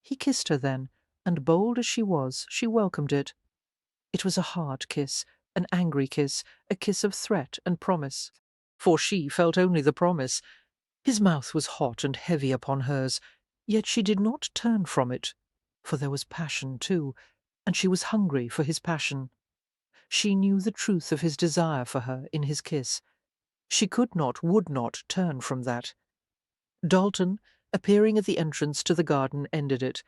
He kissed her then, and bold as she was, she welcomed it. It was a hard kiss, an angry kiss, a kiss of threat and promise. For she felt only the promise. His mouth was hot and heavy upon hers, yet she did not turn from it, for there was passion too, and she was hungry for his passion. She knew the truth of his desire for her in his kiss. She could not, would not turn from that. Dalton, appearing at the entrance to the garden, ended it.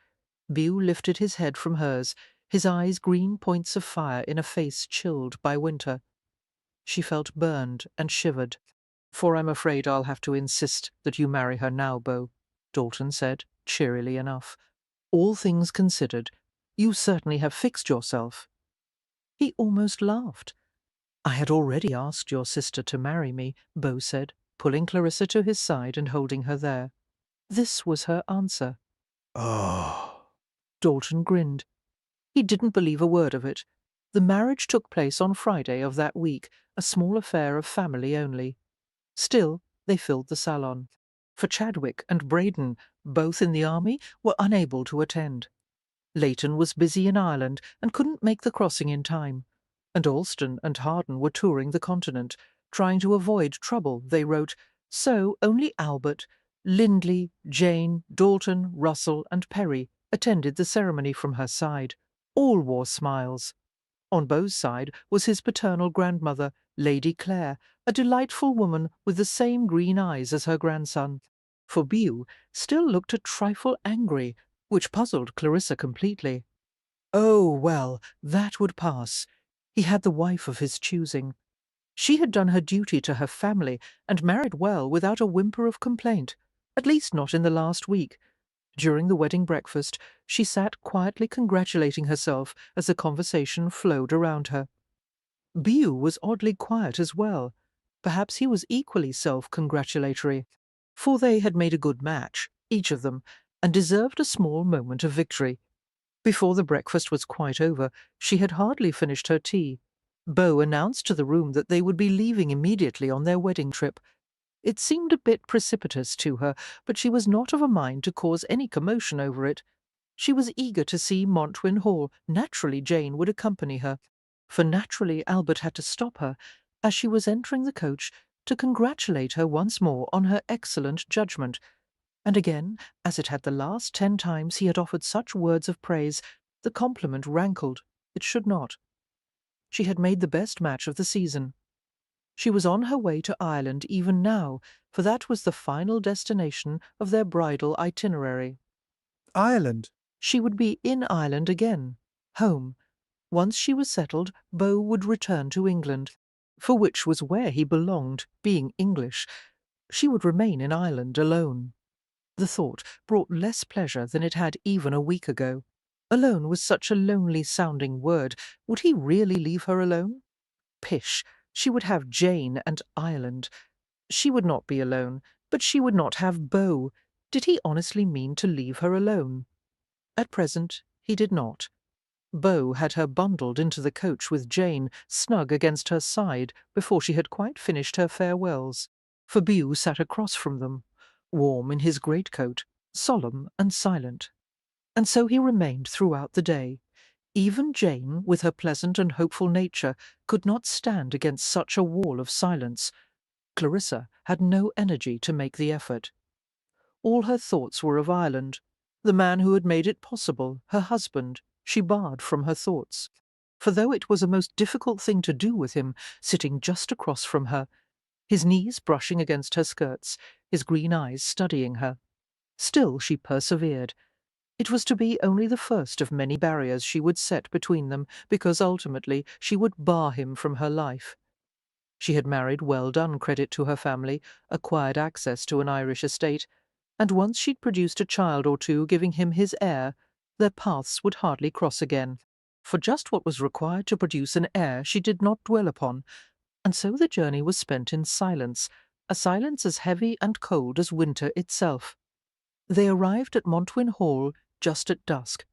Bew lifted his head from hers, his eyes green points of fire in a face chilled by winter. She felt burned and shivered. "For I'm afraid I'll have to insist that you marry her now, Beau," Dalton said, cheerily enough. "All things considered, you certainly have fixed yourself." He almost laughed. "I had already asked your sister to marry me," Beau said, pulling Clarissa to his side and holding her there. This was her answer. Oh. Dalton grinned. He didn't believe a word of it. The marriage took place on Friday of that week, a small affair of family only. Still, they filled the salon. For Chadwick and Braden, both in the army, were unable to attend. Leighton was busy in Ireland and couldn't make the crossing in time, and Alston and Harden were touring the continent, trying to avoid trouble, they wrote, so only Albert, Lindley, Jane, Dalton, Russell, and Perry attended the ceremony from her side. All wore smiles. On Beau's side was his paternal grandmother, Lady Clare, a delightful woman with the same green eyes as her grandson. For Bew still looked a trifle angry, which puzzled Clarissa completely. Oh, well, that would pass. He had the wife of his choosing. She had done her duty to her family and married well without a whimper of complaint, at least not in the last week. During the wedding breakfast, she sat quietly congratulating herself as the conversation flowed around her. Bew was oddly quiet as well. Perhaps he was equally self-congratulatory, for they had made a good match, each of them, and deserved a small moment of victory. Before the breakfast was quite over, she had hardly finished her tea. Beau announced to the room that they would be leaving immediately on their wedding trip. It seemed a bit precipitous to her, but she was not of a mind to cause any commotion over it. She was eager to see Montwyn Hall. Naturally Jane would accompany her, for naturally Albert had to stop her, as she was entering the coach, to congratulate her once more on her excellent judgment. And again, as it had the last 10 times he had offered such words of praise, the compliment rankled. It should not. She had made the best match of the season. She was on her way to Ireland even now, for that was the final destination of their bridal itinerary. Ireland? She would be in Ireland again, home. Once she was settled, Beau would return to England, for which was where he belonged, being English. She would remain in Ireland alone. The thought brought less pleasure than it had even a week ago. Alone was such a lonely-sounding word. Would he really leave her alone? Pish! She would have Jane and Ireland. She would not be alone, but she would not have Beau. Did he honestly mean to leave her alone? At present, he did not. Beau had her bundled into the coach with Jane snug against her side before she had quite finished her farewells, for Bew sat across from them, warm in his greatcoat, solemn and silent. And so he remained throughout the day. Even Jane, with her pleasant and hopeful nature, could not stand against such a wall of silence. Clarissa had no energy to make the effort. All her thoughts were of Ireland. The man who had made it possible, her husband, she barred from her thoughts. For though it was a most difficult thing to do with him, sitting just across from her, his knees brushing against her skirts, his green eyes studying her, still she persevered. It was to be only the first of many barriers she would set between them, because ultimately she would bar him from her life. She had married well done credit to her family, acquired access to an Irish estate, and once she'd produced a child or two giving him his heir, their paths would hardly cross again. For just what was required to produce an heir she did not dwell upon, and so the journey was spent in silence, a silence as heavy and cold as winter itself. They arrived at Montwyn Hall just at dusk.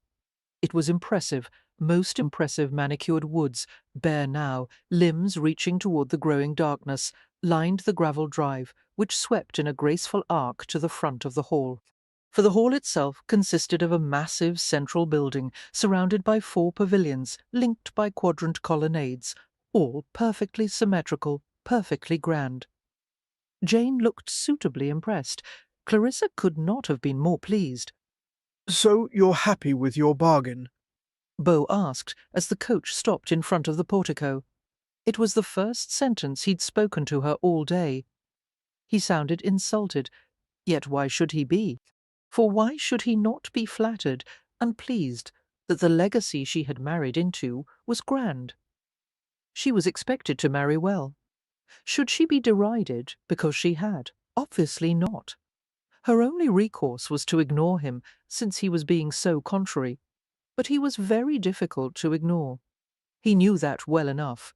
It was impressive, most impressive manicured woods, bare now, limbs reaching toward the growing darkness, lined the gravel drive, which swept in a graceful arc to the front of the hall. For the hall itself consisted of a massive central building, surrounded by 4 pavilions, linked by quadrant colonnades, all perfectly symmetrical, perfectly grand. Jane looked suitably impressed. Clarissa could not have been more pleased. "So you're happy with your bargain?" Beau asked as the coach stopped in front of the portico. It was the first sentence he'd spoken to her all day. He sounded insulted, yet why should he be? For why should he not be flattered and pleased that the legacy she had married into was grand? She was expected to marry well. Should she be derided because she had? Obviously not. Her only recourse was to ignore him, since he was being so contrary. But he was very difficult to ignore. He knew that well enough.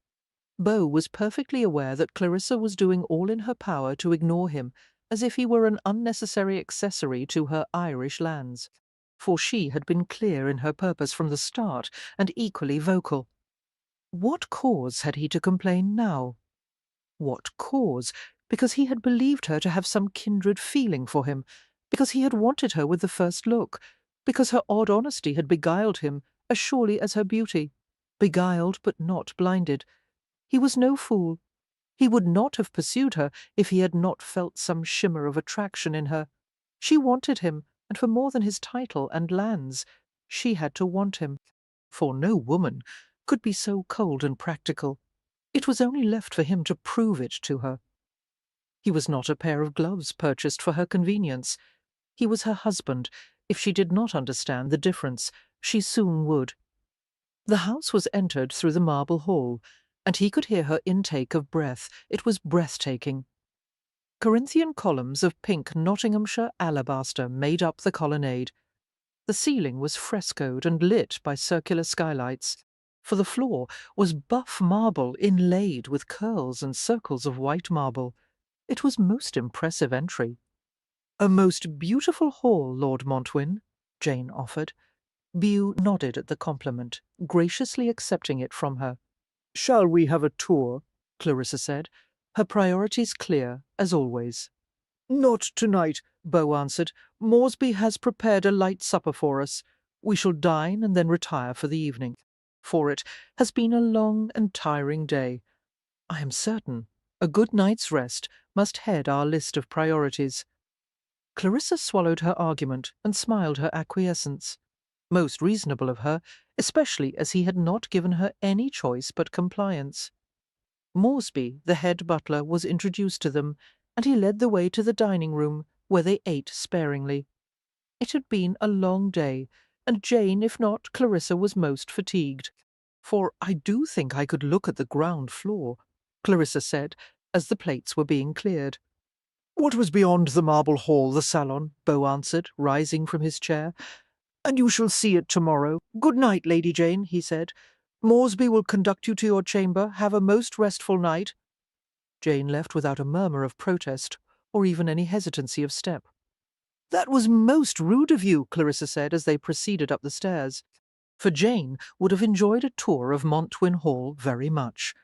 Beau was perfectly aware that Clarissa was doing all in her power to ignore him, as if he were an unnecessary accessory to her Irish lands. For she had been clear in her purpose from the start, and equally vocal. What cause had he to complain now? What cause? Because he had believed her to have some kindred feeling for him, because he had wanted her with the first look, because her odd honesty had beguiled him as surely as her beauty. Beguiled but not blinded. He was no fool. He would not have pursued her if he had not felt some shimmer of attraction in her. She wanted him, and for more than his title and lands, she had to want him. For no woman could be so cold and practical. It was only left for him to prove it to her. He was not a pair of gloves purchased for her convenience. He was her husband. If she did not understand the difference, she soon would. The house was entered through the marble hall, and he could hear her intake of breath. It was breathtaking. Corinthian columns of pink Nottinghamshire alabaster made up the colonnade. The ceiling was frescoed and lit by circular skylights, for the floor was buff marble inlaid with curls and circles of white marble. It was most impressive entry. "A most beautiful hall, Lord Montwyn," Jane offered. Bew nodded at the compliment, graciously accepting it from her. "Shall we have a tour?" Clarissa said, her priorities clear, as always. "Not tonight," Beau answered. "Moresby has prepared a light supper for us. We shall dine and then retire for the evening, for it has been a long and tiring day. I am certain a good night's rest must head our list of priorities." Clarissa swallowed her argument and smiled her acquiescence. Most reasonable of her, especially as he had not given her any choice but compliance. Moresby, the head butler, was introduced to them, and he led the way to the dining-room, where they ate sparingly. It had been a long day, and Jane, if not Clarissa, was most fatigued. "For I do think I could look at the ground floor," Clarissa said, as the plates were being cleared. "What was beyond the marble hall, the salon," Beau answered, rising from his chair. "And you shall see it tomorrow. Good night, Lady Jane," he said. "Moresby will conduct you to your chamber. Have a most restful night." Jane left without a murmur of protest, or even any hesitancy of step. "That was most rude of you," Clarissa said as they proceeded up the stairs. For Jane would have enjoyed a tour of Montwyn Hall very much.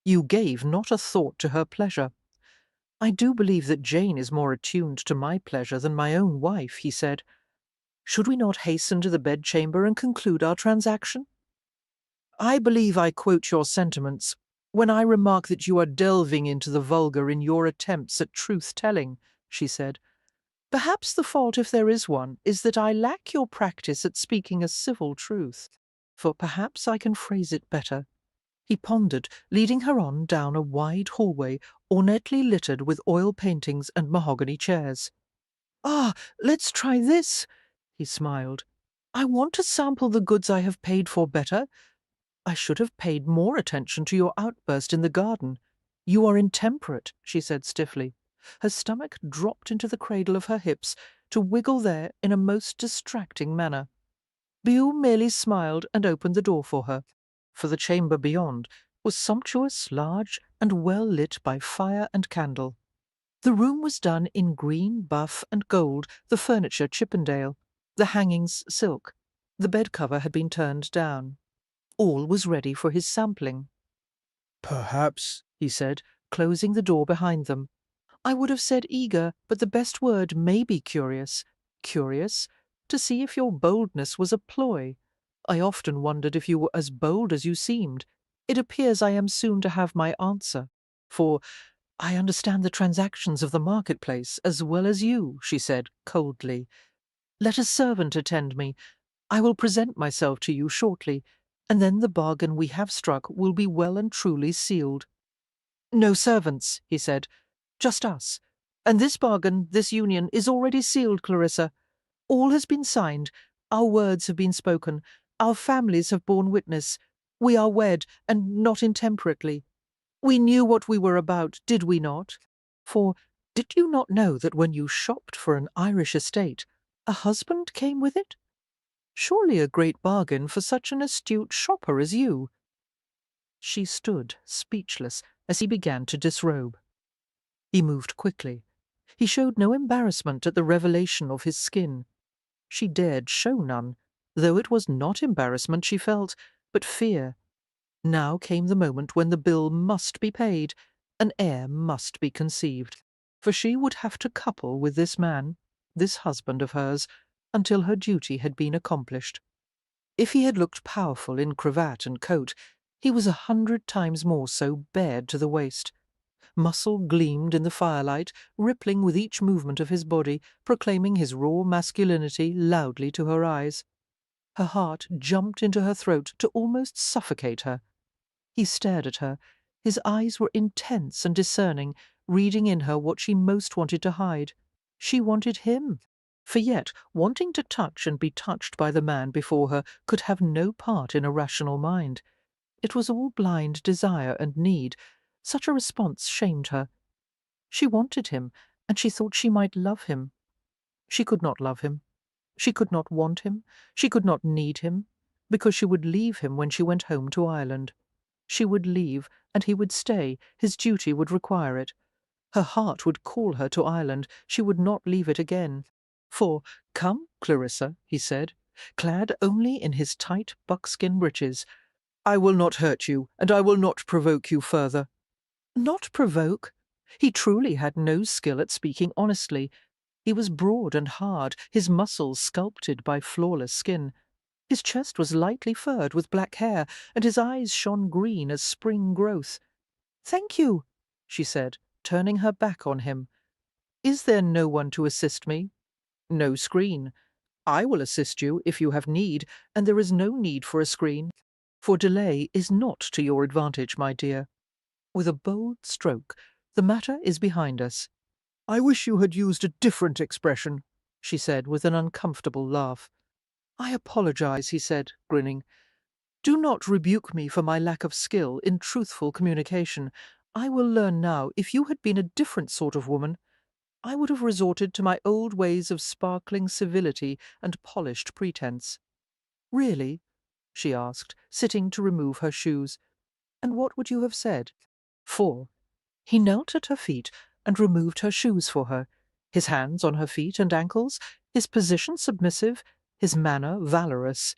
"You gave not a thought to her pleasure." "I do believe that Jane is more attuned to my pleasure than my own wife," he said. "Should we not hasten to the bedchamber and conclude our transaction?" "I believe I quote your sentiments when I remark that you are delving into the vulgar in your attempts at truth-telling," she said. "Perhaps the fault, if there is one, is that I lack your practice at speaking a civil truth, for perhaps I can phrase it better." He pondered, leading her on down a wide hallway ornately littered with oil paintings and mahogany chairs. "Ah, let's try this," he smiled. "I want to sample the goods I have paid for better. I should have paid more attention to your outburst in the garden. You are intemperate," she said stiffly. Her stomach dropped into the cradle of her hips to wiggle there in a most distracting manner. Bew merely smiled and opened the door for her, for the chamber beyond was sumptuous, large, and well lit by fire and candle. The room was done in green, buff, and gold, the furniture Chippendale, the hangings silk. The bed-cover had been turned down. All was ready for his sampling. "Perhaps," he said, closing the door behind them. "I would have said eager, but the best word may be curious. Curious, to see if your boldness was a ploy. I often wondered if you were as bold as you seemed. It appears I am soon to have my answer, for I understand the transactions of the marketplace as well as you, she said coldly. Let a servant attend me. I will present myself to you shortly, and then the bargain we have struck will be well and truly sealed. No servants, he said, just us. And this bargain, this union, is already sealed, Clarissa. All has been signed, our words have been spoken, our families have borne witness. We are wed, and not intemperately. We knew what we were about, did we not? For did you not know that when you shopped for an Irish estate, a husband came with it? Surely a great bargain for such an astute shopper as you. She stood, speechless, as he began to disrobe. He moved quickly. He showed no embarrassment at the revelation of his skin. She dared show none, though it was not embarrassment she felt, but fear. Now came the moment when the bill must be paid, an heir must be conceived, for she would have to couple with this man, this husband of hers, until her duty had been accomplished. If he had looked powerful in cravat and coat, he was 100 times more so bared to the waist. Muscle gleamed in the firelight, rippling with each movement of his body, proclaiming his raw masculinity loudly to her eyes. Her heart jumped into her throat to almost suffocate her. He stared at her. His eyes were intense and discerning, reading in her what she most wanted to hide. She wanted him. For yet, wanting to touch and be touched by the man before her could have no part in a rational mind. It was all blind desire and need. Such a response shamed her. She wanted him, and she thought she might love him. She could not love him. She could not want him. She could not need him, because she would leave him when she went home to Ireland. She would leave, and he would stay. His duty would require it. Her heart would call her to Ireland. She would not leave it again. For, "Come, Clarissa," he said, clad only in his tight buckskin breeches. "I will not hurt you, and I will not provoke you further." Not provoke? He truly had no skill at speaking honestly. He was broad and hard, his muscles sculpted by flawless skin. His chest was lightly furred with black hair, and his eyes shone green as spring growth. "Thank you," she said, turning her back on him. "Is there no one to assist me?" "No screen. I will assist you if you have need, and there is no need for a screen. For delay is not to your advantage, my dear. With a bold stroke, the matter is behind us." I wish you had used a different expression. she said with an uncomfortable laugh. "I apologize," he said, grinning. "Do not rebuke me for my lack of skill in truthful communication. I will learn now. If you had been a different sort of woman, I would have resorted to my old ways of sparkling civility and polished pretense." "Really?" she asked, sitting to remove her shoes. "And what would you have said?" For he knelt at her feet and removed her shoes for her, his hands on her feet and ankles, his position submissive, his manner valorous.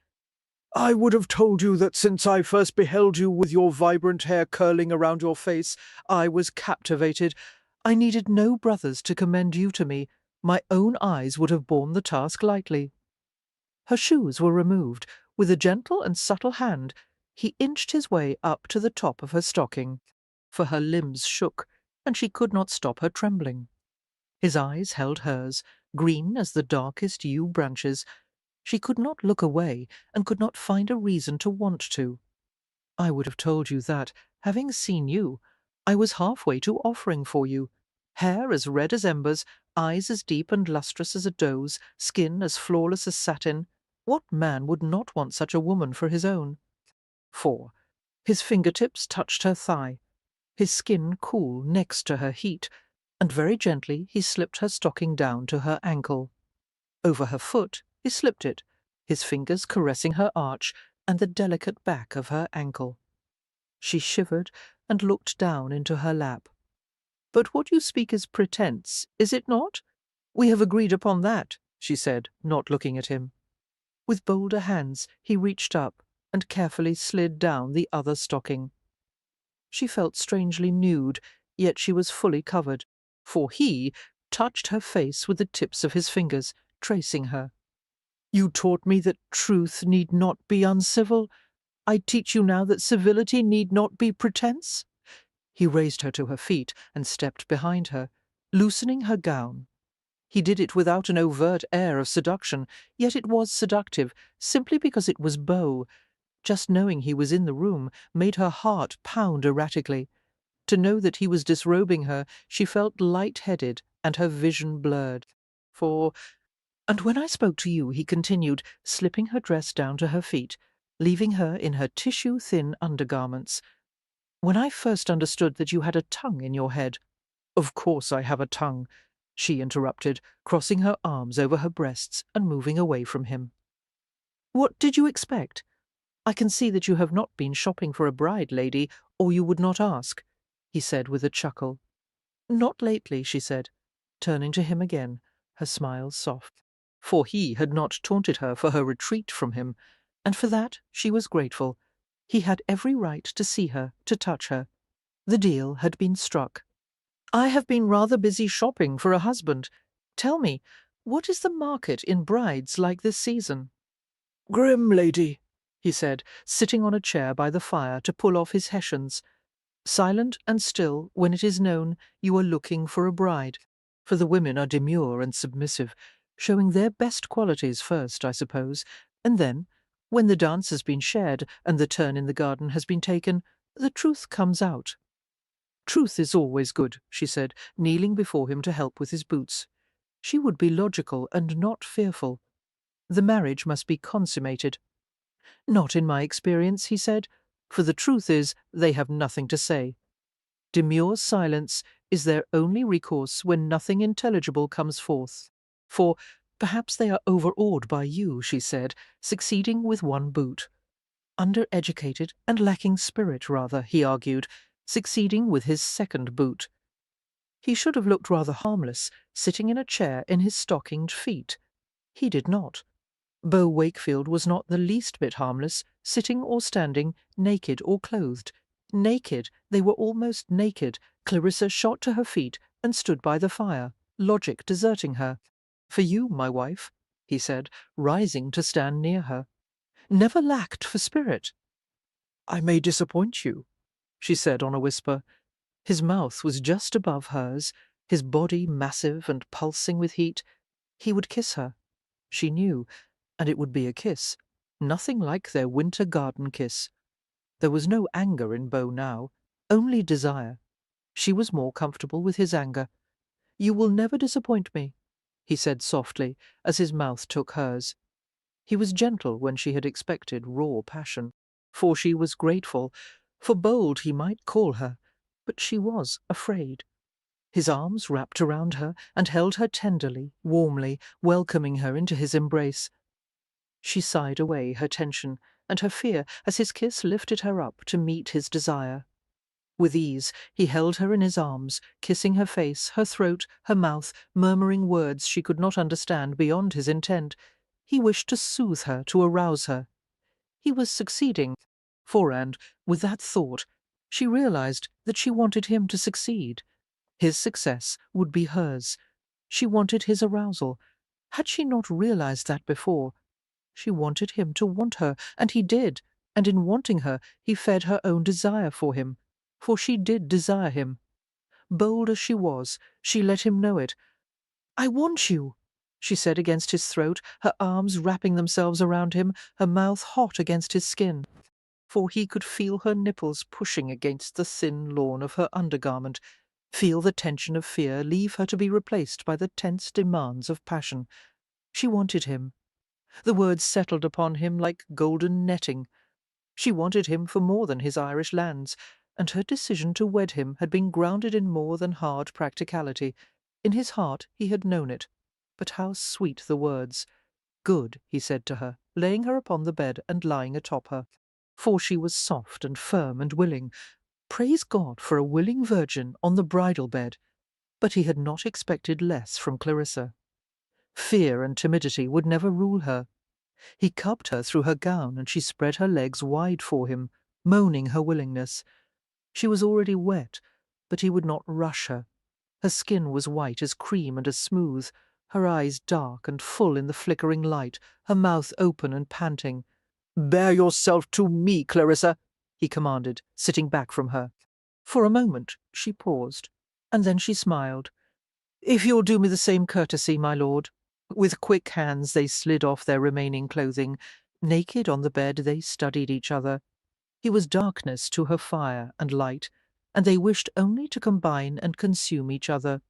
I would have told you that since I first beheld you with your vibrant hair curling around your face, I was captivated. I needed no brothers to commend you to me. My own eyes would have borne the task lightly. Her shoes were removed. With a gentle and subtle hand, he inched his way up to the top of her stocking, for her limbs shook, and she could not stop her trembling. His eyes held hers, green as the darkest yew branches. She could not look away, and could not find a reason to want to. I would have told you that, having seen you, I was halfway to offering for you. Hair as red as embers, eyes as deep and lustrous as a doe's, skin as flawless as satin. What man would not want such a woman for his own? 4. His fingertips touched her thigh, his skin cool next to her heat, and very gently he slipped her stocking down to her ankle. Over her foot he slipped it, his fingers caressing her arch and the delicate back of her ankle. She shivered and looked down into her lap. "But what you speak is pretense, is it not? We have agreed upon that," she said, not looking at him. With bolder hands he reached up and carefully slid down the other stocking. She felt strangely nude, yet she was fully covered, for he touched her face with the tips of his fingers, tracing her. "You taught me that truth need not be uncivil. I teach you now that civility need not be pretense. He raised her to her feet and stepped behind her, loosening her gown. He did it without an overt air of seduction, yet it was seductive, simply because it was Beau. Just knowing he was in the room made her heart pound erratically. To know that he was disrobing her, she felt light-headed and her vision blurred. And when I spoke to you, he continued, slipping her dress down to her feet, leaving her in her tissue-thin undergarments. When I first understood that you had a tongue in your head— Of course I have a tongue, she interrupted, crossing her arms over her breasts and moving away from him. What did you expect? I can see that you have not been shopping for a bride, lady, or you would not ask, he said with a chuckle. Not lately, she said, turning to him again, her smile soft. For he had not taunted her for her retreat from him, and for that she was grateful. He had every right to see her, to touch her. The deal had been struck. I have been rather busy shopping for a husband. Tell me, what is the market in brides like this season? Grim, lady, he said, sitting on a chair by the fire to pull off his hessians. Silent and still when it is known you are looking for a bride. For the women are demure and submissive, showing their best qualities first, I suppose, and then, when the dance has been shared and the turn in the garden has been taken, the truth comes out. Truth is always good, she said, kneeling before him to help with his boots. She would be logical and not fearful. The marriage must be consummated. Not in my experience, he said, for the truth is they have nothing to say. Demure silence is their only recourse when nothing intelligible comes forth. For perhaps they are overawed by you, she said, succeeding with one boot. Undereducated and lacking spirit, rather, he argued, succeeding with his second boot. He should have looked rather harmless, sitting in a chair in his stockinged feet. He did not. Beau Wakefield was not the least bit harmless, sitting or standing, naked or clothed. Naked, they were almost naked. Clarissa shot to her feet and stood by the fire, logic deserting her. For you, my wife, he said, rising to stand near her. Never lacked for spirit. I may disappoint you, she said on a whisper. His mouth was just above hers, his body massive and pulsing with heat. He would kiss her. She knew, and it would be a kiss, nothing like their winter garden kiss. There was no anger in Beau now, only desire. She was more comfortable with his anger. You will never disappoint me, he said softly, as his mouth took hers. He was gentle when she had expected raw passion, for she was grateful, for bold he might call her, but she was afraid. His arms wrapped around her and held her tenderly, warmly, welcoming her into his embrace. She sighed away her tension and her fear as his kiss lifted her up to meet his desire. With ease he held her in his arms, kissing her face, her throat, her mouth, murmuring words she could not understand beyond his intent. He wished to soothe her, to arouse her. He was succeeding, and, with that thought, she realized that she wanted him to succeed. His success would be hers. She wanted his arousal. Had she not realized that before? She wanted him to want her, and he did, and in wanting her he fed her own desire for him, for she did desire him. Bold as she was, she let him know it. I want you, she said against his throat, her arms wrapping themselves around him, her mouth hot against his skin. For he could feel her nipples pushing against the thin lawn of her undergarment, feel the tension of fear leave her to be replaced by the tense demands of passion. She wanted him. The words settled upon him like golden netting. She wanted him for more than his Irish lands, and her decision to wed him had been grounded in more than hard practicality. In his heart he had known it. But how sweet the words! Good, he said to her, laying her upon the bed and lying atop her. For she was soft and firm and willing. Praise God for a willing virgin on the bridal bed. But he had not expected less from Clarissa. Fear and timidity would never rule her. He cupped her through her gown, and she spread her legs wide for him, moaning her willingness. She was already wet, but he would not rush her. Her skin was white as cream and as smooth, her eyes dark and full in the flickering light, her mouth open and panting. "Bear yourself to me, Clarissa," he commanded, sitting back from her. For a moment she paused, and then she smiled. "If you'll do me the same courtesy, my lord." With quick hands they slid off their remaining clothing. Naked on the bed they studied each other. He was darkness to her fire and light, and they wished only to combine and consume each other.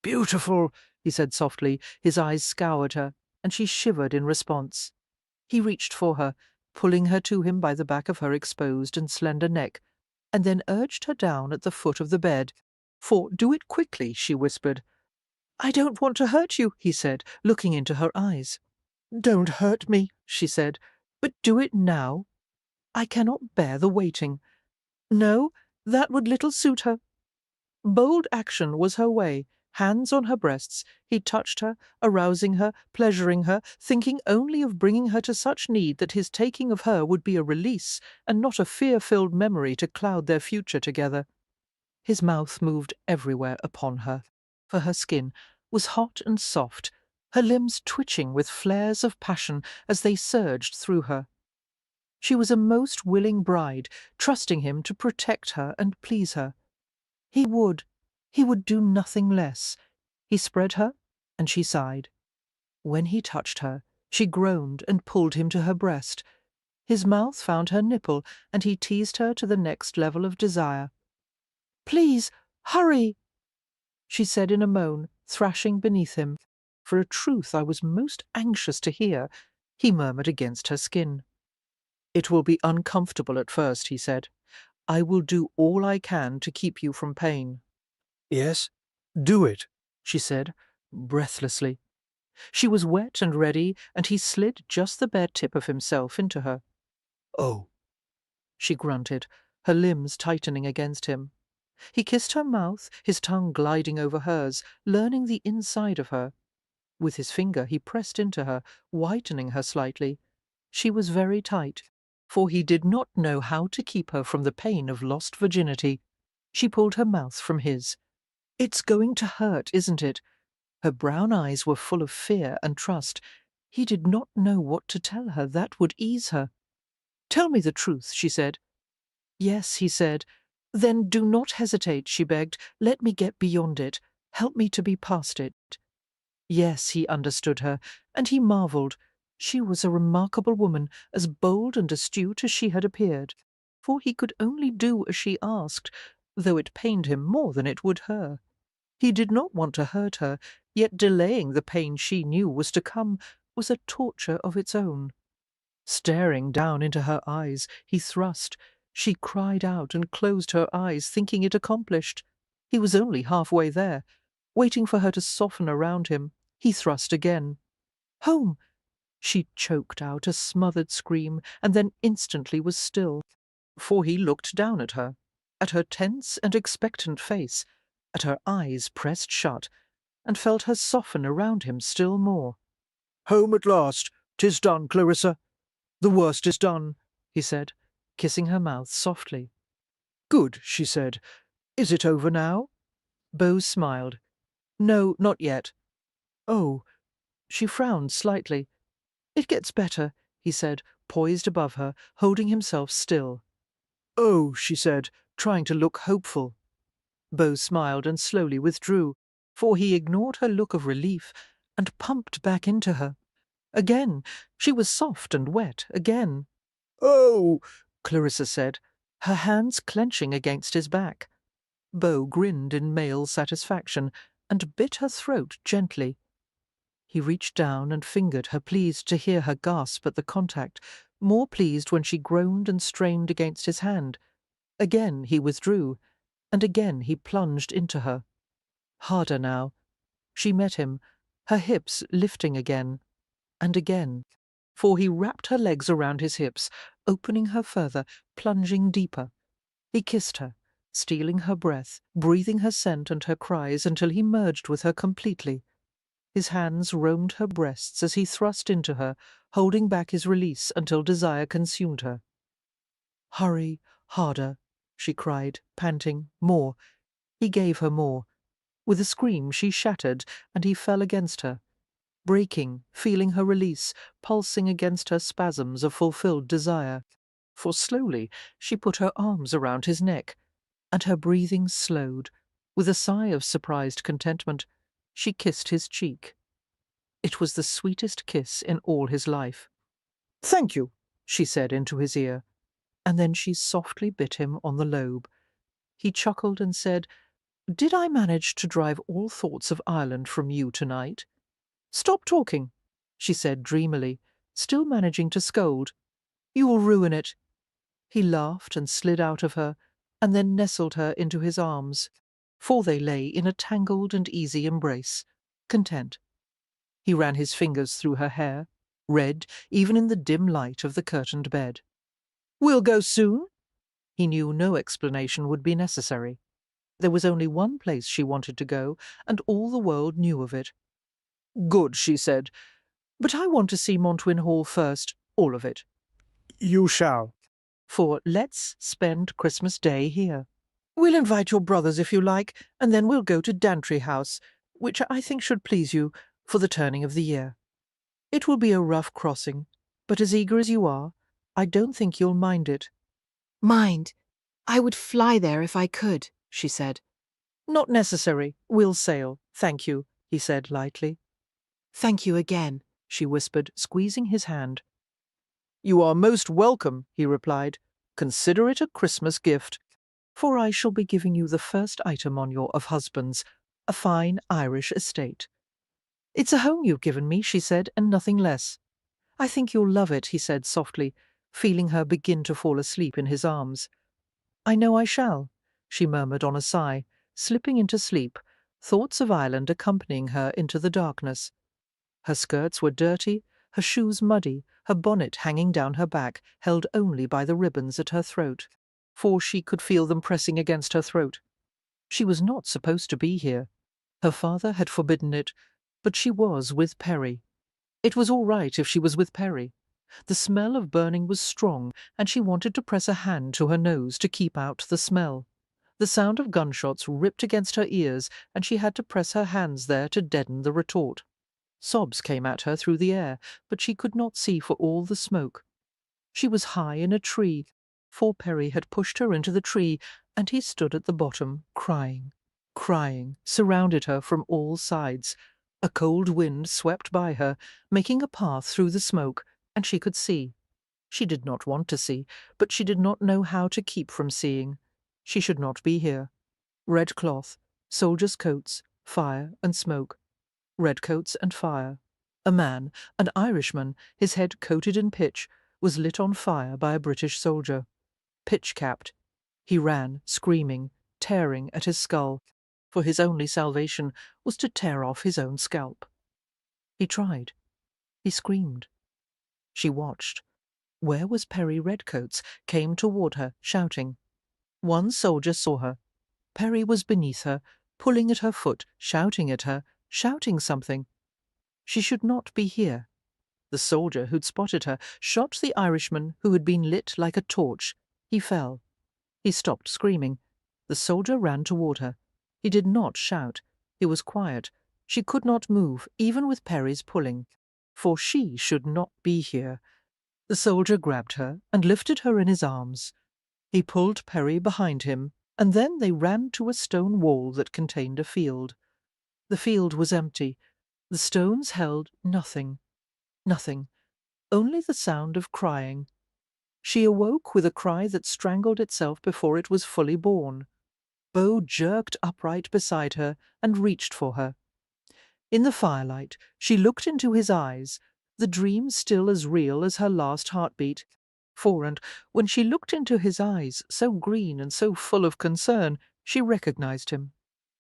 "Beautiful," he said softly. His eyes scoured her, and she shivered in response. He reached for her, pulling her to him by the back of her exposed and slender neck, and then urged her down at the foot of the bed. "For do it quickly," she whispered. "I don't want to hurt you," he said, looking into her eyes. "Don't hurt me," she said, "but do it now. I cannot bear the waiting." No, that would little suit her. Bold action was her way. Hands on her breasts, he touched her, arousing her, pleasuring her, thinking only of bringing her to such need that his taking of her would be a release, and not a fear-filled memory to cloud their future together. His mouth moved everywhere upon her, for her skin was hot and soft, her limbs twitching with flares of passion as they surged through her. She was a most willing bride, trusting him to protect her and please her. He would do nothing less. He spread her, and she sighed. When he touched her, she groaned and pulled him to her breast. His mouth found her nipple, and he teased her to the next level of desire. "Please, hurry," she said in a moan, thrashing beneath him. "For a truth I was most anxious to hear," he murmured against her skin. "It will be uncomfortable at first," he said. "I will do all I can to keep you from pain." Yes, do it, she said, breathlessly. She was wet and ready, and he slid just the bare tip of himself into her. Oh, She grunted, her limbs tightening against him. He kissed her mouth, his tongue gliding over hers, learning the inside of her. With his finger he pressed into her, whitening her slightly. She was very tight, for he did not know how to keep her from the pain of lost virginity. She pulled her mouth from his. "It's going to hurt, isn't it?" Her brown eyes were full of fear and trust. He did not know what to tell her that would ease her. "Tell me the truth," she said. "Yes," he said. "Then do not hesitate," she begged. "Let me get beyond it. Help me to be past it." Yes, he understood her, and he marvelled. She was a remarkable woman, as bold and astute as she had appeared. For he could only do as she asked, though it pained him more than it would her. He did not want to hurt her, yet delaying the pain she knew was to come was a torture of its own. Staring down into her eyes, he thrust. She cried out and closed her eyes, thinking it accomplished. He was only halfway there. Waiting for her to soften around him, he thrust again. "Home!" She choked out a smothered scream, and then instantly was still, for he looked down at her tense and expectant face, at her eyes pressed shut, and felt her soften around him still more. home at last. 'Tis done, Clarissa. The worst is done, he said, kissing her mouth softly. Good, she said. Is it over now? Bose smiled. "No, not yet." Oh, She frowned slightly. "It gets better," he said, poised above her, holding himself still. oh, she said, Trying to look hopeful. Bose smiled and slowly withdrew, for he ignored her look of relief and pumped back into her. Again, she was soft and wet, again. oh, Clarissa said, her hands clenching against his back. Beau grinned in male satisfaction and bit her throat gently. He reached down and fingered her, pleased to hear her gasp at the contact, more pleased when she groaned and strained against his hand. Again he withdrew, and again he plunged into her. Harder now. She met him, her hips lifting again, and again, for he wrapped her legs around his hips, opening her further, plunging deeper. He kissed her, stealing her breath, breathing her scent and her cries until he merged with her completely. His hands roamed her breasts as he thrust into her, holding back his release until desire consumed her. "Hurry, harder," she cried, panting. More. He gave her more. With a scream she shattered, and he fell against her, breaking, feeling her release, pulsing against her spasms of fulfilled desire. For slowly she put her arms around his neck. and her breathing slowed. With a sigh of surprised contentment, she kissed his cheek. It was the sweetest kiss in all his life. "Thank you," she said into his ear, and then she softly bit him on the lobe. He chuckled and said, "Did I manage to drive all thoughts of Ireland from you tonight?" "Stop talking," she said dreamily, still managing to scold. "You will ruin it." He laughed and slid out of her, and then nestled her into his arms, for they lay in a tangled and easy embrace, content. He ran his fingers through her hair, red even in the dim light of the curtained bed. "We'll go soon?" He knew no explanation would be necessary. There was only one place she wanted to go, and all the world knew of it. "Good," she said. "But I want to see Montwyn Hall first, all of it. You shall. For let's spend Christmas Day here. We'll invite your brothers if you like, and then we'll go to Dantry House, which I think should please you, for the turning of the year. It will be a rough crossing, but as eager as you are, I don't think you'll mind it." Mind. I would fly there if I could, she said. "Not necessary. We'll sail, thank you," he said lightly. Thank you again. She whispered, squeezing his hand. "You are most welcome," he replied. "Consider it a Christmas gift, for I shall be giving you the first item on your of husbands, a fine Irish estate." "It's a home you've given me," she said, "and nothing less." "I think you'll love it," he said softly, feeling her begin to fall asleep in his arms. "I know I shall," she murmured on a sigh, slipping into sleep, thoughts of Ireland accompanying her into the darkness. Her skirts were dirty, her shoes muddy, her bonnet hanging down her back, held only by the ribbons at her throat, for she could feel them pressing against her throat. She was not supposed to be here. Her father had forbidden it, but she was with Perry. It was all right if she was with Perry. The smell of burning was strong, and she wanted to press a hand to her nose to keep out the smell. The sound of gunshots ripped against her ears, and she had to press her hands there to deaden the retort. Sobs came at her through the air, but she could not see for all the smoke. She was high in a tree, for Perry had pushed her into the tree, and he stood at the bottom, crying, surrounded her from all sides. A cold wind swept by her, making a path through the smoke, and she could see. She did not want to see, but she did not know how to keep from seeing. She should not be here. Red cloth, soldiers' coats, fire and smoke. Redcoats and fire. A man, an Irishman, his head coated in pitch, was lit on fire by a British soldier. Pitch-capped. He ran, screaming, tearing at his skull, for his only salvation was to tear off his own scalp. He tried. He screamed. She watched. Where was Perry Redcoats? Came toward her, shouting. One soldier saw her. Perry was beneath her, pulling at her foot, shouting at her, shouting something. She should not be here. The soldier who'd spotted her shot the Irishman who had been lit like a torch. He fell. He stopped screaming. The soldier ran toward her. He did not shout. He was quiet. She could not move, even with Perry's pulling, for she should not be here. The soldier grabbed her and lifted her in his arms. He pulled Perry behind him, and then they ran to a stone wall that contained a field. The field was empty. The stones held nothing. Nothing. Only the sound of crying. She awoke with a cry that strangled itself before it was fully born. Beau jerked upright beside her and reached for her. In the firelight, she looked into his eyes, the dream still as real as her last heartbeat. And when she looked into his eyes, so green and so full of concern, she recognized him.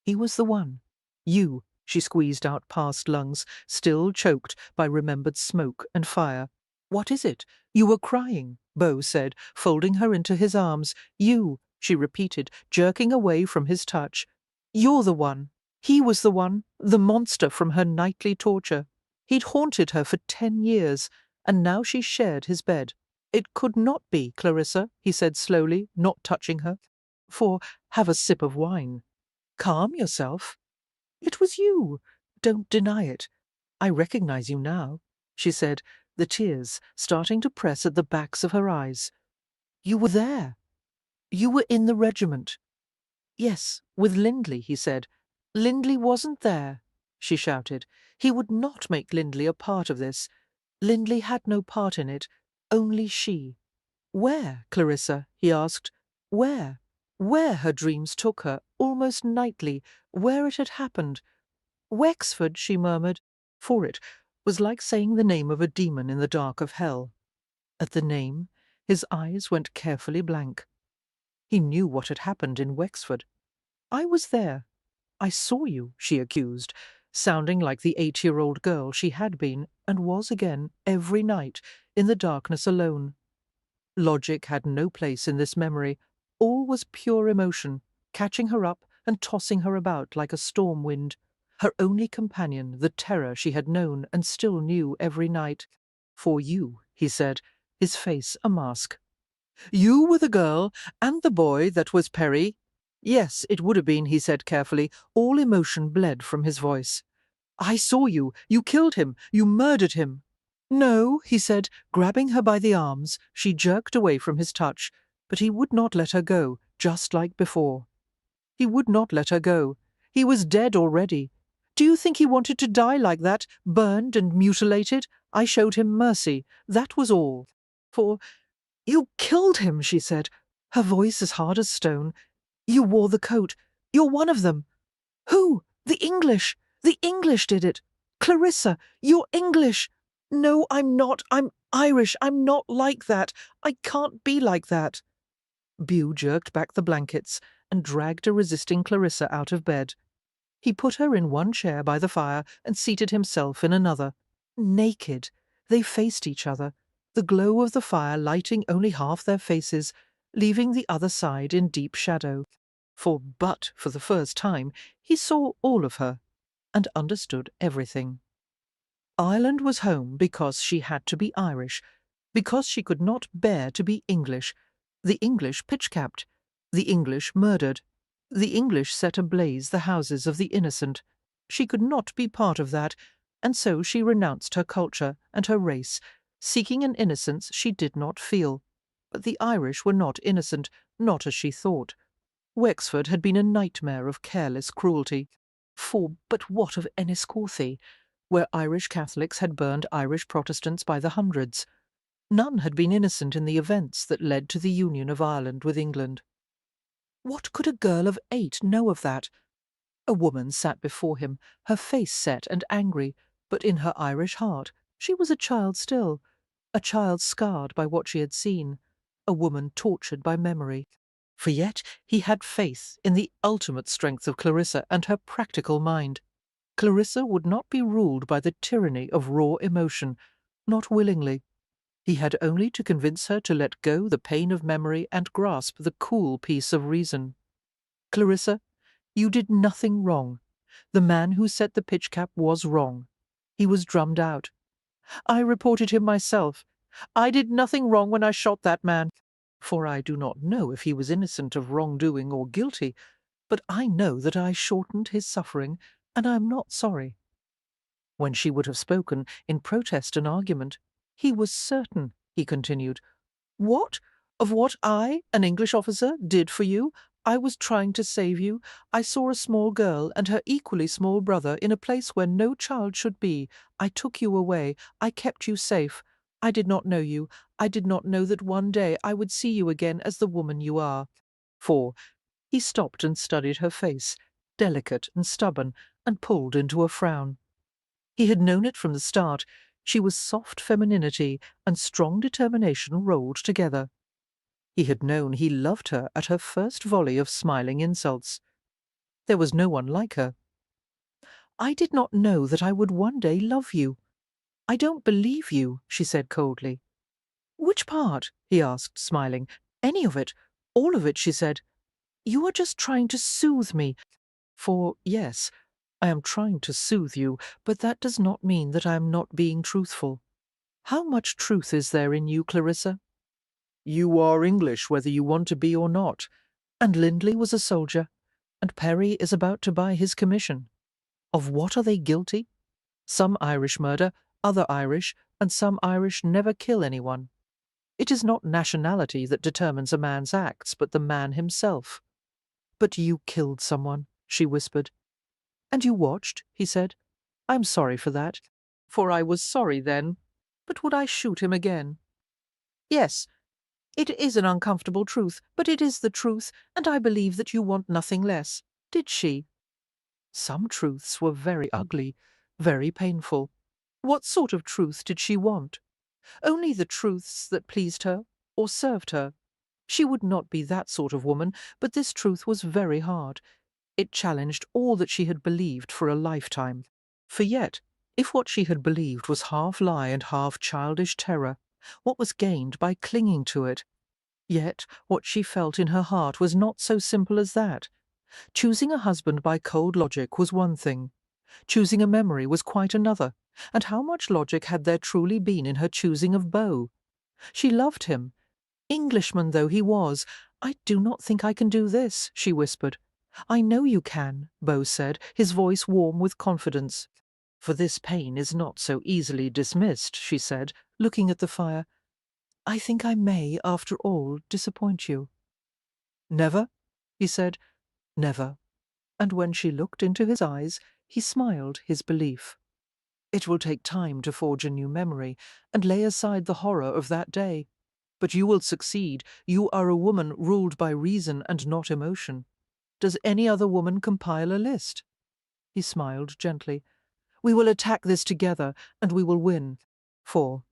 He was the one. "You," she squeezed out past lungs, still choked by remembered smoke and fire. "What is it? You were crying," Beau said, folding her into his arms. "You," she repeated, jerking away from his touch. "You're the one. He was the one, the monster from her nightly torture. He'd haunted her for 10 years, and now she shared his bed. It could not be, Clarissa," he said slowly, not touching her. "For have a sip of wine. Calm yourself. It was you. Don't deny it. I recognize you now," she said, the tears starting to press at the backs of her eyes. "You were there. You were in the regiment. Yes, with Lindley, he said. Lindley wasn't there, she shouted. He would not make Lindley a part of this. Lindley had no part in it, only she. Where, Clarissa? He asked. Where? Where her dreams took her, almost nightly, where it had happened. Wexford, she murmured, for it was like saying the name of a demon in the dark of hell. At the name, his eyes went carefully blank. He knew what had happened in Wexford. I was there. I saw you, she accused, sounding like the 8-year-old girl she had been and was again every night, in the darkness alone. Logic had no place in this memory. All was pure emotion, catching her up and tossing her about like a storm wind. Her only companion, the terror she had known and still knew every night. For you, he said, his face a mask. You were the girl and the boy that was Perry. Yes, it would have been, he said carefully. All emotion bled from his voice. I saw you. You killed him. You murdered him. No, he said, grabbing her by the arms. She jerked away from his touch, but he would not let her go, just like before. He would not let her go. He was dead already. Do you think he wanted to die like that, burned and mutilated? I showed him mercy. That was all. For you killed him, she said, her voice as hard as stone. You wore the coat. You're one of them. Who? The English. The English did it. Clarissa, you're English. No, I'm not. I'm Irish. I'm not like that. I can't be like that. Bew jerked back the blankets and dragged a resisting Clarissa out of bed. He put her in one chair by the fire and seated himself in another. Naked, they faced each other, the glow of the fire lighting only half their faces, leaving the other side in deep shadow. For the first time, he saw all of her, and understood everything. Ireland was home because she had to be Irish, because she could not bear to be English. The English pitch-capped, the English murdered, the English set ablaze the houses of the innocent. She could not be part of that, and so she renounced her culture and her race, seeking an innocence she did not feel. But the Irish were not innocent, not as she thought. Wexford had been a nightmare of careless cruelty. But what of Enniscorthy, where Irish Catholics had burned Irish Protestants by the hundreds? None had been innocent in the events that led to the union of Ireland with England. What could a girl of 8 know of that? A woman sat before him, her face set and angry, but in her Irish heart she was a child still, a child scarred by what she had seen, a woman tortured by memory. For yet he had faith in the ultimate strength of Clarissa and her practical mind. Clarissa would not be ruled by the tyranny of raw emotion, not willingly. He had only to convince her to let go the pain of memory and grasp the cool peace of reason. Clarissa, you did nothing wrong. The man who set the pitch-cap was wrong. He was drummed out. I reported him myself. I did nothing wrong when I shot that man, for I do not know if he was innocent of wrongdoing or guilty, but I know that I shortened his suffering, and I am not sorry. When she would have spoken in protest and argument, he was certain, he continued. What? Of what I, an English officer, did for you? I was trying to save you. I saw a small girl and her equally small brother in a place where no child should be. I took you away. I kept you safe. I did not know you. I did not know that one day I would see you again as the woman you are. For he stopped and studied her face, delicate and stubborn, and pulled into a frown. He had known it from the start. She was soft femininity and strong determination rolled together. He had known he loved her at her first volley of smiling insults. There was no one like her. I did not know that I would one day love you. I don't believe you, she said coldly. Which part? He asked, smiling. Any of it. All of it, she said. You are just trying to soothe me. For, yes, I am trying to soothe you, but that does not mean that I am not being truthful. How much truth is there in you, Clarissa? You are English whether you want to be or not, and Lindley was a soldier, and Perry is about to buy his commission. Of what are they guilty? Some Irish murder, other Irish, and some Irish never kill anyone. It is not nationality that determines a man's acts, but the man himself. But you killed someone, she whispered. And you watched, he said. I'm sorry for that, for I was sorry then. But would I shoot him again? Yes, it is an uncomfortable truth, but it is the truth, and I believe that you want nothing less. Did she? Some truths were very ugly, very painful. What sort of truth did she want? Only the truths that pleased her or served her. She would not be that sort of woman, but this truth was very hard. It challenged all that she had believed for a lifetime. For yet, if what she had believed was half lie and half childish terror, what was gained by clinging to it? Yet what she felt in her heart was not so simple as that. Choosing a husband by cold logic was one thing. Choosing a memory was quite another. And how much logic had there truly been in her choosing of Beau? She loved him. Englishman though he was, I do not think I can do this, she whispered. I know you can, Beau said, his voice warm with confidence. For this pain is not so easily dismissed, she said, looking at the fire. I think I may, after all, disappoint you. Never? He said. Never. And when she looked into his eyes, he smiled his belief. It will take time to forge a new memory and lay aside the horror of that day. But you will succeed. You are a woman ruled by reason and not emotion. Does any other woman compile a list? He smiled gently. We will attack this together, and we will win. 4.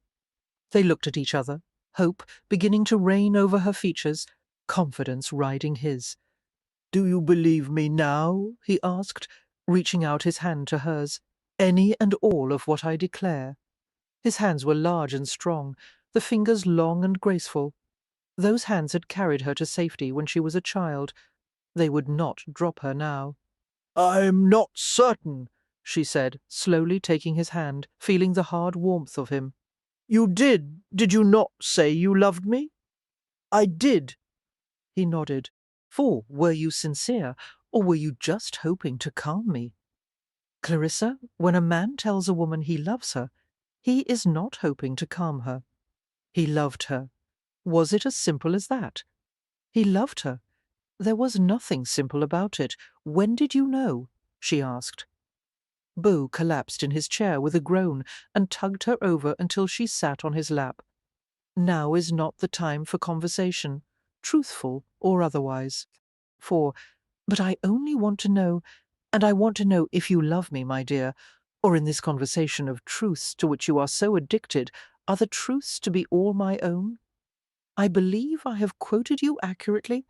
They looked at each other, hope beginning to reign over her features, confidence riding his. Do you believe me now? He asked, reaching out his hand to hers. Any and all of what I declare. His hands were large and strong, the fingers long and graceful. Those hands had carried her to safety when she was a child. They would not drop her now. I'm not certain, she said, slowly taking his hand, feeling the hard warmth of him. You did you not say you loved me? I did. He nodded. For were you sincere, or were you just hoping to calm me? Clarissa, when a man tells a woman he loves her, he is not hoping to calm her. He loved her. Was it as simple as that? He loved her. There was nothing simple about it. When did you know? She asked. Beau collapsed in his chair with a groan and tugged her over until she sat on his lap. Now is not the time for conversation, truthful or otherwise. But I only want to know, and I want to know if you love me, my dear, or in this conversation of truths to which you are so addicted, are the truths to be all my own? I believe I have quoted you accurately,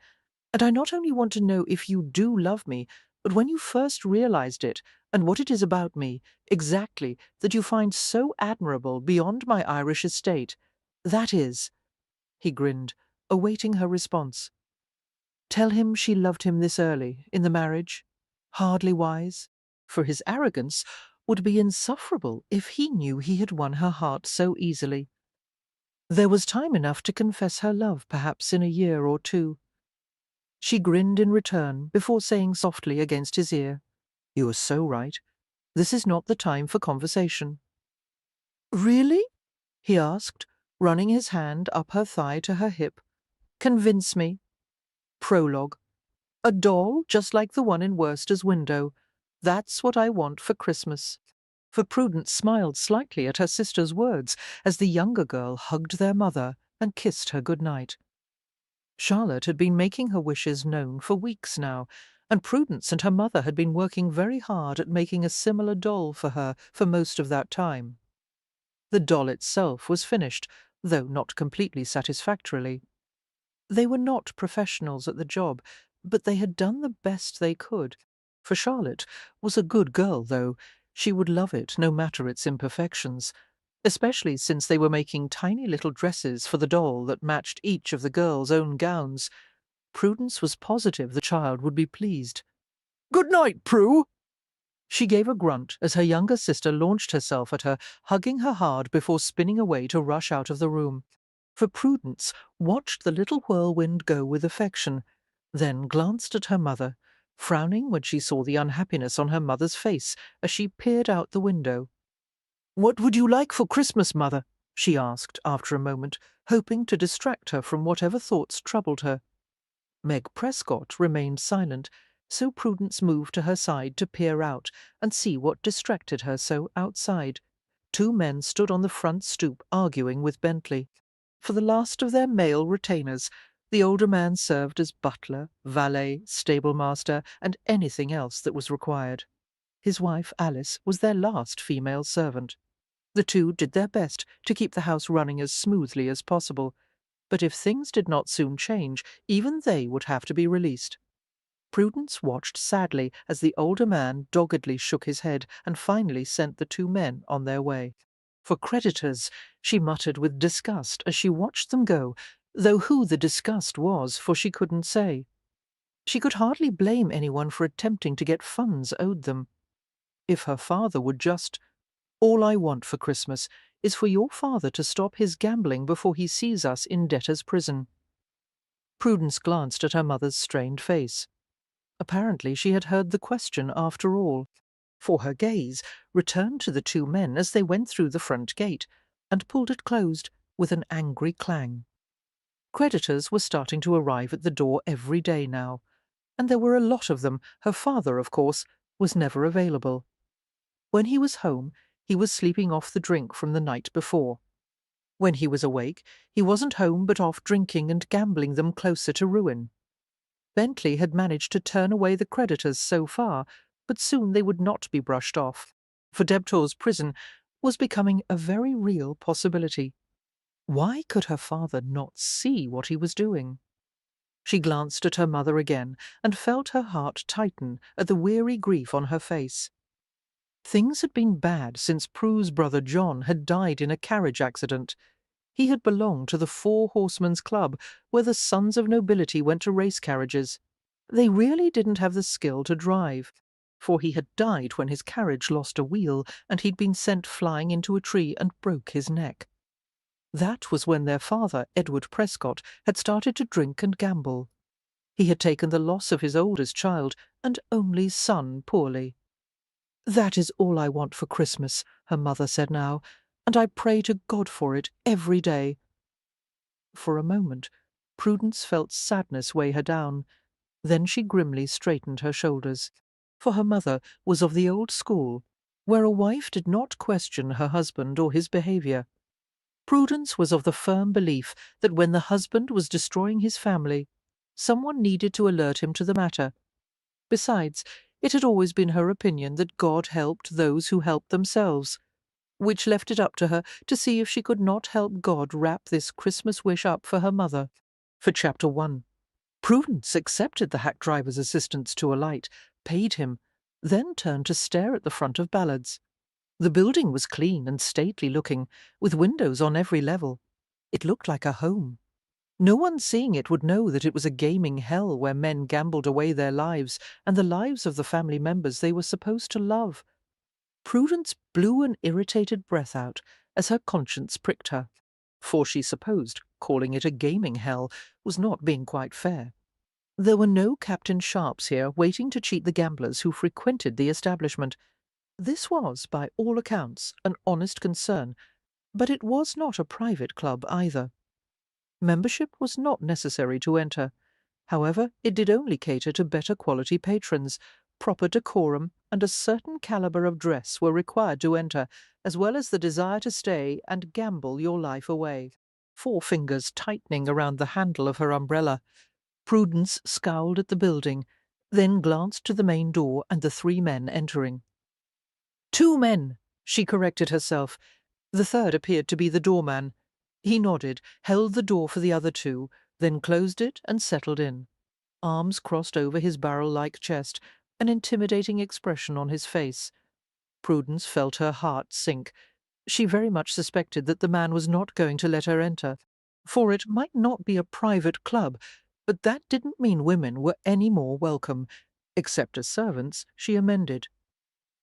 and I not only want to know if you do love me, but when you first realized it, and what it is about me, exactly, that you find so admirable beyond my Irish estate. That is, he grinned, awaiting her response. Tell him she loved him this early, in the marriage. Hardly wise, for his arrogance would be insufferable if he knew he had won her heart so easily. There was time enough to confess her love, perhaps in a year or 2. She grinned in return before saying softly against his ear, You are so right. This is not the time for conversation. Really? He asked, running his hand up her thigh to her hip. Convince me. Prologue. A doll just like the one in Worcester's window. That's what I want for Christmas. For Prudence smiled slightly at her sister's words as the younger girl hugged their mother and kissed her good night. Charlotte had been making her wishes known for weeks now, and Prudence and her mother had been working very hard at making a similar doll for her for most of that time. The doll itself was finished, though not completely satisfactorily. They were not professionals at the job, but they had done the best they could. For Charlotte was a good girl, though. She would love it, no matter its imperfections, especially since they were making tiny little dresses for the doll that matched each of the girls' own gowns. Prudence was positive the child would be pleased. "Good night, Prue!" She gave a grunt as her younger sister launched herself at her, hugging her hard before spinning away to rush out of the room. For Prudence watched the little whirlwind go with affection, then glanced at her mother, frowning when she saw the unhappiness on her mother's face as she peered out the window. "What would you like for Christmas, Mother?" she asked after a moment, hoping to distract her from whatever thoughts troubled her. Meg Prescott remained silent, so Prudence moved to her side to peer out and see what distracted her so outside. Two men stood on the front stoop arguing with Bentley. For the last of their male retainers, the older man served as butler, valet, stablemaster, and anything else that was required. His wife, Alice, was their last female servant. The two did their best to keep the house running as smoothly as possible, but if things did not soon change, even they would have to be released. Prudence watched sadly as the older man doggedly shook his head and finally sent the two men on their way. For creditors, she muttered with disgust as she watched them go, though who the disgust was, for she couldn't say. She could hardly blame anyone for attempting to get funds owed them. If her father would just— "All I want for Christmas is for your father to stop his gambling before he sees us in debtor's prison." Prudence glanced at her mother's strained face. Apparently she had heard the question after all, for her gaze returned to the two men as they went through the front gate, and pulled it closed with an angry clang. Creditors were starting to arrive at the door every day now, and there were a lot of them. Her father, of course, was never available. When he was home, he was sleeping off the drink from the night before. When he was awake, he wasn't home but off drinking and gambling them closer to ruin. Bentley had managed to turn away the creditors so far, but soon they would not be brushed off, for debtor's prison was becoming a very real possibility. Why could her father not see what he was doing? She glanced at her mother again and felt her heart tighten at the weary grief on her face. Things had been bad since Prue's brother John had died in a carriage accident. He had belonged to the Four Horsemen's Club, where the sons of nobility went to race carriages. They really didn't have the skill to drive, for he had died when his carriage lost a wheel, and he'd been sent flying into a tree and broke his neck. That was when their father, Edward Prescott, had started to drink and gamble. He had taken the loss of his oldest child and only son poorly. "That is all I want for Christmas," her mother said now, "and I pray to God for it every day." For a moment, Prudence felt sadness weigh her down. Then she grimly straightened her shoulders, for her mother was of the old school, where a wife did not question her husband or his behaviour. Prudence was of the firm belief that when the husband was destroying his family, someone needed to alert him to the matter. Besides, it had always been her opinion that God helped those who helped themselves, which left it up to her to see if she could not help God wrap this Christmas wish up for her mother. For Chapter 1. Prudence accepted the hack driver's assistance to alight, paid him, then turned to stare at the front of Ballard's. The building was clean and stately-looking, with windows on every level. It looked like a home. No one seeing it would know that it was a gaming hell where men gambled away their lives and the lives of the family members they were supposed to love. Prudence blew an irritated breath out as her conscience pricked her, for she supposed calling it a gaming hell was not being quite fair. There were no Captain Sharps here waiting to cheat the gamblers who frequented the establishment. This was, by all accounts, an honest concern, but it was not a private club either. Membership was not necessary to enter. However, it did only cater to better quality patrons. Proper decorum and a certain calibre of dress were required to enter, as well as the desire to stay and gamble your life away. Four fingers tightening around the handle of her umbrella, Prudence scowled at the building, then glanced to the main door and the three men entering. "Two men," she corrected herself. The third appeared to be the doorman. He nodded, held the door for the other two, then closed it and settled in. Arms crossed over his barrel-like chest, an intimidating expression on his face. Prudence felt her heart sink. She very much suspected that the man was not going to let her enter, for it might not be a private club, but that didn't mean women were any more welcome. Except as servants, she amended.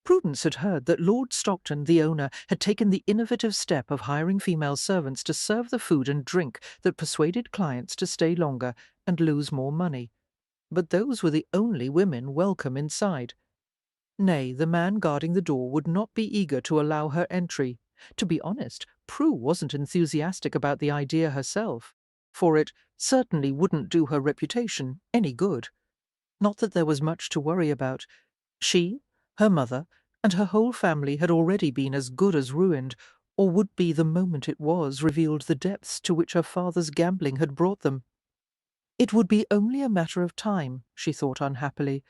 Prudence had heard that Lord Stockton, the owner, had taken the innovative step of hiring female servants to serve the food and drink that persuaded clients to stay longer and lose more money. But those were the only women welcome inside. Nay, the man guarding the door would not be eager to allow her entry. To be honest, Prue wasn't enthusiastic about the idea herself, for it certainly wouldn't do her reputation any good. Not that there was much to worry about. She, her mother, and her whole family had already been as good as ruined, or would be the moment it was revealed the depths to which her father's gambling had brought them. It would be only a matter of time, she thought unhappily.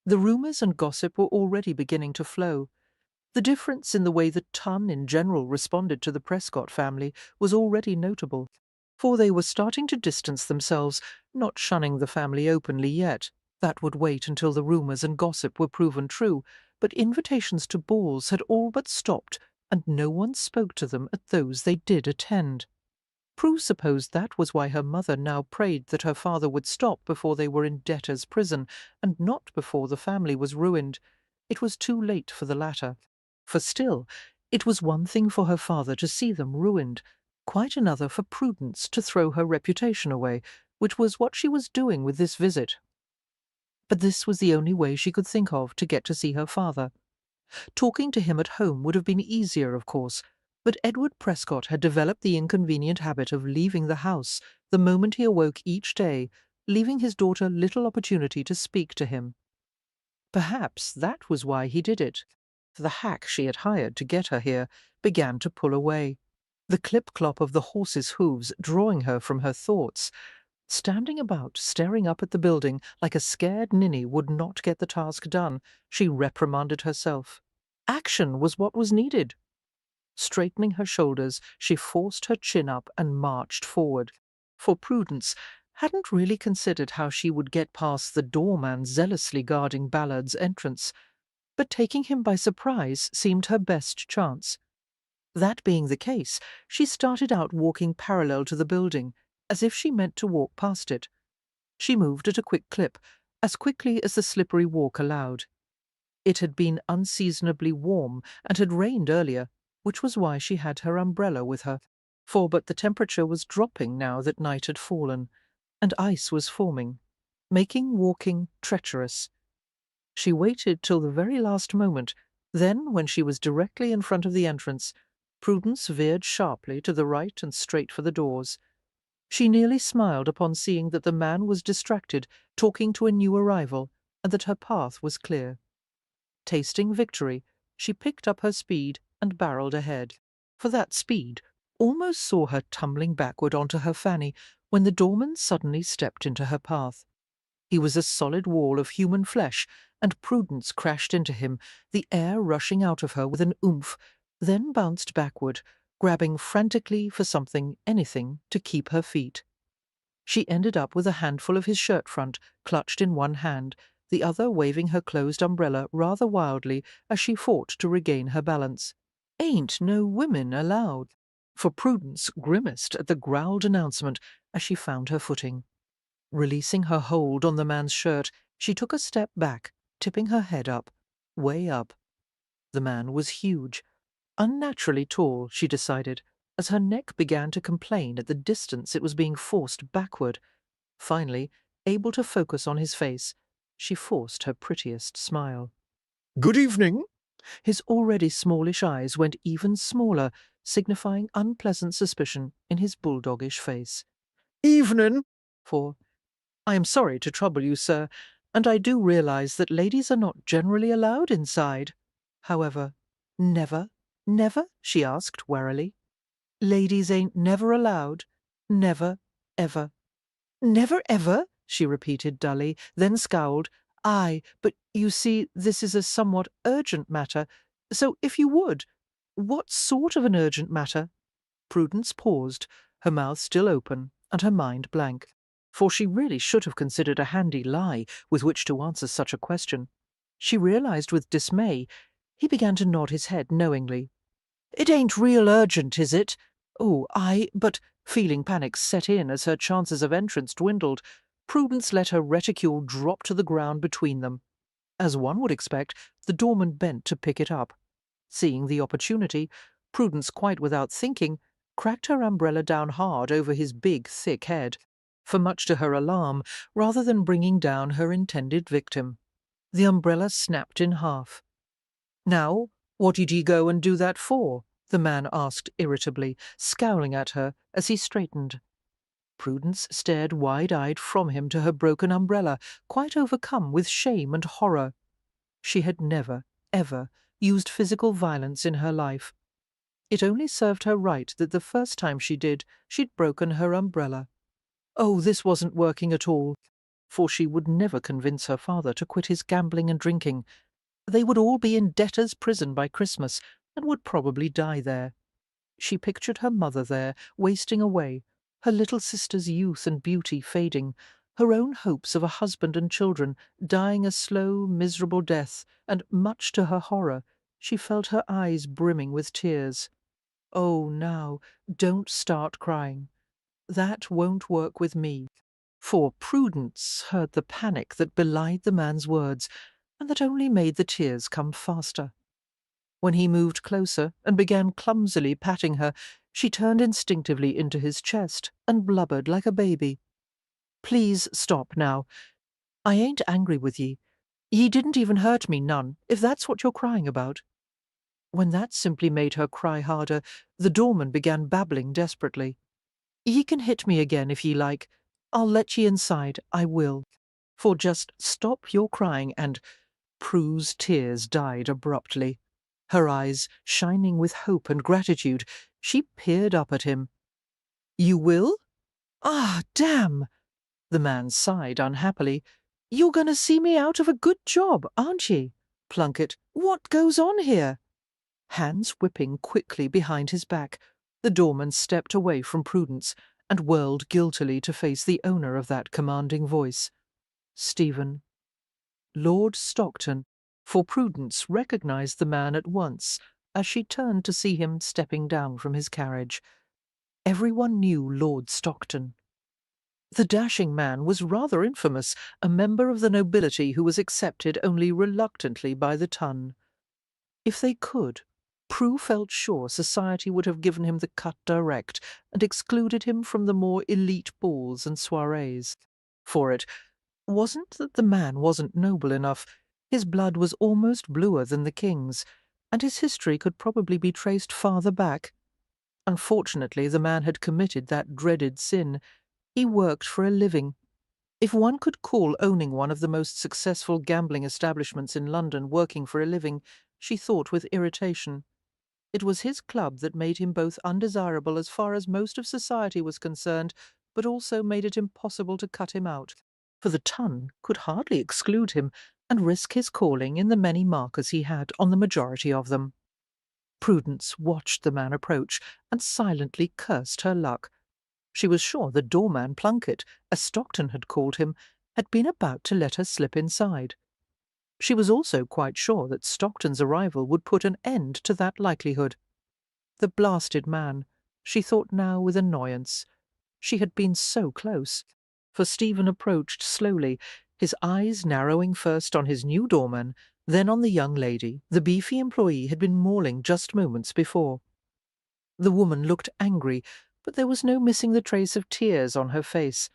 The rumours and gossip were already beginning to flow. The difference in the way that Tunn in general responded to the Prescott family was already notable, for they were starting to distance themselves, not shunning the family openly yet. That would wait until the rumours and gossip were proven true, but invitations to balls had all but stopped, and no one spoke to them at those they did attend. Prue supposed that was why her mother now prayed that her father would stop before they were in debtor's prison, and not before the family was ruined. It was too late for the latter. For still, it was one thing for her father to see them ruined, quite another for Prudence to throw her reputation away, which was what she was doing with this visit. But this was the only way she could think of to get to see her father. Talking to him at home would have been easier, of course, but Edward Prescott had developed the inconvenient habit of leaving the house the moment he awoke each day, leaving his daughter little opportunity to speak to him. Perhaps that was why he did it. The hack she had hired to get her here began to pull away, the clip-clop of the horse's hooves drawing her from her thoughts. Standing about, staring up at the building like a scared ninny would not get the task done, she reprimanded herself. Action was what was needed. Straightening her shoulders, she forced her chin up and marched forward. For Prudence hadn't really considered how she would get past the doorman zealously guarding Ballard's entrance, but taking him by surprise seemed her best chance. That being the case, she started out walking parallel to the building, as if she meant to walk past it. She moved at a quick clip, as quickly as the slippery walk allowed. It had been unseasonably warm and had rained earlier, which was why she had her umbrella with her, but the temperature was dropping now that night had fallen, and ice was forming, making walking treacherous. She waited till the very last moment. Then, when she was directly in front of the entrance, Prudence veered sharply to the right and straight for the doors. She nearly smiled upon seeing that the man was distracted, talking to a new arrival, and that her path was clear. Tasting victory, she picked up her speed and barreled ahead. For that speed almost saw her tumbling backward onto her fanny when the doorman suddenly stepped into her path. He was a solid wall of human flesh, and Prudence crashed into him, the air rushing out of her with an oomph, then bounced backward, grabbing frantically for something, anything, to keep her feet. She ended up with a handful of his shirt front clutched in one hand, the other waving her closed umbrella rather wildly as she fought to regain her balance. "Ain't no women allowed," for Prudence grimaced at the growled announcement as she found her footing. Releasing her hold on the man's shirt, she took a step back, tipping her head up, way up. The man was huge, unnaturally tall, she decided, as her neck began to complain at the distance it was being forced backward. Finally, able to focus on his face, she forced her prettiest smile. Good evening. His already smallish eyes went even smaller, signifying unpleasant suspicion in his bulldogish face. Evening. For, "I am sorry to trouble you, sir, and I do realize that ladies are not generally allowed inside. However, never, never?" she asked warily. "Ladies ain't never allowed. Never, ever." "Never, ever?" she repeated dully, then scowled. "Aye, but you see, this is a somewhat urgent matter, so if you would—" "What sort of an urgent matter?" Prudence paused, her mouth still open and her mind blank, for she really should have considered a handy lie with which to answer such a question. She realized with dismay. He began to nod his head knowingly. "It ain't real urgent, is it? Oh, but—" Feeling panic set in as her chances of entrance dwindled, Prudence let her reticule drop to the ground between them. As one would expect, the doorman bent to pick it up. Seeing the opportunity, Prudence, quite without thinking, cracked her umbrella down hard over his big, thick head, for much to her alarm, rather than bringing down her intended victim. The umbrella snapped in half. "Now, what did ye go and do that for?" the man asked irritably, scowling at her as he straightened. Prudence stared wide-eyed from him to her broken umbrella, quite overcome with shame and horror. She had never, ever used physical violence in her life. It only served her right that the first time she did, she'd broken her umbrella. Oh, this wasn't working at all, for she would never convince her father to quit his gambling and drinking. They would all be in debtor's prison by Christmas, and would probably die there. She pictured her mother there, wasting away, her little sister's youth and beauty fading, her own hopes of a husband and children dying a slow, miserable death, and, much to her horror, she felt her eyes brimming with tears. Oh, now, don't start crying. That won't work with me. For Prudence heard the panic that belied the man's words, and that only made the tears come faster. When he moved closer and began clumsily patting her, she turned instinctively into his chest and blubbered like a baby. "Please stop now. I ain't angry with ye. Ye didn't even hurt me none, if that's what you're crying about." When that simply made her cry harder, the doorman began babbling desperately. "Ye can hit me again if ye like. I'll let ye inside, I will. For just stop your crying and—" Prue's tears died abruptly. Her eyes shining with hope and gratitude, she peered up at him. "You will? Ah, damn!" The man sighed unhappily. "You're going to see me out of a good job, aren't ye? Plunkett, what goes on here?" Hands whipping quickly behind his back, the doorman stepped away from Prudence and whirled guiltily to face the owner of that commanding voice. Stephen. Lord Stockton, for Prudence recognized the man at once as she turned to see him stepping down from his carriage. Everyone knew Lord Stockton. The dashing man was rather infamous, a member of the nobility who was accepted only reluctantly by the ton. If they could, Prue felt sure society would have given him the cut direct and excluded him from the more elite balls and soirees. For it wasn't that the man wasn't noble enough. His blood was almost bluer than the king's, and his history could probably be traced farther back. Unfortunately, the man had committed that dreaded sin. He worked for a living. If one could call owning one of the most successful gambling establishments in London working for a living, she thought with irritation. It was his club that made him both undesirable as far as most of society was concerned, but also made it impossible to cut him out, for the ton could hardly exclude him and risk his calling in the many markers he had on the majority of them. Prudence watched the man approach and silently cursed her luck. She was sure the doorman Plunkett, as Stockton had called him, had been about to let her slip inside. She was also quite sure that Stockton's arrival would put an end to that likelihood. The blasted man, she thought now with annoyance. She had been so close, for Stephen approached slowly, his eyes narrowing first on his new doorman, then on the young lady the beefy employee had been mauling just moments before. The woman looked angry, but there was no missing the trace of tears on her face.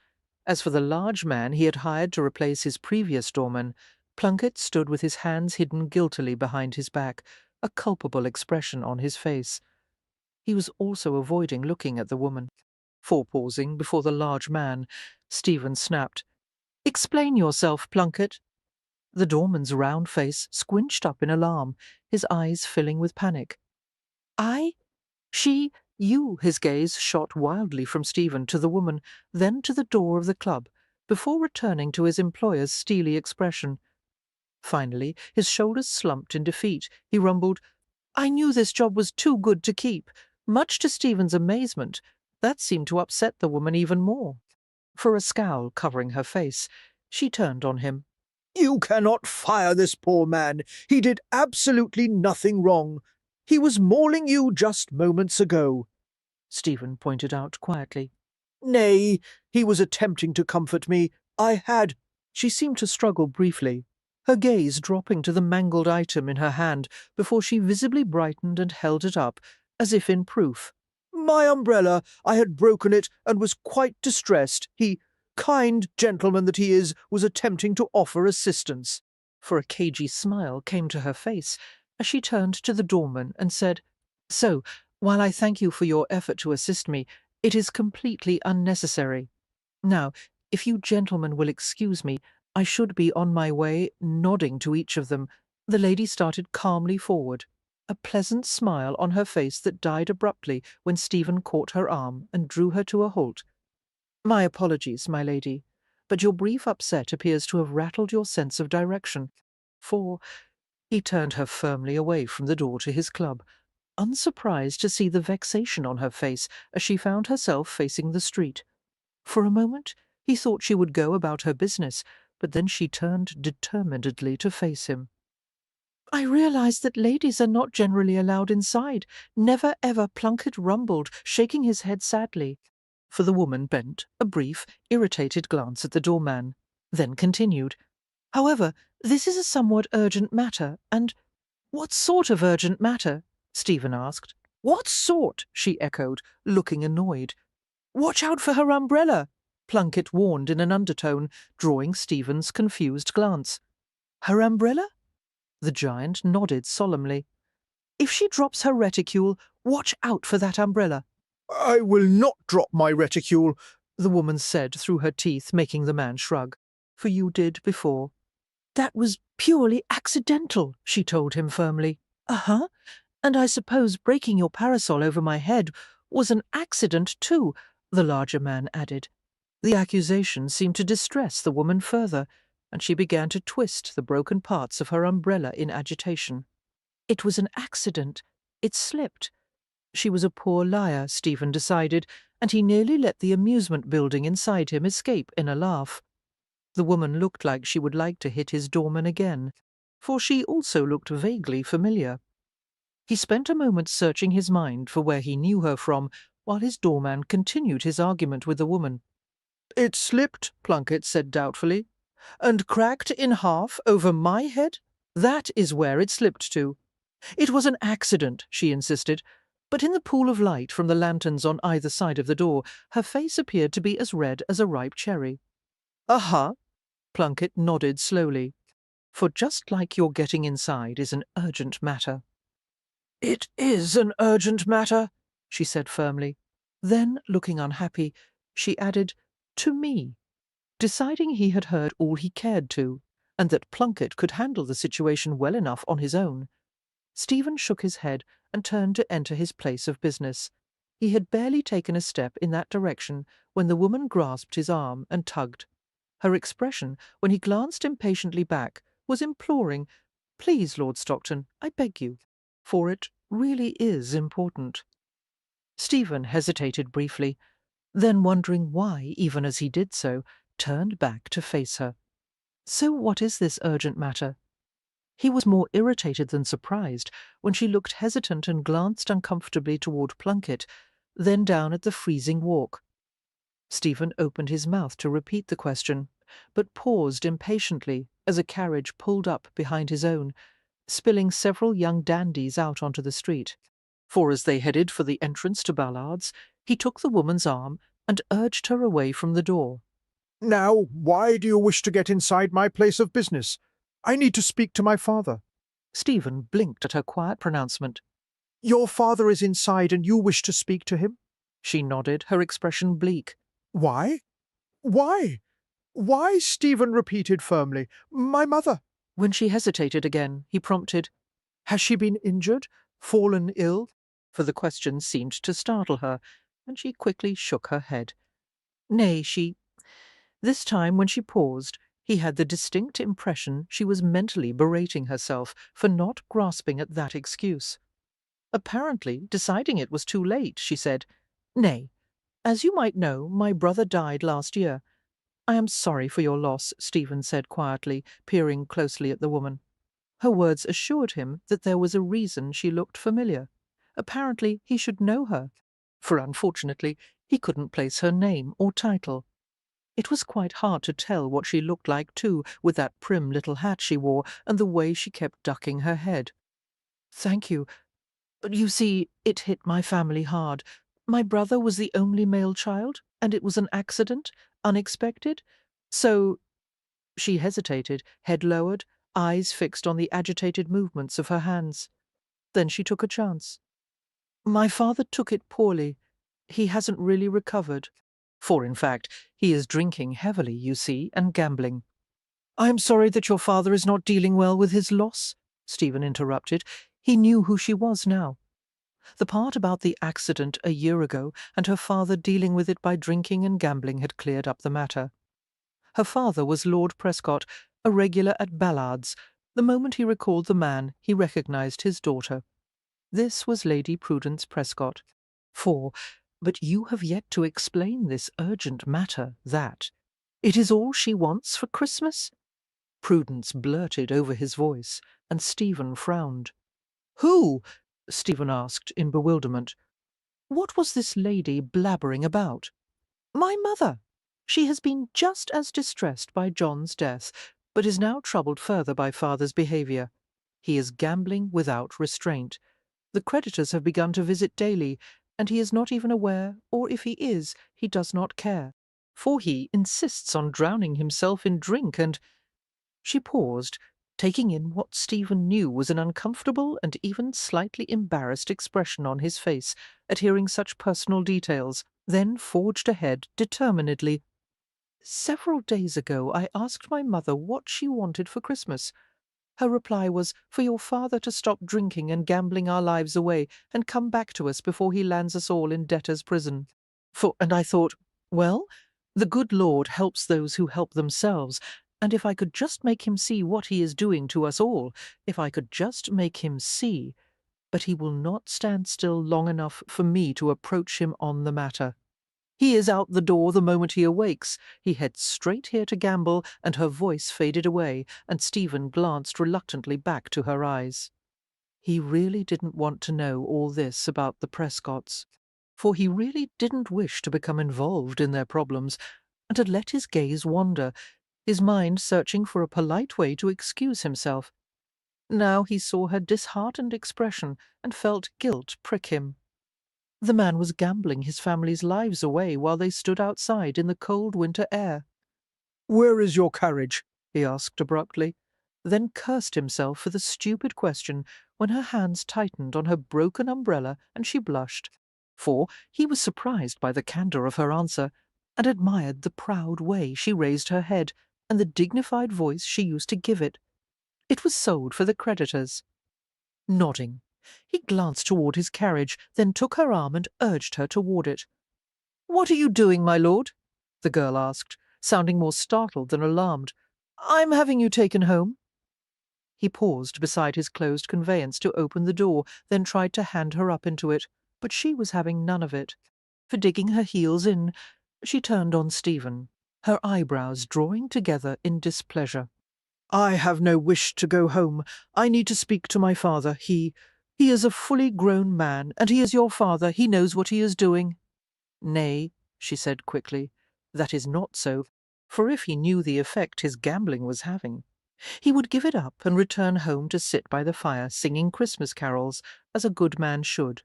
As for the large man he had hired to replace his previous doorman, Plunkett stood with his hands hidden guiltily behind his back, a culpable expression on his face. He was also avoiding looking at the woman. Forepausing before the large man, Stephen snapped, "Explain yourself, Plunkett." The doorman's round face squinched up in alarm, his eyes filling with panic. "I? She? You?" His gaze shot wildly from Stephen to the woman, then to the door of the club, before returning to his employer's steely expression. Finally, his shoulders slumped in defeat. He rumbled, "I knew this job was too good to keep." Much to Stephen's amazement, that seemed to upset the woman even more. For a scowl covering her face, she turned on him. "You cannot fire this poor man. He did absolutely nothing wrong. He was mauling you just moments ago," Stephen pointed out quietly. "Nay, he was attempting to comfort me. I had—" She seemed to struggle briefly, her gaze dropping to the mangled item in her hand before she visibly brightened and held it up, as if in proof. "My umbrella. I had broken it and was quite distressed. He, kind gentleman that he is, was attempting to offer assistance." For a cagey smile came to her face as she turned to the doorman and said, "So, while I thank you for your effort to assist me, it is completely unnecessary. Now, if you gentlemen will excuse me, I should be on my way," nodding to each of them. The lady started calmly forward, a pleasant smile on her face that died abruptly when Stephen caught her arm and drew her to a halt. "My apologies, my lady, but your brief upset appears to have rattled your sense of direction. For—" he turned her firmly away from the door to his club, unsurprised to see the vexation on her face as she found herself facing the street. For a moment he thought she would go about her business, but then she turned determinedly to face him. "I realize that ladies are not generally allowed inside. Never ever," Plunkett rumbled, shaking his head sadly. For the woman bent a brief, irritated glance at the doorman, then continued, "However, this is a somewhat urgent matter, and—" "What sort of urgent matter?" Stephen asked. "What sort?" she echoed, looking annoyed. "Watch out for her umbrella," Plunkett warned in an undertone, drawing Stephen's confused glance. "Her umbrella?" The giant nodded solemnly. "If she drops her reticule, watch out for that umbrella." "I will not drop my reticule," the woman said through her teeth, making the man shrug. "For you did before." "That was purely accidental," she told him firmly. "Uh-huh. And I suppose breaking your parasol over my head was an accident too," the larger man added. The accusation seemed to distress the woman further, and she began to twist the broken parts of her umbrella in agitation. It was an accident. It slipped. She was a poor liar, Stephen decided, and he nearly let the amusement building inside him escape in a laugh. The woman looked like she would like to hit his doorman again, for she also looked vaguely familiar. He spent a moment searching his mind for where he knew her from, while his doorman continued his argument with the woman. "It slipped," Plunkett said doubtfully, "and cracked in half over my head? That is where it slipped to." "It was an accident," she insisted, but in the pool of light from the lanterns on either side of the door, her face appeared to be as red as a ripe cherry. "Uh-huh," Plunkett nodded slowly, "for just like your getting inside is an urgent matter." "It is an urgent matter," she said firmly. Then, looking unhappy, she added, "to me," deciding he had heard all he cared to, and that Plunkett could handle the situation well enough on his own. Stephen shook his head and turned to enter his place of business. He had barely taken a step in that direction when the woman grasped his arm and tugged. Her expression, when he glanced impatiently back, was imploring. "Please, Lord Stockton, I beg you, for it really is important." Stephen hesitated briefly, then, wondering why, even as he did so, turned back to face her. "So what is this urgent matter?" He was more irritated than surprised when she looked hesitant and glanced uncomfortably toward Plunkett, then down at the freezing walk. Stephen opened his mouth to repeat the question, but paused impatiently as a carriage pulled up behind his own, spilling several young dandies out onto the street. For as they headed for the entrance to Ballard's, he took the woman's arm and urged her away from the door. Now, why do you wish to get inside my place of business? I need to speak to my father. Stephen blinked at her quiet pronouncement. Your father is inside and you wish to speak to him? She nodded, her expression bleak. Why? Why? Why? Stephen repeated firmly. My mother. When she hesitated again, he prompted, "Has she been injured? Fallen ill?" For the question seemed to startle her, and she quickly shook her head. Nay, she— This time, when she paused, he had the distinct impression she was mentally berating herself for not grasping at that excuse. Apparently, deciding it was too late, she said, "Nay, as you might know, my brother died last year." "I am sorry for your loss," Stephen said quietly, peering closely at the woman. Her words assured him that there was a reason she looked familiar. Apparently he should know her, for unfortunately he couldn't place her name or title. It was quite hard to tell what she looked like, too, with that prim little hat she wore and the way she kept ducking her head. "Thank you. But you see, it hit my family hard. My brother was the only male child, and it was an accident, unexpected. So—" She hesitated, head lowered, eyes fixed on the agitated movements of her hands. Then she took a chance. "My father took it poorly. He hasn't really recovered." For, in fact, he is drinking heavily, you see, and gambling. "I am sorry that your father is not dealing well with his loss," Stephen interrupted. He knew who she was now. The part about the accident a year ago and her father dealing with it by drinking and gambling had cleared up the matter. Her father was Lord Prescott, a regular at Ballards. The moment he recalled the man, he recognized his daughter. This was Lady Prudence Prescott. But you have yet to explain this urgent matter, that. It is all she wants for Christmas?" Prudence blurted over his voice, and Stephen frowned. "Who?" Stephen asked in bewilderment. What was this lady blabbering about? "My mother. She has been just as distressed by John's death, but is now troubled further by father's behaviour. He is gambling without restraint. The creditors have begun to visit daily, and he is not even aware, or if he is, he does not care, for he insists on drowning himself in drink and—" She paused, taking in what Stephen knew was an uncomfortable and even slightly embarrassed expression on his face at hearing such personal details, then forged ahead determinedly. "Several days ago I asked my mother what she wanted for Christmas. Her reply was for your father to stop drinking and gambling our lives away and come back to us before he lands us all in debtor's prison. And I thought, well, the good Lord helps those who help themselves, and if I could just make him see what he is doing to us all, if I could just make him see. But he will not stand still long enough for me to approach him on the matter. He is out the door the moment he awakes. He heads straight here to gamble," and her voice faded away, and Stephen glanced reluctantly back to her eyes. He really didn't want to know all this about the Prescotts, for he really didn't wish to become involved in their problems, and had let his gaze wander, his mind searching for a polite way to excuse himself. Now he saw her disheartened expression and felt guilt prick him. The man was gambling his family's lives away while they stood outside in the cold winter air. "Where is your carriage?" he asked abruptly, then cursed himself for the stupid question when her hands tightened on her broken umbrella and she blushed, for he was surprised by the candour of her answer, and admired the proud way she raised her head and the dignified voice she used to give it. It was sold for the creditors. Nodding, he glanced toward his carriage, then took her arm and urged her toward it. "What are you doing, my lord?" the girl asked, sounding more startled than alarmed. "I'm having you taken home." He paused beside his closed conveyance to open the door, then tried to hand her up into it, but she was having none of it. For digging her heels in, she turned on Stephen, her eyebrows drawing together in displeasure. "I have no wish to go home. I need to speak to my father. He is a fully grown man, and he is your father. He knows what he is doing." "Nay," she said quickly, "that is not so, for if he knew the effect his gambling was having, he would give it up and return home to sit by the fire singing Christmas carols, as a good man should."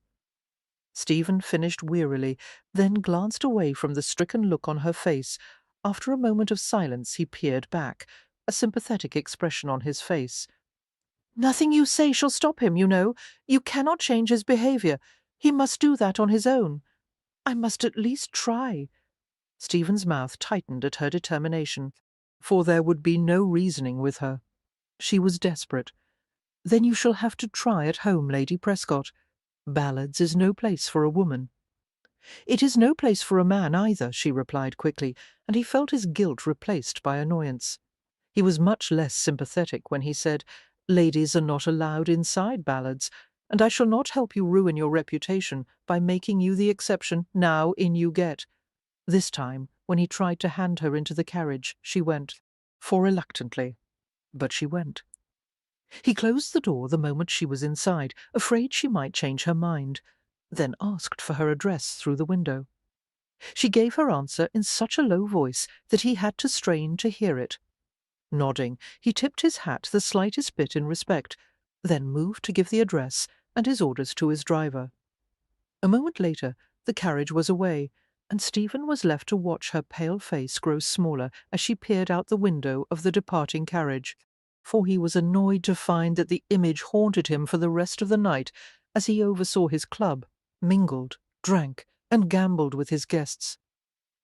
Stephen finished wearily, then glanced away from the stricken look on her face. After a moment of silence he peered back, a sympathetic expression on his face. "Nothing you say shall stop him, you know. You cannot change his behaviour. He must do that on his own. I must at least try." Stephen's mouth tightened at her determination, for there would be no reasoning with her. She was desperate. "Then you shall have to try at home, Lady Prescott. Ballards is no place for a woman." "It is no place for a man either," she replied quickly, and he felt his guilt replaced by annoyance. He was much less sympathetic when he said, "Ladies are not allowed inside Ballards, and I shall not help you ruin your reputation by making you the exception now in you get." This time, when he tried to hand her into the carriage, she went, for reluctantly, but she went. He closed the door the moment she was inside, afraid she might change her mind, then asked for her address through the window. She gave her answer in such a low voice that he had to strain to hear it. Nodding, he tipped his hat the slightest bit in respect, then moved to give the address and his orders to his driver. A moment later, the carriage was away, and Stephen was left to watch her pale face grow smaller as she peered out the window of the departing carriage, for he was annoyed to find that the image haunted him for the rest of the night as he oversaw his club, mingled, drank, and gambled with his guests.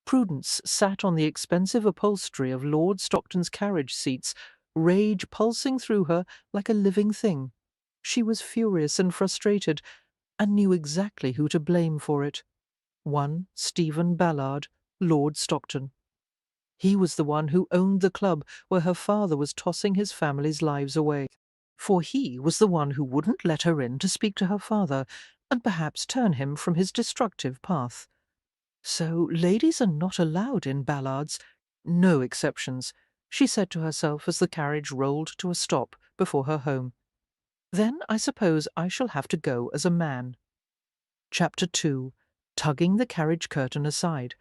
Prudence sat on the expensive upholstery of Lord Stockton's carriage seats, rage pulsing through her like a living thing. She was furious and frustrated, and knew exactly who to blame for it. One Stephen Ballard, Lord Stockton. He was the one who owned the club where her father was tossing his family's lives away. For he was the one who wouldn't let her in to speak to her father, and perhaps turn him from his destructive path. So ladies are not allowed in Ballards. No exceptions, she said to herself as the carriage rolled to a stop before her home. Then I suppose I shall have to go as a man. Chapter 2. Tugging the carriage curtain aside.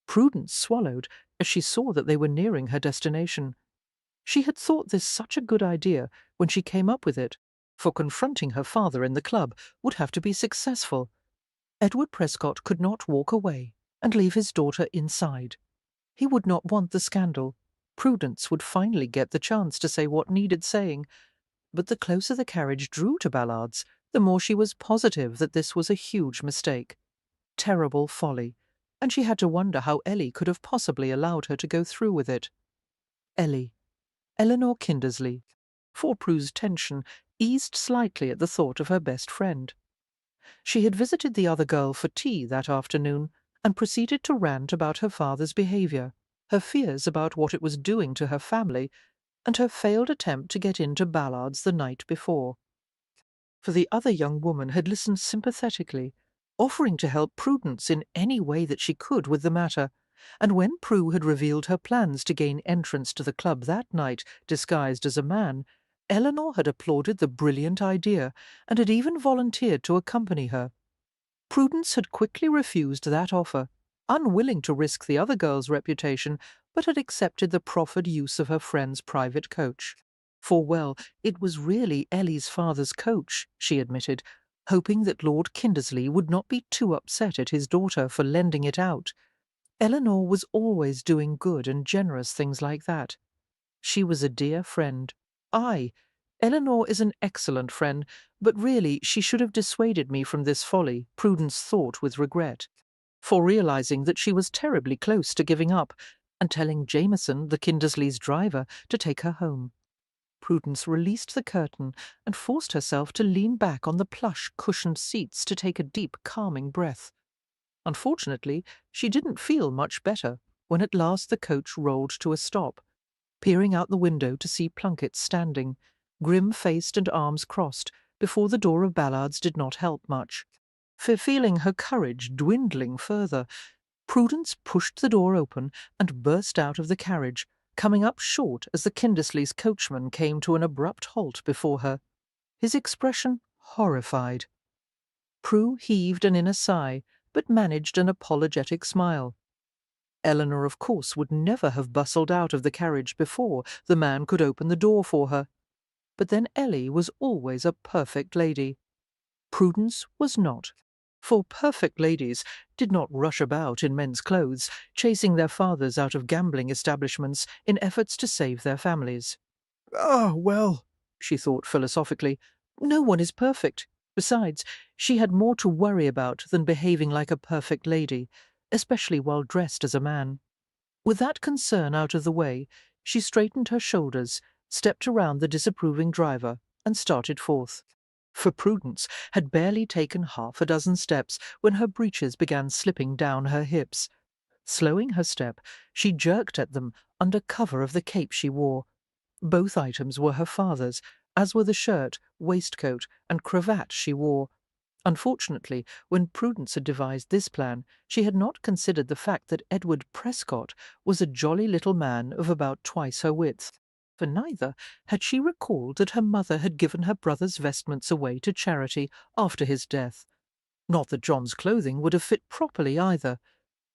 Prudence swallowed as she saw that they were nearing her destination. She had thought this such a good idea when she came up with it, for confronting her father in the club would have to be successful. Edward Prescott could not walk away and leave his daughter inside. He would not want the scandal. Prudence would finally get the chance to say what needed saying. But the closer the carriage drew to Ballards, the more she was positive that this was a huge mistake. Terrible folly, and she had to wonder how Ellie could have possibly allowed her to go through with it. Ellie. Eleanor Kindersley. For Prue's tension eased slightly at the thought of her best friend. She had visited the other girl for tea that afternoon, and proceeded to rant about her father's behaviour, her fears about what it was doing to her family, and her failed attempt to get into Ballards the night before. For the other young woman had listened sympathetically, offering to help Prudence in any way that she could with the matter, and when Prue had revealed her plans to gain entrance to the club that night disguised as a man, Eleanor had applauded the brilliant idea, and had even volunteered to accompany her. Prudence had quickly refused that offer, unwilling to risk the other girl's reputation, but had accepted the proffered use of her friend's private coach. For, well, it was really Ellie's father's coach, she admitted, hoping that Lord Kindersley would not be too upset at his daughter for lending it out. Eleanor was always doing good and generous things like that. She was a dear friend. Eleanor is an excellent friend, but really she should have dissuaded me from this folly, Prudence thought with regret, for realizing that she was terribly close to giving up, and telling Jameson, the Kindersley's driver, to take her home. Prudence released the curtain and forced herself to lean back on the plush cushioned seats to take a deep, calming breath. Unfortunately, she didn't feel much better when at last the coach rolled to a stop. Peering out the window to see Plunkett standing, grim-faced and arms crossed, before the door of Ballards did not help much. For feeling her courage dwindling further, Prudence pushed the door open and burst out of the carriage, coming up short as the Kindersleys' coachman came to an abrupt halt before her, his expression horrified. Prue heaved an inner sigh, but managed an apologetic smile. Eleanor, of course, would never have bustled out of the carriage before the man could open the door for her. But then Ellie was always a perfect lady. Prudence was not, for perfect ladies did not rush about in men's clothes, chasing their fathers out of gambling establishments in efforts to save their families. Ah, well, She thought philosophically, no one is perfect. Besides, she had more to worry about than behaving like a perfect lady, especially while dressed as a man. With that concern out of the way, she straightened her shoulders, stepped around the disapproving driver, and started forth. For Prudence had barely taken half a dozen steps when her breeches began slipping down her hips. Slowing her step, she jerked at them under cover of the cape she wore. Both items were her father's, as were the shirt, waistcoat, and cravat she wore. Unfortunately, when Prudence had devised this plan, she had not considered the fact that Edward Prescott was a jolly little man of about twice her width. For neither had she recalled that her mother had given her brother's vestments away to charity after his death. Not that John's clothing would have fit properly either.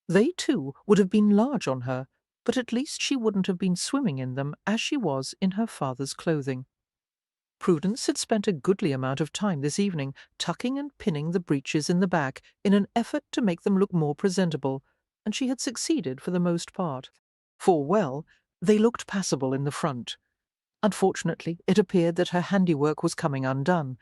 They, too, would have been large on her, but at least she wouldn't have been swimming in them as she was in her father's clothing. Prudence had spent a goodly amount of time this evening tucking and pinning the breeches in the back in an effort to make them look more presentable, and she had succeeded for the most part. For, well, they looked passable in the front. Unfortunately, it appeared that her handiwork was coming undone.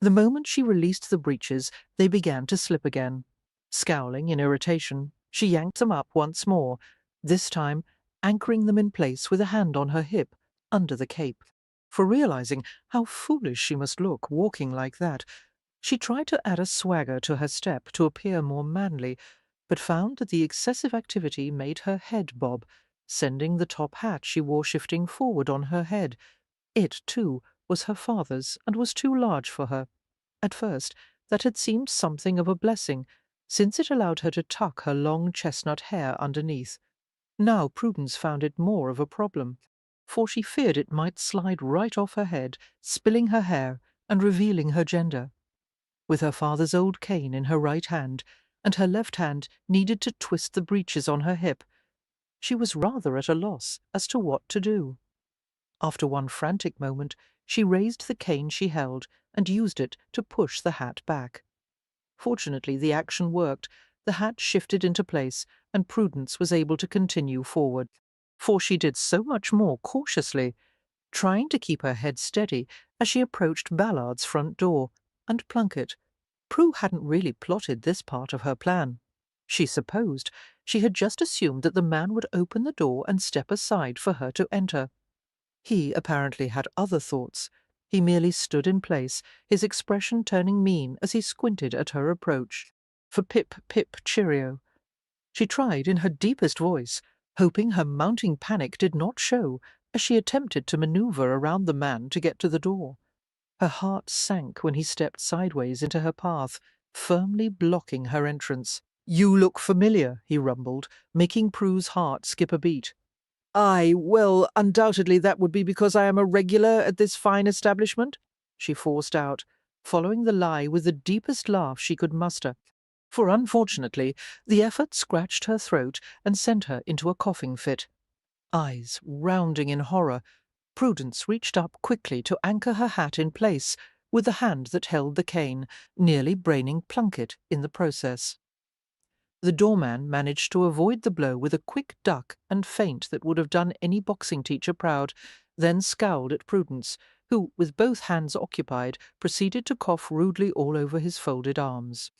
The moment she released the breeches, they began to slip again. Scowling in irritation, She yanked them up once more, this time anchoring them in place with a hand on her hip, under the cape. For realizing how foolish she must look walking like that, she tried to add a swagger to her step to appear more manly, but found that the excessive activity made her head bob, sending the top hat she wore shifting forward on her head. It, too, was her father's and was too large for her. At first, that had seemed something of a blessing, since it allowed her to tuck her long chestnut hair underneath. Now Prudence found it more of a problem, for she feared it might slide right off her head, spilling her hair and revealing her gender. With her father's old cane in her right hand, and her left hand needed to twist the breeches on her hip, she was rather at a loss as to what to do. After one frantic moment, she raised the cane she held and used it to push the hat back. Fortunately, the action worked. The hat shifted into place, and Prudence was able to continue forward, for she did so much more cautiously, trying to keep her head steady as she approached Ballard's front door, and Plunkett. Prue hadn't really plotted this part of her plan. She supposed she had just assumed that the man would open the door and step aside for her to enter. He apparently had other thoughts. He merely stood in place, his expression turning mean as he squinted at her approach. For pip, pip, cheerio. She tried in her deepest voice, hoping her mounting panic did not show, as she attempted to maneuver around the man to get to the door. Her heart sank when he stepped sideways into her path, firmly blocking her entrance. "You look familiar," he rumbled, making Prue's heart skip a beat. "Aye, well, undoubtedly that would be because I am a regular at this fine establishment," she forced out, following the lie with the deepest laugh she could muster. For unfortunately, the effort scratched her throat and sent her into a coughing fit. Eyes rounding in horror, Prudence reached up quickly to anchor her hat in place with the hand that held the cane, nearly braining Plunkett in the process. The doorman managed to avoid the blow with a quick duck and feint that would have done any boxing teacher proud, then scowled at Prudence, who, with both hands occupied, proceeded to cough rudely all over his folded arms.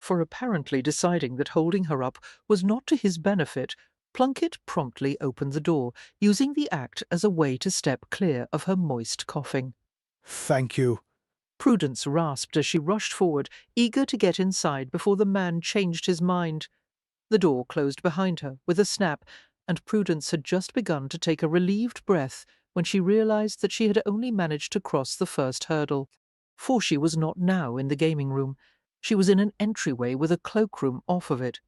For apparently deciding that holding her up was not to his benefit, Plunkett promptly opened the door, using the act as a way to step clear of her moist coughing. Thank you. Prudence rasped as she rushed forward, eager to get inside before the man changed his mind. The door closed behind her with a snap, and Prudence had just begun to take a relieved breath when she realized that she had only managed to cross the first hurdle. For she was not now in the gaming room. She was in an entryway with a cloakroom off of it.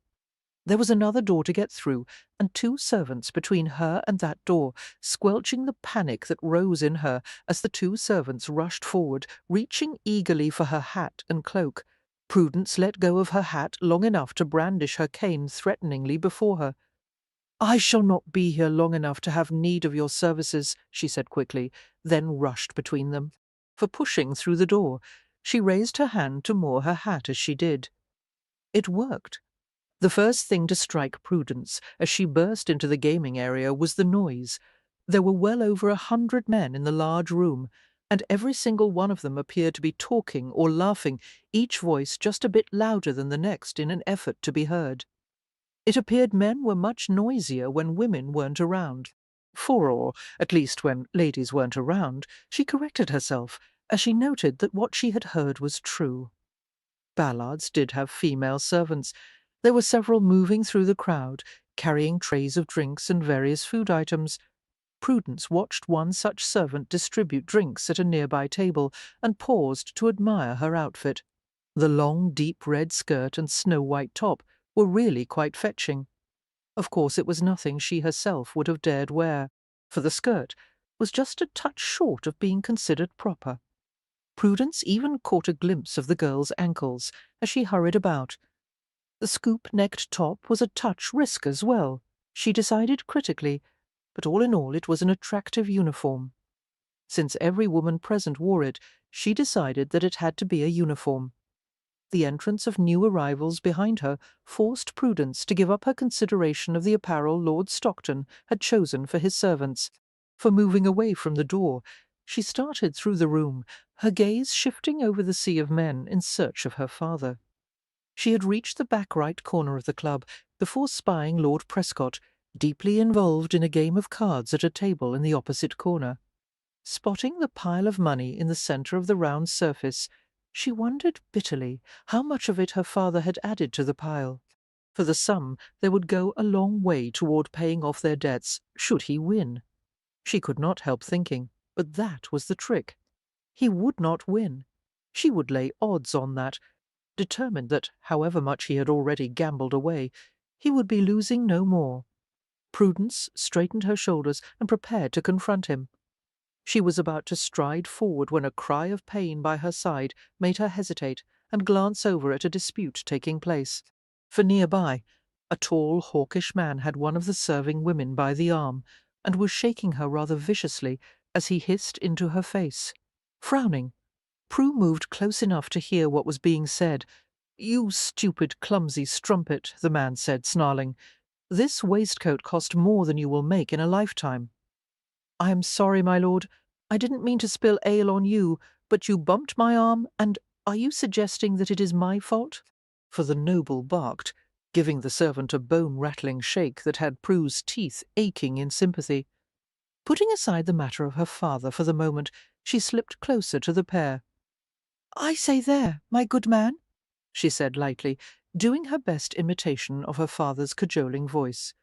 There was another door to get through, and two servants between her and that door, squelching the panic that rose in her as the two servants rushed forward, reaching eagerly for her hat and cloak. Prudence let go of her hat long enough to brandish her cane threateningly before her. "I shall not be here long enough to have need of your services," she said quickly, then rushed between them. For pushing through the door, she raised her hand to moor her hat as she did. It worked. The first thing to strike Prudence as she burst into the gaming area was the noise. There were well over 100 men in the large room, and every single one of them appeared to be talking or laughing, each voice just a bit louder than the next in an effort to be heard. It appeared men were much noisier when women weren't around. Or at least when ladies weren't around, she corrected herself, as she noted that what she had heard was true. Ballards did have female servants. There were several moving through the crowd, carrying trays of drinks and various food items. Prudence watched one such servant distribute drinks at a nearby table and paused to admire her outfit. The long, deep red skirt and snow-white top were really quite fetching. Of course, it was nothing she herself would have dared wear, for the skirt was just a touch short of being considered proper. Prudence even caught a glimpse of the girl's ankles as she hurried about. The scoop-necked top was a touch risk as well, she decided critically, but all in all it was an attractive uniform. Since every woman present wore it, she decided that it had to be a uniform. The entrance of new arrivals behind her forced Prudence to give up her consideration of the apparel Lord Stockton had chosen for his servants. For moving away from the door, she started through the room, her gaze shifting over the sea of men in search of her father. She had reached the back right corner of the club before spying Lord Prescott, deeply involved in a game of cards at a table in the opposite corner. Spotting the pile of money in the centre of the round surface, she wondered bitterly how much of it her father had added to the pile. For the sum there would go a long way toward paying off their debts should he win. She could not help thinking, but that was the trick. He would not win. She would lay odds on that, determined that, however much he had already gambled away, he would be losing no more. Prudence straightened her shoulders and prepared to confront him. She was about to stride forward when a cry of pain by her side made her hesitate and glance over at a dispute taking place. For nearby, a tall, hawkish man had one of the serving women by the arm and was shaking her rather viciously as he hissed into her face. Frowning, Prue moved close enough to hear what was being said. "You stupid, clumsy strumpet," the man said, snarling. "This waistcoat cost more than you will make in a lifetime." "I am sorry, my lord. I didn't mean to spill ale on you, but you bumped my arm, and are you suggesting that it is my fault?" For the noble barked, giving the servant a bone-rattling shake that had Prue's teeth aching in sympathy. Putting aside the matter of her father for the moment, she slipped closer to the pair. "I say there, my good man," she said lightly, doing her best imitation of her father's cajoling voice.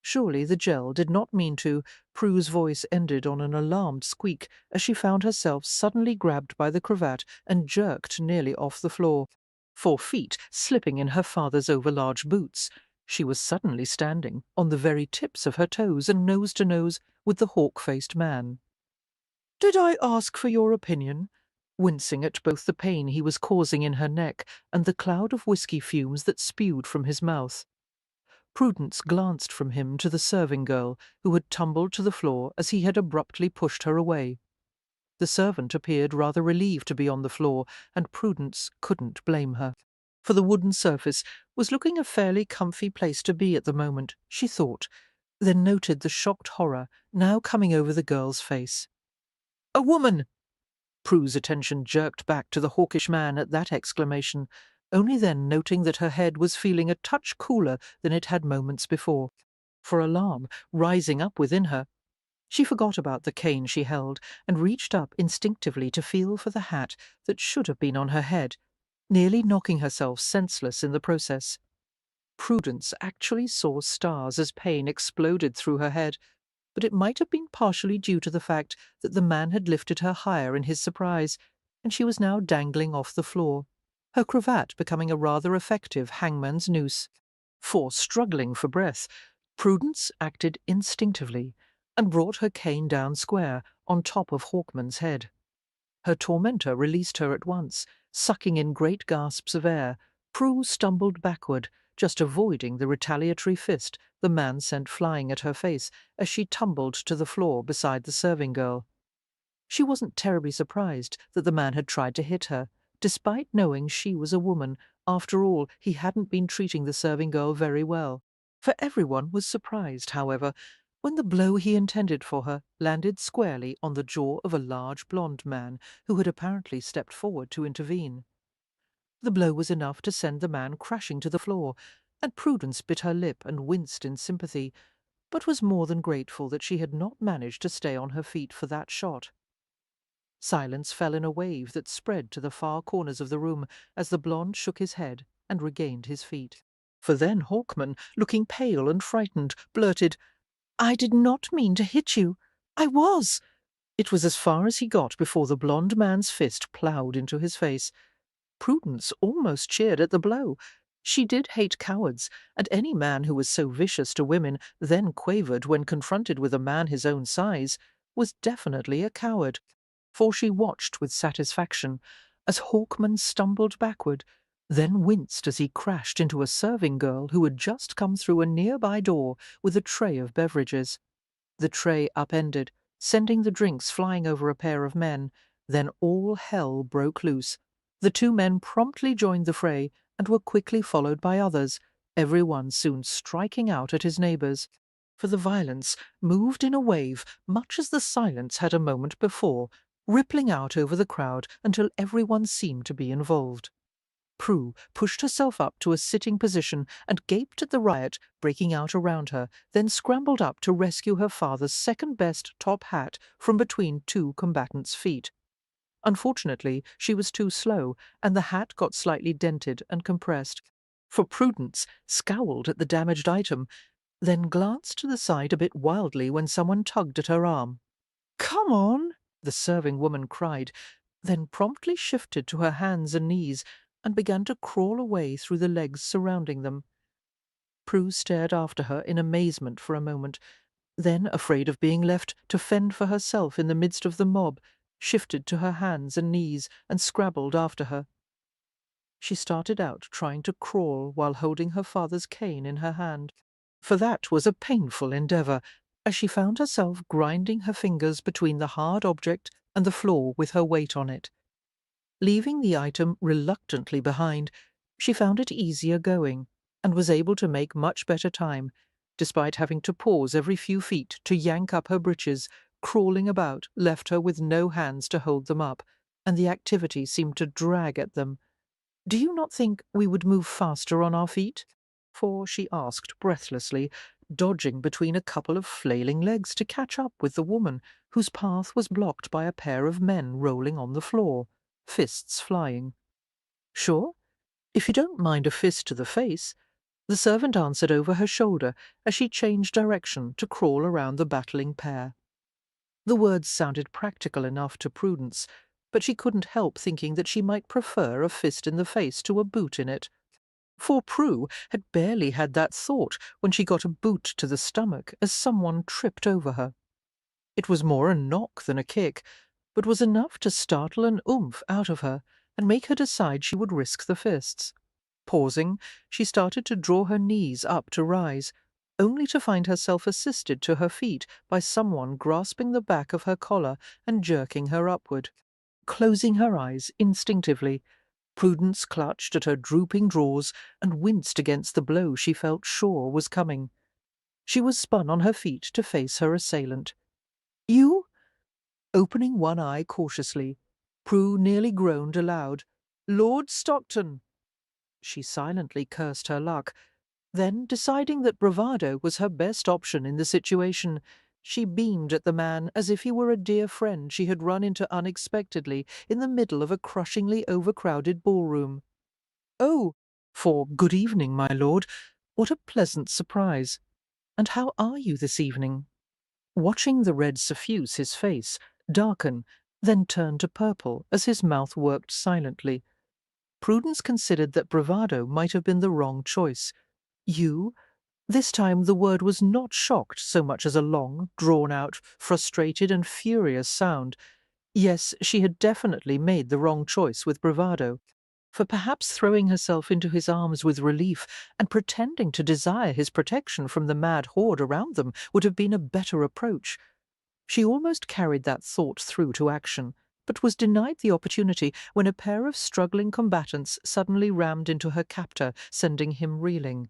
Surely the gel did not mean to. Prue's voice ended on an alarmed squeak as she found herself suddenly grabbed by the cravat and jerked nearly off the floor. 4 feet slipping in her father's overlarge boots, she was suddenly standing on the very tips of her toes and nose to nose with the hawk-faced man. "Did I ask for your opinion?" Wincing at both the pain he was causing in her neck and the cloud of whisky fumes that spewed from his mouth. Prudence glanced from him to the serving girl, who had tumbled to the floor as he had abruptly pushed her away. The servant appeared rather relieved to be on the floor, and Prudence couldn't blame her. For the wooden surface was looking a fairly comfy place to be at the moment, she thought, then noted the shocked horror now coming over the girl's face. "A woman!" Prue's attention jerked back to the hawkish man at that exclamation, only then noting that her head was feeling a touch cooler than it had moments before. For alarm rising up within her, she forgot about the cane she held and reached up instinctively to feel for the hat that should have been on her head, nearly knocking herself senseless in the process. Prudence actually saw stars as pain exploded through her head, but it might have been partially due to the fact that the man had lifted her higher in his surprise, and she was now dangling off the floor, her cravat becoming a rather effective hangman's noose. For, struggling for breath, Prudence acted instinctively and brought her cane down square on top of Hawkman's head. Her tormentor released her at once, sucking in great gasps of air. Prue stumbled backward, just avoiding the retaliatory fist the man sent flying at her face as she tumbled to the floor beside the serving girl. She wasn't terribly surprised that the man had tried to hit her, despite knowing she was a woman. After all, he hadn't been treating the serving girl very well. For everyone was surprised, however, when the blow he intended for her landed squarely on the jaw of a large blonde man who had apparently stepped forward to intervene. The blow was enough to send the man crashing to the floor, and Prudence bit her lip and winced in sympathy, but was more than grateful that she had not managed to stay on her feet for that shot. Silence fell in a wave that spread to the far corners of the room as the blonde shook his head and regained his feet. For then Hawkman, looking pale and frightened, blurted, "I did not mean to hit you. I was." It was as far as he got before the blonde man's fist ploughed into his face. Prudence almost cheered at the blow. She did hate cowards, and any man who was so vicious to women, then quavered when confronted with a man his own size, was definitely a coward. For she watched with satisfaction as Hawkman stumbled backward, then winced as he crashed into a serving girl who had just come through a nearby door with a tray of beverages. The tray upended, sending the drinks flying over a pair of men. Then all hell broke loose. The 2 men promptly joined the fray and were quickly followed by others, everyone soon striking out at his neighbours. For the violence moved in a wave much as the silence had a moment before, rippling out over the crowd until everyone seemed to be involved. Prue pushed herself up to a sitting position and gaped at the riot breaking out around her, then scrambled up to rescue her father's second-best top hat from between two combatants' feet. Unfortunately, she was too slow, and the hat got slightly dented and compressed. For Prudence scowled at the damaged item, then glanced to the side a bit wildly when someone tugged at her arm. "Come on!" the serving woman cried, then promptly shifted to her hands and knees and began to crawl away through the legs surrounding them. Prue stared after her in amazement for a moment, then, afraid of being left to fend for herself in the midst of the mob, shifted to her hands and knees and scrabbled after her. She started out trying to crawl while holding her father's cane in her hand, for that was a painful endeavour, as she found herself grinding her fingers between the hard object and the floor with her weight on it. Leaving the item reluctantly behind, she found it easier going, and was able to make much better time, despite having to pause every few feet to yank up her breeches. Crawling about left her with no hands to hold them up, and the activity seemed to drag at them. "Do you not think we would move faster on our feet?" For she asked breathlessly, dodging between a couple of flailing legs to catch up with the woman, whose path was blocked by a pair of men rolling on the floor, fists flying. "Sure, if you don't mind a fist to the face," the servant answered over her shoulder as she changed direction to crawl around the battling pair. The words sounded practical enough to Prudence, but she couldn't help thinking that she might prefer a fist in the face to a boot in it. For Prue had barely had that thought when she got a boot to the stomach as someone tripped over her. It was more a knock than a kick, but was enough to startle an oomph out of her and make her decide she would risk the fists. Pausing, she started to draw her knees up to rise, only to find herself assisted to her feet by someone grasping the back of her collar and jerking her upward. Closing her eyes instinctively, Prudence clutched at her drooping drawers and winced against the blow she felt sure was coming. She was spun on her feet to face her assailant. "You?" Opening one eye cautiously, Prue nearly groaned aloud. "Lord Stockton!" She silently cursed her luck. Then, deciding that bravado was her best option in the situation, she beamed at the man as if he were a dear friend she had run into unexpectedly in the middle of a crushingly overcrowded ballroom. "Oh, for good evening, my lord. What a pleasant surprise. And how are you this evening?" Watching the red suffuse his face, darken, then turn to purple as his mouth worked silently, Prudence considered that bravado might have been the wrong choice. "You?" This time the word was not shocked so much as a long, drawn-out, frustrated and furious sound. Yes, she had definitely made the wrong choice with bravado, for perhaps throwing herself into his arms with relief and pretending to desire his protection from the mad horde around them would have been a better approach. She almost carried that thought through to action, but was denied the opportunity when a pair of struggling combatants suddenly rammed into her captor, sending him reeling.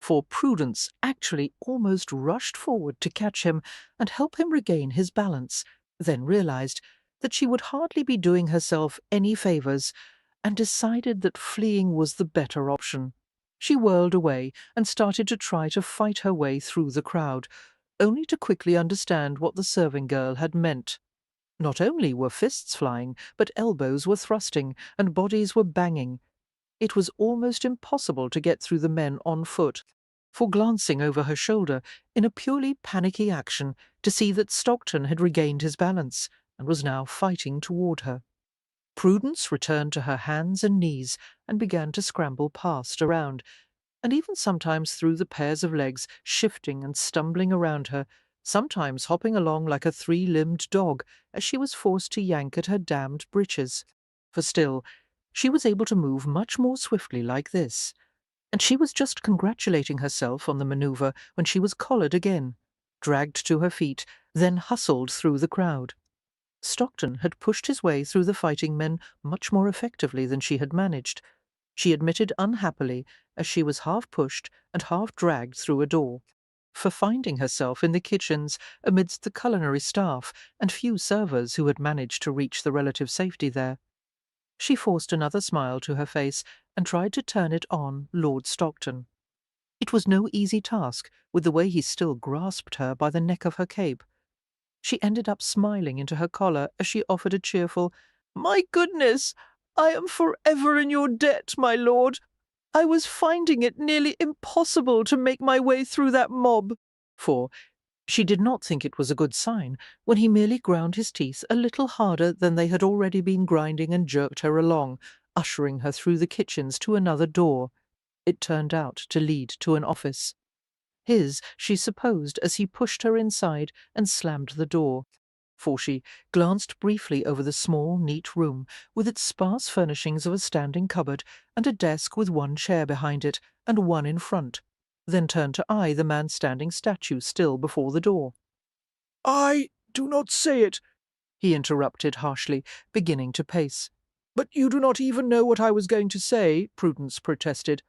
For Prudence actually almost rushed forward to catch him and help him regain his balance, then realized that she would hardly be doing herself any favors, and decided that fleeing was the better option. She whirled away and started to try to fight her way through the crowd, only to quickly understand what the serving girl had meant. Not only were fists flying, but elbows were thrusting, and bodies were banging. It was almost impossible to get through the men on foot, for glancing over her shoulder in a purely panicky action to see that Stockton had regained his balance and was now fighting toward her. Prudence returned to her hands and knees and began to scramble past, around, and even sometimes through the pairs of legs, shifting and stumbling around her, sometimes hopping along like a three-limbed dog as she was forced to yank at her damned breeches. For still, she was able to move much more swiftly like this, and she was just congratulating herself on the maneuver when she was collared again, dragged to her feet, then hustled through the crowd. Stockton had pushed his way through the fighting men much more effectively than she had managed, she admitted unhappily, as she was half pushed and half dragged through a door, for finding herself in the kitchens amidst the culinary staff and few servers who had managed to reach the relative safety there. She forced another smile to her face and tried to turn it on Lord Stockton. It was no easy task, with the way he still grasped her by the neck of her cape. She ended up smiling into her collar as she offered a cheerful, "My goodness, I am forever in your debt, my lord. I was finding it nearly impossible to make my way through that mob." For she did not think it was a good sign when he merely ground his teeth a little harder than they had already been grinding and jerked her along, ushering her through the kitchens to another door. It turned out to lead to an office. His, she supposed, as he pushed her inside and slammed the door. For she glanced briefly over the small, neat room, with its sparse furnishings of a standing cupboard and a desk with one chair behind it and one in front, then turned to eye the man standing statue still before the door. "I do not say it," he interrupted harshly, beginning to pace. "but you do not even know what I was going to say," Prudence protested.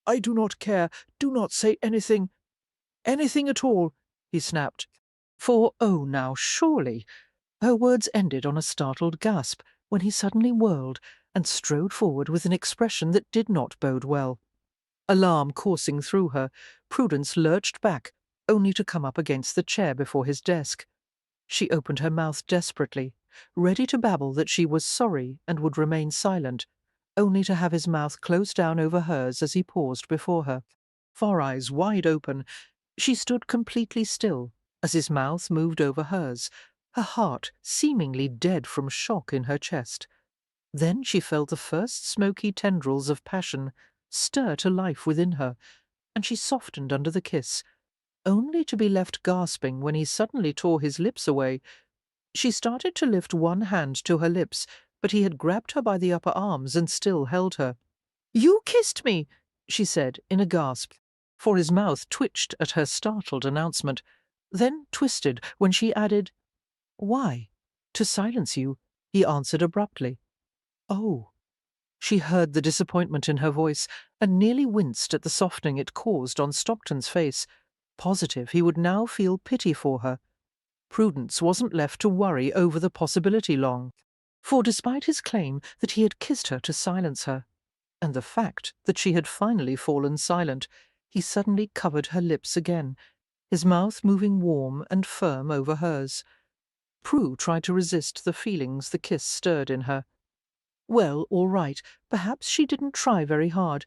"I do not care. Do not say anything. Anything at all," he snapped. For, oh, now, surely! Her words ended on a startled gasp when he suddenly whirled and strode forward with an expression that did not bode well. Alarm coursing through her, Prudence lurched back, only to come up against the chair before his desk. She opened her mouth desperately, ready to babble that she was sorry and would remain silent, only to have his mouth close down over hers as he paused before her. For eyes wide open, she stood completely still as his mouth moved over hers, her heart seemingly dead from shock in her chest. Then she felt the first smoky tendrils of passion stir to life within her, and she softened under the kiss, only to be left gasping when he suddenly tore his lips away. She started to lift one hand to her lips, but he had grabbed her by the upper arms and still held her. "You kissed me," she said in a gasp, for his mouth twitched at her startled announcement, then twisted when she added, "Why?" "To silence you," he answered abruptly. "Oh." She heard the disappointment in her voice and nearly winced at the softening it caused on Stockton's face, positive he would now feel pity for her. Prudence wasn't left to worry over the possibility long, for despite his claim that he had kissed her to silence her, and the fact that she had finally fallen silent, he suddenly covered her lips again, his mouth moving warm and firm over hers. Prue tried to resist the feelings the kiss stirred in her. Well, all right, perhaps she didn't try very hard.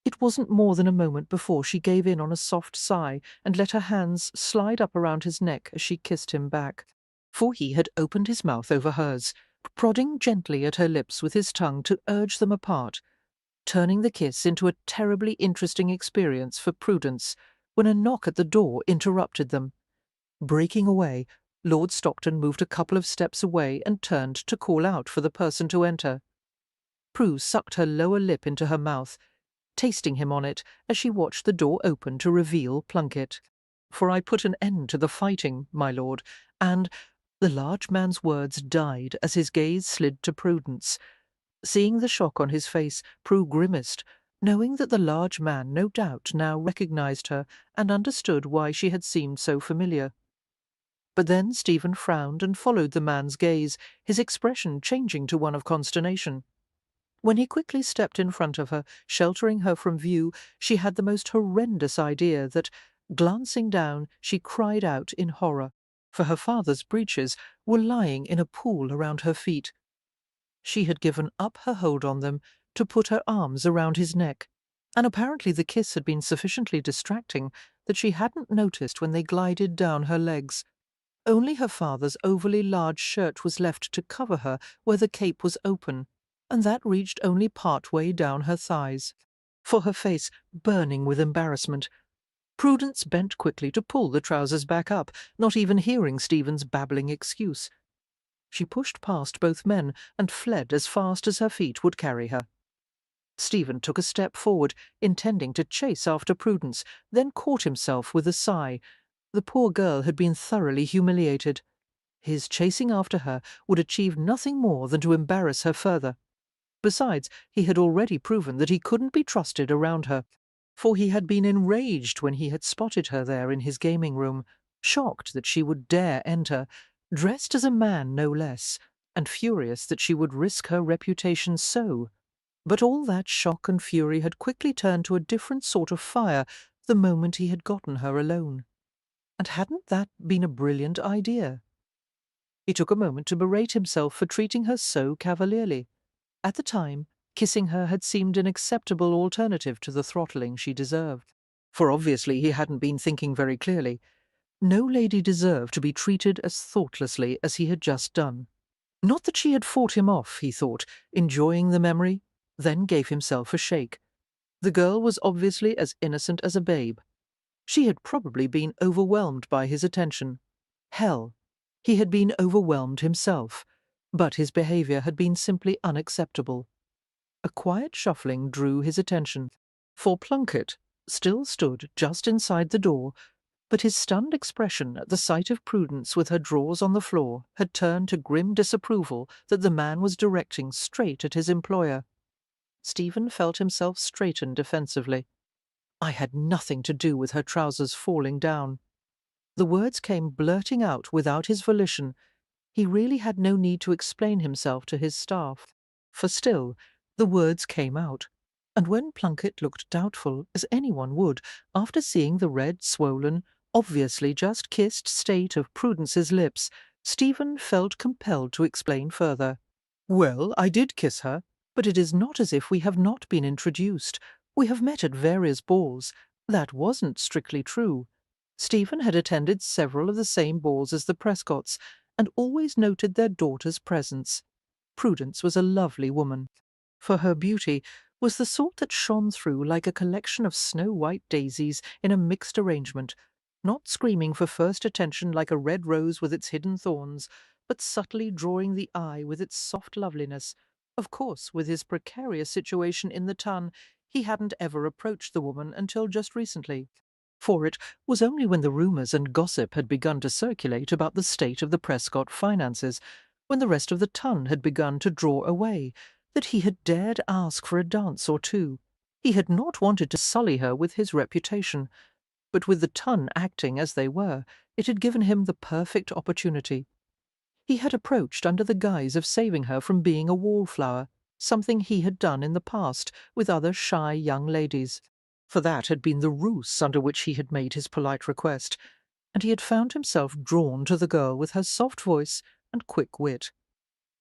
It wasn't more than a moment before she gave in on a soft sigh and let her hands slide up around his neck as she kissed him back. For he had opened his mouth over hers, prodding gently at her lips with his tongue to urge them apart, turning the kiss into a terribly interesting experience for Prudence when a knock at the door interrupted them. Breaking away, Lord Stockton moved a couple of steps away and turned to call out for the person to enter. Prue sucked her lower lip into her mouth, tasting him on it as she watched the door open to reveal Plunkett. "For I put an end to the fighting, my lord, and—" The large man's words died as his gaze slid to Prudence. Seeing the shock on his face, Prue grimaced, knowing that the large man no doubt now recognized her and understood why she had seemed so familiar. But then Stephen frowned and followed the man's gaze, his expression changing to one of consternation. When he quickly stepped in front of her, sheltering her from view, she had the most horrendous idea that, glancing down, she cried out in horror, for her father's breeches were lying in a pool around her feet. She had given up her hold on them to put her arms around his neck, and apparently the kiss had been sufficiently distracting that she hadn't noticed when they glided down her legs. Only her father's overly large shirt was left to cover her where the cape was open, and that reached only part way down her thighs. For her face burning with embarrassment, Prudence bent quickly to pull the trousers back up, not even hearing Stephen's babbling excuse. She pushed past both men and fled as fast as her feet would carry her. Stephen took a step forward, intending to chase after Prudence, then caught himself with a sigh. The poor girl had been thoroughly humiliated. His chasing after her would achieve nothing more than to embarrass her further. Besides, he had already proven that he couldn't be trusted around her, for he had been enraged when he had spotted her there in his gaming room, shocked that she would dare enter, dressed as a man no less, and furious that she would risk her reputation so. But all that shock and fury had quickly turned to a different sort of fire the moment he had gotten her alone. And hadn't that been a brilliant idea? He took a moment to berate himself for treating her so cavalierly. At the time, kissing her had seemed an acceptable alternative to the throttling she deserved. For obviously he hadn't been thinking very clearly. No lady deserved to be treated as thoughtlessly as he had just done. Not that she had fought him off, he thought, enjoying the memory, then gave himself a shake. The girl was obviously as innocent as a babe. She had probably been overwhelmed by his attention. Hell, he had been overwhelmed himself, but his behaviour had been simply unacceptable. A quiet shuffling drew his attention, for Plunkett still stood just inside the door, but his stunned expression at the sight of Prudence with her drawers on the floor had turned to grim disapproval that the man was directing straight at his employer. Stephen felt himself straighten defensively. I had nothing to do with her trousers falling down. The words came blurting out without his volition. He really had no need to explain himself to his staff. For still, the words came out. And when Plunkett looked doubtful, as anyone would, after seeing the red, swollen, obviously just kissed state of Prudence's lips, Stephen felt compelled to explain further. Well, I did kiss her, but it is not as if we have not been introduced. We have met at various balls. That wasn't strictly true. Stephen had attended several of the same balls as the Prescotts, and always noted their daughter's presence. Prudence was a lovely woman, for her beauty was the sort that shone through like a collection of snow-white daisies in a mixed arrangement, not screaming for first attention like a red rose with its hidden thorns, but subtly drawing the eye with its soft loveliness. Of course, with his precarious situation in the ton, he hadn't ever approached the woman until just recently, for it was only when the rumours and gossip had begun to circulate about the state of the Prescott finances, when the rest of the ton had begun to draw away, that he had dared ask for a dance or two. He had not wanted to sully her with his reputation, but with the ton acting as they were, it had given him the perfect opportunity. He had approached under the guise of saving her from being a wallflower, something he had done in the past with other shy young ladies. For that had been the ruse under which he had made his polite request, and he had found himself drawn to the girl with her soft voice and quick wit.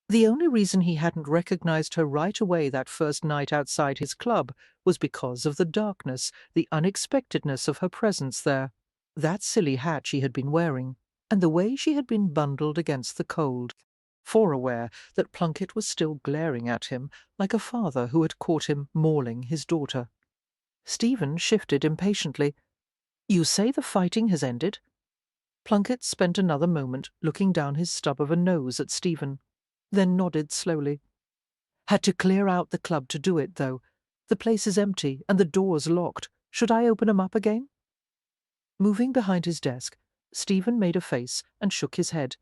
The only reason he hadn't recognized her right away that first night outside his club was because of the darkness, the unexpectedness of her presence there, that silly hat she had been wearing, and the way she had been bundled against the cold, foreaware that Plunkett was still glaring at him like a father who had caught him mauling his daughter. Stephen shifted impatiently. "You say the fighting has ended?" Plunkett spent another moment looking down his stub of a nose at Stephen, then nodded slowly. "Had to clear out the club to do it, though. The place is empty and the doors locked. Should I open 'em up again?" Moving behind his desk, Stephen made a face and shook his head.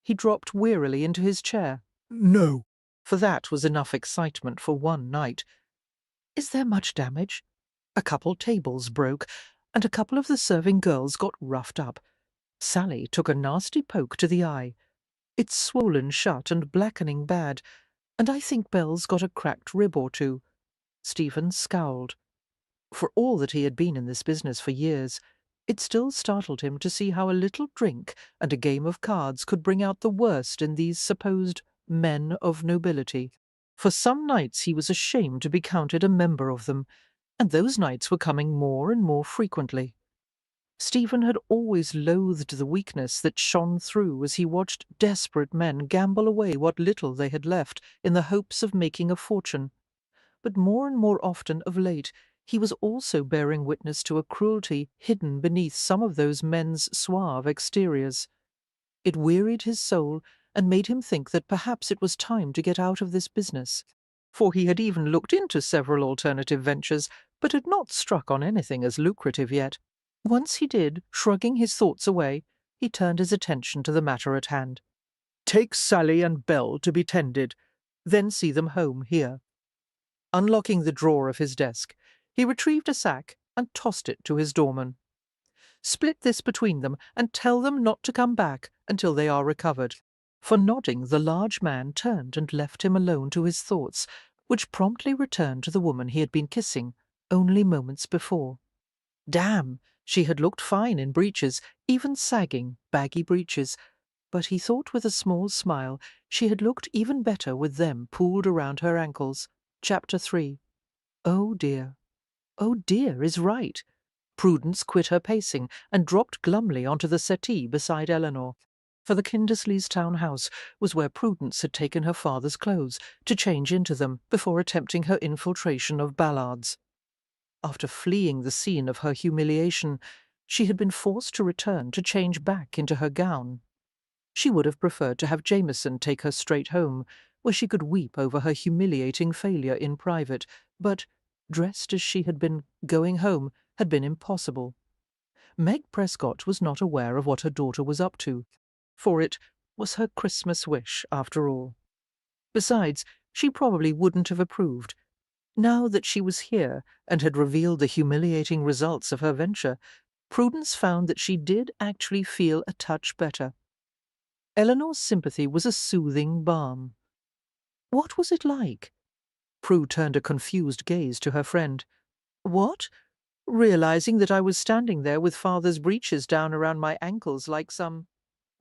He dropped wearily into his chair. No. For that was enough excitement for one night. "Is there much damage?" A couple tables broke, and a couple of the serving girls got roughed up. Sally took a nasty poke to the eye. It's swollen shut and blackening bad, and I think Belle's got a cracked rib or two. Stephen scowled. For all that he had been in this business for years, it still startled him to see how a little drink and a game of cards could bring out the worst in these supposed men of nobility. For some nights he was ashamed to be counted a member of them, and those nights were coming more and more frequently. Stephen had always loathed the weakness that shone through as he watched desperate men gamble away what little they had left in the hopes of making a fortune. But more and more often of late he was also bearing witness to a cruelty hidden beneath some of those men's suave exteriors. It wearied his soul and made him think that perhaps it was time to get out of this business, for he had even looked into several alternative ventures, but had not struck on anything as lucrative yet. Once he did, shrugging his thoughts away, he turned his attention to the matter at hand. "Take Sally and Belle to be tended, then see them home here." Unlocking the drawer of his desk, he retrieved a sack and tossed it to his doorman. "Split this between them and tell them not to come back until they are recovered." For nodding, the large man turned and left him alone to his thoughts, which promptly returned to the woman he had been kissing only moments before. Damn, she had looked fine in breeches, even sagging, baggy breeches, but he thought with a small smile she had looked even better with them pooled around her ankles. Chapter 3. Oh dear is right. Prudence quit her pacing and dropped glumly onto the settee beside Eleanor, for the Kindersleys' town house was where Prudence had taken her father's clothes to change into them before attempting her infiltration of Ballard's. After fleeing the scene of her humiliation, she had been forced to return to change back into her gown. She would have preferred to have Jameson take her straight home, where she could weep over her humiliating failure in private, but, dressed as she had been going home, had been impossible. Meg Prescott was not aware of what her daughter was up to, for it was her Christmas wish, after all. Besides, she probably wouldn't have approved. Now that she was here and had revealed the humiliating results of her venture, Prudence found that she did actually feel a touch better. Eleanor's sympathy was a soothing balm. What was it like? Prue turned a confused gaze to her friend. What? Realizing that I was standing there with father's breeches down around my ankles like some—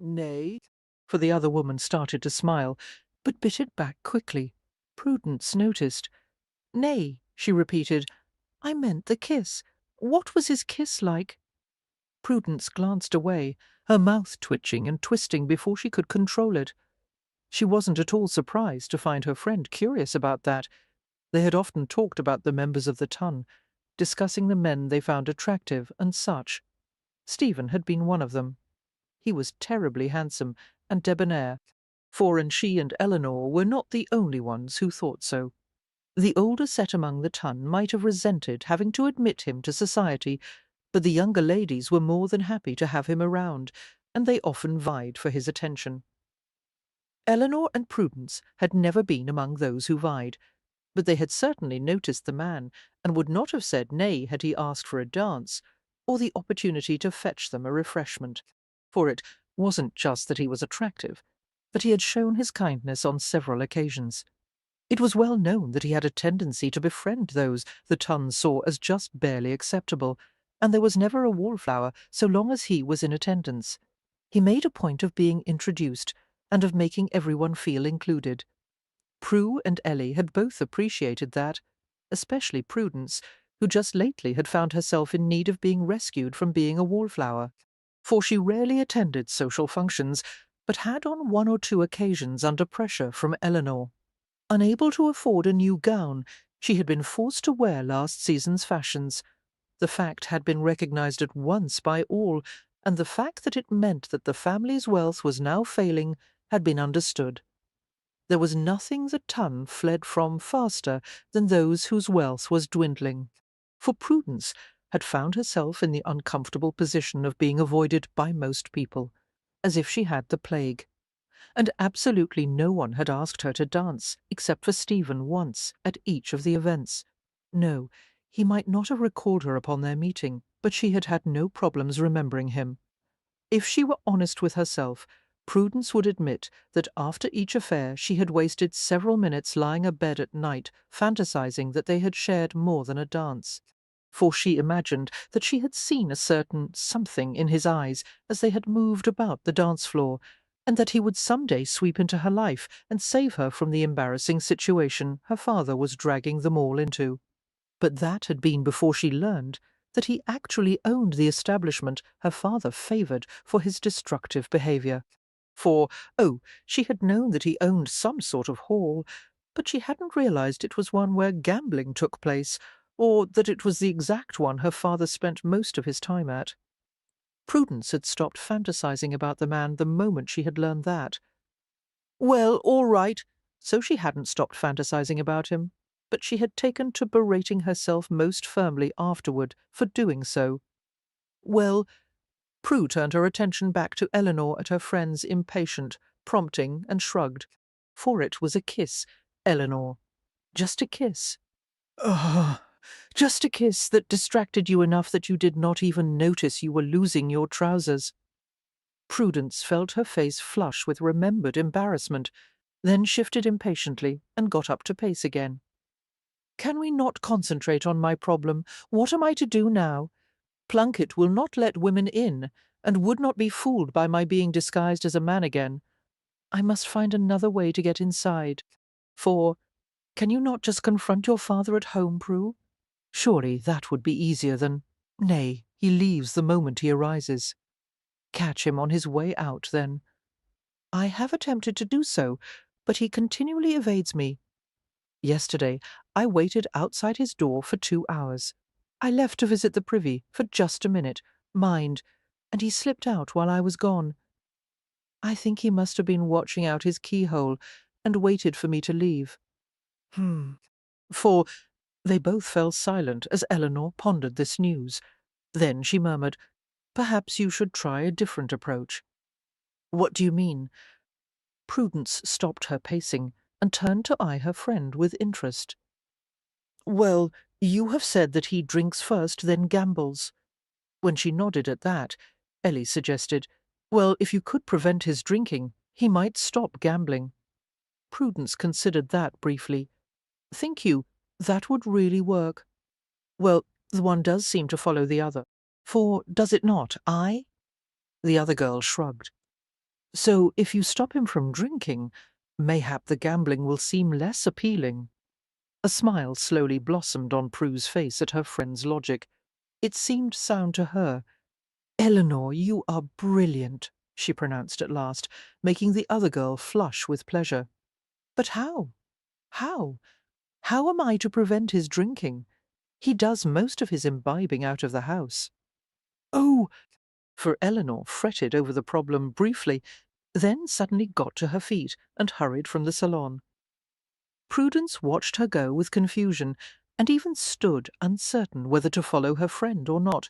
Nay, for the other woman started to smile, but bit it back quickly. Prudence noticed. Nay, she repeated, I meant the kiss. What was his kiss like? Prudence glanced away, her mouth twitching and twisting before she could control it. She wasn't at all surprised to find her friend curious about that. They had often talked about the members of the ton, discussing the men they found attractive and such. Stephen had been one of them. He was terribly handsome and debonair, and she and Eleanor were not the only ones who thought so. The older set among the ton might have resented having to admit him to society, but the younger ladies were more than happy to have him around, and they often vied for his attention. Eleanor and Prudence had never been among those who vied, but they had certainly noticed the man, and would not have said nay had he asked for a dance, or the opportunity to fetch them a refreshment, for it wasn't just that he was attractive, but he had shown his kindness on several occasions. It was well known that he had a tendency to befriend those the ton saw as just barely acceptable, and there was never a wallflower so long as he was in attendance. He made a point of being introduced, and of making everyone feel included. Prue and Ellie had both appreciated that, especially Prudence, who just lately had found herself in need of being rescued from being a wallflower, for she rarely attended social functions, but had on one or two occasions under pressure from Eleanor. Unable to afford a new gown, she had been forced to wear last season's fashions. The fact had been recognized at once by all, and the fact that it meant that the family's wealth was now failing had been understood. There was nothing the ton fled from faster than those whose wealth was dwindling, for Prudence had found herself in the uncomfortable position of being avoided by most people, as if she had the plague. And absolutely no one had asked her to dance, except for Stephen once, at each of the events. No, he might not have recalled her upon their meeting, but she had had no problems remembering him. If she were honest with herself, Prudence would admit that after each affair she had wasted several minutes lying abed at night, fantasizing that they had shared more than a dance. For she imagined that she had seen a certain something in his eyes as they had moved about the dance floor, and that he would some day sweep into her life and save her from the embarrassing situation her father was dragging them all into. But that had been before she learned that he actually owned the establishment her father favoured for his destructive behaviour. For, she had known that he owned some sort of hall, but she hadn't realized it was one where gambling took place, or that it was the exact one her father spent most of his time at. Prudence had stopped fantasizing about the man the moment she had learned that. Well, all right, so she hadn't stopped fantasizing about him, but she had taken to berating herself most firmly afterward for doing so. Well, Prue turned her attention back to Eleanor at her friend's impatient prompting and shrugged. For it was a kiss, Eleanor. Just a kiss. Just a kiss that distracted you enough that you did not even notice you were losing your trousers. Prudence felt her face flush with remembered embarrassment, then shifted impatiently and got up to pace again. Can we not concentrate on my problem? What am I to do now? Plunkett will not let women in, and would not be fooled by my being disguised as a man again. I must find another way to get inside. For, can you not just confront your father at home, Prue? Surely that would be easier than— Nay, he leaves the moment he arises. Catch him on his way out, then. I have attempted to do so, but he continually evades me. Yesterday, I waited outside his door for 2 hours. I left to visit the privy for just a minute, mind, and he slipped out while I was gone. I think he must have been watching out his keyhole and waited for me to leave. For they both fell silent as Eleanor pondered this news. Then she murmured, "Perhaps you should try a different approach." "What do you mean?" Prudence stopped her pacing and turned to eye her friend with interest. "Well, you have said that he drinks first, then gambles." When she nodded at that, Ellie suggested, "Well, if you could prevent his drinking, he might stop gambling." Prudence considered that briefly. "Think you that would really work?" "Well, the one does seem to follow the other. For, does it not, I?" The other girl shrugged. "So, if you stop him from drinking, mayhap the gambling will seem less appealing." A smile slowly blossomed on Prue's face at her friend's logic. It seemed sound to her. "Eleanor, you are brilliant," she pronounced at last, making the other girl flush with pleasure. "But how? How? How am I to prevent his drinking? He does most of his imbibing out of the house." "Oh!" For Eleanor fretted over the problem briefly, then suddenly got to her feet and hurried from the salon. Prudence watched her go with confusion, and even stood uncertain whether to follow her friend or not.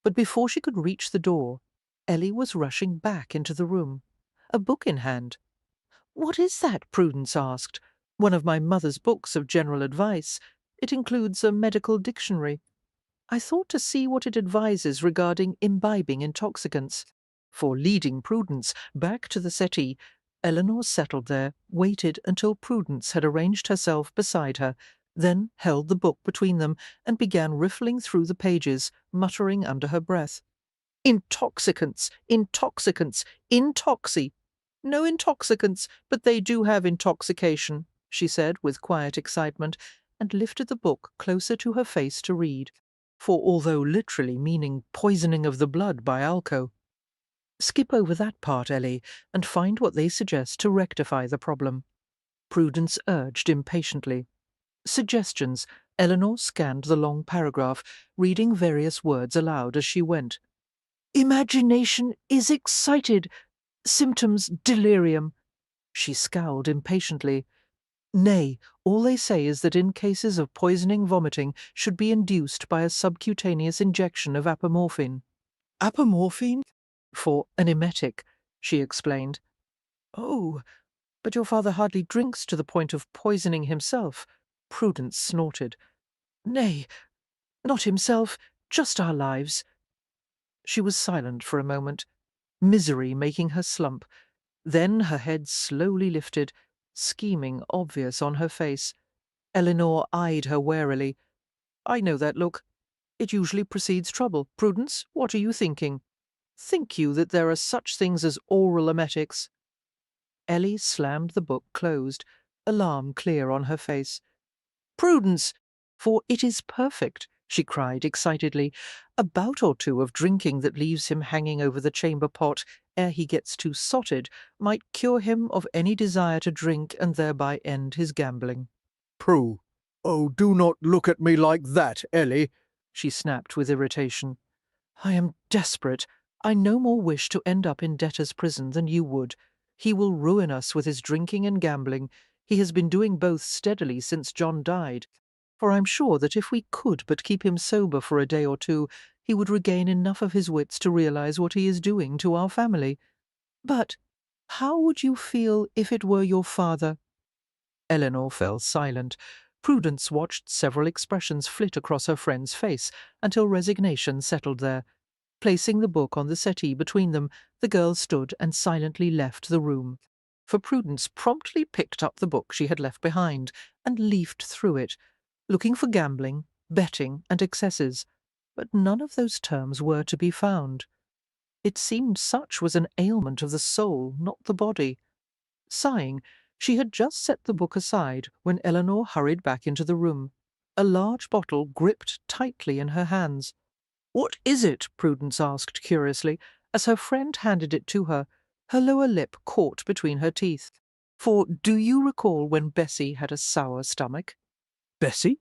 But before she could reach the door, Ellie was rushing back into the room, a book in hand. "What is that?" Prudence asked. "One of my mother's books of general advice. It includes a medical dictionary. I thought to see what it advises regarding imbibing intoxicants." For leading Prudence back to the settee, Eleanor settled there, waited until Prudence had arranged herself beside her, then held the book between them and began riffling through the pages, muttering under her breath. "Intoxicants, intoxicants, intoxy. No intoxicants, but they do have intoxication," she said with quiet excitement, and lifted the book closer to her face to read. For although literally meaning poisoning of the blood by alco. "Skip over that part, Ellie, and find what they suggest to rectify the problem," Prudence urged impatiently. Suggestions. Eleanor scanned the long paragraph, reading various words aloud as she went. "Imagination is excited. Symptoms delirium." She scowled impatiently. "Nay, all they say is that in cases of poisoning vomiting should be induced by a subcutaneous injection of apomorphine." "Apomorphine?" "For an emetic," she explained. "Oh, but your father hardly drinks to the point of poisoning himself." Prudence snorted. "Nay, not himself, just our lives." She was silent for a moment, misery making her slump. Then her head slowly lifted, scheming obvious on her face. Eleanor eyed her warily. "I know that look. It usually precedes trouble. Prudence, what are you thinking? Think you that there are such things as oral emetics?" Ellie slammed the book closed, alarm clear on her face. "Prudence! For it is perfect," she cried excitedly. "A bout or two of drinking that leaves him hanging over the chamber pot ere he gets too sotted might cure him of any desire to drink and thereby end his gambling." Prue, oh, do not look at me like that, Ellie, she snapped with irritation. "I am desperate. I no more wish to end up in debtor's prison than you would. He will ruin us with his drinking and gambling. He has been doing both steadily since John died. For I'm sure that if we could but keep him sober for a day or two, he would regain enough of his wits to realize what he is doing to our family. But how would you feel if it were your father?" Eleanor fell silent. Prudence watched several expressions flit across her friend's face until resignation settled there. Placing the book on the settee between them, the girl stood and silently left the room. For Prudence promptly picked up the book she had left behind and leafed through it. looking for gambling, betting, and excesses, but none of those terms were to be found. It seemed such was an ailment of the soul, not the body. Sighing, she had just set the book aside when Eleanor hurried back into the room, a large bottle gripped tightly in her hands. "What is it?" Prudence asked curiously, as her friend handed it to her, her lower lip caught between her teeth. For do you recall when Bessie had a sour stomach? Bessie?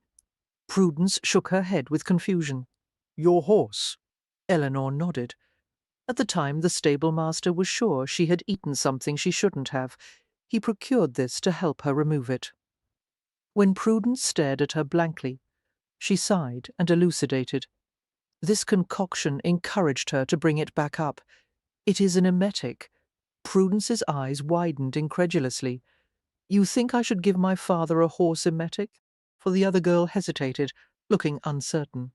Prudence shook her head with confusion. Your horse? Eleanor nodded. At the time, the stable-master was sure she had eaten something she shouldn't have. He procured this to help her remove it. When Prudence stared at her blankly, she sighed and elucidated. This concoction encouraged her to bring it back up. It is an emetic. Prudence's eyes widened incredulously. You think I should give my father a horse emetic? For the other girl hesitated, looking uncertain.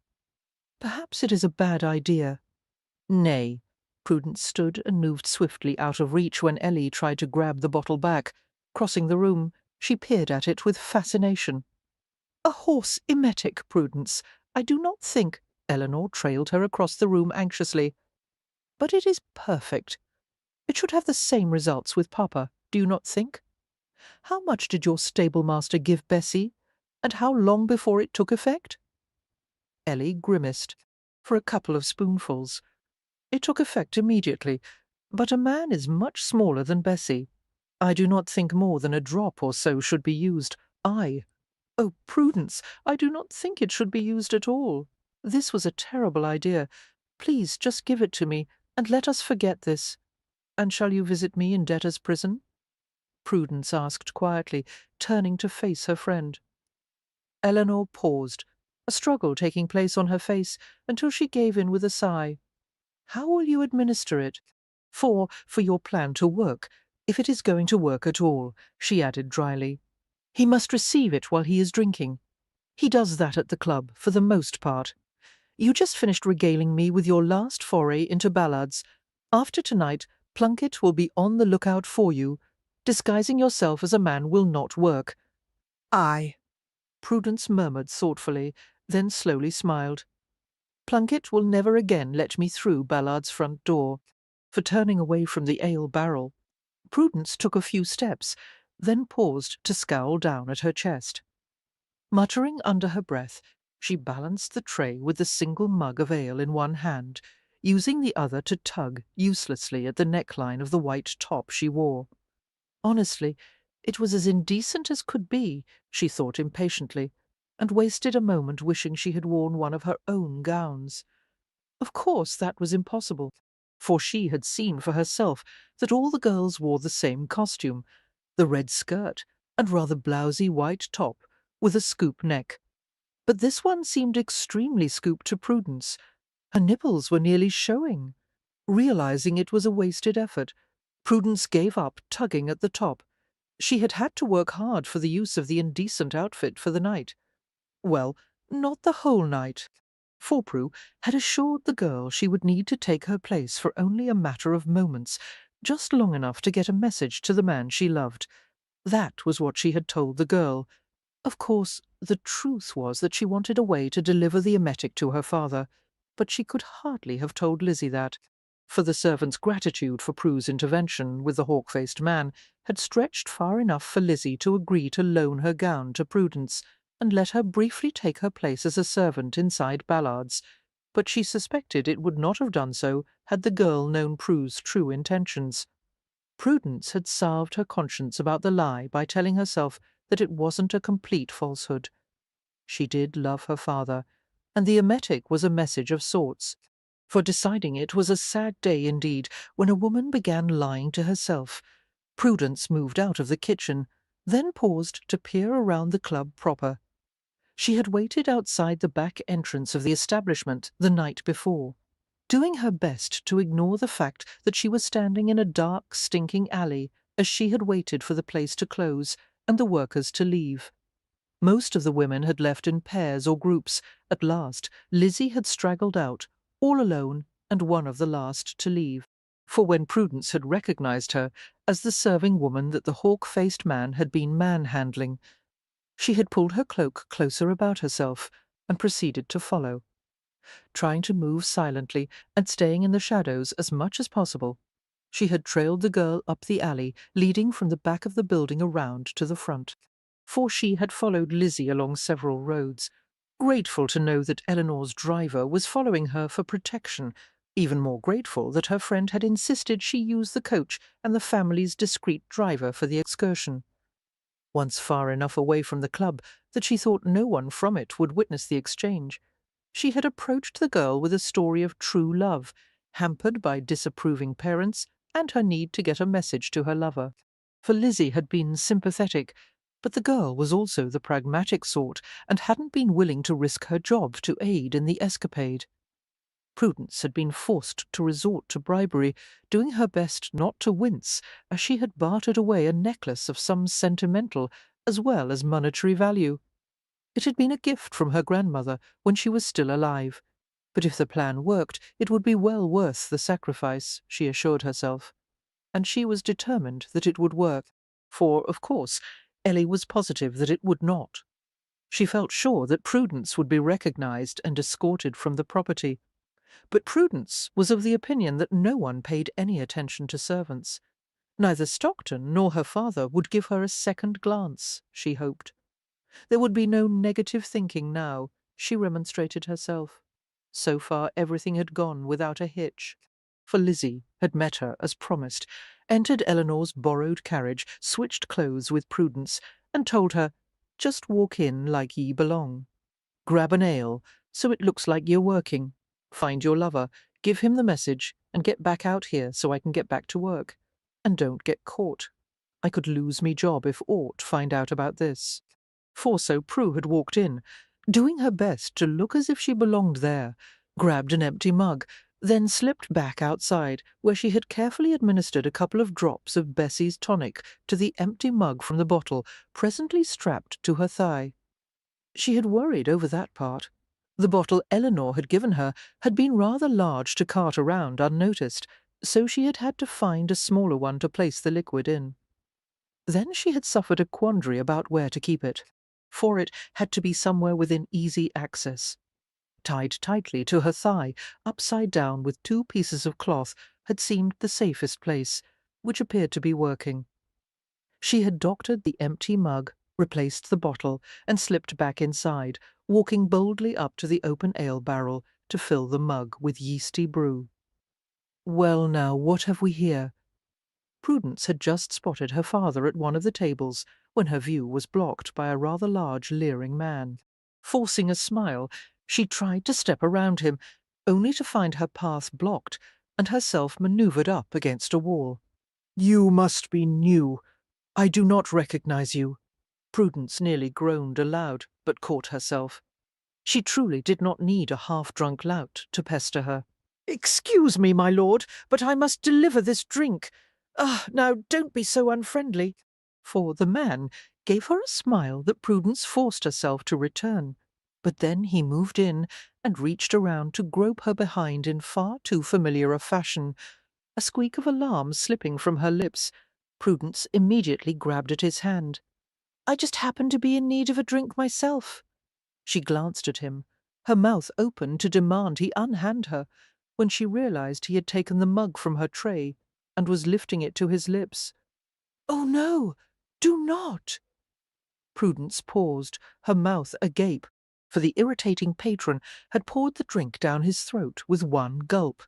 Perhaps it is a bad idea. Nay. Prudence stood and moved swiftly out of reach when Ellie tried to grab the bottle back. Crossing the room, she peered at it with fascination. A horse emetic, Prudence. I do not think— Eleanor trailed her across the room anxiously. But it is perfect. It should have the same results with Papa, do you not think? How much did your stable-master give Bessie, and how long before it took effect? Ellie grimaced. For a couple of spoonfuls. It took effect immediately, but a man is much smaller than Bessie. I do not think more than a drop or so should be used. Oh, Prudence, I do not think it should be used at all. This was a terrible idea. Please just give it to me, and let us forget this. And shall you visit me in debtor's prison? Prudence asked quietly, turning to face her friend. Eleanor paused, a struggle taking place on her face, until she gave in with a sigh. How will you administer it? For your plan to work, if it is going to work at all, she added dryly. He must receive it while he is drinking. He does that at the club, for the most part. You just finished regaling me with your last foray into ballads. After tonight, Plunkett will be on the lookout for you. Disguising yourself as a man will not work. Aye. Prudence murmured thoughtfully, then slowly smiled. Plunkett will never again let me through Ballard's front door, for turning away from the ale barrel. Prudence took a few steps, then paused to scowl down at her chest. Muttering under her breath, she balanced the tray with the single mug of ale in one hand, using the other to tug uselessly at the neckline of the white top she wore. Honestly, it was as indecent as could be, she thought impatiently, and wasted a moment wishing she had worn one of her own gowns. Of course that was impossible, for she had seen for herself that all the girls wore the same costume, the red skirt and rather blousy white top with a scoop neck. But this one seemed extremely scooped to Prudence. Her nipples were nearly showing. Realizing it was a wasted effort, Prudence gave up tugging at the top. She had had to work hard for the use of the indecent outfit for the night. Well, not the whole night. For Prue had assured the girl she would need to take her place for only a matter of moments, just long enough to get a message to the man she loved. That was what she had told the girl. Of course, the truth was that she wanted a way to deliver the emetic to her father, but she could hardly have told Lizzie that, for the servant's gratitude for Prue's intervention with the hawk-faced man had stretched far enough for Lizzie to agree to loan her gown to Prudence and let her briefly take her place as a servant inside Ballard's, but she suspected it would not have done so had the girl known Prue's true intentions. Prudence had salved her conscience about the lie by telling herself that it wasn't a complete falsehood. She did love her father, and the emetic was a message of sorts. For deciding it was a sad day indeed when a woman began lying to herself. Prudence moved out of the kitchen, then paused to peer around the club proper. She had waited outside the back entrance of the establishment the night before, doing her best to ignore the fact that she was standing in a dark, stinking alley as she had waited for the place to close and the workers to leave. Most of the women had left in pairs or groups. At last, Lizzie had straggled out, all alone and one of the last to leave. For when Prudence had recognized her as the serving woman that the hawk-faced man had been manhandling, She had pulled her cloak closer about herself and proceeded to follow, trying to move silently and staying in the shadows as much as possible. She had trailed the girl up the alley leading from the back of the building around to the front, for she had followed Lizzie along several roads, grateful to know that Eleanor's driver was following her for protection, even more grateful that her friend had insisted she use the coach and the family's discreet driver for the excursion. Once far enough away from the club that she thought no one from it would witness the exchange, she had approached the girl with a story of true love, hampered by disapproving parents and her need to get a message to her lover. For Lizzie had been sympathetic, but the girl was also the pragmatic sort and hadn't been willing to risk her job to aid in the escapade. Prudence had been forced to resort to bribery, doing her best not to wince as she had bartered away a necklace of some sentimental as well as monetary value. It had been a gift from her grandmother when she was still alive, but if the plan worked, it would be well worth the sacrifice, she assured herself. And she was determined that it would work, for, of course, Ellie was positive that it would not. She felt sure that Prudence would be recognized and escorted from the property. But Prudence was of the opinion that no one paid any attention to servants. Neither Stockton nor her father would give her a second glance, she hoped. There would be no negative thinking now, she remonstrated herself. So far everything had gone without a hitch. For Lizzie had met her as promised, entered Eleanor's borrowed carriage, switched clothes with Prudence, and told her, "Just walk in like ye belong. Grab an ale, so it looks like you're working. Find your lover, give him the message, and get back out here so I can get back to work. And don't get caught. I could lose me job if aught find out about this." For so Prue had walked in, doing her best to look as if she belonged there, grabbed an empty mug, then slipped back outside, where she had carefully administered a couple of drops of Bessie's tonic to the empty mug from the bottle, presently strapped to her thigh. She had worried over that part. The bottle Eleanor had given her had been rather large to cart around unnoticed, so she had had to find a smaller one to place the liquid in. Then she had suffered a quandary about where to keep it, for it had to be somewhere within easy access. Tied tightly to her thigh, upside down with two pieces of cloth, had seemed the safest place, which appeared to be working. She had doctored the empty mug, replaced the bottle, and slipped back inside, walking boldly up to the open ale barrel to fill the mug with yeasty brew. Well now, what have we here? Prudence had just spotted her father at one of the tables when her view was blocked by a rather large leering man. Forcing a smile, she tried to step around him, only to find her path blocked and herself manoeuvred up against a wall. "You must be new. I do not recognize you." Prudence nearly groaned aloud, but caught herself. She truly did not need a half-drunk lout to pester her. "Excuse me, my lord, but I must deliver this drink. Now don't be so unfriendly." For the man gave her a smile that Prudence forced herself to return. But then he moved in and reached around to grope her behind in far too familiar a fashion. A squeak of alarm slipping from her lips, Prudence immediately grabbed at his hand. "I just happened to be in need of a drink myself." She glanced at him, her mouth open to demand he unhand her, when she realized he had taken the mug from her tray and was lifting it to his lips. "Oh no, do not!" Prudence paused, her mouth agape, for the irritating patron had poured the drink down his throat with one gulp.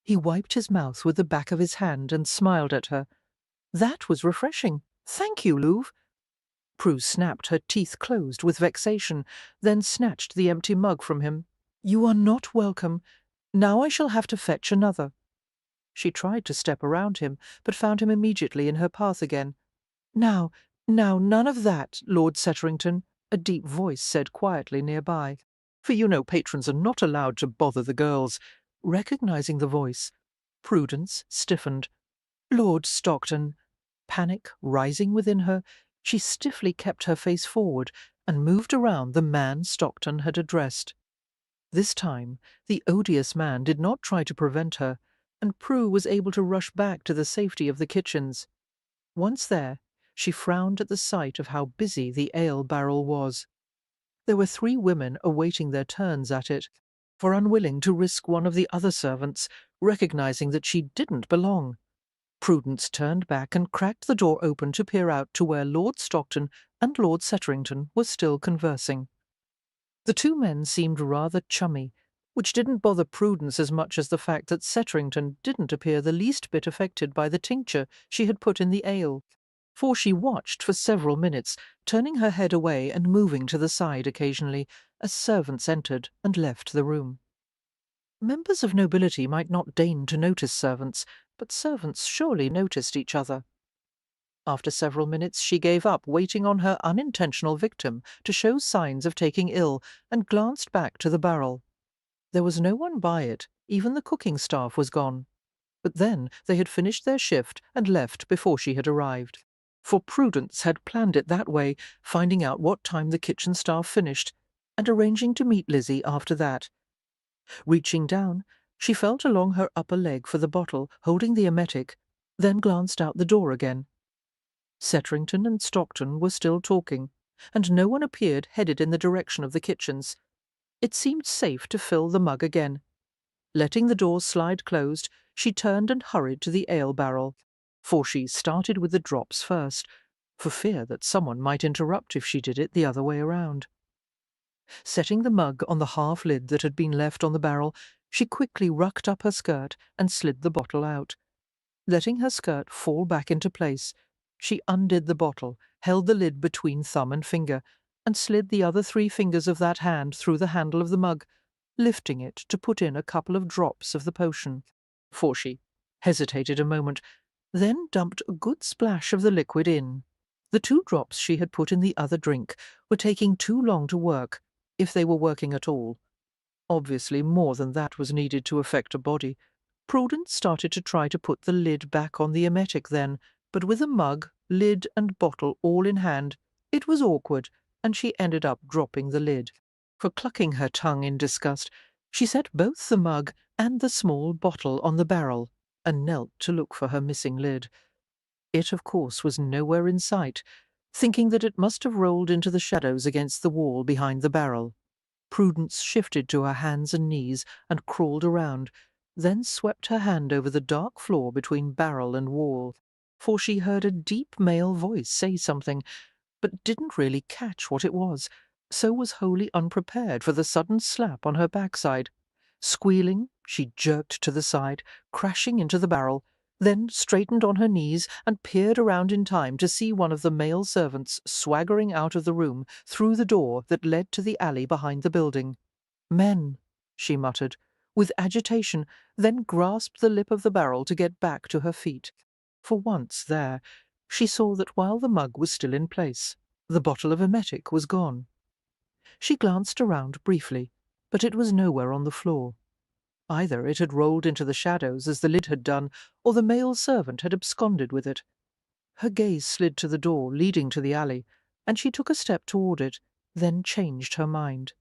He wiped his mouth with the back of his hand and smiled at her. "That was refreshing. Thank you, Louve." Prue snapped her teeth closed with vexation, then snatched the empty mug from him. "You are not welcome. Now I shall have to fetch another." She tried to step around him, but found him immediately in her path again. Now, none of that, Lord Setterington," a deep voice said quietly nearby. For you know patrons are not allowed to bother the girls. Recognizing the voice, Prudence stiffened. "Lord Stockton." Panic rising within her, she stiffly kept her face forward and moved around the man Stockton had addressed. This time the odious man did not try to prevent her, and Prue was able to rush back to the safety of the kitchens. Once there, she frowned at the sight of how busy the ale barrel was. There were 3 women awaiting their turns at it, for unwilling to risk one of the other servants recognizing that she didn't belong. Prudence turned back and cracked the door open to peer out to where Lord Stockton and Lord Setterington were still conversing. The 2 men seemed rather chummy, which didn't bother Prudence as much as the fact that Setterington didn't appear the least bit affected by the tincture she had put in the ale, for she watched for several minutes, turning her head away and moving to the side occasionally as servants entered and left the room. Members of nobility might not deign to notice servants, but servants surely noticed each other. After several minutes she gave up waiting on her unintentional victim to show signs of taking ill and glanced back to the barrel. There was no one by it, even the cooking staff was gone. But then they had finished their shift and left before she had arrived. For Prudence had planned it that way, finding out what time the kitchen staff finished, and arranging to meet Lizzie after that. Reaching down, she felt along her upper leg for the bottle, holding the emetic, then glanced out the door again. Setterington and Stockton were still talking, and no one appeared headed in the direction of the kitchens. It seemed safe to fill the mug again. Letting the door slide closed, she turned and hurried to the ale barrel, for she started with the drops first, for fear that someone might interrupt if she did it the other way around. Setting the mug on the half-lid that had been left on the barrel, she quickly rucked up her skirt and slid the bottle out. Letting her skirt fall back into place, she undid the bottle, held the lid between thumb and finger, and slid the other 3 fingers of that hand through the handle of the mug, lifting it to put in a couple of drops of the potion, for she hesitated a moment, then dumped a good splash of the liquid in. The 2 drops she had put in the other drink were taking too long to work, if they were working at all. Obviously more than that was needed to affect a body. Prudence started to try to put the lid back on the emetic then, but with a mug, lid and bottle all in hand, it was awkward, and she ended up dropping the lid. For clucking her tongue in disgust, she set both the mug and the small bottle on the barrel, and knelt to look for her missing lid. It, of course, was nowhere in sight, thinking that it must have rolled into the shadows against the wall behind the barrel. Prudence shifted to her hands and knees and crawled around, then swept her hand over the dark floor between barrel and wall, for she heard a deep male voice say something, but didn't really catch what it was, so was wholly unprepared for the sudden slap on her backside. Squealing, she jerked to the side, crashing into the barrel, then straightened on her knees and peered around in time to see one of the male servants swaggering out of the room through the door that led to the alley behind the building. "Men," she muttered, with agitation, then grasped the lip of the barrel to get back to her feet. For once there, she saw that while the mug was still in place, the bottle of emetic was gone. She glanced around briefly, but it was nowhere on the floor. Either it had rolled into the shadows as the lid had done, or the male servant had absconded with it. Her gaze slid to the door leading to the alley, and she took a step toward it, then changed her mind.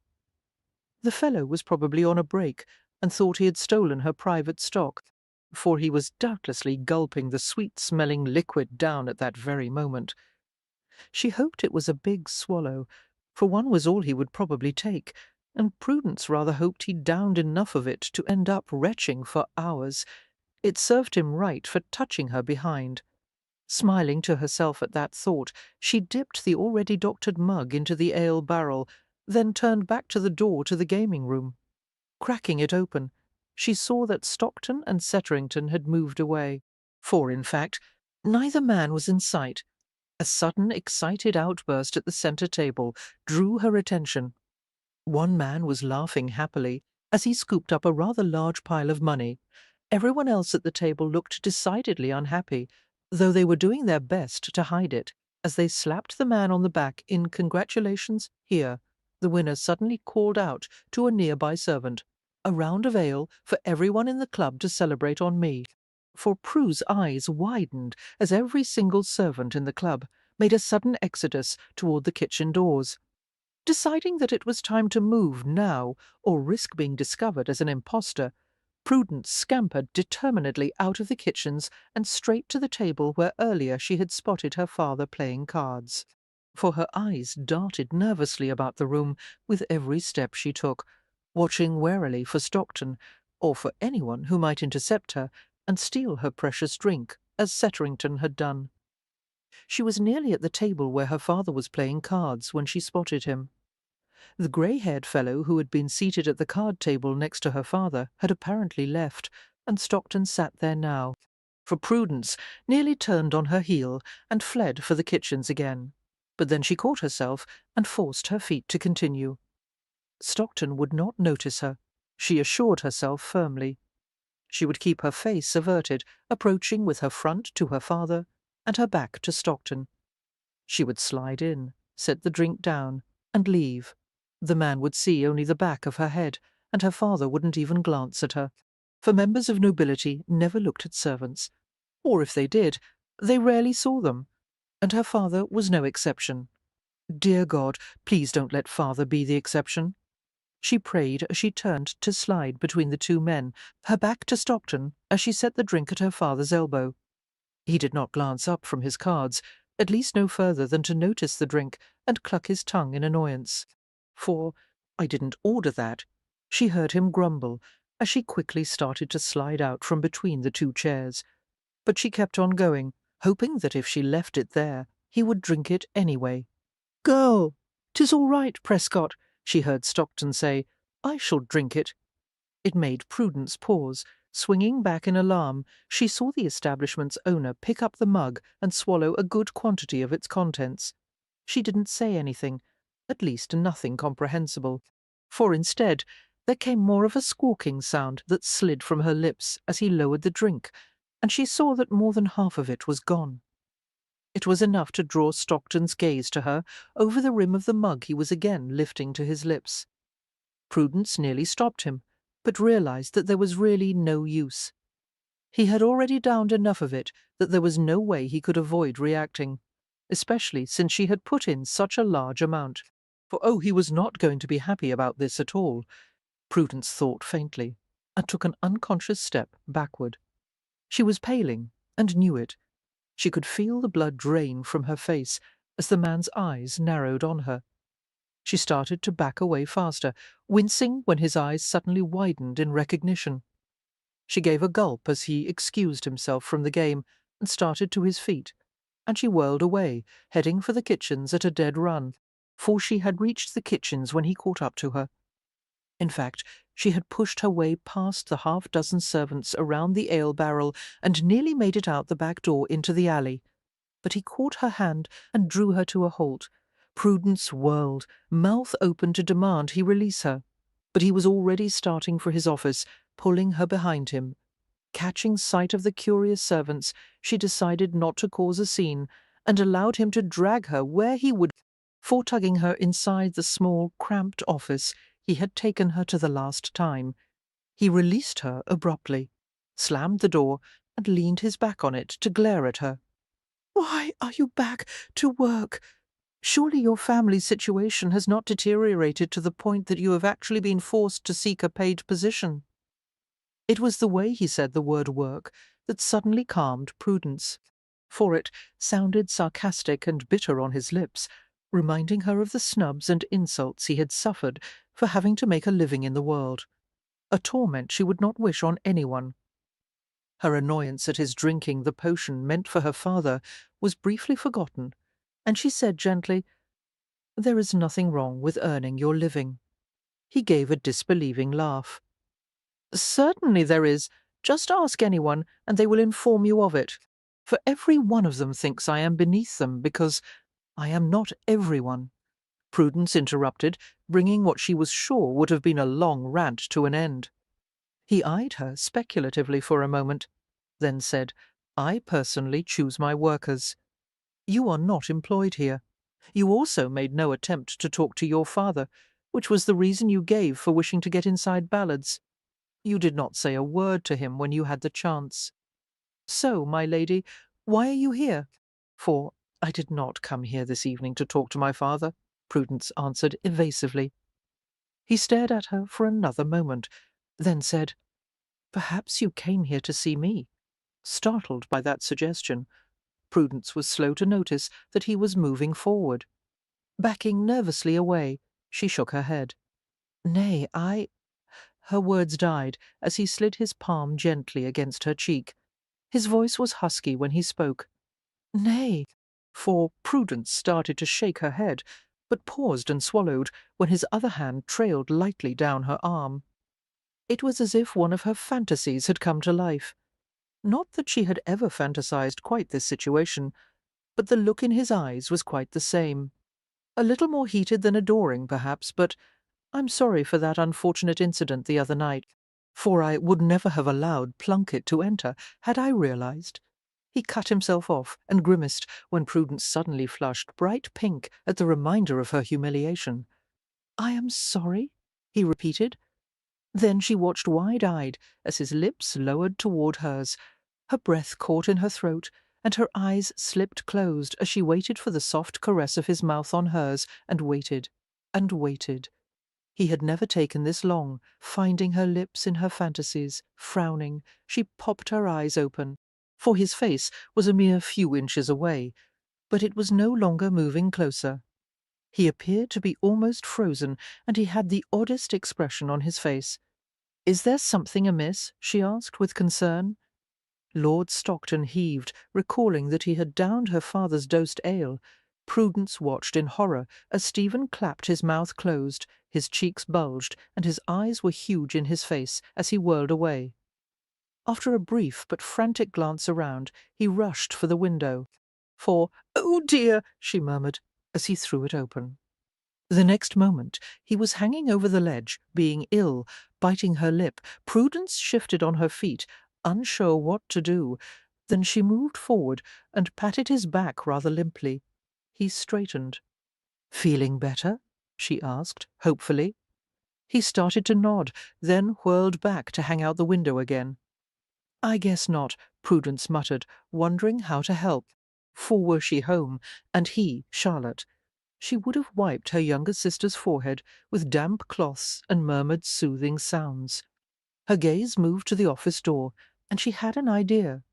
The fellow was probably on a break, and thought he had stolen her private stock, for he was doubtlessly gulping the sweet-smelling liquid down at that very moment. She hoped it was a big swallow, for one was all he would probably take, and Prudence rather hoped he downed enough of it to end up retching for hours. It served him right for touching her behind. Smiling to herself at that thought, she dipped the already doctored mug into the ale barrel, then turned back to the door to the gaming room. Cracking it open, she saw that Stockton and Setterington had moved away, for, in fact, neither man was in sight. A sudden, excited outburst at the centre table drew her attention. One man was laughing happily as he scooped up a rather large pile of money. Everyone else at the table looked decidedly unhappy, though they were doing their best to hide it, as they slapped the man on the back in congratulations. Here, the winner suddenly called out to a nearby servant, "A round of ale for everyone in the club to celebrate on me." For Prue's eyes widened as every single servant in the club made a sudden exodus toward the kitchen doors. Deciding that it was time to move now, or risk being discovered as an impostor, Prudence scampered determinedly out of the kitchens and straight to the table where earlier she had spotted her father playing cards. For her eyes darted nervously about the room with every step she took, watching warily for Stockton, or for anyone who might intercept her and steal her precious drink, as Setterington had done. She was nearly at the table where her father was playing cards when she spotted him. The grey-haired fellow who had been seated at the card table next to her father had apparently left, and Stockton sat there now, for Prudence nearly turned on her heel and fled for the kitchens again. But then she caught herself and forced her feet to continue. Stockton would not notice her, she assured herself firmly. She would keep her face averted, approaching with her front to her father and her back to Stockton. She would slide in, set the drink down, and leave. The man would see only the back of her head, and her father wouldn't even glance at her, for members of nobility never looked at servants, or if they did, they rarely saw them, and her father was no exception. Dear God, please don't let father be the exception. She prayed as she turned to slide between the two men, her back to Stockton, as she set the drink at her father's elbow. He did not glance up from his cards, at least no further than to notice the drink and cluck his tongue in annoyance. For, "I didn't order that," she heard him grumble, as she quickly started to slide out from between the two chairs. But she kept on going, hoping that if she left it there, he would drink it anyway. "Girl, 'tis all right, Prescott," she heard Stockton say. "I shall drink it." It made Prudence pause. Swinging back in alarm, she saw the establishment's owner pick up the mug and swallow a good quantity of its contents. She didn't say anything, at least nothing comprehensible, for instead there came more of a squawking sound that slid from her lips as he lowered the drink, and she saw that more than half of it was gone. It was enough to draw Stockton's gaze to her over the rim of the mug he was again lifting to his lips. Prudence nearly stopped him, but realized that there was really no use. He had already downed enough of it that there was no way he could avoid reacting, especially since she had put in such a large amount. For he was not going to be happy about this at all, Prudence thought faintly, and took an unconscious step backward. She was paling, and knew it. She could feel the blood drain from her face as the man's eyes narrowed on her. She started to back away faster, wincing when his eyes suddenly widened in recognition. She gave a gulp as he excused himself from the game and started to his feet, and she whirled away, heading for the kitchens at a dead run, for she had reached the kitchens when he caught up to her. In fact, she had pushed her way past the half-dozen servants around the ale barrel and nearly made it out the back door into the alley. But he caught her hand and drew her to a halt. Prudence whirled, mouth open to demand he release her, but he was already starting for his office, pulling her behind him. Catching sight of the curious servants, she decided not to cause a scene, and allowed him to drag her where he would, for tugging her inside the small, cramped office he had taken her to the last time. He released her abruptly, slammed the door, and leaned his back on it to glare at her. "Why are you back to work? Surely your family's situation has not deteriorated to the point that you have actually been forced to seek a paid position." It was the way he said the word work that suddenly calmed Prudence, for it sounded sarcastic and bitter on his lips, reminding her of the snubs and insults he had suffered for having to make a living in the world, a torment she would not wish on anyone. Her annoyance at his drinking the potion meant for her father was briefly forgotten, and she said gently, "There is nothing wrong with earning your living." He gave a disbelieving laugh. "Certainly there is. Just ask anyone, and they will inform you of it. For every one of them thinks I am beneath them, because I am not everyone," Prudence interrupted, bringing what she was sure would have been a long rant to an end. He eyed her speculatively for a moment, then said, "I personally choose my workers. You are not employed here. You also made no attempt to talk to your father, which was the reason you gave for wishing to get inside Ballards. You did not say a word to him when you had the chance. So, my lady, why are you here?" "For I did not come here this evening to talk to my father," Prudence answered evasively. He stared at her for another moment, then said, Perhaps you came here to see me. Startled by that suggestion, Prudence was slow to notice that he was moving forward. Backing nervously away, she shook her head. Nay, Her words died as he slid his palm gently against her cheek. His voice was husky when he spoke. Nay, for Prudence started to shake her head, but paused and swallowed when his other hand trailed lightly down her arm. It was as if one of her fantasies had come to life. Not that she had ever fantasized quite this situation, but the look in his eyes was quite the same. A little more heated than adoring, perhaps, but I'm sorry for that unfortunate incident the other night, for I would never have allowed Plunkett to enter had I realized. He cut himself off and grimaced when Prudence suddenly flushed bright pink at the reminder of her humiliation. I am sorry, he repeated. Then she watched wide-eyed as his lips lowered toward hers. Her breath caught in her throat, and her eyes slipped closed as she waited for the soft caress of his mouth on hers, and waited, and waited. He had never taken this long, finding her lips in her fantasies. Frowning, she popped her eyes open, for his face was a mere few inches away, but it was no longer moving closer. He appeared to be almost frozen, and he had the oddest expression on his face. "Is there something amiss?" she asked with concern. Lord Stockton heaved, recalling that he had downed her father's dosed ale. Prudence watched in horror as Stephen clapped his mouth closed, his cheeks bulged, and his eyes were huge in his face as he whirled away. After a brief but frantic glance around, he rushed for the window. "Oh dear," she murmured, as he threw it open. The next moment he was hanging over the ledge, being ill, biting her lip. Prudence shifted on her feet, unsure what to do. Then she moved forward and patted his back rather limply. He straightened. "Feeling better?" she asked, hopefully. He started to nod, then whirled back to hang out the window again. "I guess not," Prudence muttered, wondering how to help. For were she home, and he, Charlotte, she would have wiped her younger sister's forehead with damp cloths and murmured soothing sounds. Her gaze moved to the office door, and she had an idea.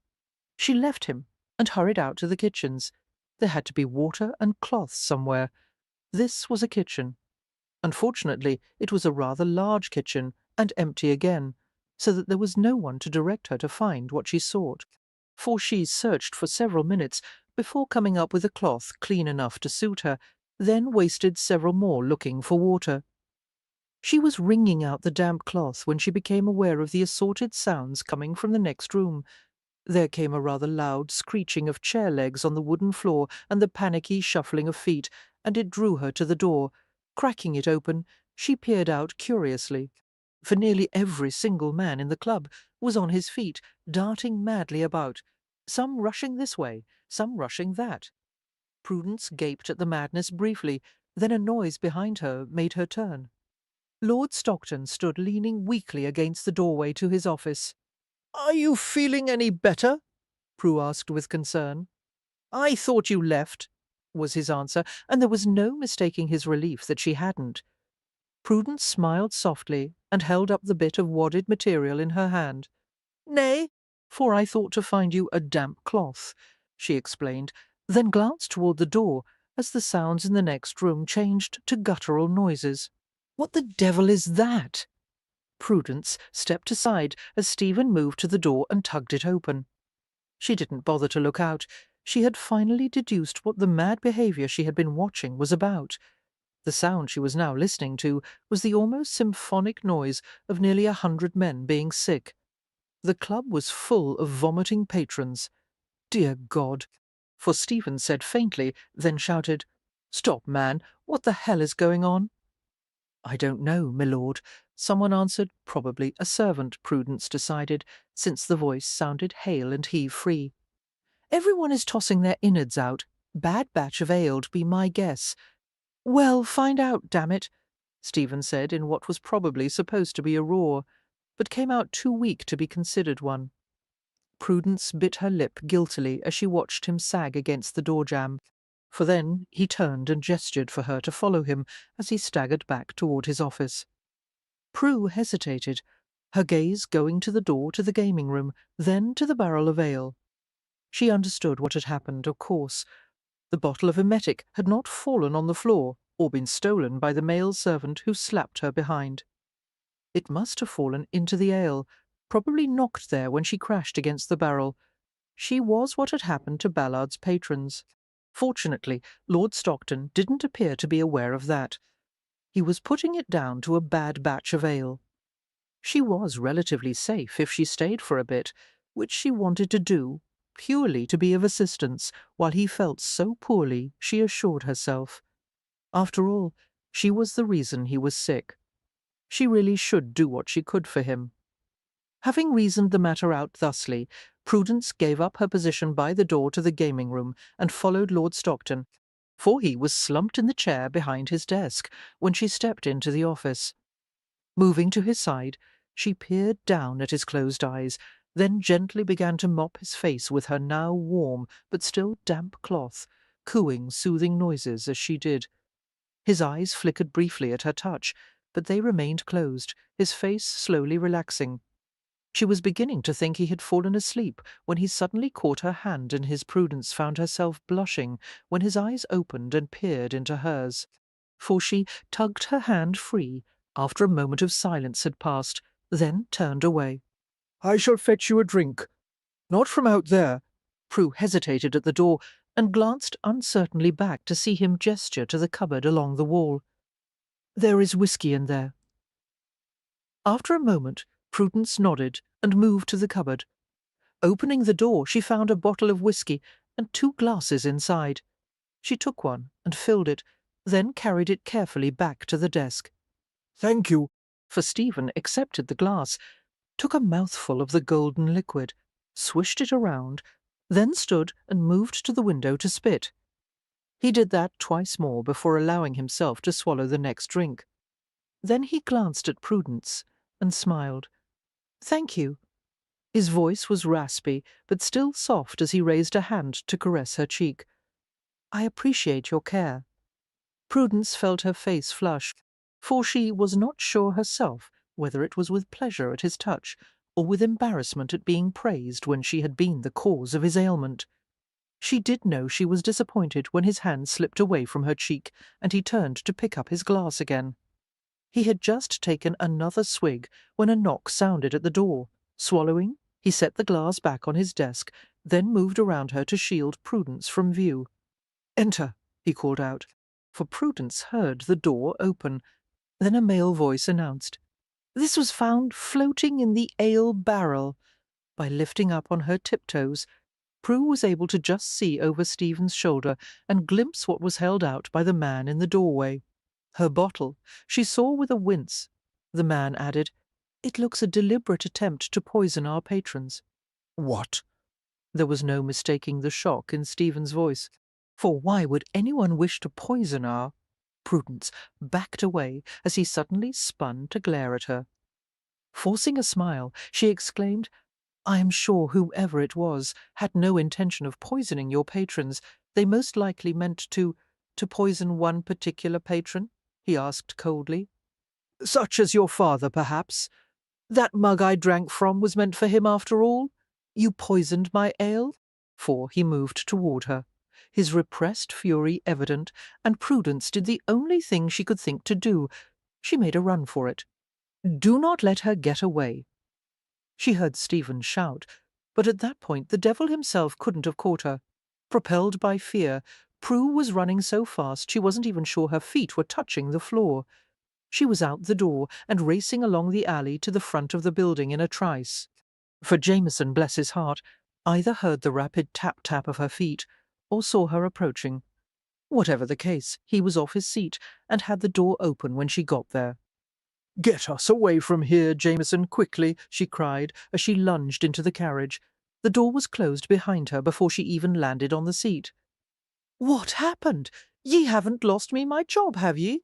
She left him and hurried out to the kitchens. There had to be water and cloths somewhere. This was a kitchen. Unfortunately, it was a rather large kitchen, and empty again, so that there was no one to direct her to find what she sought. For she searched for several minutes before coming up with a cloth clean enough to suit her, then wasted several more looking for water. She was wringing out the damp cloth when she became aware of the assorted sounds coming from the next room. There came a rather loud screeching of chair legs on the wooden floor and the panicky shuffling of feet, and it drew her to the door. Cracking it open, she peered out curiously. For nearly every single man in the club was on his feet, darting madly about, some rushing this way, some rushing that. Prudence gaped at the madness briefly, then a noise behind her made her turn. Lord Stockton stood leaning weakly against the doorway to his office. "Are you feeling any better?" Prue asked with concern. "I thought you left," was his answer, and there was no mistaking his relief that she hadn't. Prudence smiled softly and held up the bit of wadded material in her hand. "Nay, for I thought to find you a damp cloth," she explained, then glanced toward the door as the sounds in the next room changed to guttural noises. "What the devil is that?" Prudence stepped aside as Stephen moved to the door and tugged it open. She didn't bother to look out. She had finally deduced what the mad behaviour she had been watching was about. The sound she was now listening to was the almost symphonic noise of nearly 100 men being sick. The club was full of vomiting patrons. Dear God! For Stephen said faintly, then shouted, "Stop, man! What the hell is going on?" "I don't know, my lord," someone answered, probably a servant, Prudence decided, since the voice sounded hale and heave-free. "Everyone is tossing their innards out. Bad batch of ale'd be my guess." "Well, find out, damn it," Stephen said in what was probably supposed to be a roar, but came out too weak to be considered one. Prudence bit her lip guiltily as she watched him sag against the door-jamb, for then he turned and gestured for her to follow him as he staggered back toward his office. Prue hesitated. her gaze going to the door to the gaming room, then to the barrel of ale. She understood what had happened, of course. The bottle of emetic had not fallen on the floor or been stolen by the male servant who slapped her behind. It must have fallen into the ale, probably knocked there when she crashed against the barrel. She was what had happened to Ballard's patrons. Fortunately, Lord Stockton didn't appear to be aware of that. He was putting it down to a bad batch of ale. She was relatively safe if she stayed for a bit, which she wanted to do, purely to be of assistance, while he felt so poorly, she assured herself. After all, she was the reason he was sick. She really should do what she could for him. Having reasoned the matter out thusly, Prudence gave up her position by the door to the gaming room and followed Lord Stockton, for he was slumped in the chair behind his desk when she stepped into the office. Moving to his side, she peered down at his closed eyes, then gently began to mop his face with her now warm but still damp cloth, cooing soothing noises as she did. His eyes flickered briefly at her touch, but they remained closed, his face slowly relaxing. She was beginning to think he had fallen asleep when he suddenly caught her hand, and his Prudence found herself blushing when his eyes opened and peered into hers. For she tugged her hand free after a moment of silence had passed, then turned away. I shall fetch you a drink. Not from out there. Prue hesitated at the door and glanced uncertainly back to see him gesture to the cupboard along the wall. There is whisky in there. After a moment, Prudence nodded and moved to the cupboard. Opening the door, she found a bottle of whisky and 2 glasses inside. She took one and filled it, then carried it carefully back to the desk. Thank you. For Stephen accepted the glass, took a mouthful of the golden liquid, swished it around, then stood and moved to the window to spit. He did that twice more before allowing himself to swallow the next drink. Then he glanced at Prudence and smiled. "Thank you." His voice was raspy, but still soft as he raised a hand to caress her cheek. "I appreciate your care." Prudence felt her face flush, for she was not sure herself whether it was with pleasure at his touch or with embarrassment at being praised when she had been the cause of his ailment. She did know she was disappointed when his hand slipped away from her cheek and he turned to pick up his glass again. He had just taken another swig when a knock sounded at the door. Swallowing, he set the glass back on his desk, then moved around her to shield Prudence from view. "Enter," he called out, for Prudence heard the door open. Then a male voice announced, "This was found floating in the ale barrel." By lifting up on her tiptoes, Prue was able to just see over Stephen's shoulder and glimpse what was held out by the man in the doorway. Her bottle, she saw with a wince. The man added, "It looks a deliberate attempt to poison our patrons." What? There was no mistaking the shock in Stephen's voice. For why would anyone wish to poison our... Prudence backed away as he suddenly spun to glare at her. Forcing a smile, she exclaimed, "I am sure whoever it was had no intention of poisoning your patrons. They most likely meant to poison one particular patron?" he asked coldly. "Such as your father, perhaps. That mug I drank from was meant for him after all? You poisoned my ale?" For he moved toward her, his repressed fury evident, and Prudence did the only thing she could think to do. She made a run for it. "Do not let her get away." She heard Stephen shout, but at that point the devil himself couldn't have caught her. Propelled by fear, Prue was running so fast she wasn't even sure her feet were touching the floor. She was out the door and racing along the alley to the front of the building in a trice. For Jameson, bless his heart, either heard the rapid tap-tap of her feet or saw her approaching. Whatever the case, he was off his seat and had the door open when she got there. "Get us away from here, Jameson, quickly," she cried as she lunged into the carriage. The door was closed behind her before she even landed on the seat. "What happened? Ye haven't lost me my job, have ye?"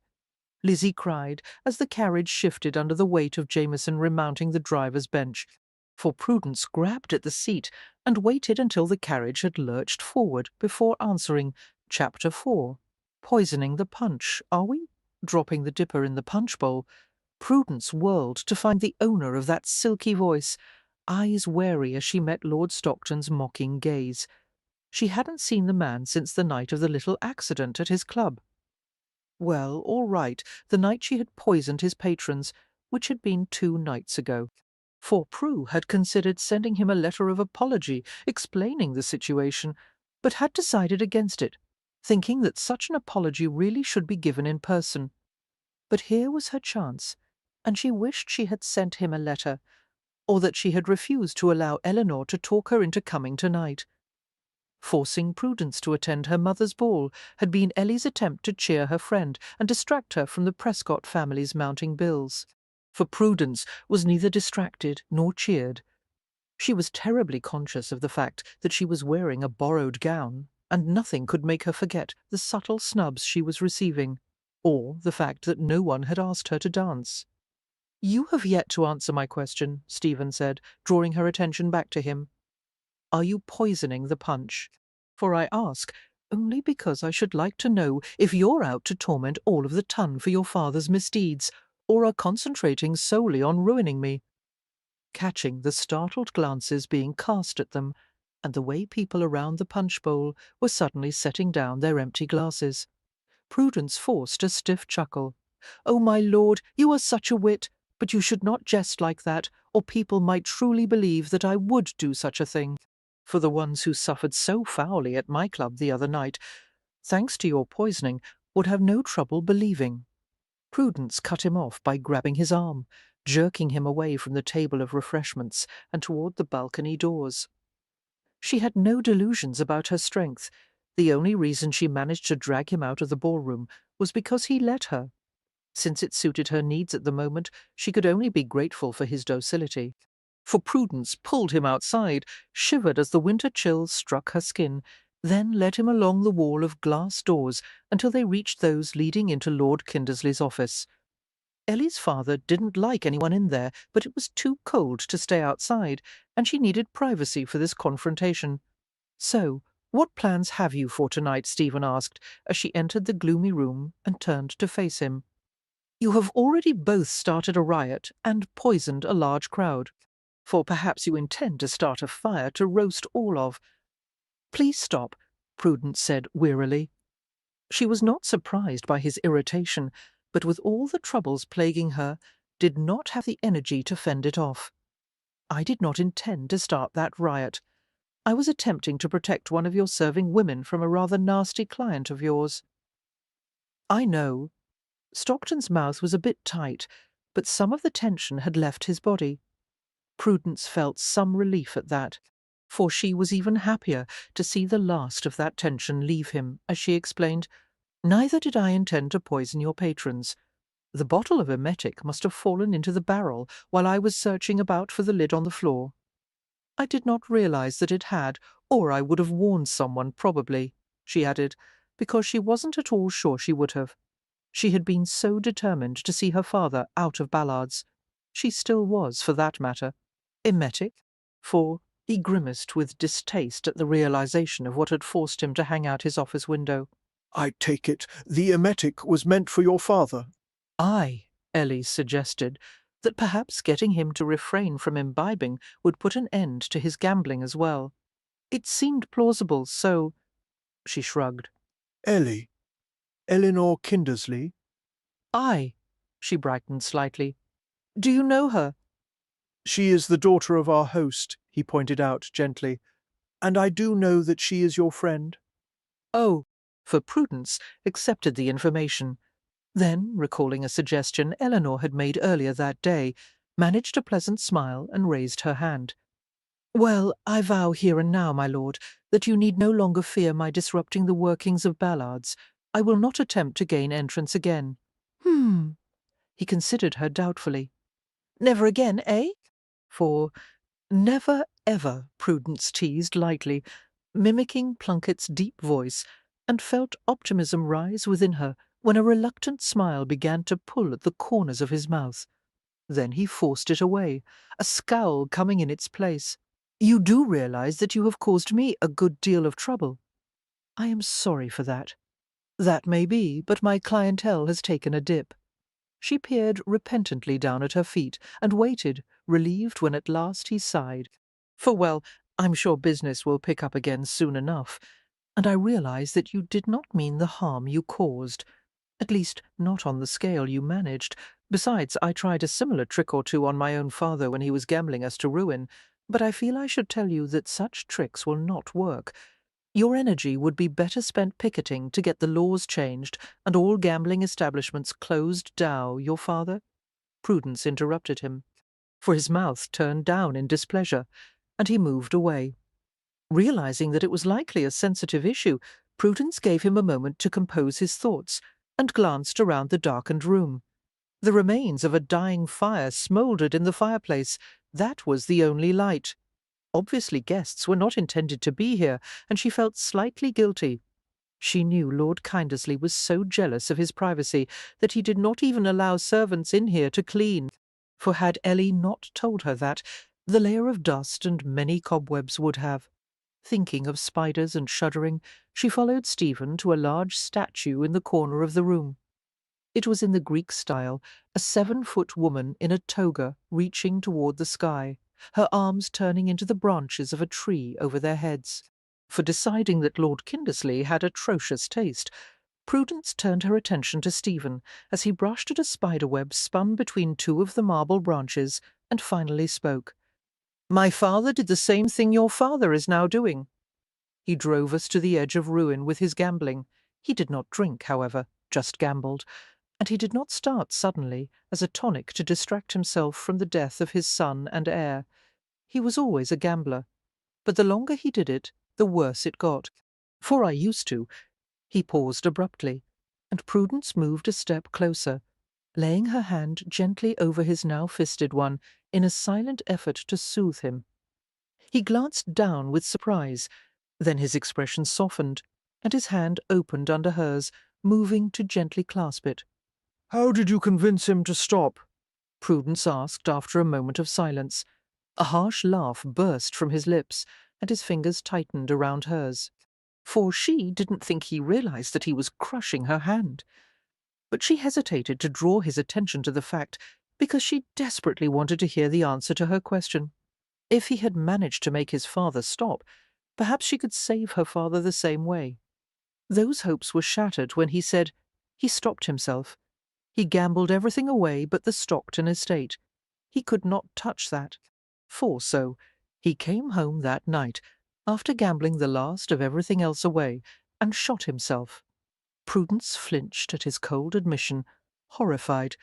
Lizzie cried as the carriage shifted under the weight of Jameson remounting the driver's bench. For Prudence grabbed at the seat and waited until the carriage had lurched forward before answering. Chapter 4. Poisoning the punch, are we? Dropping the dipper in the punch bowl. Prudence whirled to find the owner of that silky voice, eyes wary as she met Lord Stockton's mocking gaze. She hadn't seen the man since the night of the little accident at his club. Well, all right, the night she had poisoned his patrons, which had been 2 nights ago. For Prue had considered sending him a letter of apology, explaining the situation, but had decided against it, thinking that such an apology really should be given in person. But here was her chance, and she wished she had sent him a letter, or that she had refused to allow Eleanor to talk her into coming tonight. Forcing Prudence to attend her mother's ball had been Ellie's attempt to cheer her friend and distract her from the Prescott family's mounting bills. For Prudence was neither distracted nor cheered. She was terribly conscious of the fact that she was wearing a borrowed gown, and nothing could make her forget the subtle snubs she was receiving, or the fact that no one had asked her to dance. "You have yet to answer my question," Stephen said, drawing her attention back to him. "Are you poisoning the punch? For I ask only because I should like to know if you're out to torment all of the ton for your father's misdeeds, or are concentrating solely on ruining me." Catching the startled glances being cast at them, and the way people around the punch bowl were suddenly setting down their empty glasses, Prudence forced a stiff chuckle. "Oh, my lord, you are such a wit, but you should not jest like that, or people might truly believe that I would do such a thing. For the ones who suffered so foully at my club the other night, thanks to your poisoning, would have no trouble believing." Prudence cut him off by grabbing his arm, jerking him away from the table of refreshments and toward the balcony doors. She had no delusions about her strength. The only reason she managed to drag him out of the ballroom was because he let her. Since it suited her needs at the moment, she could only be grateful for his docility. For Prudence pulled him outside, shivered as the winter chills struck her skin, then led him along the wall of glass doors until they reached those leading into Lord Kindersley's office. Ellie's father didn't like anyone in there, but it was too cold to stay outside, and she needed privacy for this confrontation. "So, what plans have you for tonight?" Stephen asked, as she entered the gloomy room and turned to face him. "You have already both started a riot and poisoned a large crowd. For perhaps you intend to start a fire to roast all of—" "Please stop," Prudence said wearily. She was not surprised by his irritation, but with all the troubles plaguing her, did not have the energy to fend it off. "I did not intend to start that riot. I was attempting to protect one of your serving women from a rather nasty client of yours." "I know." Stockton's mouth was a bit tight, but some of the tension had left his body. Prudence felt some relief at that, for she was even happier to see the last of that tension leave him, as she explained, "Neither did I intend to poison your patrons. The bottle of emetic must have fallen into the barrel while I was searching about for the lid on the floor. I did not realize that it had, or I would have warned someone probably," she added, because she wasn't at all sure she would have. She had been so determined to see her father out of Ballard's. She still was, for that matter. Emetic? For he grimaced with distaste at the realization of what had forced him to hang out his office window. "I take it the emetic was meant for your father." "Aye," Ellie suggested, that perhaps getting him to refrain from imbibing would put an end to his gambling as well. It seemed plausible, so she shrugged. "Ellie. Eleanor Kindersley?" "Aye," she brightened slightly. "Do you know her?" "She is the daughter of our host," he pointed out gently, "and I do know that she is your friend." "Oh," for Prudence accepted the information. Then, recalling a suggestion Eleanor had made earlier that day, managed a pleasant smile and raised her hand. "Well, I vow here and now, my lord, that you need no longer fear my disrupting the workings of Ballard's. I will not attempt to gain entrance again." He considered her doubtfully. "Never again, eh?" For "never ever," Prudence teased lightly, mimicking Plunkett's deep voice, and felt optimism rise within her when a reluctant smile began to pull at the corners of his mouth. Then he forced it away, a scowl coming in its place. "You do realize that you have caused me a good deal of trouble?" "I am sorry for that." "That may be, but my clientele has taken a dip." She peered repentantly down at her feet and waited, relieved when at last he sighed. For, well, I'm sure business will pick up again soon enough, and I realize that you did not mean the harm you caused. At least, not on the scale you managed. Besides, I tried a similar trick or two on my own father when he was gambling us to ruin, but I feel I should tell you that such tricks will not work. Your energy would be better spent picketing to get the laws changed and all gambling establishments closed down, your father. Prudence interrupted him, for his mouth turned down in displeasure, and he moved away. Realizing that it was likely a sensitive issue, Prudence gave him a moment to compose his thoughts and glanced around the darkened room. The remains of a dying fire smouldered in the fireplace. That was the only light. Obviously guests were not intended to be here, and she felt slightly guilty. She knew Lord Kindersley was so jealous of his privacy that he did not even allow servants in here to clean, for had Ellie not told her that, the layer of dust and many cobwebs would have. Thinking of spiders and shuddering, she followed Stephen to a large statue in the corner of the room. It was in the Greek style, a 7-foot woman in a toga reaching toward the sky, her arms turning into the branches of a tree over their heads. For deciding that Lord Kindersley had atrocious taste, Prudence turned her attention to Stephen as he brushed at a spiderweb spun between 2 of the marble branches and finally spoke. "My father did the same thing your father is now doing. He drove us to the edge of ruin with his gambling. He did not drink, however, just gambled, and he did not start suddenly as a tonic to distract himself from the death of his son and heir. He was always a gambler, but the longer he did it, the worse it got. For I used to." He paused abruptly, and Prudence moved a step closer, laying her hand gently over his now fisted one in a silent effort to soothe him. He glanced down with surprise, then his expression softened, and his hand opened under hers, moving to gently clasp it. How did you convince him to stop? Prudence asked after a moment of silence. A harsh laugh burst from his lips, and his fingers tightened around hers. For she didn't think he realized that he was crushing her hand. But she hesitated to draw his attention to the fact because she desperately wanted to hear the answer to her question. If he had managed to make his father stop, perhaps she could save her father the same way. Those hopes were shattered when he said he stopped himself. He gambled everything away but the Stockton estate. He could not touch that. For so, he came home that night, after gambling the last of everything else away, and shot himself. Prudence flinched at his cold admission, horrified.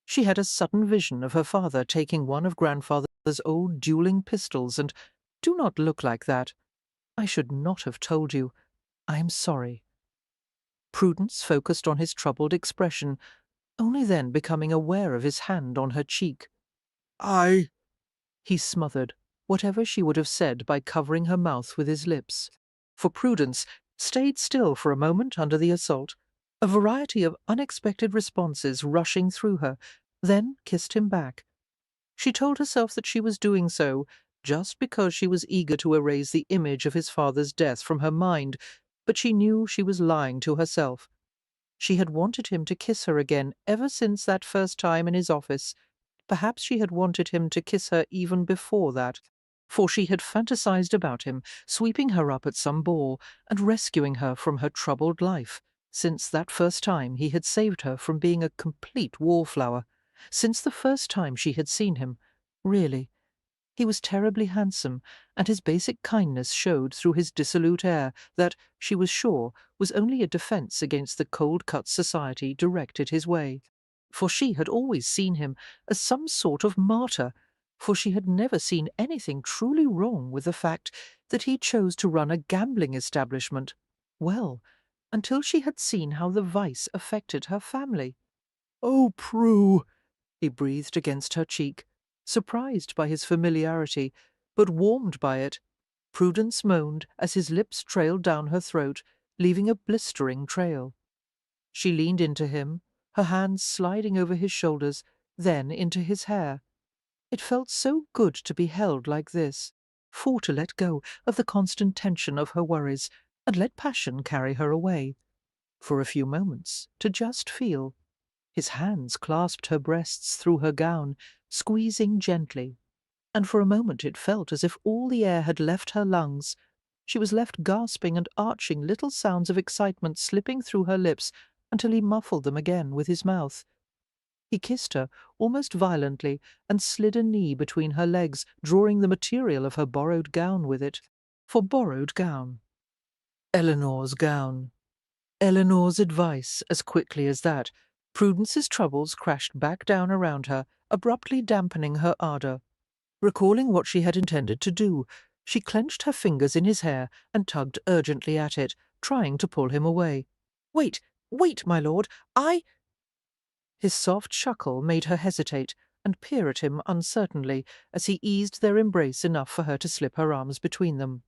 She had a sudden vision of her father taking one of grandfather's old dueling pistols, and "Do not look like that. I should not have told you. I am sorry." Prudence focused on his troubled expression, only then becoming aware of his hand on her cheek. He smothered whatever she would have said by covering her mouth with his lips. For Prudence stayed still for a moment under the assault, a variety of unexpected responses rushing through her, then kissed him back. She told herself that she was doing so just because she was eager to erase the image of his father's death from her mind, but she knew she was lying to herself. She had wanted him to kiss her again ever since that first time in his office. Perhaps she had wanted him to kiss her even before that, for she had fantasized about him, sweeping her up at some ball and rescuing her from her troubled life, since that first time he had saved her from being a complete wallflower, since the first time she had seen him. Really, he was terribly handsome, and his basic kindness showed through his dissolute air that, she was sure, was only a defence against the cold-cut society directed his way. For she had always seen him as some sort of martyr, for she had never seen anything truly wrong with the fact that he chose to run a gambling establishment. Well, until she had seen how the vice affected her family. Oh, Prue! He breathed against her cheek, surprised by his familiarity, but warmed by it. Prudence moaned as his lips trailed down her throat, leaving a blistering trail. She leaned into him, her hands sliding over his shoulders, then into his hair. It felt so good to be held like this, for to let go of the constant tension of her worries, and let passion carry her away. For a few moments, to just feel. His hands clasped her breasts through her gown, squeezing gently, and for a moment it felt as if all the air had left her lungs. She was left gasping and arching, little sounds of excitement slipping through her lips until he muffled them again with his mouth. He kissed her, almost violently, and slid a knee between her legs, drawing the material of her borrowed gown with it. For borrowed gown. Eleanor's gown. Eleanor's advice, as quickly as that. Prudence's troubles crashed back down around her, abruptly dampening her ardour. Recalling what she had intended to do, she clenched her fingers in his hair and tugged urgently at it, trying to pull him away. "Wait, wait, my lord, His soft chuckle made her hesitate and peer at him uncertainly as he eased their embrace enough for her to slip her arms between them.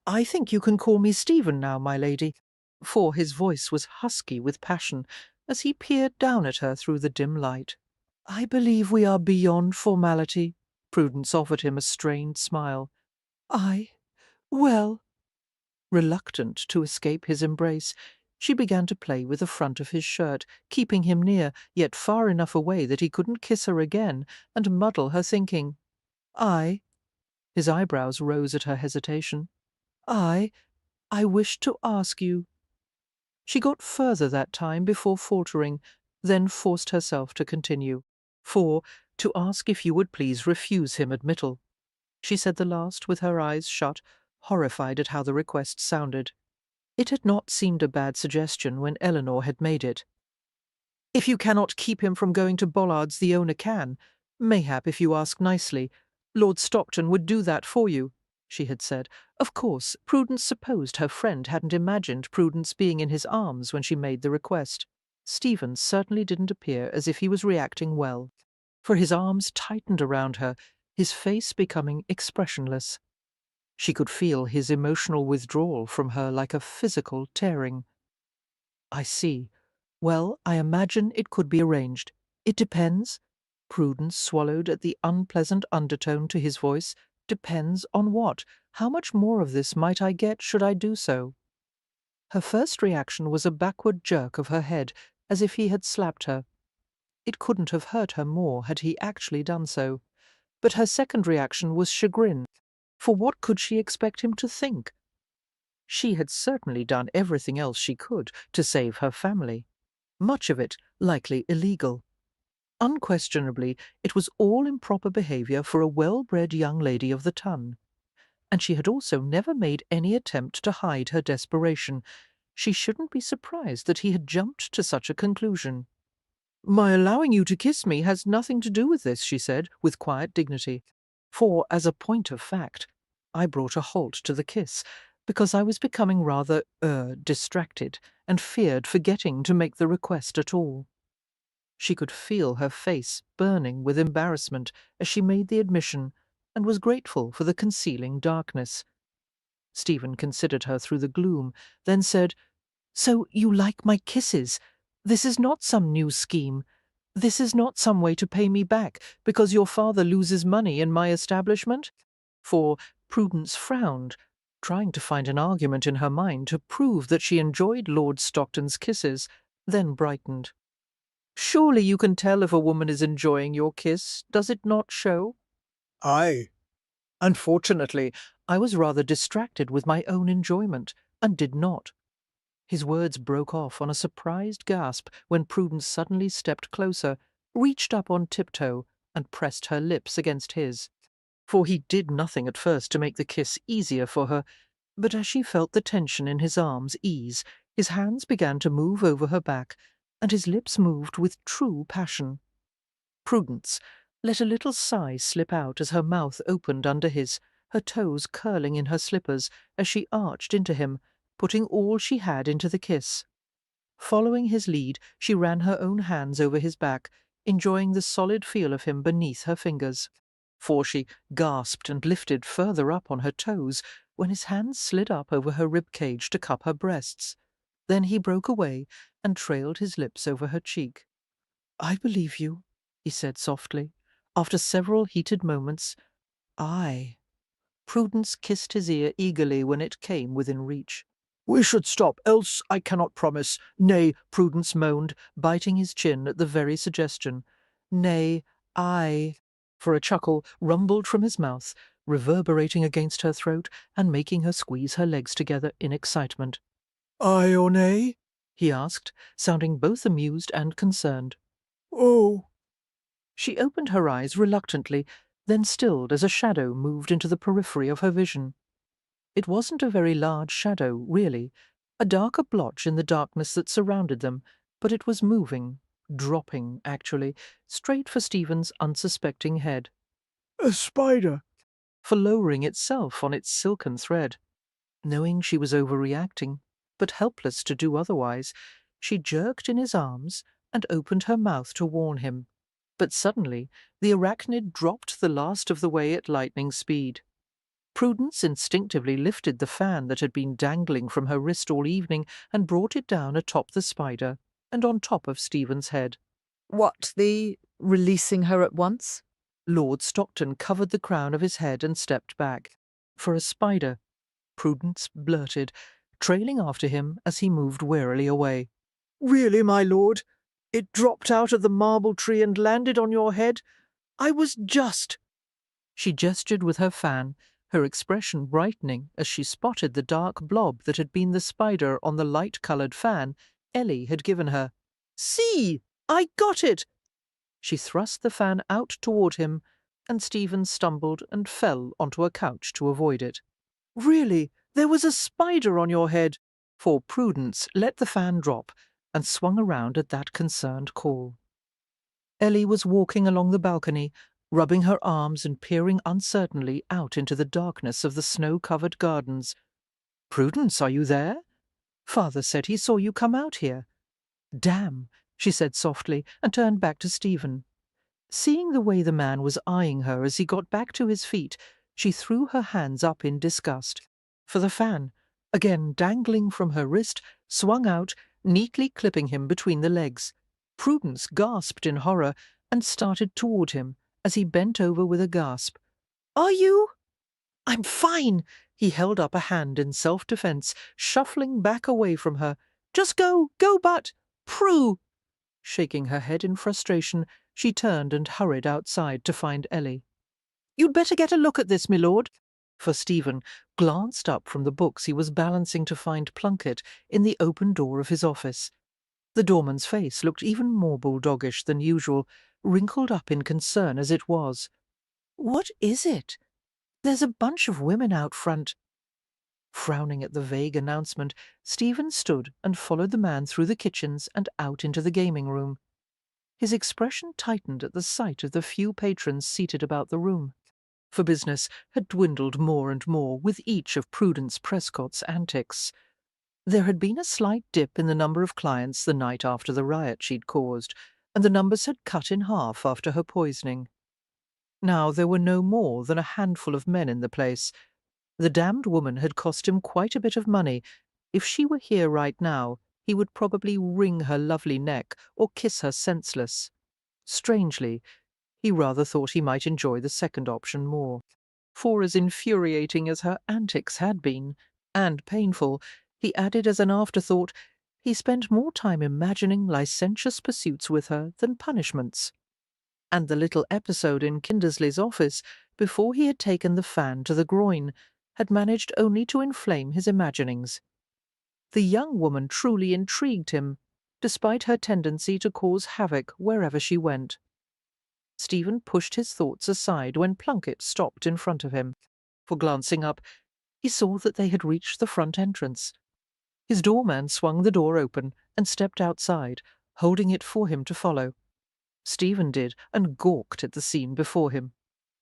"I think you can call me Stephen now, my lady," for his voice was husky with passion as he peered down at her through the dim light. "I believe we are beyond formality." Prudence offered him a strained smile. Well. Reluctant to escape his embrace, she began to play with the front of his shirt, keeping him near, yet far enough away that he couldn't kiss her again and muddle her thinking. His eyebrows rose at her hesitation. I wish to ask you. She got further that time before faltering, then forced herself to continue. For, to ask if you would please refuse him admittal. She said the last with her eyes shut, horrified at how the request sounded. It had not seemed a bad suggestion when Eleanor had made it. "If you cannot keep him from going to Bollard's, the owner can. Mayhap, if you ask nicely, Lord Stockton would do that for you," she had said. Of course, Prudence supposed her friend hadn't imagined Prudence being in his arms when she made the request. Stephen certainly didn't appear as if he was reacting well, for his arms tightened around her, his face becoming expressionless. She could feel his emotional withdrawal from her like a physical tearing. "I see. Well, I imagine it could be arranged. It depends." Prudence swallowed at the unpleasant undertone to his voice. "Depends on what? How much more of this might I get should I do so?" Her first reaction was a backward jerk of her head, as if he had slapped her. It couldn't have hurt her more had he actually done so. But her second reaction was chagrin. For what could she expect him to think? She had certainly done everything else she could to save her family, much of it likely illegal. Unquestionably, it was all improper behaviour for a well-bred young lady of the ton. And she had also never made any attempt to hide her desperation. She shouldn't be surprised that he had jumped to such a conclusion. "My allowing you to kiss me has nothing to do with this," she said, with quiet dignity. For, as a point of fact, I brought a halt to the kiss, because I was becoming rather, distracted, and feared forgetting to make the request at all. She could feel her face burning with embarrassment as she made the admission, and was grateful for the concealing darkness. Stephen considered her through the gloom, then said, "So you like my kisses? This is not some new scheme. This is not some way to pay me back, because your father loses money in my establishment?" For Prudence frowned, trying to find an argument in her mind to prove that she enjoyed Lord Stockton's kisses, then brightened. "Surely you can tell if a woman is enjoying your kiss, does it not show?" Aye. Unfortunately, I was rather distracted with my own enjoyment, and did not. His words broke off on a surprised gasp when Prudence suddenly stepped closer, reached up on tiptoe, and pressed her lips against his. For he did nothing at first to make the kiss easier for her, but as she felt the tension in his arms ease, his hands began to move over her back, and his lips moved with true passion. Prudence let a little sigh slip out as her mouth opened under his, her toes curling in her slippers as she arched into him, putting all she had into the kiss. Following his lead, she ran her own hands over his back, enjoying the solid feel of him beneath her fingers. For she gasped and lifted further up on her toes when his hands slid up over her rib-cage to cup her breasts. Then he broke away and trailed his lips over her cheek. "I believe you," he said softly. After several heated moments, "I." Prudence kissed his ear eagerly when it came within reach. We should stop, else I cannot promise. Nay, Prudence moaned, biting his chin at the very suggestion. Nay, I, for a chuckle rumbled from his mouth, reverberating against her throat and making her squeeze her legs together in excitement. I or nay? He asked, sounding both amused and concerned. Oh. She opened her eyes reluctantly, then stilled as a shadow moved into the periphery of her vision. It wasn't a very large shadow, really, a darker blotch in the darkness that surrounded them, but it was moving, dropping, actually, straight for Stephen's unsuspecting head. A spider. For lowering itself on its silken thread. Knowing she was overreacting, but helpless to do otherwise, she jerked in his arms and opened her mouth to warn him. But suddenly the arachnid dropped the last of the way at lightning speed. Prudence instinctively lifted the fan that had been dangling from her wrist all evening and brought it down atop the spider and on top of Stephen's head. What, the releasing her at once? Lord Stockton covered the crown of his head and stepped back. For a spider, Prudence blurted, trailing after him as he moved warily away. Really, my lord? It dropped out of the marble tree and landed on your head? I was just— She gestured with her fan, her expression brightening as she spotted the dark blob that had been the spider on the light-coloured fan Ellie had given her. See! I got it! She thrust the fan out toward him, and Stephen stumbled and fell onto a couch to avoid it. Really, there was a spider on your head. For Prudence let the fan drop and swung around at that concerned call. Ellie was walking along the balcony, rubbing her arms and peering uncertainly out into the darkness of the snow-covered gardens. "Prudence, are you there? Father said he saw you come out here." "Damn," she said softly, and turned back to Stephen. Seeing the way the man was eyeing her as he got back to his feet, she threw her hands up in disgust. For the fan, again dangling from her wrist, swung out, neatly clipping him between the legs. Prudence gasped in horror and started toward him as he bent over with a gasp. Are you? "I'm fine!" He held up a hand in self-defense, shuffling back away from her. Just go, but— Prue! Shaking her head in frustration, she turned and hurried outside to find Ellie. You'd better get a look at this, my lord. For Stephen glanced up from the books he was balancing to find Plunkett in the open door of his office. The doorman's face looked even more bulldogish than usual, wrinkled up in concern as it was. What is it? There's a bunch of women out front. Frowning at the vague announcement, Stephen stood and followed the man through the kitchens and out into the gaming room. His expression tightened at the sight of the few patrons seated about the room. For business had dwindled more and more with each of Prudence Prescott's antics. There had been a slight dip in the number of clients the night after the riot she'd caused, and the numbers had cut in half after her poisoning. Now there were no more than a handful of men in the place. The damned woman had cost him quite a bit of money. If she were here right now, he would probably wring her lovely neck or kiss her senseless. Strangely, he rather thought he might enjoy the second option more. For as infuriating as her antics had been, and painful, he added as an afterthought, he spent more time imagining licentious pursuits with her than punishments. And the little episode in Kindersley's office, before he had taken the fan to the groin, had managed only to inflame his imaginings. The young woman truly intrigued him, despite her tendency to cause havoc wherever she went. Stephen pushed his thoughts aside when Plunkett stopped in front of him. For glancing up, he saw that they had reached the front entrance. His doorman swung the door open and stepped outside, holding it for him to follow. Stephen did, and gawked at the scene before him.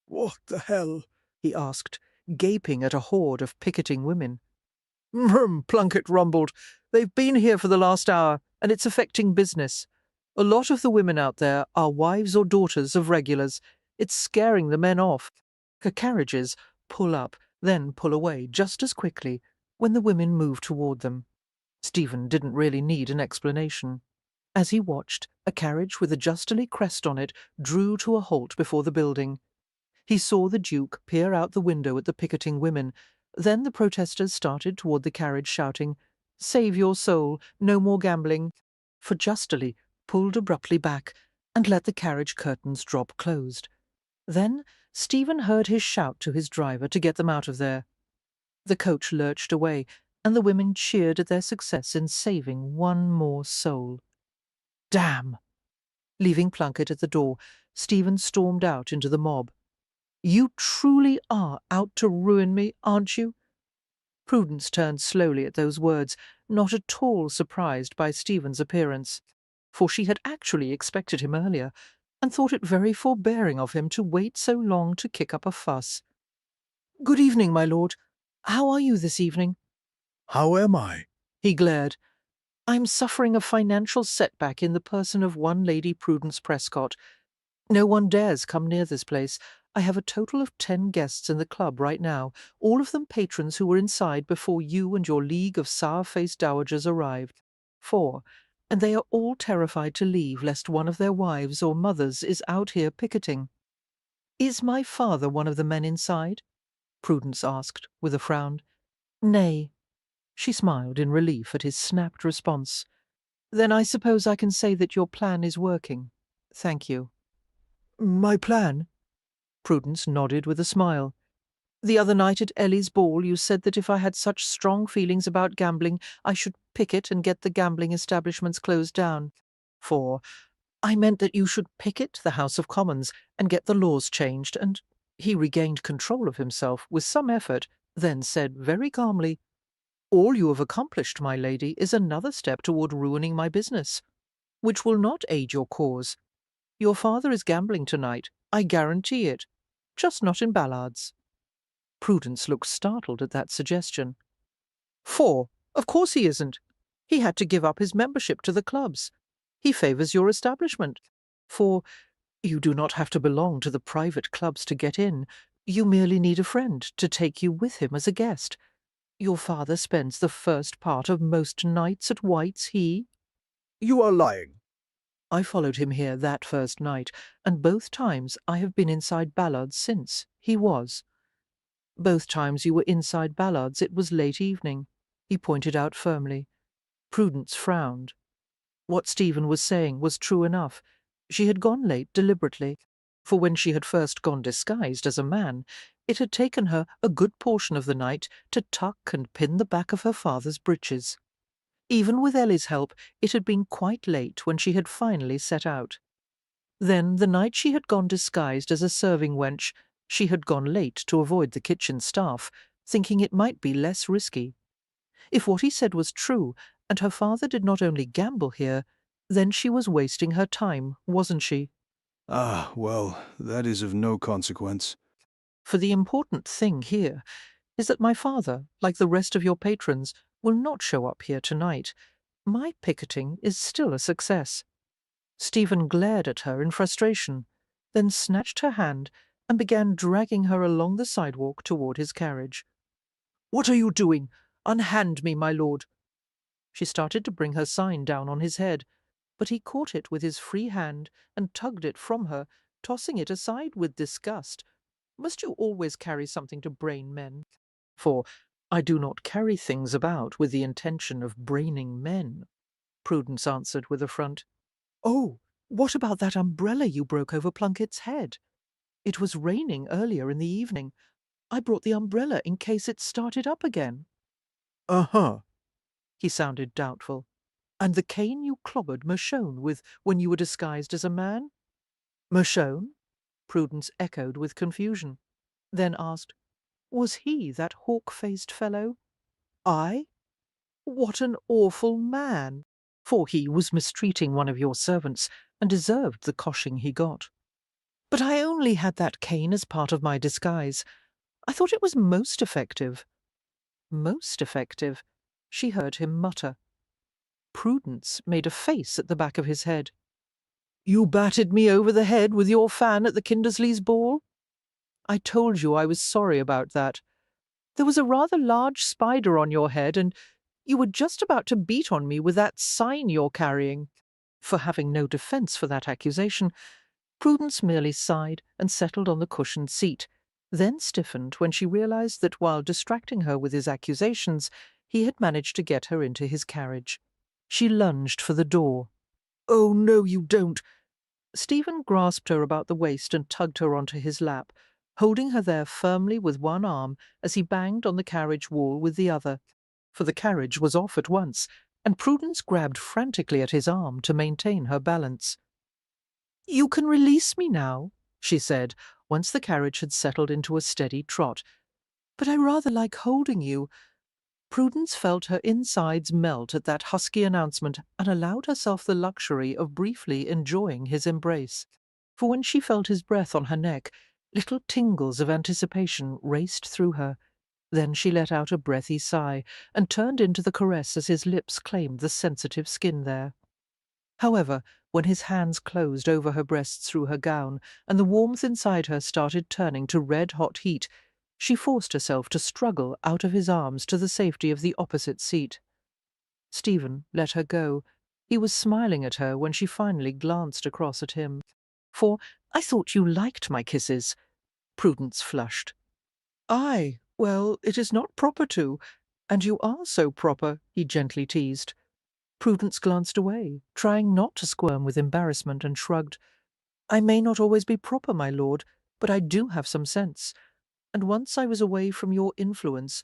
What the hell? He asked, gaping at a horde of picketing women. Plunkett rumbled. They've been here for the last hour, and it's affecting business. A lot of the women out there are wives or daughters of regulars. It's scaring the men off. Her carriages pull up, then pull away just as quickly when the women move toward them. Stephen didn't really need an explanation. As he watched, a carriage with a Justerly crest on it drew to a halt before the building. He saw the Duke peer out the window at the picketing women. Then the protesters started toward the carriage, shouting, Save your soul, no more gambling. For Justily pulled abruptly back and let the carriage curtains drop closed. Then Stephen heard his shout to his driver to get them out of there. The coach lurched away, and the women cheered at their success in saving one more soul. Damn! Leaving Plunkett at the door, Stephen stormed out into the mob. You truly are out to ruin me, aren't you? Prudence turned slowly at those words, not at all surprised by Stephen's appearance, for she had actually expected him earlier, and thought it very forbearing of him to wait so long to kick up a fuss. "Good evening, my lord. How are you this evening?" How am I? He glared. "I'm suffering a financial setback in the person of one Lady Prudence Prescott. No one dares come near this place. I have a total of 10 guests in the club right now, all of them patrons who were inside before you and your league of sour-faced dowagers arrived. 4, and they are all terrified to leave lest one of their wives or mothers is out here picketing." "Is my father one of the men inside?" Prudence asked, with a frown. "Nay." She smiled in relief at his snapped response. "Then I suppose I can say that your plan is working. Thank you." My plan? Prudence nodded with a smile. "The other night at Ellie's ball you said that if I had such strong feelings about gambling, I should picket and get the gambling establishments closed down. 4, I meant that you should picket the House of Commons and get the laws changed, and—" He regained control of himself with some effort, then said very calmly, "All you have accomplished, my lady, is another step toward ruining my business, which will not aid your cause. Your father is gambling tonight, I guarantee it, just not in Ballards." Prudence looked startled at that suggestion. 4, of course he isn't. He had to give up his membership to the clubs. He favours your establishment. 4, you do not have to belong to the private clubs to get in. You merely need a friend to take you with him as a guest. Your father spends the first part of most nights at White's He. You are lying. I followed him here that first night, and both times I have been inside Ballards since. He was. Both times you were inside Ballards it was late evening, he pointed out firmly. Prudence frowned. What Stephen was saying was true enough. She had gone late deliberately, for when she had first gone disguised as a man, it had taken her a good portion of the night to tuck and pin the back of her father's breeches. Even with Ellie's help, it had been quite late when she had finally set out. Then, the night she had gone disguised as a serving wench, she had gone late to avoid the kitchen staff, thinking it might be less risky. If what he said was true, and her father did not only gamble here, then she was wasting her time, wasn't she? Ah, well, that is of no consequence. For the important thing here is that my father, like the rest of your patrons, will not show up here tonight. My picketing is still a success." Stephen glared at her in frustration, then snatched her hand and began dragging her along the sidewalk toward his carriage. "What are you doing? Unhand me, my lord." She started to bring her sign down on his head, but he caught it with his free hand and tugged it from her, tossing it aside with disgust. "Must you always carry something to brain men? For I do not carry things about with the intention of braining men," Prudence answered with affront. "Oh, what about that umbrella you broke over Plunkett's head? It was raining earlier in the evening. I brought the umbrella in case it started up again." Uh-huh. He sounded doubtful. "And the cane you clobbered Mershone with when you were disguised as a man?" "Mershone?" Prudence echoed with confusion, then asked, "Was he that hawk-faced fellow?" "I? What an awful man! For he was mistreating one of your servants, and deserved the coshing he got. But I only had that cane as part of my disguise. I thought it was most effective." "Most effective," she heard him mutter. Prudence made a face at the back of his head. "You batted me over the head with your fan at the Kindersleys' ball? I told you I was sorry about that. There was a rather large spider on your head, and you were just about to beat on me with that sign you're carrying." For having no defence for that accusation, Prudence merely sighed and settled on the cushioned seat, then stiffened when she realized that while distracting her with his accusations, He had managed to get her into his carriage. She lunged for the door. "Oh, no, you don't!" Stephen grasped her about the waist and tugged her onto his lap, holding her there firmly with one arm as he banged on the carriage wall with the other. For the carriage was off at once, and Prudence grabbed frantically at his arm to maintain her balance. "You can release me now," she said, once the carriage had settled into a steady trot. "But I rather like holding you." Prudence felt her insides melt at that husky announcement and allowed herself the luxury of briefly enjoying his embrace. For when she felt his breath on her neck, little tingles of anticipation raced through her. Then she let out a breathy sigh and turned into the caress as his lips claimed the sensitive skin there. However, when his hands closed over her breasts through her gown, and the warmth inside her started turning to red-hot heat, she forced herself to struggle out of his arms to the safety of the opposite seat. Stephen let her go. He was smiling at her when she finally glanced across at him. "For I thought you liked my kisses." Prudence flushed. "Aye, well, it is not proper to, and you are so proper," he gently teased. Prudence glanced away, trying not to squirm with embarrassment, and shrugged. "I may not always be proper, my lord, but I do have some sense. And once I was away from your influence,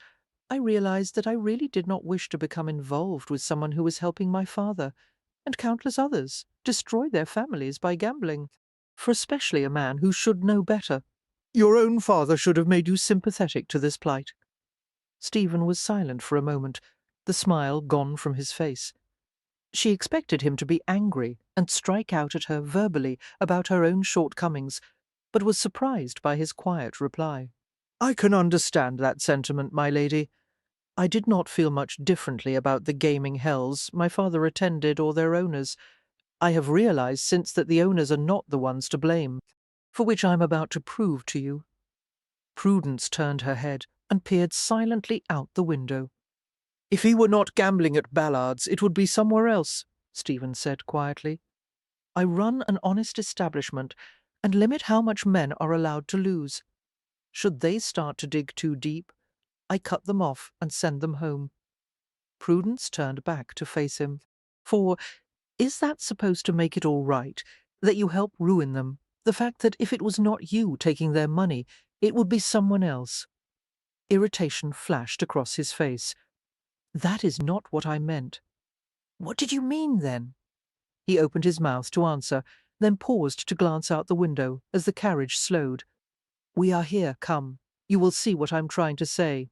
I realized that I really did not wish to become involved with someone who was helping my father, and countless others, destroy their families by gambling. For especially a man who should know better. Your own father should have made you sympathetic to this plight." Stephen was silent for a moment, the smile gone from his face. She expected him to be angry and strike out at her verbally about her own shortcomings, but was surprised by his quiet reply. "I can understand that sentiment, my lady. I did not feel much differently about the gaming hells my father attended or their owners. I have realized since that the owners are not the ones to blame, for which I am about to prove to you." Prudence turned her head and peered silently out the window. "If he were not gambling at Ballard's, it would be somewhere else," Stephen said quietly. "I run an honest establishment and limit how much men are allowed to lose. Should they start to dig too deep, I cut them off and send them home." Prudence turned back to face him. "For is that supposed to make it all right, that you help ruin them, the fact that if it was not you taking their money, it would be someone else?" Irritation flashed across his face. "That is not what I meant." "What did you mean, then?" He opened his mouth to answer, then paused to glance out the window as the carriage slowed. "We are here, come. You will see what I'm trying to say."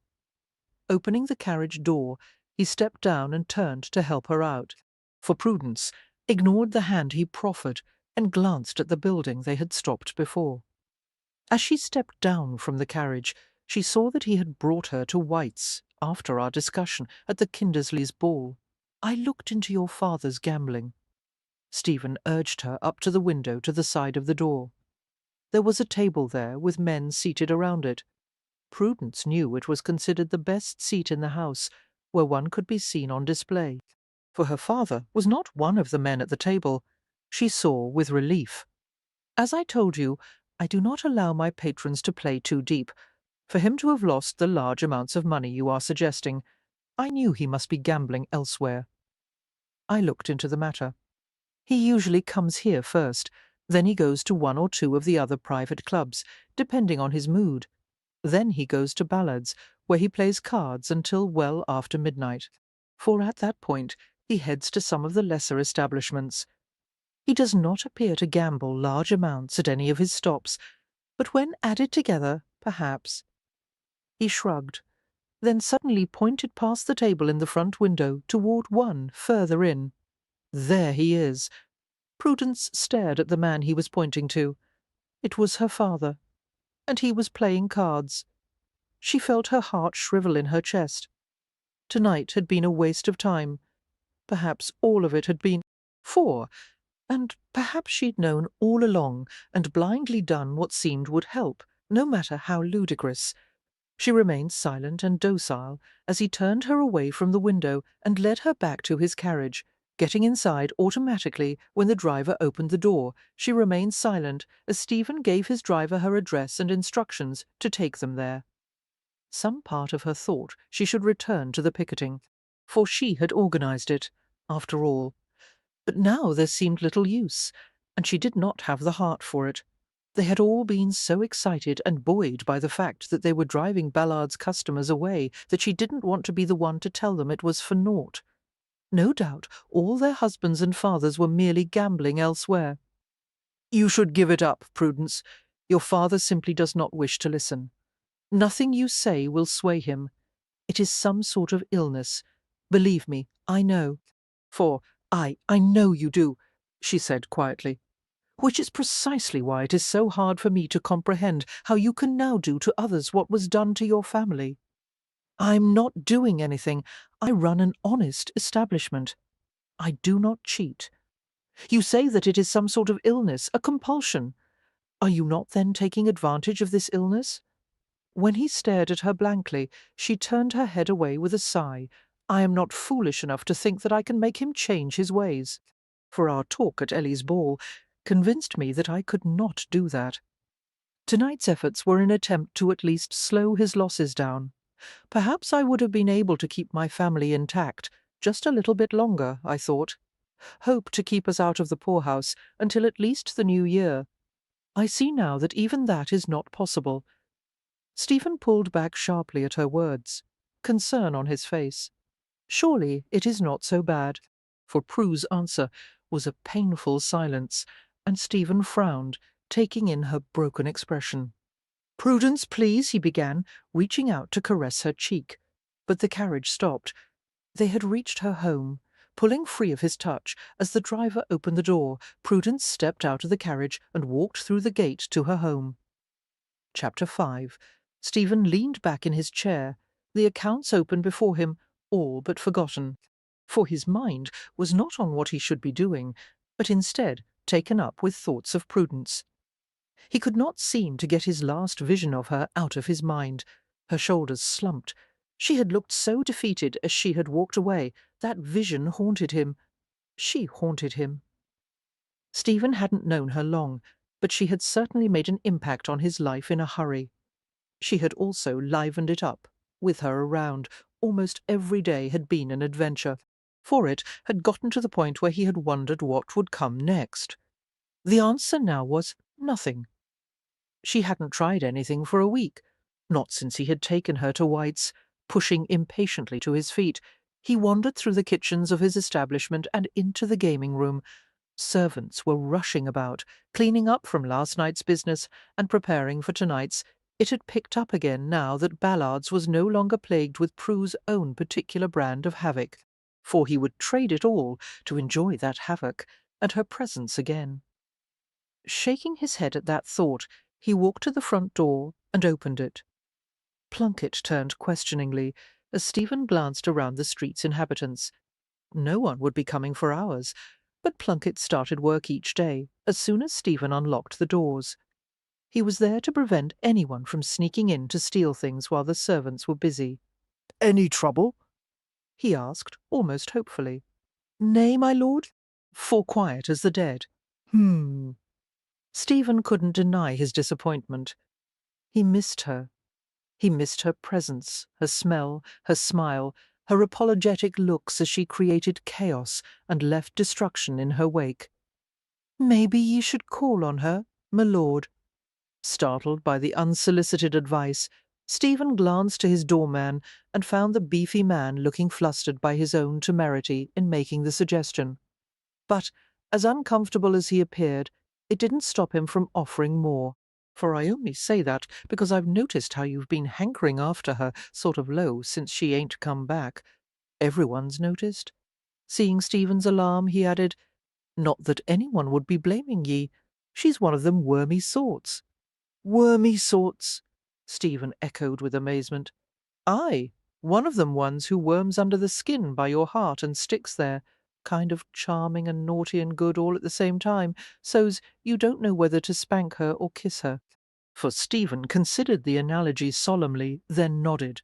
Opening the carriage door, he stepped down and turned to help her out. For Prudence ignored the hand he proffered and glanced at the building they had stopped before. As she stepped down from the carriage, she saw that he had brought her to White's after our discussion at the Kindersleys' ball. "I looked into your father's gambling." Stephen urged her up to the window to the side of the door. There was a table there with men seated around it. Prudence knew it was considered the best seat in the house, where one could be seen on display. For her father was not one of the men at the table. She saw with relief. "As I told you, I do not allow my patrons to play too deep. For him to have lost the large amounts of money you are suggesting, I knew he must be gambling elsewhere." I looked into the matter. "He usually comes here first, then he goes to one or two of the other private clubs, depending on his mood. Then he goes to Ballard's, where he plays cards until well after midnight. For at that point he heads to some of the lesser establishments. He does not appear to gamble large amounts at any of his stops, but when added together, perhaps—" He shrugged, then suddenly pointed past the table in the front window toward one further in. "There he is." Prudence stared at the man he was pointing to. It was her father, and he was playing cards. She felt her heart shrivel in her chest. Tonight had been a waste of time. Perhaps all of it had been and perhaps she'd known all along and blindly done what seemed would help, no matter how ludicrous. She remained silent and docile as he turned her away from the window and led her back to his carriage. Getting inside automatically when the driver opened the door, she remained silent as Stephen gave his driver her address and instructions to take them there. Some part of her thought she should return to the picketing, for she had organised it, after all. But now there seemed little use, and she did not have the heart for it. They had all been so excited and buoyed by the fact that they were driving Ballard's customers away that she didn't want to be the one to tell them it was for naught. No doubt all their husbands and fathers were merely gambling elsewhere. You should give it up, Prudence. Your father simply does not wish to listen. Nothing you say will sway him. It is some sort of illness. Believe me, I know. For I know you do, she said quietly. Which is precisely why it is so hard for me to comprehend how you can now do to others what was done to your family. I'm not doing anything. I run an honest establishment. I do not cheat. You say that it is some sort of illness, a compulsion. Are you not then taking advantage of this illness? When he stared at her blankly, she turned her head away with a sigh. I am not foolish enough to think that I can make him change his ways. For our talk at Ellie's ball convinced me that I could not do that. Tonight's efforts were an attempt to at least slow his losses down. Perhaps I would have been able to keep my family intact, just a little bit longer, I thought. Hope to keep us out of the poorhouse until at least the new year. I see now that even that is not possible. Stephen pulled back sharply at her words, concern on his face. Surely it is not so bad, for Prue's answer was a painful silence, and Stephen frowned, taking in her broken expression. Prudence, please, he began, reaching out to caress her cheek. But the carriage stopped. They had reached her home. Pulling free of his touch, as the driver opened the door, Prudence stepped out of the carriage and walked through the gate to her home. Chapter 5. Stephen leaned back in his chair, the accounts open before him, all but forgotten. For his mind was not on what he should be doing, but instead taken up with thoughts of Prudence. He could not seem to get his last vision of her out of his mind. Her shoulders slumped. She had looked so defeated as she had walked away. That vision haunted him. She haunted him. Stephen hadn't known her long, but she had certainly made an impact on his life in a hurry. She had also livened it up. With her around, almost every day had been an adventure, for it had gotten to the point where he had wondered what would come next. The answer now was nothing. She hadn't tried anything for a week, not since he had taken her to White's. Pushing impatiently to his feet, he wandered through the kitchens of his establishment and into the gaming room. Servants were rushing about, cleaning up from last night's business and preparing for tonight's. It had picked up again now that Ballard's was no longer plagued with Prue's own particular brand of havoc, for he would trade it all to enjoy that havoc and her presence again. Shaking his head at that thought, he walked to the front door and opened it. Plunkett turned questioningly as Stephen glanced around the street's inhabitants. No one would be coming for hours, but Plunkett started work each day as soon as Stephen unlocked the doors. He was there to prevent anyone from sneaking in to steal things while the servants were busy. Any trouble? He asked, almost hopefully. Nay, my lord, for quiet as the dead. Stephen couldn't deny his disappointment. He missed her. He missed her presence, her smell, her smile, her apologetic looks as she created chaos and left destruction in her wake. Maybe ye should call on her, my lord. Startled by the unsolicited advice, Stephen glanced to his doorman and found the beefy man looking flustered by his own temerity in making the suggestion. But, as uncomfortable as he appeared, it didn't stop him from offering more. For I only say that because I've noticed how you've been hankering after her sort of low since she ain't come back. Everyone's noticed. Seeing Stephen's alarm, he added, Not that anyone would be blaming ye. She's one of them wormy sorts. Wormy sorts, Stephen echoed with amazement. Aye, one of them ones who worms under the skin by your heart and sticks there, kind of charming and naughty and good all at the same time, so's you don't know whether to spank her or kiss her. For Stephen considered the analogy solemnly, then nodded.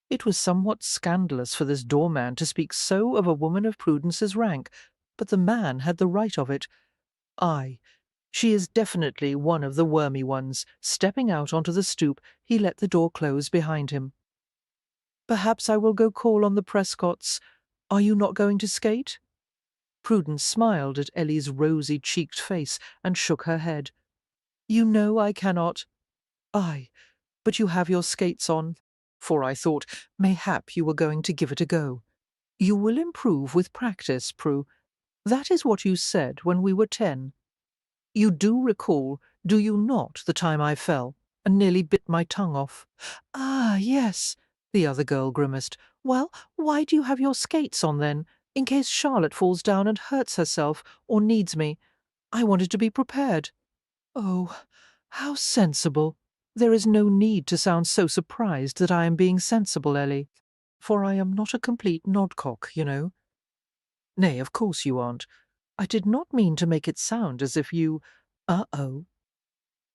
It was somewhat scandalous for this doorman to speak so of a woman of Prudence's rank, but the man had the right of it. Aye, she is definitely one of the wormy ones. Stepping out onto the stoop, he let the door close behind him. Perhaps I will go call on the Prescotts. Are you not going to skate? Prudence smiled at Ellie's rosy-cheeked face and shook her head. You know I cannot. Ay, but you have your skates on, for I thought mayhap you were going to give it a go. You will improve with practice, Prue. That is what you said when we were 10. You do recall, do you not, the time I fell and nearly bit my tongue off? Ah, yes, the other girl grimaced. Well, why do you have your skates on then, in case Charlotte falls down and hurts herself or needs me? I wanted to be prepared. Oh, how sensible. There is no need to sound so surprised that I am being sensible, Ellie, for I am not a complete nodcock, you know. Nay, of course you aren't. I did not mean to make it sound as if you— Uh-oh.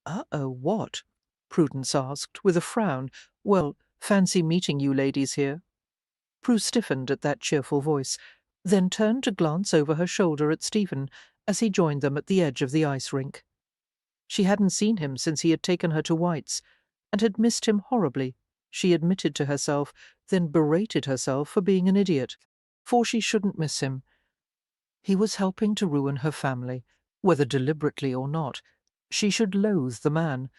Uh-oh, what? Prudence asked, with a frown. Well, fancy meeting you ladies here. Prue stiffened at that cheerful voice, then turned to glance over her shoulder at Stephen as he joined them at the edge of the ice rink. She hadn't seen him since he had taken her to White's, and had missed him horribly, she admitted to herself, then berated herself for being an idiot, for she shouldn't miss him. He was helping to ruin her family, whether deliberately or not. She should loathe the man,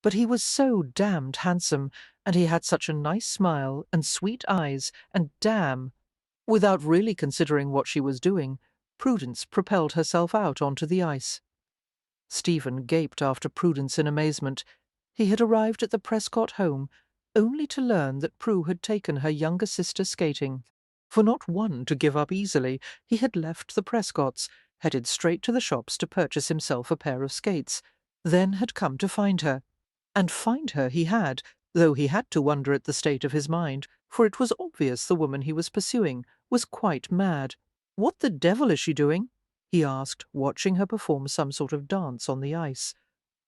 but he was so damned handsome, and he had such a nice smile and sweet eyes, and damn! Without really considering what she was doing, Prudence propelled herself out onto the ice. Stephen gaped after Prudence in amazement. He had arrived at the Prescott home only to learn that Prue had taken her younger sister skating. For not one to give up easily, he had left the Prescotts, headed straight to the shops to purchase himself a pair of skates, then had come to find her. And find her he had, though he had to wonder at the state of his mind, for it was obvious the woman he was pursuing was quite mad. What the devil is she doing? He asked, watching her perform some sort of dance on the ice.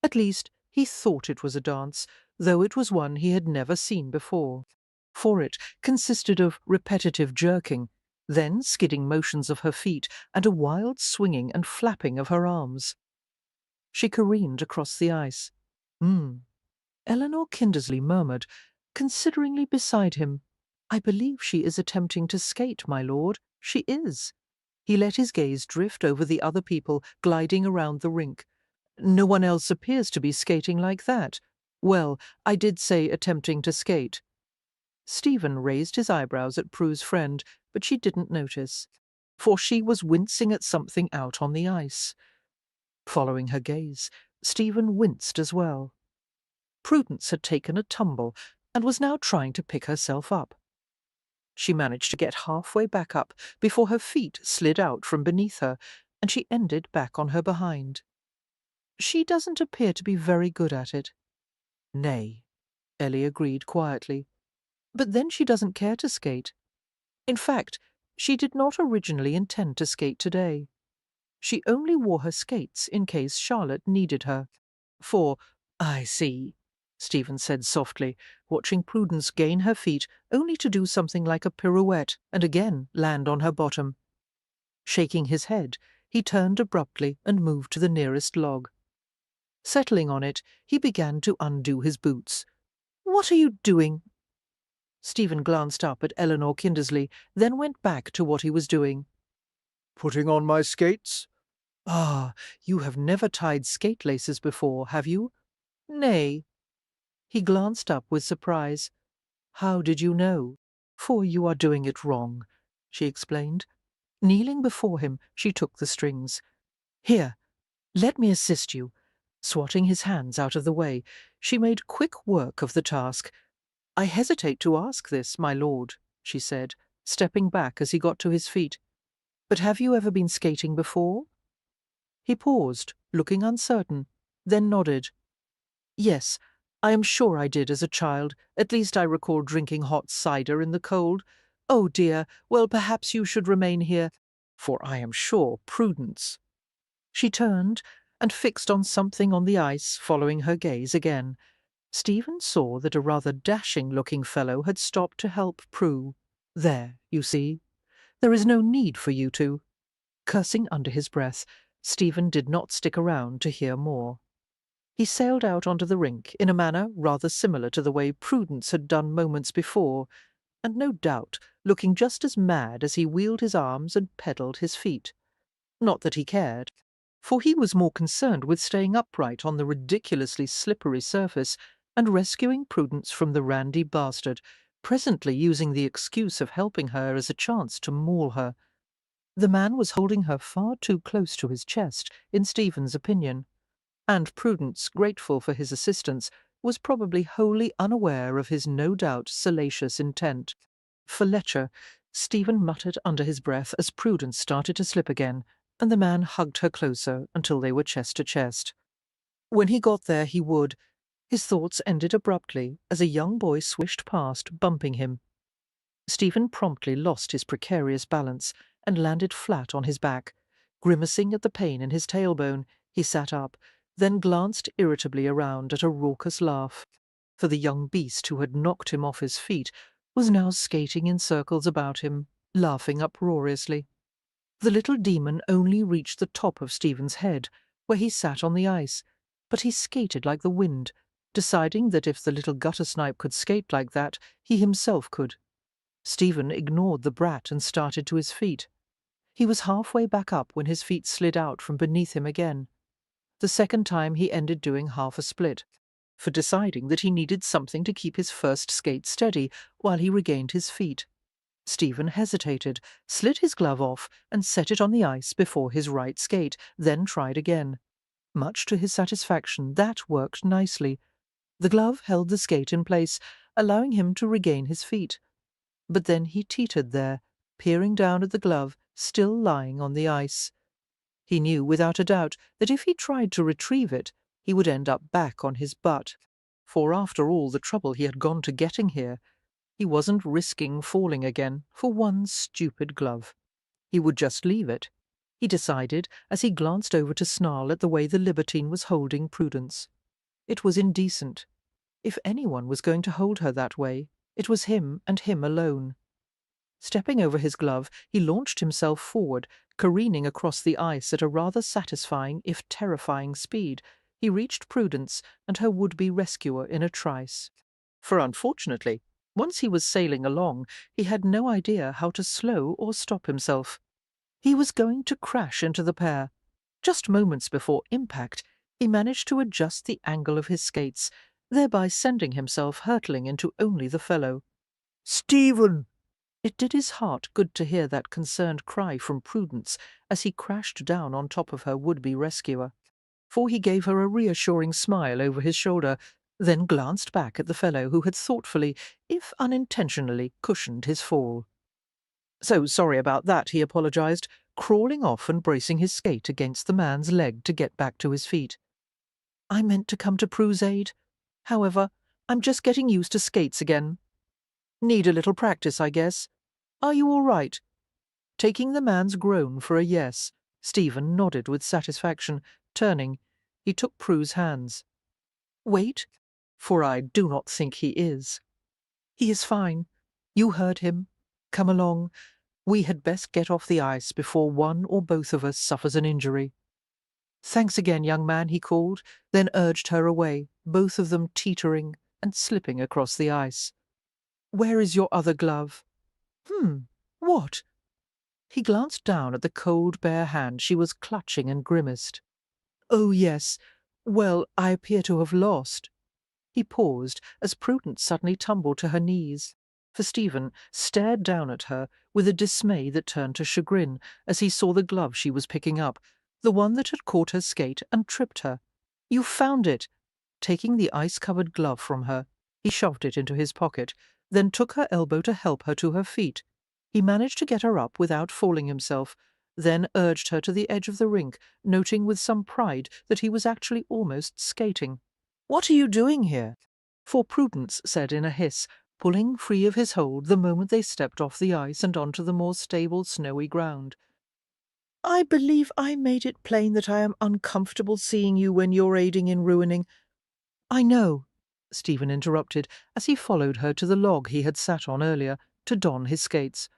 At least, he thought it was a dance, though it was one he had never seen before. For it consisted of repetitive jerking, then skidding motions of her feet, and a wild swinging and flapping of her arms. She careened across the ice. Eleanor Kindersley murmured, consideringly beside him. I believe she is attempting to skate, my lord. She is. He let his gaze drift over the other people gliding around the rink. No one else appears to be skating like that. Well, I did say attempting to skate. Stephen raised his eyebrows at Prue's friend, but she didn't notice, for she was wincing at something out on the ice. Following her gaze, Stephen winced as well. Prudence had taken a tumble and was now trying to pick herself up. She managed to get halfway back up before her feet slid out from beneath her, and she ended back on her behind. She doesn't appear to be very good at it. Nay, Ellie agreed quietly. But then she doesn't care to skate. In fact, she did not originally intend to skate today. She only wore her skates in case Charlotte needed her. For, I see, Stephen said softly, watching Prudence gain her feet only to do something like a pirouette and again land on her bottom. Shaking his head, he turned abruptly and moved to the nearest log. Settling on it, he began to undo his boots. "What are you doing?" Stephen glanced up at Eleanor Kindersley, then went back to what he was doing. Putting on my skates? Ah, you have never tied skate laces before, have you? Nay. He glanced up with surprise. How did you know? For you are doing it wrong, she explained. Kneeling before him, she took the strings. Here, let me assist you. Swatting his hands out of the way, she made quick work of the task. I hesitate to ask this, my lord, she said, stepping back as he got to his feet. But have you ever been skating before? He paused, looking uncertain, then nodded. Yes, I am sure I did as a child. At least I recall drinking hot cider in the cold. Oh dear, well perhaps you should remain here, for I am sure Prudence. She turned and fixed on something on the ice, following her gaze again. Stephen saw that a rather dashing-looking fellow had stopped to help Prue. There, you see. There is no need for you to. Cursing under his breath, Stephen did not stick around to hear more. He sailed out onto the rink in a manner rather similar to the way Prudence had done moments before, and no doubt looking just as mad as he wheeled his arms and pedalled his feet. Not that he cared, for he was more concerned with staying upright on the ridiculously slippery surface and rescuing Prudence from the randy bastard, presently using the excuse of helping her as a chance to maul her. The man was holding her far too close to his chest, in Stephen's opinion, and Prudence, grateful for his assistance, was probably wholly unaware of his no doubt salacious intent. For Letcher, Stephen muttered under his breath as Prudence started to slip again, and the man hugged her closer until they were chest to chest. When he got there he would. His thoughts ended abruptly as a young boy swished past, bumping him. Stephen promptly lost his precarious balance and landed flat on his back. Grimacing at the pain in his tailbone, he sat up, then glanced irritably around at a raucous laugh. For the young beast who had knocked him off his feet was now skating in circles about him, laughing uproariously. The little demon only reached the top of Stephen's head, where he sat on the ice, but he skated like the wind, deciding that if the little gutter-snipe could skate like that, he himself could. Stephen ignored the brat and started to his feet. He was halfway back up when his feet slid out from beneath him again. The second time he ended doing half a split, for deciding that he needed something to keep his first skate steady while he regained his feet. Stephen hesitated, slid his glove off, and set it on the ice before his right skate, then tried again. Much to his satisfaction, that worked nicely. The glove held the skate in place, allowing him to regain his feet. But then he teetered there, peering down at the glove, still lying on the ice. He knew without a doubt that if he tried to retrieve it, he would end up back on his butt, for after all the trouble he had gone to getting here, he wasn't risking falling again for one stupid glove. He would just leave it, he decided as he glanced over to snarl at the way the libertine was holding Prudence. It was indecent. If anyone was going to hold her that way, it was him and him alone. Stepping over his glove, he launched himself forward, careening across the ice at a rather satisfying, if terrifying, speed. He reached Prudence and her would-be rescuer in a trice. For unfortunately, once he was sailing along, he had no idea how to slow or stop himself. He was going to crash into the pair. Just moments before impact, he managed to adjust the angle of his skates, thereby sending himself hurtling into only the fellow. Stephen! It did his heart good to hear that concerned cry from Prudence as he crashed down on top of her would-be rescuer, for he gave her a reassuring smile over his shoulder, then glanced back at the fellow who had thoughtfully, if unintentionally, cushioned his fall. "So sorry about that," he apologized, crawling off and bracing his skate against the man's leg to get back to his feet. "I meant to come to Prue's aid. However, I'm just getting used to skates again. Need a little practice, I guess. Are you all right?" Taking the man's groan for a yes, Stephen nodded with satisfaction. Turning, he took Prue's hands. "Wait, for I do not think he is. He is fine. You heard him. Come along. We had best get off the ice before one or both of us suffers an injury." "Thanks again, young man," he called, then urged her away, both of them teetering and slipping across the ice. "Where is your other glove?" What?" He glanced down at the cold, bare hand she was clutching and grimaced. "Oh, yes. Well, I appear to have lost." He paused as Prudence suddenly tumbled to her knees, for Stephen stared down at her with a dismay that turned to chagrin as he saw the glove she was picking up, the one that had caught her skate and tripped her. "You found it!" Taking the ice-covered glove from her, he shoved it into his pocket, then took her elbow to help her to her feet. He managed to get her up without falling himself, then urged her to the edge of the rink, noting with some pride that he was actually almost skating. "What are you doing here?" For Prudence said in a hiss, pulling free of his hold the moment they stepped off the ice and onto the more stable snowy ground. "I believe I made it plain that I am uncomfortable seeing you when you're aiding in ruining—" "I know," Stephen interrupted, as he followed her to the log he had sat on earlier, to don his skates.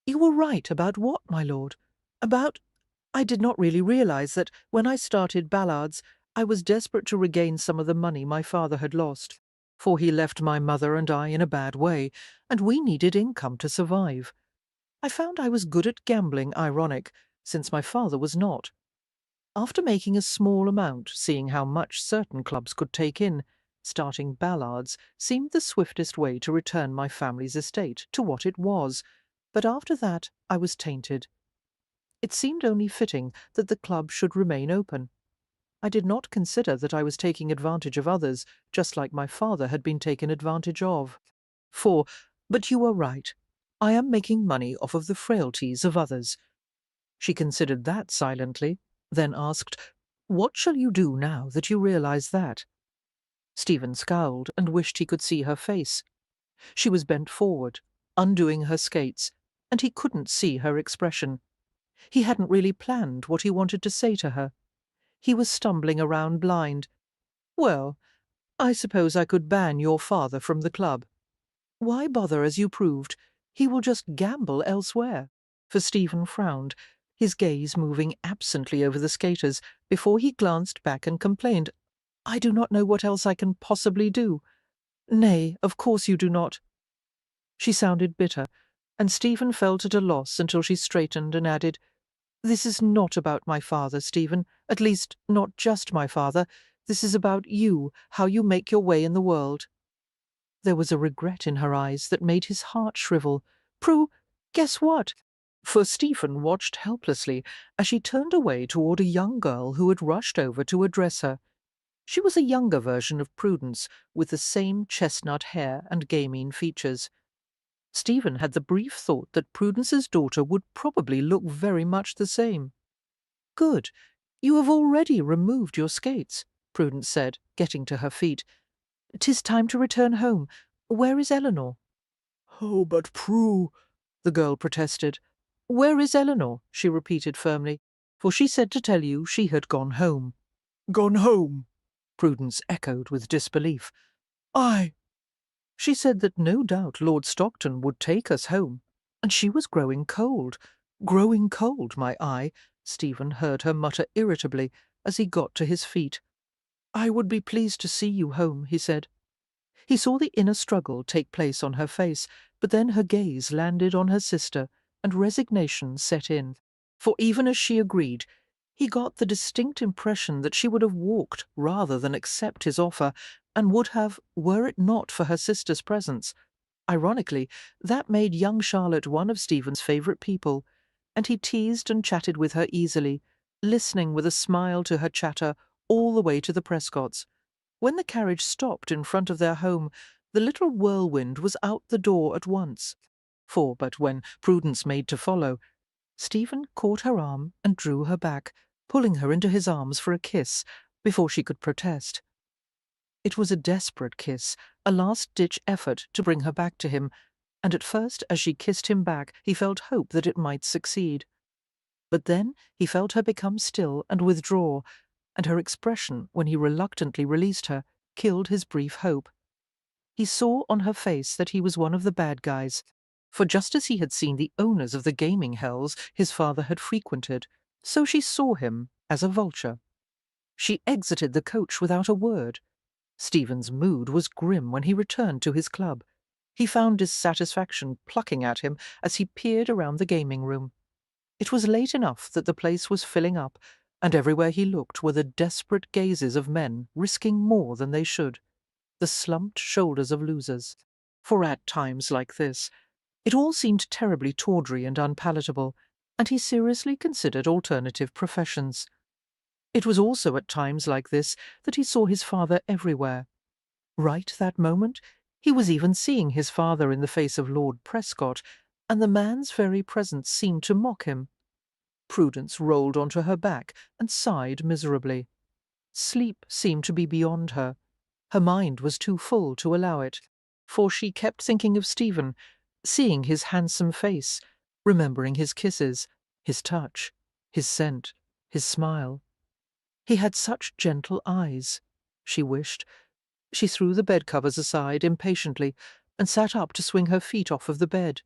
"You were right about what, my lord? I did not really realize that when I started Ballards, I was desperate to regain some of the money my father had lost. for he left my mother and I in a bad way, and we needed income to survive. I found I was good at gambling, ironic, since my father was not. After making a small amount, seeing how much certain clubs could take in, starting Ballards seemed the swiftest way to return my family's estate to what it was, but after that I was tainted. It seemed only fitting that the club should remain open. I did not consider that I was taking advantage of others, just like my father had been taken advantage of. But you are right. I am making money off of the frailties of others. She considered that silently, then asked, "What shall you do now that you realize that?" Stephen scowled and wished he could see her face. She was bent forward, undoing her skates, and he couldn't see her expression. He hadn't really planned what he wanted to say to her. He was stumbling around blind. "Well, I suppose I could ban your father from the club. Why bother, as you proved? He will just gamble elsewhere." For Stephen frowned, his gaze moving absently over the skaters, before he glanced back and complained, "I do not know what else I can possibly do." "Nay, of course you do not." She sounded bitter, and Stephen felt at a loss until she straightened and added, "This is not about my father, Stephen, at least not just my father. This is about you, how you make your way in the world." There was a regret in her eyes that made his heart shrivel. "Prue, guess what?" For Stephen watched helplessly as she turned away toward a young girl who had rushed over to address her. She was a younger version of Prudence, with the same chestnut hair and gamine features. Stephen had the brief thought that Prudence's daughter would probably look very much the same. "Good. You have already removed your skates," Prudence said, getting to her feet. "'Tis time to return home. Where is Eleanor?" Oh, but Prue, the girl protested. "Where is Eleanor?" she repeated firmly, for she said to tell you she had gone home. gone home. Prudence echoed with disbelief. I. She said that no doubt Lord Stockton would take us home, and she was growing cold. "Growing cold, my eye," Stephen heard her mutter irritably as he got to his feet. "I would be pleased to see you home," he said. He saw the inner struggle take place on her face, but then her gaze landed on her sister, and resignation set in. For even as she agreed, he got the distinct impression that she would have walked rather than accept his offer, and would have, were it not for her sister's presence. Ironically, that made young Charlotte one of Stephen's favourite people, and he teased and chatted with her easily, listening with a smile to her chatter all the way to the Prescotts. When the carriage stopped in front of their home, the little whirlwind was out the door at once. But when Prudence made to follow, Stephen caught her arm and drew her back, pulling her into his arms for a kiss before she could protest. It was a desperate kiss, a last-ditch effort to bring her back to him, and at first, as she kissed him back, he felt hope that it might succeed. But then he felt her become still and withdraw, and her expression, when he reluctantly released her, killed his brief hope. He saw on her face that he was one of the bad guys, for just as he had seen the owners of the gaming hells his father had frequented, so she saw him as a vulture. She exited the coach without a word. Stephen's mood was grim when he returned to his club. He found dissatisfaction plucking at him as he peered around the gaming room. It was late enough that the place was filling up, and everywhere he looked were the desperate gazes of men risking more than they should, the slumped shoulders of losers. For at times like this, it all seemed terribly tawdry and unpalatable, and he seriously considered alternative professions. It was also at times like this that he saw his father everywhere. Right that moment, he was even seeing his father in the face of Lord Prescott, and the man's very presence seemed to mock him. Prudence rolled onto her back and sighed miserably. Sleep seemed to be beyond her. Her mind was too full to allow it, for she kept thinking of Stephen, seeing his handsome face, remembering his kisses, his touch, his scent, his smile. He had such gentle eyes, she wished. She threw the bed-covers aside impatiently and sat up to swing her feet off of the bed.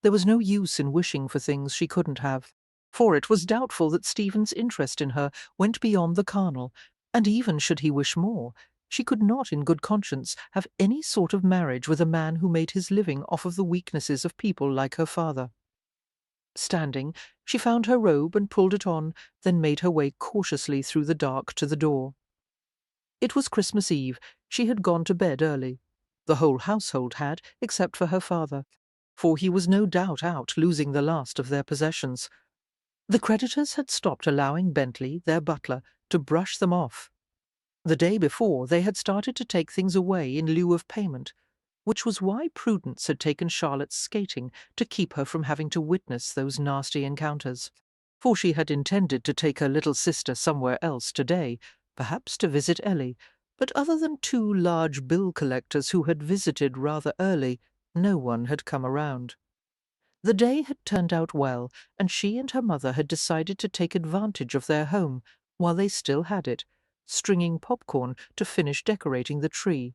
There was no use in wishing for things she couldn't have, for it was doubtful that Stephen's interest in her went beyond the carnal, and even should he wish more, She could not, in good conscience, have any sort of marriage with a man who made his living off of the weaknesses of people like her father. Standing, she found her robe and pulled it on, then made her way cautiously through the dark to the door. It was Christmas Eve. She had gone to bed early. The whole household had, except for her father, for he was no doubt out losing the last of their possessions. The creditors had stopped allowing Bentley, their butler, to brush them off. The day before, they had started to take things away in lieu of payment, which was why Prudence had taken Charlotte skating to keep her from having to witness those nasty encounters. For she had intended to take her little sister somewhere else today, perhaps to visit Ellie, but other than 2 large bill collectors who had visited rather early, no one had come around. The day had turned out well, and she and her mother had decided to take advantage of their home while they still had it, stringing popcorn to finish decorating the tree.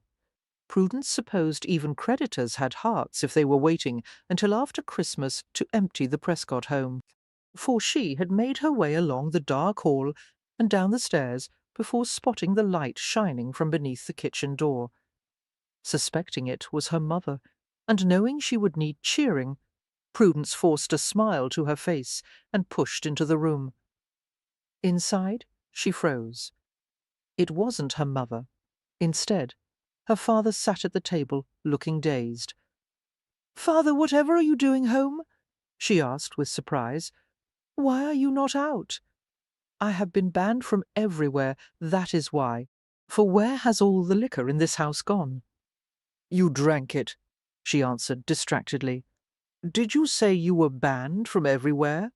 Prudence supposed even creditors had hearts if they were waiting until after Christmas to empty the Prescott home, for she had made her way along the dark hall and down the stairs before spotting the light shining from beneath the kitchen door. Suspecting it was her mother, and knowing she would need cheering, Prudence forced a smile to her face and pushed into the room. Inside, she froze. It wasn't her mother. Instead, her father sat at the table, looking dazed. "Father, whatever are you doing home?" she asked with surprise. "Why are you not out?" "I have been banned from everywhere, that is why. For where has all the liquor in this house gone?" "You drank it," she answered distractedly. "Did you say you were banned from everywhere?"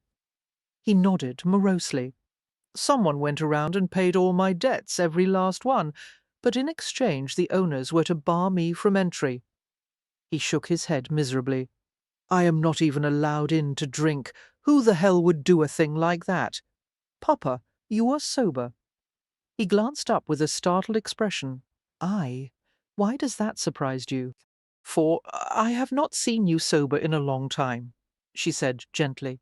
He nodded morosely. "Someone went around and paid all my debts, every last one, but in exchange the owners were to bar me from entry." He shook his head miserably. "I am not even allowed in to drink. Who the hell would do a thing like that? Papa, you are sober." He glanced up with a startled expression. "I? Why does that surprise you?" "For I have not seen you sober in a long time," she said gently.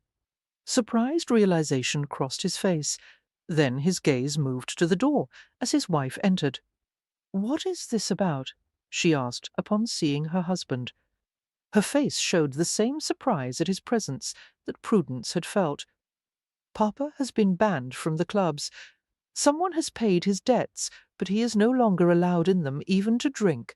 Surprised realization crossed his face. Then his gaze moved to the door as his wife entered. "What is this about?" she asked upon seeing her husband. Her face showed the same surprise at his presence that Prudence had felt. "Papa has been banned from the clubs. Someone has paid his debts, but he is no longer allowed in them even to drink."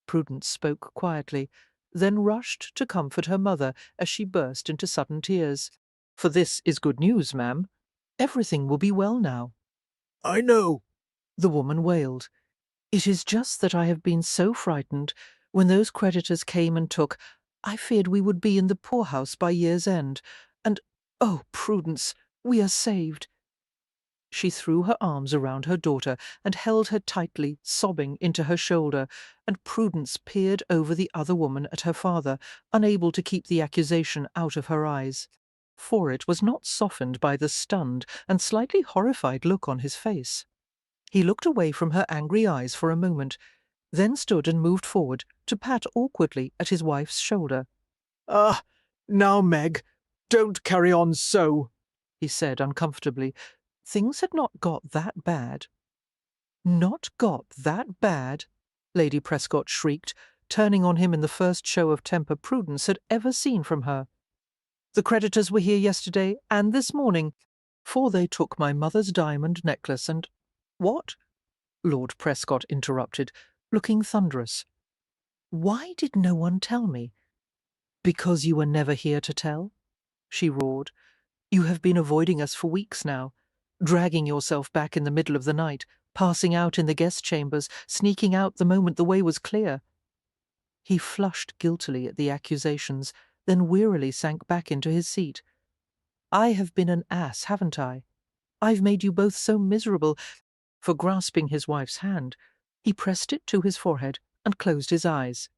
Prudence spoke quietly, then rushed to comfort her mother as she burst into sudden tears. "For this is good news, ma'am. Everything will be well now." I know, the woman wailed. "It is just that I have been so frightened. When those creditors came and took, I feared we would be in the poorhouse by year's end. And, oh, Prudence, we are saved." She threw her arms around her daughter and held her tightly, sobbing into her shoulder, and Prudence peered over the other woman at her father, unable to keep the accusation out of her eyes. For it was not softened by the stunned and slightly horrified look on his face. He looked away from her angry eyes for a moment, then stood and moved forward to pat awkwardly at his wife's shoulder. "Ah, now, Meg, don't carry on so," he said uncomfortably. Things had not got that bad. "Not got that bad?" Lady Prescott shrieked, turning on him in the first show of temper Prudence had ever seen from her. "The creditors were here yesterday and this morning, for they took my mother's diamond necklace and—" "What?" Lord Prescott interrupted, looking thunderous. "Why did no one tell me?" "Because you were never here to tell," she roared. "You have been avoiding us for weeks now, dragging yourself back in the middle of the night, passing out in the guest chambers, sneaking out the moment the way was clear." He flushed guiltily at the accusations, then wearily sank back into his seat. "I have been an ass, haven't I? I've made you both so miserable." For grasping his wife's hand, he pressed it to his forehead and closed his eyes.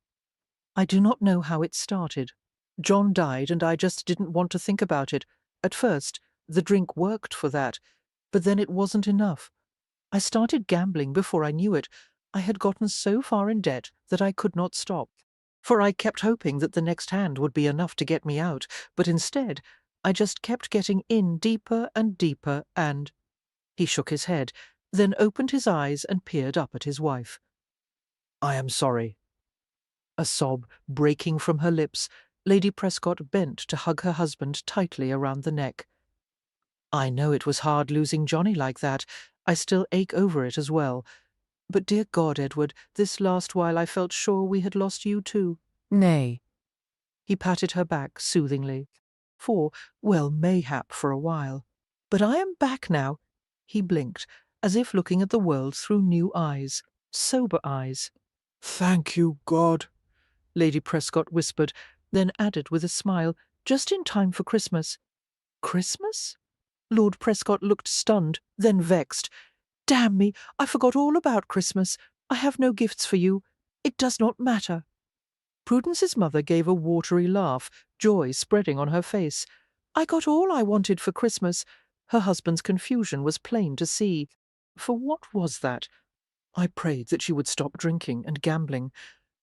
"I do not know how it started. John died and I just didn't want to think about it. At first, the drink worked for that, but then it wasn't enough. I started gambling before I knew it. I had gotten so far in debt that I could not stop. For I kept hoping that the next hand would be enough to get me out, but instead I just kept getting in deeper and deeper and—" He shook his head. then opened his eyes and peered up at his wife. I am sorry. A sob breaking from her lips, Lady Prescott bent to hug her husband tightly around the neck. I know it was hard losing Johnny like that. I still ache over it as well. But dear God, Edward, this last while I felt sure we had lost you too. Nay. He patted her back soothingly. Well, mayhap for a while. But I am back now. He blinked, as if looking at the world through new eyes, sober eyes. Thank you, God, Lady Prescott whispered, then added with a smile, just in time for Christmas. Christmas? Lord Prescott looked stunned, then vexed. Damn me, I forgot all about Christmas. I have no gifts for you. It does not matter. Prudence's mother gave a watery laugh, joy spreading on her face. I got all I wanted for Christmas. Her husband's confusion was plain to see. For what was that? I prayed that she would stop drinking and gambling,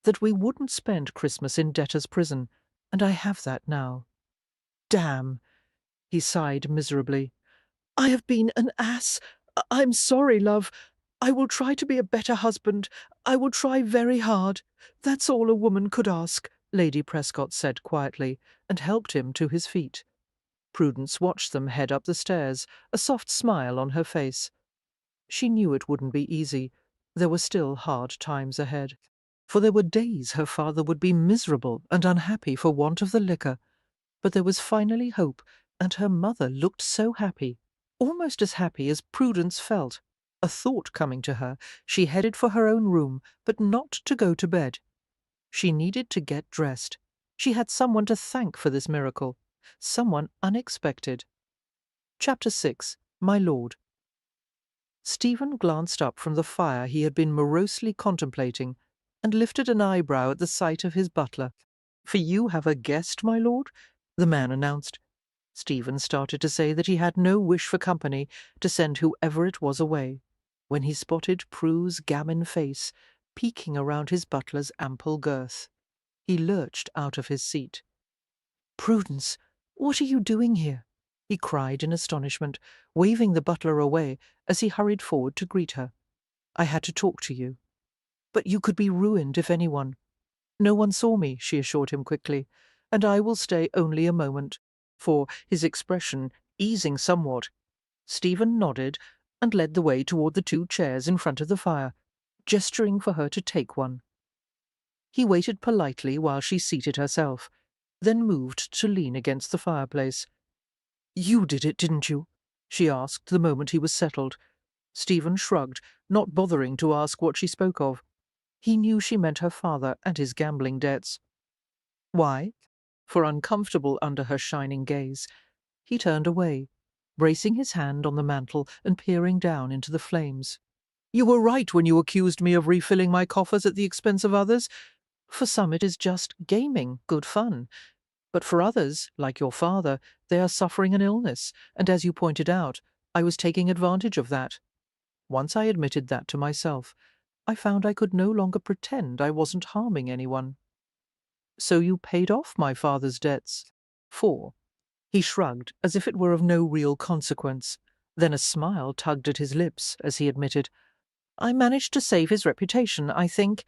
that we wouldn't spend Christmas in debtor's prison, and I have that now. Damn! He sighed miserably. I have been an ass. I'm sorry, love. I will try to be a better husband. I will try very hard. That's all a woman could ask, Lady Prescott said quietly, and helped him to his feet. Prudence watched them head up the stairs, a soft smile on her face. She knew it wouldn't be easy. There were still hard times ahead. For there were days her father would be miserable and unhappy for want of the liquor. But there was finally hope, and her mother looked so happy, almost as happy as Prudence felt. A thought coming to her, she headed for her own room, but not to go to bed. She needed to get dressed. She had someone to thank for this miracle, someone unexpected. Chapter 6. My Lord. Stephen glanced up from the fire he had been morosely contemplating, and lifted an eyebrow at the sight of his butler. "For you have a guest, my lord?" the man announced. Stephen started to say that he had no wish for company, to send whoever it was away, when he spotted Prue's gammon face peeking around his butler's ample girth. He lurched out of his seat. "Prudence, what are you doing here?" he cried in astonishment, waving the butler away as he hurried forward to greet her. "I had to talk to you." "But you could be ruined if anyone—" "No one saw me," she assured him quickly, "and I will stay only a moment." For, his expression easing somewhat, Stephen nodded and led the way toward the 2 chairs in front of the fire, gesturing for her to take one. He waited politely while she seated herself, then moved to lean against the fireplace. "You did it, didn't you?" she asked the moment he was settled. Stephen shrugged, not bothering to ask what she spoke of. He knew she meant her father and his gambling debts. Why? For uncomfortable under her shining gaze, he turned away, bracing his hand on the mantel and peering down into the flames. "You were right when you accused me of refilling my coffers at the expense of others. For some it is just gaming, good fun. But for others, like your father, they are suffering an illness, and as you pointed out, I was taking advantage of that. Once I admitted that to myself, I found I could no longer pretend I wasn't harming anyone." "So you paid off my father's debts?" "4." He shrugged, as if it were of no real consequence. Then a smile tugged at his lips as he admitted, "I managed to save his reputation, I think.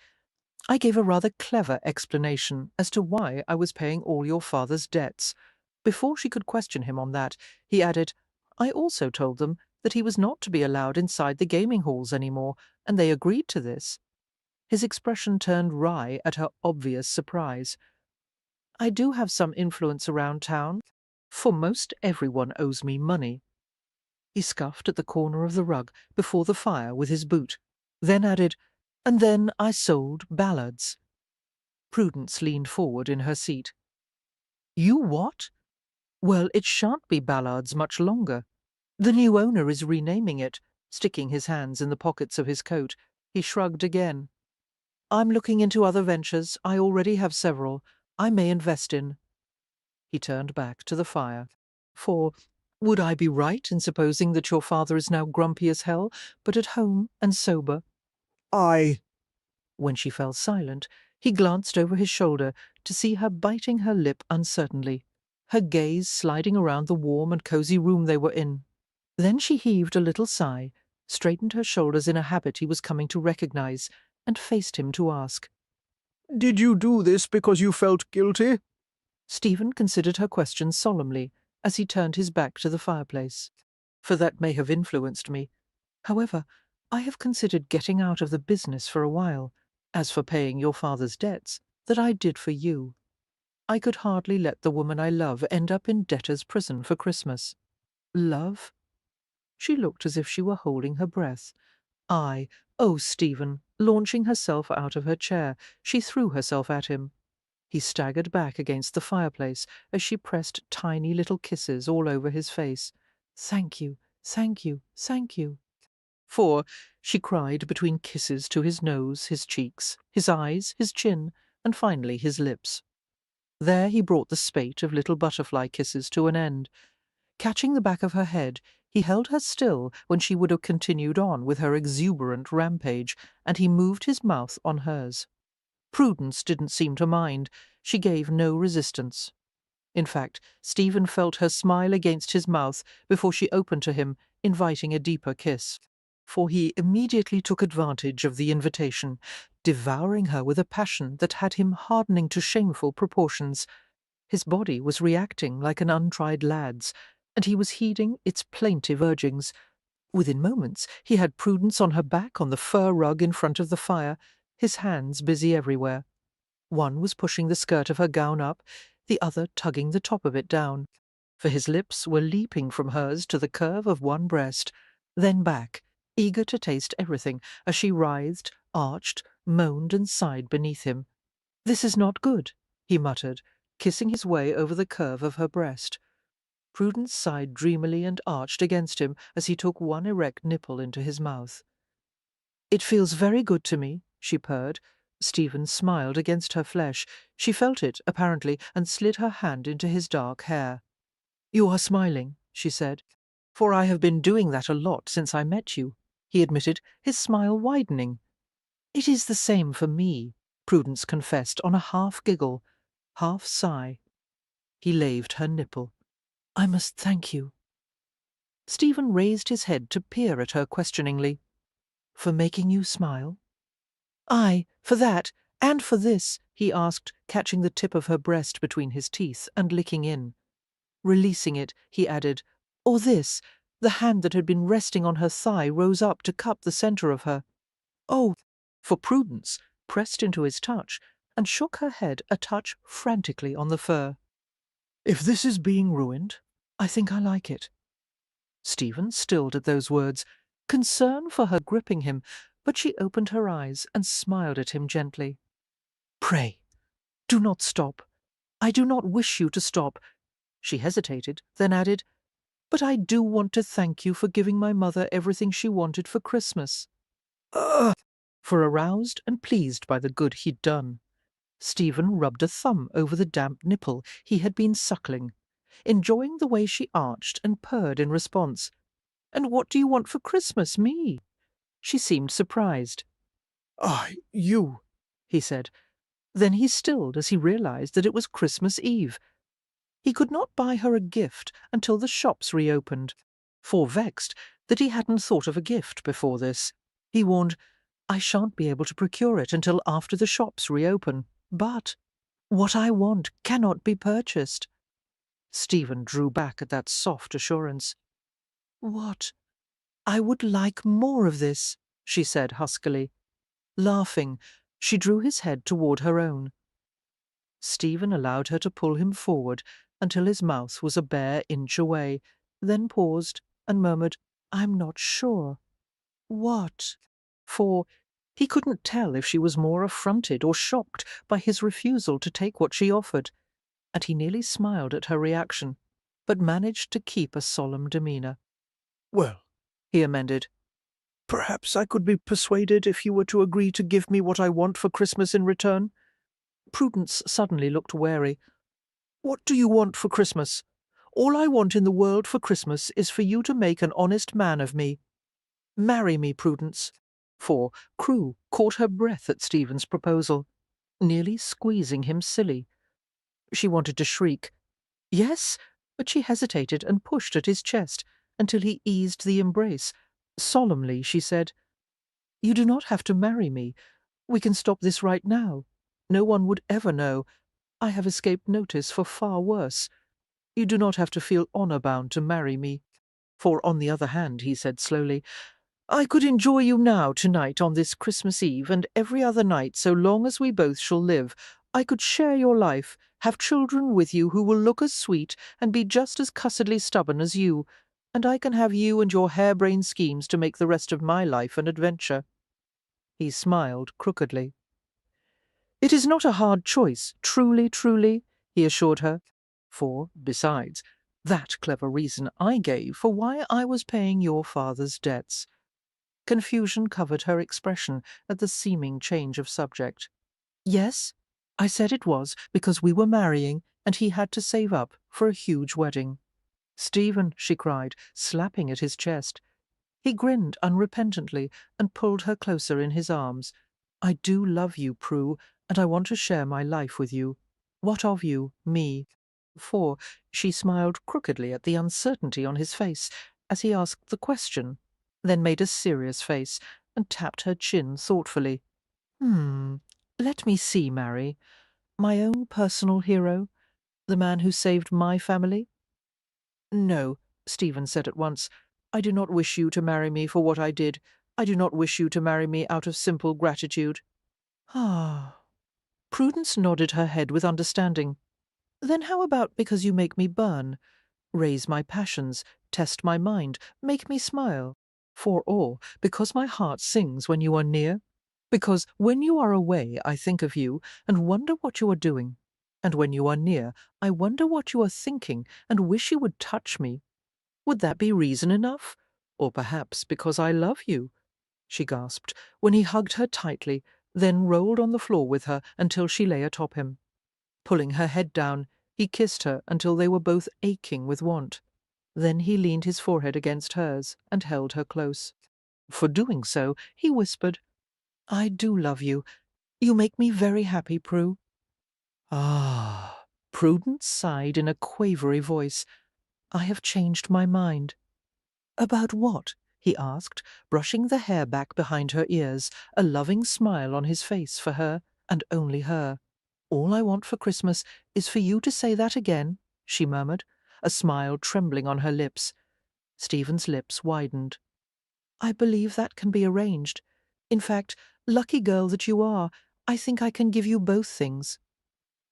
I gave a rather clever explanation as to why I was paying all your father's debts. Before she could question him on that, he added, I also told them that he was not to be allowed inside the gaming halls any more, and they agreed to this." His expression turned wry at her obvious surprise. "I do have some influence around town, for most everyone owes me money." He scuffed at the corner of the rug before the fire with his boot, then added, "And then I sold ballads." Prudence leaned forward in her seat. "You what?" "Well, it shan't be ballads much longer. The new owner is renaming it." Sticking his hands in the pockets of his coat, he shrugged again. "I'm looking into other ventures. I already have several. I may invest in." He turned back to the fire. "For would I be right in supposing that your father is now grumpy as hell, but at home and sober?" When she fell silent, he glanced over his shoulder to see her biting her lip uncertainly, her gaze sliding around the warm and cosy room they were in. Then she heaved a little sigh, straightened her shoulders in a habit he was coming to recognize, and faced him to ask. Did you do this because you felt guilty? Stephen considered her question solemnly as he turned his back to the fireplace. For that may have influenced me. However, I have considered getting out of the business for a while, as for paying your father's debts, that I did for you. I could hardly let the woman I love end up in debtor's prison for Christmas. Love? She looked as if she were holding her breath. Oh, Stephen, launching herself out of her chair, she threw herself at him. He staggered back against the fireplace as she pressed tiny little kisses all over his face. Thank you, thank you, thank you. For, she cried between kisses to his nose, his cheeks, his eyes, his chin, and finally his lips. There he brought the spate of little butterfly kisses to an end. Catching the back of her head, he held her still when she would have continued on with her exuberant rampage, and he moved his mouth on hers. Prudence didn't seem to mind. She gave no resistance. In fact, Stephen felt her smile against his mouth before she opened to him, inviting a deeper kiss. For he immediately took advantage of the invitation, devouring her with a passion that had him hardening to shameful proportions. His body was reacting like an untried lad's, and he was heeding its plaintive urgings. Within moments he had Prudence on her back on the fur rug in front of the fire, his hands busy everywhere. One was pushing the skirt of her gown up, the other tugging the top of it down, for his lips were leaping from hers to the curve of one breast, then back, eager to taste everything, as she writhed, arched, moaned and sighed beneath him. "This is not good," he muttered, kissing his way over the curve of her breast. Prudence sighed dreamily and arched against him as he took one erect nipple into his mouth. "It feels very good to me," she purred. Stephen smiled against her flesh. She felt it, apparently, and slid her hand into his dark hair. "You are smiling," she said. "For I have been doing that a lot since I met you," he admitted, his smile widening. "It is the same for me," Prudence confessed on a half-giggle, half-sigh. He laved her nipple. "I must thank you." Stephen raised his head to peer at her questioningly. "For making you smile?" "Aye, for that, and for this," he asked, catching the tip of her breast between his teeth and licking in. Releasing it, he added, "Or this." The hand that had been resting on her thigh rose up to cup the centre of her. "Oh," for Prudence pressed into his touch and shook her head a touch frantically on the fur. "If this is being ruined, I think I like it." Stephen stilled at those words, concern for her gripping him, but she opened her eyes and smiled at him gently. "Pray, do not stop. I do not wish you to stop." She hesitated, then added, "But I do want to thank you for giving my mother everything she wanted for Christmas." For aroused and pleased by the good he'd done, Stephen rubbed a thumb over the damp nipple he had been suckling, enjoying the way she arched and purred in response. "And what do you want for Christmas, me?" She seemed surprised. You," he said. Then he stilled as he realized that it was Christmas Eve. He could not buy her a gift until the shops reopened. For vexed that he hadn't thought of a gift before this, he warned, "I shan't be able to procure it until after the shops reopen. But what I want cannot be purchased." Stephen drew back at that soft assurance. "What? I would like more of this," she said huskily. Laughing, she drew his head toward her own. Stephen allowed her to pull him forward until his mouth was a bare inch away, then paused and murmured, "I'm not sure." "What?" For he couldn't tell if she was more affronted or shocked by his refusal to take what she offered, and he nearly smiled at her reaction, but managed to keep a solemn demeanour. "Well," he amended, "perhaps I could be persuaded if you were to agree to give me what I want for Christmas in return." Prudence suddenly looked wary. "What do you want for Christmas?" "All I want in the world for Christmas is for you to make an honest man of me. Marry me, Prudence." For Crewe caught her breath at Stephen's proposal, nearly squeezing him silly. She wanted to shriek, "Yes," but she hesitated and pushed at his chest until he eased the embrace, Solemnly, she said, "You do not have to marry me. We can stop this right now. No one would ever know. I have escaped notice for far worse. You do not have to feel honor-bound to marry me. For on the other hand," he said slowly, "I could enjoy you now tonight on this Christmas Eve and every other night so long as we both shall live. I could share your life, have children with you who will look as sweet and be just as cussedly stubborn as you, and I can have you and your harebrained schemes to make the rest of my life an adventure." He smiled crookedly. "It is not a hard choice, truly, truly," he assured her. For, besides, that clever reason I gave for why I was paying your father's debts. Confusion covered her expression at the seeming change of subject. "Yes, I said it was because we were marrying and he had to save up for a huge wedding." "Stephen," she cried, slapping at his chest. He grinned unrepentantly and pulled her closer in his arms. "I do love you, Prue, and I want to share my life with you. What of you, me?" For she smiled crookedly at the uncertainty on his face as he asked the question, then made a serious face and tapped her chin thoughtfully. Let me see, Mary. My own personal hero? The man who saved my family?" "No," Stephen said at once. "I do not wish you to marry me for what I did. I do not wish you to marry me out of simple gratitude." "Ah." Prudence nodded her head with understanding. "Then how about because you make me burn? Raise my passions, test my mind, make me smile. Or because my heart sings when you are near? Because when you are away I think of you and wonder what you are doing. And when you are near, I wonder what you are thinking and wish you would touch me. Would that be reason enough? Or perhaps because I love you," she gasped, when he hugged her tightly, then rolled on the floor with her until she lay atop him. Pulling her head down, he kissed her until they were both aching with want. Then he leaned his forehead against hers and held her close. For doing so, he whispered, "I do love you. You make me very happy, Prue." "Ah," Prudence sighed in a quavery voice. "I have changed my mind." "About what?" he asked, brushing the hair back behind her ears, a loving smile on his face for her, and only her. "All I want for Christmas is for you to say that again," she murmured, a smile trembling on her lips. Stephen's lips widened. "I believe that can be arranged. In fact, lucky girl that you are, I think I can give you both things."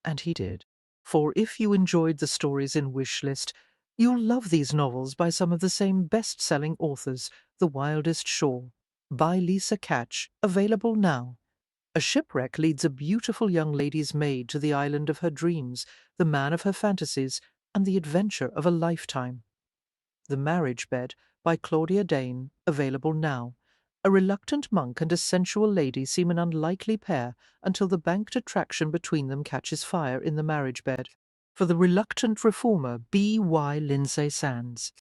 And he did. For if you enjoyed the stories in Wish List, you'll love these novels by some of the same best-selling authors, The Wildest Shore, by Lisa Catch, available now. A shipwreck leads a beautiful young lady's maid to the island of her dreams, the man of her fantasies, and the adventure of a lifetime. The Marriage Bed, by Claudia Dane, available now. A reluctant monk and a sensual lady seem an unlikely pair until the banked attraction between them catches fire in the marriage bed. For the reluctant reformer, B. Y. Lindsay Sands.